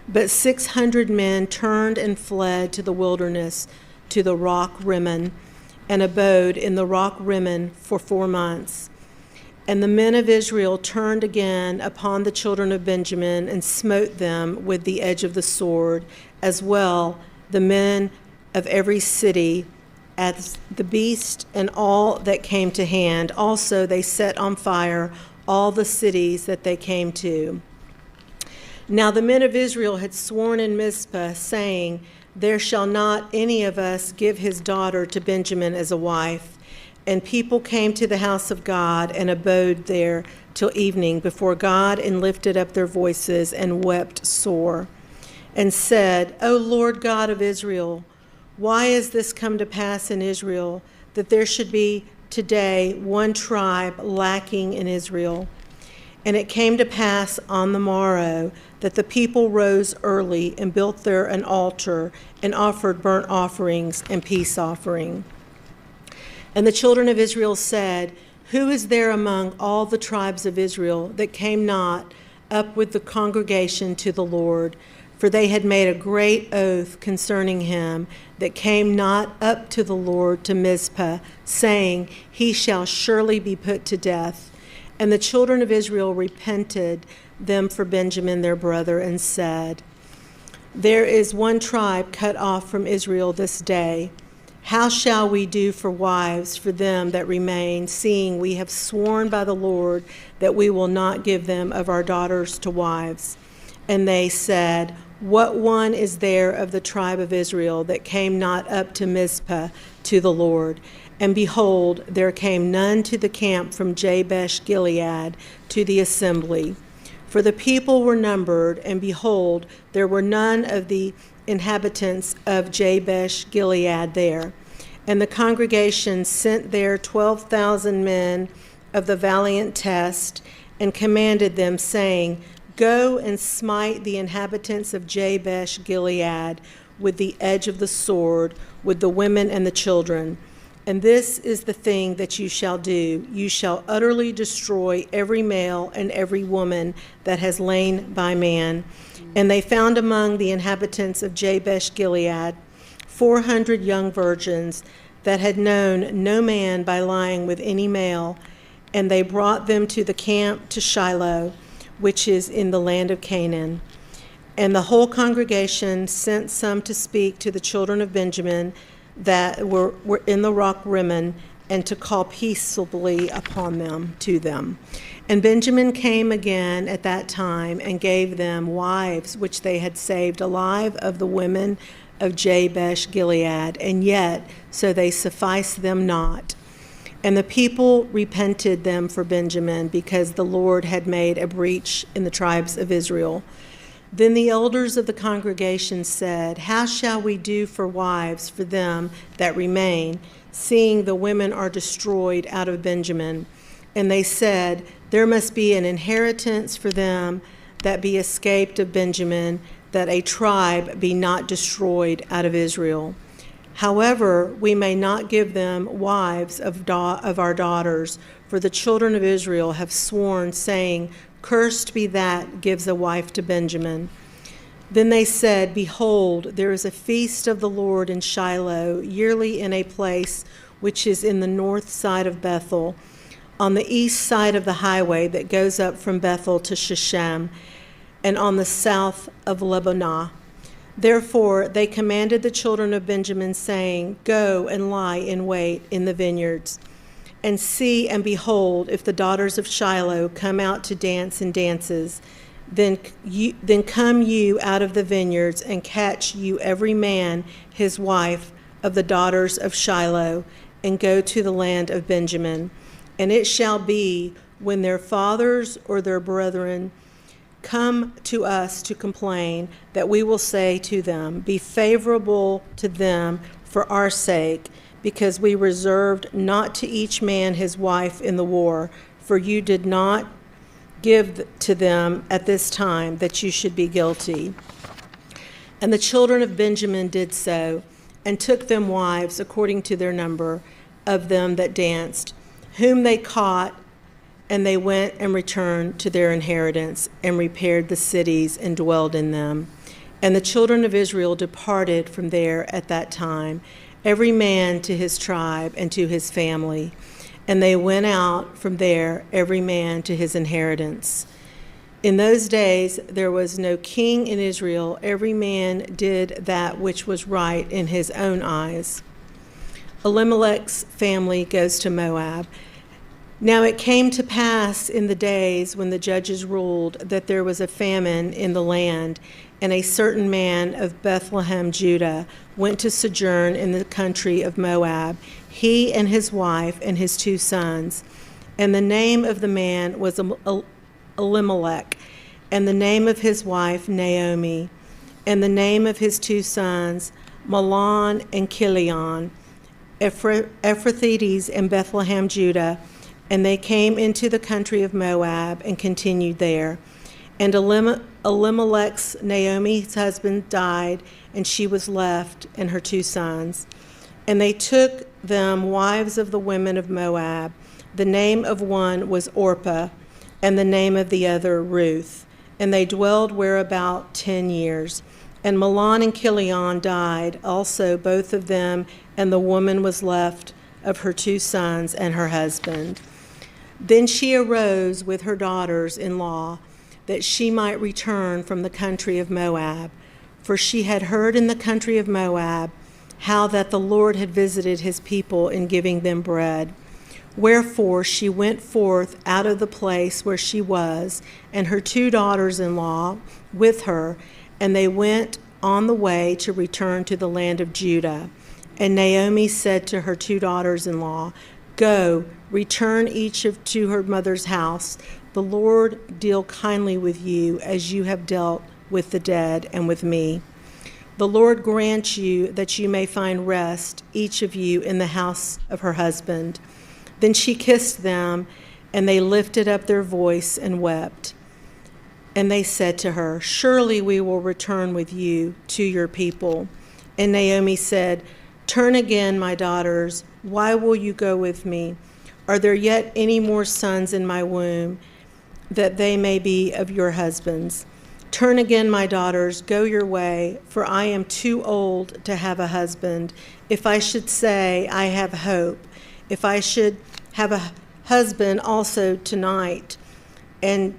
But 600 men turned and fled to the wilderness, to the rock Rimmon, and abode in the rock Rimmon for 4 months. And the men of Israel turned again upon the children of Benjamin, and smote them with the edge of the sword, as well the men of every city, as the beast and all that came to hand. Also they set on fire all the cities that they came to. Now the men of Israel had sworn in Mizpah, saying, There shall not any of us give his daughter to Benjamin as a wife. And people came to the house of God, and abode there till evening before God, and lifted up their voices, and wept sore, and said, O Lord God of Israel, why is this come to pass in Israel, that there should be today one tribe lacking in Israel? And it came to pass on the morrow that the people rose early, and built there an altar, and offered burnt offerings and peace offering. And the children of Israel said, Who is there among all the tribes of Israel that came not up with the congregation to the Lord? For they had made a great oath concerning him that came not up to the Lord to Mizpah, saying, He shall surely be put to death. And the children of Israel repented them for Benjamin their brother, and said, There is one tribe cut off from Israel this day. How shall we do for wives for them that remain, seeing we have sworn by the Lord that we will not give them of our daughters to wives? And they said, What one is there of the tribe of Israel that came not up to Mizpah to the Lord? And behold, there came none to the camp from Jabesh Gilead to the assembly. For the people were numbered, and behold, there were none of the inhabitants of Jabesh Gilead there. And the congregation sent there 12,000 men of the valiant test, and commanded them, saying, Go and smite the inhabitants of Jabesh Gilead with the edge of the sword, with the women and the children. And this is the thing that you shall do. You shall utterly destroy every male and every woman that has lain by man. And they found among the inhabitants of Jabesh Gilead 400 young virgins that had known no man by lying with any male. And they brought them to the camp to Shiloh, which is in the land of Canaan. And the whole congregation sent some to speak to the children of Benjamin that were in the rock Rimmon, and to call peaceably upon them to them. And Benjamin came again at that time and gave them wives which they had saved alive of the women of Jabesh Gilead, and yet so they sufficed them not. And the people repented them for Benjamin, because the Lord had made a breach in the tribes of Israel. Then the elders of the congregation said, How shall we do for wives for them that remain, seeing the women are destroyed out of Benjamin? And they said, There must be an inheritance for them that be escaped of Benjamin, that a tribe be not destroyed out of Israel. However, we may not give them wives of our daughters, for the children of Israel have sworn, saying, Cursed be that gives a wife to Benjamin. Then they said, Behold, there is a feast of the Lord in Shiloh, yearly in a place which is in the north side of Bethel, on the east side of the highway that goes up from Bethel to Shechem, and on the south of Lebanah. Therefore they commanded the children of Benjamin, saying, Go and lie in wait in the vineyards. And see and behold, if the daughters of Shiloh come out to dance in dances, then come you out of the vineyards, and catch you every man his wife of the daughters of Shiloh, and go to the land of Benjamin. And it shall be, when their fathers or their brethren come to us to complain, that we will say to them, Be favorable to them for our sake, because we reserved not to each man his wife in the war, for you did not give to them at this time that you should be guilty. And the children of Benjamin did so, and took them wives according to their number of them that danced, whom they caught, and they went and returned to their inheritance, and repaired the cities and dwelled in them. And the children of Israel departed from there at that time, every man to his tribe and to his family. And they went out from there, every man to his inheritance. In those days there was no king in Israel. Every man did that which was right in his own eyes. Elimelech's family goes to Moab. Now it came to pass in the days when the judges ruled that there was a famine in the land, and a certain man of Bethlehem, Judah, went to sojourn in the country of Moab, he and his wife and his 2 sons. And the name of the man was Elimelech, and the name of his wife Naomi, and the name of his 2 sons Mahlon and Chilion, Ephrathites in Bethlehem, Judah. And they came into the country of Moab and continued there. And Elimelech's Naomi's husband died, and she was left and her 2 sons. And they took them wives of the women of Moab. The name of one was Orpah, and the name of the other Ruth. And they dwelled where about 10 years. And Mahlon and Chilion died also, both of them, and the woman was left of her 2 sons and her husband. Then she arose with her daughters-in-law, that she might return from the country of Moab. For she had heard in the country of Moab how that the Lord had visited his people in giving them bread. Wherefore she went forth out of the place where she was, and her 2 daughters-in-law with her, and they went on the way to return to the land of Judah. And Naomi said to her 2 daughters-in-law, "Go, return each to her mother's house. The Lord deal kindly with you as you have dealt with the dead and with me. The Lord grant you that you may find rest, each of you, in the house of her husband." Then she kissed them, and they lifted up their voice and wept. And they said to her, "Surely we will return with you to your people." And Naomi said, "Turn again, my daughters. Why will you go with me? Are there yet any more sons in my womb, that they may be of your husbands? Turn again, my daughters, go your way, for I am too old to have a husband. If I should say, I have hope, if I should have a husband also tonight, and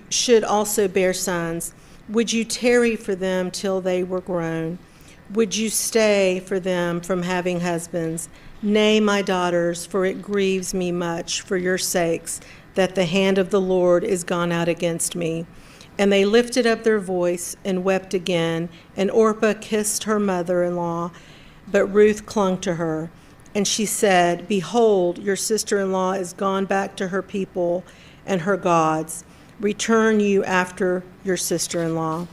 should also bear sons, would you tarry for them till they were grown? Would you stay for them from having husbands? Nay, my daughters, for it grieves me much for your sakes that the hand of the Lord is gone out against me." And they lifted up their voice and wept again, and Orpah kissed her mother-in-law, but Ruth clung to her. And she said, "Behold, your sister-in-law is gone back to her people and her gods. Return you after your sister-in-law."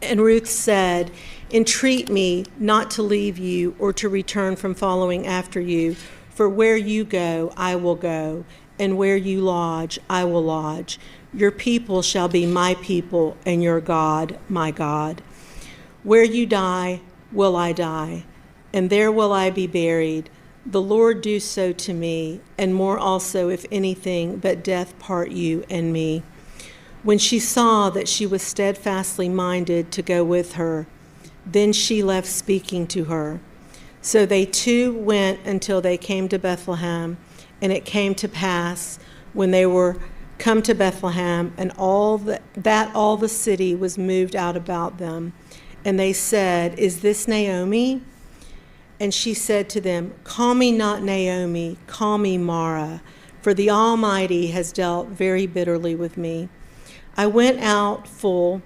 And Ruth said, "Entreat me not to leave you or to return from following after you, for where you go, I will go, and where you lodge, I will lodge. Your people shall be my people, and your God, my God. Where you die, will I die, and there will I be buried. The Lord do so to me, and more also, if anything but death part you and me." When she saw that she was steadfastly minded to go with her, then she left speaking to her. So they 2 went until they came to Bethlehem, and it came to pass when they were come to Bethlehem, and all the city was moved out about them. And they said, "Is this Naomi?" And she said to them, "Call me not Naomi, call me Mara, for the Almighty has dealt very bitterly with me. I went out full,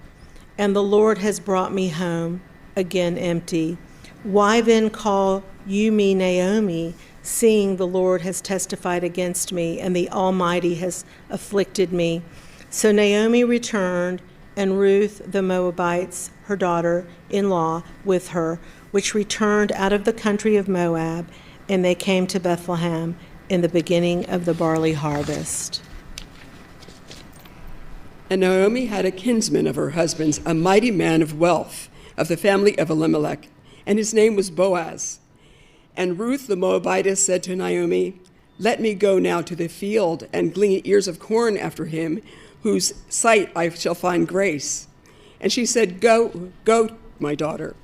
and the Lord has brought me home again empty. Why then call you me Naomi, seeing the Lord has testified against me, and the Almighty has afflicted me?" So Naomi returned, and Ruth the Moabites, her daughter-in-law, with her, which returned out of the country of Moab, and they came to Bethlehem in the beginning of the barley harvest. And Naomi had a kinsman of her husband's, a mighty man of wealth, of the family of Abimelech, and his name was Boaz. And Ruth the Moabitess said to Naomi, "Let me go now to the field and glean ears of corn after him, whose sight I shall find grace." And she said, Go, my daughter."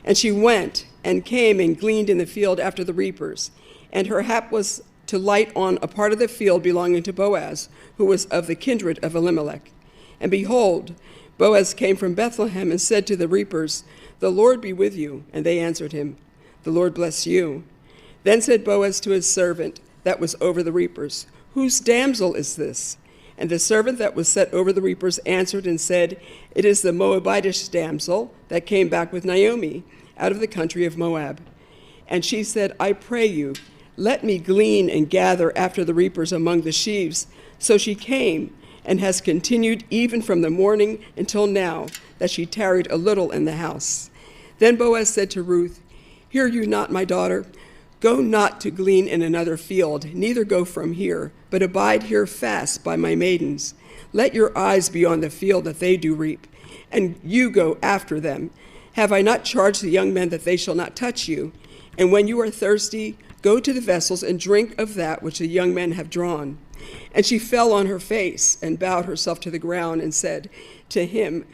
And she went and came and gleaned in the field after the reapers. And her hap was to light on a part of the field belonging to Boaz, who was of the kindred of Elimelech. And behold, Boaz came from Bethlehem and said to the reapers, "The Lord be with you." And they answered him, "The Lord bless you." Then said Boaz to his servant that was over the reapers, "Whose damsel is this?" And the servant that was set over the reapers answered and said, "It is the Moabitish damsel that came back with Naomi out of the country of Moab." And she said, "I pray you, let me glean and gather after the reapers among the sheaves." So she came and has continued even from the morning until now, that she tarried a little in the house. Then Boaz said to Ruth, "Hear you not, my daughter? Go not to glean in another field, neither go from here, but abide here fast by my maidens. Let your eyes be on the field that they do reap, and you go after them. Have I not charged the young men that they shall not touch you? And when you are thirsty, go to the vessels and drink of that which the young men have drawn." And she fell on her face and bowed herself to the ground and said to him,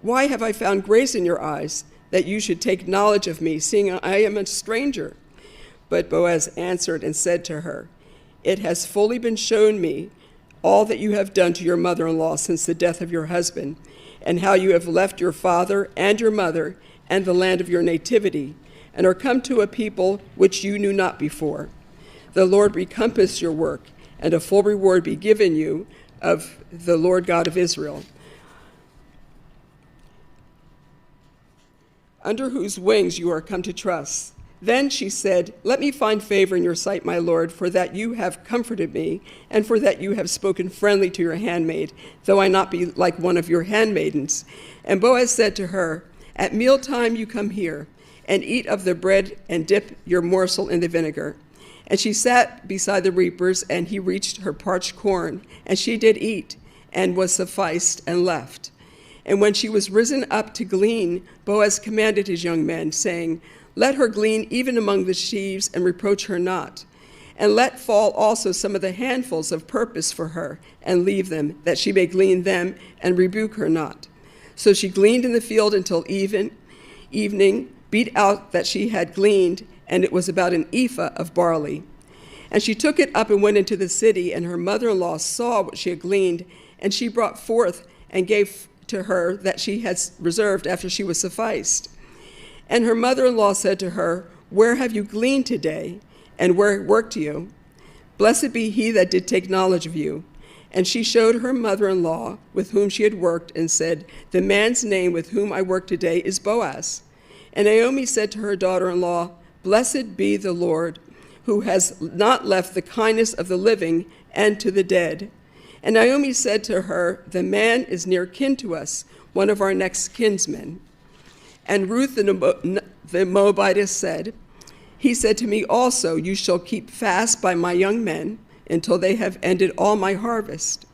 "Why have I found grace in your eyes, that you should take knowledge of me, seeing I am a stranger?" But Boaz answered and said to her, "It has fully been shown me all that you have done to your mother-in-law since the death of your husband, and how you have left your father and your mother and the land of your nativity, and are come to a people which you knew not before. The Lord recompense your work, and a full reward be given you of the Lord God of Israel, under whose wings you are come to trust. Then she said, "Let me find favor in your sight, my lord, for that you have comforted me, and for that you have spoken friendly to your handmaid, though I not be like one of your handmaidens." And Boaz said to her, "At mealtime you come here, and eat of the bread, and dip your morsel in the vinegar." And she sat beside the reapers, and he reached her parched corn, and she did eat, and was sufficed, and left. And when she was risen up to glean, Boaz commanded his young men, saying, "Let her glean even among the sheaves, and reproach her not. And let fall also some of the handfuls of purpose for her, and leave them, that she may glean them, and rebuke her not." So she gleaned in the field until evening, beat out that she had gleaned, and it was about an ephah of barley. And she took it up and went into the city, and her mother-in-law saw what she had gleaned, and she brought forth and gave to her that she had reserved after she was sufficed. And her mother-in-law said to her, "Where have you gleaned today, and where worked you? Blessed be he that did take knowledge of you." And she showed her mother-in-law with whom she had worked, and said, "The man's name with whom I work today is Boaz." And Naomi said to her daughter-in-law, "Blessed be the Lord, who has not left the kindness of the living and to the dead." And Naomi said to her, "The man is near kin to us, one of our next kinsmen." And Ruth the Moabitess said, "He said to me also, you shall keep fast by my young men until they have ended all my harvest."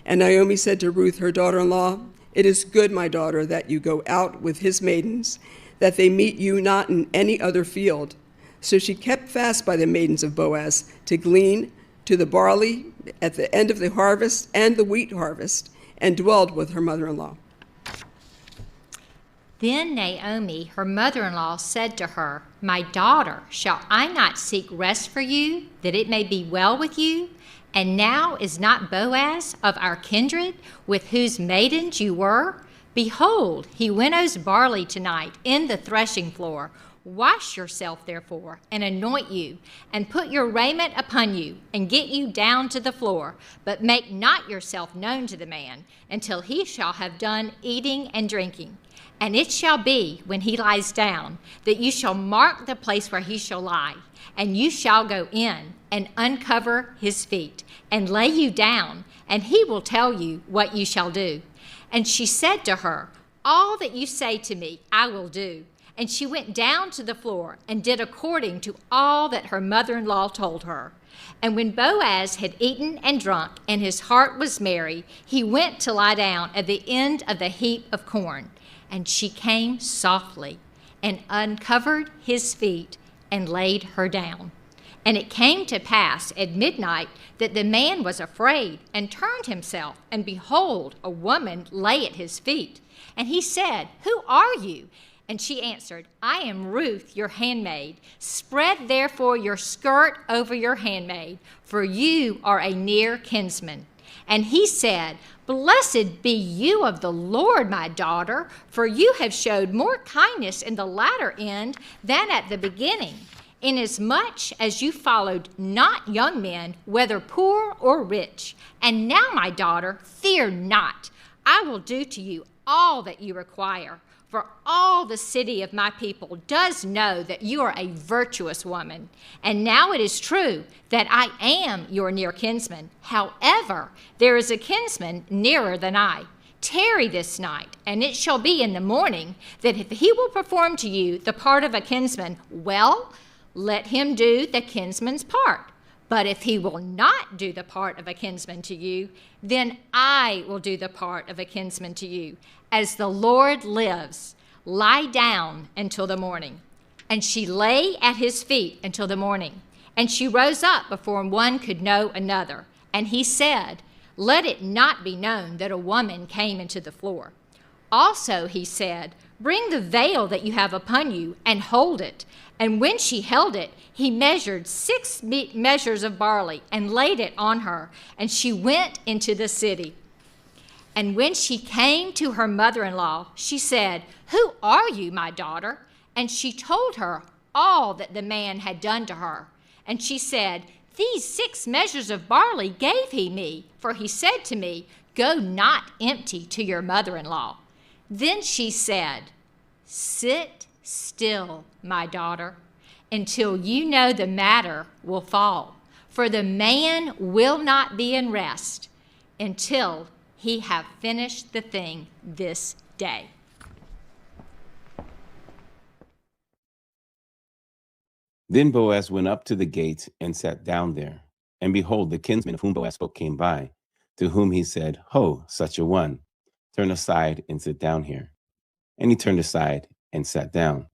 And Naomi said to Ruth, her daughter-in-law, "It is good, my daughter, that you go out with his maidens, that they meet you not in any other field." So she kept fast by the maidens of Boaz to glean to the barley at the end of the harvest and the wheat harvest, and dwelled with her mother-in-law. Then Naomi, her mother-in-law, said to her, "My daughter, shall I not seek rest for you, that it may be well with you? And now is not Boaz of our kindred, with whose maidens you were? Behold, he winnows barley tonight in the threshing floor. Wash yourself, therefore, and anoint you, and put your raiment upon you, and get you down to the floor. But make not yourself known to the man, until he shall have done eating and drinking. And it shall be, when he lies down, that you shall mark the place where he shall lie, and you shall go in and uncover his feet, and lay you down, and he will tell you what you shall do." And she said to her, "All that you say to me, I will do." And she went down to the floor and did according to all that her mother-in-law told her. And when Boaz had eaten and drunk, and his heart was merry, he went to lie down at the end of the heap of corn. And she came softly and uncovered his feet and laid her down. And it came to pass at midnight that the man was afraid and turned himself, and behold, a woman lay at his feet. And he said, "Who are you?" And she answered, "I am Ruth, your handmaid. Spread therefore your skirt over your handmaid, for you are a near kinsman." And he said, "Blessed be you of the Lord, my daughter, for you have showed more kindness in the latter end than at the beginning, inasmuch as you followed not young men, whether poor or rich. And now, my daughter, fear not. I will do to you all that you require. For all the city of my people does know that you are a virtuous woman. And now it is true that I am your near kinsman. However, there is a kinsman nearer than I. Tarry this night, and it shall be in the morning that if he will perform to you the part of a kinsman, well, let him do the kinsman's part. But if he will not do the part of a kinsman to you, then I will do the part of a kinsman to you. As the Lord lives, lie down until the morning." And she lay at his feet until the morning. And she rose up before one could know another. And he said, "Let it not be known that a woman came into the floor." Also he said, "Bring the veil that you have upon you, and hold it." And when she held it, he measured 6 measures of barley, and laid it on her. And she went into the city. And when she came to her mother-in-law, she said, "Who are you, my daughter?" And she told her all that the man had done to her. And she said, "These 6 measures of barley gave he me, for he said to me, 'Go not empty to your mother-in-law.'" Then she said, "Sit still, my daughter, until you know the matter will fall. For the man will not be in rest until he have finished the thing this day. Then Boaz went up to the gate and sat down there. And behold, the kinsman of whom Boaz spoke came by, to whom he said, Ho, such a one, turn aside and sit down here. And he turned aside and sat down.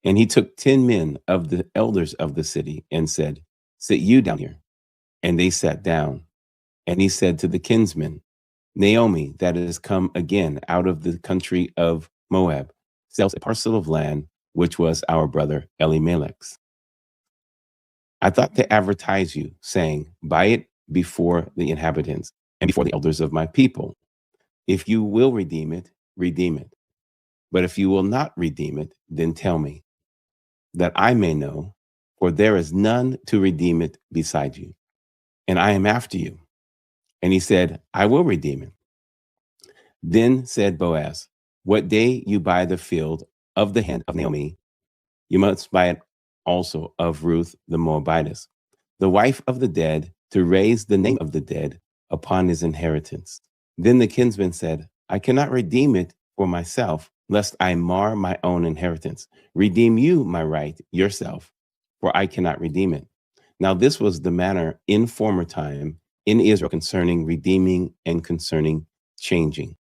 And he took 10 men of the elders of the city and said, Sit you down here. And they sat down. And he said to the kinsman, Naomi, that is come again out of the country of Moab, sells a parcel of land which was our brother Elimelech's. I thought to advertise you, saying, Buy it before the inhabitants and before the elders of my people. If you will redeem it, redeem it. But if you will not redeem it, then tell me, that I may know, for there is none to redeem it beside you, and I am after you. And he said, I will redeem it. Then said Boaz, What day you buy the field of the hand of Naomi, you must buy it also of Ruth the Moabitess, the wife of the dead, to raise the name of the dead upon his inheritance. Then the kinsman said, I cannot redeem it for myself, lest I mar my own inheritance. Redeem you my right yourself, for I cannot redeem it. Now this was the manner in former time in Israel concerning redeeming and concerning changing.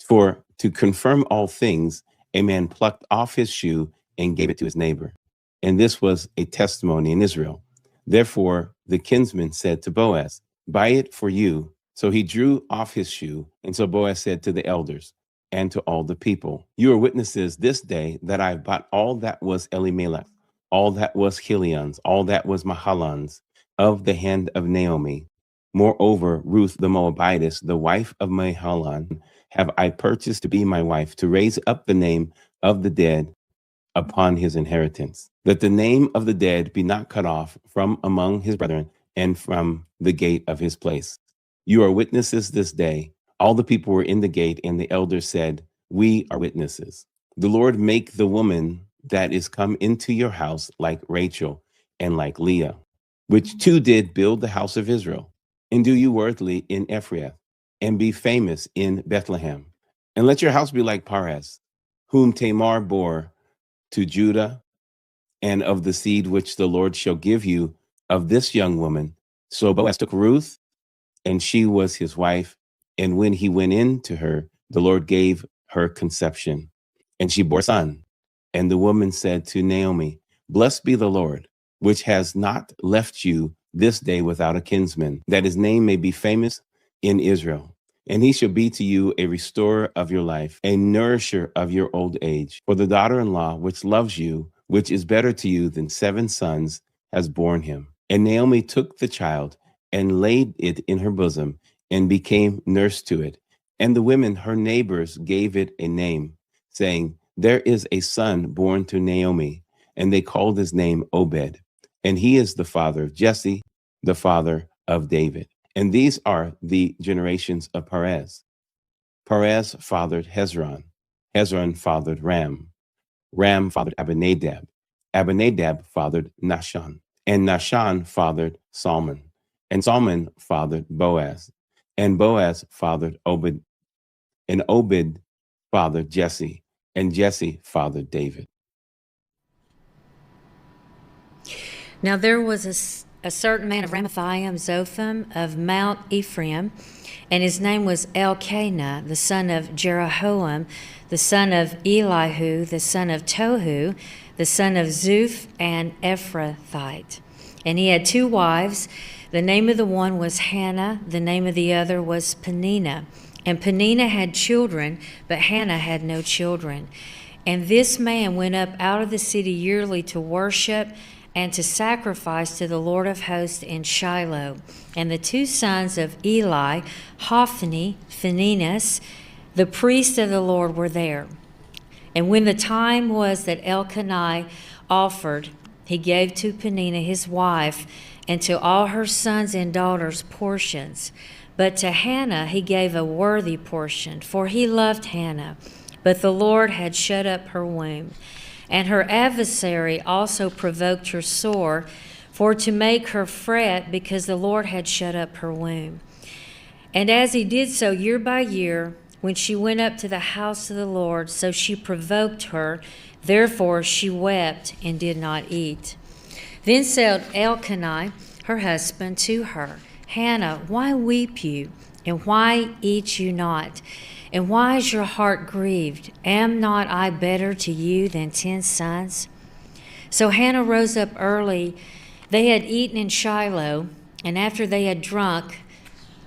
For to confirm all things, a man plucked off his shoe and gave it to his neighbor. And this was a testimony in Israel. Therefore, the kinsman said to Boaz, Buy it for you. So he drew off his shoe. And so Boaz said to the elders and to all the people, You are witnesses this day that I bought all that was Elimelech, all that was Chilion's, all that was Mahalon's, of the hand of Naomi. Moreover, Ruth the Moabitess, the wife of Mahalon, have I purchased to be my wife, to raise up the name of the dead upon his inheritance, that the name of the dead be not cut off from among his brethren and from the gate of his place. You are witnesses this day. All the people were in the gate, and the elders said, We are witnesses. The Lord make the woman that is come into your house like Rachel and like Leah, which two did build the house of Israel, and do you worthily in Ephraim, and be famous in Bethlehem. And let your house be like Perez, whom Tamar bore to Judah, and of the seed which the Lord shall give you of this young woman. So Boaz took Ruth, and she was his wife. And when he went in to her, the Lord gave her conception, and she bore a son. And the woman said to Naomi, Blessed be the Lord, which has not left you this day without a kinsman, that his name may be famous in Israel. And he shall be to you a restorer of your life, a nourisher of your old age. For the daughter-in-law which loves you, which is better to you than 7 sons, has borne him. And Naomi took the child and laid it in her bosom and became nurse to it. And the women, her neighbors, gave it a name, saying, There is a son born to Naomi. And they called his name Obed. And he is the father of Jesse, the father of David. And these are the generations of Perez. Perez fathered Hezron. Hezron fathered Ram. Ram fathered Abinadab. Abinadab fathered Nahshon. And Nahshon fathered Salmon. And Salmon fathered Boaz. And Boaz fathered Obed. And Obed fathered Jesse. And Jesse fathered David. Now there was a certain man of Ramathaim, Zophim, of Mount Ephraim, and his name was Elkanah, the son of Jeroham, the son of Elihu, the son of Tohu, the son of Zuph, and Ephrathite. And he had 2 wives. The name of the one was Hannah, the name of the other was Peninnah. And Peninnah had children, but Hannah had no children. And this man went up out of the city yearly to worship and to sacrifice to the Lord of hosts in Shiloh. And the 2 sons of Eli, Hophni, Phinehas, the priest of the Lord, were there. And when the time was that Elkanah offered, he gave to Peninnah his wife, and to all her sons and daughters portions. But to Hannah he gave a worthy portion, for he loved Hannah. But the Lord had shut up her womb. And her adversary also provoked her sore, for to make her fret, because the Lord had shut up her womb. And as he did so year by year, when she went up to the house of the Lord, so she provoked her. Therefore she wept and did not eat. Then said Elkanah, her husband, to her, Hannah, why weep you, and why eat you not? And why is your heart grieved? Am not I better to you than 10 sons? So Hannah rose up early. They had eaten in Shiloh, and after they had drunk,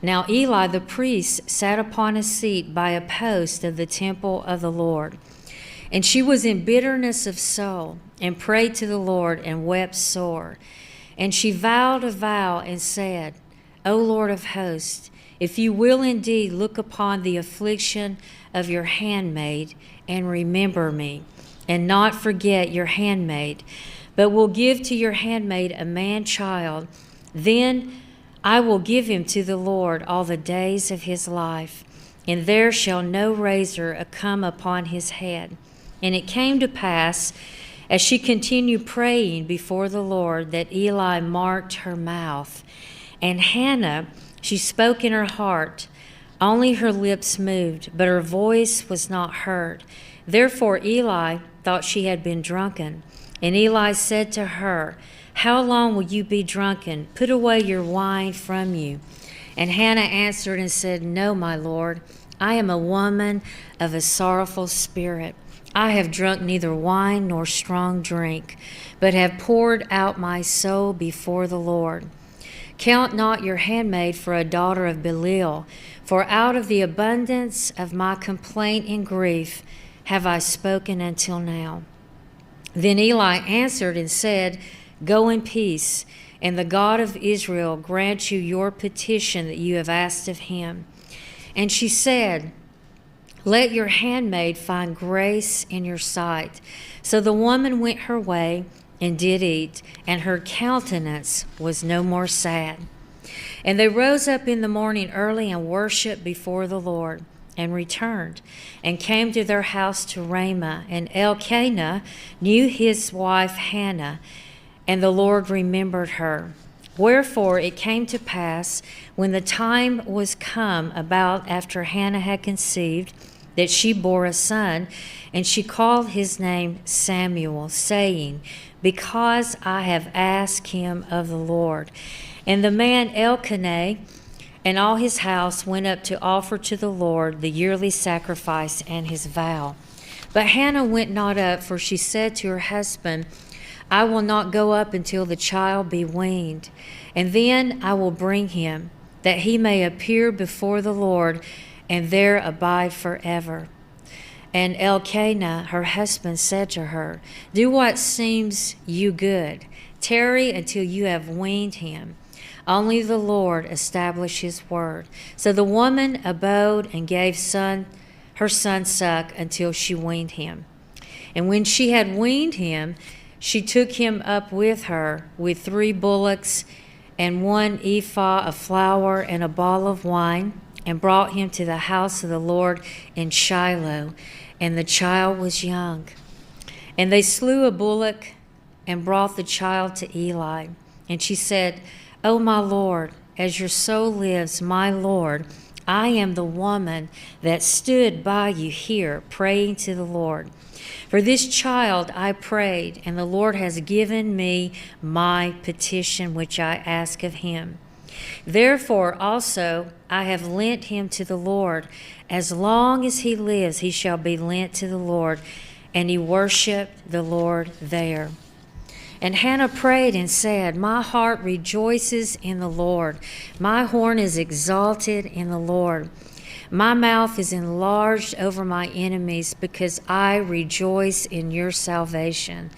now Eli the priest sat upon a seat by a post of the temple of the Lord. And she was in bitterness of soul, and prayed to the Lord, and wept sore. And she vowed a vow, and said, O Lord of hosts, if you will indeed look upon the affliction of your handmaid, and remember me, and not forget your handmaid, but will give to your handmaid a man-child, then I will give him to the Lord all the days of his life, and there shall no razor come upon his head. And it came to pass, as she continued praying before the Lord, that Eli marked her mouth. And Hannah, she spoke in her heart, only her lips moved, but her voice was not heard. Therefore Eli thought she had been drunken. And Eli said to her, How long will you be drunken? Put away your wine from you. And Hannah answered and said, No, my Lord, I am a woman of a sorrowful spirit. I have drunk neither wine nor strong drink, but have poured out my soul before the Lord. Count not your handmaid for a daughter of Belial, for out of the abundance of my complaint and grief have I spoken until now. Then Eli answered and said, Go in peace, and the God of Israel grant you your petition that you have asked of him. And she said, Let your handmaid find grace in your sight. So the woman went her way and did eat, and her countenance was no more sad. And they rose up in the morning early and worshipped before the Lord, and returned, and came to their house to Ramah. And Elkanah knew his wife Hannah, and the Lord remembered her. Wherefore it came to pass, when the time was come about after Hannah had conceived, that she bore a son, and she called his name Samuel, saying, Because I have asked him of the Lord. And the man Elkanah and all his house went up to offer to the Lord the yearly sacrifice and his vow. But Hannah went not up, for she said to her husband, I will not go up until the child be weaned, and then I will bring him, that he may appear before the Lord, and there abide forever. And Elkanah, her husband, said to her, Do what seems you good. Tarry until you have weaned him. Only the Lord establish his word. So the woman abode and gave her son suck until she weaned him. And when she had weaned him, she took him up with her with 3 bullocks and 1 ephah of flour and a bottle of wine, and brought him to the house of the Lord in Shiloh, and the child was young. And they slew a bullock and brought the child to Eli. And she said, O my Lord, as your soul lives, my Lord, I am the woman that stood by you here praying to the Lord. For this child I prayed, and the Lord has given me my petition which I ask of him. Therefore also I have lent him to the Lord. As long as he lives, he shall be lent to the Lord. And he worshiped the Lord there. And Hannah prayed and said, My heart rejoices in the Lord. My horn is exalted in the Lord. My mouth is enlarged over my enemies, because I rejoice in your salvation.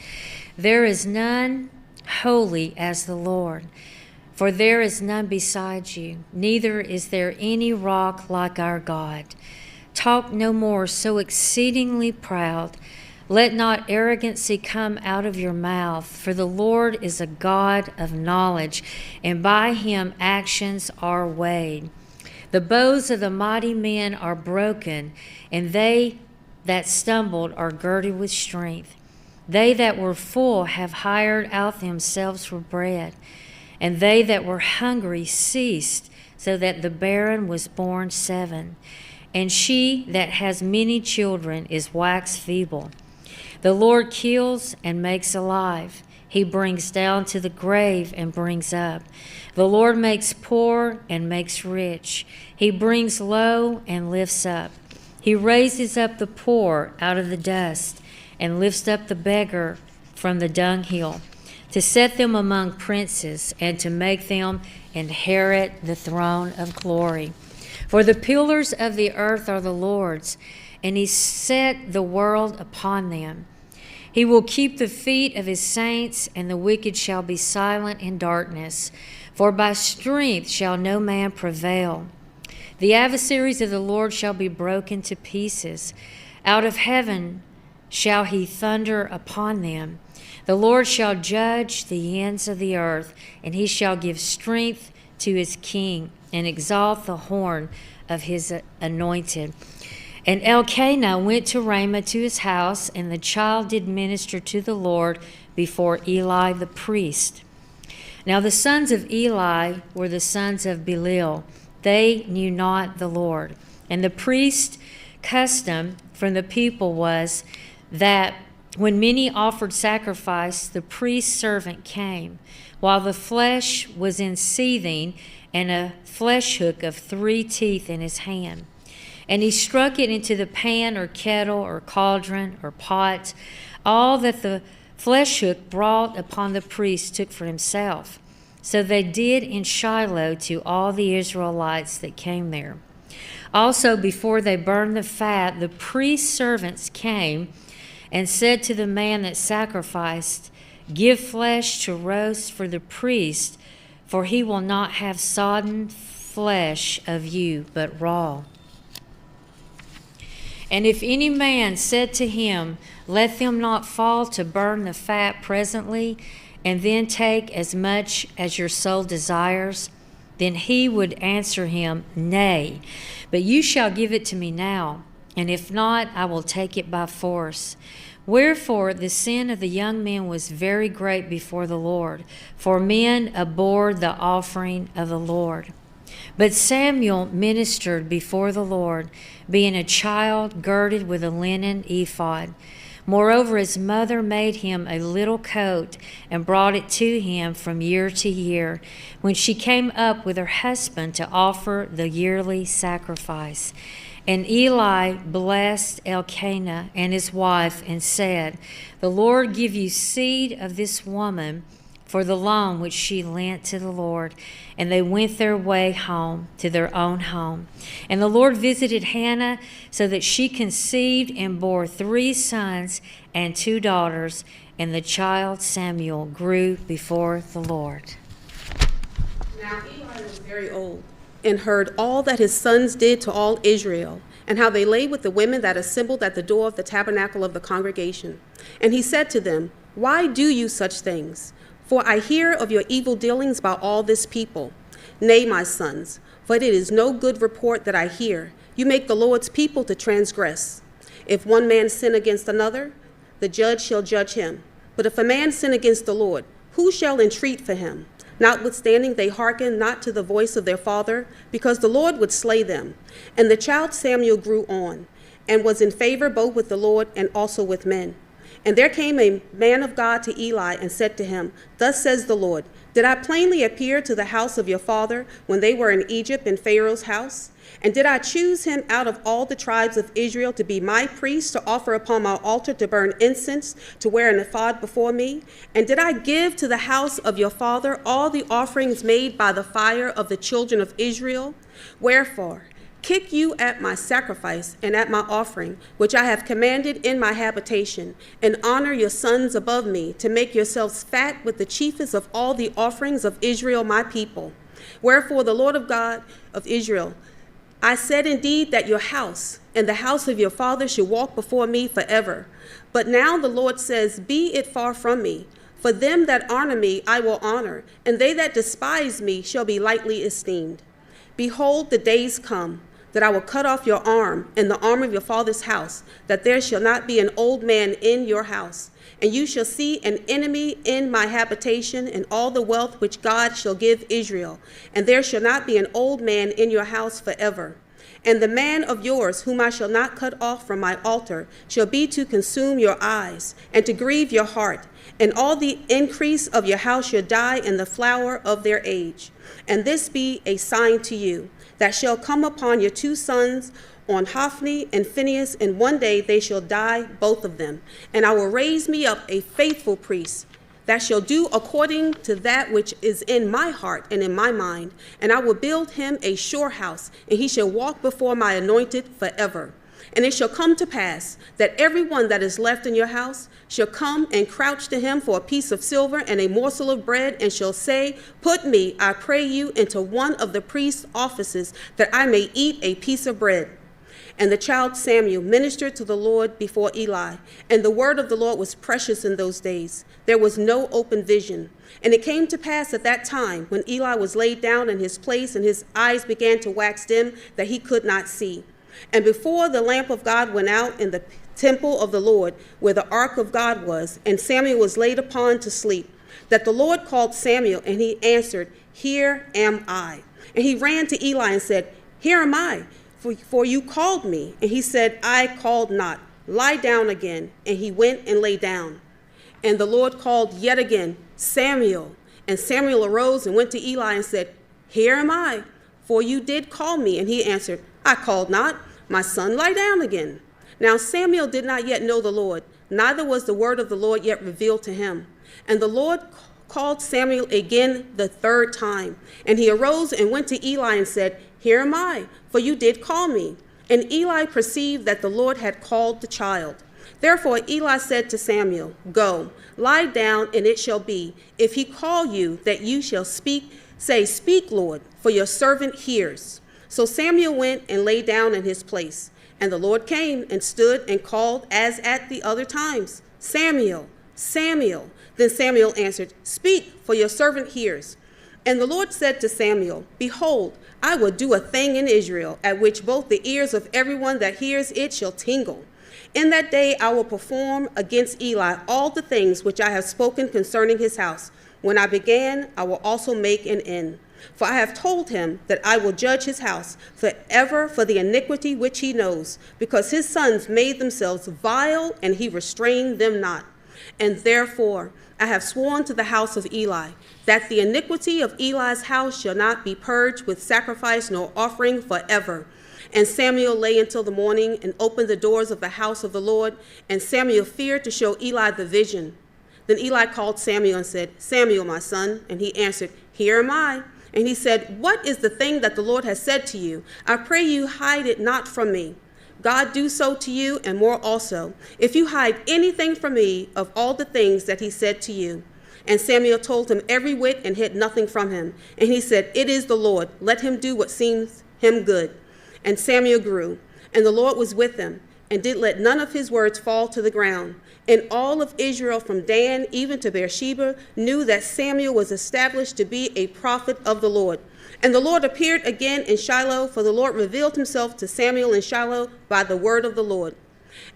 There is none holy as the Lord, for there is none beside you, neither is there any rock like our God. Talk no more so exceedingly proud. Let not arrogancy come out of your mouth, for the Lord is a God of knowledge, and by him actions are weighed. The bows of the mighty men are broken, and they that stumbled are girded with strength. They that were full have hired out themselves for bread, and they that were hungry ceased, so that the barren was born 7. And she that has many children is waxed feeble. The Lord kills and makes alive. He brings down to the grave and brings up. The Lord makes poor and makes rich. He brings low and lifts up. He raises up the poor out of the dust and lifts up the beggar from the dunghill, to set them among princes and to make them inherit the throne of glory. For the pillars of the earth are the Lord's, and he set the world upon them. He will keep the feet of his saints, and the wicked shall be silent in darkness. For by strength shall no man prevail. The adversaries of the Lord shall be broken to pieces. Out of heaven shall he thunder upon them. The Lord shall judge the ends of the earth, and he shall give strength to his king, and exalt the horn of his anointed. And Elkanah went to Ramah to his house, and the child did minister to the Lord before Eli the priest. Now the sons of Eli were the sons of Belial. They knew not the Lord. And the priest's custom from the people was that when many offered sacrifice, the priest's servant came, while the flesh was in seething, and a flesh hook of 3 teeth in his hand. And he struck it into the pan or kettle or cauldron or pot. All that the flesh hook brought upon the priest took for himself. So they did in Shiloh to all the Israelites that came there. Also, before they burned the fat, the priest's servants came and said to the man that sacrificed, "Give flesh to roast for the priest, for he will not have sodden flesh of you, but raw." And if any man said to him, "Let them not fall to burn the fat presently, and then take as much as your soul desires," then he would answer him, "Nay, but you shall give it to me now, and if not, I will take it by force." Wherefore the sin of the young men was very great before the Lord, for men abhorred the offering of the Lord. But Samuel ministered before the Lord, being a child girded with a linen ephod. Moreover, his mother made him a little coat and brought it to him from year to year, when she came up with her husband to offer the yearly sacrifice. And Eli blessed Elkanah and his wife and said, "The Lord give you seed of this woman for the loan which she lent to the Lord." And they went their way home to their own home. And the Lord visited Hannah so that she conceived and bore 3 sons and 2 daughters, and the child Samuel grew before the Lord. Now Eli was very old, and heard all that his sons did to all Israel, and how they lay with the women that assembled at the door of the tabernacle of the congregation. And he said to them, "Why do you such things? For I hear of your evil dealings by all this people. Nay, my sons, for it is no good report that I hear. You make the Lord's people to transgress. If one man sin against another, the judge shall judge him. But if a man sin against the Lord, who shall entreat for him? Notwithstanding, they hearkened not to the voice of their father, because the Lord would slay them. And the child Samuel grew on, and was in favor both with the Lord and also with men. And there came a man of God to Eli and said to him, "Thus says the Lord, did I plainly appear to the house of your father when they were in Egypt in Pharaoh's house? And did I choose him out of all the tribes of Israel to be my priest, to offer upon my altar, to burn incense, to wear an ephod before me? And did I give to the house of your father all the offerings made by the fire of the children of Israel? Wherefore, kick you at my sacrifice and at my offering, which I have commanded in my habitation, and honor your sons above me, to make yourselves fat with the chiefest of all the offerings of Israel my people. Wherefore the Lord of God of Israel, I said indeed that your house and the house of your father should walk before me forever. But now the Lord says, be it far from me. For them that honor me I will honor, and they that despise me shall be lightly esteemed. Behold, the days come, that I will cut off your arm and the arm of your father's house, that there shall not be an old man in your house. And you shall see an enemy in my habitation, and all the wealth which God shall give Israel. And there shall not be an old man in your house forever. And the man of yours, whom I shall not cut off from my altar, shall be to consume your eyes, and to grieve your heart. And all the increase of your house shall die in the flower of their age. And this be a sign to you, that shall come upon your 2 sons, on Hophni and Phinehas, and one day they shall die, both of them. And I will raise me up a faithful priest, that shall do according to that which is in my heart and in my mind. And I will build him a sure house, and he shall walk before my anointed forever. And it shall come to pass that everyone that is left in your house shall come and crouch to him for a piece of silver and a morsel of bread, and shall say, put me, I pray you, into one of the priest's offices, that I may eat a piece of bread. And the child Samuel ministered to the Lord before Eli, and the word of the Lord was precious in those days. There was no open vision. And it came to pass at that time, when Eli was laid down in his place, and his eyes began to wax dim, that he could not see. And before the lamp of God went out in the temple of the Lord, where the ark of God was, and Samuel was laid upon to sleep, that the Lord called Samuel, and he answered, here am I. And he ran to Eli and said, here am I, for you called me. And he said, I called not. Lie down again. And he went and lay down. And the Lord called yet again, Samuel. And Samuel arose and went to Eli and said, here am I, for you did call me. And he answered, I called not. My son, lie down again. Now Samuel did not yet know the Lord, neither was the word of the Lord yet revealed to him. And the Lord called Samuel again the 3rd time. And he arose and went to Eli and said, here am I, for you did call me. And Eli perceived that the Lord had called the child. Therefore Eli said to Samuel, go, lie down, and it shall be, if he call you, that you shall speak, say, speak, Lord, for your servant hears. So Samuel went and lay down in his place. And the Lord came and stood and called as at the other times, Samuel, Samuel. Then Samuel answered, speak, for your servant hears. And the Lord said to Samuel, behold, I will do a thing in Israel, at which both the ears of everyone that hears it shall tingle. In that day I will perform against Eli all the things which I have spoken concerning his house. When I began, I will also make an end. For I have told him that I will judge his house forever for the iniquity which he knows, because his sons made themselves vile, and he restrained them not. And therefore I have sworn to the house of Eli, that the iniquity of Eli's house shall not be purged with sacrifice nor offering forever. And Samuel lay until the morning and opened the doors of the house of the Lord, and Samuel feared to show Eli the vision. Then Eli called Samuel and said, Samuel, my son. And he answered, here am I. And he said, what is the thing that the Lord has said to you? I pray you hide it not from me. God do so to you, and more also, if you hide anything from me of all the things that he said to you. And Samuel told him every whit and hid nothing from him. And he said, it is the Lord. Let him do what seems him good. And Samuel grew, and the Lord was with him, and did let none of his words fall to the ground. And all of Israel from Dan even to Beersheba knew that Samuel was established to be a prophet of the Lord. And the Lord appeared again in Shiloh, for the Lord revealed himself to Samuel in Shiloh by the word of the Lord.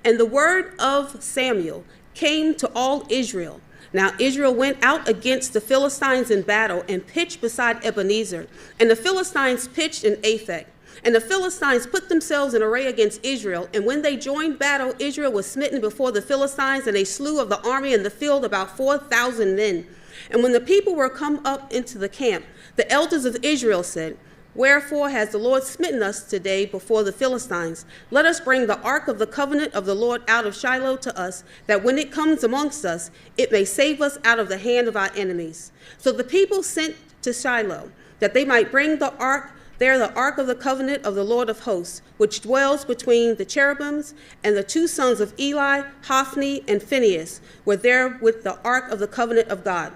And the word of Samuel came to all Israel. Now Israel went out against the Philistines in battle and pitched beside Ebenezer. And the Philistines pitched in Aphek. And the Philistines put themselves in array against Israel. And when they joined battle, Israel was smitten before the Philistines, and they slew of the army in the field about 4,000 men. And when the people were come up into the camp, the elders of Israel said, wherefore has the Lord smitten us today before the Philistines? Let us bring the ark of the covenant of the Lord out of Shiloh to us, that when it comes amongst us, it may save us out of the hand of our enemies. So the people sent to Shiloh, that they might bring the ark the ark of the covenant of the Lord of hosts, which dwells between the cherubims, and the 2 sons of Eli, Hophni and Phinehas, were there with the ark of the covenant of God.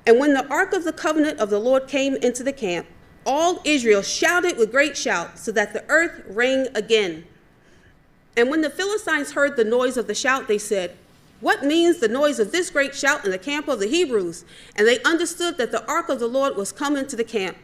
And when the ark of the covenant of the Lord came into the camp, all Israel shouted with great shout, so that the earth rang again. And when the Philistines heard the noise of the shout, they said, what means the noise of this great shout in the camp of the Hebrews? And they understood that the ark of the Lord was come into the camp.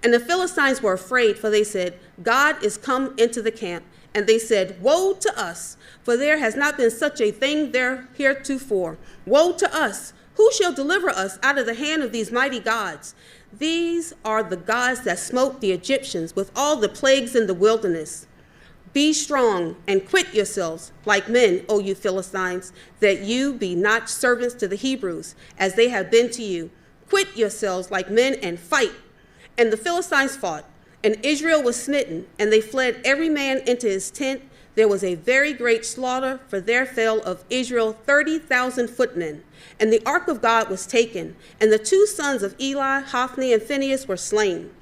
And the Philistines were afraid, for they said, God is come into the camp. And they said, woe to us, for there has not been such a thing there heretofore. Woe to us! Who shall deliver us out of the hand of these mighty gods? These are the gods that smote the Egyptians with all the plagues in the wilderness. Be strong and quit yourselves like men, O you Philistines, that you be not servants to the Hebrews, as they have been to you. Quit yourselves like men and fight. And the Philistines fought, and Israel was smitten, and they fled every man into his tent. There was a very great slaughter, for there fell of Israel 30,000 footmen. And the ark of God was taken, and the two sons of Eli, Hophni and Phinehas, were slain.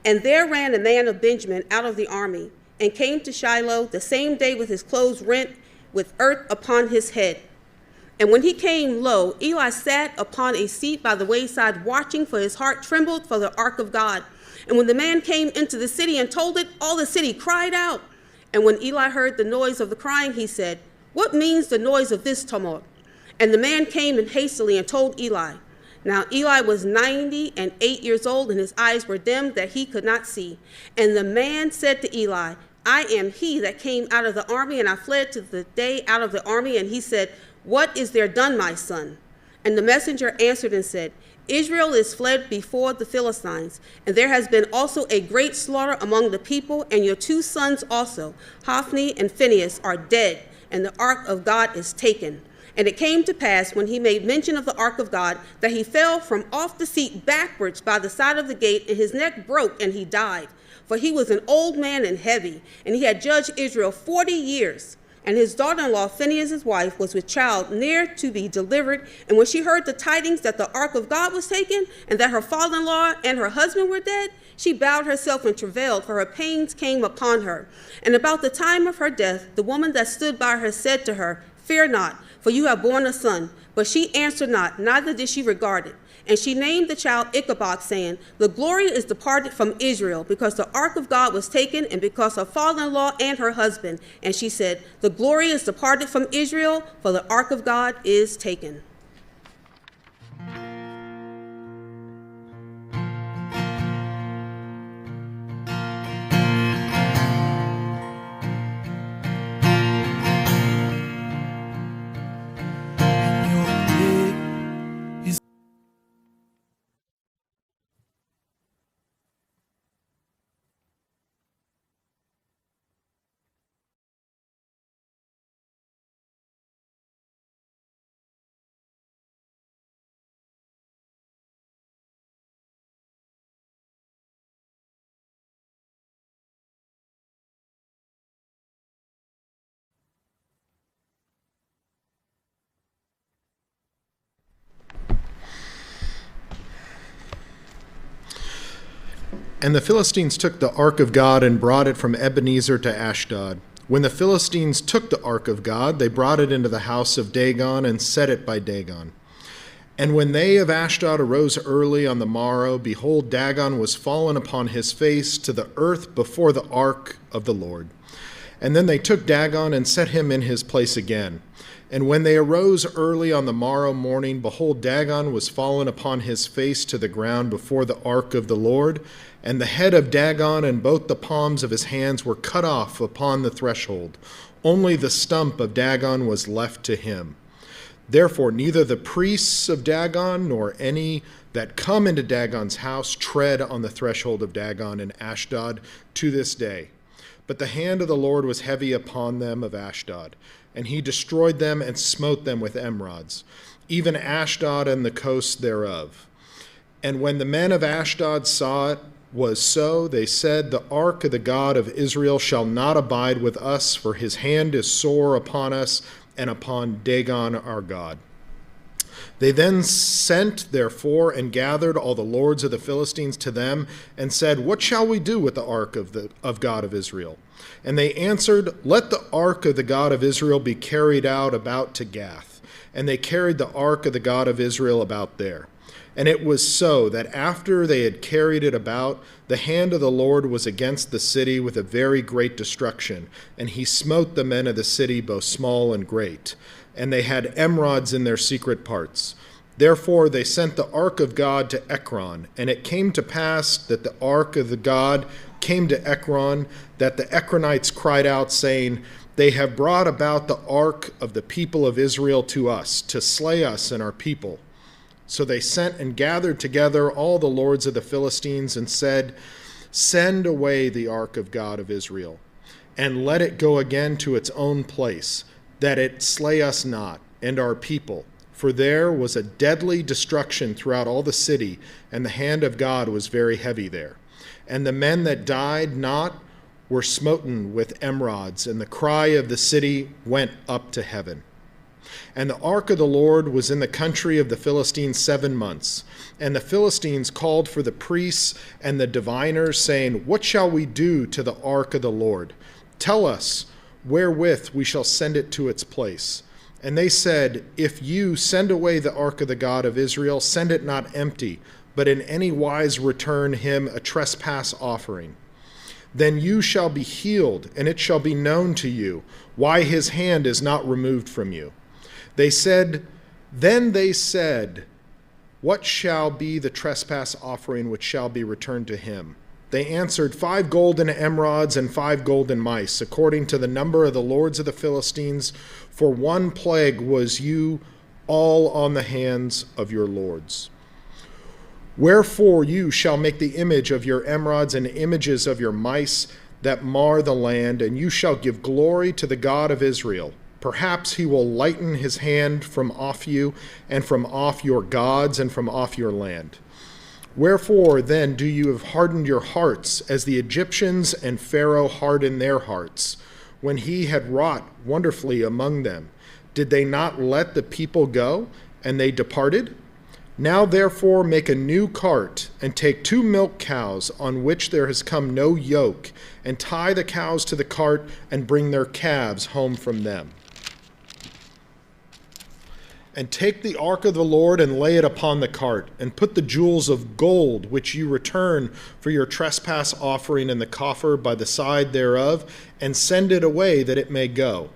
And there ran a man of Benjamin out of the army, and came to Shiloh the same day with his clothes rent, with earth upon his head. And when he came, lo, Eli sat upon a seat by the wayside, watching, for his heart trembled for the ark of God. And when the man came into the city and told it, all the city cried out. And when Eli heard the noise of the crying, he said, what means the noise of this tumult? And the man came and hastily and told Eli. Now Eli was 98 years old, and his eyes were dim, that he could not see. And the man said to Eli, I am he that came out of the army, and I fled to the day out of the army. And he said, what is there done, my son? And the messenger answered and said, Israel is fled before the Philistines, and there has been also a great slaughter among the people, and your two sons also, Hophni and Phinehas, are dead, and the ark of God is taken. And it came to pass, when he made mention of the ark of God, that he fell from off the seat backwards by the side of the gate, and his neck broke, and he died. For he was an old man and heavy, and he had judged Israel 40 years. And his daughter-in-law, Phinehas' wife, was with child near to be delivered. And when she heard the tidings that the ark of God was taken, and that her father-in-law and her husband were dead, she bowed herself and travailed, for her pains came upon her. And about the time of her death, the woman that stood by her said to her, fear not, for you have borne a son. But she answered not, neither did she regard it. And she named the child Ichabod, saying, the glory is departed from Israel, because the ark of God was taken, and because her father-in-law and her husband. And she said, the glory is departed from Israel, for the ark of God is taken. And the Philistines took the ark of God and brought it from Ebenezer to Ashdod. When the Philistines took the ark of God, they brought it into the house of Dagon and set it by Dagon. And when they of Ashdod arose early on the morrow, behold, Dagon was fallen upon his face to the earth before the ark of the Lord. And then they took Dagon and set him in his place again. And when they arose early on the morrow morning, behold, Dagon was fallen upon his face to the ground before the ark of the Lord, and the head of Dagon and both the palms of his hands were cut off upon the threshold. Only the stump of Dagon was left to him. Therefore neither the priests of Dagon nor any that come into Dagon's house tread on the threshold of Dagon in Ashdod to this day. But the hand of the Lord was heavy upon them of Ashdod, and he destroyed them and smote them with emerods, even Ashdod and the coasts thereof. And when the men of Ashdod saw it was so, they said, the ark of the God of Israel shall not abide with us, for his hand is sore upon us and upon Dagon our God. They then sent, therefore, and gathered all the lords of the Philistines to them, and said, what shall we do with the ark of God of Israel? And they answered, let the ark of the God of Israel be carried out about to Gath. And they carried the ark of the God of Israel about there. And it was so that after they had carried it about, the hand of the Lord was against the city with a very great destruction, and he smote the men of the city, both small and great. And they had emerods in their secret parts. Therefore they sent the ark of God to Ekron, and it came to pass that the ark of the God came to Ekron, that the Ekronites cried out, saying, They have brought about the ark of the people of Israel to us, to slay us and our people. So they sent and gathered together all the lords of the Philistines and said, Send away the ark of God of Israel, and let it go again to its own place, that it slay us not and our people. For there was a deadly destruction throughout all the city, and the hand of God was very heavy there. And the men that died not were smoten with emerods, and the cry of the city went up to heaven. And the ark of the Lord was in the country of the Philistines 7 months. And the Philistines called for the priests and the diviners, saying, What shall we do to the ark of the Lord? Tell us wherewith we shall send it to its place. And they said, If you send away the ark of the God of Israel, send it not empty, but in any wise return him a trespass offering. Then you shall be healed, and it shall be known to you why his hand is not removed from you. Then they said, What shall be the trespass offering which shall be returned to him? They answered, 5 golden emerods and 5 golden mice, according to the number of the lords of the Philistines, for 1 plague was you all on the hands of your lords. Wherefore you shall make the image of your emerods and images of your mice that mar the land, and you shall give glory to the God of Israel. Perhaps he will lighten his hand from off you, and from off your gods, and from off your land. Wherefore then do you have hardened your hearts, as the Egyptians and Pharaoh hardened their hearts, when he had wrought wonderfully among them? Did they not let the people go, and they departed? Now therefore make a new cart, and take 2 milk cows, on which there has come no yoke, and tie the cows to the cart, and bring their calves home from them. And take the ark of the Lord and lay it upon the cart, and put the jewels of gold which you return for your trespass offering in the coffer by the side thereof, and send it away that it may go.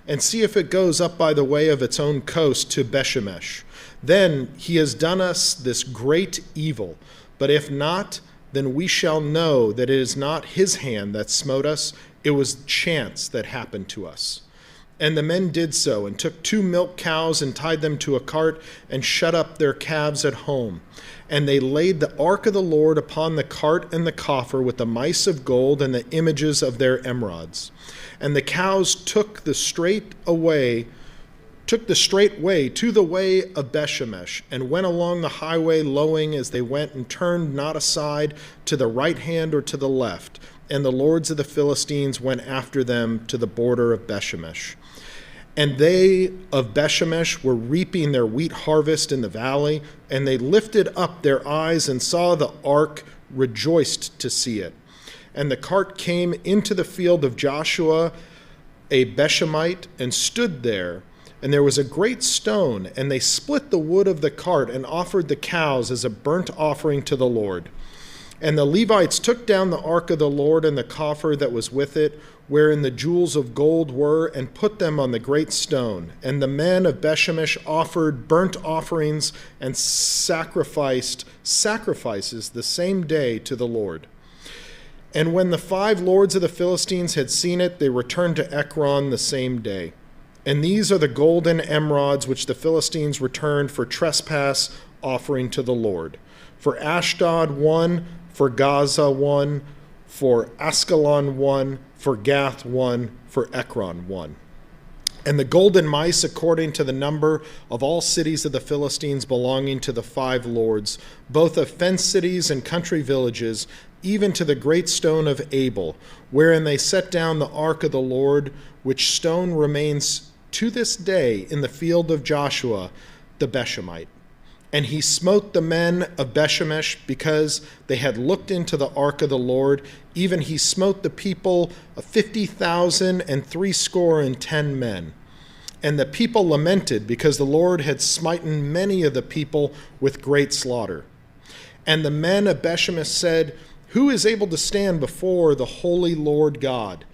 And see if it goes up by the way of its own coast to Bethshemesh. Then he has done us this great evil. But if not, then we shall know that it is not his hand that smote us, it was chance that happened to us. And the men did so, and took 2 milk cows, and tied them to a cart, and shut up their calves at home. And they laid the ark of the Lord upon the cart and the coffer, with the mice of gold and the images of their emerods. And the cows took the straight way to the way of Bethshemesh, and went along the highway lowing as they went, and turned not aside to the right hand or to the left. And the lords of the Philistines went after them to the border of Bethshemesh. And they of Bethshemesh were reaping their wheat harvest in the valley, and they lifted up their eyes and saw the ark, rejoiced to see it. And the cart came into the field of Joshua, a Bethshemite, and stood there. And there was a great stone, and they split the wood of the cart and offered the cows as a burnt offering to the Lord. And the Levites took down the ark of the Lord and the coffer that was with it, wherein the jewels of gold were, and put them on the great stone. And the men of Bethshemesh offered burnt offerings and sacrifices the same day to the Lord. And when the 5 lords of the Philistines had seen it, they returned to Ekron the same day. And these are the golden emerods which the Philistines returned for trespass offering to the Lord. For Ashdod 1, for Gaza 1, for Askelon 1, for Gath 1, for Ekron 1. And the golden mice according to the number of all cities of the Philistines belonging to the 5 lords, both of fenced cities and country villages, even to the great stone of Abel, wherein they set down the ark of the Lord, which stone remains to this day in the field of Joshua the Bethshemite. And he smote the men of Bethshemesh because they had looked into the ark of the Lord. Even he smote the people of 50,000 and 70 men. And the people lamented because the Lord had smitten many of the people with great slaughter. And the men of Bethshemesh said, Who is able to stand before the holy Lord God?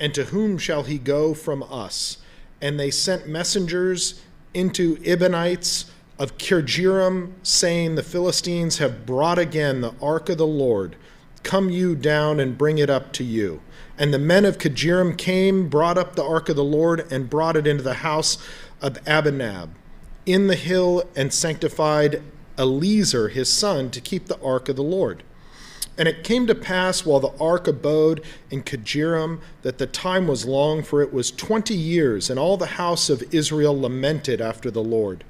And to whom shall he go from us? And they sent messengers into Gibeonites of Kirjearim, saying, the Philistines have brought again the ark of the Lord. Come you down and bring it up to you. And the men of Kirjearim came, brought up the ark of the Lord, and brought it into the house of Abinab in the hill, and sanctified Eliezer his son to keep the ark of the Lord. And it came to pass, while the ark abode in Kirjearim, that the time was long, for it was 20 years, and all the house of Israel lamented after the Lord.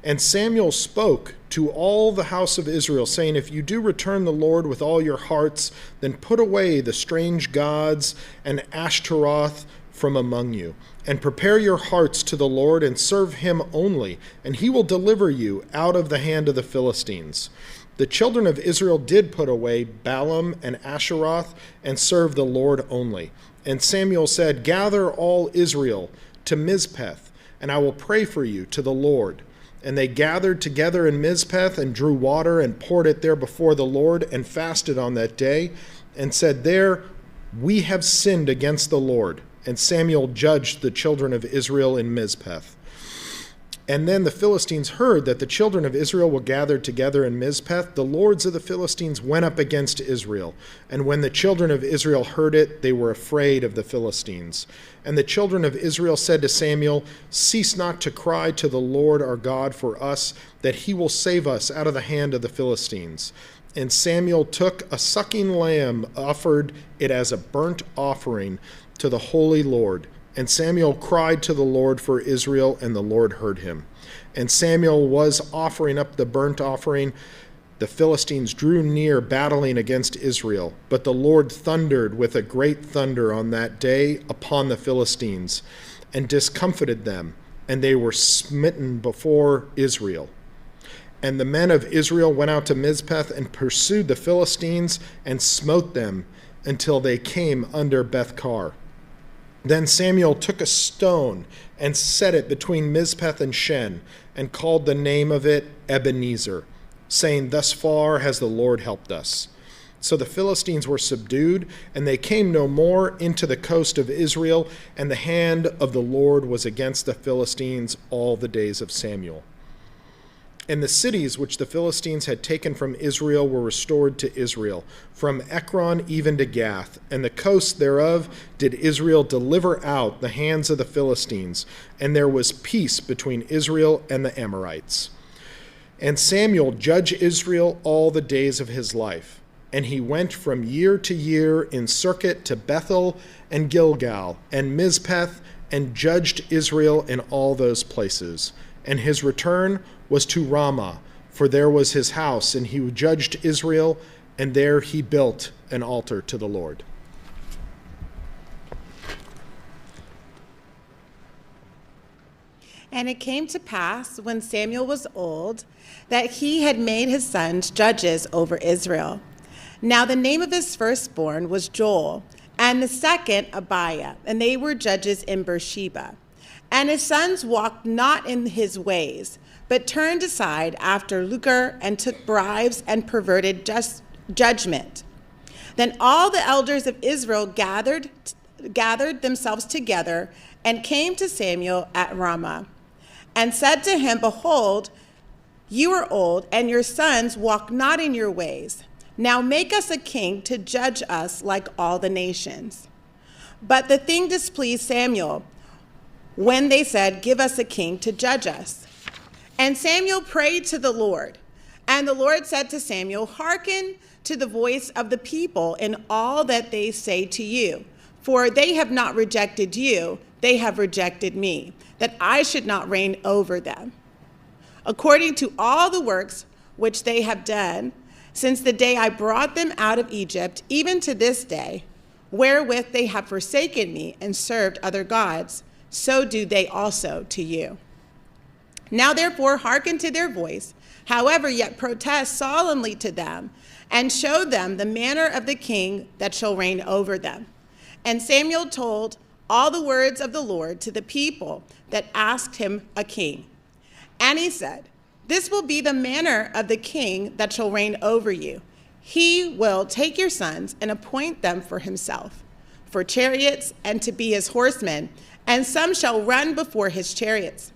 And Samuel spoke to all the house of Israel, saying, if you do return the Lord with all your hearts, then put away the strange gods and Ashtaroth from among you, and prepare your hearts to the Lord, and serve him only, and he will deliver you out of the hand of the Philistines. The children of Israel did put away Balaam and Asheroth, and serve the Lord only. And Samuel said, gather all Israel to Mizpeth, and I will pray for you to the Lord. And they gathered together in Mizpeth, and drew water, and poured it there before the Lord, and fasted on that day, and said, there we have sinned against the Lord. And Samuel judged the children of Israel in Mizpeth. And then the Philistines heard that the children of Israel were gathered together in Mizpeth. The lords of the Philistines went up against Israel. And when the children of Israel heard it, they were afraid of the Philistines. And the children of Israel said to Samuel, cease not to cry to the Lord our God for us, that he will save us out of the hand of the Philistines. And Samuel took a sucking lamb, offered it as a burnt offering to the holy Lord. And Samuel cried to the Lord for Israel, and the Lord heard him. And Samuel was offering up the burnt offering. The Philistines drew near, battling against Israel. But the Lord thundered with a great thunder on that day upon the Philistines, and discomfited them, and they were smitten before Israel. And the men of Israel went out to Mizpeth, and pursued the Philistines, and smote them until they came under Bethkar. Then Samuel took a stone and set it between Mizpeth and Shen, and called the name of it Ebenezer, saying, thus far has the Lord helped us. So the Philistines were subdued, and they came no more into the coast of Israel, and the hand of the Lord was against the Philistines all the days of Samuel. And the cities which the Philistines had taken from Israel were restored to Israel, from Ekron even to Gath, and the coast thereof did Israel deliver out the hands of the Philistines, and there was peace between Israel and the Amorites. And Samuel judged Israel all the days of his life, and he went from year to year in circuit to Bethel and Gilgal and Mizpeth, and judged Israel in all those places. And his return was to Ramah, for there was his house, and he judged Israel, and there he built an altar to the Lord. And it came to pass, when Samuel was old, that he had made his sons judges over Israel. Now the name of his firstborn was Joel, and the second Abiah, and they were judges in Beersheba. And his sons walked not in his ways, but turned aside after lucre, and took bribes, and perverted judgment. Then all the elders of Israel gathered themselves together, and came to Samuel at Ramah, and said to him, behold, you are old, and your sons walk not in your ways. Now make us a king to judge us like all the nations. But the thing displeased Samuel, when they said, give us a king to judge us. And Samuel prayed to the Lord. And the Lord said to Samuel, hearken to the voice of the people in all that they say to you. For they have not rejected you, they have rejected me, that I should not reign over them. According to all the works which they have done, since the day I brought them out of Egypt, even to this day, wherewith they have forsaken me and served other gods, so do they also to you. Now therefore hearken to their voice, however yet protest solemnly to them, and show them the manner of the king that shall reign over them. And Samuel told all the words of the Lord to the people that asked him a king. And he said, this will be the manner of the king that shall reign over you. He will take your sons and appoint them for himself, for chariots and to be his horsemen, and some shall run before his chariots.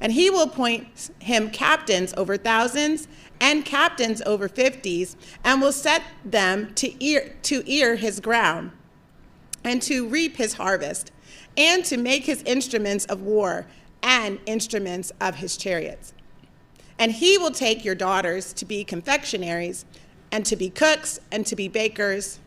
And he will appoint him captains over thousands and captains over 50s, and will set them to ear his ground, and to reap his harvest, and to make his instruments of war and instruments of his chariots. And he will take your daughters to be confectionaries, and to be cooks, and to be bakers.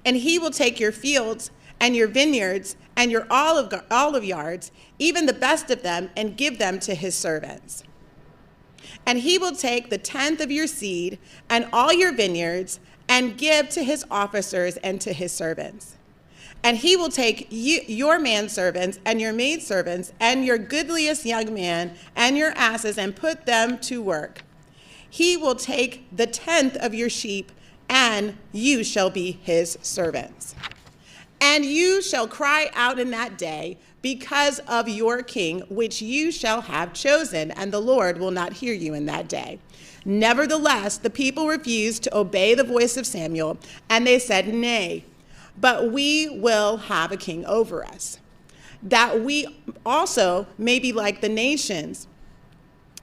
And he will take your fields and your vineyards and your olive yards, even the best of them, and give them to his servants. And he will take the tenth of your seed and all your vineyards, and give to his officers and to his servants. And he will take your manservants and your maidservants and your goodliest young man and your asses, and put them to work. He will take the tenth of your sheep, and you shall be his servants. And you shall cry out in that day because of your king, which you shall have chosen, and the Lord will not hear you in that day. Nevertheless, the people refused to obey the voice of Samuel, and they said, "Nay, but we will have a king over us, that we also may be like the nations,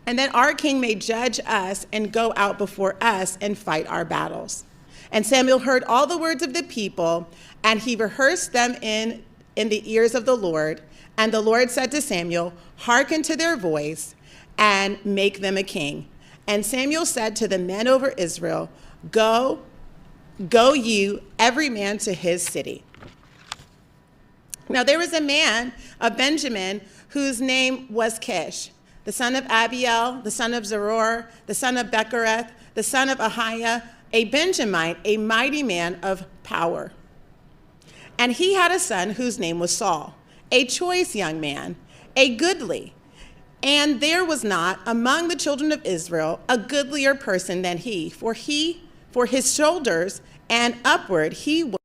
and that our king may judge us and go out before us and fight our battles." And Samuel heard all the words of the people, and he rehearsed them in the ears of the Lord. And the Lord said to Samuel, "Hearken to their voice, and make them a king." And Samuel said to the men over Israel, Go you, every man to his city." Now there was a man of Benjamin whose name was Kish, the son of Abiel, the son of Zeror, the son of Bechereth, the son of Ahiah, a Benjamite, a mighty man of power. And he had a son whose name was Saul, a choice young man, a goodly. And there was not among the children of Israel a goodlier person than he, for his shoulders and upward he was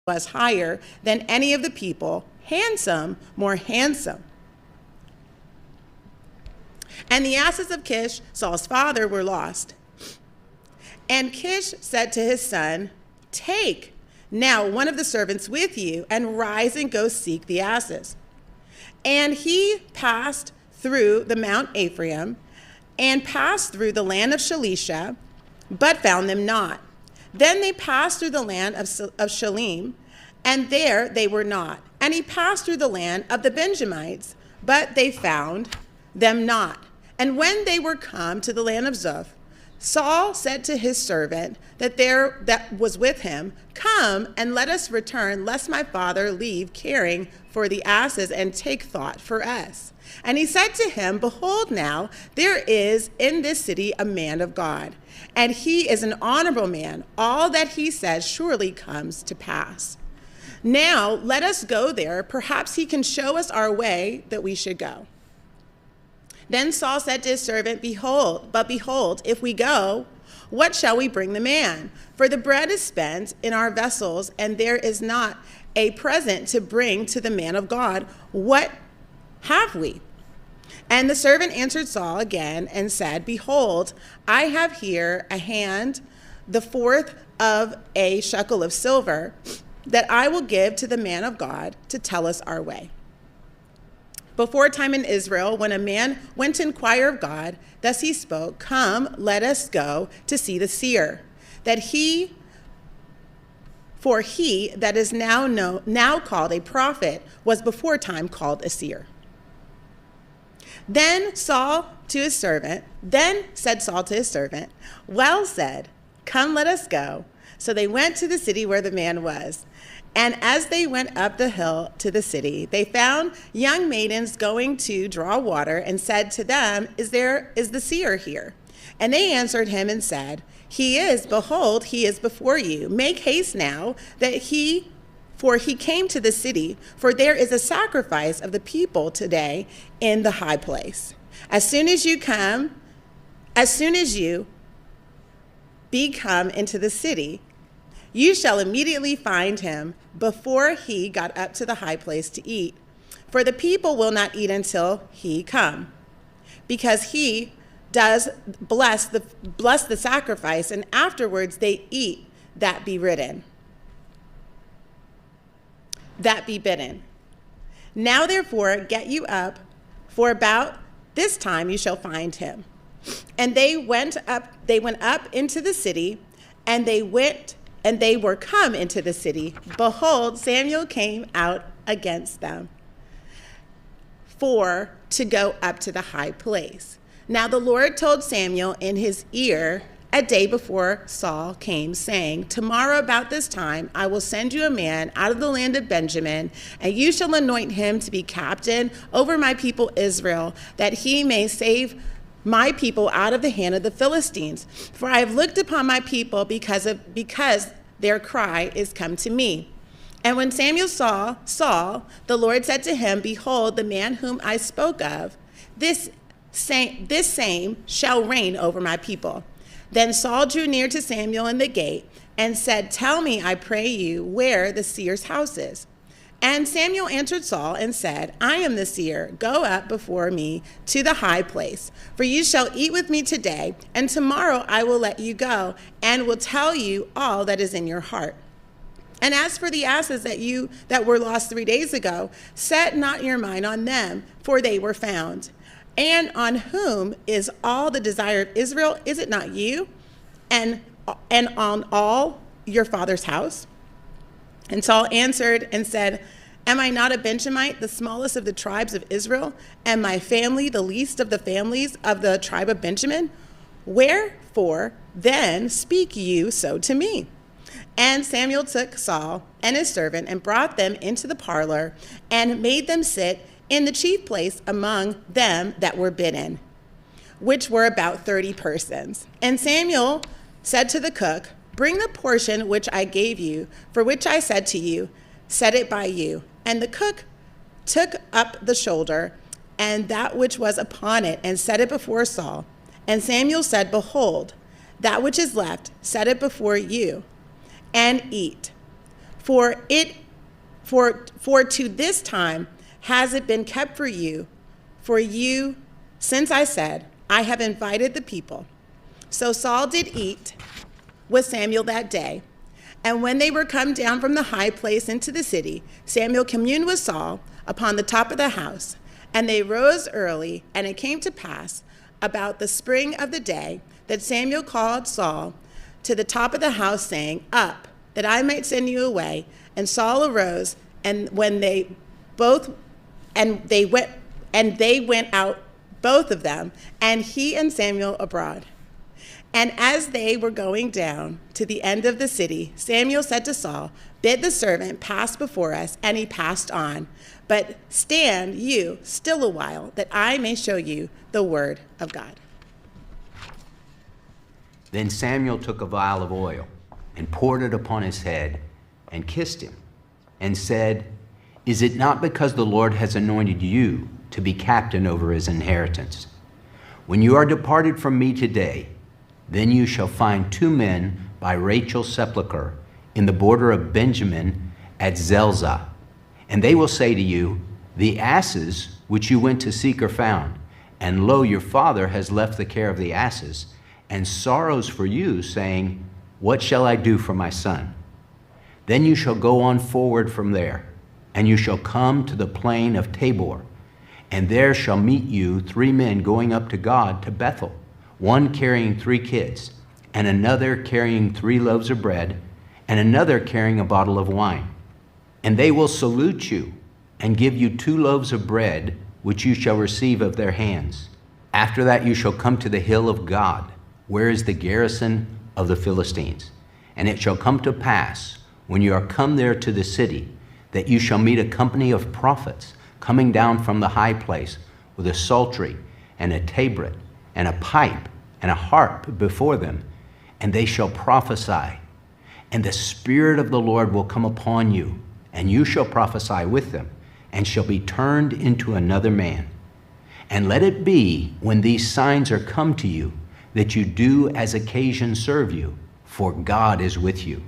was higher than any of the people, handsome, more handsome. And the asses of Kish, Saul's father, were lost. And Kish said to his son, "Take now one of the servants with you, and rise and go seek the asses." And he passed through the Mount Ephraim, and passed through the land of Shalisha, but found them not. Then they passed through the land of Shalim, and there they were not. And he passed through the land of the Benjamites, but they found them not. And when they were come to the land of Zuph, Saul said to his servant that was with him, "Come and let us return, lest my father leave caring for the asses and take thought for us." And he said to him, "Behold now, there is in this city a man of God, and he is an honorable man. All that he says surely comes to pass. Now let us go there. Perhaps he can show us our way that we should go." Then Saul said to his servant, behold, if we go, what shall we bring the man? For the bread is spent in our vessels, and there is not a present to bring to the man of God. What have we?" And the servant answered Saul again and said, "Behold, I have here a hand, the fourth of a shekel of silver, that I will give to the man of God to tell us our way." Before a time in Israel, when a man went to inquire of God, thus he spoke, "Come, let us go to see the seer, for he that is now called a prophet was before time called a seer." Then said Saul to his servant, "Well said, come, let us go." So they went to the city where the man was. And as they went up the hill to the city, they found young maidens going to draw water, and said to them, is the seer here?" And they answered him and said, "He is, behold, he is before you. Make haste now, for he came to the city, for there is a sacrifice of the people today in the high place. As soon as you be come into the city, you shall immediately find him before he got up to the high place to eat. For the people will not eat until he come, because he does bless the sacrifice, and afterwards they eat that be bidden. Now therefore get you up, for about this time you shall find him." And they went up into the city, and they were come into the city. Behold, Samuel came out against them to go up to the high place. Now the Lord told Samuel in his ear a day before Saul came, saying, "Tomorrow about this time I will send you a man out of the land of Benjamin, and you shall anoint him to be captain over my people Israel, that he may save my people out of the hand of the Philistines. For I have looked upon my people because their cry is come to me." And when Samuel saw Saul, the Lord said to him, "Behold, the man whom I spoke of, this same shall reign over my people." Then Saul drew near to Samuel in the gate and said, "Tell me, I pray you, where the seer's house is." And Samuel answered Saul and said, "I am the seer. Go up before me to the high place, for you shall eat with me today, and tomorrow I will let you go, and will tell you all that is in your heart. And as for the asses that were lost 3 days ago, set not your mind on them, for they were found. And on whom is all the desire of Israel? Is it not you? And on all your father's house?" And Saul answered and said, "Am I not a Benjamite, the smallest of the tribes of Israel? And my family the least of the families of the tribe of Benjamin? Wherefore then speak you so to me?" And Samuel took Saul and his servant and brought them into the parlor and made them sit in the chief place among them that were bidden, which were about 30 persons. And Samuel said to the cook, "Bring the portion which I gave you, for which I said to you, set it by you." And the cook took up the shoulder and that which was upon it and set it before Saul. And Samuel said, "Behold, that which is left, set it before you, and eat. For to this time has it been kept for you, since I said, I have invited the people. So Saul did eat with Samuel that day. And when they were come down from the high place into the city, Samuel communed with Saul upon the top of the house. And they rose early, and it came to pass about the spring of the day that Samuel called Saul to the top of the house, saying, Up, that I might send you away. And Saul arose, and they went out, both of them, and he and Samuel abroad. And as they were going down to the end of the city, Samuel said to Saul, Bid the servant pass before us. And he passed on. But stand you still a while, that I may show you the word of God. Then Samuel took a vial of oil and poured it upon his head and kissed him and said, Is it not because the Lord has anointed you to be captain over his inheritance? When you are departed from me today, then you shall find 2 men by Rachel's sepulchre in the border of Benjamin at Zelzah. And they will say to you, The asses which you went to seek are found, and lo, your father has left the care of the asses, and sorrows for you, saying, What shall I do for my son? Then you shall go on forward from there, and you shall come to the plain of Tabor, and there shall meet you 3 men going up to God to Bethel, one carrying 3 kids, and another carrying 3 loaves of bread, and another carrying a bottle of wine. And they will salute you and give you 2 loaves of bread, which you shall receive of their hands. After that you shall come to the hill of God, where is the garrison of the Philistines. And it shall come to pass, when you are come there to the city, that you shall meet a company of prophets coming down from the high place with a psaltery and a tabret and a pipe and a harp before them, and they shall prophesy. And the Spirit of the Lord will come upon you, and you shall prophesy with them, and shall be turned into another man. And let it be, when these signs are come to you, that you do as occasion serve you, for God is with you.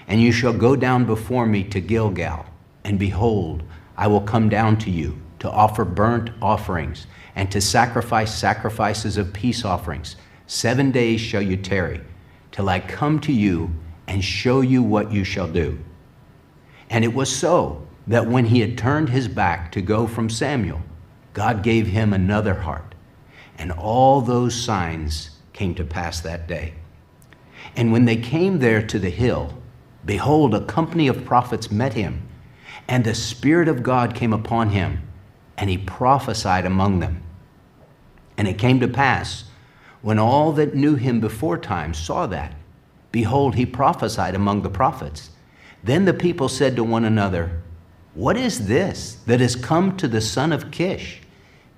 And you shall go down before me to Gilgal, and behold, I will come down to you to offer burnt offerings, and to sacrifice sacrifices of peace offerings. 7 days shall you tarry, till I come to you and show you what you shall do. And it was so, that when he had turned his back to go from Samuel, God gave him another heart. And all those signs came to pass that day. And when they came there to the hill, behold, a company of prophets met him, and the Spirit of God came upon him, and he prophesied among them. And it came to pass, when all that knew him beforetime saw that, behold, he prophesied among the prophets. Then the people said to one another, What is this that has come to the son of Kish?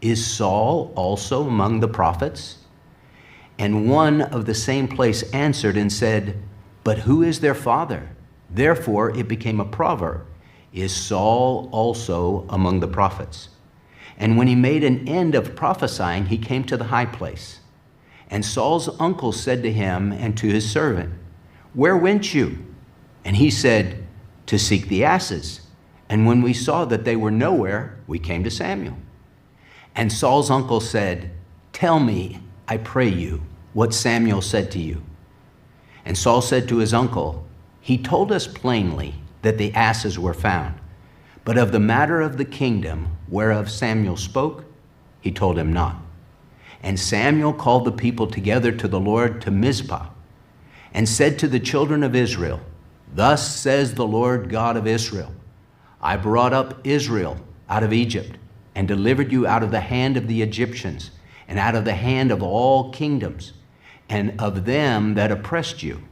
Is Saul also among the prophets? And one of the same place answered and said, But who is their father? Therefore it became a proverb, Is Saul also among the prophets? And when he made an end of prophesying, he came to the high place. And Saul's uncle said to him and to his servant, Where went you? And he said, To seek the asses. And when we saw that they were nowhere, we came to Samuel. And Saul's uncle said, Tell me, I pray you, what Samuel said to you. And Saul said to his uncle, He told us plainly that the asses were found. But of the matter of the kingdom whereof Samuel spoke, he told him not. And Samuel called the people together to the Lord to Mizpah, and said to the children of Israel, Thus says the Lord God of Israel, I brought up Israel out of Egypt, and delivered you out of the hand of the Egyptians, and out of the hand of all kingdoms, and of them that oppressed you.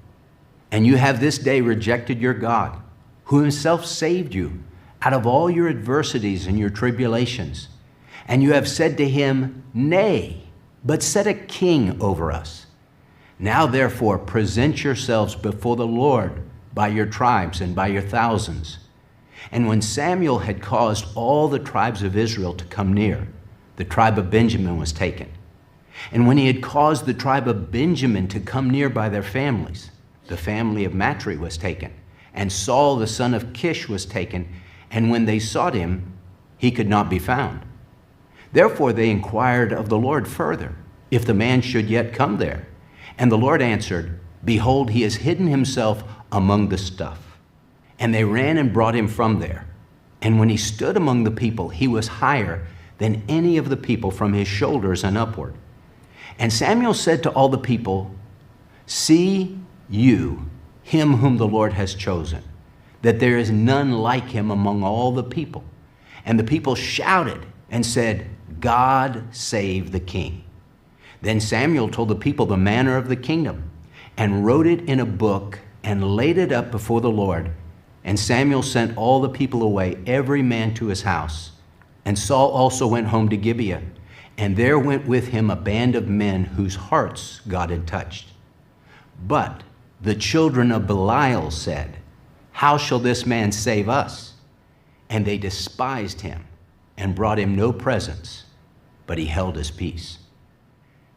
And you have this day rejected your God, who himself saved you out of all your adversities and your tribulations. And you have said to him, Nay, but set a king over us. Now therefore present yourselves before the Lord by your tribes and by your thousands. And when Samuel had caused all the tribes of Israel to come near, the tribe of Benjamin was taken. And when he had caused the tribe of Benjamin to come near by their families, the family of Matri was taken. And Saul the son of Kish was taken, and when they sought him, he could not be found. Therefore they inquired of the Lord further, if the man should yet come there. And the Lord answered, Behold, he has hidden himself among the stuff. And they ran and brought him from there. And when he stood among the people, he was higher than any of the people from his shoulders and upward. And Samuel said to all the people, See you him whom the Lord has chosen, that there is none like him among all the people. And the people shouted and said, God save the king. Then Samuel told the people the manner of the kingdom, and wrote it in a book, and laid it up before the Lord. And Samuel sent all the people away, every man to his house. And Saul also went home to Gibeon, and there went with him a band of men whose hearts God had touched. But the children of Belial said, How shall this man save us? And they despised him, and brought him no presents, but he held his peace.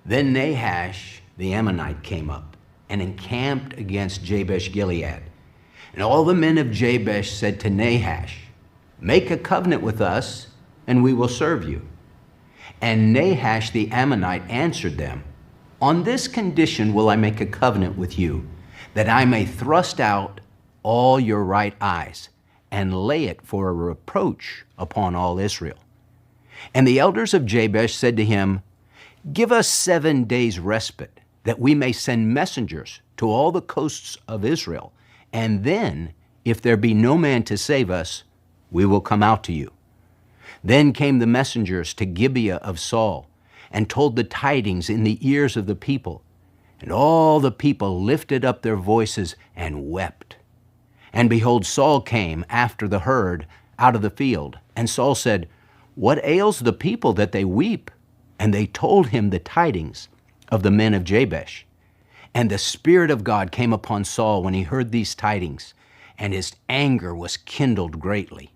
Then Nahash the Ammonite came up, and encamped against Jabesh Gilead. And all the men of Jabesh said to Nahash, Make a covenant with us, and we will serve you. And Nahash the Ammonite answered them, On this condition will I make a covenant with you, that I may thrust out all your right eyes, and lay it for a reproach upon all Israel. And the elders of Jabesh said to him, Give us 7 days' respite, that we may send messengers to all the coasts of Israel, and then, if there be no man to save us, we will come out to you. Then came the messengers to Gibeon of Saul, and told the tidings in the ears of the people. And all the people lifted up their voices and wept. And behold, Saul came after the herd out of the field. And Saul said, What ails the people that they weep? And they told him the tidings of the men of Jabesh. And the Spirit of God came upon Saul when he heard these tidings, and his anger was kindled greatly.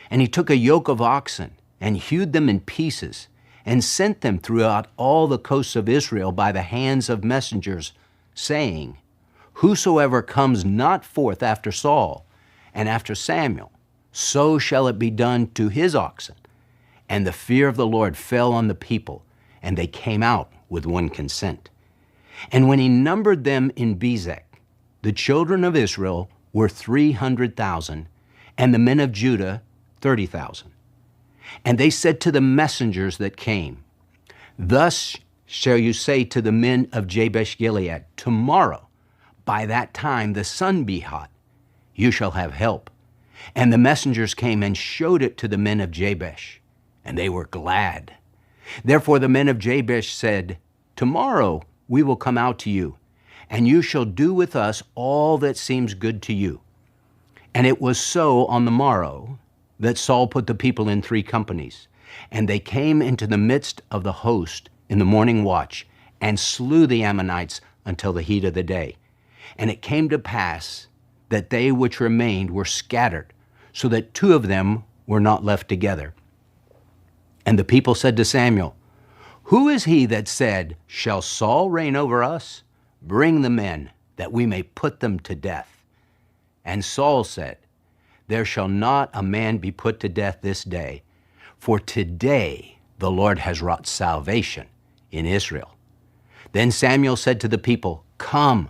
And he took a yoke of oxen, and hewed them in pieces, and sent them throughout all the coasts of Israel by the hands of messengers, saying, Whosoever comes not forth after Saul and after Samuel, so shall it be done to his oxen. And the fear of the Lord fell on the people, and they came out with one consent. And when he numbered them in Bezek, the children of Israel were 300,000, and the men of Judah 30,000. And they said to the messengers that came, Thus shall you say to the men of Jabesh Gilead, Tomorrow, by that time the sun be hot, you shall have help. And the messengers came and showed it to the men of Jabesh, and they were glad. Therefore the men of Jabesh said, Tomorrow we will come out to you, and you shall do with us all that seems good to you. And it was so on the morrow that Saul put the people in 3 companies, and they came into the midst of the host in the morning watch, and slew the Ammonites until the heat of the day. And it came to pass that they which remained were scattered, so that 2 of them were not left together. And the people said to Samuel, Who is he that said, Shall Saul reign over us? Bring the men, that we may put them to death. And Saul said, There shall not a man be put to death this day, for today the Lord has wrought salvation in Israel. Then Samuel said to the people, Come,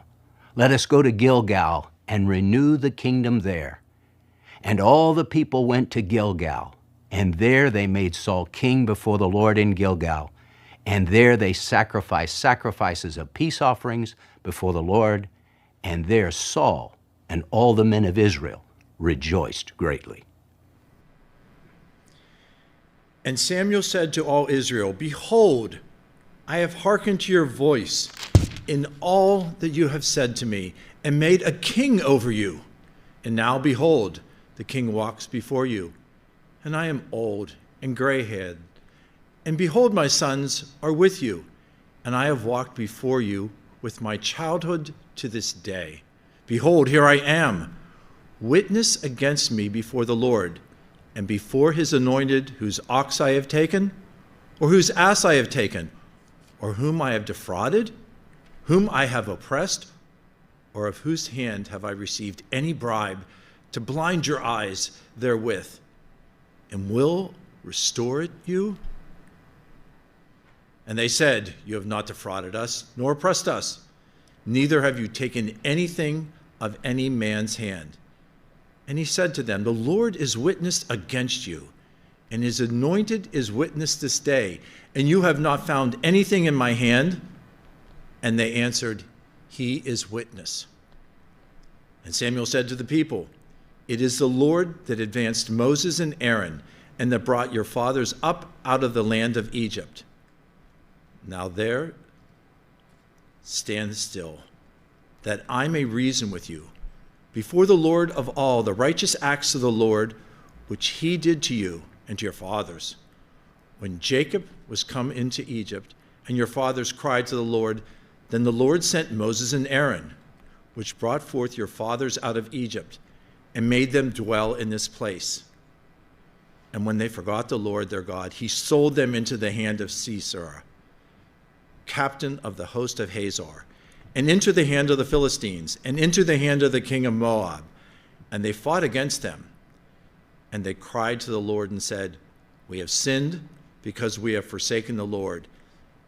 let us go to Gilgal and renew the kingdom there. And all the people went to Gilgal, and there they made Saul king before the Lord in Gilgal. And there they sacrificed sacrifices of peace offerings before the Lord. And there Saul and all the men of Israel rejoiced greatly. And Samuel said to all Israel, Behold, I have hearkened to your voice in all that you have said to me, and made a king over you. And now behold, the king walks before you, and I am old and gray-haired. And behold, my sons are with you, and I have walked before you with my childhood to this day. Behold, here I am. Witness against me before the Lord, and before his anointed, whose ox I have taken, or whose ass I have taken, or whom I have defrauded, whom I have oppressed, or of whose hand have I received any bribe to blind your eyes therewith, and will restore it you? And they said, You have not defrauded us, nor oppressed us, neither have you taken anything of any man's hand. And he said to them, The Lord is witness against you, and his anointed is witness this day, and you have not found anything in my hand? And they answered, He is witness. And Samuel said to the people, It is the Lord that advanced Moses and Aaron, and that brought your fathers up out of the land of Egypt. Now there, stand still, that I may reason with you before the Lord of all the righteous acts of the Lord, which he did to you and to your fathers. When Jacob was come into Egypt, and your fathers cried to the Lord, then the Lord sent Moses and Aaron, which brought forth your fathers out of Egypt, and made them dwell in this place. And when they forgot the Lord their God, he sold them into the hand of Sisera, captain of the host of Hazor, and into the hand of the Philistines, and into the hand of the king of Moab. And they fought against them. And they cried to the Lord and said, We have sinned because we have forsaken the Lord,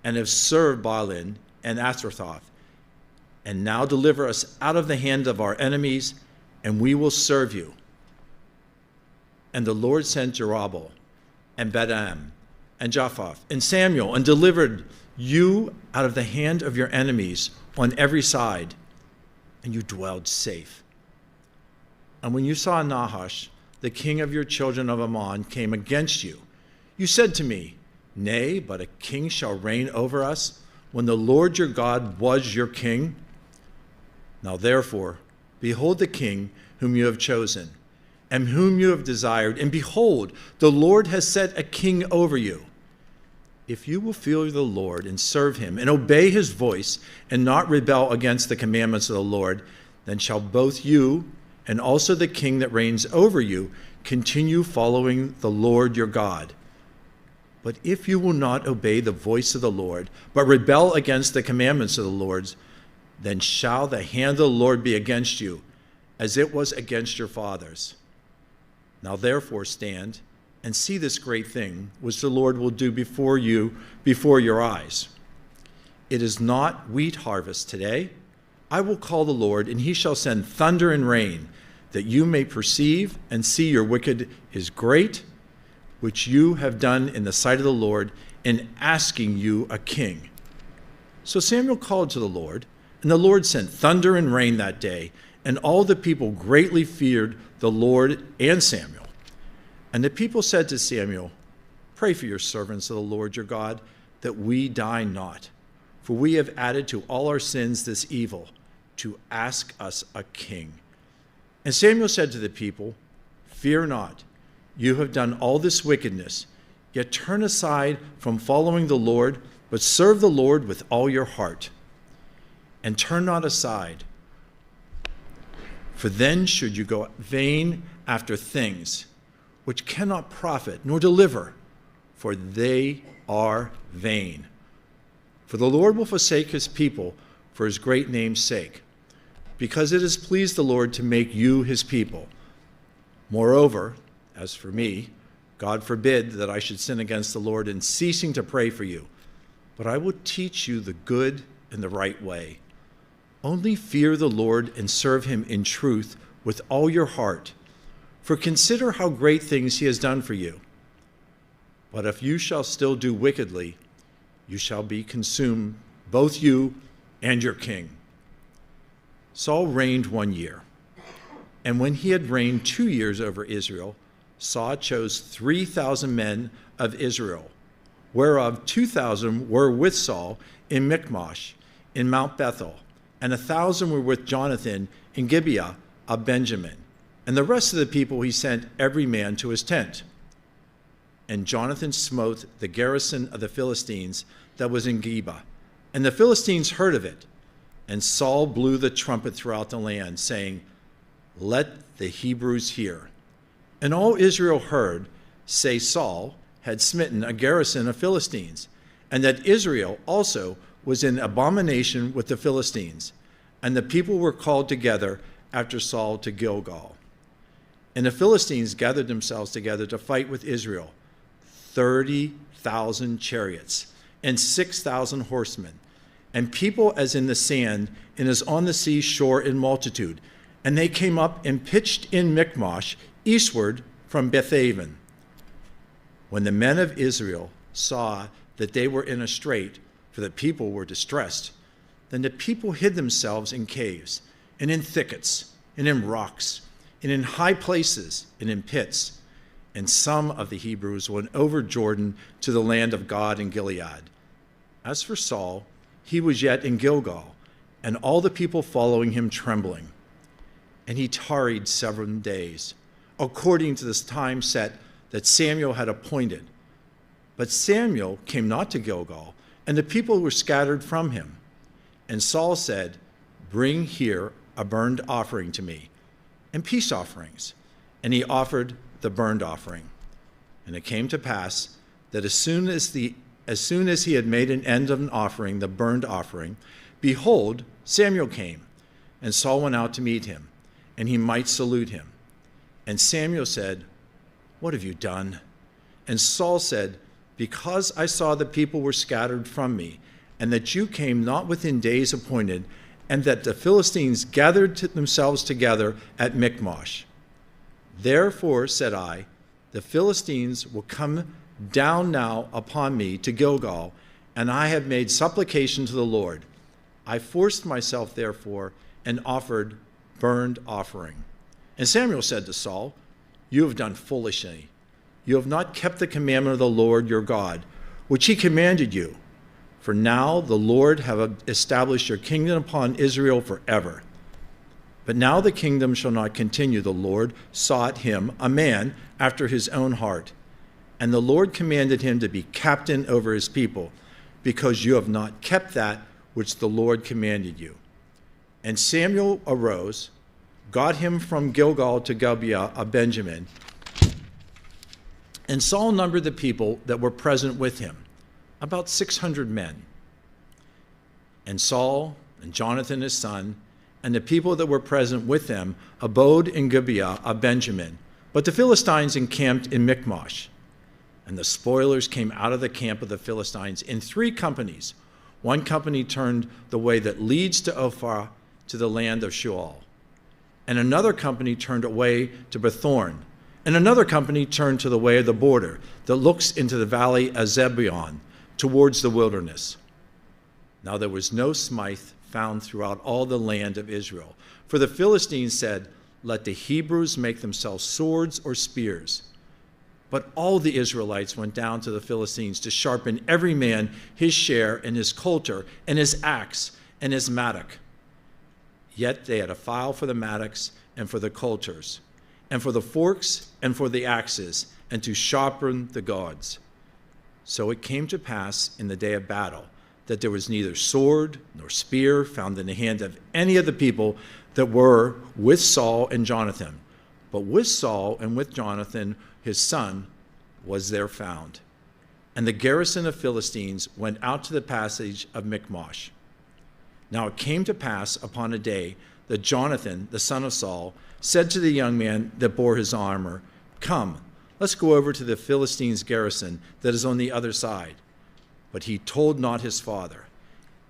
and have served Baalim and Ashtaroth. And now deliver us out of the hand of our enemies, and we will serve you. And the Lord sent Jerubbaal, and Balaam, and Jephthah, and Samuel, and delivered you out of the hand of your enemies on every side, and you dwelled safe. And when you saw Nahash, the king of your children of Ammon, came against you, you said to me, Nay, but a king shall reign over us, when the Lord your God was your king? Now therefore, behold the king whom you have chosen, and whom you have desired, and behold, the Lord has set a king over you. If you will fear the Lord and serve him, and obey his voice, and not rebel against the commandments of the Lord, then shall both you and also the king that reigns over you continue following the Lord your God. But if you will not obey the voice of the Lord, but rebel against the commandments of the Lord, then shall the hand of the Lord be against you, as it was against your fathers. Now therefore stand and see this great thing which the Lord will do before your eyes. It is not wheat harvest today. I will call the Lord, and he shall send thunder and rain, that you may perceive and see your wicked is great, which you have done in the sight of the Lord, in asking you a king. So Samuel called to the Lord, and the Lord sent thunder and rain that day, and all the people greatly feared the Lord and Samuel. And the people said to Samuel, Pray for your servants of the Lord your God, that we die not. For we have added to all our sins this evil, to ask us a king. And Samuel said to the people, Fear not, you have done all this wickedness, yet turn aside from following the Lord, but serve the Lord with all your heart. And turn not aside, for then should you go vain after things which cannot profit nor deliver, for they are vain. For the Lord will forsake his people for his great name's sake, because it has pleased the Lord to make you his people. Moreover, as for me, God forbid that I should sin against the Lord in ceasing to pray for you, but I will teach you the good and the right way. Only fear the Lord and serve him in truth with all your heart, for consider how great things he has done for you. But if you shall still do wickedly, you shall be consumed, both you and your king. Saul reigned 1 year, and when he had reigned 2 years over Israel, Saul chose 3,000 men of Israel, whereof 2,000 were with Saul in Michmash, in Mount Bethel, and 1,000 were with Jonathan in Gibeon of Benjamin. And the rest of the people he sent every man to his tent. And Jonathan smote the garrison of the Philistines that was in Gibeon. And the Philistines heard of it. And Saul blew the trumpet throughout the land, saying, Let the Hebrews hear. And all Israel heard, say Saul had smitten a garrison of Philistines, and that Israel also was in abomination with the Philistines. And the people were called together after Saul to Gilgal. And the Philistines gathered themselves together to fight with Israel, 30,000 chariots and 6,000 horsemen, and people as in the sand and as on the sea shore in multitude. And they came up and pitched in Michmash, eastward from Bethaven. When the men of Israel saw that they were in a strait, for the people were distressed, then the people hid themselves in caves, and in thickets, and in rocks, and in high places, and in pits. And some of the Hebrews went over Jordan to the land of God in Gilead. As for Saul, he was yet in Gilgal, and all the people following him trembling. And he tarried 7 days, according to this time set that Samuel had appointed. But Samuel came not to Gilgal, and the people were scattered from him. And Saul said, "Bring here a burnt offering to me, and peace offerings." And he offered the burnt offering. And it came to pass that as soon as he had made an end of an offering, the burnt offering, behold, Samuel came, and Saul went out to meet him, and he might salute him. And Samuel said, "What have you done?" And Saul said, "Because I saw the people were scattered from me, and that you came not within days appointed, and that the Philistines gathered themselves together at Michmash. Therefore, said I, the Philistines will come down now upon me to Gilgal, and I have made supplication to the Lord. I forced myself, therefore, and offered burnt offering." And Samuel said to Saul, "You have done foolishly. You have not kept the commandment of the Lord your God, which he commanded you. For now the Lord have established your kingdom upon Israel forever. But now the kingdom shall not continue. The Lord sought him a man after his own heart. And the Lord commanded him to be captain over his people, because you have not kept that which the Lord commanded you." And Samuel arose, got him from Gilgal to Gibeon of Benjamin. And Saul numbered the people that were present with him, about 600 men. And Saul and Jonathan his son, and the people that were present with them, abode in Gibeon of Benjamin. But the Philistines encamped in Michmash. And the spoilers came out of the camp of the Philistines in 3 companies. One company turned the way that leads to Ophrah, to the land of Shual. And another company turned away to Bethorn. And another company turned to the way of the border that looks into the valley of Gibeon, towards the wilderness. Now there was no smith found throughout all the land of Israel. For the Philistines said, "Let the Hebrews make themselves swords or spears." But all the Israelites went down to the Philistines to sharpen every man his share and his coulter and his axe and his mattock. Yet they had a file for the mattocks and for the coulters, and for the forks and for the axes, and to sharpen the goads. So it came to pass in the day of battle that there was neither sword nor spear found in the hand of any of the people that were with Saul and Jonathan. But with Saul and with Jonathan, his son, was there found. And the garrison of Philistines went out to the passage of Michmash. Now it came to pass upon a day that Jonathan, the son of Saul, said to the young man that bore his armor, "Come, let's go over to the Philistines' garrison that is on the other side." But he told not his father.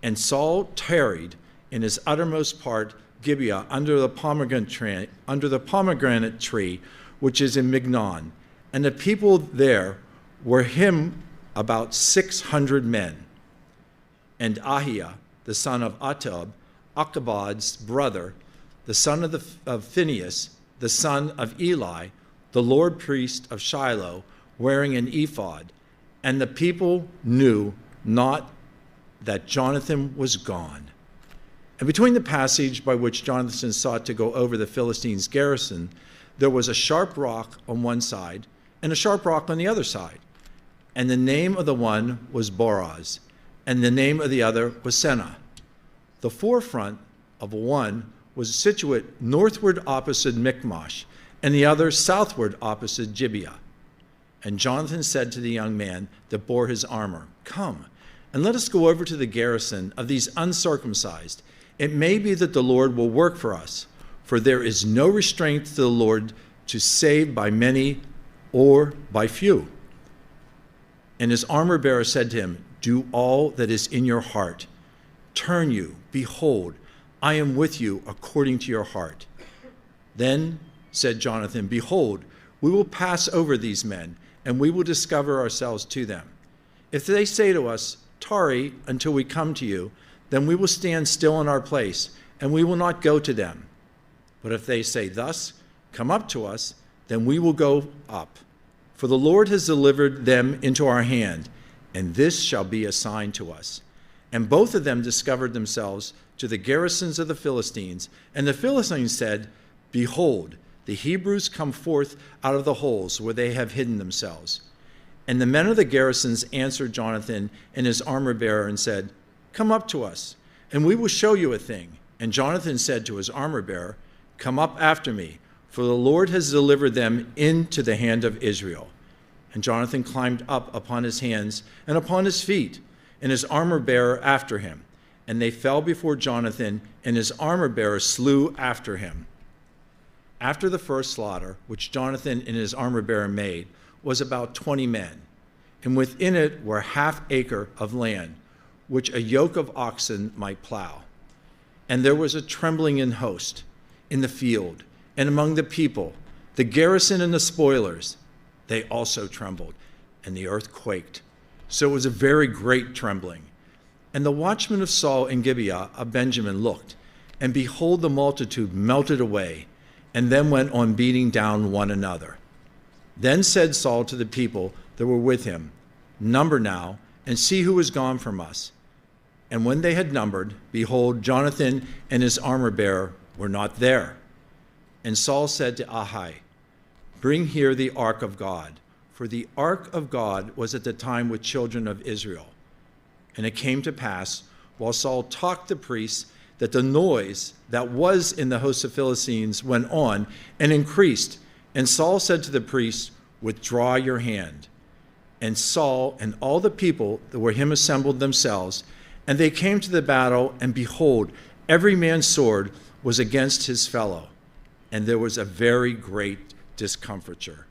And Saul tarried in his uttermost part, Gibeon, under the pomegranate tree, which is in Mignon. And the people there were him about 600 men. And Ahiah, the son of Ahitub, Ichabod's brother, the son of Phinehas, the son of Eli, the Lord priest of Shiloh, wearing an ephod. And the people knew not that Jonathan was gone. And between the passage by which Jonathan sought to go over the Philistines' garrison, there was a sharp rock on one side and a sharp rock on the other side. And the name of the one was Boraz, and the name of the other was Seneh. The forefront of one was situate northward opposite Michmash, and the other southward opposite Gibeon. And Jonathan said to the young man that bore his armor, "Come, and let us go over to the garrison of these uncircumcised, It may be that the Lord will work for us, for there is no restraint to the Lord to save by many or by few. And his armor-bearer said to him, do all that is in your heart. Turn you, behold, I am with you according to your heart. Then said Jonathan, behold, we will pass over these men, and we will discover ourselves to them. If they say to us, tarry until we come to you, then we will stand still in our place, and we will not go to them. But if they say thus, come up to us, then we will go up. For the Lord has delivered them into our hand, and this shall be a sign to us. And both of them discovered themselves to the garrisons of the Philistines, and the Philistines said, behold, the Hebrews come forth out of the holes where they have hidden themselves. And the men of the garrisons answered Jonathan and his armor-bearer and said, come up to us, and we will show you a thing. And Jonathan said to his armor-bearer, come up after me, for the Lord has delivered them into the hand of Israel. And Jonathan climbed up upon his hands and upon his feet, and his armor-bearer after him. And they fell before Jonathan, and his armor-bearer slew after him. After the first slaughter, which Jonathan and his armor-bearer made, was about 20 men, and within it were 1/2 acre of land, which a yoke of oxen might plow. And there was a trembling in host, in the field, and among the people, the garrison and the spoilers. They also trembled, and the earth quaked. So it was a very great trembling. And the watchmen of Saul in Gibeon of Benjamin looked, and behold, the multitude melted away, and then went on beating down one another. Then said Saul to the people that were with him, number now, and see who is gone from us. And when they had numbered, behold, Jonathan and his armor-bearer were not there. And Saul said to Ahai, bring here the ark of God, for the ark of God was at the time with children of Israel. And it came to pass, while Saul talked to the priests, that the noise that was in the host of Philistines went on and increased. And Saul said to the priests, withdraw your hand. And Saul and all the people that were him assembled themselves, and they came to the battle, and behold, every man's sword was against his fellow, and there was a very great discomfiture.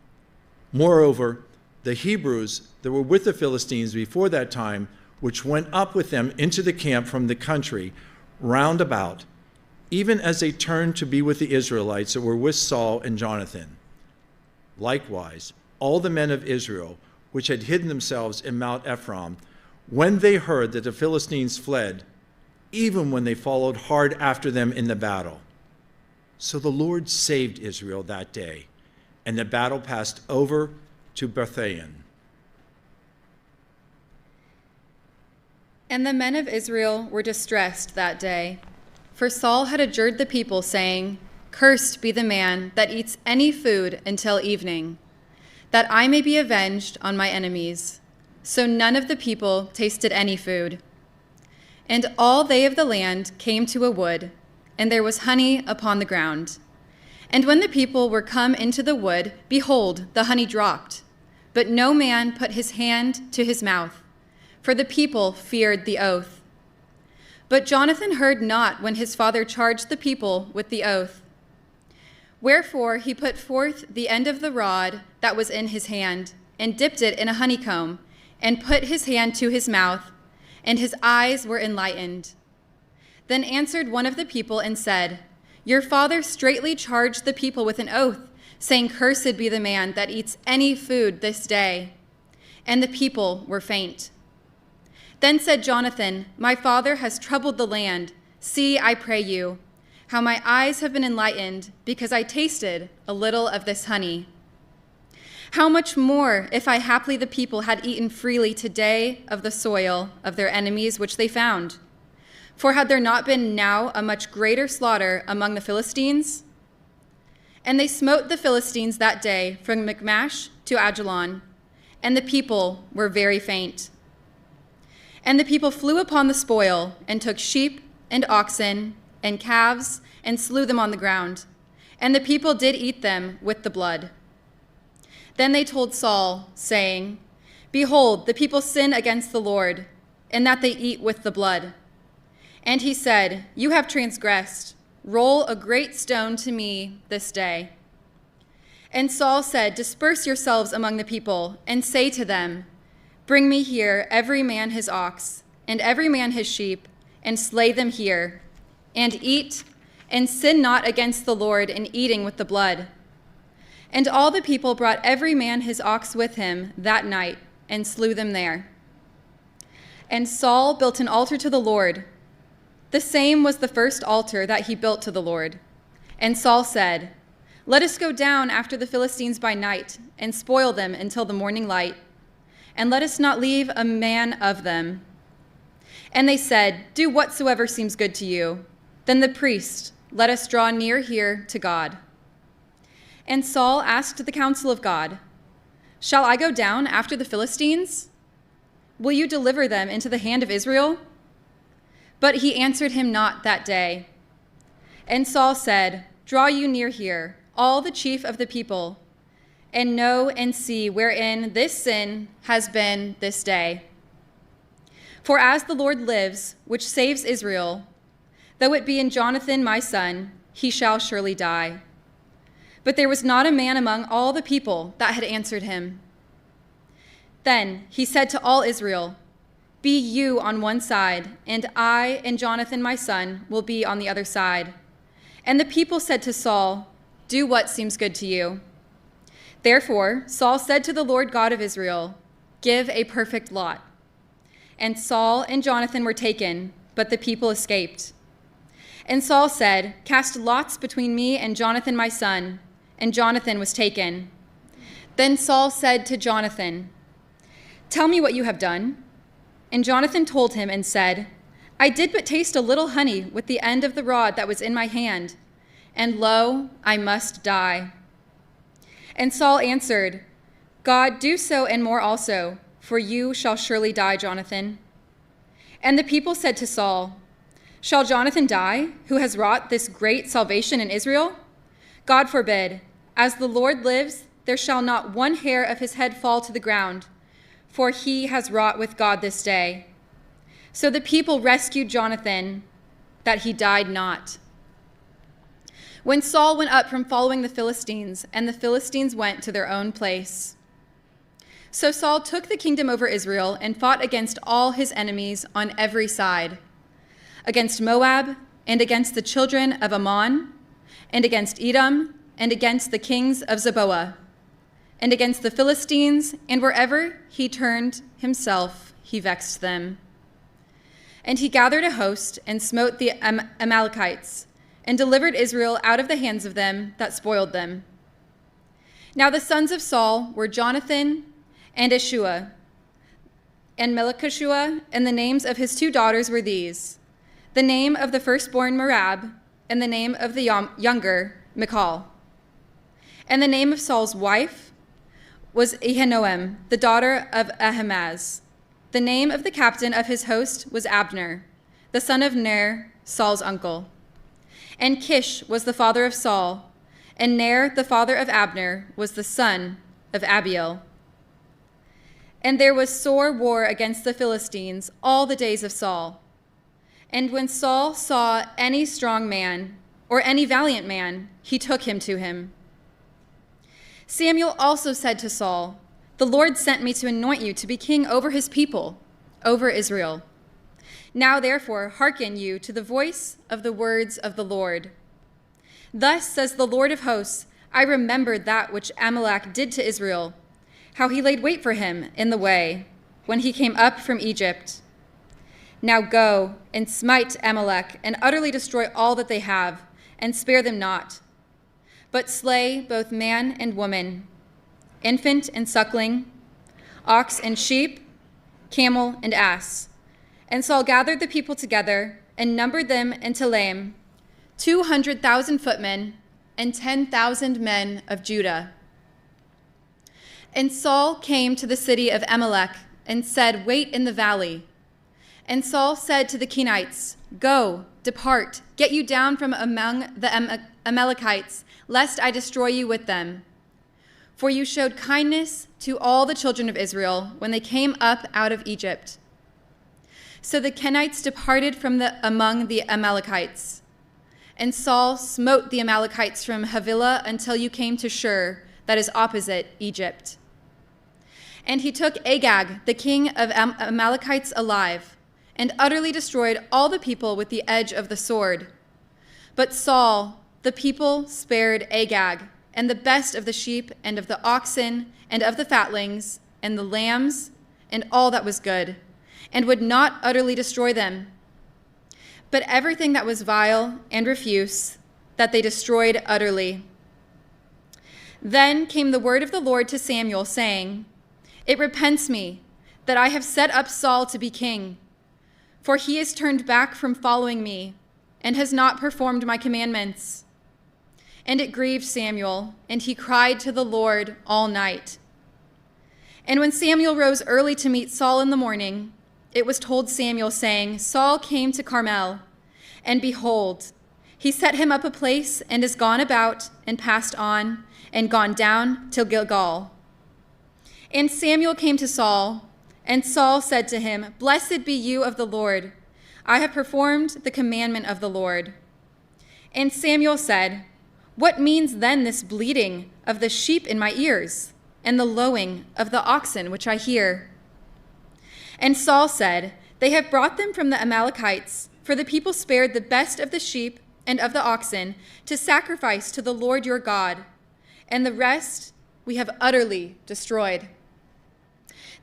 Moreover, the Hebrews that were with the Philistines before that time, which went up with them into the camp from the country round about, even as they turned to be with the Israelites that were with Saul and Jonathan. Likewise, all the men of Israel, which had hidden themselves in Mount Ephraim, when they heard that the Philistines fled, even when they followed hard after them in the battle. So the Lord saved Israel that day, and the battle passed over to Bethlehem. And the men of Israel were distressed that day, for Saul had adjured the people, saying, cursed be the man that eats any food until evening, that I may be avenged on my enemies. So none of the people tasted any food. And all they of the land came to a wood, and there was honey upon the ground. And when the people were come into the wood, behold, the honey dropped. But no man put his hand to his mouth, for the people feared the oath. But Jonathan heard not when his father charged the people with the oath. Wherefore he put forth the end of the rod that was in his hand, and dipped it in a honeycomb, and put his hand to his mouth, and his eyes were enlightened. Then answered one of the people and said, your father straitly charged the people with an oath, saying, cursed be the man that eats any food this day. And the people were faint. Then said Jonathan, my father has troubled the land. See, I pray you, how my eyes have been enlightened, because I tasted a little of this honey. How much more if I haply the people had eaten freely today of the soil of their enemies which they found? For had there not been now a much greater slaughter among the Philistines? And they smote the Philistines that day from Michmash to Ajalon, and the people were very faint. And the people flew upon the spoil, and took sheep and oxen and calves, and slew them on the ground. And the people did eat them with the blood. Then they told Saul, saying, behold, the people sin against the Lord, in that they eat with the blood. And he said, "You have transgressed. Roll a great stone to me this day." And Saul said, "Disperse yourselves among the people, and say to them, bring me here every man his ox, and every man his sheep, and slay them here, and eat, and sin not against the Lord in eating with the blood." And all the people brought every man his ox with him that night, and slew them there. And Saul built an altar to the Lord. The same was the first altar that he built to the Lord. And Saul said, "Let us go down after the Philistines by night, and spoil them until the morning light, and let us not leave a man of them." And they said, "Do whatsoever seems good to you." Then the priest, "Let us draw near here to God." And Saul asked the council of God, "Shall I go down after the Philistines? Will you deliver them into the hand of Israel?" But he answered him not that day. And Saul said, "Draw you near here, all the chief of the people, and know and see wherein this sin has been this day. For as the Lord lives, which saves Israel, though it be in Jonathan my son, he shall surely die." But there was not a man among all the people that had answered him. Then he said to all Israel, "Be you on one side, and I and Jonathan my son will be on the other side." And the people said to Saul, "Do what seems good to you." Therefore Saul said to the Lord God of Israel, "Give a perfect lot." And Saul and Jonathan were taken, but the people escaped. And Saul said, "Cast lots between me and Jonathan my son." And Jonathan was taken. Then Saul said to Jonathan, "Tell me what you have done." And Jonathan told him and said, "I did but taste a little honey with the end of the rod that was in my hand, and lo, I must die." And Saul answered, "God, do so and more also, for you shall surely die, Jonathan." And the people said to Saul, "Shall Jonathan die, who has wrought this great salvation in Israel? God forbid. As the Lord lives, there shall not one hair of his head fall to the ground, for he has wrought with God this day." So the people rescued Jonathan, that he died not. When Saul went up from following the Philistines, and the Philistines went to their own place. So Saul took the kingdom over Israel and fought against all his enemies on every side, against Moab, and against the children of Ammon, and against Edom, and against the kings of Zeboah, and against the Philistines, and wherever he turned himself, he vexed them. And he gathered a host and smote the Amalekites, and delivered Israel out of the hands of them that spoiled them. Now the sons of Saul were Jonathan and Ishua and Melchishua, and the names of his two daughters were these: the name of the firstborn Merab, and the name of the younger Michal. And the name of Saul's wife was Ahinoam, the daughter of Ahimaaz. The name of the captain of his host was Abner, the son of Ner, Saul's uncle. And Kish was the father of Saul, and Ner, the father of Abner, was the son of Abiel. And there was sore war against the Philistines all the days of Saul. And when Saul saw any strong man or any valiant man, he took him to him. Samuel also said to Saul, "The Lord sent me to anoint you to be king over his people, over Israel. Now therefore hearken you to the voice of the words of the Lord. Thus says the Lord of hosts, I remembered that which Abimelech did to Israel, how he laid wait for him in the way, when he came up from Egypt. Now go and smite Abimelech, and utterly destroy all that they have, and spare them not, but slay both man and woman, infant and suckling, ox and sheep, camel and ass." And Saul gathered the people together and numbered them in Telaim, 200,000 footmen and 10,000 men of Judah. And Saul came to the city of Amalek and said, "Wait in the valley." And Saul said to the Kenites, "Go, depart, get you down from among the Amalekites, lest I destroy you with them. For you showed kindness to all the children of Israel when they came up out of Egypt." So the Kenites departed from among the Amalekites. And Saul smote the Amalekites from Havilah until you came to Shur, that is opposite Egypt. And he took Agag, the king of Amalekites, alive, and utterly destroyed all the people with the edge of the sword. But Saul, the people, spared Agag, and the best of the sheep, and of the oxen, and of the fatlings, and the lambs, and all that was good, and would not utterly destroy them. But everything that was vile and refuse, that they destroyed utterly. Then came the word of the Lord to Samuel, saying, It repents me that I have set up Saul to be king, for he has turned back from following me, and has not performed my commandments. And it grieved Samuel, and he cried to the Lord all night. And when Samuel rose early to meet Saul in the morning, it was told Samuel, saying, Saul came to Carmel, and behold, he set him up a place, and is gone about, and passed on, and gone down till Gilgal. And Samuel came to Saul, and Saul said to him, Blessed be you of the Lord. I have performed the commandment of the Lord. And Samuel said, What means then this bleating of the sheep in my ears, and the lowing of the oxen which I hear? And Saul said, They have brought them from the Amalekites, for the people spared the best of the sheep and of the oxen to sacrifice to the Lord your God, and the rest we have utterly destroyed.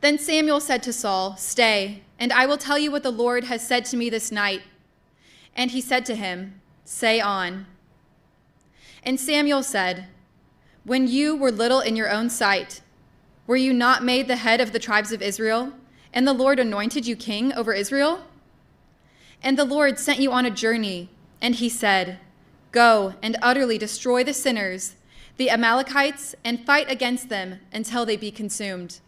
Then Samuel said to Saul, Stay, and I will tell you what the Lord has said to me this night. And he said to him, Say on. And Samuel said, When you were little in your own sight, were you not made the head of the tribes of Israel, and the Lord anointed you king over Israel? And the Lord sent you on a journey, and he said, Go and utterly destroy the sinners, the Amalekites, and fight against them until they be consumed.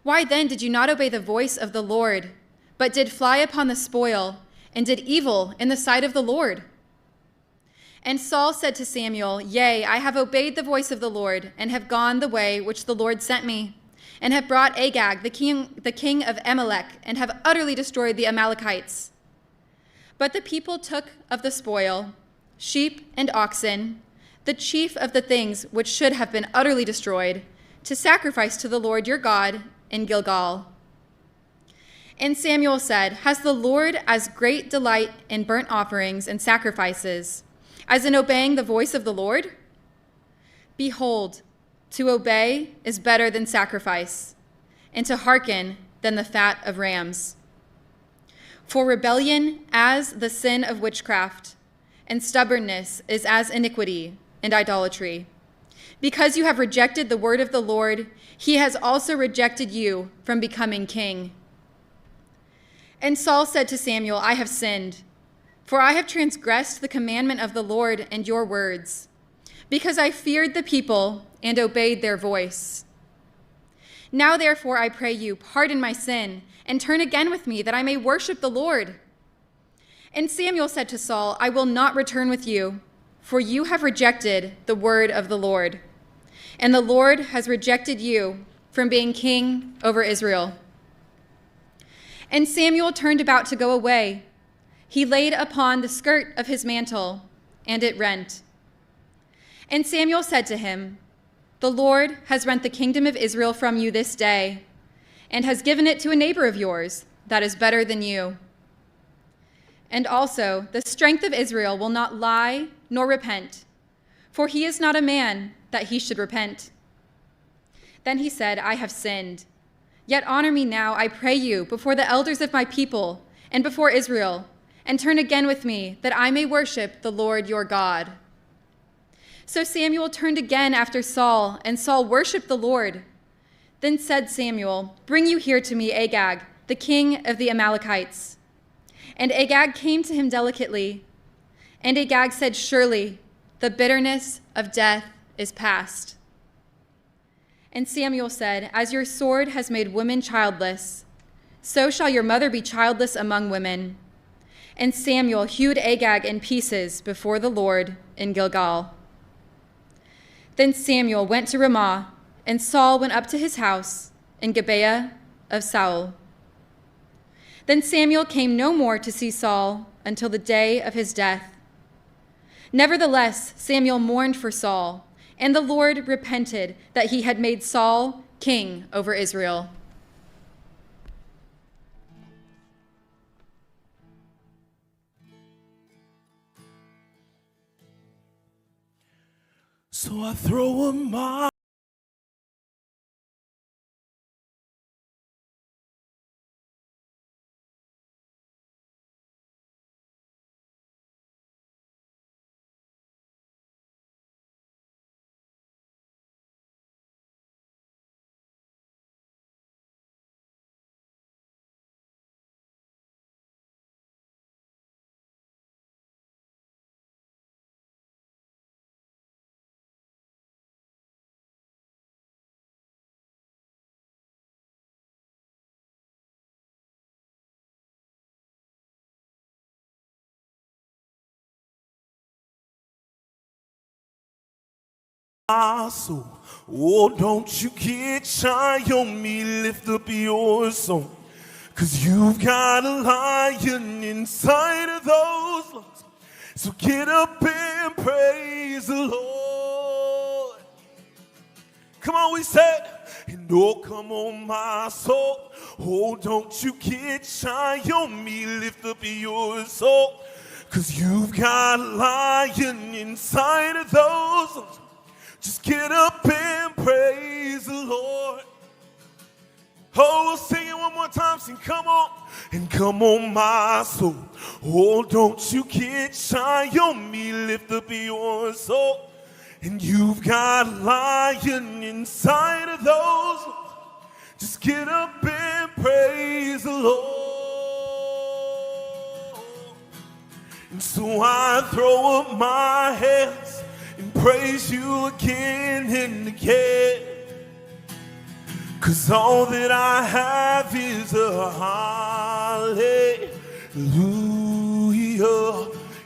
Why then did you not obey the voice of the Lord, but did fly upon the spoil, and did evil in the sight of the Lord? And Saul said to Samuel, Yea, I have obeyed the voice of the Lord, and have gone the way which the Lord sent me, and have brought Agag, the king of Abimelech, and have utterly destroyed the Amalekites. But the people took of the spoil, sheep and oxen, the chief of the things which should have been utterly destroyed, to sacrifice to the Lord your God in Gilgal. And Samuel said, Has the Lord as great delight in burnt offerings and sacrifices as in obeying the voice of the Lord? Behold, to obey is better than sacrifice, and to hearken than the fat of rams. For rebellion as the sin of witchcraft, and stubbornness is as iniquity and idolatry. Because you have rejected the word of the Lord, he has also rejected you from becoming king. And Saul said to Samuel, I have sinned, for I have transgressed the commandment of the Lord and your words, because I feared the people and obeyed their voice. Now therefore, I pray you, pardon my sin, and turn again with me, that I may worship the Lord. And Samuel said to Saul, I will not return with you, for you have rejected the word of the Lord, and the Lord has rejected you from being king over Israel. And Samuel turned about to go away. He laid upon the skirt of his mantle, and it rent. And Samuel said to him, The Lord has rent the kingdom of Israel from you this day, and has given it to a neighbor of yours that is better than you. And also, the strength of Israel will not lie nor repent, for he is not a man that he should repent. Then he said, I have sinned. Yet honor me now, I pray you, before the elders of my people and before Israel, and turn again with me, that I may worship the Lord your God. So Samuel turned again after Saul, and Saul worshiped the Lord. Then said Samuel, Bring you here to me Agag, the king of the Amalekites. And Agag came to him delicately. And Agag said, Surely the bitterness of death is past. And Samuel said, As your sword has made women childless, so shall your mother be childless among women. And Samuel hewed Agag in pieces before the Lord in Gilgal. Then Samuel went to Ramah, and Saul went up to his house in Gibeah of Saul. Then Samuel came no more to see Saul until the day of his death. Nevertheless, Samuel mourned for Saul, and the Lord repented that he had made Saul king over Israel. So I throw my soul. Oh, don't you get shy on me, lift up your song. 'Cause you've got a lion inside of those lungs. So get up and praise the Lord. Come on, we said, and oh, come on, my soul. Oh, don't you get shy on me, lift up your soul. 'Cause you've got a lion inside of those lungs. Just get up and praise the Lord. Oh, we'll sing it one more time. Sing, come on. And come on, my soul. Oh, don't you get shy on me. Lift up your soul. And you've got a lion inside of those. Just get up and praise the Lord. And so I throw up my hands and praise you again and again. 'Cause all that I have is a hallelujah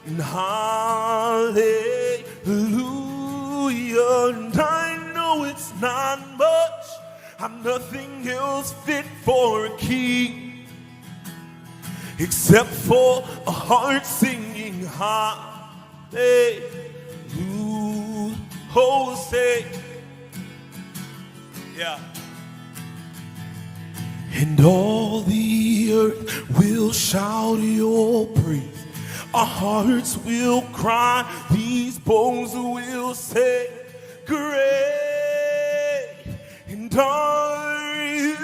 and hallelujah. And I know it's not much, I'm nothing else fit for a king, except for a heart singing hallelujah. Oh, say, yeah. And all the earth will shout your praise. Our hearts will cry, these bones will say, great and are you,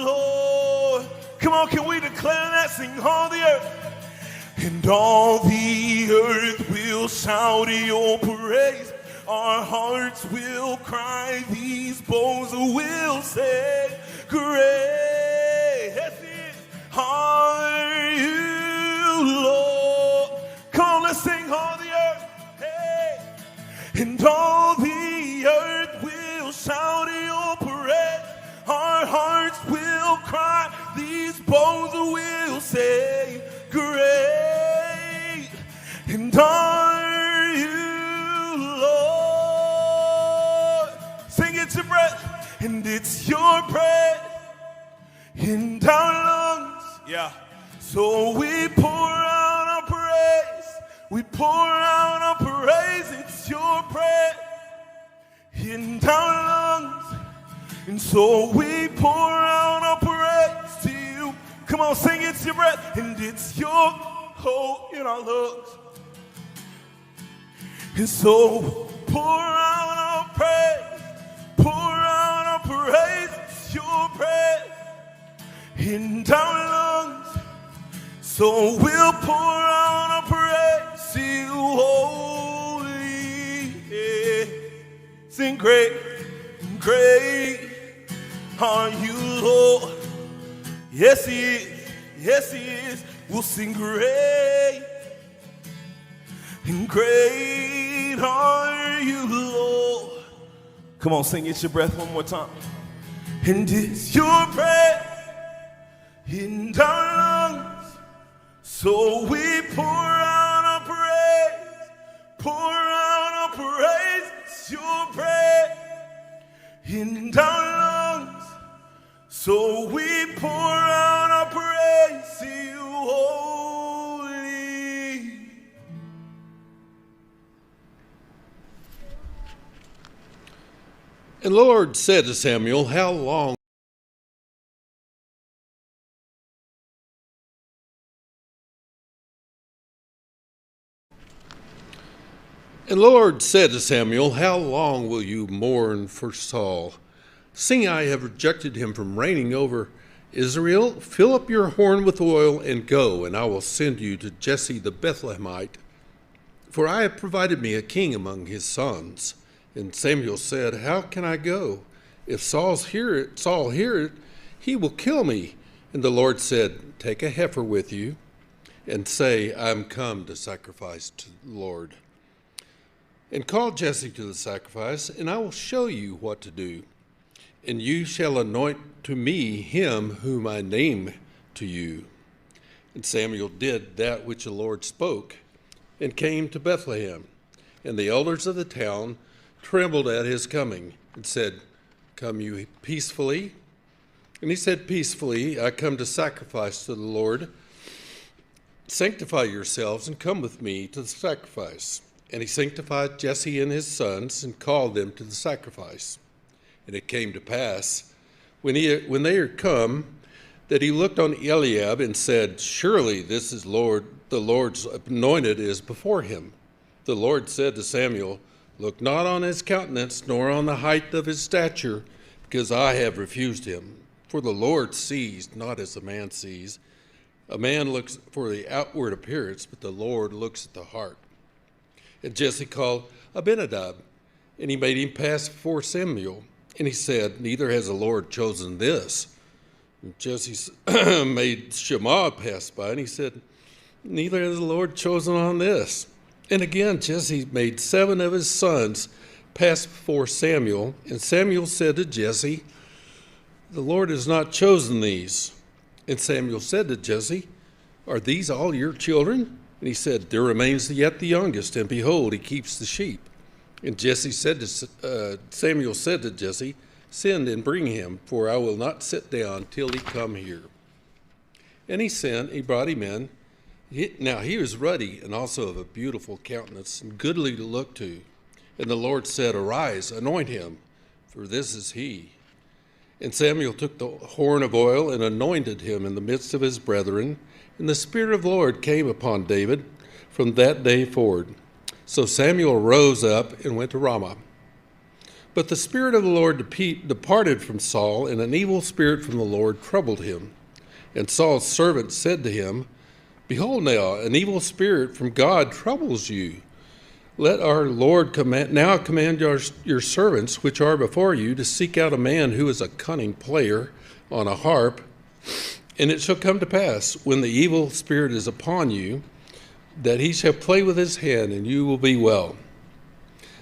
Lord. Come on, can we declare that? Sing all the earth. And all the earth will shout your praise. Our hearts will cry, these bones will say, great are you, Lord. Come on, let's sing all the earth. Hey. And all the earth will shout your praise. Our hearts will cry, these bones will say, great and are you, Lord. Sing it to breath. And it's your breath in our lungs. Yeah. So we pour out our praise. We pour out our praise. It's your breath in our lungs. And so we pour out our praise to you. Come on, sing it's your breath. And it's your hope in our lungs. And so pour out our praise. Pour out our praise, it's your breath in our lungs. So we'll pour out our praise to you, holy. Yeah. Sing great, great are you, Lord. Yes, he is. Yes, he is. We'll sing great and great are you, Lord. Come on, sing it's your breath one more time. And it's your breath in our lungs. So we pour out our praise. Pour out our praise. It's your breath in our lungs. So we pour out our praise And the Lord said to Samuel, How long? And the Lord said to Samuel, How long will you mourn for Saul? Seeing I have rejected him from reigning over Israel, fill up your horn with oil and go, and I will send you to Jesse the Bethlehemite. For I have provided me a king among his sons. And Samuel said, How can I go? If Saul hear it, he will kill me. And the Lord said, Take a heifer with you, and say, I am come to sacrifice to the Lord. And call Jesse to the sacrifice, and I will show you what to do. And you shall anoint to me him whom I name to you. And Samuel did that which the Lord spoke, and came to Bethlehem. And the elders of the town trembled at his coming, and said, Come you peacefully? And he said, Peacefully, I come to sacrifice to the Lord. Sanctify yourselves, and come with me to the sacrifice. And he sanctified Jesse and his sons, and called them to the sacrifice. And it came to pass, when they are come, that he looked on Eliab and said, Surely this is the Lord's anointed is before him. The Lord said to Samuel, Look not on his countenance, nor on the height of his stature, because I have refused him. For the Lord sees not as a man sees. A man looks for the outward appearance, but the Lord looks at the heart. And Jesse called Abinadab, and he made him pass before Samuel. And he said, Neither has the Lord chosen this. And Jesse made Shammah pass by, and he said, Neither has the Lord chosen on this. And again Jesse made 7 of his sons pass before Samuel. And Samuel said to Jesse, The Lord has not chosen these. And Samuel said to Jesse, Are these all your children? And he said, There remains yet the youngest, and behold, he keeps the sheep. And Samuel said to Jesse, Send and bring him, for I will not sit down till he come here. And he brought him in. Now he was ruddy and also of a beautiful countenance, and goodly to look to. And the Lord said, Arise, anoint him, for this is he. And Samuel took the horn of oil and anointed him in the midst of his brethren. And the Spirit of the Lord came upon David from that day forward. So Samuel rose up and went to Ramah. But the Spirit of the Lord departed from Saul, and an evil spirit from the Lord troubled him. And Saul's servant said to him, Behold now, an evil spirit from God troubles you. Let our Lord now command your servants, which are before you, to seek out a man who is a cunning player on a harp. And it shall come to pass, when the evil spirit is upon you, that he shall play with his hand, and you will be well.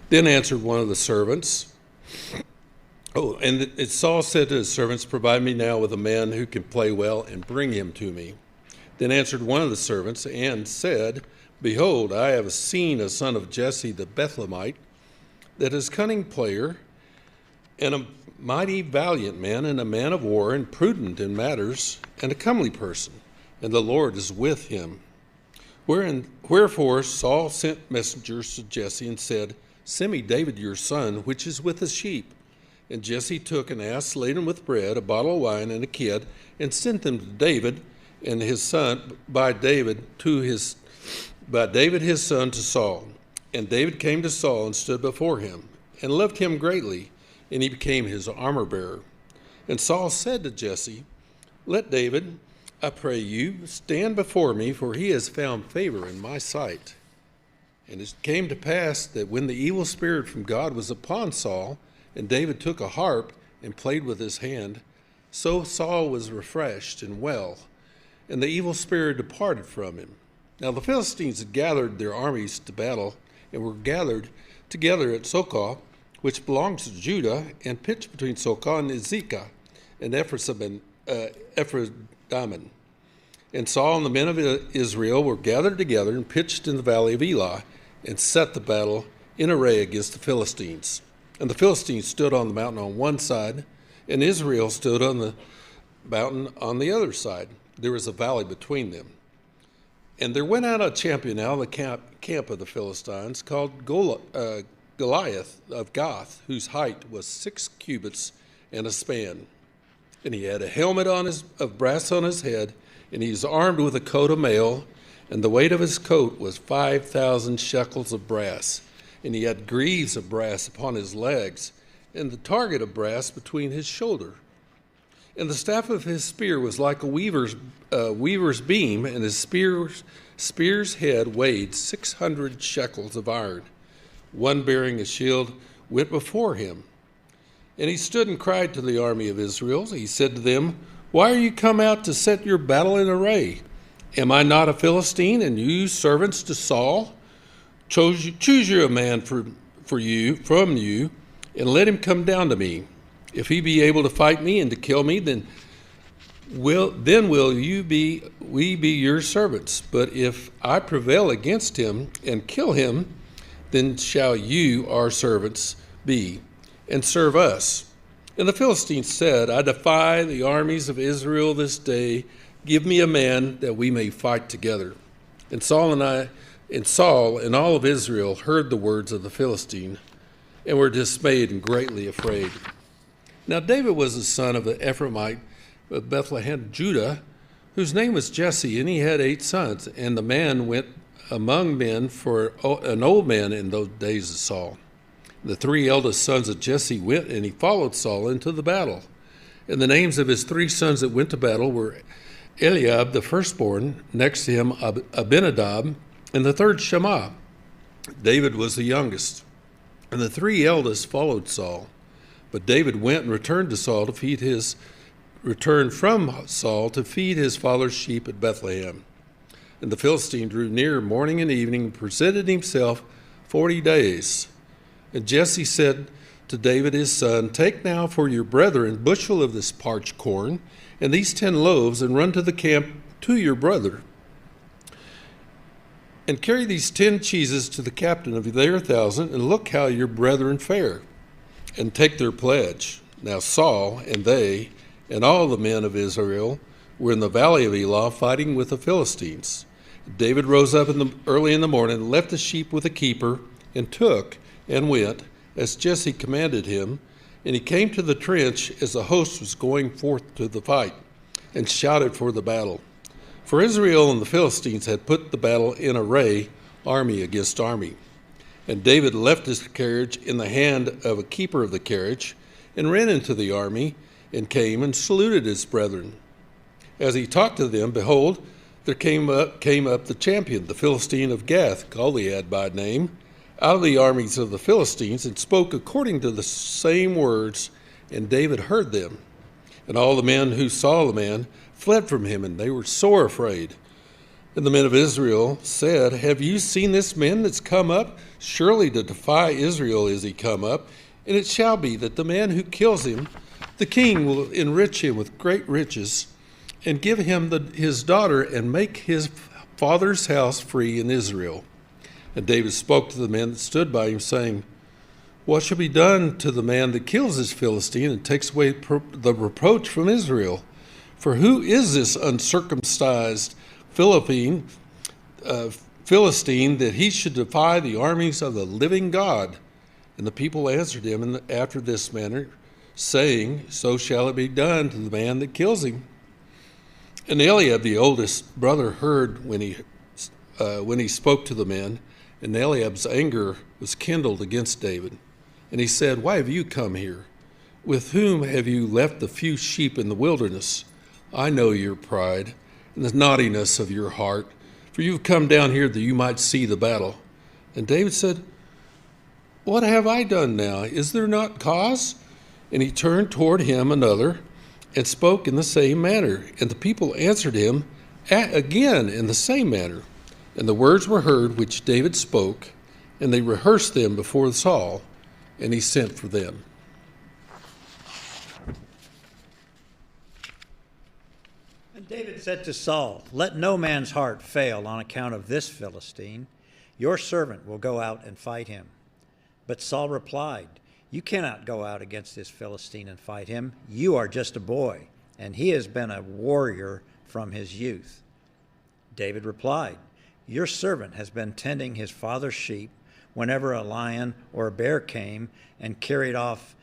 Then answered one of the servants, Saul said to his servants, Provide me now with a man who can play well, and bring him to me. Then answered one of the servants, and said, Behold, I have seen a son of Jesse the Bethlehemite, that is cunning player, and a mighty valiant man, and a man of war, and prudent in matters, and a comely person, and the Lord is with him. Wherefore Saul sent messengers to Jesse and said, Send me David your son, which is with the sheep. And Jesse took an ass laden with bread, a bottle of wine, and a kid, and sent them to David and his son by David his son to Saul. And David came to Saul and stood before him, and loved him greatly, and he became his armor bearer. And Saul said to Jesse, Let David, I pray you, stand before me, for he has found favor in my sight. And it came to pass that when the evil spirit from God was upon Saul, and David took a harp and played with his hand, so Saul was refreshed and well, and the evil spirit departed from him. Now the Philistines had gathered their armies to battle, and were gathered together at Socoh, which belongs to Judah, and pitched between Socoh and Azekah, and Ephraim. And Saul and the men of Israel were gathered together and pitched in the valley of Elah, and set the battle in array against the Philistines. And the Philistines stood on the mountain on one side, and Israel stood on the mountain on the other side. There was a valley between them. And there went out a champion out of the camp of the Philistines, called Goliath, Goliath of Gath, whose height was 6 cubits and a span. And he had a helmet of brass on his head, and he was armed with a coat of mail, and the weight of his coat was 5,000 shekels of brass. And he had greaves of brass upon his legs, and the target of brass between his shoulder. And the staff of his spear was like a weaver's beam, and his spear's head weighed 600 shekels of iron. One bearing a shield went before him. And he stood and cried to the army of Israel. He said to them, "Why are you come out to set your battle in array? Am I not a Philistine, and you servants to Saul? Choose you a man from you, and let him come down to me. If he be able to fight me and to kill me, then will we be your servants. But if I prevail against him and kill him, then shall you our servants be, and serve us." And the Philistines said, "I defy the armies of Israel this day. Give me a man that we may fight together." And Saul and all of Israel heard the words of the Philistine, and were dismayed and greatly afraid. Now David was the son of an Ephraimite of Bethlehem, Judah, whose name was Jesse, and he had 8 sons. And the man went among men for an old man in those days of Saul. The 3 eldest sons of Jesse went, and he followed Saul into the battle. And the names of his 3 sons that went to battle were Eliab, the firstborn, next to him Abinadab, and the third Shammah. David was the youngest. And the 3 eldest followed Saul. But David went and returned from Saul to feed his father's sheep at Bethlehem. And the Philistine drew near morning and evening and presented himself 40 days. And Jesse said to David his son, "Take now for your brethren bushel of this parched corn, and these 10 loaves, and run to the camp to your brother. And carry these 10 cheeses to the captain of their 1,000, and look how your brethren fare, and take their pledge." Now Saul and they and all the men of Israel were in the valley of Elah fighting with the Philistines. David rose up early in the morning, and left the sheep with a keeper, and took and went, as Jesse commanded him. And he came to the trench as the host was going forth to the fight, and shouted for the battle. For Israel and the Philistines had put the battle in array, army against army. And David left his carriage in the hand of a keeper of the carriage, and ran into the army, and came and saluted his brethren. As he talked to them, behold, there came up the champion, the Philistine of Gath, Goliad by name, out of the armies of the Philistines, and spoke according to the same words, and David heard them. And all the men who saw the man fled from him, and they were sore afraid. And the men of Israel said, "Have you seen this man that's come up? Surely to defy Israel is he come up. And it shall be that the man who kills him, the king will enrich him with great riches, and give him his daughter, and make his father's house free in Israel." And David spoke to the men that stood by him, saying, "What shall be done to the man that kills this Philistine, and takes away the reproach from Israel? For who is this uncircumcised Philistine that he should defy the armies of the living God?" And the people answered him after this manner, saying, "So shall it be done to the man that kills him." And Eliab, the oldest brother, heard when he spoke to the men, and Eliab's anger was kindled against David. And he said, "Why have you come here? With whom have you left the few sheep in the wilderness? I know your pride and the naughtiness of your heart, for you've come down here that you might see the battle." And David said, "What have I done now? Is there not cause?" And he turned toward him another, and spoke in the same manner. And the people answered him again in the same manner. And the words were heard which David spoke, and they rehearsed them before Saul, and he sent for them. And David said to Saul, "Let no man's heart fail on account of this Philistine. Your servant will go out and fight him." But Saul replied, "You cannot go out against this Philistine and fight him. You are just a boy, and he has been a warrior from his youth." David replied, "Your servant has been tending his father's sheep whenever a lion or a bear came and carried off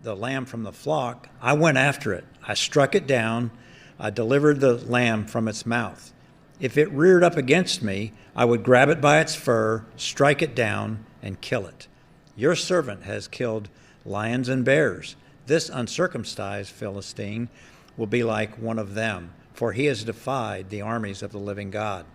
the lamb from the flock, I went after it. I struck it down. I delivered the lamb from its mouth. If it reared up against me, I would grab it by its fur, strike it down, and kill it. Your servant has killed lions and bears. This uncircumcised Philistine will be like one of them, for he has defied the armies of the living God."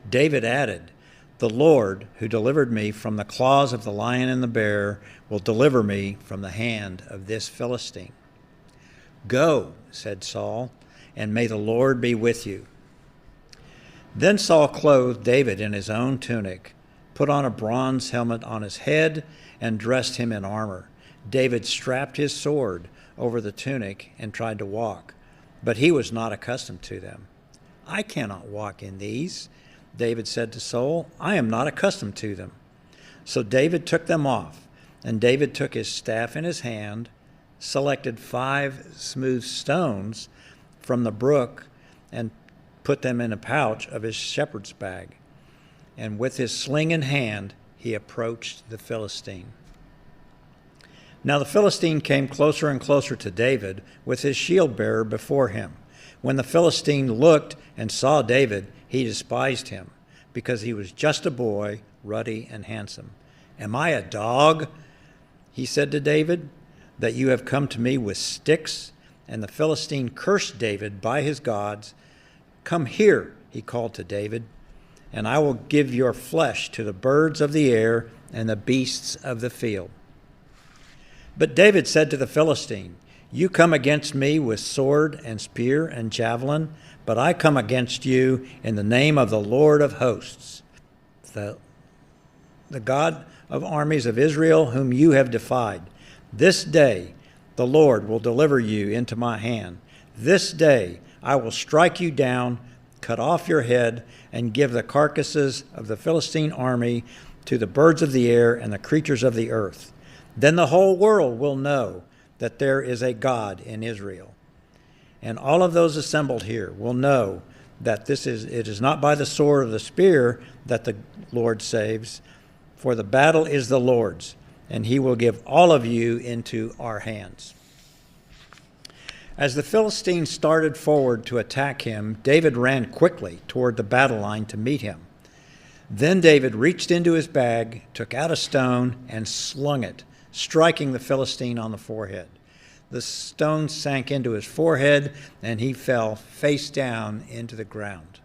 David added, "The Lord, who delivered me from the claws of the lion and the bear, will deliver me from the hand of this Philistine." "Go," said Saul, "and may the Lord be with you." Then Saul clothed David in his own tunic, put on a bronze helmet on his head, and dressed him in armor. David strapped his sword over the tunic and tried to walk, but he was not accustomed to them. "I cannot walk in these," David said to Saul. "I am not accustomed to them." So David took them off, and David took his staff in his hand, selected 5 smooth stones from the brook, and put them in a pouch of his shepherd's bag. And with his sling in hand, he approached the Philistine. Now the Philistine came closer and closer to David, with his shield bearer before him. When the Philistine looked and saw David, he despised him, because he was just a boy, ruddy and handsome. "Am I a dog," he said to David, "that you have come to me with sticks?" And the Philistine cursed David by his gods. "Come here," he called to David, "and I will give your flesh to the birds of the air and the beasts of the field." But David said to the Philistine, "You come against me with sword and spear and javelin, but I come against you in the name of the Lord of hosts, the God of armies of Israel, whom you have defied. This day the Lord will deliver you into my hand. This day I will strike you down, cut off your head, and give the carcasses of the Philistine army to the birds of the air and the creatures of the earth. Then the whole world will know that there is a God in Israel. And all of those assembled here will know that it is not by the sword or the spear that the Lord saves, for the battle is the Lord's, and he will give all of you into our hands." As the Philistine started forward to attack him, David ran quickly toward the battle line to meet him. Then David reached into his bag, took out a stone, and slung it, striking the Philistine on the forehead. The stone sank into his forehead, and he fell face down into the ground.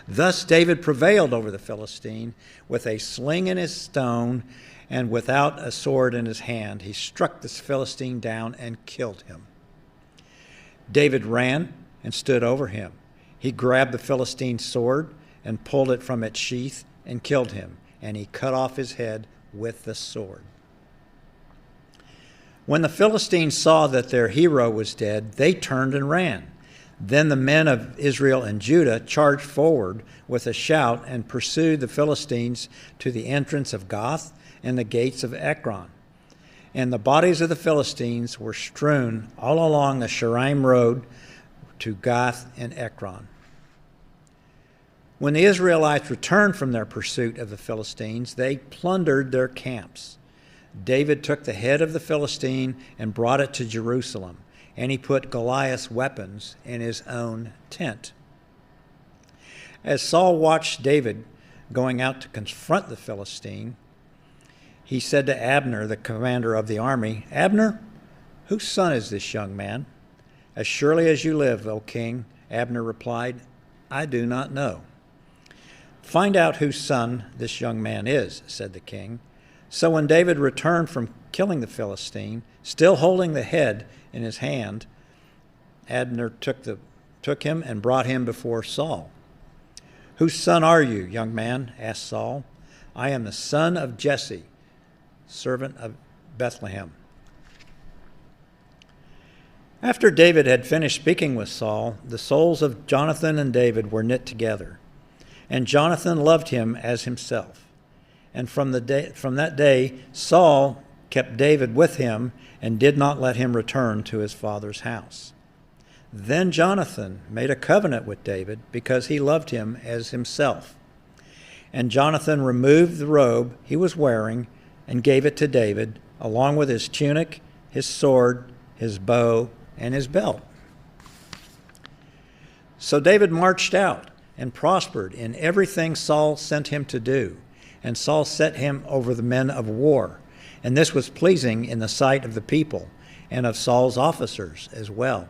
Thus David prevailed over the Philistine with a sling in his stone, and without a sword in his hand. He struck this Philistine down and killed him. David ran and stood over him. He grabbed the Philistine's sword and pulled it from its sheath and killed him, and he cut off his head with the sword. When the Philistines saw that their hero was dead, they turned and ran. Then the men of Israel and Judah charged forward with a shout and pursued the Philistines to the entrance of Gath and the gates of Ekron. And the bodies of the Philistines were strewn all along the Shaaraim road to Gath and Ekron. When the Israelites returned from their pursuit of the Philistines, they plundered their camps. David took the head of the Philistine and brought it to Jerusalem, and he put Goliath's weapons in his own tent. As Saul watched David going out to confront the Philistine, he said to Abner, the commander of the army, "Abner, whose son is this young man?" "As surely as you live, O king," Abner replied, "I do not know." "Find out whose son this young man is," said the king. So when David returned from killing the Philistine, still holding the head in his hand, Abner took him and brought him before Saul. "Whose son are you, young man?" asked Saul. "I am the son of Jesse, servant of Bethlehem." After David had finished speaking with Saul, the souls of Jonathan and David were knit together, and Jonathan loved him as himself. And from that day, Saul kept David with him and did not let him return to his father's house. Then Jonathan made a covenant with David because he loved him as himself. And Jonathan removed the robe he was wearing and gave it to David, along with his tunic, his sword, his bow, and his belt. So David marched out and prospered in everything Saul sent him to do, and Saul set him over the men of war. And this was pleasing in the sight of the people and of Saul's officers as well.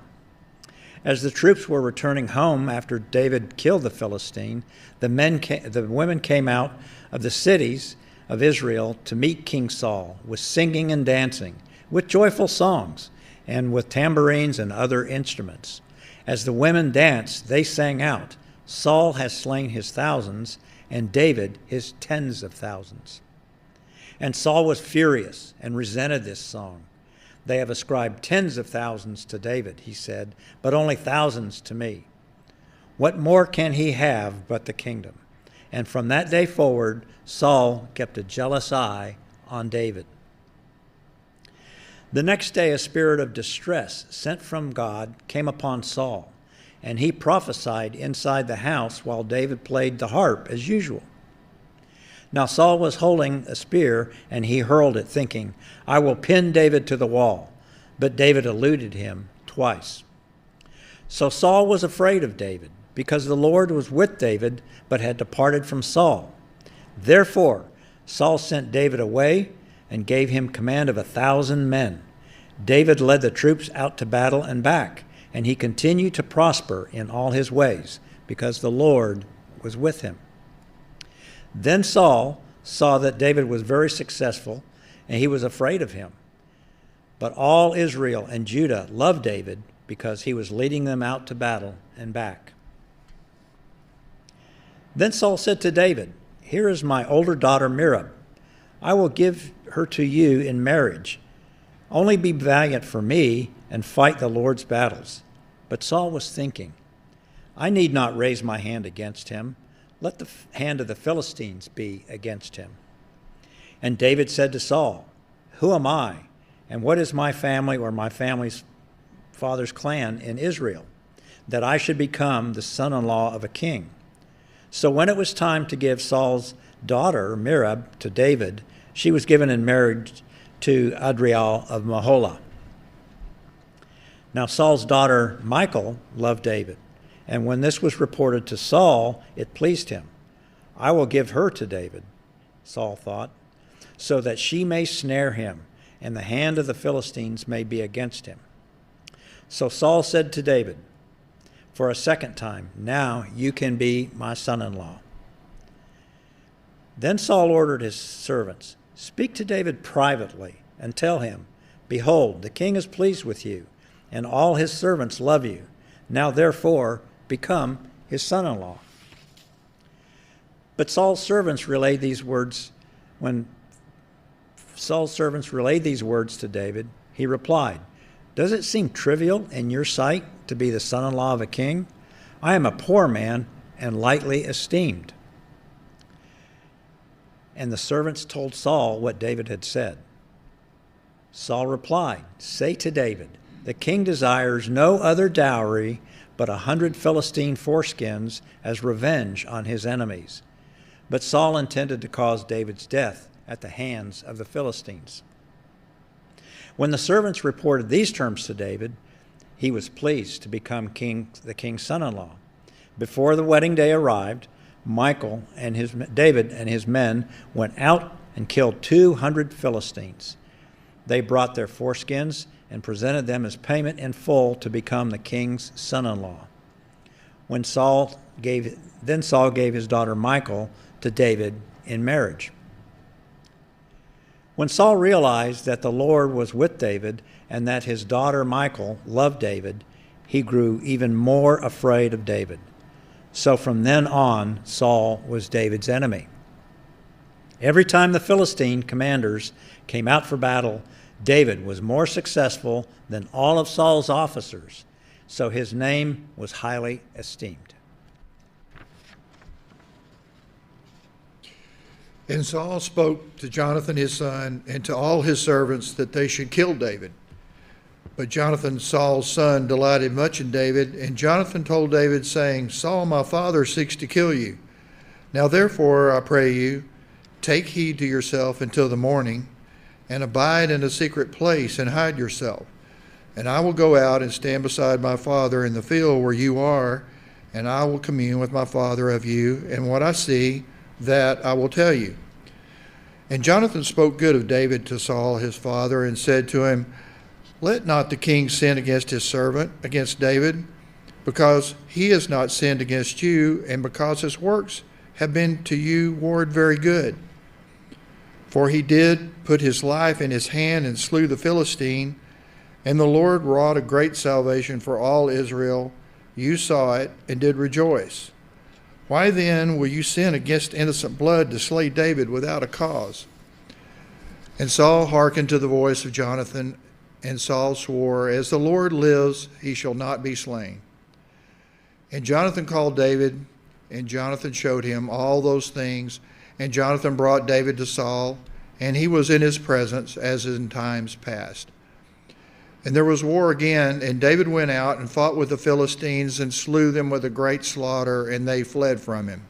As the troops were returning home after David killed the Philistine, the women came out of the cities of Israel to meet King Saul with singing and dancing, with joyful songs, and with tambourines and other instruments. As the women danced, they sang out, "Saul has slain his thousands, and David his tens of thousands." And Saul was furious and resented this song. "They have ascribed tens of thousands to David," he said, "but only thousands to me. What more can he have but the kingdom?" And from that day forward, Saul kept a jealous eye on David. The next day, a spirit of distress sent from God came upon Saul, and he prophesied inside the house while David played the harp as usual. Now Saul was holding a spear, and he hurled it, thinking, "I will pin David to the wall." But David eluded him twice. So Saul was afraid of David, because the Lord was with David, but had departed from Saul. Therefore Saul sent David away and gave him command of 1,000 men. David led the troops out to battle and back, and he continued to prosper in all his ways, because the Lord was with him. Then Saul saw that David was very successful, and he was afraid of him. But all Israel and Judah loved David because he was leading them out to battle and back. Then Saul said to David, "Here is my older daughter Merab. I will give her to you in marriage. Only be valiant for me and fight the Lord's battles." But Saul was thinking, "I need not raise my hand against him. Let the hand of the Philistines be against him." And David said to Saul, "Who am I, and what is my family or my family's father's clan in Israel, that I should become the son-in-law of a king?" So when it was time to give Saul's daughter Merab to David, she was given in marriage to Adriel of Meholah. Now Saul's daughter Michal loved David, and when this was reported to Saul, it pleased him. "I will give her to David," Saul thought, "so that she may snare him, and the hand of the Philistines may be against him." So Saul said to David for a second time, "Now you can be my son-in-law." Then Saul ordered his servants, "Speak to David privately and tell him, 'Behold, the king is pleased with you, and all his servants love you. Now therefore become his son-in-law.'" But Saul's servants relayed these words. When Saul's servants relayed these words to David, he replied, "Does it seem trivial in your sight to be the son-in-law of a king? I am a poor man and lightly esteemed." And the servants told Saul what David had said. Saul replied, "Say to David, the king desires no other dowry but 100 Philistine foreskins as revenge on his enemies." But Saul intended to cause David's death at the hands of the Philistines. When the servants reported these terms to David, he was pleased to become the king's son-in-law. Before the wedding day arrived, David and his men went out and killed 200 Philistines. They brought their foreskins and presented them as payment in full to become the king's son-in-law. Then Saul gave his daughter Michal to David in marriage. When Saul realized that the Lord was with David and that his daughter Michal loved David, he grew even more afraid of David. So from then on, Saul was David's enemy. Every time the Philistine commanders came out for battle, David was more successful than all of Saul's officers, so his name was highly esteemed. And Saul spoke to Jonathan his son and to all his servants that they should kill David. But Jonathan, Saul's son, delighted much in David, and Jonathan told David, saying, "Saul my father seeks to kill you." Now therefore, I pray you, take heed to yourself until the morning, and abide in a secret place, and hide yourself. And I will go out and stand beside my father in the field where you are, and I will commune with my father of you, and what I see, that I will tell you. And Jonathan spoke good of David to Saul his father, and said to him, Let not the king sin against his servant, against David, because he has not sinned against you, and because his works have been to you ward very good. For he did put his life in his hand and slew the Philistine, and the Lord wrought a great salvation for all Israel. You saw it and did rejoice. Why then will you sin against innocent blood to slay David without a cause? And Saul hearkened to the voice of Jonathan, and Saul swore, As the Lord lives, he shall not be slain. And Jonathan called David, and Jonathan showed him all those things. And Jonathan brought David to Saul, and he was in his presence as in times past. And there was war again, and David went out and fought with the Philistines and slew them with a great slaughter, and they fled from him.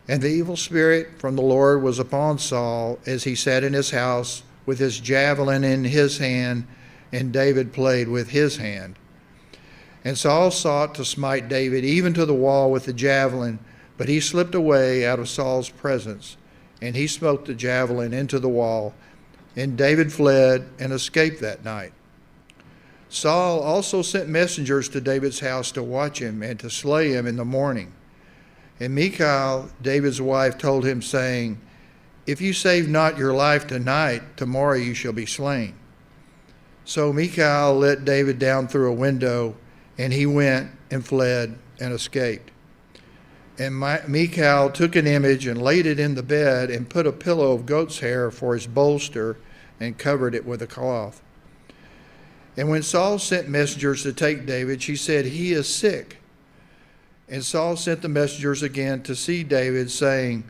And the evil spirit from the Lord was upon Saul as he sat in his house with his javelin in his hand, and David played with his hand. And Saul sought to smite David even to the wall with the javelin, but he slipped away out of Saul's presence, and he smote the javelin into the wall, and David fled and escaped that night. Saul also sent messengers to David's house to watch him and to slay him in the morning. And Michal, David's wife, told him, saying, If you save not your life tonight, tomorrow you shall be slain. So Michal let David down through a window, and he went and fled and escaped. And Michal took an image and laid it in the bed, and put a pillow of goat's hair for his bolster, and covered it with a cloth. And when Saul sent messengers to take David, she said, He is sick. And Saul sent the messengers again to see David, saying,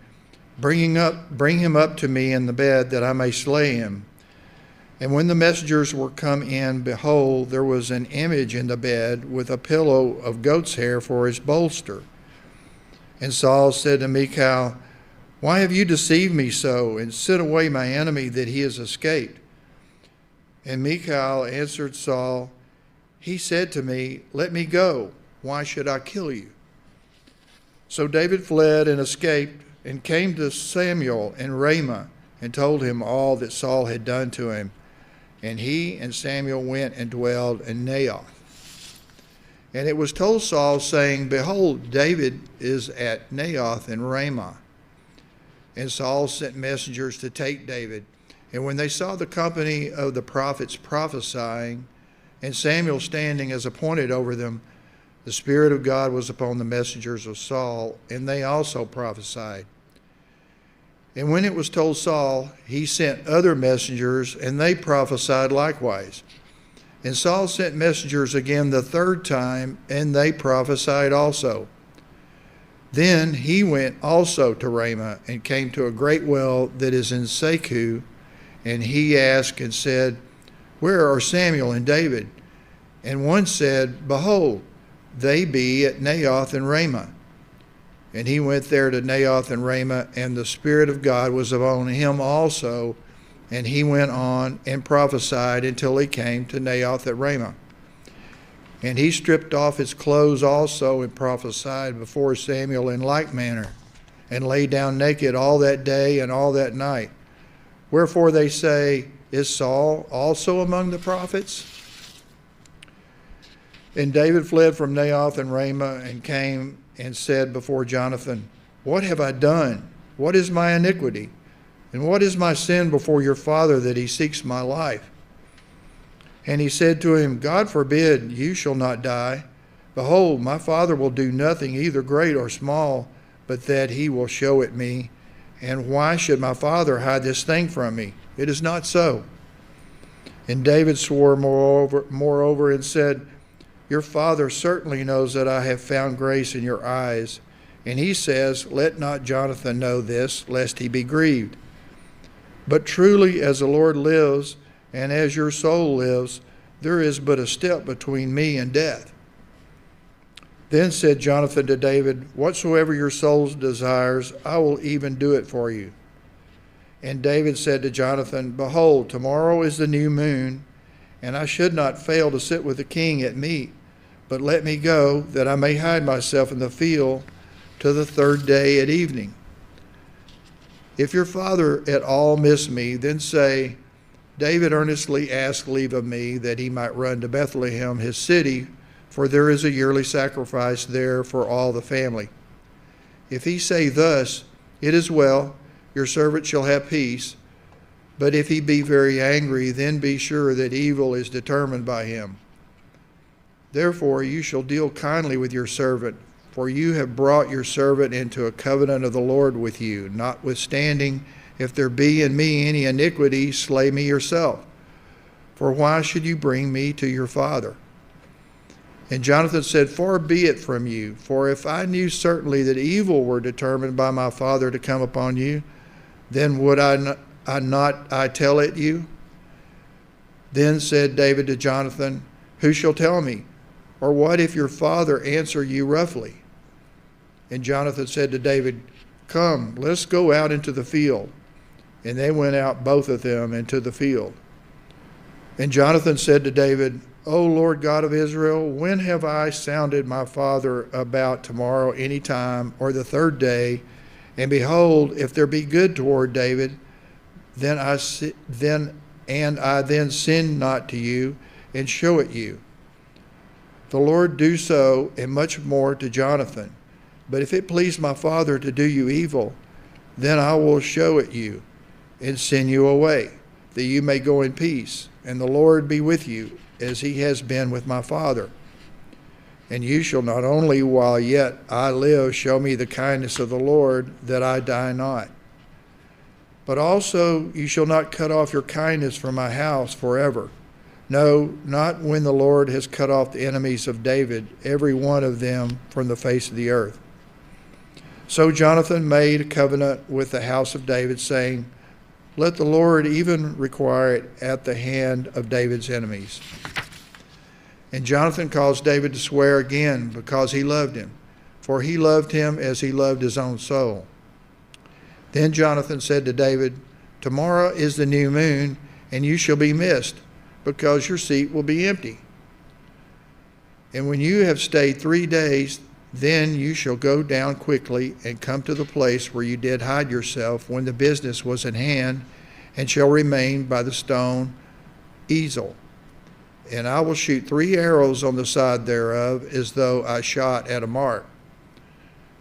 Bring him up to me in the bed, that I may slay him. And when the messengers were come in, behold, there was an image in the bed with a pillow of goat's hair for his bolster. And Saul said to Michal, Why have you deceived me so, and sent away my enemy that he has escaped? And Michal answered Saul, He said to me, Let me go. Why should I kill you? So David fled and escaped, and came to Samuel in Ramah, and told him all that Saul had done to him. And he and Samuel went and dwelled in Naioth. And it was told Saul, saying, Behold, David is at Naioth in Ramah. And Saul sent messengers to take David. And when they saw the company of the prophets prophesying, and Samuel standing as appointed over them, the Spirit of God was upon the messengers of Saul, and they also prophesied. And when it was told Saul, he sent other messengers, and they prophesied likewise. And Saul sent messengers again the third time, and they prophesied also. Then he went also to Ramah, and came to a great well that is in Seku, and he asked and said, Where are Samuel and David? And one said, Behold, they be at Naioth in Ramah. And he went there to Naioth and Ramah, and the Spirit of God was upon him also. And he went on and prophesied until he came to Naioth at Ramah. And he stripped off his clothes also and prophesied before Samuel in like manner, and lay down naked all that day and all that night. Wherefore they say, Is Saul also among the prophets? And David fled from Naioth and Ramah, and came and said before Jonathan, What have I done? What is my iniquity? And what is my sin before your father, that he seeks my life? And he said to him, God forbid, you shall not die. Behold, my father will do nothing, either great or small, but that he will show it me. And why should my father hide this thing from me? It is not so. And David swore moreover and said, Your father certainly knows that I have found grace in your eyes. And he says, Let not Jonathan know this, lest he be grieved. But truly, as the Lord lives, and as your soul lives, there is but a step between me and death. Then said Jonathan to David, "Whatsoever your soul desires, I will even do it for you." And David said to Jonathan, "Behold, tomorrow is the new moon, and I should not fail to sit with the king at meat. But let me go, that I may hide myself in the field to the third day at evening. If your father at all miss me, then say, David earnestly asked leave of me, that he might run to Bethlehem, his city, for there is a yearly sacrifice there for all the family. If he say thus, it is well, your servant shall have peace. But if he be very angry, then be sure that evil is determined by him. Therefore you shall deal kindly with your servant, for you have brought your servant into a covenant of the Lord with you. Notwithstanding, if there be in me any iniquity, slay me yourself. For why should you bring me to your father?" And Jonathan said, "Far be it from you, for if I knew certainly that evil were determined by my father to come upon you, then would I tell it you?" Then said David to Jonathan, "Who shall tell me? Or what if your father answer you roughly?" And Jonathan said to David, "Come, let's go out into the field." And they went out, both of them, into the field. And Jonathan said to David, "O Lord God of Israel, when have I sounded my father about tomorrow any time, or the third day? And behold, if there be good toward David, then I sin not to you, and show it you. The Lord do so, and much more to Jonathan. But if it please my father to do you evil, then I will show it you, and send you away, that you may go in peace, and the Lord be with you, as he has been with my father. And you shall not only while yet I live show me the kindness of the Lord, that I die not, but also you shall not cut off your kindness from my house forever. No, not when the Lord has cut off the enemies of David, every one of them from the face of the earth." So Jonathan made a covenant with the house of David, saying, "Let the Lord even require it at the hand of David's enemies." And Jonathan caused David to swear again, because he loved him, for he loved him as he loved his own soul. Then Jonathan said to David, "Tomorrow is the new moon, and you shall be missed, because your seat will be empty. And when you have stayed 3 days, then you shall go down quickly and come to the place where you did hide yourself when the business was at hand, and shall remain by the stone Ezel. And I will shoot 3 arrows on the side thereof, as though I shot at a mark.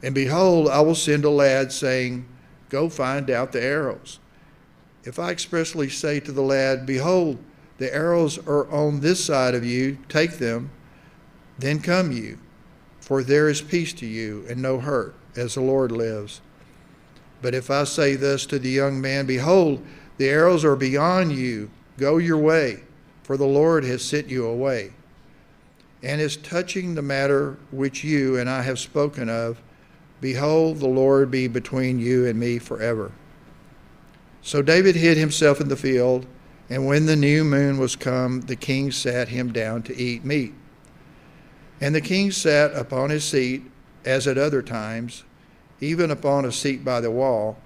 And behold, I will send a lad, saying, Go find out the arrows. If I expressly say to the lad, Behold, the arrows are on this side of you, take them, then come you. For there is peace to you, and no hurt, as the Lord lives. But if I say thus to the young man, Behold, the arrows are beyond you, go your way, for the Lord has sent you away. And as touching the matter which you and I have spoken of, behold, the Lord be between you and me forever. So David hid himself in the field, and when the new moon was come, the king sat him down to eat meat. And the king sat upon his seat, as at other times, even upon a seat by the wall.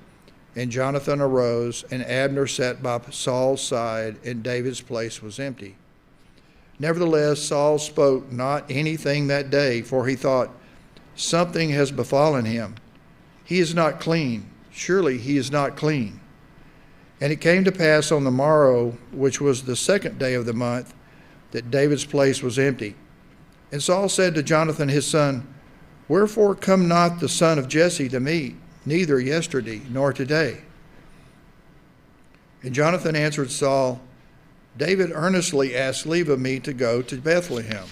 And Jonathan arose, and Abner sat by Saul's side, and David's place was empty. Nevertheless, Saul spoke not anything that day, for he thought, Something has befallen him. He is not clean. Surely he is not clean. And it came to pass on the morrow, which was the 2nd day of the month, that David's place was empty. And Saul said to Jonathan his son, Wherefore come not the son of Jesse to meet, neither yesterday nor today? And Jonathan answered Saul, David earnestly asked leave of me to go to Bethlehem.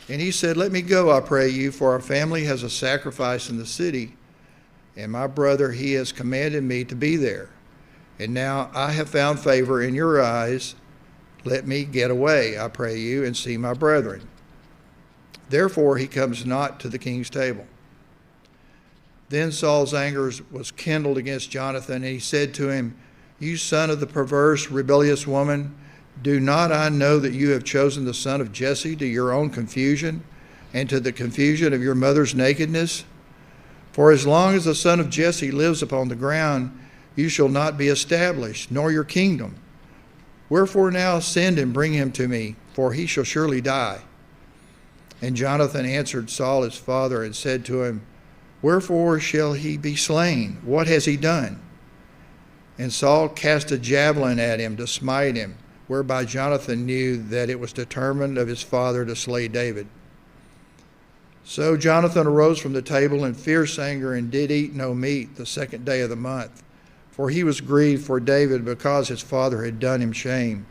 And he said, Let me go, I pray you, for our family has a sacrifice in the city, and my brother, he has commanded me to be there. And now I have found favor in your eyes. Let me get away, I pray you, and see my brethren. Therefore he comes not to the king's table. Then Saul's anger was kindled against Jonathan, and he said to him, You son of the perverse, rebellious woman, do not I know that you have chosen the son of Jesse to your own confusion, and to the confusion of your mother's nakedness? For as long as the son of Jesse lives upon the ground, you shall not be established, nor your kingdom. Wherefore now send and bring him to me, for he shall surely die. And Jonathan answered Saul his father and said to him, Wherefore shall he be slain? What has he done? And Saul cast a javelin at him to smite him, whereby Jonathan knew that it was determined of his father to slay David. So Jonathan arose from the table in fierce anger and did eat no meat the second day of the month, for he was grieved for David because his father had done him shame.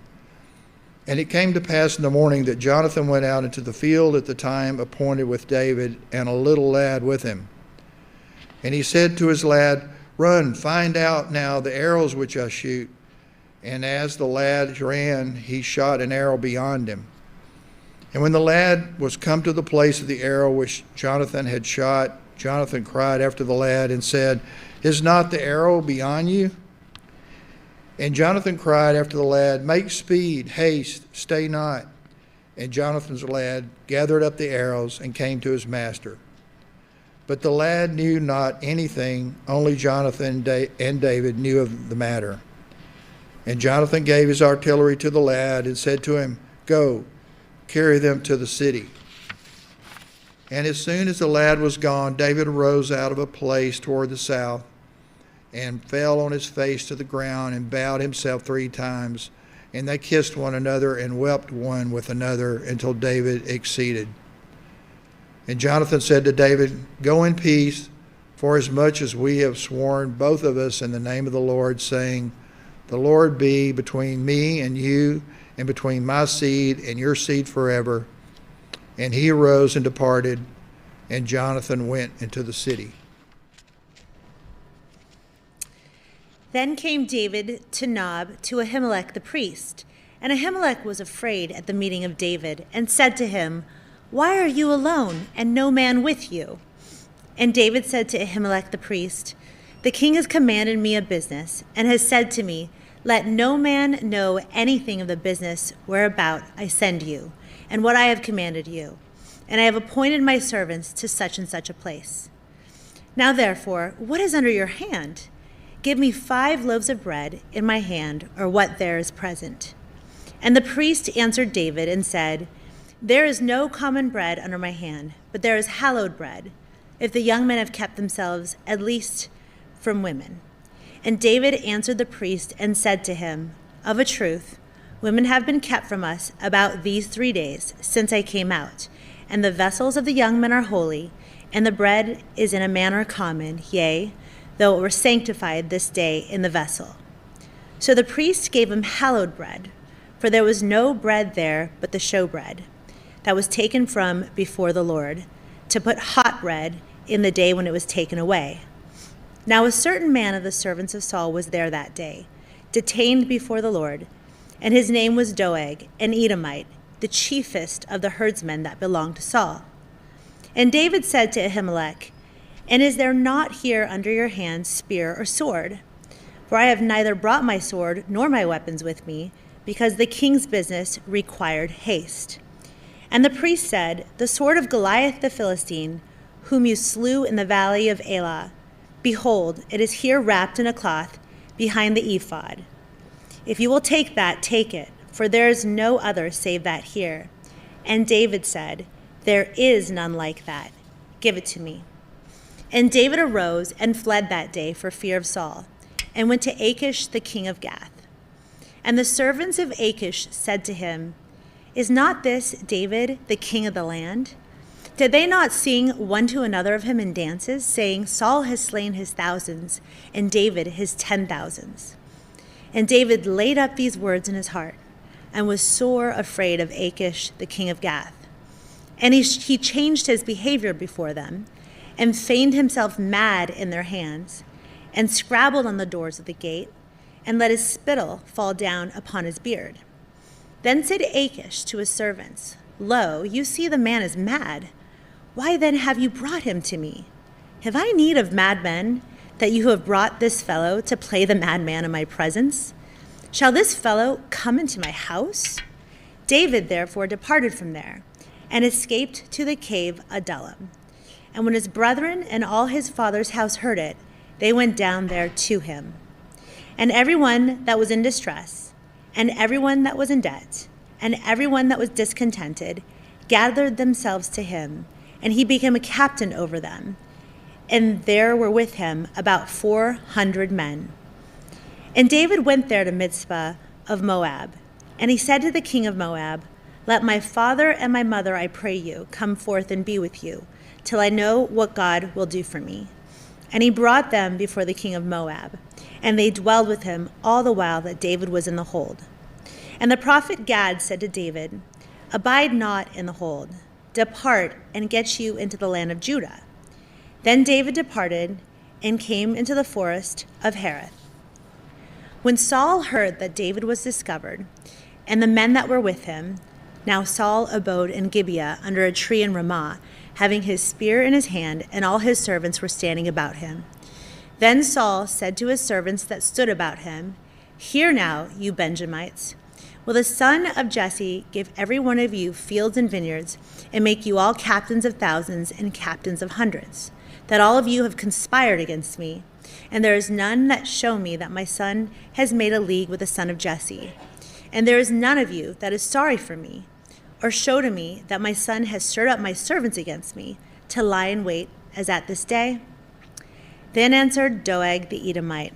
And it came to pass in the morning that Jonathan went out into the field at the time appointed with David, and a little lad with him. And he said to his lad, Run, find out now the arrows which I shoot. And as the lad ran, he shot an arrow beyond him. And when the lad was come to the place of the arrow which Jonathan had shot, Jonathan cried after the lad and said, Is not the arrow beyond you? And Jonathan cried after the lad, Make speed, haste, stay not. And Jonathan's lad gathered up the arrows and came to his master. But the lad knew not anything, only Jonathan and David knew of the matter. And Jonathan gave his artillery to the lad and said to him, Go, carry them to the city. And as soon as the lad was gone, David arose out of a place toward the south and fell on his face to the ground and bowed himself 3 times. And they kissed one another and wept one with another until David exceeded. And Jonathan said to David, Go in peace, for as much as we have sworn, both of us, in the name of the Lord, saying, The Lord be between me and you, and between my seed and your seed forever. And he arose and departed, and Jonathan went into the city. Then came David to Nob to Ahimelech the priest. And Ahimelech was afraid at the meeting of David, and said to him, Why are you alone, and no man with you? And David said to Ahimelech the priest, The king has commanded me a business, and has said to me, Let no man know anything of the business whereabout I send you, and what I have commanded you. And I have appointed my servants to such and such a place. Now therefore, what is under your hand? Give me 5 loaves of bread in my hand, or what there is present. And the priest answered David and said, There is no common bread under my hand, but there is hallowed bread, if the young men have kept themselves at least from women. And David answered the priest and said to him, Of a truth, women have been kept from us about these 3 days since I came out, and the vessels of the young men are holy, and the bread is in a manner common, yea, though it were sanctified this day in the vessel. So the priest gave him hallowed bread, for there was no bread there but the showbread, that was taken from before the Lord, to put hot bread in the day when it was taken away. Now a certain man of the servants of Saul was there that day, detained before the Lord, and his name was Doeg, an Edomite, the chiefest of the herdsmen that belonged to Saul. And David said to Ahimelech, And is there not here under your hand spear or sword? For I have neither brought my sword nor my weapons with me, because the king's business required haste. And the priest said, The sword of Goliath the Philistine, whom you slew in the valley of Elah, behold, it is here wrapped in a cloth behind the ephod. If you will take that, take it, for there is no other save that here. And David said, There is none like that. Give it to me. And David arose and fled that day for fear of Saul, and went to Achish the king of Gath. And the servants of Achish said to him, Is not this David, the king of the land? Did they not sing one to another of him in dances, saying, Saul has slain his thousands, and David his 10,000s? And David laid up these words in his heart, and was sore afraid of Achish the king of Gath. And he changed his behavior before them, and feigned himself mad in their hands, and scrabbled on the doors of the gate, and let his spittle fall down upon his beard. Then said Achish to his servants, Lo, you see the man is mad. Why then have you brought him to me? Have I need of madmen, that you have brought this fellow to play the madman in my presence? Shall this fellow come into my house? David therefore departed from there, and escaped to the cave Adullam. And when his brethren and all his father's house heard it, they went down there to him. And everyone that was in distress, and everyone that was in debt, and everyone that was discontented, gathered themselves to him, and he became a captain over them. And there were with him about 400 men. And David went there to Mizpah of Moab, and he said to the king of Moab, "Let my father and my mother, I pray you, come forth and be with you, till I know what God will do for me." And he brought them before the king of Moab, and they dwelled with him all the while that David was in the hold. And the prophet Gad said to David, "Abide not in the hold. Depart and get you into the land of Judah." Then David departed and came into the forest of Hereth. When Saul heard that David was discovered, and the men that were with him, now Saul abode in Gibeon under a tree in Ramah, having his spear in his hand, and all his servants were standing about him. Then Saul said to his servants that stood about him, "Hear now, you Benjamites. Will the son of Jesse give every one of you fields and vineyards, and make you all captains of thousands and captains of hundreds, that all of you have conspired against me? And there is none that show me that my son has made a league with the son of Jesse. And there is none of you that is sorry for me, or show to me that my son has stirred up my servants against me, to lie in wait as at this day?" Then answered Doeg the Edomite,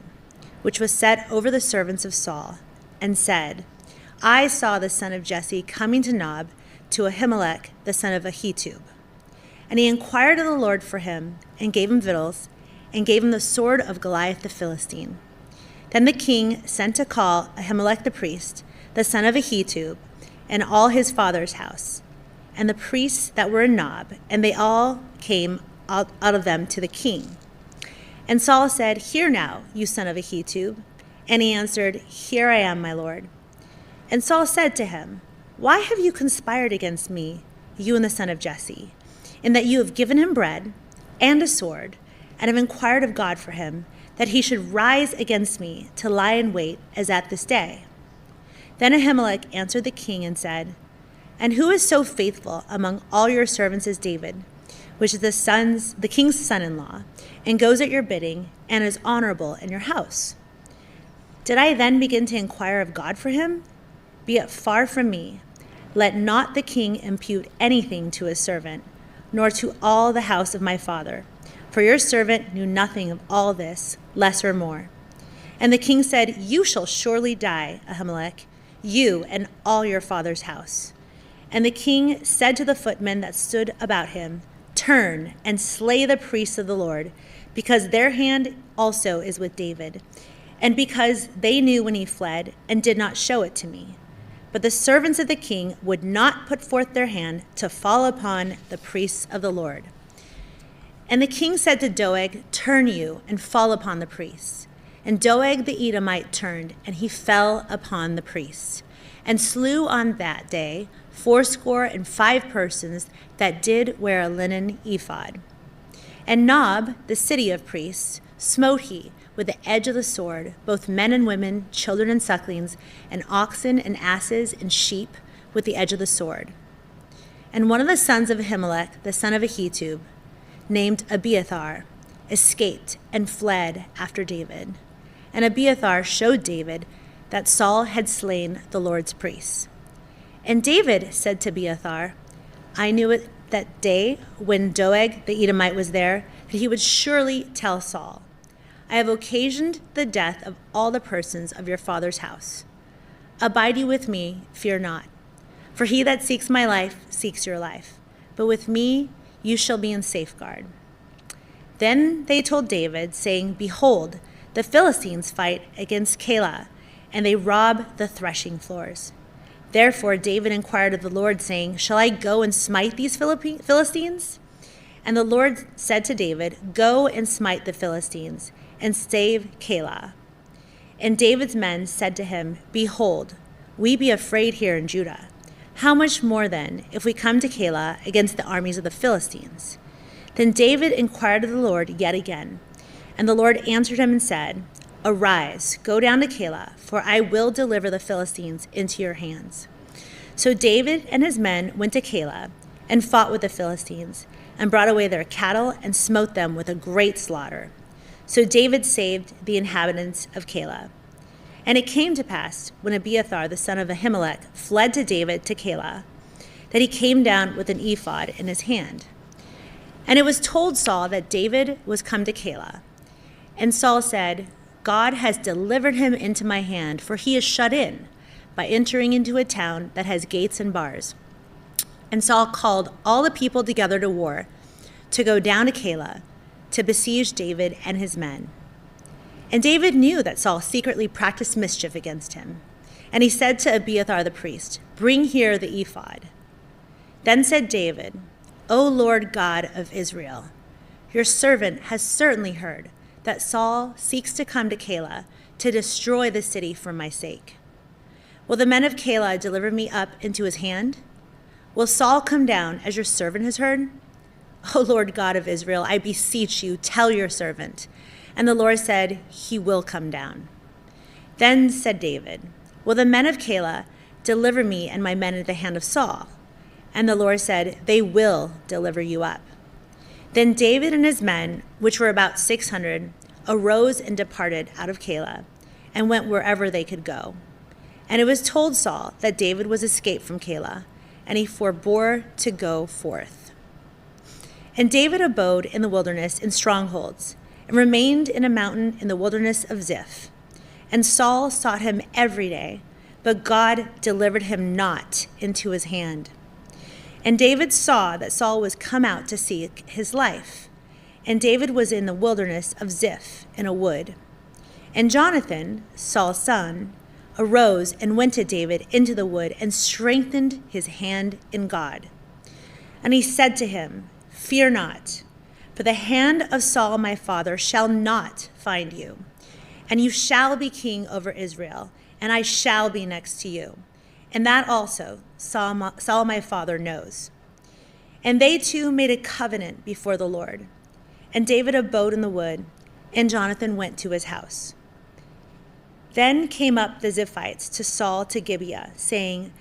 which was set over the servants of Saul, and said, "I saw the son of Jesse coming to Nob, to Ahimelech the son of Ahitub. And he inquired of the Lord for him, and gave him victuals, and gave him the sword of Goliath the Philistine. Then the king sent to call Ahimelech the priest, the son of Ahitub, and all his father's house, and the priests that were in Nob, and they all came out of them to the king. And Saul said, "Hear now, you son of Ahitub." And he answered, "Here I am, my lord." And Saul said to him, "Why have you conspired against me, you and the son of Jesse, in that you have given him bread and a sword, and have inquired of God for him, that he should rise against me to lie in wait as at this day?" Then Ahimelech answered the king and said, "And who is so faithful among all your servants as David, which is the king's son-in-law, and goes at your bidding, and is honorable in your house? Did I then begin to inquire of God for him? Be it far from me. Let not the king impute anything to his servant, nor to all the house of my father. For your servant knew nothing of all this, less or more." And the king said, "You shall surely die, Ahimelech, you and all your father's house." And the king said to the footmen that stood about him, "Turn and slay the priests of the Lord, because their hand also is with David, and because they knew when he fled and did not show it to me." But the servants of the king would not put forth their hand to fall upon the priests of the Lord. And the king said to Doeg, "Turn you and fall upon the priests." And Doeg the Edomite turned, and he fell upon the priests, and slew on that day 85 persons that did wear a linen ephod. And Nob, the city of priests, smote he with the edge of the sword, both men and women, children and sucklings, and oxen and asses and sheep with the edge of the sword. And one of the sons of Ahimelech, the son of Ahitub, named Abiathar, escaped and fled after David. And Abiathar showed David that Saul had slain the Lord's priests. And David said to Abiathar, "I knew it that day when Doeg the Edomite was there, that he would surely tell Saul, 'I have occasioned the death of all the persons of your father's house. Abide you with me, fear not. For he that seeks my life seeks your life. But with me you shall be in safeguard.' Then they told David, saying, 'Behold, the Philistines fight against Keilah, and they rob the threshing floors.' Therefore David inquired of the Lord, saying, 'Shall I go and smite these Philistines?' And the Lord said to David, 'Go and smite the Philistines, and save Keilah.' And David's men said to him, 'Behold, we be afraid here in Judah. How much more then, if we come to Keilah against the armies of the Philistines?' Then David inquired of the Lord yet again. And the Lord answered him and said, 'Arise, go down to Keilah, for I will deliver the Philistines into your hands.' So David and his men went to Keilah, and fought with the Philistines, and brought away their cattle and smote them with a great slaughter. So David saved the inhabitants of Keilah. And it came to pass, when Abiathar the son of Ahimelech fled to David to Keilah, that he came down with an ephod in his hand. And it was told Saul that David was come to Keilah. And Saul said, God has delivered him into my hand, for he is shut in by entering into a town that has gates and bars. And Saul called all the people together to war, to go down to Keilah, to besiege David and his men. And David knew that Saul secretly practiced mischief against him. And he said to Abiathar the priest, Bring here the ephod. Then said David, O Lord God of Israel, your servant has certainly heard that Saul seeks to come to Keilah to destroy the city for my sake. Will the men of Keilah deliver me up into his hand? Will Saul come down as your servant has heard? O Lord God of Israel, I beseech you, tell your servant. And the Lord said, He will come down. Then said David, Will the men of Keilah deliver me and my men into the hand of Saul? And the Lord said, They will deliver you up. Then David and his men, which were about 600, arose and departed out of Keilah, and went wherever they could go. And it was told Saul that David was escaped from Keilah, and he forbore to go forth. And David abode in the wilderness in strongholds, and remained in a mountain in the wilderness of Ziph. And Saul sought him every day, but God delivered him not into his hand. And David saw that Saul was come out to seek his life. And David was in the wilderness of Ziph in a wood. And Jonathan, Saul's son, arose and went to David into the wood and strengthened his hand in God. And he said to him, Fear not, for the hand of Saul my father shall not find you. And you shall be king over Israel, and I shall be next to you. And that also Saul my father knows. And they two made a covenant before the Lord. And David abode in the wood, and Jonathan went to his house. Then came up the Ziphites to Saul to Gibeon, saying,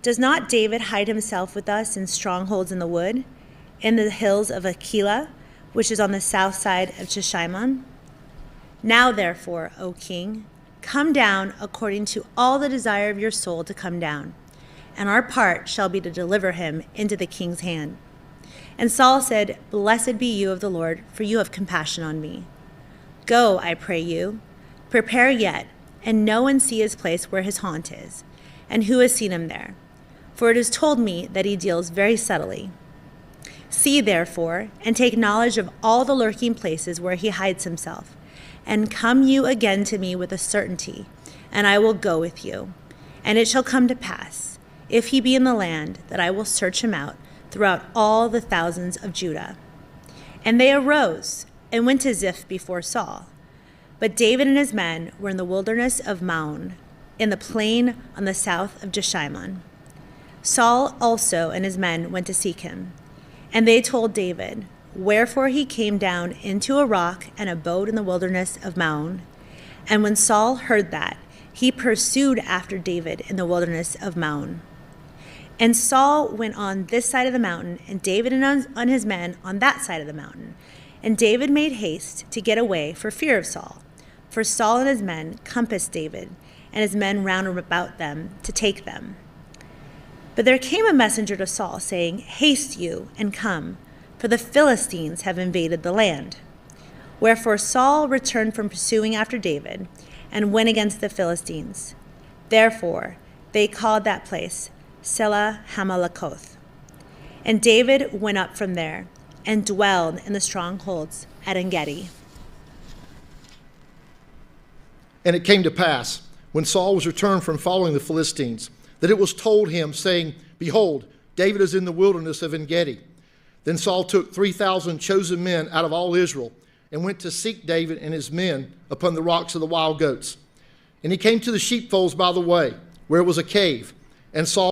Does not David hide himself with us in strongholds in the wood, in the hills of Keilah, which is on the south side of Jeshimon? Now therefore, O king, come down according to all the desire of your soul to come down, and our part shall be to deliver him into the king's hand. And Saul said, Blessed be you of the Lord, for you have compassion on me. Go, I pray you, prepare yet, and know and see his place where his haunt is, and who has seen him there. For it is told me that he deals very subtly. See, therefore, and take knowledge of all the lurking places where he hides himself, and come you again to me with a certainty, and I will go with you. And it shall come to pass, if he be in the land, that I will search him out throughout all the thousands of Judah. And they arose and went to Ziph before Saul. But David and his men were in the wilderness of Maon, in the plain on the south of Jeshimon. Saul also and his men went to seek him. And they told David, wherefore he came down into a rock and abode in the wilderness of Maon. And when Saul heard that, he pursued after David in the wilderness of Maon. And Saul went on this side of the mountain, and David and on his men on that side of the mountain. And David made haste to get away for fear of Saul. For Saul and his men compassed David, and his men round about them to take them. But there came a messenger to Saul, saying, Haste you, and come, for the Philistines have invaded the land. Wherefore Saul returned from pursuing after David, and went against the Philistines. Therefore they called that place Selah Hamalakoth. And David went up from there, and dwelled in the strongholds at En-gedi. And it came to pass, when Saul was returned from following the Philistines, that it was told him, saying, Behold, David is in the wilderness of En-gedi. Then Saul took 3,000 chosen men out of all Israel, and went to seek David and his men upon the rocks of the wild goats. And he came to the sheepfolds by the way, where it was a cave, and Saul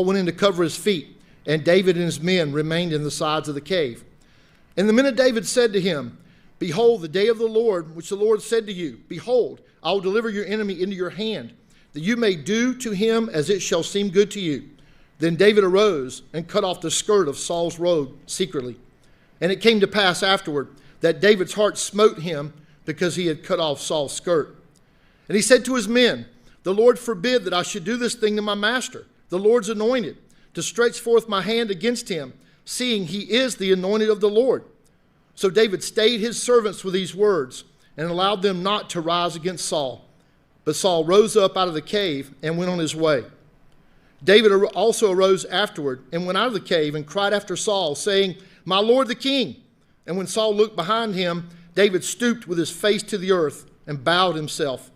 went in to cover his feet, and David and his men remained in the sides of the cave. And the men of David said to him, Behold, the day of the Lord, which the Lord said to you, Behold, I will deliver your enemy into your hand, that you may do to him as it shall seem good to you. Then David arose and cut off the skirt of Saul's robe secretly. And it came to pass afterward that David's heart smote him because he had cut off Saul's skirt. And he said to his men, The Lord forbid that I should do this thing to my master, the Lord's anointed, to stretch forth my hand against him, seeing he is the anointed of the Lord. So David stayed his servants with these words and allowed them not to rise against Saul. But Saul rose up out of the cave and went on his way. David also arose afterward and went out of the cave and cried after Saul, saying, My lord the king. And when Saul looked behind him, David stooped with his face to the earth and bowed himself.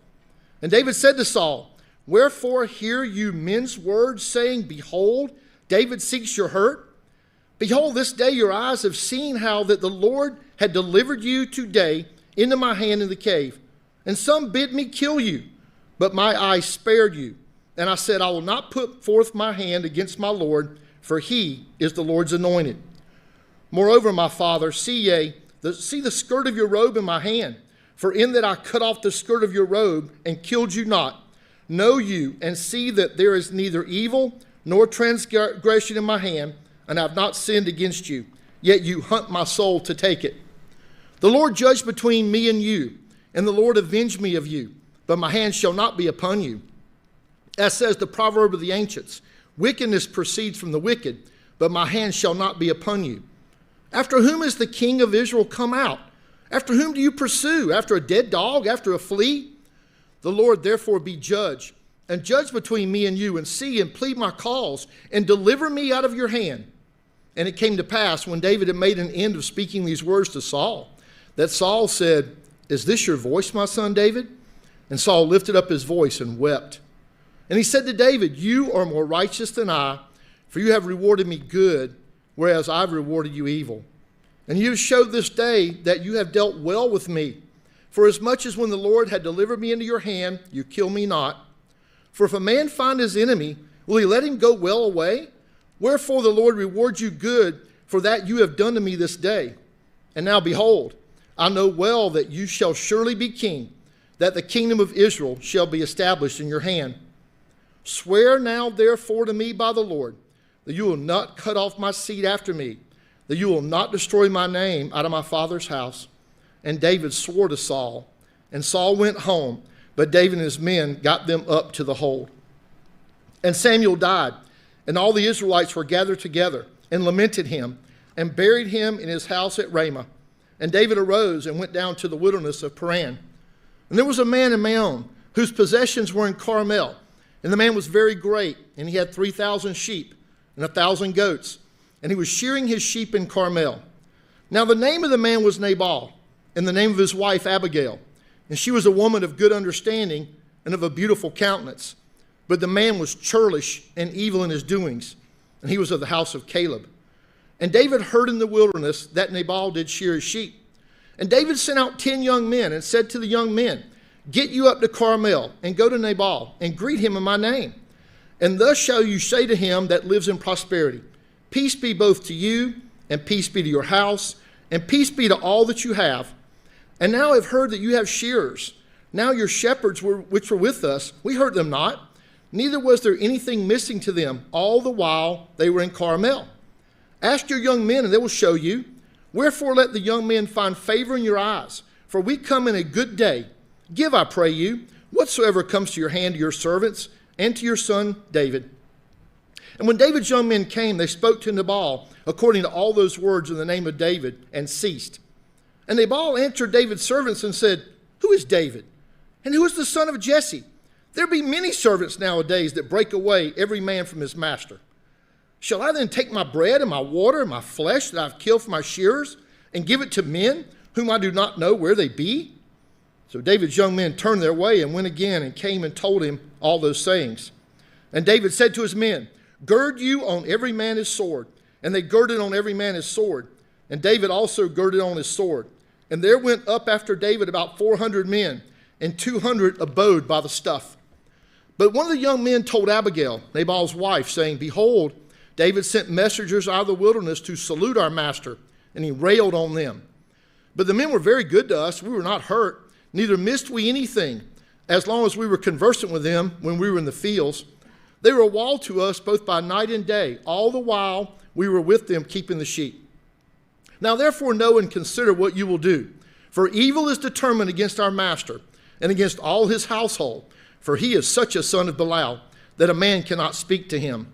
And David said to Saul, Wherefore hear you men's words, saying, Behold, David seeks your hurt? Behold, this day your eyes have seen how that the Lord had delivered you today into my hand in the cave. And some bid me kill you, but my eyes spared you. And I said, I will not put forth my hand against my Lord, for he is the Lord's anointed. Moreover, my father, see the skirt of your robe in my hand, for in that I cut off the skirt of your robe and killed you not. Know you and see that there is neither evil nor transgression in my hand, and I have not sinned against you. Yet you hunt my soul to take it. The Lord judge between me and you, and the Lord avenge me of you, but my hand shall not be upon you. As says the proverb of the ancients, wickedness proceeds from the wicked, but my hand shall not be upon you. After whom is the king of Israel come out? After whom do you pursue? After a dead dog? After a flea? The Lord therefore be judge, and judge between me and you, and see and plead my cause, and deliver me out of your hand. And it came to pass, when David had made an end of speaking these words to Saul, that Saul said, Is this your voice, my son David? And Saul lifted up his voice and wept. And he said to David, You are more righteous than I, for you have rewarded me good, whereas I've rewarded you evil. And you have showed this day that you have dealt well with me. For as much as when the Lord had delivered me into your hand, you kill me not. For if a man find his enemy, will he let him go well away? Wherefore the Lord reward you good for that you have done to me this day. And now behold, I know well that you shall surely be king, that the kingdom of Israel shall be established in your hand. Swear now therefore to me by the Lord, that you will not cut off my seed after me, that you will not destroy my name out of my father's house. And David swore to Saul, and Saul went home, but David and his men got them up to the hold. And Samuel died, and all the Israelites were gathered together and lamented him, and buried him in his house at Ramah. And David arose and went down to the wilderness of Paran. And there was a man in Maon, whose possessions were in Carmel. And the man was very great, and he had 3,000 sheep and 1,000 goats. And he was shearing his sheep in Carmel. Now the name of the man was Nabal, and the name of his wife Abigail. And she was a woman of good understanding and of a beautiful countenance. But the man was churlish and evil in his doings, and he was of the house of Caleb. And David heard in the wilderness that Nabal did shear his sheep. And David sent out 10 young men and said to the young men, Get you up to Carmel and go to Nabal and greet him in my name. And thus shall you say to him that lives in prosperity, Peace be both to you, and peace be to your house, and peace be to all that you have. And now I have heard that you have shearers. Now your shepherds which were with us, we heard them not. Neither was there anything missing to them all the while they were in Carmel. Ask your young men, and they will show you. Wherefore let the young men find favor in your eyes, for we come in a good day. Give, I pray you, whatsoever comes to your hand to your servants and to your son David. And when David's young men came, they spoke to Nabal according to all those words in the name of David, and ceased. And Nabal answered David's servants and said, Who is David? And who is the son of Jesse? There be many servants nowadays that break away every man from his master. Shall I then take my bread and my water and my flesh that I have killed for my shearers and give it to men whom I do not know where they be? So David's young men turned their way and went again and came and told him all those sayings. And David said to his men, Gird you on every man his sword. And they girded on every man his sword. And David also girded on his sword. And there went up after David about 400 men, and 200 abode by the stuff. But one of the young men told Abigail, Nabal's wife, saying, behold, David sent messengers out of the wilderness to salute our master, and he railed on them. But the men were very good to us. We were not hurt, neither missed we anything, as long as we were conversant with them when we were in the fields. They were a wall to us both by night and day, all the while we were with them keeping the sheep. Now therefore know and consider what you will do, for evil is determined against our master and against all his household, for he is such a son of Belial that a man cannot speak to him.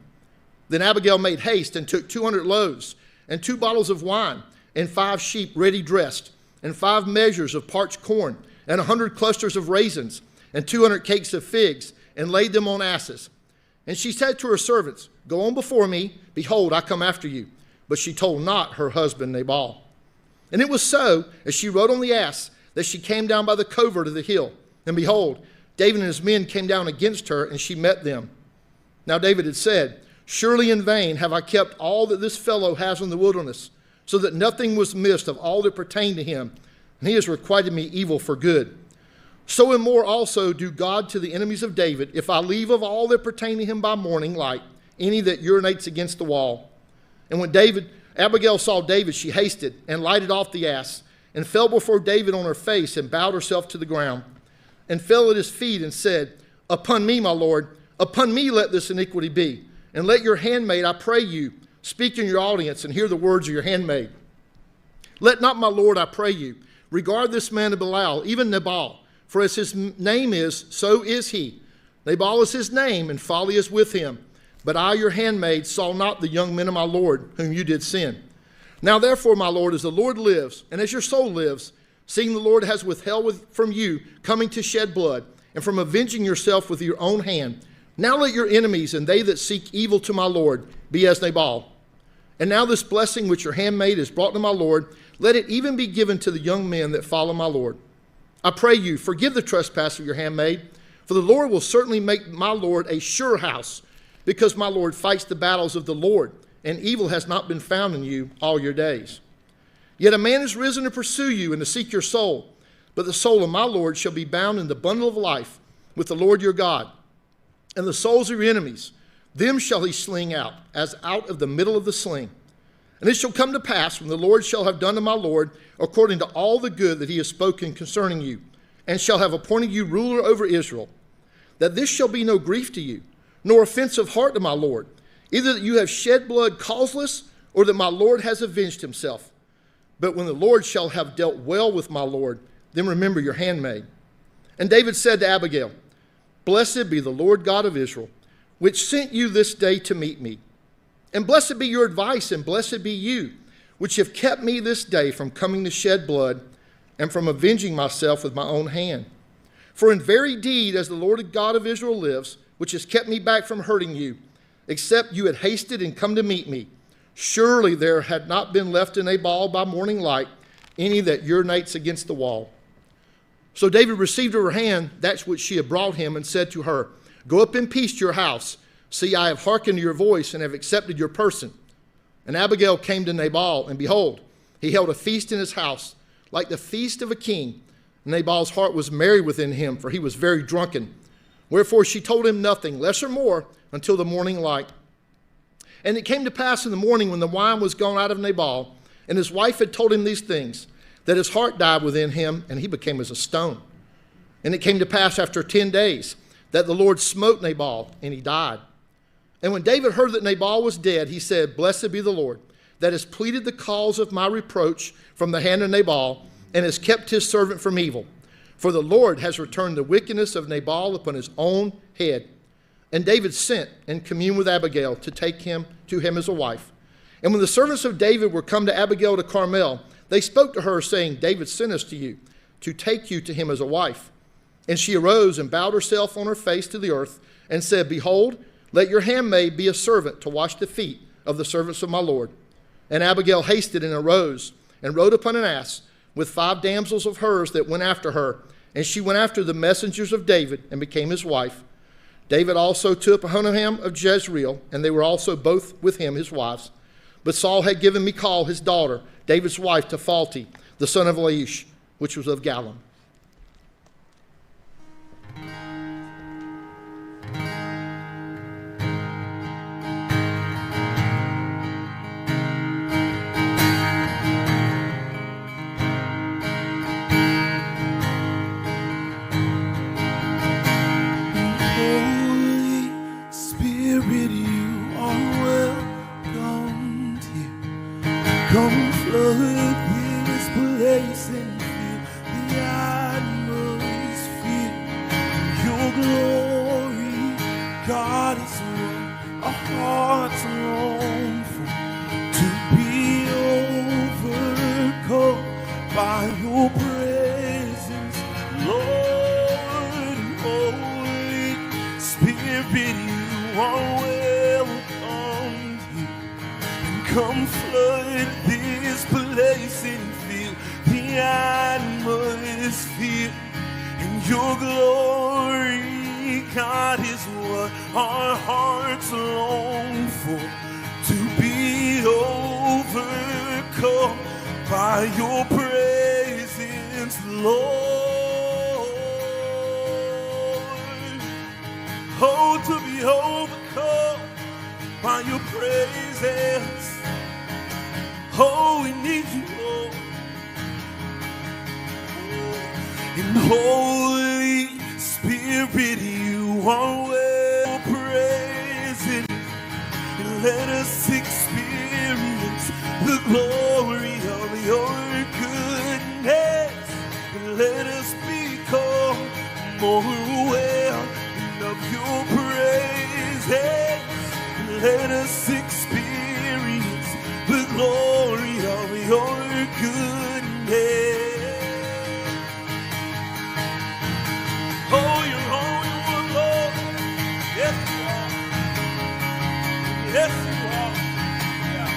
Then Abigail made haste and took 200 loaves and 2 bottles of wine and 5 sheep ready dressed and 5 measures of parched corn and 100 clusters of raisins and 200 cakes of figs, and laid them on asses. And she said to her servants, go on before me, behold, I come after you. But she told not her husband Nabal. And it was so, as she rode on the ass, that she came down by the covert of the hill. And behold, David and his men came down against her, and she met them. Now David had said, surely in vain have I kept all that this fellow has in the wilderness, so that nothing was missed of all that pertained to him, and he has requited me evil for good. So and more also do God to the enemies of David, if I leave of all that pertain to him by morning light, any that urinates against the wall. And when Abigail saw David, she hasted and lighted off the ass, and fell before David on her face, and bowed herself to the ground, and fell at his feet, and said, upon me, my lord, upon me let this iniquity be, and let your handmaid, I pray you, speak in your audience, and hear the words of your handmaid. Let not my lord, I pray you, regard this man of Belial, even Nabal, for as his name is, so is he. Nabal is his name, and folly is with him. But I, your handmaid, saw not the young men of my lord, whom you did sin. Now therefore, my lord, as the Lord lives, and as your soul lives, seeing the Lord has withheld from you coming to shed blood, and from avenging yourself with your own hand, now let your enemies and they that seek evil to my lord be as Nabal. And now this blessing which your handmaid has brought to my lord, let it even be given to the young men that follow my lord. I pray you, forgive the trespass of your handmaid, for the Lord will certainly make my lord a sure house, because my lord fights the battles of the Lord, and evil has not been found in you all your days. Yet a man is risen to pursue you and to seek your soul, but the soul of my lord shall be bound in the bundle of life with the Lord your God. And the souls of your enemies, them shall he sling out, as out of the middle of the sling. And it shall come to pass, when the Lord shall have done to my lord according to all the good that he has spoken concerning you, and shall have appointed you ruler over Israel, that this shall be no grief to you, nor offense of heart to my lord, either that you have shed blood causeless, or that my lord has avenged himself. But when the Lord shall have dealt well with my lord, then remember your handmaid. And David said to Abigail, blessed be the Lord God of Israel, which sent you this day to meet me. And blessed be your advice, and blessed be you, which have kept me this day from coming to shed blood, and from avenging myself with my own hand. For in very deed, as the Lord God of Israel lives, which has kept me back from hurting you, except you had hasted and come to meet me, surely there had not been left in Nabal by morning light any that urinates against the wall. So David received of her hand that which she had brought him, and said to her, go up in peace to your house. See, I have hearkened to your voice, and have accepted your person. And Abigail came to Nabal, and behold, he held a feast in his house, like the feast of a king. And Nabal's heart was merry within him, for he was very drunken. Wherefore she told him nothing, less or more, until the morning light. And it came to pass in the morning, when the wine was gone out of Nabal, and his wife had told him these things, that his heart died within him, and he became as a stone. And it came to pass after 10 days, that the Lord smote Nabal, and he died. And when David heard that Nabal was dead, he said, blessed be the Lord, that has pleaded the cause of my reproach from the hand of Nabal, and has kept his servant from evil. For the Lord has returned the wickedness of Nabal upon his own head. And David sent and communed with Abigail to take him to him as a wife. And when the servants of David were come to Abigail to Carmel, they spoke to her, saying, David sent us to you, to take you to him as a wife. And she arose and bowed herself on her face to the earth, and said, behold, let your handmaid be a servant to wash the feet of the servants of my lord. And Abigail hasted and arose, and rode upon an ass, with 5 damsels of hers that went after her. And she went after the messengers of David, and became his wife. David also took Ahinoam of Jezreel, and they were also both with him his wives. But Saul had given Michal his daughter, David's wife, to Phalti, the son of Laish, which was of Balaam. is what our hearts long for, to be overcome by your presence, Lord. Holy Spirit, you are welcome here. And come flood this place and fill the atmosphere. And your glory, God, is what our hearts long for, to be overcome by your presence, Lord. Oh, to be overcome by your presence. Oh, we need you, Lord. And Holy Spirit, you are well present. And let us experience the glory of your goodness. And let us become more aware of your presence. And let us experience the glory of your goodness. Oh, you're only one, Lord. Yes, you are. Yes, you are. Yeah.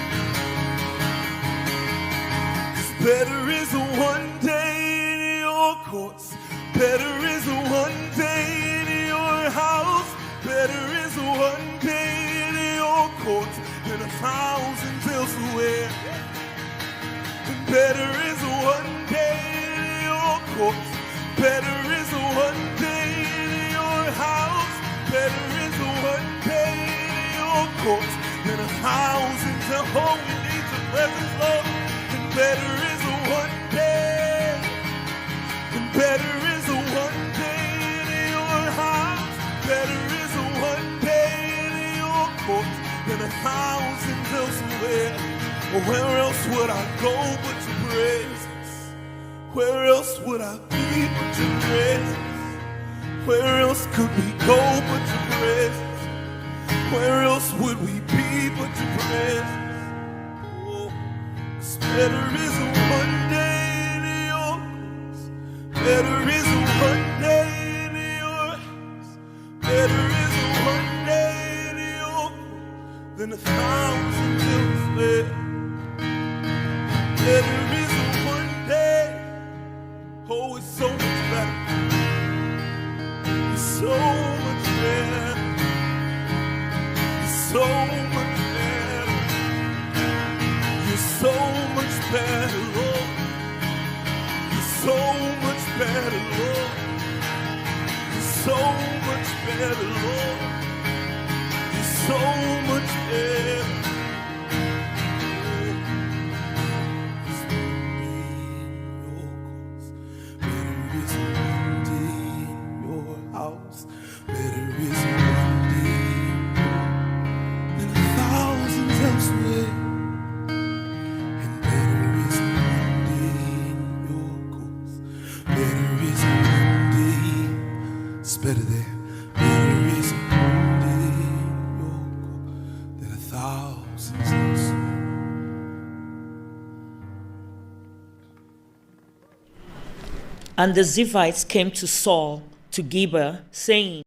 'Cause better is one day in your courts. Better is one day in your house. Better is one day in your courts than 1,000 elsewhere. And better is one day in your courts. Better is one day in your house. Better is one day in your courts than 1,000 to home. We need your presence, Lord. And better is one day. And better is one day in your house. Better is one day in your courts than 1,000 elsewhere. Well, where else would I go but your presence? Where else would I be but your presence? Where else could we go but your presence? Where else would we be but your presence? Oh, 'cause better is one day in your courts. Better is one day in your house. Better is one day in your courts than 1,000 elsewhere. Better is one day. Oh, it's so much better. It's so much better. It's so much better. You're so much better, Lord. You're so much better, Lord. You're so much better, Lord. You're so much better. Better is one day than 1,000 elsewhere. And better is one day in your course. Better is one day. It's better there. Better is one day in your course than 1,000 elsewhere. And the Zivites came to Saul to Gibeon, saying,